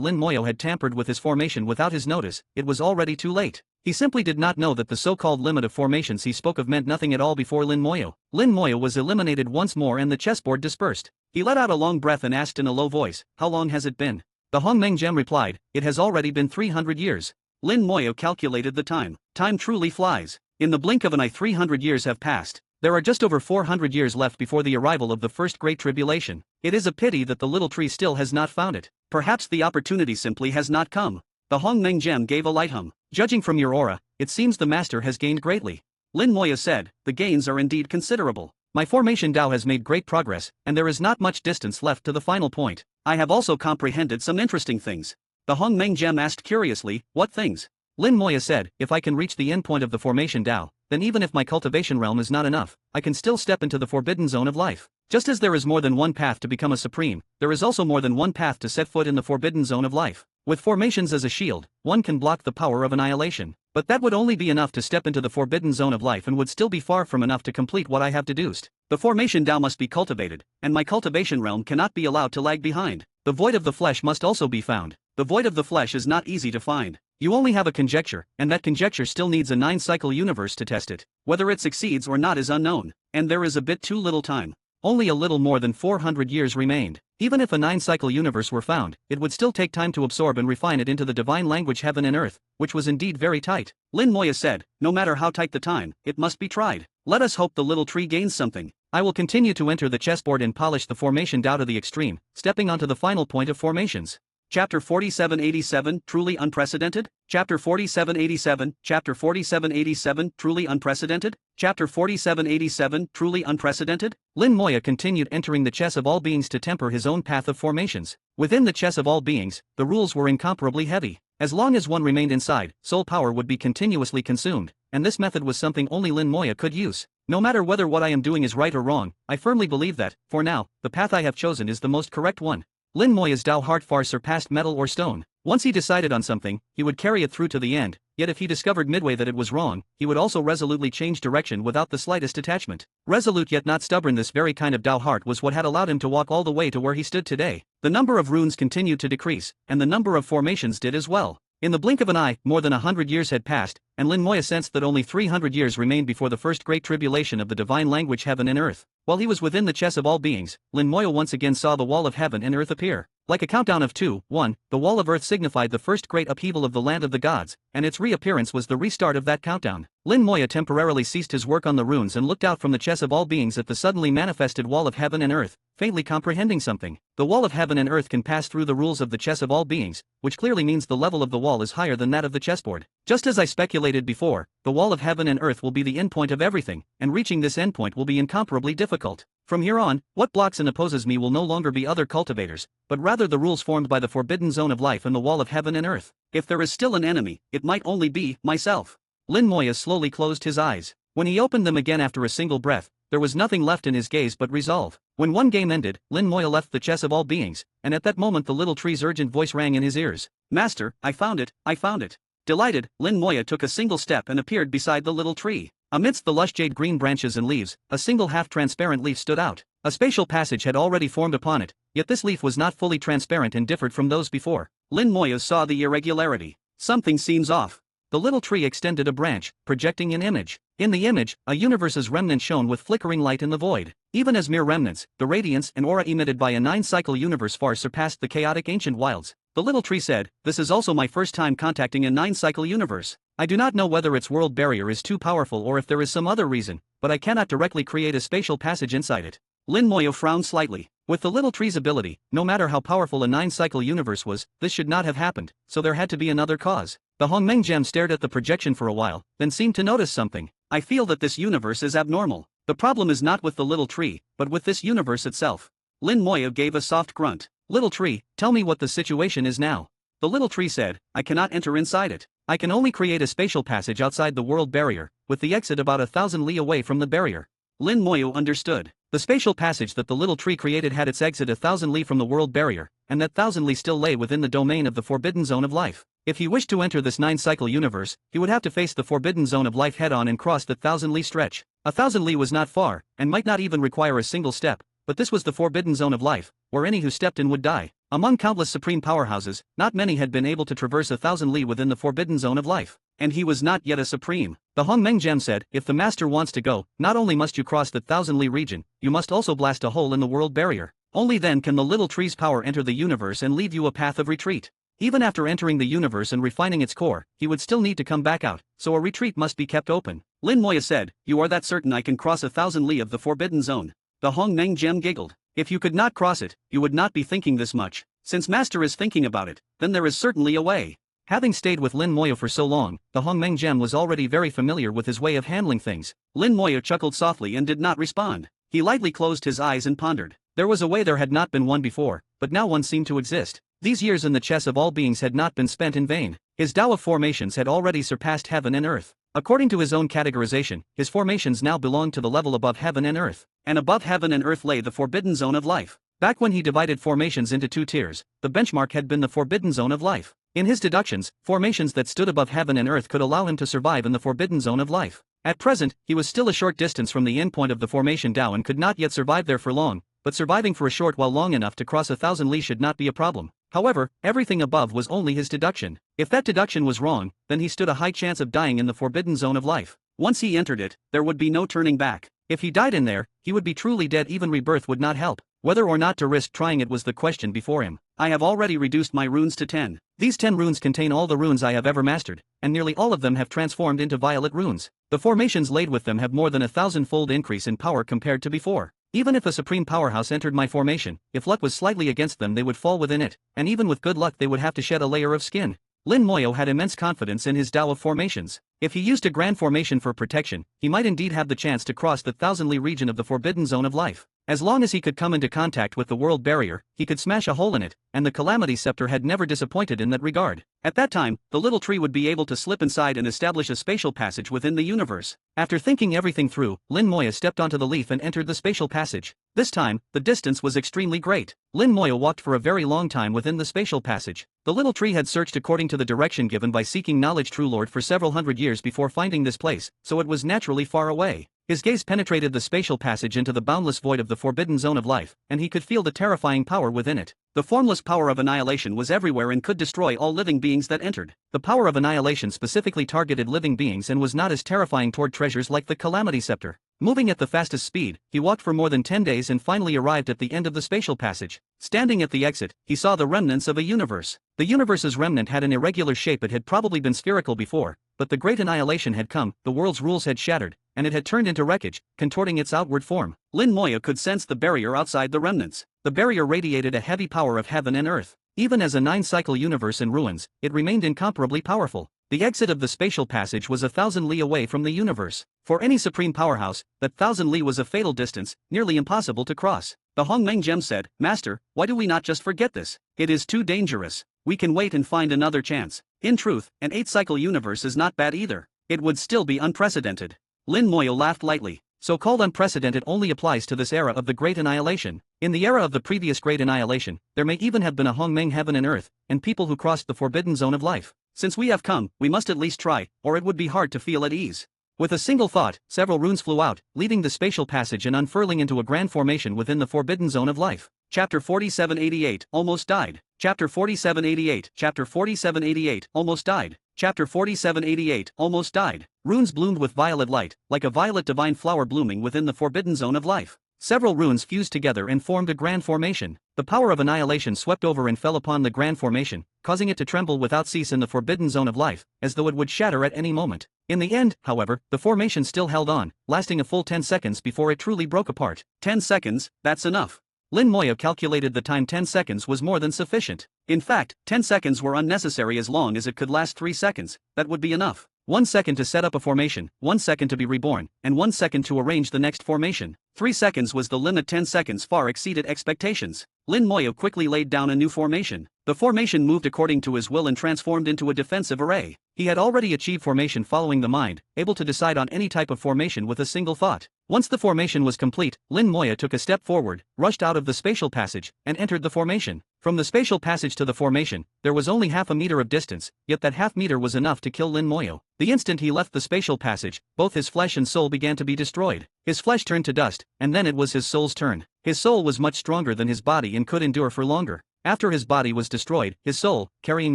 Lin Moyo had tampered with his formation without his notice, it was already too late. He simply did not know that the so-called limit of formations he spoke of meant nothing at all before Lin Moyo. Lin Moyo was eliminated once more and the chessboard dispersed. He let out a long breath and asked in a low voice, "How long has it been?" The Hongmeng gem replied, "It has already been 300 years. Lin Moyo calculated the time. Time truly flies. In the blink of an eye 300 years have passed. There are just over 400 years left before the arrival of the first great tribulation. It is a pity that the little tree still has not found it. Perhaps the opportunity simply has not come." The Hongmeng gem gave a light hum. "Judging from your aura, it seems the master has gained greatly." Lin Moya said, "The gains are indeed considerable. My formation Tao has made great progress, and there is not much distance left to the final point. I have also comprehended some interesting things." The Hongmeng gem asked curiously, "What things?" Lin Moya said, "If I can reach the endpoint of the formation Tao, then even if my cultivation realm is not enough, I can still step into the forbidden zone of life. Just as there is more than one path to become a supreme, there is also more than one path to set foot in the forbidden zone of life. With formations as a shield, one can block the power of annihilation. But that would only be enough to step into the forbidden zone of life and would still be far from enough to complete what I have deduced. The formation Tao must be cultivated, and my cultivation realm cannot be allowed to lag behind. The void of the flesh must also be found. The void of the flesh is not easy to find. You only have a conjecture, and that conjecture still needs a 9-cycle universe to test it. Whether it succeeds or not is unknown, and there is a bit too little time. Only a little more than 400 years remained. Even if a 9-cycle universe were found, it would still take time to absorb and refine it into the divine language heaven and earth, which was indeed very tight. Lin Moya said, no matter how tight the time, it must be tried. Let us hope the little tree gains something. I will continue to enter the chessboard and polish the formation Tao to the extreme, stepping onto the final point of formations. Chapter 4787, Truly Unprecedented? Chapter 4787, Chapter 4787, Truly Unprecedented? Chapter 4787, Truly Unprecedented? Lin Moya continued entering the chess of all beings to temper his own path of formations. Within the chess of all beings, the rules were incomparably heavy. As long as one remained inside, soul power would be continuously consumed, and this method was something only Lin Moya could use. No matter whether what I am doing is right or wrong, I firmly believe that, for now, the path I have chosen is the most correct one. Lin Moya's Tao heart far surpassed metal or stone. Once he decided on something, he would carry it through to the end, yet if he discovered midway that it was wrong, he would also resolutely change direction without the slightest attachment. Resolute yet not stubborn, this very kind of Tao heart was what had allowed him to walk all the way to where he stood today. The number of runes continued to decrease, and the number of formations did as well. In the blink of an eye, more than 100 years had passed, and Lin Moya sensed that only 300 years remained before the first great tribulation of the divine language heaven and earth. While he was within the chess of all beings, Lin Moya once again saw the wall of heaven and earth appear. Like a countdown of 2, 1, the wall of earth signified the first great upheaval of the land of the gods, and its reappearance was the restart of that countdown. Lin Moya temporarily ceased his work on the runes and looked out from the chess of all beings at the suddenly manifested wall of heaven and earth, faintly comprehending something. The wall of heaven and earth can pass through the rules of the chess of all beings, which clearly means the level of the wall is higher than that of the chessboard. Just as I speculated before, the wall of heaven and earth will be the endpoint of everything, and reaching this endpoint will be incomparably difficult. From here on, what blocks and opposes me will no longer be other cultivators, but rather the rules formed by the forbidden zone of life and the wall of heaven and earth. If there is still an enemy, it might only be myself. Lin Moya slowly closed his eyes. When he opened them again after a single breath, there was nothing left in his gaze but resolve. When one game ended, Lin Moya left the chess of all beings, and at that moment the little tree's urgent voice rang in his ears. Master, I found it, I found it. Delighted, Lin Moya took a single step and appeared beside the little tree. Amidst the lush jade green branches and leaves, a single half-transparent leaf stood out. A spatial passage had already formed upon it, yet this leaf was not fully transparent and differed from those before. Lin Moya saw the irregularity. Something seems off. The little tree extended a branch, projecting an image. In the image, a universe's remnant shone with flickering light in the void. Even as mere remnants, the radiance and aura emitted by a 9-cycle universe far surpassed the chaotic ancient wilds. The little tree said, "This is also my first time contacting a 9-cycle universe. I do not know whether its world barrier is too powerful or if there is some other reason, but I cannot directly create a spatial passage inside it." Lin Moya frowned slightly. With the little tree's ability, no matter how powerful a 9-cycle universe was, this should not have happened, so there had to be another cause. The Hongmeng gem stared at the projection for a while, then seemed to notice something. I feel that this universe is abnormal. The problem is not with the little tree, but with this universe itself. Lin Moya gave a soft grunt. Little tree, tell me what the situation is now. The little tree said, I cannot enter inside it. I can only create a spatial passage outside the world barrier, with the exit about 1,000 li away from the barrier. Lin Moya understood. The spatial passage that the little tree created had its exit 1,000 li from the world barrier, and that 1,000 li still lay within the domain of the forbidden zone of life. If he wished to enter this 9-cycle universe, he would have to face the forbidden zone of life head-on and cross the 1,000 li stretch. 1,000 li was not far, and might not even require a single step, but this was the forbidden zone of life, where any who stepped in would die. Among countless supreme powerhouses, not many had been able to traverse 1,000 li within the forbidden zone of life. And he was not yet a supreme. The Hongmeng gem said, if the master wants to go, not only must you cross the 1,000 li region, you must also blast a hole in the world barrier. Only then can the little tree's power enter the universe and leave you a path of retreat. Even after entering the universe and refining its core, he would still need to come back out, so a retreat must be kept open. Lin Moya said, you are that certain I can cross 1,000 li of the forbidden zone? The Hongmeng gem giggled. If you could not cross it, you would not be thinking this much. Since master is thinking about it, then there is certainly a way. Having stayed with Lin Moya for so long, the Hongmeng gem was already very familiar with his way of handling things. Lin Moya chuckled softly and did not respond. He lightly closed his eyes and pondered. There was a way there had not been one before, but now one seemed to exist. These years in the chess of all beings had not been spent in vain. His Tao of formations had already surpassed heaven and earth. According to his own categorization, his formations now belonged to the level above heaven and earth, and above heaven and earth lay the forbidden zone of life. Back when he divided formations into two tiers, the benchmark had been the forbidden zone of life. In his deductions, formations that stood above heaven and earth could allow him to survive in the forbidden zone of life. At present, he was still a short distance from the endpoint of the formation Dao and could not yet survive there for long, but surviving for a short while long enough to cross 1,000 li should not be a problem. However, everything above was only his deduction. If that deduction was wrong, then he stood a high chance of dying in the forbidden zone of life. Once he entered it, there would be no turning back. If he died in there, he would be truly dead. Even rebirth would not help. Whether or not to risk trying it was the question before him. I have already reduced my runes to 10. These 10 runes contain all the runes I have ever mastered, and nearly all of them have transformed into violet runes. The formations laid with them have more than 1,000-fold increase in power compared to before. Even if a supreme powerhouse entered my formation, if luck was slightly against them they would fall within it, and even with good luck they would have to shed a layer of skin. Lin Moyo had immense confidence in his Dao of formations. If he used a grand formation for protection, he might indeed have the chance to cross the 1,000 li region of the forbidden zone of life. As long as he could come into contact with the world barrier, he could smash a hole in it, and the Calamity Scepter had never disappointed in that regard. At that time, the little tree would be able to slip inside and establish a spatial passage within the universe. After thinking everything through, Lin Moyo stepped onto the leaf and entered the spatial passage. This time, the distance was extremely great. Lin Moyo walked for a very long time within the spatial passage. The little tree had searched according to the direction given by seeking knowledge True Lord for several hundred years before finding this place, so it was naturally far away. His gaze penetrated the spatial passage into the boundless void of the forbidden zone of life, and he could feel the terrifying power within it. The formless power of annihilation was everywhere and could destroy all living beings that entered. The power of annihilation specifically targeted living beings and was not as terrifying toward treasures like the Calamity Scepter. Moving at the fastest speed, he walked for more than 10 days and finally arrived at the end of the spatial passage. Standing at the exit, he saw the remnants of a universe. The universe's remnant had an irregular shape. It had probably been spherical before, but the great annihilation had come, the world's rules had shattered, and it had turned into wreckage, contorting its outward form. Lin Moyo could sense the barrier outside the remnants. The barrier radiated a heavy power of heaven and earth. Even as a 9-cycle universe in ruins, it remained incomparably powerful. The exit of the spatial passage was 1,000 li away from the universe. For any supreme powerhouse, that 1,000 li was a fatal distance, nearly impossible to cross. The Hongmeng gem said, "Master, why do we not just forget this? It is too dangerous. We can wait and find another chance." In truth, an 8-cycle universe is not bad either. It would still be unprecedented. Lin Moyo laughed lightly. So-called unprecedented only applies to this era of the Great Annihilation. In the era of the previous Great Annihilation, there may even have been a Hongmeng heaven and earth, and people who crossed the forbidden zone of life. Since we have come, we must at least try, or it would be hard to feel at ease. With a single thought, several runes flew out, leaving the spatial passage and unfurling into a grand formation within the forbidden zone of life. Chapter 4788, Almost Died. Chapter 4788, Chapter 4788, Almost Died. Chapter 4788, Almost Died. Runes bloomed with violet light, like a violet divine flower blooming within the forbidden zone of life. Several runes fused together and formed a grand formation. The power of annihilation swept over and fell upon the grand formation, causing it to tremble without cease in the forbidden zone of life, as though it would shatter at any moment. In the end, however, the formation still held on, lasting a full 10 seconds before it truly broke apart. 10 seconds, that's enough. Lin Moyo calculated the time. 10 seconds was more than sufficient. In fact, 10 seconds were unnecessary. As long as it could last 3 seconds, that would be enough. 1 second to set up a formation, 1 second to be reborn, and 1 second to arrange the next formation. 3 seconds was the limit. 10 seconds far exceeded expectations. Lin Moyo quickly laid down a new formation. The formation moved according to his will and transformed into a defensive array. He had already achieved formation following the mind, able to decide on any type of formation with a single thought. Once the formation was complete, Lin Moyo took a step forward, rushed out of the spatial passage, and entered the formation. From the spatial passage to the formation, there was only half a meter of distance, yet that half meter was enough to kill Lin Moyo. The instant he left the spatial passage, both his flesh and soul began to be destroyed. His flesh turned to dust, and then it was his soul's turn. His soul was much stronger than his body and could endure for longer. After his body was destroyed, his soul, carrying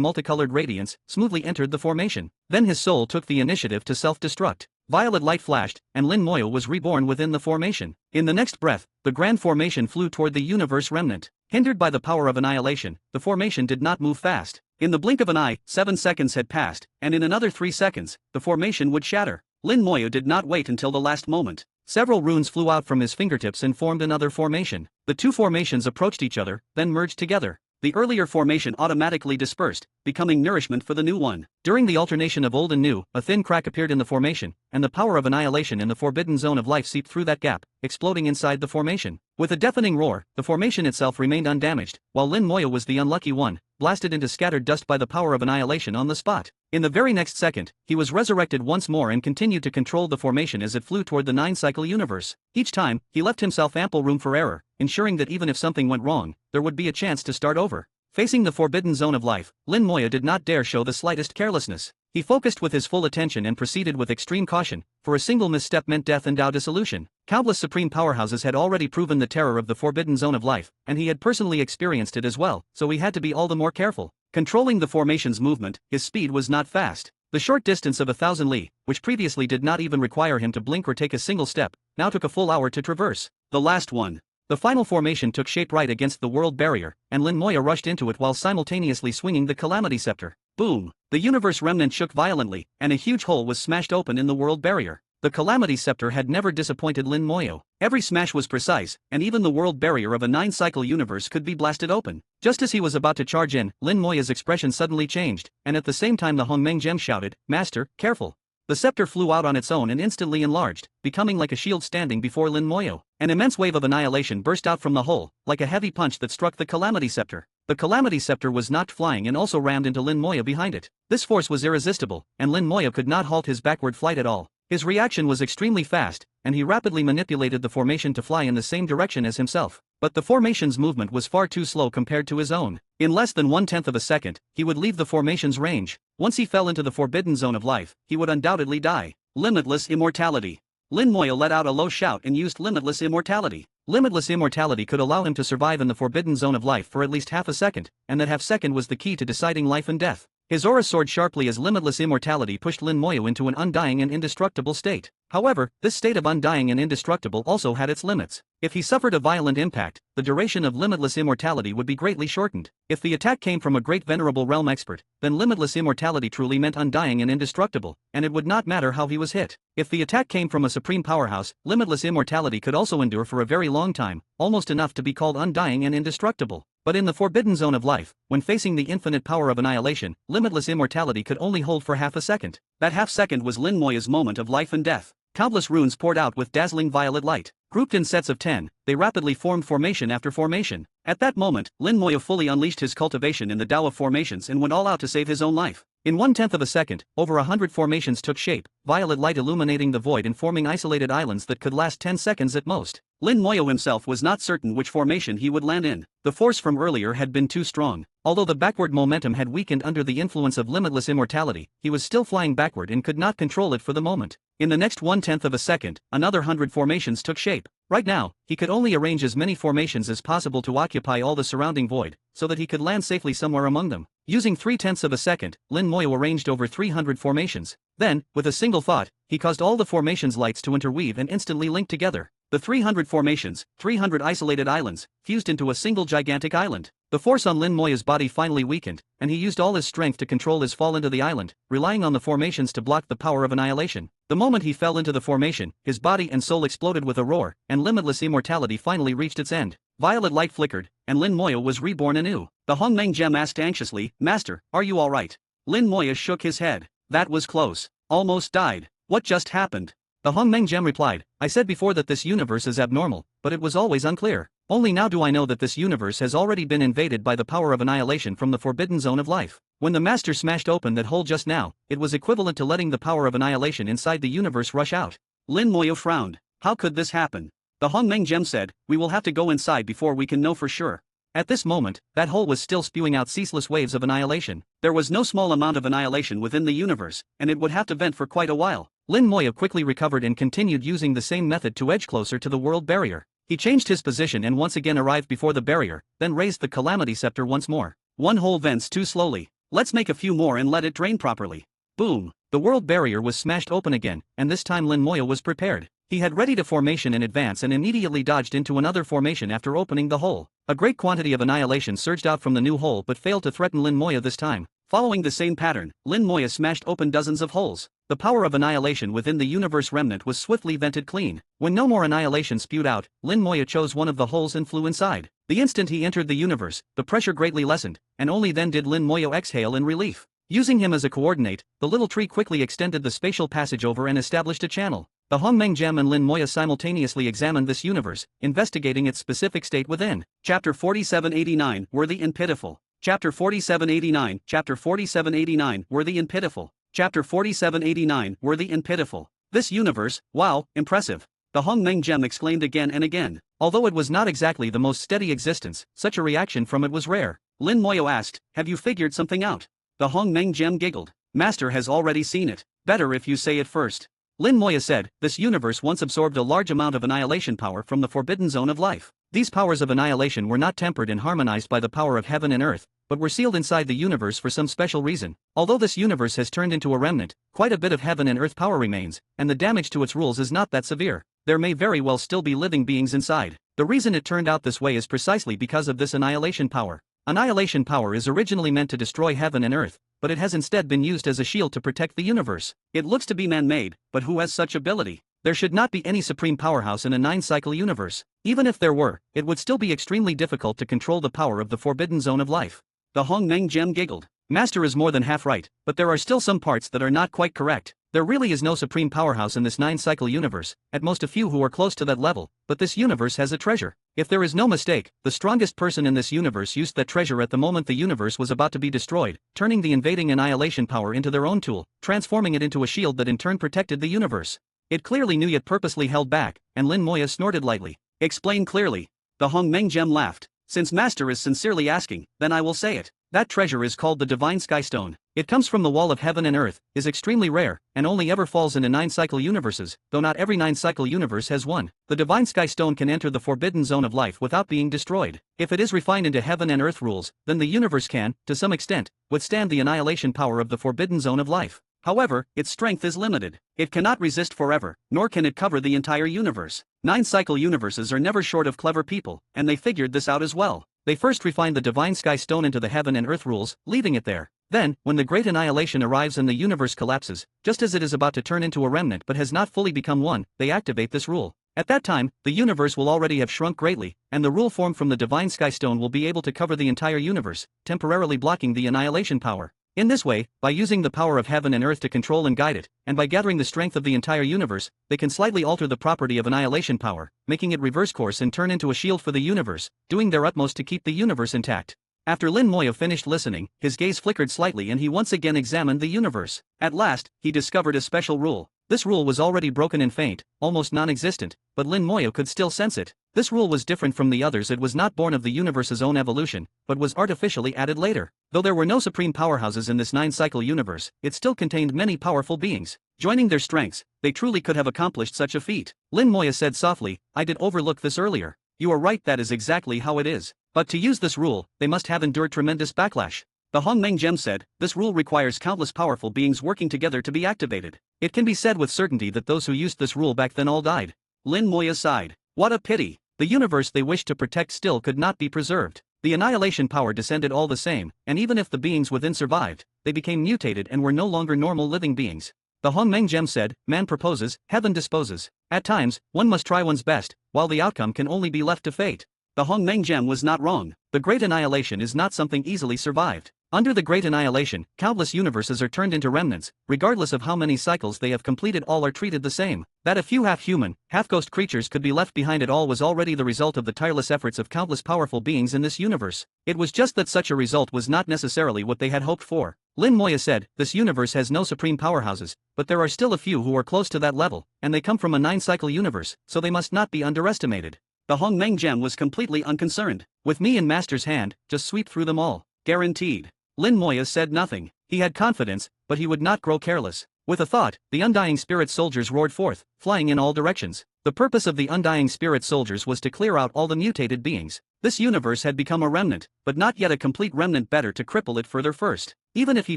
multicolored radiance, smoothly entered the formation. Then his soul took the initiative to self-destruct. Violet light flashed, and Lin Moyo was reborn within the formation. In the next breath, the grand formation flew toward the universe remnant. Hindered by the power of annihilation, the formation did not move fast. In the blink of an eye, 7 seconds had passed, and in another 3 seconds, the formation would shatter. Lin Moyo did not wait until the last moment. Several runes flew out from his fingertips and formed another formation. The two formations approached each other, then merged together. the earlier formation automatically dispersed, becoming nourishment for the new one. During the alternation of old and new, a thin crack appeared in the formation, and the power of annihilation in the forbidden zone of life seeped through that gap, exploding inside the formation. With a deafening roar, the formation itself remained undamaged, while Lin Moya was the unlucky one, blasted into scattered dust by the power of annihilation on the spot. In the very next second, he was resurrected once more and continued to control the formation as it flew toward the 9-cycle universe. Each time, he left himself ample room for error, ensuring that even if something went wrong, there would be a chance to start over. Facing the forbidden zone of life, Lin Moya did not dare show the slightest carelessness. He focused with his full attention and proceeded with extreme caution, for a single misstep meant death and Dao dissolution. Countless supreme powerhouses had already proven the terror of the forbidden zone of life, and he had personally experienced it as well, so he had to be all the more careful. Controlling the formation's movement, his speed was not fast. The short distance of 1,000 li, which previously did not even require him to blink or take a single step, now took a full hour to traverse. The last one. The final formation took shape right against the world barrier, and Lin Moya rushed into it while simultaneously swinging the Calamity Scepter. Boom! The universe remnant shook violently, and a huge hole was smashed open in the world barrier. The Calamity Scepter had never disappointed Lin Moya. Every smash was precise, and even the world barrier of a 9-cycle universe could be blasted open. Just as he was about to charge in, Lin Moya's expression suddenly changed, and at the same time the Hongmeng Gem shouted, "Master, careful!" The scepter flew out on its own and instantly enlarged, becoming like a shield standing before Lin Moya. An immense wave of annihilation burst out from the hole, like a heavy punch that struck the Calamity Scepter. The Calamity Scepter was knocked flying and also rammed into Lin Moya behind it. This force was irresistible, and Lin Moya could not halt his backward flight at all. His reaction was extremely fast, and he rapidly manipulated the formation to fly in the same direction as himself. But the formation's movement was far too slow compared to his own. In less than 1/10 of a second, he would leave the formation's range. Once he fell into the forbidden zone of life, he would undoubtedly die. Limitless immortality. Lin Moya let out a low shout and used limitless immortality. Limitless immortality could allow him to survive in the forbidden zone of life for at least half a second, and that half second was the key to deciding life and death. His aura soared sharply as limitless immortality pushed Lin Moya into an undying and indestructible state. However, this state of undying and indestructible also had its limits. If he suffered a violent impact, the duration of limitless immortality would be greatly shortened. If the attack came from a great venerable realm expert, then limitless immortality truly meant undying and indestructible, and it would not matter how he was hit. If the attack came from a supreme powerhouse, limitless immortality could also endure for a very long time, almost enough to be called undying and indestructible. But in the forbidden zone of life, when facing the infinite power of annihilation, limitless immortality could only hold for half a second. That half second was Lin Moya's moment of life and death. Countless runes poured out with dazzling violet light. Grouped in sets of 10, they rapidly formed formation after formation. At that moment, Lin Moya fully unleashed his cultivation in the Tao of formations and went all out to save his own life. In 1/10 of a second, over 100 formations took shape, violet light illuminating the void and forming isolated islands that could last 10 seconds at most. Lin Moya himself was not certain which formation he would land in. The force from earlier had been too strong. Although the backward momentum had weakened under the influence of limitless immortality, he was still flying backward and could not control it for the moment. In the next 1/10 of a second, another 100 formations took shape. Right now, he could only arrange as many formations as possible to occupy all the surrounding void, so that he could land safely somewhere among them. Using 3/10 of a second, Lin Moya arranged over 300 formations. Then, with a single thought, he caused all the formations' lights to interweave and instantly link together. The 300 formations, 300 isolated islands, fused into a single gigantic island. The force on Lin Moya's body finally weakened, and he used all his strength to control his fall into the island, relying on the formations to block the power of annihilation. The moment he fell into the formation, his body and soul exploded with a roar, and limitless immortality finally reached its end. Violet light flickered, and Lin Moya was reborn anew. The Hongmeng Gem asked anxiously, "Master, are you alright?" Lin Moya shook his head. "That was close. Almost died. What just happened?" The Hongmeng Gem replied, "I said before that this universe is abnormal, but it was always unclear. Only now do I know that this universe has already been invaded by the power of annihilation from the forbidden zone of life. When the master smashed open that hole just now, it was equivalent to letting the power of annihilation inside the universe rush out." Lin Moya frowned. How could this happen? The Hongmeng Gem said, "We will have to go inside before we can know for sure." At this moment, that hole was still spewing out ceaseless waves of annihilation. There was no small amount of annihilation within the universe, and it would have to vent for quite a while. Lin Moya quickly recovered and continued using the same method to edge closer to the world barrier. He changed his position and once again arrived before the barrier, then raised the Calamity Scepter once more. One hole vents too slowly. Let's make a few more and let it drain properly. Boom! The world barrier was smashed open again, and this time Lin Moya was prepared. He had readied a formation in advance and immediately dodged into another formation after opening the hole. A great quantity of annihilation surged out from the new hole but failed to threaten Lin Moya this time. Following the same pattern, Lin Moya smashed open dozens of holes. The power of annihilation within the universe remnant was swiftly vented clean. When no more annihilation spewed out, Lin Moya chose one of the holes and flew inside. The instant he entered the universe, the pressure greatly lessened, and only then did Lin Moyo exhale in relief. Using him as a coordinate, the little tree quickly extended the spatial passage over and established a channel. The Hongmeng Gem and Lin Moya simultaneously examined this universe, investigating its specific state within. Chapter 4789, Worthy and Pitiful. Chapter 4789, Chapter 4789, Worthy and Pitiful. Chapter 4789, Worthy and Pitiful. This universe, wow, impressive. The Hongmeng Gem exclaimed again and again. Although it was not exactly the most steady existence, such a reaction from it was rare. Lin Moyo asked, "Have you figured something out?" The Hongmeng Gem giggled. "Master has already seen it. Better if you say it first." Lin Moya said, "This universe once absorbed a large amount of annihilation power from the forbidden zone of life. These powers of annihilation were not tempered and harmonized by the power of heaven and earth, but were sealed inside the universe for some special reason. Although this universe has turned into a remnant, quite a bit of heaven and earth power remains, and the damage to its rules is not that severe. There may very well still be living beings inside. The reason it turned out this way is precisely because of this annihilation power. Annihilation power is originally meant to destroy heaven and earth, but it has instead been used as a shield to protect the universe. It looks to be man-made, but who has such ability? There should not be any supreme powerhouse in a 9-cycle universe. Even if there were, it would still be extremely difficult to control the power of the forbidden zone of life." The Hongmeng Gem giggled. "Master is more than half right, but there are still some parts that are not quite correct. There really is no supreme powerhouse in this 9-cycle universe, at most a few who are close to that level, but this universe has a treasure. If there is no mistake, the strongest person in this universe used that treasure at the moment the universe was about to be destroyed, turning the invading annihilation power into their own tool, transforming it into a shield that in turn protected the universe. It clearly knew yet purposely held back," and Lin Moya snorted lightly. "Explain clearly." The Hongmeng Gem laughed. "Since Master is sincerely asking, then I will say it. That treasure is called the Divine Sky Stone. It comes from the wall of heaven and earth, is extremely rare, and only ever falls into 9-cycle universes, though not every 9-cycle universe has one. The Divine Sky Stone can enter the forbidden zone of life without being destroyed. If it is refined into heaven and earth rules, then the universe can, to some extent, withstand the annihilation power of the forbidden zone of life. However, its strength is limited. It cannot resist forever, nor can it cover the entire universe. 9-cycle universes are never short of clever people, and they figured this out as well. They first refined the Divine Sky Stone into the heaven and earth rules, leaving it there. Then, when the great annihilation arrives and the universe collapses, just as it is about to turn into a remnant but has not fully become one, they activate this rule. At that time, the universe will already have shrunk greatly, and the rule formed from the Divine Sky Stone will be able to cover the entire universe, temporarily blocking the annihilation power. In this way, by using the power of heaven and earth to control and guide it, and by gathering the strength of the entire universe, they can slightly alter the property of annihilation power, making it reverse course and turn into a shield for the universe, doing their utmost to keep the universe intact. After Lin Moya finished listening, his gaze flickered slightly and he once again examined the universe. At last, he discovered a special rule. This rule was already broken and faint, almost non-existent, but Lin Moya could still sense it. This rule was different from the others. It was not born of the universe's own evolution, but was artificially added later. Though there were no supreme powerhouses in this 9-cycle universe, it still contained many powerful beings. Joining their strengths, they truly could have accomplished such a feat. Lin Moya said softly, "I did overlook this earlier. You are right, that is exactly how it is. But to use this rule, they must have endured tremendous backlash." The Hongmeng Gem said, "This rule requires countless powerful beings working together to be activated. It can be said with certainty that those who used this rule back then all died." Lin Moya sighed. What a pity. The universe they wished to protect still could not be preserved. The annihilation power descended all the same, and even if the beings within survived, they became mutated and were no longer normal living beings. The Hongmeng Gem said, "Man proposes, heaven disposes. At times, one must try one's best, while the outcome can only be left to fate." The Hongmeng Gem was not wrong. The Great Annihilation is not something easily survived. Under the Great Annihilation, countless universes are turned into remnants, regardless of how many cycles they have completed. All are treated the same. That a few half-human, half-ghost creatures could be left behind at all was already the result of the tireless efforts of countless powerful beings in this universe. It was just that such a result was not necessarily what they had hoped for. Lin Moya said, "This universe has no supreme powerhouses, but there are still a few who are close to that level, and they come from a 9-cycle universe, so they must not be underestimated." The Hongmeng Gem was completely unconcerned. "With me in Master's hand, just sweep through them all. Guaranteed." Lin Moya said nothing. He had confidence, but he would not grow careless. With a thought, the Undying Spirit soldiers roared forth, flying in all directions. The purpose of the Undying Spirit soldiers was to clear out all the mutated beings. This universe had become a remnant, but not yet a complete remnant. Better to cripple it further first. Even if he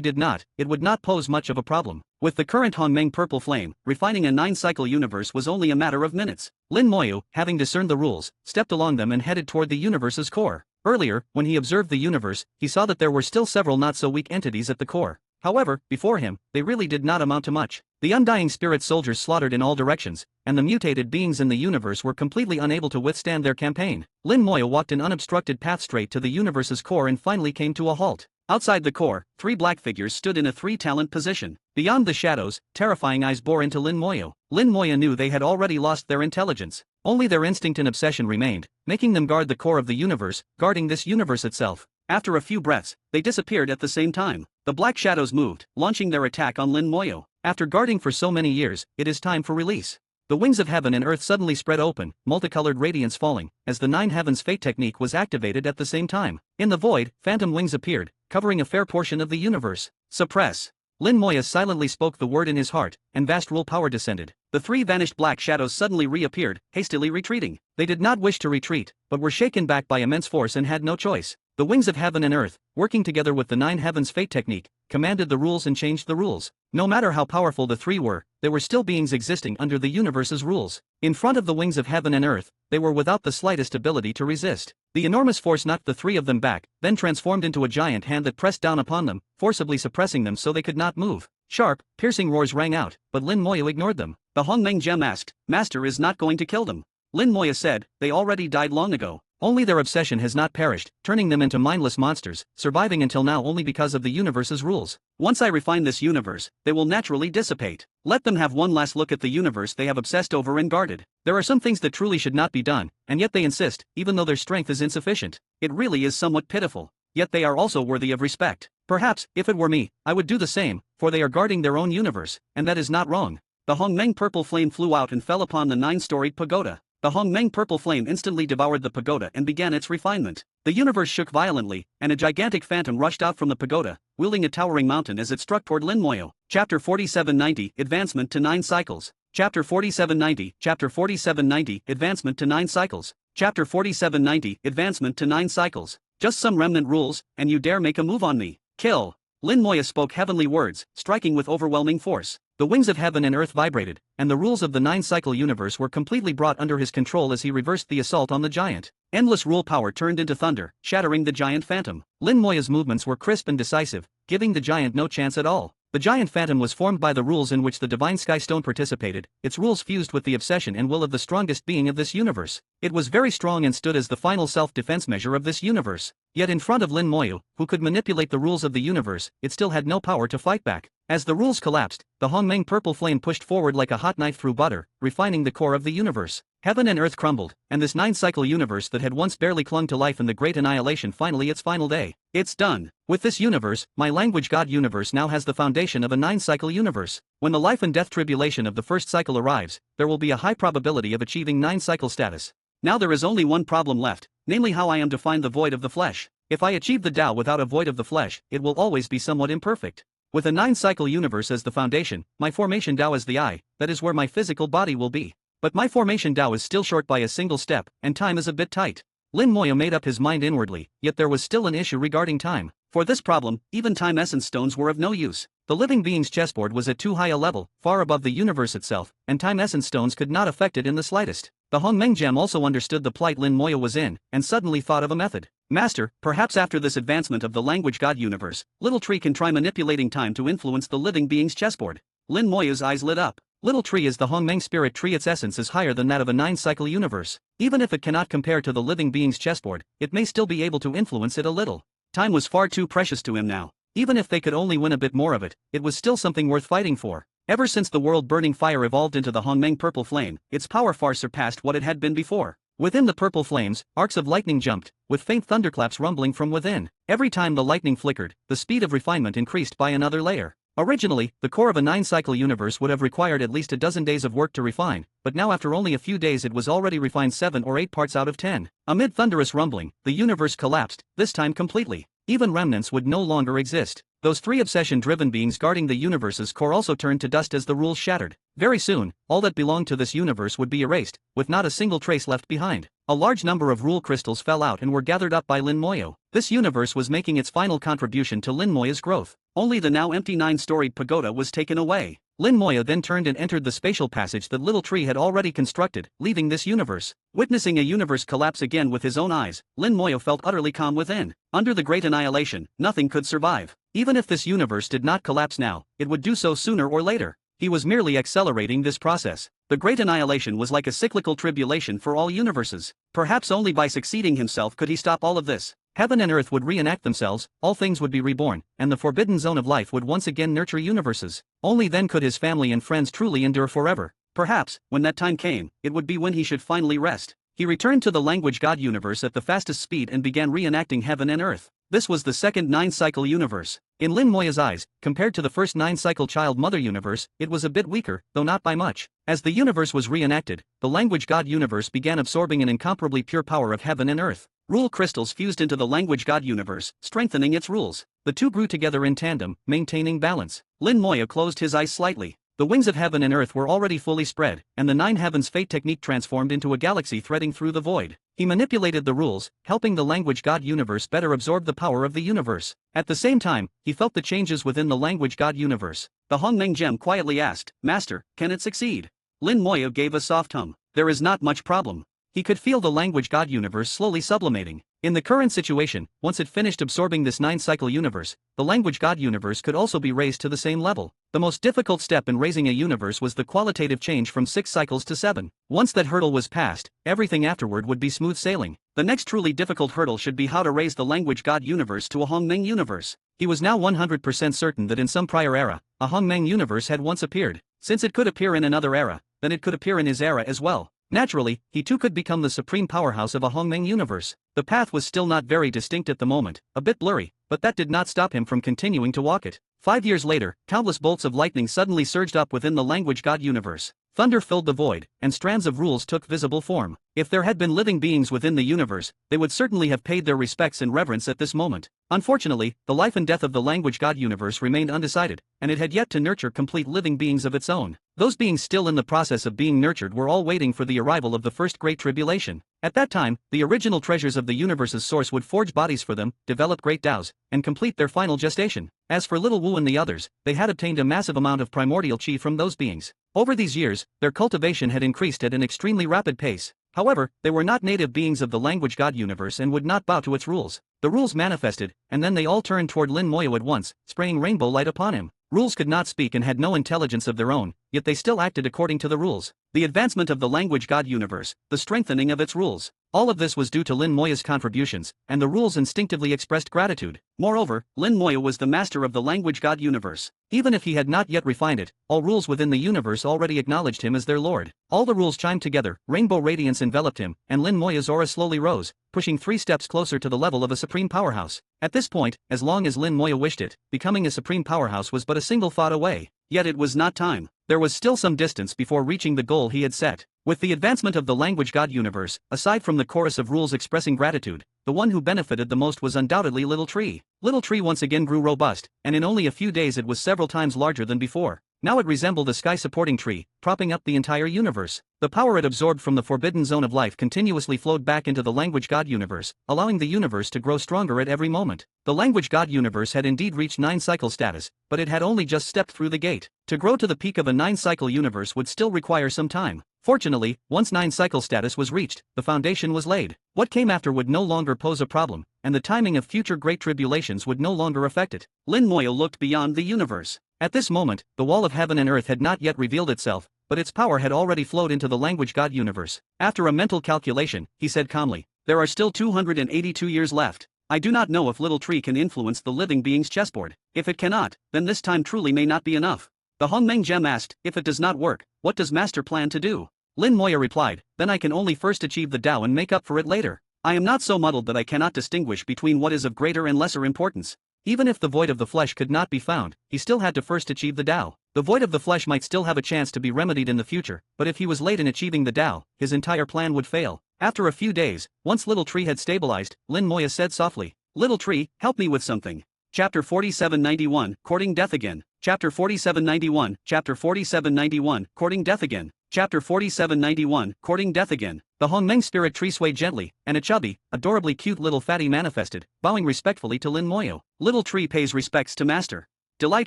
did not, it would not pose much of a problem. With the current Hongmeng purple flame, refining a 9-cycle universe was only a matter of minutes. Lin Moyu, having discerned the rules, stepped along them and headed toward the universe's core. Earlier, when he observed the universe, he saw that there were still several not-so-weak entities at the core. However, before him, they really did not amount to much. The undying spirit soldiers slaughtered in all directions, and the mutated beings in the universe were completely unable to withstand their campaign. Lin Moya walked an unobstructed path straight to the universe's core and finally came to a halt. Outside the core, 3 black figures stood in a 3-talent position. Beyond the shadows, terrifying eyes bore into Lin Moya. Lin Moya knew they had already lost their intelligence. Only their instinct and obsession remained, making them guard the core of the universe, guarding this universe itself. After a few breaths, they disappeared at the same time. The black shadows moved, launching their attack on Lin Moya. After guarding for so many years, it is time for release. The wings of heaven and earth suddenly spread open, multicolored radiance falling, as the 9 heavens fate technique was activated at the same time. In the void, phantom wings appeared, covering a fair portion of the universe. Suppress. Lin Moya silently spoke the word in his heart, and vast rule power descended. The 3 vanished black shadows suddenly reappeared, hastily retreating. They did not wish to retreat, but were shaken back by immense force and had no choice. The wings of heaven and earth, working together with the 9 heavens fate technique, commanded the rules and changed the rules. No matter how powerful the 3 were, there were still beings existing under the universe's rules. In front of the wings of heaven and earth, they were without the slightest ability to resist. The enormous force knocked the 3 of them back, then transformed into a giant hand that pressed down upon them, forcibly suppressing them so they could not move. Sharp, piercing roars rang out, but Lin Moya ignored them. The Hongmeng gem asked, "Master is not going to kill them?" Lin Moya said, "They already died long ago. Only their obsession has not perished, turning them into mindless monsters, surviving until now only because of the universe's rules. Once I refine this universe, they will naturally dissipate. Let them have one last look at the universe they have obsessed over and guarded. There are some things that truly should not be done, and yet they insist, even though their strength is insufficient. It really is somewhat pitiful. Yet they are also worthy of respect. Perhaps, if it were me, I would do the same, for they are guarding their own universe, and that is not wrong." The Hongmeng purple flame flew out and fell upon the 9-storied pagoda. The Hongmeng purple flame instantly devoured the pagoda and began its refinement. The universe shook violently, and a gigantic phantom rushed out from the pagoda, wielding a towering mountain as it struck toward Lin Moya. Chapter 4790 Advancement to 9 Cycles. Chapter 4790 Advancement to 9 Cycles. Chapter 4790 Advancement to 9 Cycles. Just some remnant rules, and you dare make a move on me. Kill. Lin Moya spoke heavenly words, striking with overwhelming force. The wings of heaven and earth vibrated, and the rules of the 9-cycle universe were completely brought under his control as he reversed the assault on the giant. Endless rule power turned into thunder, shattering the giant phantom. Lin Moya's movements were crisp and decisive, giving the giant no chance at all. The giant phantom was formed by the rules in which the divine sky stone participated, its rules fused with the obsession and will of the strongest being of this universe. It was very strong and stood as the final self-defense measure of this universe. Yet in front of Lin Moya, who could manipulate the rules of the universe, it still had no power to fight back. As the rules collapsed, the Hongmeng purple flame pushed forward like a hot knife through butter, refining the core of the universe. Heaven and earth crumbled, and this 9-cycle universe that had once barely clung to life in the great annihilation finally its final day. It's done. With this universe, my language God universe now has the foundation of a 9-cycle universe. When the life and death tribulation of the first cycle arrives, there will be a high probability of achieving 9-cycle status. Now there is only one problem left, namely how I am to find the void of the flesh. If I achieve the Tao without a void of the flesh, it will always be somewhat imperfect. With a 9-cycle universe as the foundation, my formation Tao as the eye, that is where my physical body will be. But my formation Tao is still short by a single step, and time is a bit tight. Lin Moya made up his mind inwardly, yet there was still an issue regarding time. For this problem, even time essence stones were of no use. The living being's chessboard was at too high a level, far above the universe itself, and time essence stones could not affect it in the slightest. The Hongmeng gem also understood the plight Lin Moya was in, and suddenly thought of a method. Master, perhaps after this advancement of the language God universe, Little Tree can try manipulating time to influence the living being's chessboard. Lin Moya's eyes lit up. Little Tree is the Hongmeng spirit tree. Its essence is higher than that of a 9-cycle universe. Even if it cannot compare to the living being's chessboard, it may still be able to influence it a little. Time was far too precious to him now. Even if they could only win a bit more of it, it was still something worth fighting for. Ever since the world-burning fire evolved into the Hongmeng purple flame, its power far surpassed what it had been before. Within the purple flames, arcs of lightning jumped, with faint thunderclaps rumbling from within. Every time the lightning flickered, the speed of refinement increased by another layer. Originally, the core of a 9-cycle universe would have required at least a dozen days of work to refine, but now after only a few days it was already refined 7 or 8 parts out of 10. Amid thunderous rumbling, the universe collapsed, this time completely. Even remnants would no longer exist. Those 3 obsession-driven beings guarding the universe's core also turned to dust as the rules shattered. Very soon, all that belonged to this universe would be erased, with not a single trace left behind. A large number of rule crystals fell out and were gathered up by Lin Moya. This universe was making its final contribution to Lin Moya's growth. Only the now empty 9-storied pagoda was taken away. Lin Moya then turned and entered the spatial passage that Little Tree had already constructed, leaving this universe. Witnessing a universe collapse again with his own eyes, Lin Moya felt utterly calm within. Under the great annihilation, nothing could survive. Even if this universe did not collapse now, it would do so sooner or later. He was merely accelerating this process. The Great Annihilation was like a cyclical tribulation for all universes. Perhaps only by succeeding himself could he stop all of this. Heaven and earth would reenact themselves, all things would be reborn, and the forbidden zone of life would once again nurture universes. Only then could his family and friends truly endure forever. Perhaps, when that time came, it would be when he should finally rest. He returned to the language god universe at the fastest speed and began reenacting heaven and earth. This was the second 9-cycle universe. In Lin Moya's eyes, compared to the first 9-cycle child-mother universe, it was a bit weaker, though not by much. As the universe was reenacted, the language god universe began absorbing an incomparably pure power of heaven and earth. Rule crystals fused into the language god universe, strengthening its rules. The two grew together in tandem, maintaining balance. Lin Moya closed his eyes slightly. The wings of heaven and earth were already fully spread, and the 9 heavens fate technique transformed into a galaxy threading through the void. He manipulated the rules, helping the language god universe better absorb the power of the universe. At the same time, he felt the changes within the language god universe. The Hongmeng gem quietly asked, "Master, can it succeed?" Lin Moya gave a soft hum. "There is not much problem." He could feel the language god universe slowly sublimating. In the current situation, once it finished absorbing this 9-cycle universe, the language god universe could also be raised to the same level. The most difficult step in raising a universe was the qualitative change from 6 cycles to 7. Once that hurdle was passed, everything afterward would be smooth sailing. The next truly difficult hurdle should be how to raise the language god universe to a Hongmeng universe. He was now 100% certain that in some prior era, a Hongmeng universe had once appeared. Since it could appear in another era, then it could appear in his era as well. Naturally, he too could become the supreme powerhouse of a Hongmeng universe. The path was still not very distinct at the moment, a bit blurry, but that did not stop him from continuing to walk it. 5 years later, countless bolts of lightning suddenly surged up within the language god universe. Thunder filled the void, and strands of rules took visible form. If there had been living beings within the universe, they would certainly have paid their respects and reverence at this moment. Unfortunately, the life and death of the language god universe remained undecided, and it had yet to nurture complete living beings of its own. Those beings still in the process of being nurtured were all waiting for the arrival of the first great tribulation. At that time, the original treasures of the universe's source would forge bodies for them, develop great Taos, and complete their final gestation. As for Little Wu and the others, they had obtained a massive amount of primordial chi from those beings. Over these years, their cultivation had increased at an extremely rapid pace. However, they were not native beings of the language god universe and would not bow to its rules. The rules manifested, and then they all turned toward Lin Moya at once, spraying rainbow light upon him. Rules could not speak and had no intelligence of their own, yet they still acted according to the rules. The advancement of the language god universe, the strengthening of its rules. All of this was due to Lin Moya's contributions, and the rules instinctively expressed gratitude. Moreover, Lin Moya was the master of the language god universe. Even if he had not yet refined it, all rules within the universe already acknowledged him as their lord. All the rules chimed together, rainbow radiance enveloped him, and Lin Moya's aura slowly rose, pushing 3 steps closer to the level of a supreme powerhouse. At this point, as long as Lin Moya wished it, becoming a supreme powerhouse was but a single thought away. Yet it was not time. There was still some distance before reaching the goal he had set. With the advancement of the language god universe, aside from the chorus of rules expressing gratitude, the one who benefited the most was undoubtedly Little Tree. Little Tree once again grew robust, and in only a few days it was several times larger than before. Now it resembled a sky-supporting tree, propping up the entire universe. The power it absorbed from the forbidden zone of life continuously flowed back into the language god universe, allowing the universe to grow stronger at every moment. The language god universe had indeed reached 9-cycle status, but it had only just stepped through the gate. To grow to the peak of a 9-cycle universe would still require some time. Fortunately, once 9-cycle status was reached, the foundation was laid. What came after would no longer pose a problem, and the timing of future great tribulations would no longer affect it. Lin Moya looked beyond the universe. At this moment, the wall of heaven and earth had not yet revealed itself, but its power had already flowed into the language god universe. After a mental calculation, he said calmly, "There are still 282 years left. I do not know if Little Tree can influence the living being's chessboard. If it cannot, then this time truly may not be enough." The Hongmeng gem asked, "If it does not work, what does Master plan to do?" Lin Moya replied, "Then I can only first achieve the Tao and make up for it later. I am not so muddled that I cannot distinguish between what is of greater and lesser importance." Even if the void of the flesh could not be found, he still had to first achieve the Tao. The void of the flesh might still have a chance to be remedied in the future, but if he was late in achieving the Tao, his entire plan would fail. After a few days, once Little Tree had stabilized, Lin Moya said softly, "Little Tree, help me with something." Chapter 4791, Courting Death Again. Chapter 4791, Chapter 4791, Courting Death Again. Chapter 4791, Courting Death Again. The Hongmeng spirit tree swayed gently, and a chubby, adorably cute little fatty manifested, bowing respectfully to Lin Moya. Little Tree pays respects to Master. Delight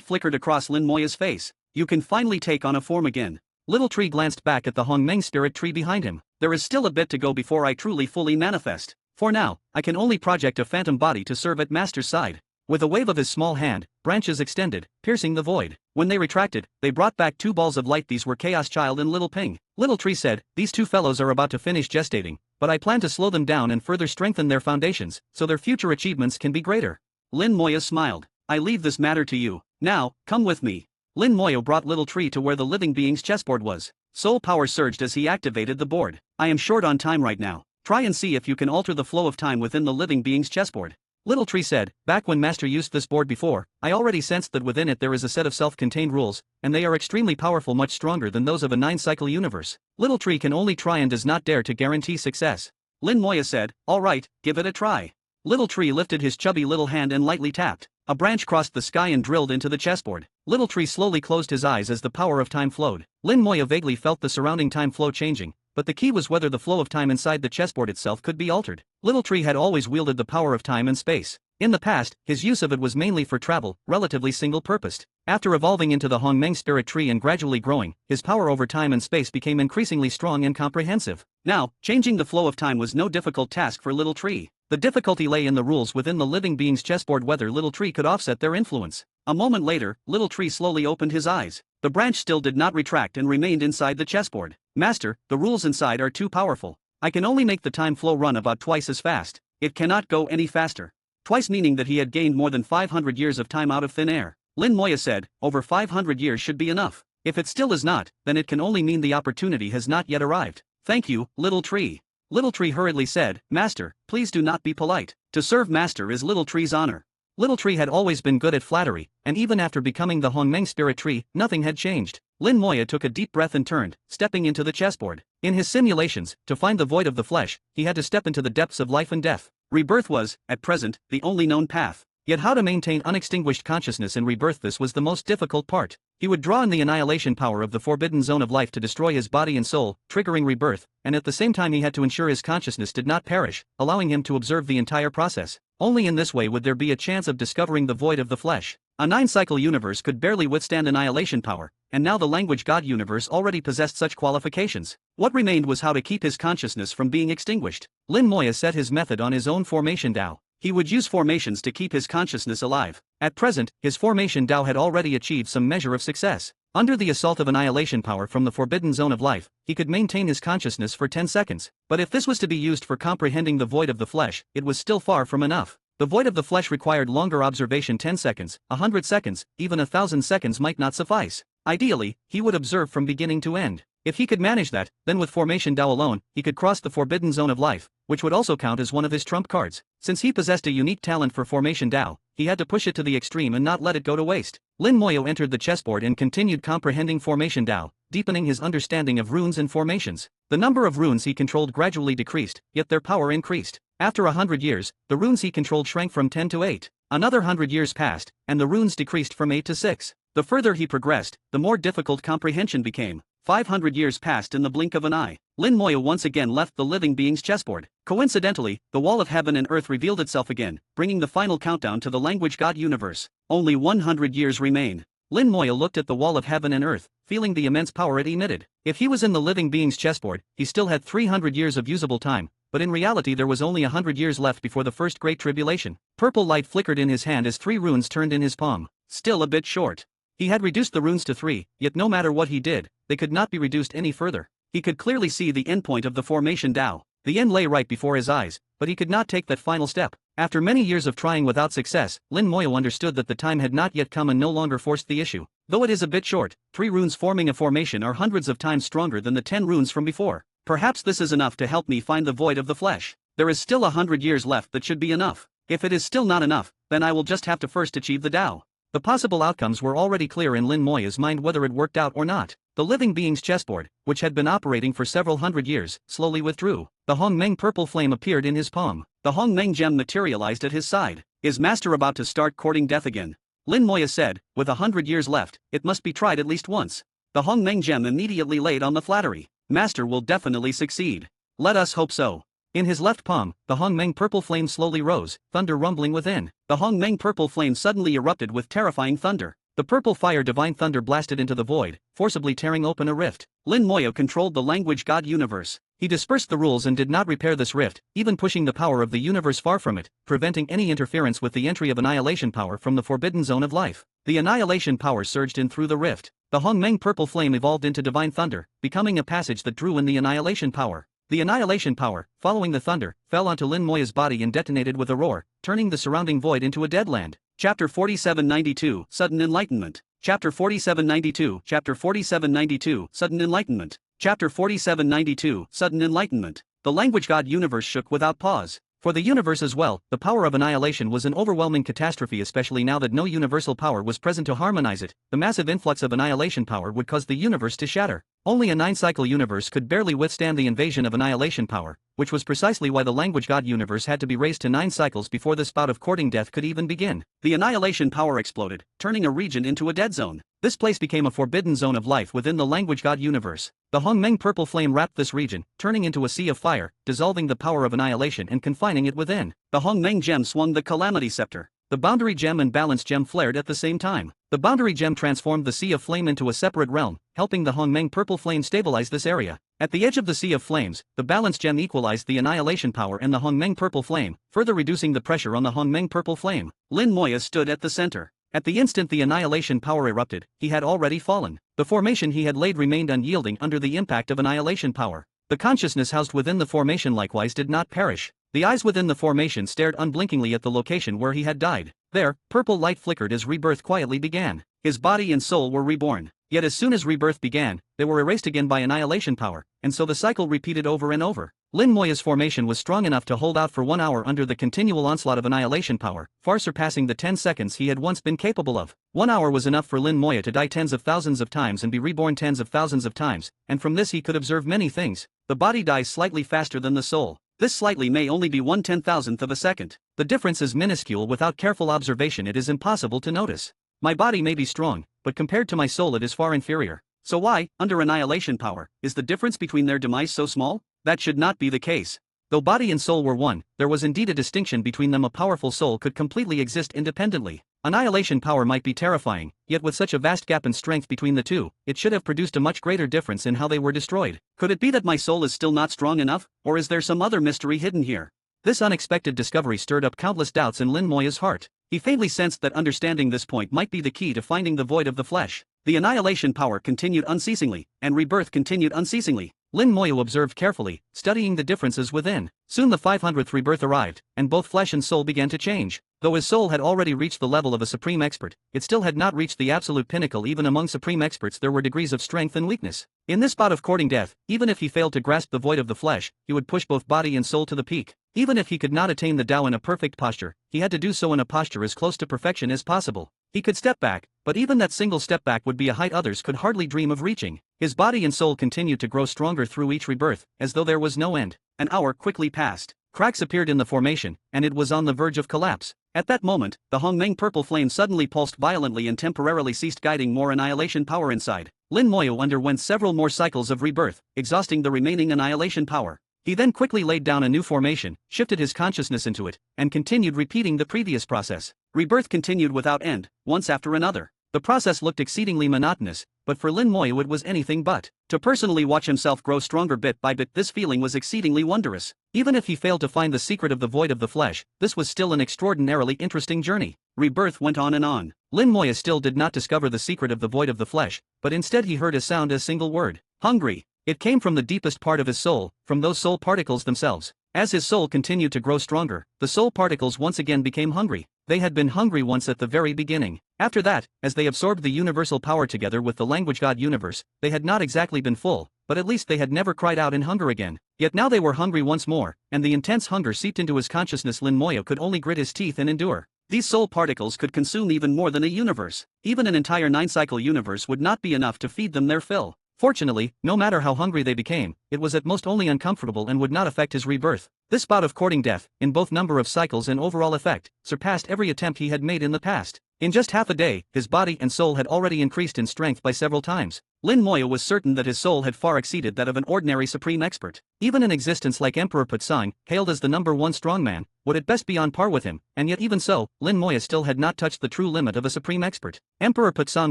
flickered across Lin Moya's face. "You can finally take on a form again." Little Tree glanced back at the Hongmeng spirit tree behind him. "There is still a bit to go before I truly fully manifest. For now, I can only project a phantom body to serve at Master's side." With a wave of his small hand, branches extended, piercing the void. When they retracted, they brought back 2 balls of light. These were Chaos Child and Little Ping. Little Tree said, "These 2 fellows are about to finish gestating, but I plan to slow them down and further strengthen their foundations, so their future achievements can be greater." Lin Moya smiled. "I leave this matter to you. Now, come with me." Lin Moya brought Little Tree to where the living being's chessboard was. Soul power surged as he activated the board. "I am short on time right now. Try and see if you can alter the flow of time within the living being's chessboard." Little Tree said, "Back when Master used this board before, I already sensed that within it there is a set of self-contained rules, and they are extremely powerful, much stronger than those of a 9-cycle universe. Little Tree can only try and does not dare to guarantee success." Lin Moya said, "All right, give it a try." Little Tree lifted his chubby little hand and lightly tapped. A branch crossed the sky and drilled into the chessboard. Little Tree slowly closed his eyes as the power of time flowed. Lin Moya vaguely felt the surrounding time flow changing, but the key was whether the flow of time inside the chessboard itself could be altered. Little Tree had always wielded the power of time and space. In the past, his use of it was mainly for travel, relatively single-purposed. After evolving into the Hongmeng spirit tree and gradually growing, his power over time and space became increasingly strong and comprehensive. Now, changing the flow of time was no difficult task for Little Tree. The difficulty lay in the rules within the living being's chessboard, whether Little Tree could offset their influence. A moment later, Little Tree slowly opened his eyes. The branch still did not retract and remained inside the chessboard. "Master, the rules inside are too powerful. I can only make the time flow run about twice as fast. It cannot go any faster." Twice meaning that he had gained more than 500 years of time out of thin air. Lin Moya said, "Over 500 years should be enough. If it still is not, then it can only mean the opportunity has not yet arrived." "Thank you, Little Tree." Little Tree hurriedly said, "Master, please do not be polite. To serve Master is Little Tree's honor." Little Tree had always been good at flattery, and even after becoming the Hongmeng spirit tree, nothing had changed. Lin Moya took a deep breath and turned, stepping into the chessboard. In his simulations, to find the void of the flesh, he had to step into the depths of life and death. Rebirth was, at present, the only known path. Yet how to maintain unextinguished consciousness in rebirth, this was the most difficult part. He would draw in the annihilation power of the forbidden zone of life to destroy his body and soul, triggering rebirth, and at the same time he had to ensure his consciousness did not perish, allowing him to observe the entire process. Only in this way would there be a chance of discovering the void of the flesh. A 9-cycle universe could barely withstand annihilation power, and now the language god universe already possessed such qualifications. What remained was how to keep his consciousness from being extinguished. Lin Moya set his method on his own formation Tao. He would use formations to keep his consciousness alive. At present, his formation Tao had already achieved some measure of success. Under the assault of annihilation power from the forbidden zone of life, he could maintain his consciousness for 10 seconds. But if this was to be used for comprehending the void of the flesh, it was still far from enough. The void of the flesh required longer observation. 10 seconds, 100 seconds, even 1,000 seconds might not suffice. Ideally, he would observe from beginning to end. If he could manage that, then with formation Tao alone, he could cross the forbidden zone of life, which would also count as one of his trump cards. Since he possessed a unique talent for formation Tao, he had to push it to the extreme and not let it go to waste. Lin Moya entered the chessboard and continued comprehending formation Tao, deepening his understanding of runes and formations. The number of runes he controlled gradually decreased, yet their power increased. After 100 years, the runes he controlled shrank from 10 to 8. Another 100 years passed, and the runes decreased from 8 to 6. The further he progressed, the more difficult comprehension became. 500 years passed in the blink of an eye. Lin Moya once again left the living being's chessboard. Coincidentally, the wall of heaven and earth revealed itself again, bringing the final countdown to the language god universe. Only 100 years remain. Lin Moya looked at the wall of heaven and earth, feeling the immense power it emitted. If he was in the living being's chessboard, he still had 300 years of usable time, but in reality there was only 100 years left before the first great tribulation. Purple light flickered in his hand as 3 runes turned in his palm. Still a bit short. He had reduced the runes to 3, yet no matter what he did, they could not be reduced any further. He could clearly see the endpoint of the formation Tao. The end lay right before his eyes, but he could not take that final step. After many years of trying without success, Lin Moya understood that the time had not yet come and no longer forced the issue. Though it is a bit short, 3 runes forming a formation are hundreds of times stronger than the 10 runes from before. Perhaps this is enough to help me find the void of the flesh. There is still 100 years left that should be enough. If it is still not enough, then I will just have to first achieve the Tao. The possible outcomes were already clear in Lin Moya's mind whether it worked out or not. The living being's chessboard, which had been operating for several hundred years, slowly withdrew. The Hongmeng purple flame appeared in his palm. The Hongmeng gem materialized at his side. Is Master about to start courting death again? Lin Moya said, with 100 years left, it must be tried at least once. The Hongmeng gem immediately laid on the flattery. Master will definitely succeed. Let us hope so. In his left palm, the Hongmeng purple flame slowly rose, thunder rumbling within. The Hongmeng purple flame suddenly erupted with terrifying thunder. The purple fire divine thunder blasted into the void, forcibly tearing open a rift. Lin Moyo controlled the language god universe. He dispersed the rules and did not repair this rift, even pushing the power of the universe far from it, preventing any interference with the entry of annihilation power from the forbidden zone of life. The annihilation power surged in through the rift. The Hongmeng purple flame evolved into divine thunder, becoming a passage that drew in the annihilation power. The annihilation power, following the thunder, fell onto Lin Moya's body and detonated with a roar, turning the surrounding void into a dead land. Chapter 4792, Sudden Enlightenment. Chapter 4792, Chapter 4792, Sudden Enlightenment. Chapter 4792, Sudden Enlightenment. The language god universe shook without pause. For the universe as well, the power of annihilation was an overwhelming catastrophe, especially now that no universal power was present to harmonize it. The massive influx of annihilation power would cause the universe to shatter. Only a 9-cycle universe could barely withstand the invasion of annihilation power, which was precisely why the language god universe had to be raised to 9 cycles before this bout of courting death could even begin. The annihilation power exploded, turning a region into a dead zone. This place became a forbidden zone of life within the language god universe. The Hongmeng purple flame wrapped this region, turning into a sea of fire, dissolving the power of annihilation and confining it within. The Hongmeng gem swung the calamity scepter. The boundary gem and balance gem flared at the same time. The boundary gem transformed the sea of flame into a separate realm, helping the Hongmeng purple flame stabilize this area. At the edge of the sea of flames, the balance gem equalized the annihilation power and the Hongmeng purple flame, further reducing the pressure on the Hongmeng purple flame. Lin Moya stood at the center. At the instant the annihilation power erupted, he had already fallen. The formation he had laid remained unyielding under the impact of annihilation power. The consciousness housed within the formation likewise did not perish. The eyes within the formation stared unblinkingly at the location where he had died. There, purple light flickered as rebirth quietly began. His body and soul were reborn. Yet as soon as rebirth began, they were erased again by annihilation power, and so the cycle repeated over and over. Lin Moya's formation was strong enough to hold out for 1 hour under the continual onslaught of annihilation power, far surpassing the 10 seconds he had once been capable of. 1 hour was enough for Lin Moya to die tens of thousands of times and be reborn tens of thousands of times, and from this he could observe many things. The body dies slightly faster than the soul. This slightly may only be 1/10,000th of a second. The difference is minuscule. Without careful observation it is impossible to notice. My body may be strong, but compared to my soul it is far inferior. So why, under annihilation power, is the difference between their demise so small? That should not be the case. Though body and soul were one, there was indeed a distinction between them. A powerful soul could completely exist independently. Annihilation power might be terrifying, yet with such a vast gap in strength between the two, it should have produced a much greater difference in how they were destroyed. Could it be that my soul is still not strong enough, or is there some other mystery hidden here? This unexpected discovery stirred up countless doubts in Lin Moya's heart. He faintly sensed that understanding this point might be the key to finding the void of the flesh. The annihilation power continued unceasingly, and rebirth continued unceasingly. Lin Moya observed carefully, studying the differences within. Soon the 500th rebirth arrived, and both flesh and soul began to change. Though his soul had already reached the level of a supreme expert, it still had not reached the absolute pinnacle. Even among supreme experts there were degrees of strength and weakness. In this bout of courting death, even if he failed to grasp the void of the flesh, he would push both body and soul to the peak. Even if he could not attain the Tao in a perfect posture, he had to do so in a posture as close to perfection as possible. He could step back, but even that single step back would be a height others could hardly dream of reaching. His body and soul continued to grow stronger through each rebirth, as though there was no end. An hour quickly passed. Cracks appeared in the formation, and it was on the verge of collapse. At that moment, the Hongmeng purple flame suddenly pulsed violently and temporarily ceased guiding more annihilation power inside. Lin Moya underwent several more cycles of rebirth, exhausting the remaining annihilation power. He then quickly laid down a new formation, shifted his consciousness into it, and continued repeating the previous process. Rebirth continued without end, once after another. The process looked exceedingly monotonous, but for Lin Moya it was anything but. To personally watch himself grow stronger bit by bit, this feeling was exceedingly wondrous. Even if he failed to find the secret of the void of the flesh, this was still an extraordinarily interesting journey. Rebirth went on and on. Lin Moya still did not discover the secret of the void of the flesh, but instead he heard a sound, a single word: hungry. It came from the deepest part of his soul, from those soul particles themselves. As his soul continued to grow stronger, the soul particles once again became hungry. They had been hungry once at the very beginning. After that, as they absorbed the universal power together with the language god universe, they had not exactly been full, but at least they had never cried out in hunger again. Yet now they were hungry once more, and the intense hunger seeped into his consciousness. Lin Moya could only grit his teeth and endure. These soul particles could consume even more than a universe. Even an entire 9-cycle universe would not be enough to feed them their fill. Fortunately, no matter how hungry they became, it was at most only uncomfortable and would not affect his rebirth. This bout of courting death, in both number of cycles and overall effect, surpassed every attempt he had made in the past. In just half a day, his body and soul had already increased in strength by several times. Lin Moya was certain that his soul had far exceeded that of an ordinary supreme expert. Even an existence like Emperor Putsang, hailed as the #1 strongman, would at best be on par with him, and yet even so, Lin Moya still had not touched the true limit of a supreme expert. Emperor Putsang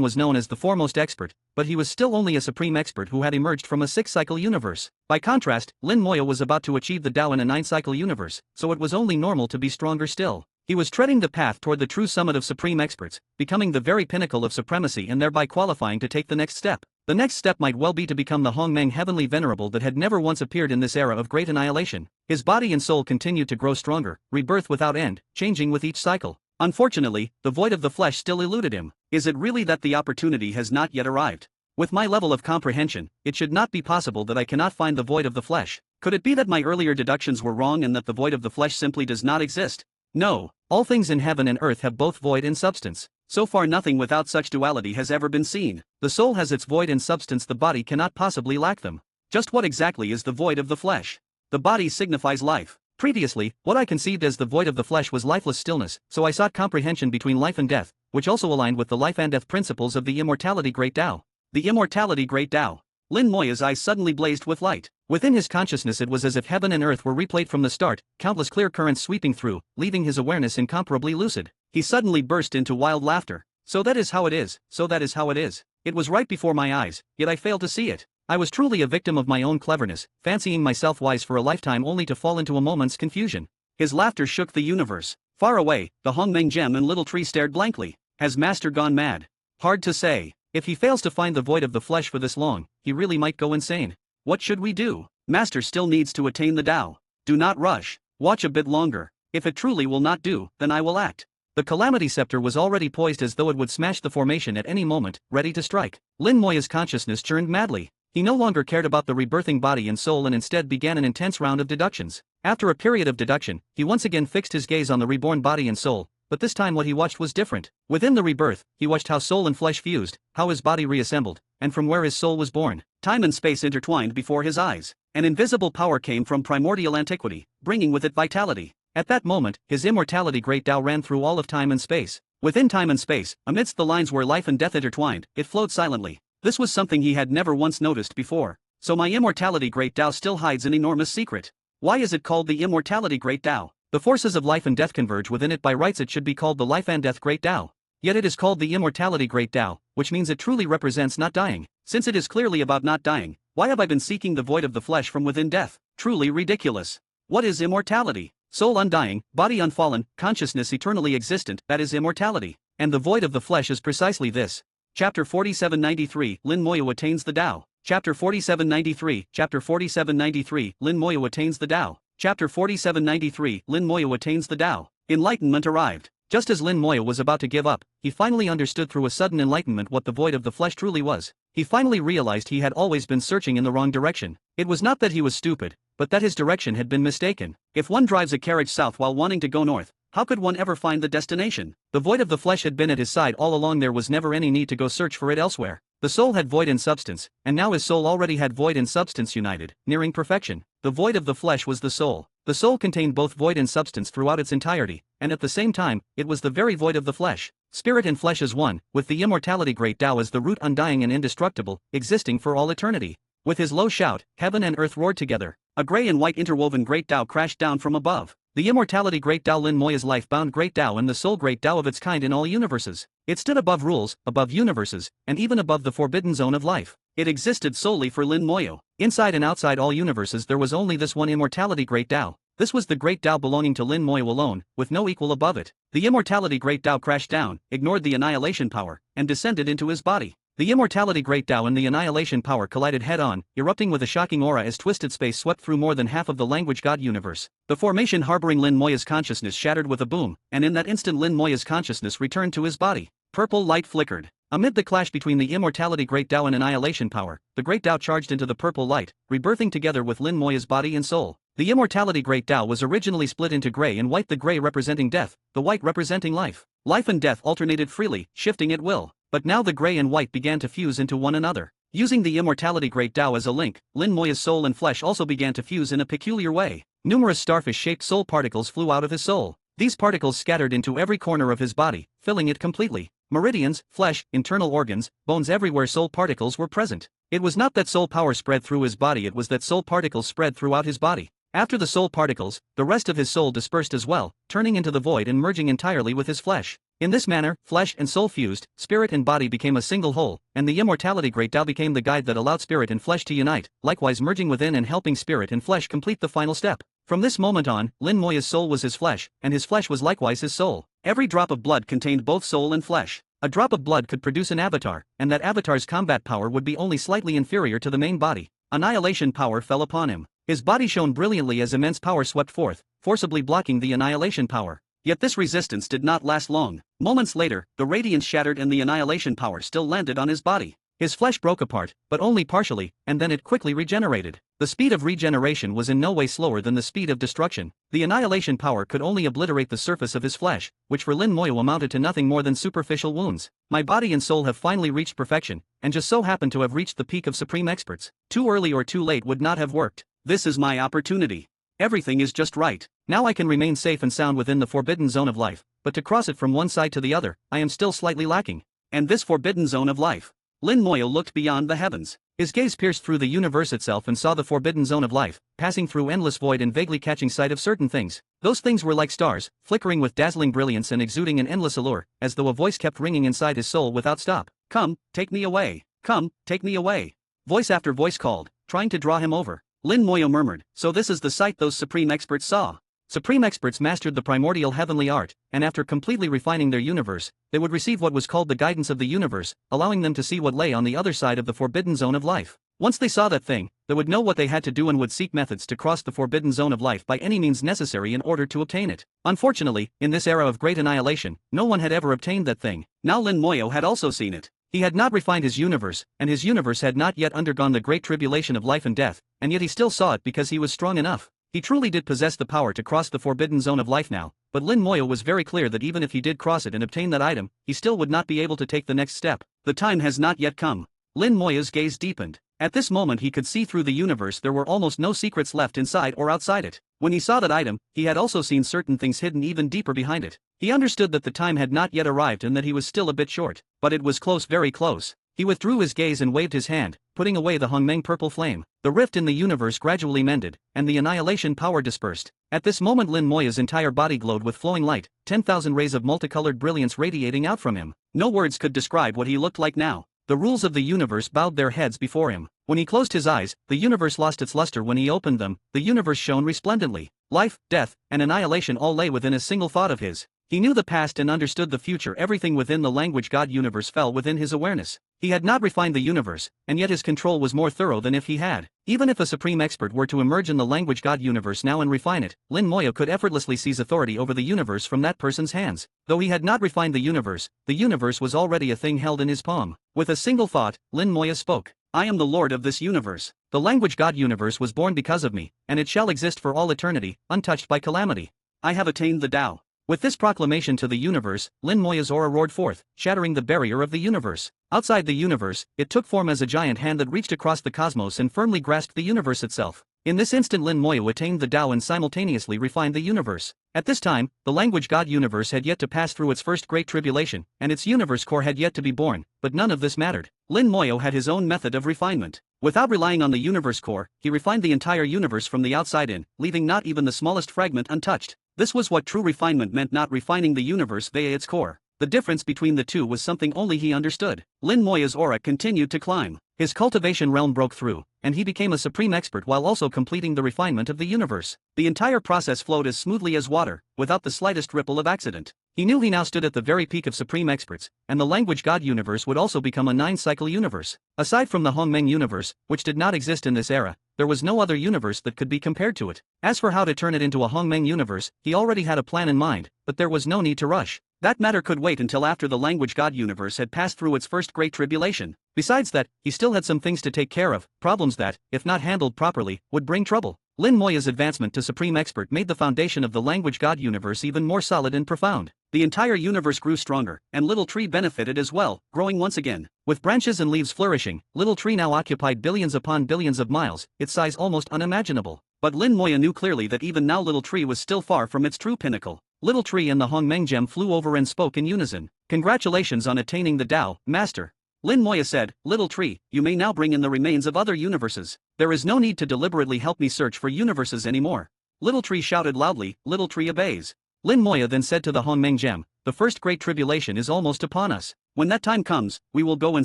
was known as the foremost expert, but he was still only a supreme expert who had emerged from a 6-cycle universe. By contrast, Lin Moya was about to achieve the Tao in a 9-cycle universe, so it was only normal to be stronger still. He was treading the path toward the true summit of supreme experts, becoming the very pinnacle of supremacy and thereby qualifying to take the next step. The next step might well be to become the Hongmeng heavenly venerable that had never once appeared in this era of great annihilation. His body and soul continued to grow stronger, rebirth without end, changing with each cycle. Unfortunately, the void of the flesh still eluded him. Is it really that the opportunity has not yet arrived? With my level of comprehension, it should not be possible that I cannot find the void of the flesh. Could it be that my earlier deductions were wrong and that the void of the flesh simply does not exist? No, all things in heaven and earth have both void and substance. So far nothing without such duality has ever been seen. The soul has its void and substance, the body cannot possibly lack them. Just what exactly is the void of the flesh? The body signifies life. Previously, what I conceived as the void of the flesh was lifeless stillness, so I sought comprehension between life and death, which also aligned with the life and death principles of the immortality great Tao. The immortality great Tao. Lin Moya's eyes suddenly blazed with light. Within his consciousness it was as if heaven and earth were replayed from the start, countless clear currents sweeping through, leaving his awareness incomparably lucid. He suddenly burst into wild laughter. So that is how it is, so that is how it is. It was right before my eyes, yet I failed to see it. I was truly a victim of my own cleverness, fancying myself wise for a lifetime only to fall into a moment's confusion. His laughter shook the universe. Far away, the Hongmeng gem and little tree stared blankly. Has Master gone mad? Hard to say. If he fails to find the void of the flesh for this long, he really might go insane. What should we do? Master still needs to attain the Tao. Do not rush. Watch a bit longer. If it truly will not do, then I will act. The Calamity Scepter was already poised as though it would smash the formation at any moment, ready to strike. Lin Moya's consciousness churned madly. He no longer cared about the rebirthing body and soul and instead began an intense round of deductions. After a period of deduction, he once again fixed his gaze on the reborn body and soul, but this time what he watched was different. Within the rebirth, he watched how soul and flesh fused, how his body reassembled, and from where his soul was born. Time and space intertwined before his eyes. An invisible power came from primordial antiquity, bringing with it vitality. At that moment, his immortality great Tao ran through all of time and space. Within time and space, amidst the lines where life and death intertwined, it flowed silently. This was something he had never once noticed before. So my immortality great Tao still hides an enormous secret. Why is it called the immortality great Tao? The forces of life and death converge within it. By rights it should be called the life and death great Tao. Yet it is called the immortality great Tao, which means it truly represents not dying. Since it is clearly about not dying, why have I been seeking the void of the flesh from within death? Truly ridiculous. What is immortality? Soul undying, body unfallen, consciousness eternally existent, that is immortality. And the void of the flesh is precisely this. Chapter 4793, Lin Moya attains the Tao. Chapter 4793, Chapter 4793, Lin Moya attains the Tao. Chapter 4793, Lin Moya attains the Tao. Enlightenment arrived. Just as Lin Moya was about to give up, he finally understood through a sudden enlightenment what the void of the flesh truly was. He finally realized he had always been searching in the wrong direction. It was not that he was stupid, but that his direction had been mistaken. If one drives a carriage south while wanting to go north, how could one ever find the destination? The void of the flesh had been at his side all along. There was never any need to go search for it elsewhere. The soul had void and substance, and now his soul already had void and substance united, nearing perfection. The void of the flesh was the soul. The soul contained both void and substance throughout its entirety, and at the same time, it was the very void of the flesh. Spirit and flesh as one, with the immortality great Tao as the root undying and indestructible, existing for all eternity. With his low shout, heaven and earth roared together. A gray and white interwoven great Tao crashed down from above. The immortality great Tao, Lin Moya's life-bound great Tao, and the soul great Tao of its kind in all universes. It stood above rules, above universes, and even above the forbidden zone of life. It existed solely for Lin Moya. Inside and outside all universes there was only this one immortality great Tao. This was the great Tao belonging to Lin Moya alone, with no equal above it. The immortality great Tao crashed down, ignored the annihilation power, and descended into his body. The immortality great Tao and the annihilation power collided head-on, erupting with a shocking aura as twisted space swept through more than half of the language god universe. The formation harboring Lin Moya's consciousness shattered with a boom, and in that instant Lin Moya's consciousness returned to his body. Purple light flickered. Amid the clash between the immortality great Tao and annihilation power, the great Tao charged into the purple light, rebirthing together with Lin Moya's body and soul. The immortality great Tao was originally split into gray and white, the gray representing death, the white representing life. Life and death alternated freely, shifting at will. But now the gray and white began to fuse into one another. Using the immortality great Tao as a link, Lin Moya's soul and flesh also began to fuse in a peculiar way. Numerous starfish-shaped soul particles flew out of his soul. These particles scattered into every corner of his body, filling it completely. Meridians, flesh, internal organs, bones, everywhere soul particles were present. It was not that soul power spread through his body, it was that soul particles spread throughout his body. After the soul particles, the rest of his soul dispersed as well, turning into the void and merging entirely with his flesh. In this manner, flesh and soul fused, spirit and body became a single whole, and the immortality great Tao became the guide that allowed spirit and flesh to unite, likewise merging within and helping spirit and flesh complete the final step. From this moment on, Lin Moya's soul was his flesh, and his flesh was likewise his soul. Every drop of blood contained both soul and flesh. A drop of blood could produce an avatar, and that avatar's combat power would be only slightly inferior to the main body. Annihilation power fell upon him. His body shone brilliantly as immense power swept forth, forcibly blocking the annihilation power. Yet this resistance did not last long. Moments later, the radiance shattered and the annihilation power still landed on his body. His flesh broke apart, but only partially, and then it quickly regenerated. The speed of regeneration was in no way slower than the speed of destruction. The annihilation power could only obliterate the surface of his flesh, which for Lin Moya amounted to nothing more than superficial wounds. My body and soul have finally reached perfection, and just so happen to have reached the peak of supreme experts. Too early or too late would not have worked. This is my opportunity. Everything is just right. Now I can remain safe and sound within the forbidden zone of life, but to cross it from one side to the other, I am still slightly lacking. And this forbidden zone of life. Lin Moya looked beyond the heavens. His gaze pierced through the universe itself and saw the forbidden zone of life, passing through endless void and vaguely catching sight of certain things. Those things were like stars, flickering with dazzling brilliance and exuding an endless allure, as though a voice kept ringing inside his soul without stop. Come, take me away. Come, take me away. Voice after voice called, trying to draw him over. Lin Moya murmured, so this is the sight those supreme experts saw. Supreme experts mastered the primordial heavenly art, and after completely refining their universe, they would receive what was called the guidance of the universe, allowing them to see what lay on the other side of the forbidden zone of life. Once they saw that thing, they would know what they had to do and would seek methods to cross the forbidden zone of life by any means necessary in order to obtain it. Unfortunately, in this era of great annihilation, no one had ever obtained that thing. Now Lin Moya had also seen it. He had not refined his universe, and his universe had not yet undergone the great tribulation of life and death, and yet he still saw it because he was strong enough. He truly did possess the power to cross the forbidden zone of life now, but Lin Moya was very clear that even if he did cross it and obtain that item, he still would not be able to take the next step. The time has not yet come. Lin Moya's gaze deepened. At this moment he could see through the universe. There were almost no secrets left inside or outside it. When he saw that item, he had also seen certain things hidden even deeper behind it. He understood that the time had not yet arrived and that he was still a bit short, but it was close, very close. He withdrew his gaze and waved his hand, putting away the Hongmeng purple flame. The rift in the universe gradually mended, and the annihilation power dispersed. At this moment Lin Moya's entire body glowed with flowing light, 10,000 rays of multicolored brilliance radiating out from him. No words could describe what he looked like now. The rules of the universe bowed their heads before him. When he closed his eyes, the universe lost its luster. When he opened them, the universe shone resplendently. Life, death, and annihilation all lay within a single thought of his. He knew the past and understood the future. Everything within the language God universe fell within his awareness. He had not refined the universe, and yet his control was more thorough than if he had. Even if a supreme expert were to emerge in the language God universe now and refine it, Lin Moya could effortlessly seize authority over the universe from that person's hands. Though he had not refined the universe was already a thing held in his palm. With a single thought, Lin Moya spoke. I am the Lord of this universe. The language God universe was born because of me, and it shall exist for all eternity, untouched by calamity. I have attained the Tao. With this proclamation to the universe, Lin Moya's aura roared forth, shattering the barrier of the universe. Outside the universe, it took form as a giant hand that reached across the cosmos and firmly grasped the universe itself. In this instant Lin Moya attained the Tao and simultaneously refined the universe. At this time, the language God universe had yet to pass through its first great tribulation, and its universe core had yet to be born, but none of this mattered. Lin Moya had his own method of refinement. Without relying on the universe core, he refined the entire universe from the outside in, leaving not even the smallest fragment untouched. This was what true refinement meant, not refining the universe via its core. The difference between the two was something only he understood. Lin Moya's aura continued to climb. His cultivation realm broke through, and he became a supreme expert while also completing the refinement of the universe. The entire process flowed as smoothly as water, without the slightest ripple of accident. He knew he now stood at the very peak of supreme experts, and the language God universe would also become a 9-cycle universe. Aside from the Hongmeng universe, which did not exist in this era, there was no other universe that could be compared to it. As for how to turn it into a Hongmeng universe, he already had a plan in mind, but there was no need to rush. That matter could wait until after the language God universe had passed through its first great tribulation. Besides that, he still had some things to take care of, problems that, if not handled properly, would bring trouble. Lin Moya's advancement to Supreme Expert made the foundation of the language God universe even more solid and profound. The entire universe grew stronger, and Little Tree benefited as well, growing once again. With branches and leaves flourishing, Little Tree now occupied billions upon billions of miles, its size almost unimaginable. But Lin Moya knew clearly that even now Little Tree was still far from its true pinnacle. Little Tree and the Hongmeng Gem flew over and spoke in unison. Congratulations on attaining the Tao, Master. Lin Moya said, Little Tree, you may now bring in the remains of other universes. There is no need to deliberately help me search for universes anymore. Little Tree shouted loudly. Little Tree obeys. Lin Moya then said to the Hongmeng Gem, the first great tribulation is almost upon us. When that time comes, we will go and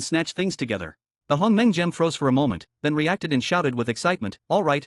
snatch things together. The Hongmeng Gem froze for a moment, then reacted and shouted with excitement, all right,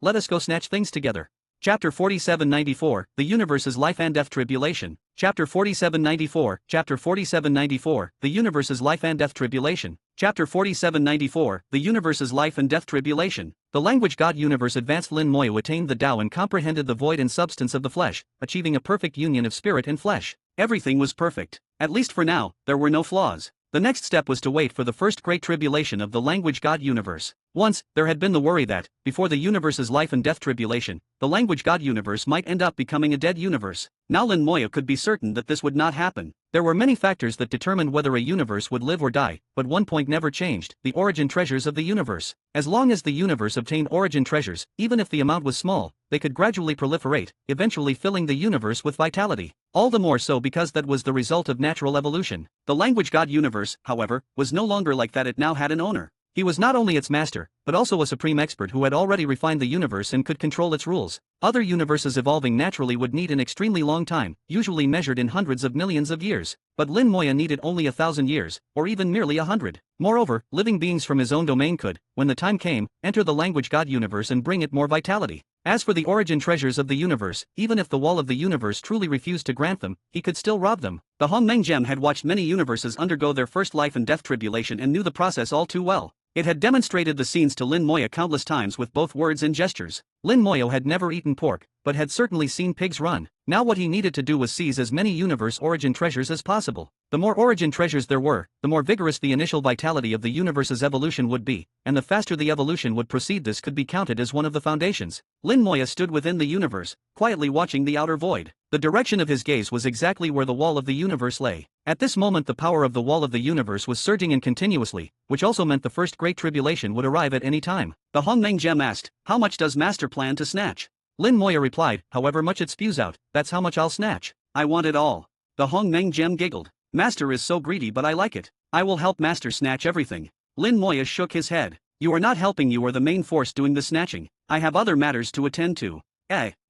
let us go snatch things together. Chapter 4794, The Universe's Life and Death Tribulation. Chapter 4794, The Universe's Life and Death Tribulation. Chapter 4794, The Universe's Life and Death Tribulation. The language God universe advanced Lin Moya attained the Tao and comprehended the void and substance of the flesh, achieving a perfect union of spirit and flesh. Everything was perfect. At least for now, there were no flaws. The next step was to wait for the first great tribulation of the language God universe. Once, there had been the worry that, before the universe's life and death tribulation, the language God universe might end up becoming a dead universe. Now Lin Moya could be certain that this would not happen. There were many factors that determined whether a universe would live or die, but one point never changed: the origin treasures of the universe. As long as the universe obtained origin treasures, even if the amount was small, they could gradually proliferate, eventually filling the universe with vitality. All the more so because that was the result of natural evolution. The language God universe, however, was no longer like that. It now had an owner. He was not only its master, but also a supreme expert who had already refined the universe and could control its rules. Other universes evolving naturally would need an extremely long time, usually measured in hundreds of millions of years. But Lin Moya needed only 1,000 years, or even merely 100. Moreover, living beings from his own domain could, when the time came, enter the language God universe and bring it more vitality. As for the origin treasures of the universe, even if the wall of the universe truly refused to grant them, he could still rob them. The Hongmeng Gem had watched many universes undergo their first life and death tribulation and knew the process all too well. It had demonstrated the scenes to Lin Moya countless times with both words and gestures. Lin Moya had never eaten pork, but had certainly seen pigs run. Now what he needed to do was seize as many universe origin treasures as possible. The more origin treasures there were, the more vigorous the initial vitality of the universe's evolution would be, and the faster the evolution would proceed. This could be counted as one of the foundations. Lin Moya stood within the universe, quietly watching the outer void. The direction of his gaze was exactly where the wall of the universe lay. At this moment the power of the wall of the universe was surging and continuously, which also meant the first great tribulation would arrive at any time. The Hongmeng Gem asked, how much does Master plan to snatch? Lin Moya replied, however much it spews out, that's how much I'll snatch. I want it all. The Hongmeng Gem giggled. Master is so greedy, but I like it. I will help Master snatch everything. Lin Moya shook his head. You are not helping. You are the main force doing the snatching. I have other matters to attend to.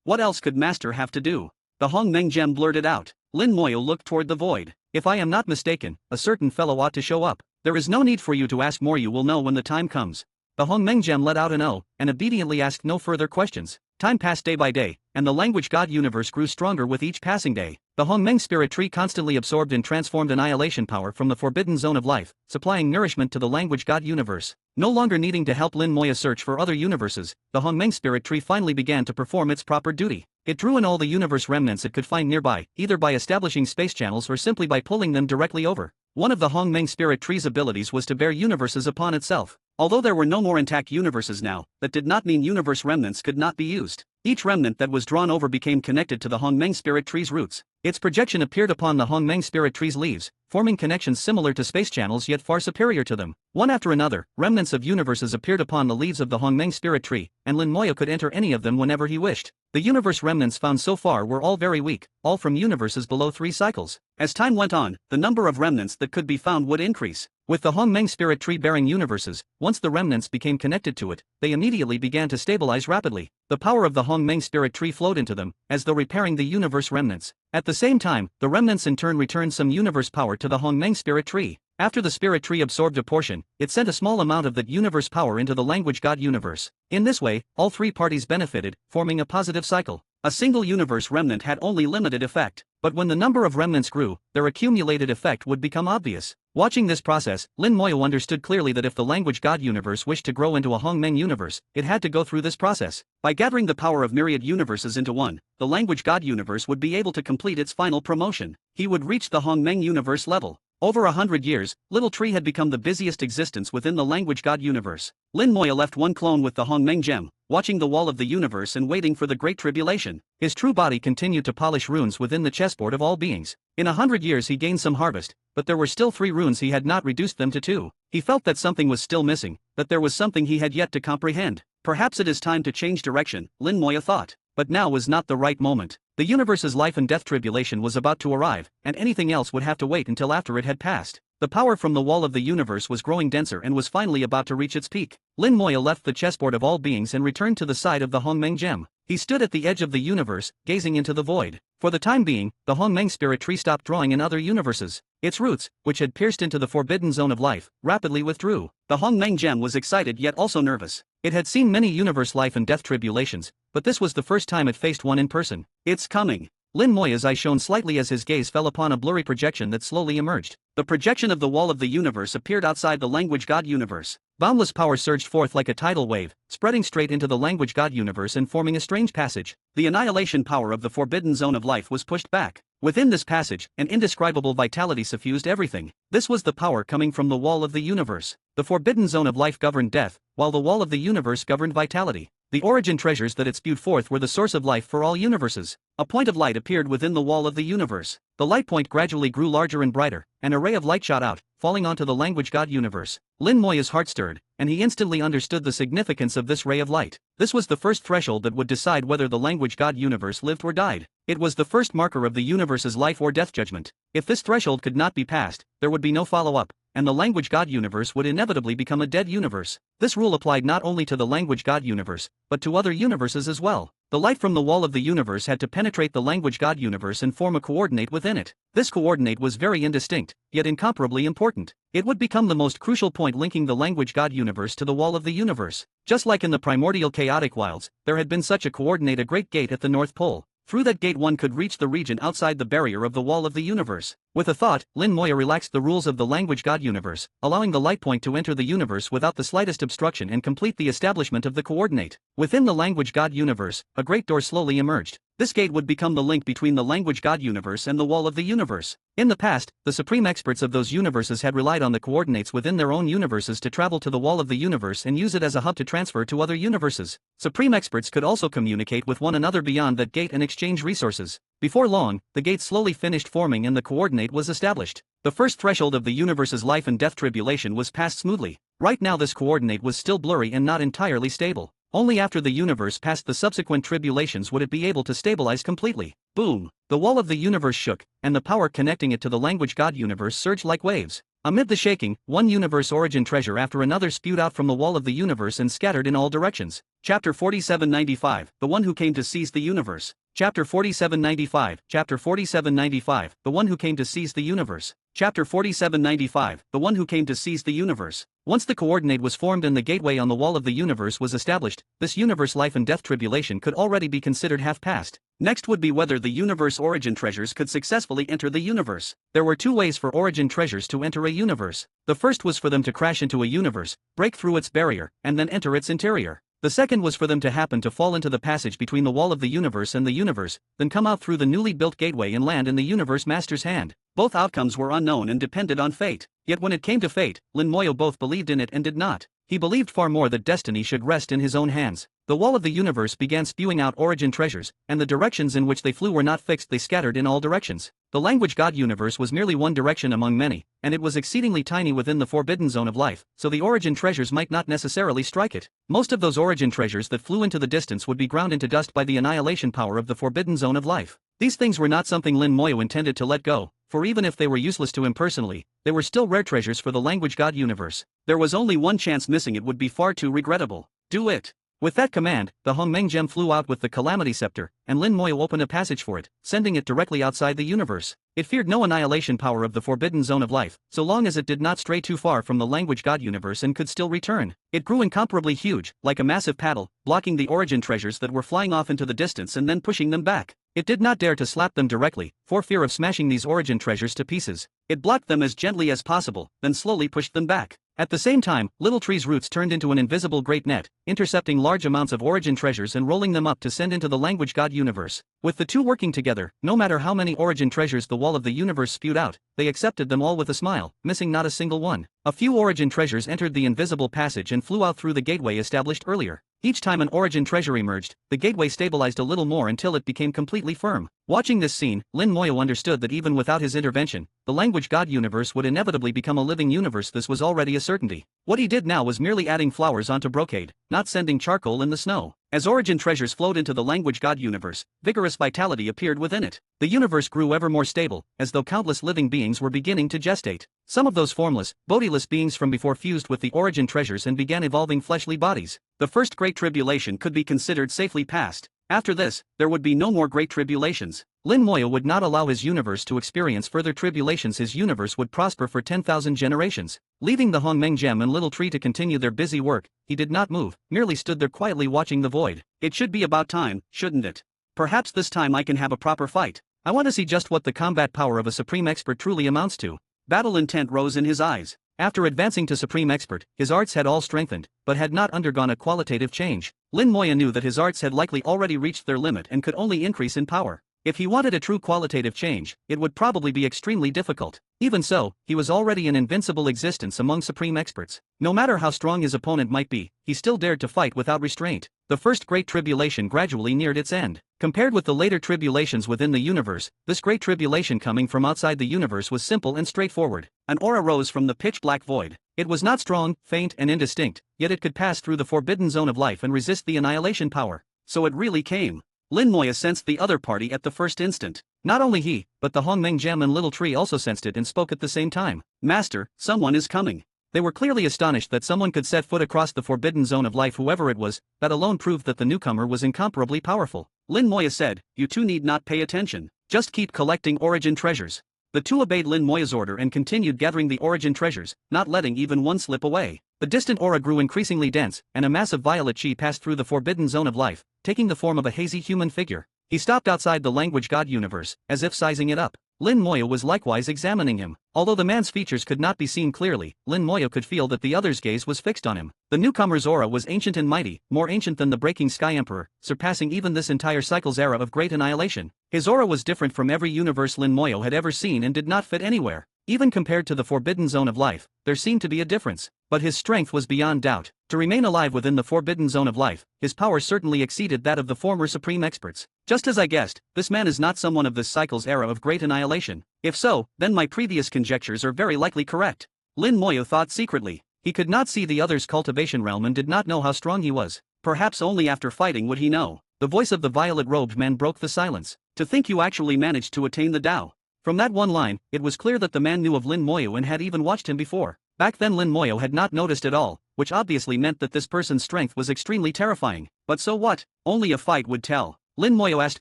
What else could Master have to do? The Hongmeng Gem blurted out. Lin Moya looked toward the void. If I am not mistaken, a certain fellow ought to show up. There is no need for you to ask more. You will know when the time comes. The Hongmeng Gem let out an "oh," and obediently asked no further questions. Time passed day by day, and the language God universe grew stronger with each passing day. The Hongmeng spirit tree constantly absorbed and transformed annihilation power from the forbidden zone of life, supplying nourishment to the language God universe. No longer needing to help Lin Moya search for other universes, the Hongmeng spirit tree finally began to perform its proper duty. It drew in all the universe remnants it could find nearby, either by establishing space channels or simply by pulling them directly over. One of the Hongmeng spirit tree's abilities was to bear universes upon itself. Although there were no more intact universes now, that did not mean universe remnants could not be used. Each remnant that was drawn over became connected to the Hongmeng spirit tree's roots. Its projection appeared upon the Hongmeng spirit tree's leaves, forming connections similar to space channels yet far superior to them. One after another, remnants of universes appeared upon the leaves of the Hongmeng spirit tree, and Lin Moya could enter any of them whenever he wished. The universe remnants found so far were all very weak, all from universes below 3 cycles. As time went on, the number of remnants that could be found would increase. With the Hongmeng spirit tree bearing universes, once the remnants became connected to it, they immediately began to stabilize rapidly. The power of the Hongmeng spirit tree flowed into them, as though repairing the universe remnants. At the same time, the remnants in turn returned some universe power to the Hongmeng spirit tree. After the spirit tree absorbed a portion, it sent a small amount of that universe power into the language God universe. In this way, all 3 parties benefited, forming a positive cycle. A single universe remnant had only limited effect, but when the number of remnants grew, their accumulated effect would become obvious. Watching this process, Lin Moya understood clearly that if the language God universe wished to grow into a Hongmeng universe, it had to go through this process. By gathering the power of myriad universes into one, the language God universe would be able to complete its final promotion. He would reach the Hongmeng universe level. Over 100 years, Little Tree had become the busiest existence within the language God universe. Lin Moya left one clone with the Hongmeng Gem, watching the wall of the universe and waiting for the Great Tribulation. His true body continued to polish runes within the chessboard of all beings. In 100 years he gained some harvest, but there were still 3 runes he had not reduced them to 2. He felt that something was still missing, that there was something he had yet to comprehend. Perhaps it is time to change direction, Lin Moya thought. But now was not the right moment. The universe's life and death tribulation was about to arrive, and anything else would have to wait until after it had passed. The power from the wall of the universe was growing denser and was finally about to reach its peak. Lin Moya left the chessboard of all beings and returned to the side of the Hongmeng gem. He stood at the edge of the universe, gazing into the void. For the time being, the Hongmeng spirit tree stopped drawing in other universes. Its roots, which had pierced into the forbidden zone of life, rapidly withdrew. The Hongmeng gem was excited yet also nervous. It had seen many universe life and death tribulations, but this was the first time it faced one in person. It's coming. Lin Moya's eyes shone slightly as his gaze fell upon a blurry projection that slowly emerged. The projection of the wall of the universe appeared outside the language god universe. Boundless power surged forth like a tidal wave, spreading straight into the language god universe and forming a strange passage. The annihilation power of the forbidden zone of life was pushed back. Within this passage, an indescribable vitality suffused everything. This was the power coming from the wall of the universe. The forbidden zone of life governed death, while the wall of the universe governed vitality. The origin treasures that it spewed forth were the source of life for all universes. A point of light appeared within the wall of the universe. The light point gradually grew larger and brighter. An array of light shot out, falling onto the language god universe. Lin Moya's heart stirred, and he instantly understood the significance of this ray of light. This was the first threshold that would decide whether the language god universe lived or died. It was the first marker of the universe's life or death judgment. If this threshold could not be passed, there would be no follow-up, and the language god universe would inevitably become a dead universe. This rule applied not only to the language god universe, but to other universes as well. The light from the wall of the universe had to penetrate the language god universe and form a coordinate within it. This coordinate was very indistinct, yet incomparably important. It would become the most crucial point linking the language god universe to the wall of the universe. Just like in the primordial chaotic wilds, there had been such a coordinate, a great gate at the North Pole. Through that gate one could reach the region outside the barrier of the wall of the universe. With a thought, Lin Moya relaxed the rules of the language god universe, allowing the light point to enter the universe without the slightest obstruction and complete the establishment of the coordinate. Within the language god universe, a great door slowly emerged. This gate would become the link between the language god universe and the wall of the universe. In the past, the supreme experts of those universes had relied on the coordinates within their own universes to travel to the wall of the universe and use it as a hub to transfer to other universes. Supreme experts could also communicate with one another beyond that gate and exchange resources. Before long, the gate slowly finished forming and the coordinate was established. The first threshold of the universe's life and death tribulation was passed smoothly. Right now this coordinate was still blurry and not entirely stable. Only after the universe passed the subsequent tribulations would it be able to stabilize completely. Boom! The wall of the universe shook, and the power connecting it to the language god universe surged like waves. Amid the shaking, one universe origin treasure after another spewed out from the wall of the universe and scattered in all directions. Chapter 4795, The One Who Came to Seize the Universe. Chapter 4795, Chapter 4795, The One Who Came to Seize the Universe. Chapter 4795, The One Who Came to Seize the Universe. Once the coordinate was formed and the gateway on the wall of the universe was established, this universe life and death tribulation could already be considered half past. Next would be whether the universe origin treasures could successfully enter the universe. There were two ways for origin treasures to enter a universe. The first was for them to crash into a universe, break through its barrier, and then enter its interior. The second was for them to happen to fall into the passage between the wall of the universe and the universe, then come out through the newly built gateway and land in the universe master's hand. Both outcomes were unknown and depended on fate. Yet when it came to fate, Lin Moya both believed in it and did not. He believed far more that destiny should rest in his own hands. The wall of the universe began spewing out origin treasures, and the directions in which they flew were not fixed, they scattered in all directions. The language god universe was merely one direction among many, and it was exceedingly tiny within the forbidden zone of life, so the origin treasures might not necessarily strike it. Most of those origin treasures that flew into the distance would be ground into dust by the annihilation power of the forbidden zone of life. These things were not something Lin Moya intended to let go, for even if they were useless to him personally, they were still rare treasures for the language god universe. There was only one chance, missing it would be far too regrettable. Do it! With that command, the Hongmeng gem flew out with the Calamity Scepter, and Lin Moya opened a passage for it, sending it directly outside the universe. It feared no annihilation power of the forbidden zone of life, so long as it did not stray too far from the language god universe and could still return. It grew incomparably huge, like a massive paddle, blocking the origin treasures that were flying off into the distance and then pushing them back. It did not dare to slap them directly, for fear of smashing these origin treasures to pieces. It blocked them as gently as possible, then slowly pushed them back. At the same time, Little Tree's roots turned into an invisible great net, intercepting large amounts of origin treasures and rolling them up to send into the language god universe. With the two working together, no matter how many origin treasures the wall of the universe spewed out, they accepted them all with a smile, missing not a single one. A few origin treasures entered the invisible passage and flew out through the gateway established earlier. Each time an origin treasure emerged, the gateway stabilized a little more until it became completely firm. Watching this scene, Lin Moyo understood that even without his intervention, the language god universe would inevitably become a living universe. This was already a certainty. What he did now was merely adding flowers onto brocade, not sending charcoal in the snow. As origin treasures flowed into the language god universe, vigorous vitality appeared within it. The universe grew ever more stable, as though countless living beings were beginning to gestate. Some of those formless, bodiless beings from before fused with the origin treasures and began evolving fleshly bodies. The first great tribulation could be considered safely past. After this, there would be no more great tribulations. Lin Moyo would not allow his universe to experience further tribulations. His universe would prosper for 10,000 generations. Leaving the Hongmeng Gem and Little Tree to continue their busy work, he did not move, merely stood there quietly watching the void. It should be about time, shouldn't it? Perhaps this time I can have a proper fight. I want to see just what the combat power of a supreme expert truly amounts to. Battle intent rose in his eyes. After advancing to Supreme Expert, his arts had all strengthened, but had not undergone a qualitative change. Lin Moyo knew that his arts had likely already reached their limit and could only increase in power. If he wanted a true qualitative change, it would probably be extremely difficult. Even so, he was already an invincible existence among supreme experts. No matter how strong his opponent might be, he still dared to fight without restraint. The first great tribulation gradually neared its end. Compared with the later tribulations within the universe, this great tribulation coming from outside the universe was simple and straightforward. An aura rose from the pitch-black void. It was not strong, faint and indistinct, yet it could pass through the forbidden zone of life and resist the annihilation power. So it really came. Lin Moyo sensed the other party at the first instant. Not only he, but the Hongmeng Gem and Little Tree also sensed it and spoke at the same time. Master, someone is coming. They were clearly astonished that someone could set foot across the forbidden zone of life. Whoever it was, that alone proved that the newcomer was incomparably powerful. Lin Moyo said, "You two need not pay attention. Just keep collecting origin treasures." The two obeyed Lin Moyo's order and continued gathering the origin treasures, not letting even one slip away. The distant aura grew increasingly dense, and a massive violet chi passed through the forbidden zone of life, taking the form of a hazy human figure. He stopped outside the language god universe, as if sizing it up. Lin Moyo was likewise examining him. Although the man's features could not be seen clearly, Lin Moyo could feel that the other's gaze was fixed on him. The newcomer's aura was ancient and mighty, more ancient than the breaking Sky Emperor, surpassing even this entire cycle's era of great annihilation. His aura was different from every universe Lin Moyo had ever seen and did not fit anywhere. Even compared to the forbidden zone of life, there seemed to be a difference. But his strength was beyond doubt. To remain alive within the forbidden zone of life, his power certainly exceeded that of the former supreme experts. Just as I guessed, this man is not someone of this cycle's era of great annihilation. If so, then my previous conjectures are very likely correct. Lin Moyo thought secretly. He could not see the other's cultivation realm and did not know how strong he was. Perhaps only after fighting would he know. The voice of the violet-robed man broke the silence. To think you actually managed to attain the Tao. From that one line, it was clear that the man knew of Lin Moyo and had even watched him before. Back then Lin Moyo had not noticed at all, which obviously meant that this person's strength was extremely terrifying. But so what? Only a fight would tell. Lin Moyo asked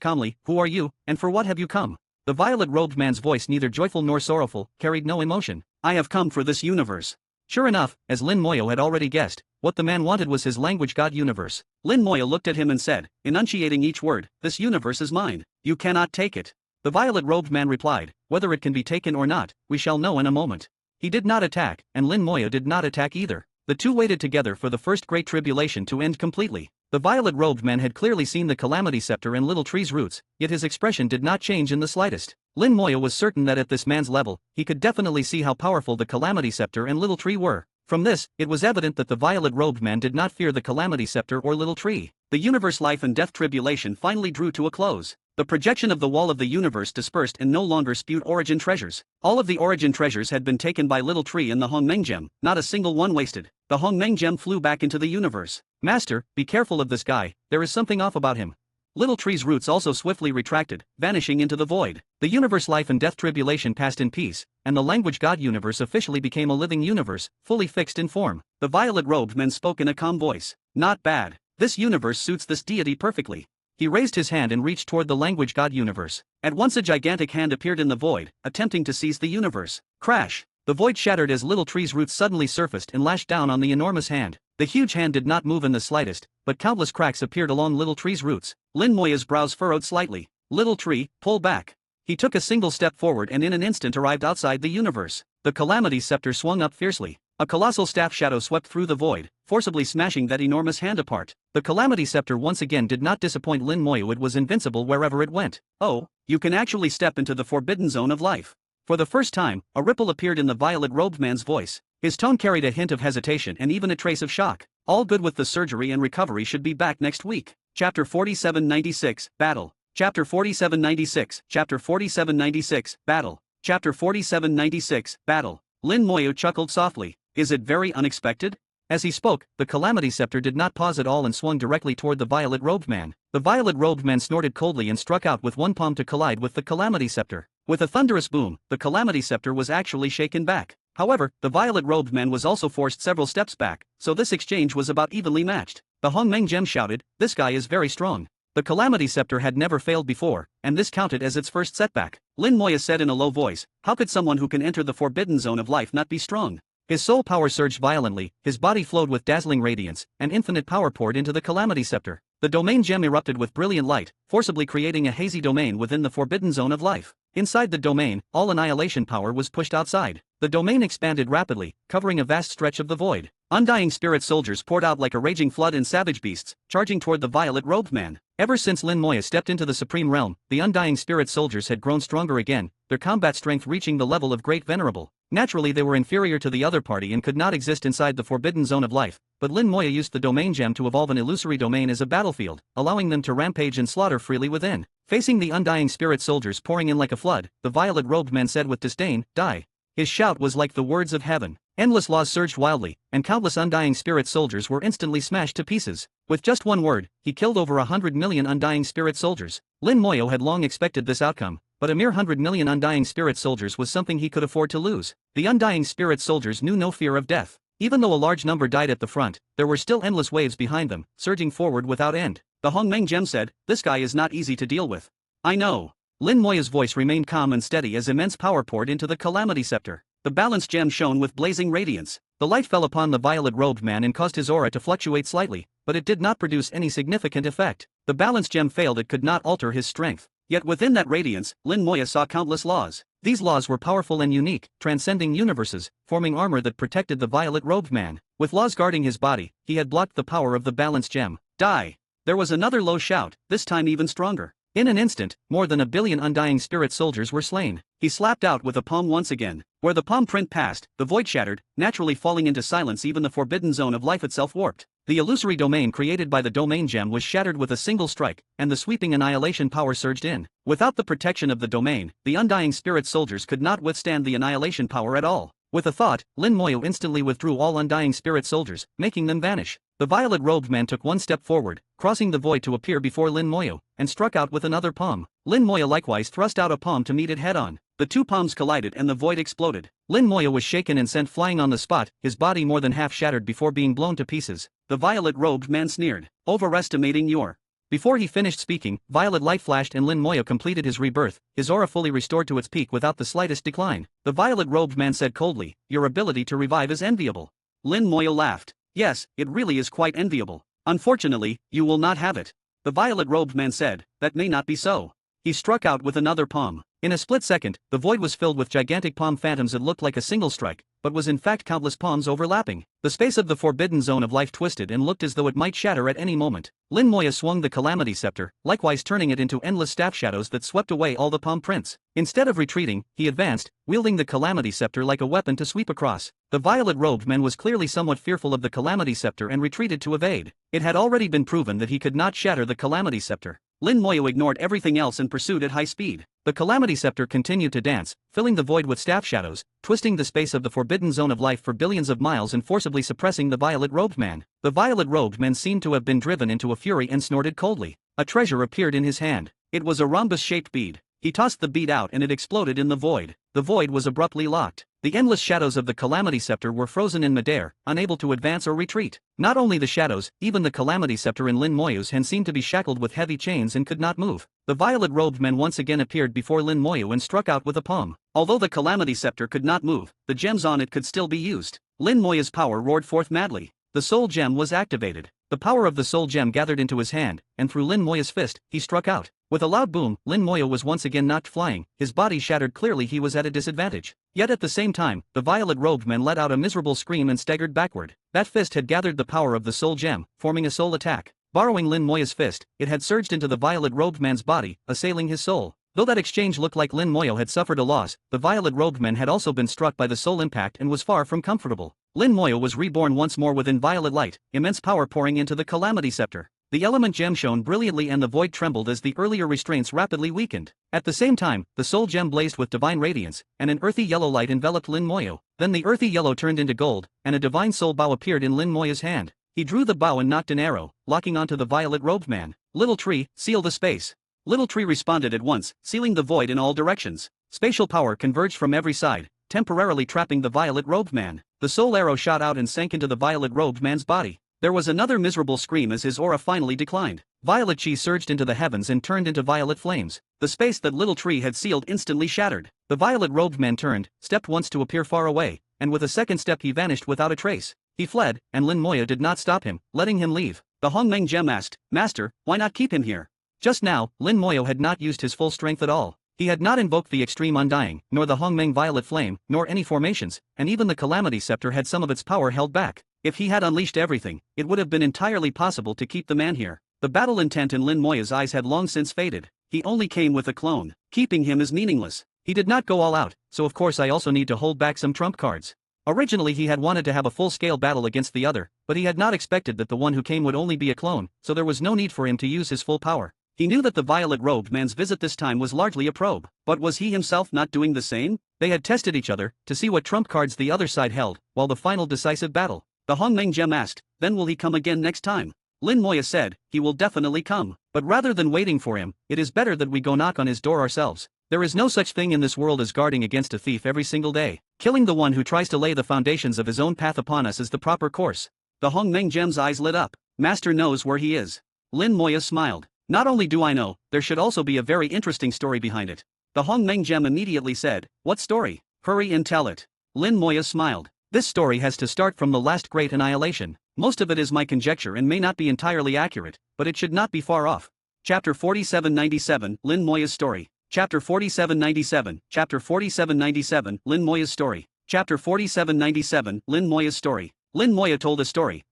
calmly, "Who are you, and for what have you come?" The violet-robed man's voice, neither joyful nor sorrowful, carried no emotion. "I have come for this universe." Sure enough, as Lin Moyo had already guessed, what the man wanted was his language god universe. Lin Moyo looked at him and said, enunciating each word, "This universe is mine. You cannot take it." The violet-robed man replied, "Whether it can be taken or not, we shall know in a moment." He did not attack, and Lin Moyo did not attack either. The two waited together for the first great tribulation to end completely. The violet-robed man had clearly seen the Calamity Scepter and Little Tree's roots, yet his expression did not change in the slightest. Lin Moyo was certain that at this man's level, he could definitely see how powerful the Calamity Scepter and Little Tree were. From this, it was evident that the violet-robed man did not fear the Calamity Scepter or Little Tree. The universe life and death tribulation finally drew to a close. The projection of the wall of the universe dispersed and no longer spewed origin treasures. All of the origin treasures had been taken by Little Tree and the Hongmeng Gem, not a single one wasted. The Hongmeng Gem flew back into the universe. "Master, be careful of this guy, there is something off about him." Little Tree's roots also swiftly retracted, vanishing into the void. The universe life and death tribulation passed in peace, and the language god universe officially became a living universe, fully fixed in form. The violet-robed man spoke in a calm voice. "Not bad. This universe suits this deity perfectly." He raised his hand and reached toward the language god universe. At once a gigantic hand appeared in the void, attempting to seize the universe. Crash! The void shattered as Little Tree's roots suddenly surfaced and lashed down on the enormous hand. The huge hand did not move in the slightest, but countless cracks appeared along Little Tree's roots. Lin Moyo's brows furrowed slightly. "Little Tree, pull back." He took a single step forward and in an instant arrived outside the universe. The Calamity Scepter swung up fiercely. A colossal staff shadow swept through the void, forcibly smashing that enormous hand apart. The Calamity Scepter once again did not disappoint Lin Moyo. It was invincible wherever it went. "Oh, you can actually step into the forbidden zone of life." For the first time, a ripple appeared in the violet-robed man's voice. His tone carried a hint of hesitation and even a trace of shock. All good with the surgery and recovery, should be back next week. Chapter 4796, Battle. Chapter 4796, Chapter 4796, Battle. Chapter 4796, Battle. Lin Moyu chuckled softly. Is it very unexpected? As he spoke, the Calamity Scepter did not pause at all and swung directly toward the violet-robed man. The violet-robed man snorted coldly and struck out with one palm to collide with the Calamity Scepter. With a thunderous boom, the Calamity Scepter was actually shaken back. However, the violet-robed man was also forced several steps back, so this exchange was about evenly matched. The Hongmeng Gem shouted, "This guy is very strong." The Calamity Scepter had never failed before, and this counted as its first setback. Lin Moya said in a low voice, "How could someone who can enter the forbidden zone of life not be strong?" His soul power surged violently, his body flowed with dazzling radiance, and infinite power poured into the Calamity Scepter. The domain gem erupted with brilliant light, forcibly creating a hazy domain within the forbidden zone of life. Inside the domain, all annihilation power was pushed outside. The domain expanded rapidly, covering a vast stretch of the void. Undying spirit soldiers poured out like a raging flood and savage beasts, charging toward the violet-robed man. Ever since Lin Moya stepped into the Supreme Realm, the Undying Spirit Soldiers had grown stronger again, their combat strength reaching the level of Great Venerable. Naturally, they were inferior to the other party and could not exist inside the Forbidden Zone of Life, but Lin Moya used the Domain Gem to evolve an illusory domain as a battlefield, allowing them to rampage and slaughter freely within. Facing the Undying Spirit Soldiers pouring in like a flood, the violet-robed man said with disdain, "Die." His shout was like the words of heaven. Endless laws surged wildly, and countless Undying Spirit Soldiers were instantly smashed to pieces. With just one word, he killed over 100 million Undying Spirit Soldiers. Lin Moyo had long expected this outcome, but a mere 100 million Undying Spirit Soldiers was something he could afford to lose. The Undying Spirit Soldiers knew no fear of death. Even though a large number died at the front, there were still endless waves behind them, surging forward without end. The Hongmeng Gem said, "This guy is not easy to deal with." "I know." Lin Moya's voice remained calm and steady as immense power poured into the Calamity Scepter. The balanced gem shone with blazing radiance. The light fell upon the violet-robed man and caused his aura to fluctuate slightly, but it did not produce any significant effect. The balanced gem failed; it could not alter his strength. Yet within that radiance, Lin Moya saw countless laws. These laws were powerful and unique, transcending universes, forming armor that protected the violet-robed man. With laws guarding his body, he had blocked the power of the balanced gem. "Die!" There was another low shout, this time even stronger. In an instant, more than 1 billion Undying Spirit Soldiers were slain. He slapped out with a palm once again. Where the palm print passed, the void shattered, naturally falling into silence. Even the Forbidden Zone of Life itself warped. The illusory domain created by the Domain Gem was shattered with a single strike, and the sweeping annihilation power surged in. Without the protection of the domain, the Undying Spirit Soldiers could not withstand the annihilation power at all. With a thought, Lin Moyo instantly withdrew all Undying Spirit Soldiers, making them vanish. The violet-robed man took one step forward, crossing the void to appear before Lin Moyo, and struck out with another palm. Lin Moyo likewise thrust out a palm to meet it head-on. The two palms collided and the void exploded. Lin Moyo was shaken and sent flying on the spot, his body more than half shattered before being blown to pieces. The violet-robed man sneered, "Overestimating your..." Before he finished speaking, violet light flashed and Lin Moyo completed his rebirth, his aura fully restored to its peak without the slightest decline. The violet-robed man said coldly, "Your ability to revive is enviable." Lin Moyo laughed. "Yes, it really is quite enviable. Unfortunately, you will not have it." The violet-robed man said, "That may not be so." He struck out with another palm. In a split second, the void was filled with gigantic palm phantoms that looked like a single strike, but was in fact countless palms overlapping. The space of the Forbidden Zone of Life twisted and looked as though it might shatter at any moment. Lin Moya swung the Calamity Scepter, likewise turning it into endless staff shadows that swept away all the palm prints. Instead of retreating, he advanced, wielding the Calamity Scepter like a weapon to sweep across. The violet-robed man was clearly somewhat fearful of the Calamity Scepter and retreated to evade. It had already been proven that he could not shatter the Calamity Scepter. Lin Moyo ignored everything else and pursued at high speed. The Calamity Scepter continued to dance, filling the void with staff shadows, twisting the space of the Forbidden Zone of Life for billions of miles and forcibly suppressing the violet-robed man. The violet-robed man seemed to have been driven into a fury and snorted coldly. A treasure appeared in his hand. It was a rhombus-shaped bead. He tossed the bead out and it exploded in the void. The void was abruptly locked. The endless shadows of the Calamity Scepter were frozen in midair, unable to advance or retreat. Not only the shadows, even the Calamity Scepter in Lin Moyo's hand seemed to be shackled with heavy chains and could not move. The violet-robed man once again appeared before Lin Moyo and struck out with a palm. Although the Calamity Scepter could not move, the gems on it could still be used. Lin Moyo's power roared forth madly. The Soul Gem was activated. The power of the Soul Gem gathered into his hand, and through Lin Moyo's fist, he struck out. With a loud boom, Lin Moyo was once again knocked flying, his body shattered. Clearly he was at a disadvantage. Yet at the same time, the violet-robed man let out a miserable scream and staggered backward. That fist had gathered the power of the Soul Gem, forming a soul attack. Borrowing Lin Moyo's fist, it had surged into the violet-robed man's body, assailing his soul. Though that exchange looked like Lin Moyo had suffered a loss, the violet-robed man had also been struck by the soul impact and was far from comfortable. Lin Moya was reborn once more within violet light, immense power pouring into the Calamity Scepter. The element gem shone brilliantly and the void trembled as the earlier restraints rapidly weakened. At the same time, the soul gem blazed with divine radiance, and an earthy yellow light enveloped Lin Moya. Then the earthy yellow turned into gold, and a divine soul bow appeared in Lin Moya's hand. He drew the bow and knocked an arrow, locking onto the violet-robed man. Little tree, seal the space. Little tree responded at once, sealing the void in all directions. Spatial power converged from every side, temporarily trapping the violet-robed man. The soul arrow shot out and sank into the violet-robed man's body. There was another miserable scream as his aura finally declined. Violet chi surged into the heavens and turned into violet flames. The space that Little Tree had sealed instantly shattered. The violet-robed man turned, stepped once to appear far away, and with a second step he vanished without a trace. He fled, and Lin Moya did not stop him, letting him leave. The Hongmeng gem asked, "Master, why not keep him here?" Just now, Lin Moya had not used his full strength at all. He had not invoked the Extreme Undying, nor the Hongmeng Violet Flame, nor any formations, and even the Calamity Scepter had some of its power held back. If he had unleashed everything, it would have been entirely possible to keep the man here. The battle intent in Lin Moya's eyes had long since faded. He only came with a clone. Keeping him is meaningless. He did not go all out, so of course I also need to hold back some trump cards. Originally he had wanted to have a full-scale battle against the other, but he had not expected that the one who came would only be a clone, so there was no need for him to use his full power. He knew that the violet-robed man's visit this time was largely a probe, but was he himself not doing the same? They had tested each other, to see what trump cards the other side held, while the final decisive battle. The Hongmeng gem asked, "Then will he come again next time?" Lin Moya said, "He will definitely come, but rather than waiting for him, it is better that we go knock on his door ourselves. There is no such thing in this world as guarding against a thief every single day. Killing the one who tries to lay the foundations of his own path upon us is the proper course." The Hongmeng gem's eyes lit up. "Master knows where he is." Lin Moya smiled. "Not only do I know, there should also be a very interesting story behind it." The Hongmeng gem immediately said, "What story? Hurry and tell it." Lin Moya smiled. "This story has to start from the last great annihilation. Most of it is my conjecture and may not be entirely accurate, but it should not be far off." Chapter 4797, Lin Moya's story. Chapter 4797, Chapter 4797, Lin Moya's story. Chapter 4797, Lin Moya's story. Lin Moya told a story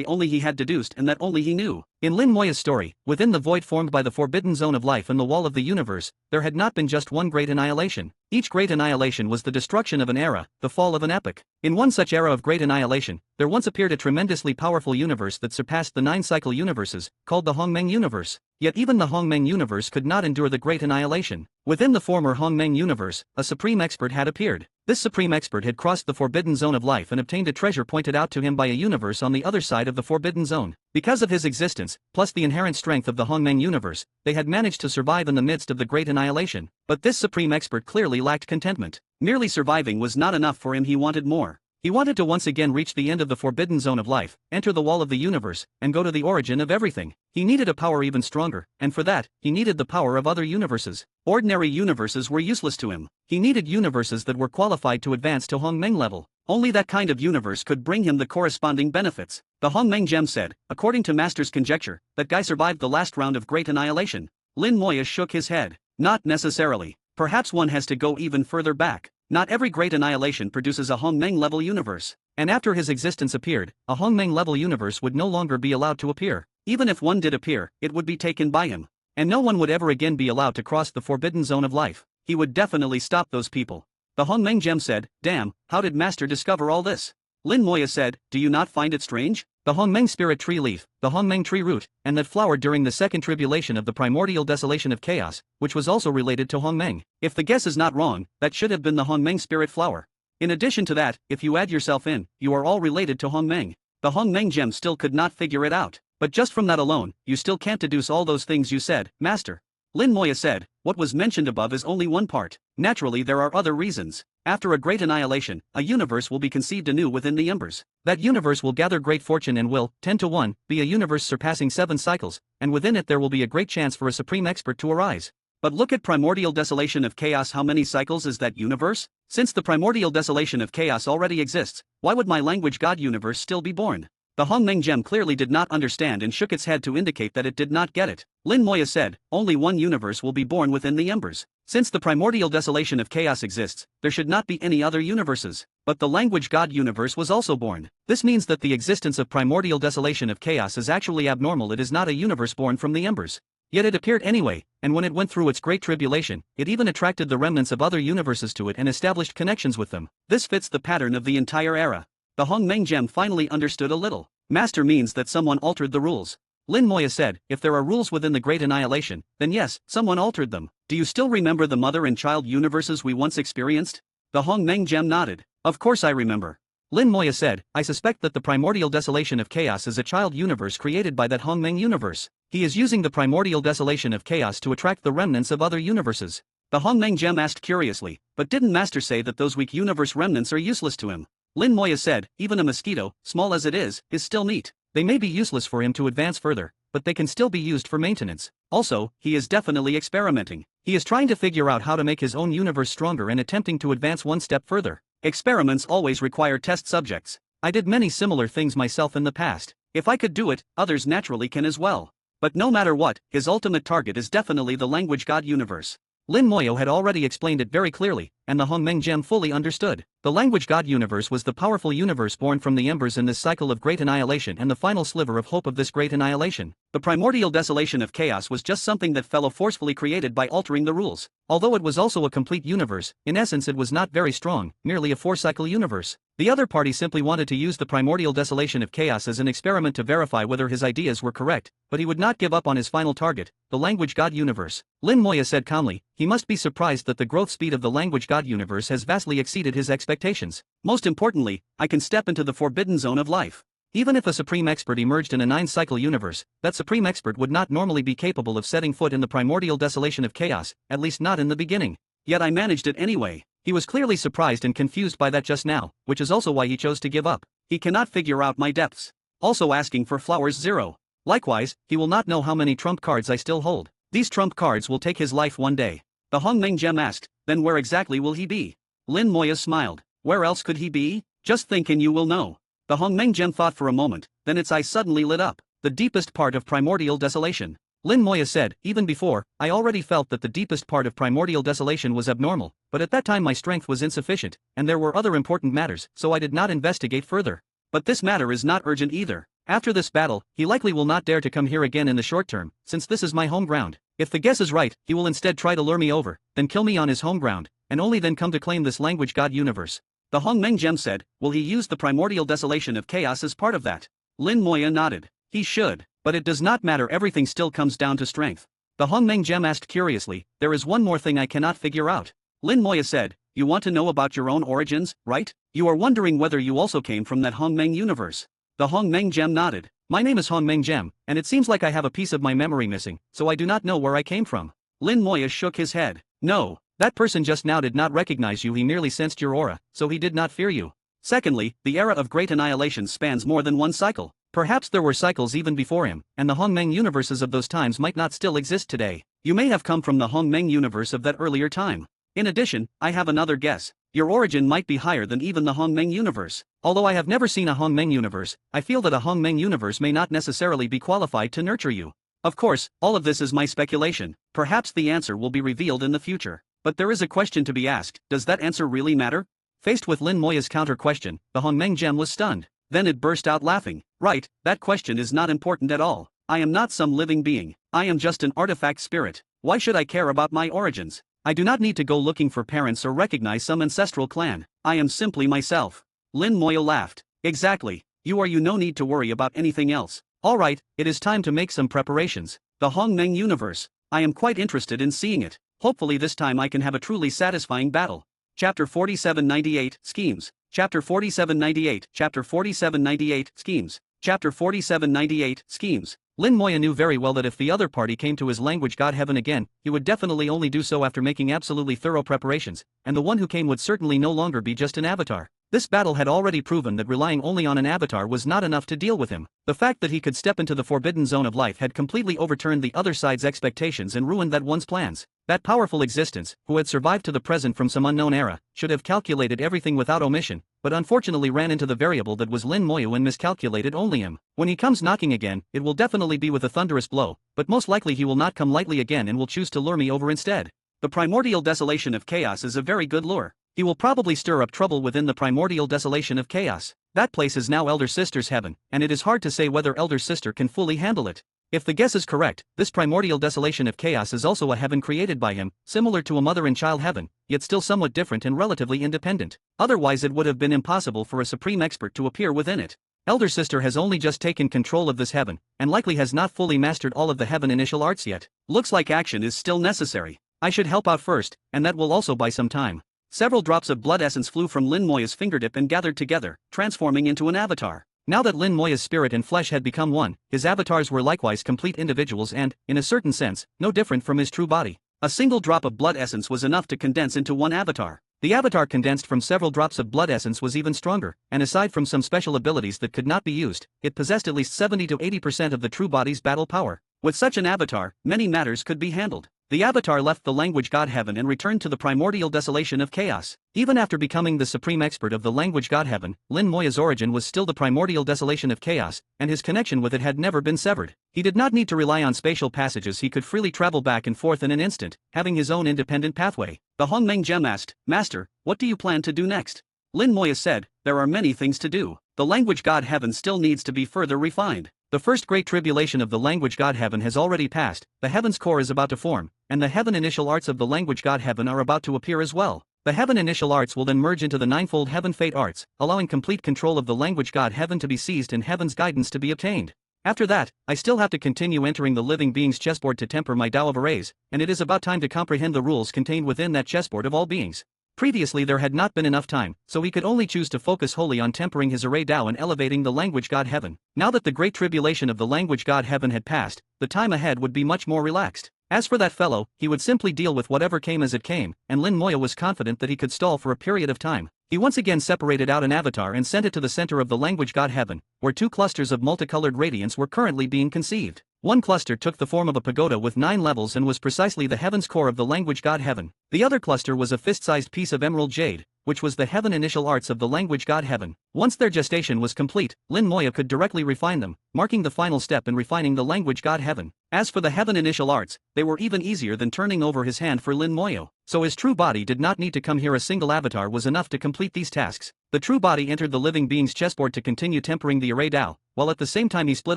only he had deduced and that only he knew. In Lin Moya's story, within the void formed by the forbidden zone of life and the wall of the universe, there had not been just one great annihilation. Each great annihilation was the destruction of an era, the fall of an epoch. In one such era of great annihilation, there once appeared a tremendously powerful universe that surpassed the 9-cycle universes, called the Hongmeng universe. Yet even the Hongmeng universe could not endure the great annihilation. Within the former Hongmeng universe, a supreme expert had appeared. This supreme expert had crossed the forbidden zone of life and obtained a treasure pointed out to him by a universe on the other side of the forbidden zone. Because of his existence, plus the inherent strength of the Hongmeng universe, they had managed to survive in the midst of the great annihilation. But this supreme expert clearly lacked contentment. Merely surviving was not enough for him, he wanted more. He wanted to once again reach the end of the forbidden zone of life, enter the wall of the universe, and go to the origin of everything. He needed a power even stronger, and for that, he needed the power of other universes. Ordinary universes were useless to him. He needed universes that were qualified to advance to Hongmeng level. Only that kind of universe could bring him the corresponding benefits. The Hongmeng gem said, according to Master's conjecture, that guy survived the last round of great annihilation. Lin Moya shook his head. Not necessarily. Perhaps one has to go even further back. Not every great annihilation produces a Hongmeng-level universe. And after his existence appeared, a Hongmeng-level universe would no longer be allowed to appear. Even if one did appear, it would be taken by him. And no one would ever again be allowed to cross the forbidden zone of life. He would definitely stop those people. The Hongmeng gem said, "Damn, how did Master discover all this?" Lin Moya said, "Do you not find it strange? The Hongmeng spirit tree leaf, the Hongmeng tree root, and that flowered during the second tribulation of the primordial desolation of chaos, which was also related to Hongmeng. If the guess is not wrong, that should have been the Hongmeng spirit flower. In addition to that, if you add yourself in, you are all related to Hongmeng." The Hongmeng gem still could not figure it out. "But just from that alone, you still can't deduce all those things you said, Master." Lin Moya said, "What was mentioned above is only one part. Naturally there are other reasons. After a great annihilation, a universe will be conceived anew within the embers. That universe will gather great fortune and will, 10 to 1, be a universe surpassing 7 cycles, and within it there will be a great chance for a supreme expert to arise. But look at primordial desolation of chaos. How many cycles is that universe? Since the primordial desolation of chaos already exists, why would my language god universe still be born?" The Hongmeng gem clearly did not understand and shook its head to indicate that it did not get it. Lin Moya said, "Only one universe will be born within the embers. Since the primordial desolation of chaos exists, there should not be any other universes. But the language god universe was also born. This means that the existence of primordial desolation of chaos is actually abnormal. It is not a universe born from the embers. Yet it appeared anyway, and when it went through its great tribulation, it even attracted the remnants of other universes to it and established connections with them. This fits the pattern of the entire era. The Hongmeng gem finally understood a little. Master means that someone altered the rules. Lin Moya said, if there are rules within the Great Annihilation, then yes, someone altered them. Do you still remember the mother and child universes we once experienced? The Hongmeng gem nodded. Of course I remember. Lin Moya said, I suspect that the primordial desolation of chaos is a child universe created by that Hongmeng universe. He is using the primordial desolation of chaos to attract the remnants of other universes. The Hongmeng gem asked curiously, but didn't Master say that those weak universe remnants are useless to him? Lin Moya said, even a mosquito, small as it is still neat. They may be useless for him to advance further, but they can still be used for maintenance. Also, he is definitely experimenting. He is trying to figure out how to make his own universe stronger and attempting to advance one step further. Experiments always require test subjects. I did many similar things myself in the past. If I could do it, others naturally can as well. But no matter what, his ultimate target is definitely the language god universe. Lin Moyo had already explained it very clearly, and the Hongmeng gem fully understood. The language god universe was the powerful universe born from the embers in this cycle of great annihilation and the final sliver of hope of this great annihilation. The primordial desolation of chaos was just something that Fellow forcefully created by altering the rules. Although it was also a complete universe, in essence it was not very strong, merely a four-cycle universe. The other party simply wanted to use the primordial desolation of chaos as an experiment to verify whether his ideas were correct, but he would not give up on his final target, the language god universe. Lin Moya said calmly, he must be surprised that the growth speed of the language god universe has vastly exceeded his expectations. Most importantly, I can step into the forbidden zone of life. Even if a supreme expert emerged in a 9-cycle universe, that supreme expert would not normally be capable of setting foot in the primordial desolation of chaos, at least not in the beginning. Yet I managed it anyway. He was clearly surprised and confused by that just now, which is also why he chose to give up. He cannot figure out my depths. Also asking for flowers 0. Likewise, he will not know how many trump cards I still hold. These trump cards will take his life one day. The Hongmeng gem asked, then where exactly will he be? Lin Moya smiled. Where else could he be? Just think and you will know. The Hongmeng gem thought for a moment, then its eyes suddenly lit up. The deepest part of primordial desolation. Lin Moya said, even before, I already felt that the deepest part of primordial desolation was abnormal, but at that time my strength was insufficient, and there were other important matters, so I did not investigate further. But this matter is not urgent either. After this battle, he likely will not dare to come here again in the short term, since this is my home ground. If the guess is right, he will instead try to lure me over, then kill me on his home ground, and only then come to claim this language god universe. The Hongmeng gem said, will he use the primordial desolation of chaos as part of that? Lin Moya nodded. He should, but it does not matter, everything still comes down to strength. The Hongmeng gem asked curiously, there is one more thing I cannot figure out. Lin Moya said, you want to know about your own origins, right? You are wondering whether you also came from that Hongmeng universe. The Hongmeng gem nodded. My name is Hongmeng gem, and it seems like I have a piece of my memory missing, so I do not know where I came from. Lin Moya shook his head. No, that person just now did not recognize you, he merely sensed your aura, so he did not fear you. Secondly, the era of great annihilation spans more than one cycle. Perhaps there were cycles even before him, and the Hongmeng universes of those times might not still exist today. You may have come from the Hongmeng universe of that earlier time. In addition, I have another guess. Your origin might be higher than even the Hongmeng universe. Although I have never seen a Hongmeng universe, I feel that a Hongmeng universe may not necessarily be qualified to nurture you. Of course, all of this is my speculation. Perhaps the answer will be revealed in the future. But there is a question to be asked, does that answer really matter? Faced with Lin Moya's counter question, the Hongmeng gem was stunned. Then it burst out laughing. Right, that question is not important at all. I am not some living being. I am just an artifact spirit. Why should I care about my origins? I do not need to go looking for parents or recognize some ancestral clan. I am simply myself. Lin Moya laughed. Exactly. You no need to worry about anything else. Alright, it is time to make some preparations. The Hongmeng universe. I am quite interested in seeing it. Hopefully this time I can have a truly satisfying battle. Chapter 4798, Schemes. Chapter 4798, Chapter 4798, Schemes. Chapter 4798, Schemes. Lin Moya knew very well that if the other party came to his language god heaven again, he would definitely only do so after making absolutely thorough preparations, and the one who came would certainly no longer be just an avatar. This battle had already proven that relying only on an avatar was not enough to deal with him. The fact that he could step into the forbidden zone of life had completely overturned the other side's expectations and ruined that one's plans. That powerful existence, who had survived to the present from some unknown era, should have calculated everything without omission, but unfortunately ran into the variable that was Lin Moya and miscalculated only him. When he comes knocking again, it will definitely be with a thunderous blow, but most likely he will not come lightly again and will choose to lure me over instead. The primordial desolation of chaos is a very good lure. He will probably stir up trouble within the primordial desolation of chaos. That place is now Elder Sister's heaven, and it is hard to say whether Elder Sister can fully handle it. If the guess is correct, this primordial desolation of chaos is also a heaven created by him, similar to a mother and child heaven, yet still somewhat different and relatively independent. Otherwise it would have been impossible for a supreme expert to appear within it. Elder sister has only just taken control of this heaven, and likely has not fully mastered all of the heaven initial arts yet. Looks like action is still necessary. I should help out first, and that will also buy some time. Several drops of blood essence flew from Lin Moya's fingertip and gathered together, transforming into an avatar. Now that Lin Moya's spirit and flesh had become one, his avatars were likewise complete individuals and, in a certain sense, no different from his true body. A single drop of blood essence was enough to condense into one avatar. The avatar condensed from several drops of blood essence was even stronger, and aside from some special abilities that could not be used, it possessed at least 70 to 80% of the true body's battle power. With such an avatar, many matters could be handled. The avatar left the language god heaven and returned to the primordial desolation of chaos. Even after becoming the supreme expert of the language god heaven, Lin Moya's origin was still the primordial desolation of chaos, and his connection with it had never been severed. He did not need to rely on spatial passages, he could freely travel back and forth in an instant, having his own independent pathway. The Hongmeng gem asked, "Master, what do you plan to do next?" Lin Moya said, "There are many things to do. The language god heaven still needs to be further refined. The first great tribulation of the language god heaven has already passed, the heaven's core is about to form, and the heaven initial arts of the language god heaven are about to appear as well. The heaven initial arts will then merge into the ninefold heaven fate arts, allowing complete control of the language god heaven to be seized and heaven's guidance to be obtained. After that, I still have to continue entering the living being's chessboard to temper my Tao of arrays, and it is about time to comprehend the rules contained within that chessboard of all beings." Previously there had not been enough time, so he could only choose to focus wholly on tempering his array Tao and elevating the language god heaven. Now that the great tribulation of the language god heaven had passed, the time ahead would be much more relaxed. As for that fellow, he would simply deal with whatever came as it came, and Lin Moya was confident that he could stall for a period of time. He once again separated out an avatar and sent it to the center of the language god heaven, where two clusters of multicolored radiance were currently being conceived. One cluster took the form of a pagoda with 9 levels and was precisely the heaven's core of the language god heaven. The other cluster was a fist-sized piece of emerald jade, which was the heaven initial arts of the language god heaven. Once their gestation was complete, Lin Moya could directly refine them, marking the final step in refining the language god heaven. As for the heaven initial arts, they were even easier than turning over his hand for Lin Moya, so his true body did not need to come here. A single avatar was enough to complete these tasks. The true body entered the living being's chessboard to continue tempering the array Tao, while at the same time he split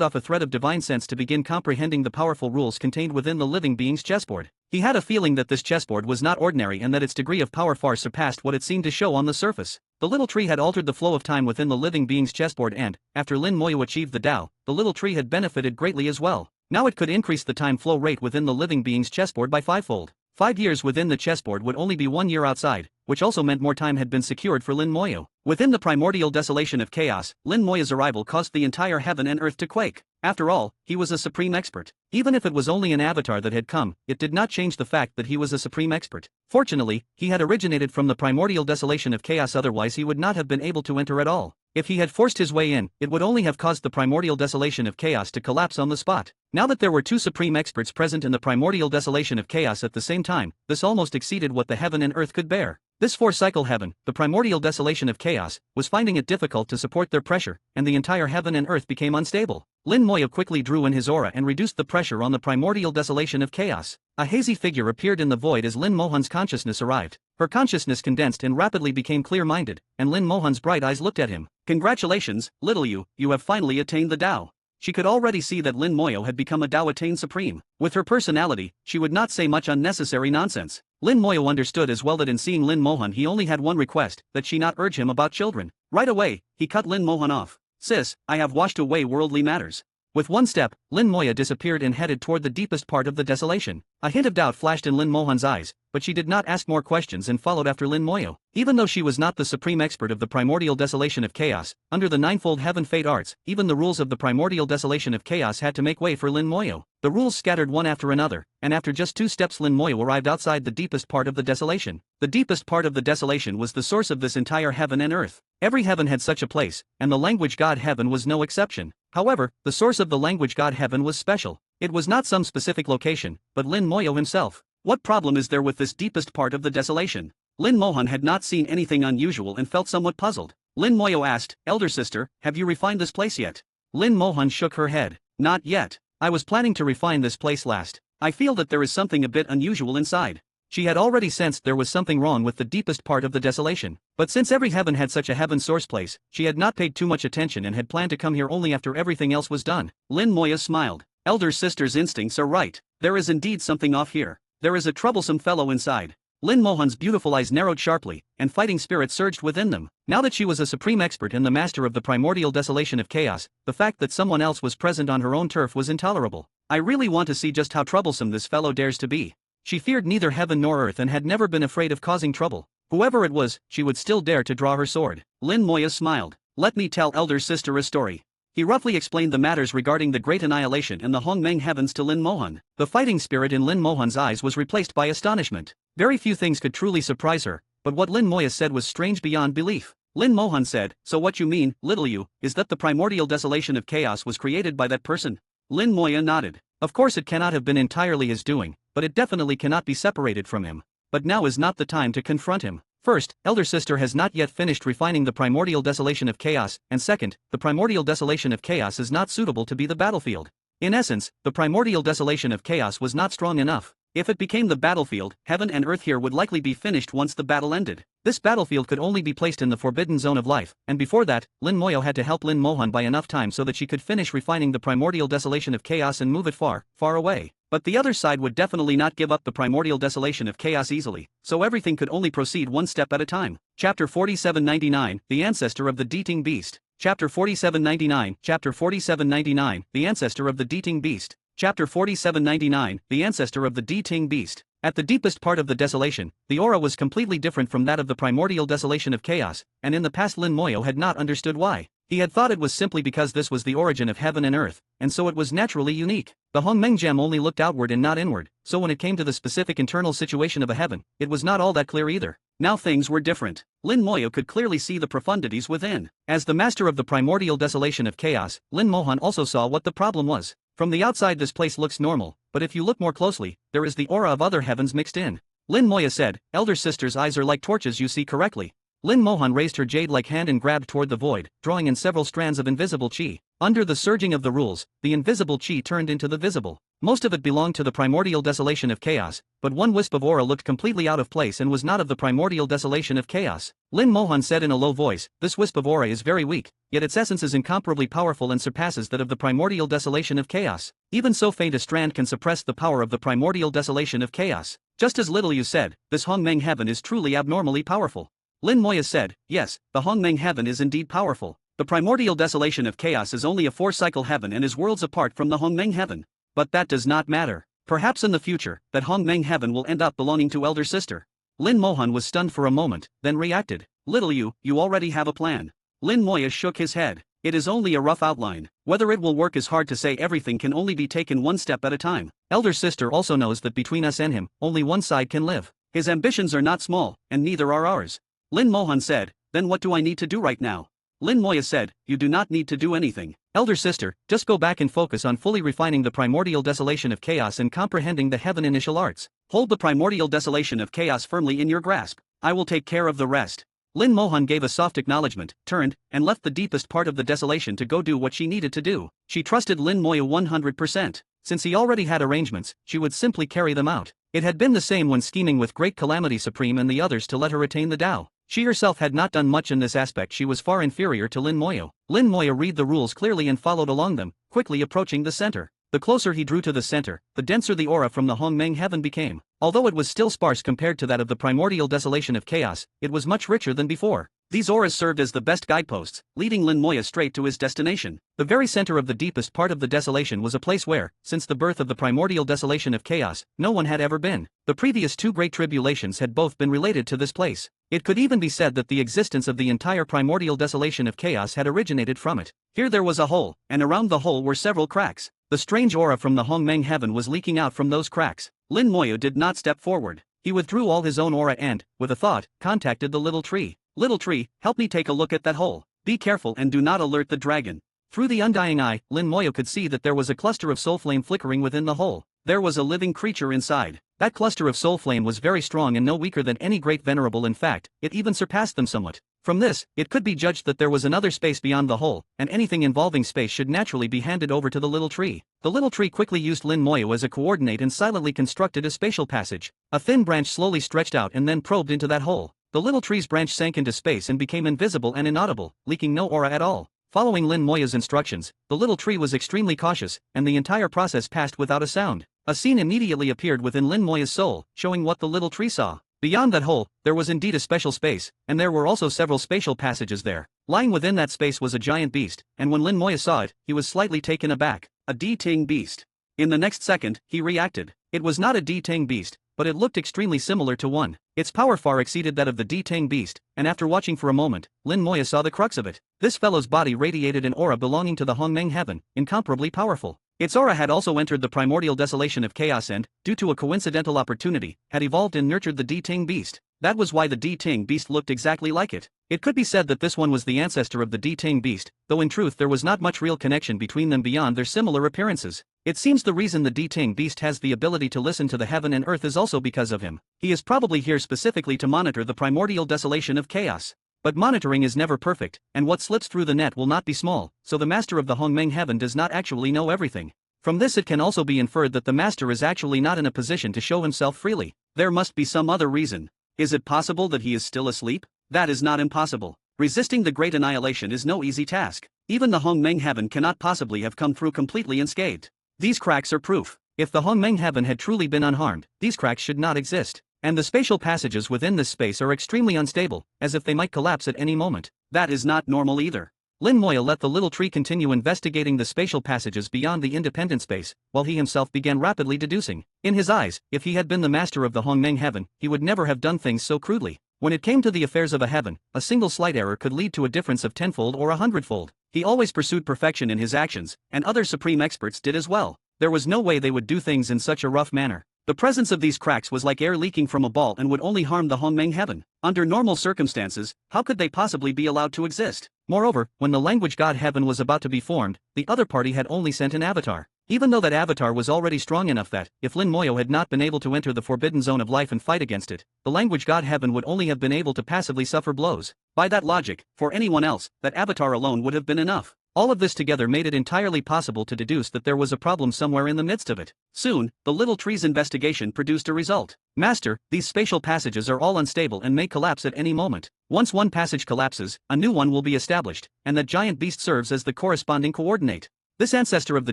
off a thread of divine sense to begin comprehending the powerful rules contained within the living being's chessboard. He had a feeling that this chessboard was not ordinary and that its degree of power far surpassed what it seemed to show on the surface. The little tree had altered the flow of time within the living being's chessboard and, after Lin Moya achieved the Tao, the little tree had benefited greatly as well. Now it could increase the time flow rate within the living being's chessboard by 5-fold. 5 years within the chessboard would only be 1 year outside, which also meant more time had been secured for Lin Moya. Within the primordial desolation of chaos, Lin Moya's arrival caused the entire heaven and earth to quake. After all, he was a supreme expert. Even if it was only an avatar that had come, it did not change the fact that he was a supreme expert. Fortunately, he had originated from the primordial desolation of chaos, otherwise he would not have been able to enter at all. If he had forced his way in, it would only have caused the primordial desolation of chaos to collapse on the spot. Now that there were 2 supreme experts present in the primordial desolation of chaos at the same time, this almost exceeded what the heaven and earth could bear. This 4-cycle heaven, the primordial desolation of chaos, was finding it difficult to support their pressure, and the entire heaven and earth became unstable. Lin Moya quickly drew in his aura and reduced the pressure on the primordial desolation of chaos. A hazy figure appeared in the void as Lin Mohan's consciousness arrived. Her consciousness condensed and rapidly became clear-minded, and Lin Mohan's bright eyes looked at him. "Congratulations, little you have finally attained the Tao." She could already see that Lin Moya had become a Tao attained supreme. With her personality, she would not say much unnecessary nonsense. Lin Moya understood as well that in seeing Lin Mohan he only had one request, that she not urge him about children. Right away, he cut Lin Mohan off. "Sis, I have washed away worldly matters." With one step, Lin Moya disappeared and headed toward the deepest part of the desolation. A hint of doubt flashed in Lin Mohan's eyes, but she did not ask more questions and followed after Lin Moya. Even though she was not the supreme expert of the primordial desolation of chaos, under the ninefold heaven fate arts, even the rules of the primordial desolation of chaos had to make way for Lin Moya. The rules scattered one after another, and after just 2 steps Lin Moya arrived outside the deepest part of the desolation. The deepest part of the desolation was the source of this entire heaven and earth. Every heaven had such a place, and the language god heaven was no exception. However, the source of the language god heaven was special. It was not some specific location, but Lin Moya himself. What problem is there with this deepest part of the desolation? Lin Mohan had not seen anything unusual and felt somewhat puzzled. Lin Moya asked, "Elder sister, have you refined this place yet?" Lin Mohan shook her head. "Not yet. I was planning to refine this place last. I feel that there is something a bit unusual inside." She had already sensed there was something wrong with the deepest part of the desolation. But since every heaven had such a heaven source place, she had not paid too much attention and had planned to come here only after everything else was done. Lin Moya smiled. Elder sister's instincts are right. There is indeed something off here. There is a troublesome fellow inside. Lin Mohan's beautiful eyes narrowed sharply, and fighting spirit surged within them. Now that she was a supreme expert and the master of the primordial desolation of chaos, the fact that someone else was present on her own turf was intolerable. I really want to see just how troublesome this fellow dares to be. She feared neither heaven nor earth and had never been afraid of causing trouble. Whoever it was, she would still dare to draw her sword. Lin Moya smiled. Let me tell elder sister a story. He roughly explained the matters regarding the Great Annihilation and the Hongmeng Heavens to Lin Mohan. The fighting spirit in Lin Mohan's eyes was replaced by astonishment. Very few things could truly surprise her, but what Lin Moya said was strange beyond belief. Lin Mohan said, "So what you mean, little you, is that the primordial desolation of chaos was created by that person?" Lin Moya nodded. Of course it cannot have been entirely his doing, but it definitely cannot be separated from him. But now is not the time to confront him. First, elder sister has not yet finished refining the primordial desolation of chaos, and second, the primordial desolation of chaos is not suitable to be the battlefield. In essence, the primordial desolation of chaos was not strong enough. If it became the battlefield, heaven and earth here would likely be finished once the battle ended. This battlefield could only be placed in the forbidden zone of life, and before that, Lin Moyo had to help Lin Mohan by enough time so that she could finish refining the primordial desolation of chaos and move it far, far away. But the other side would definitely not give up the primordial desolation of chaos easily, so everything could only proceed one step at a time. Chapter 4799, The Ancestor of the Deeting Beast. Chapter 4799, Chapter 4799, The Ancestor of the Deeting Beast. Chapter 4799, The Ancestor of the Deeting Beast. At the deepest part of the desolation, the aura was completely different from that of the primordial desolation of chaos, and in the past Lin Moyo had not understood why. He had thought it was simply because this was the origin of heaven and earth, and so it was naturally unique. The Hongmeng gem only looked outward and not inward, so when it came to the specific internal situation of a heaven, it was not all that clear either. Now things were different. Lin Moyo could clearly see the profundities within. As the master of the primordial desolation of chaos, Lin Mohan also saw what the problem was. From the outside this place looks normal, but if you look more closely, there is the aura of other heavens mixed in. Lin Moya said, "Elder sister's eyes are like torches, you see correctly." Lin Mohan raised her jade-like hand and grabbed toward the void, drawing in several strands of invisible chi. Under the surging of the rules, the invisible chi turned into the visible. Most of it belonged to the primordial desolation of chaos, but one wisp of aura looked completely out of place and was not of the primordial desolation of chaos. Lin Mohan said in a low voice, "This wisp of aura is very weak, yet its essence is incomparably powerful and surpasses that of the primordial desolation of chaos. Even so faint a strand can suppress the power of the primordial desolation of chaos. Just as little you said, this Hongmeng heaven is truly abnormally powerful." Lin Moya said, "Yes, the Hongmeng heaven is indeed powerful. The primordial desolation of chaos is only a four-cycle heaven and is worlds apart from the Hongmeng heaven. But that does not matter. Perhaps in the future, that Hongmeng heaven will end up belonging to elder sister." Lin Mohan was stunned for a moment, then reacted. "Little you already have a plan." Lin Moya shook his head. "It is only a rough outline. Whether it will work is hard to say. Everything can only be taken one step at a time. Elder sister also knows that between us and him, only one side can live. His ambitions are not small, and neither are ours." Lin Mohan said, "Then what do I need to do right now?" Lin Moya said, "You do not need to do anything. Elder sister, just go back and focus on fully refining the primordial desolation of chaos and comprehending the heaven initial arts. Hold the primordial desolation of chaos firmly in your grasp. I will take care of the rest." Lin Mohan gave a soft acknowledgement, turned, and left the deepest part of the desolation to go do what she needed to do. She trusted Lin Moya 100%. Since he already had arrangements, she would simply carry them out. It had been the same when scheming with Great Calamity Supreme and the others to let her attain the Tao. She herself had not done much in this aspect. She was far inferior to Lin Moyo. Lin Moyo read the rules clearly and followed along them, quickly approaching the center. The closer he drew to the center, the denser the aura from the Hongmeng heaven became. Although it was still sparse compared to that of the primordial desolation of chaos, it was much richer than before. These auras served as the best guideposts, leading Lin Moya straight to his destination. The very center of the deepest part of the desolation was a place where, since the birth of the primordial desolation of chaos, no one had ever been. The previous two great tribulations had both been related to this place. It could even be said that the existence of the entire primordial desolation of chaos had originated from it. Here there was a hole, and around the hole were several cracks. The strange aura from the Hongmeng heaven was leaking out from those cracks. Lin Moyo did not step forward. He withdrew all his own aura and, with a thought, contacted the little tree. "Little tree, help me take a look at that hole. Be careful and do not alert the dragon." Through the undying eye, Lin Moyo could see that there was a cluster of soul flame flickering within the hole. There was a living creature inside. That cluster of soul flame was very strong and no weaker than any great venerable. In fact, it even surpassed them somewhat. From this, it could be judged that there was another space beyond the hole, and anything involving space should naturally be handed over to the little tree. The little tree quickly used Lin Moyo as a coordinate and silently constructed a spatial passage. A thin branch slowly stretched out and then probed into that hole. The little tree's branch sank into space and became invisible and inaudible, leaking no aura at all. Following Lin Moya's instructions, the little tree was extremely cautious, and the entire process passed without a sound. A scene immediately appeared within Lin Moya's soul, showing what the little tree saw. Beyond that hole, there was indeed a special space, and there were also several spatial passages there. Lying within that space was a giant beast, and when Lin Moya saw it, he was slightly taken aback. A D-Ting beast. In the next second, he reacted. It was not a D-Ting beast, but it looked extremely similar to one. Its power far exceeded that of the D-Ting beast, and after watching for a moment, Lin Moya saw the crux of it. This fellow's body radiated an aura belonging to the Hongmeng heaven, incomparably powerful. Its aura had also entered the primordial desolation of chaos and, due to a coincidental opportunity, had evolved and nurtured the D-Ting beast. That was why the D-Ting beast looked exactly like it. It could be said that this one was the ancestor of the D-Ting beast, though in truth there was not much real connection between them beyond their similar appearances. It seems the reason the D-Ting beast has the ability to listen to the heaven and earth is also because of him. He is probably here specifically to monitor the primordial desolation of chaos. But monitoring is never perfect, and what slips through the net will not be small, so the master of the Hongmeng heaven does not actually know everything. From this it can also be inferred that the master is actually not in a position to show himself freely. There must be some other reason. Is it possible that he is still asleep? That is not impossible. Resisting the great annihilation is no easy task. Even the Hongmeng heaven cannot possibly have come through completely unscathed. These cracks are proof. If the Hongmeng heaven had truly been unharmed, these cracks should not exist. And the spatial passages within this space are extremely unstable, as if they might collapse at any moment. That is not normal either. Lin Moya let the little tree continue investigating the spatial passages beyond the independent space, while he himself began rapidly deducing. In his eyes, if he had been the master of the Hongmeng heaven, he would never have done things so crudely. When it came to the affairs of a heaven, a single slight error could lead to a difference of tenfold or 100-fold. He always pursued perfection in his actions, and other supreme experts did as well. There was no way they would do things in such a rough manner. The presence of these cracks was like air leaking from a ball and would only harm the Hongmeng heaven. Under normal circumstances, how could they possibly be allowed to exist? Moreover, when the language god heaven was about to be formed, the other party had only sent an avatar. Even though that avatar was already strong enough that, if Lin Moya had not been able to enter the forbidden zone of life and fight against it, the language god heaven would only have been able to passively suffer blows. By that logic, for anyone else, that avatar alone would have been enough. All of this together made it entirely possible to deduce that there was a problem somewhere in the midst of it. Soon, the little tree's investigation produced a result. Master, these spatial passages are all unstable and may collapse at any moment. Once one passage collapses, a new one will be established, and that giant beast serves as the corresponding coordinate. This ancestor of the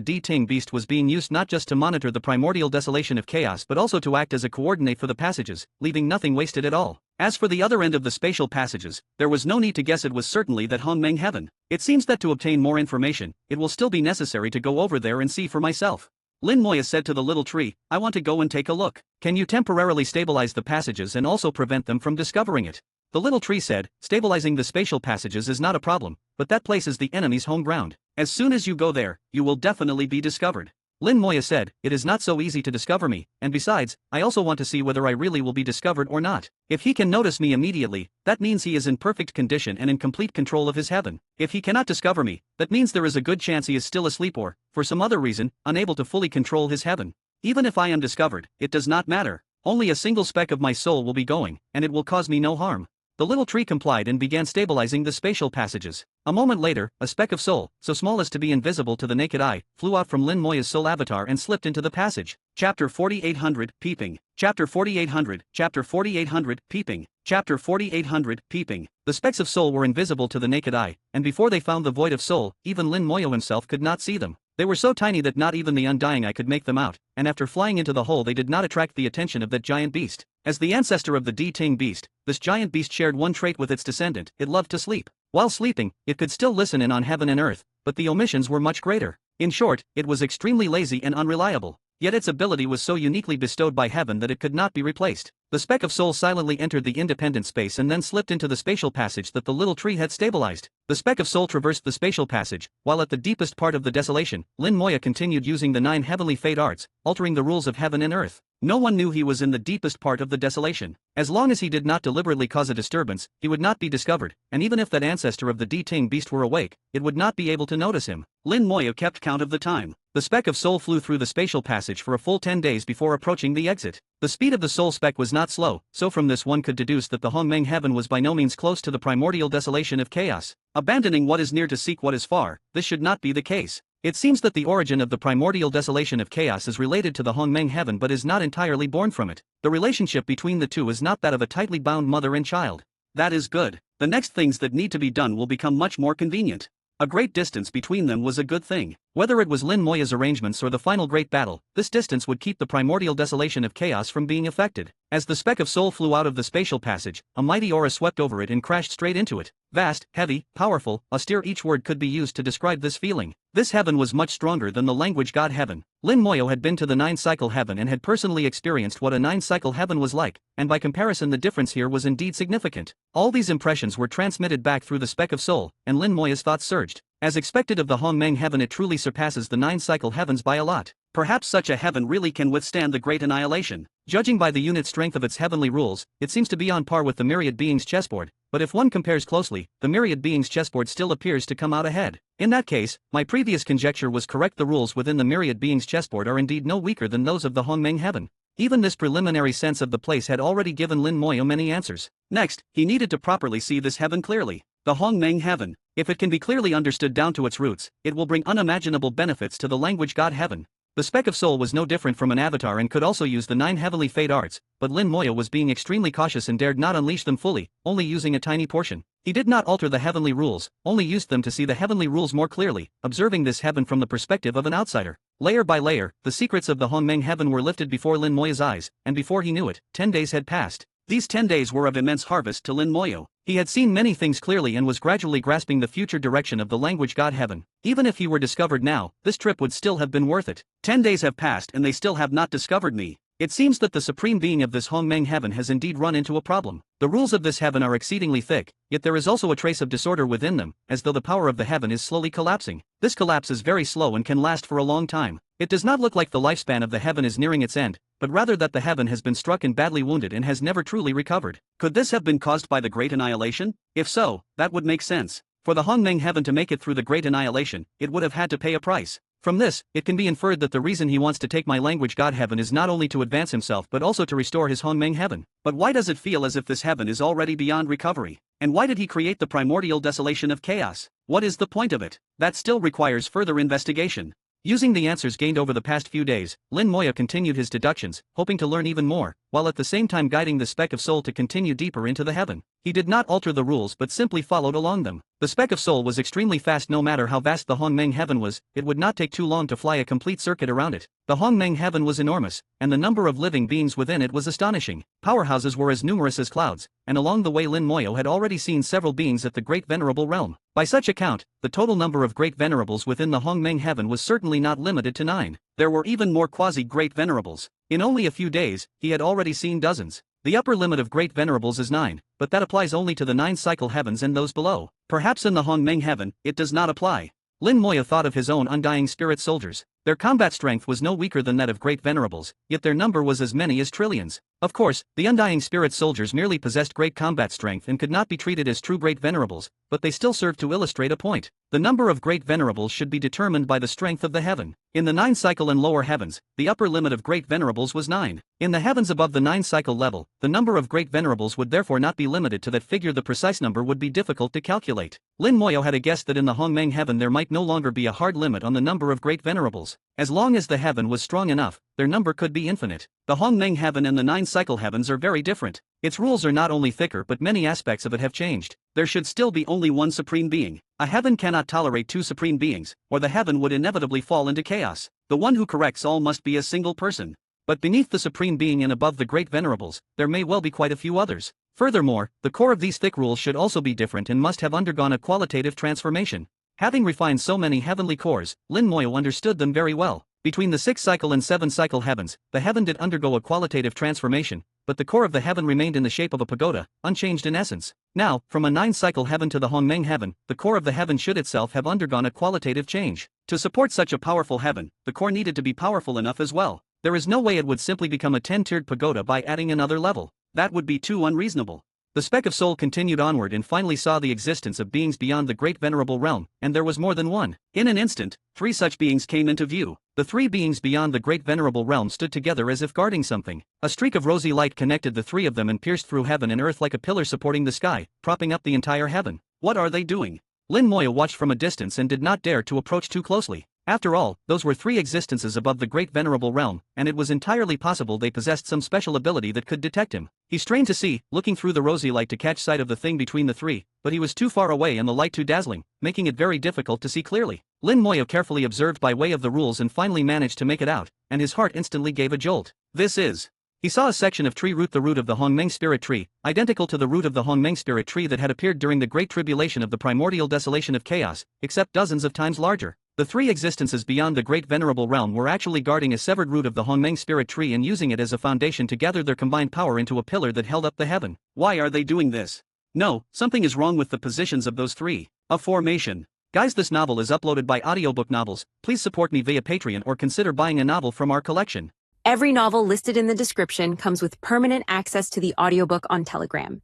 D-Ting beast was being used not just to monitor the primordial desolation of chaos but also to act as a coordinate for the passages, leaving nothing wasted at all. As for the other end of the spatial passages, there was no need to guess, it was certainly that Hongmeng heaven. It seems that to obtain more information, it will still be necessary to go over there and see for myself. Lin Moya said to the little tree, I want to go and take a look. Can you temporarily stabilize the passages and also prevent them from discovering it? The little tree said, stabilizing the spatial passages is not a problem, but that place is the enemy's home ground. As soon as you go there, you will definitely be discovered. Lin Moya said, it is not so easy to discover me, and besides, I also want to see whether I really will be discovered or not. If he can notice me immediately, that means he is in perfect condition and in complete control of his heaven. If he cannot discover me, that means there is a good chance he is still asleep or, for some other reason, unable to fully control his heaven. Even if I am discovered, it does not matter. Only a single speck of my soul will be going, and it will cause me no harm. The little tree complied and began stabilizing the spatial passages. A moment later, a speck of soul, so small as to be invisible to the naked eye, flew out from Lin Moya's soul avatar and slipped into the passage. Chapter 4800, Peeping. Chapter 4800, Chapter 4800, Peeping. Chapter 4800, Peeping. The specks of soul were invisible to the naked eye, and before they found the void of soul, even Lin Moya himself could not see them. They were so tiny that not even the undying eye could make them out, and after flying into the hole they did not attract the attention of that giant beast. As the ancestor of the D-Ting beast, this giant beast shared one trait with its descendant: it loved to sleep. While sleeping, it could still listen in on heaven and earth, but the omissions were much greater. In short, it was extremely lazy and unreliable. Yet its ability was so uniquely bestowed by heaven that it could not be replaced. The speck of soul silently entered the independent space and then slipped into the spatial passage that the little tree had stabilized. The speck of soul traversed the spatial passage, while at the deepest part of the desolation, Lin Moya continued using the 9 heavenly fate arts, altering the rules of heaven and earth. No one knew he was in the deepest part of the desolation. As long as he did not deliberately cause a disturbance, he would not be discovered, and even if that ancestor of the D-Ting beast were awake, it would not be able to notice him. Lin Moya kept count of the time. The speck of soul flew through the spatial passage for a full 10 days before approaching the exit. The speed of the soul speck was not slow, so from this one could deduce that the Hongmeng heaven was by no means close to the primordial desolation of chaos. Abandoning what is near to seek what is far, this should not be the case. It seems that the origin of the primordial desolation of chaos is related to the Hongmeng heaven but is not entirely born from it. The relationship between the two is not that of a tightly bound mother and child. That is good. The next things that need to be done will become much more convenient. A great distance between them was a good thing. Whether it was Lin Moya's arrangements or the final great battle, this distance would keep the primordial desolation of chaos from being affected. As the speck of soul flew out of the spatial passage, a mighty aura swept over it and crashed straight into it. Vast, heavy, powerful, austere, each word could be used to describe this feeling. This heaven was much stronger than the language god heaven. Lin Moyo had been to the 9-cycle heaven and had personally experienced what a 9-cycle heaven was like, and by comparison the difference here was indeed significant. All these impressions were transmitted back through the speck of soul, and Lin Moya's thoughts surged. As expected of the Hongmeng heaven, it truly surpasses the 9-cycle heavens by a lot. Perhaps such a heaven really can withstand the great annihilation. Judging by the unit strength of its heavenly rules, it seems to be on par with the myriad beings chessboard, but if one compares closely, the myriad beings chessboard still appears to come out ahead. In that case, my previous conjecture was correct. The rules within the myriad beings chessboard are indeed no weaker than those of the Hongmeng heaven. Even this preliminary sense of the place had already given Lin Moyo many answers. Next, he needed to properly see this heaven clearly. The Hongmeng heaven. If it can be clearly understood down to its roots, it will bring unimaginable benefits to the language god heaven. The speck of soul was no different from an avatar and could also use the 9 heavenly fate arts, but Lin Moyo was being extremely cautious and dared not unleash them fully, only using a tiny portion. He did not alter the heavenly rules, only used them to see the heavenly rules more clearly, observing this heaven from the perspective of an outsider. Layer by layer, the secrets of the Hongmeng heaven were lifted before Lin Moyo's eyes, and before he knew it, 10 days had passed. These 10 days were of immense harvest to Lin Moyo. He had seen many things clearly and was gradually grasping the future direction of the language god heaven. Even if he were discovered now, this trip would still have been worth it. 10 days have passed and they still have not discovered me. It seems that the supreme being of this Hongmeng heaven has indeed run into a problem. The rules of this heaven are exceedingly thick, yet there is also a trace of disorder within them, as though the power of the heaven is slowly collapsing. This collapse is very slow and can last for a long time. It does not look like the lifespan of the heaven is nearing its end, but rather that the heaven has been struck and badly wounded and has never truly recovered. Could this have been caused by the Great Annihilation? If so, that would make sense. For the Hongmeng heaven to make it through the Great Annihilation, it would have had to pay a price. From this, it can be inferred that the reason he wants to take my language god heaven is not only to advance himself but also to restore his Hongmeng heaven. But why does it feel as if this heaven is already beyond recovery? And why did he create the primordial desolation of chaos? What is the point of it? That still requires further investigation. Using the answers gained over the past few days, Lin Moyo continued his deductions, hoping to learn even more, while at the same time guiding the speck of soul to continue deeper into the heaven. He did not alter the rules but simply followed along them. The speck of soul was extremely fast. No matter how vast the Hongmeng heaven was, it would not take too long to fly a complete circuit around it. The Hongmeng heaven was enormous, and the number of living beings within it was astonishing. Powerhouses were as numerous as clouds, and along the way Lin Moyo had already seen several beings at the Great Venerable Realm. By such account, the total number of Great Venerables within the Hongmeng heaven was certainly not limited to 9. There were even more quasi-Great Venerables. In only a few days, he had already seen dozens. The upper limit of Great Venerables is 9, but that applies only to the 9-cycle heavens and those below. Perhaps in the Hongmeng heaven, it does not apply. Lin Moyo thought of his own undying spirit soldiers. Their combat strength was no weaker than that of Great Venerables, yet their number was as many as trillions. Of course, the undying spirit soldiers merely possessed great combat strength and could not be treated as true Great Venerables, but they still served to illustrate a point. The number of Great Venerables should be determined by the strength of the heaven. In the 9-cycle and lower heavens, the upper limit of Great Venerables was 9. In the heavens above the 9-cycle level, the number of Great Venerables would therefore not be limited to that figure. The precise number would be difficult to calculate. Lin Moyo had a guess that in the Hongmeng heaven there might no longer be a hard limit on the number of Great Venerables. As long as the heaven was strong enough, their number could be infinite. The Hongmeng heaven and the 9-cycle heavens are very different. Its rules are not only thicker but many aspects of it have changed. There should still be only one supreme being. A heaven cannot tolerate two supreme beings, or the heaven would inevitably fall into chaos. The one who corrects all must be a single person. But beneath the supreme being and above the Great Venerables, there may well be quite a few others. Furthermore, the core of these thick rules should also be different and must have undergone a qualitative transformation. Having refined so many heavenly cores, Lin Moyo understood them very well. Between the 6-cycle and 7-cycle heavens, the heaven did undergo a qualitative transformation, but the core of the heaven remained in the shape of a pagoda, unchanged in essence. Now, from a 9-cycle heaven to the Hongmeng heaven, the core of the heaven should itself have undergone a qualitative change. To support such a powerful heaven, the core needed to be powerful enough as well. There is no way it would simply become a 10-tiered pagoda by adding another level. That would be too unreasonable. The speck of soul continued onward and finally saw the existence of beings beyond the Great Venerable Realm, and there was more than one. In an instant, 3 such beings came into view. The 3 beings beyond the Great Venerable Realm stood together as if guarding something. A streak of rosy light connected the 3 of them and pierced through heaven and earth like a pillar supporting the sky, propping up the entire heaven. What are they doing? Lin Moyo watched from a distance and did not dare to approach too closely. After all, those were 3 existences above the great venerable realm, and it was entirely possible they possessed some special ability that could detect him. He strained to see, looking through the rosy light to catch sight of the thing between the 3, but he was too far away and the light too dazzling, making it very difficult to see clearly. Lin Moyo carefully observed by way of the rules and finally managed to make it out, and his heart instantly gave a jolt. This is... He saw a section of tree root, the root of the Hongmeng spirit tree, identical to the root of the Hongmeng spirit tree that had appeared during the great tribulation of the primordial desolation of chaos, except dozens of times larger. The 3 existences beyond the great venerable realm were actually guarding a severed root of the Hongmeng spirit tree and using it as a foundation to gather their combined power into a pillar that held up the heaven. Why are they doing this? No, something is wrong with the positions of those 3. A formation. Guys, this novel is uploaded by Audiobook Novels. Please support me via Patreon or consider buying a novel from our collection. Every novel listed in the description comes with permanent access to the audiobook on Telegram.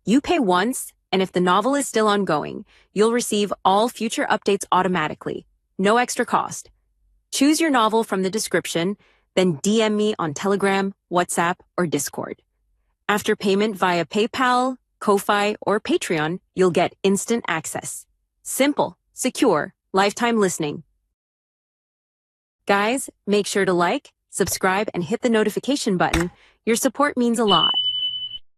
You pay once, and if the novel is still ongoing, you'll receive all future updates automatically. No extra cost. Choose your novel from the description, then DM me on Telegram, WhatsApp, or Discord. After payment via PayPal, Ko-Fi, or Patreon, you'll get instant access. Simple, secure, lifetime listening. Guys, make sure to like, subscribe, and hit the notification button. Your support means a lot.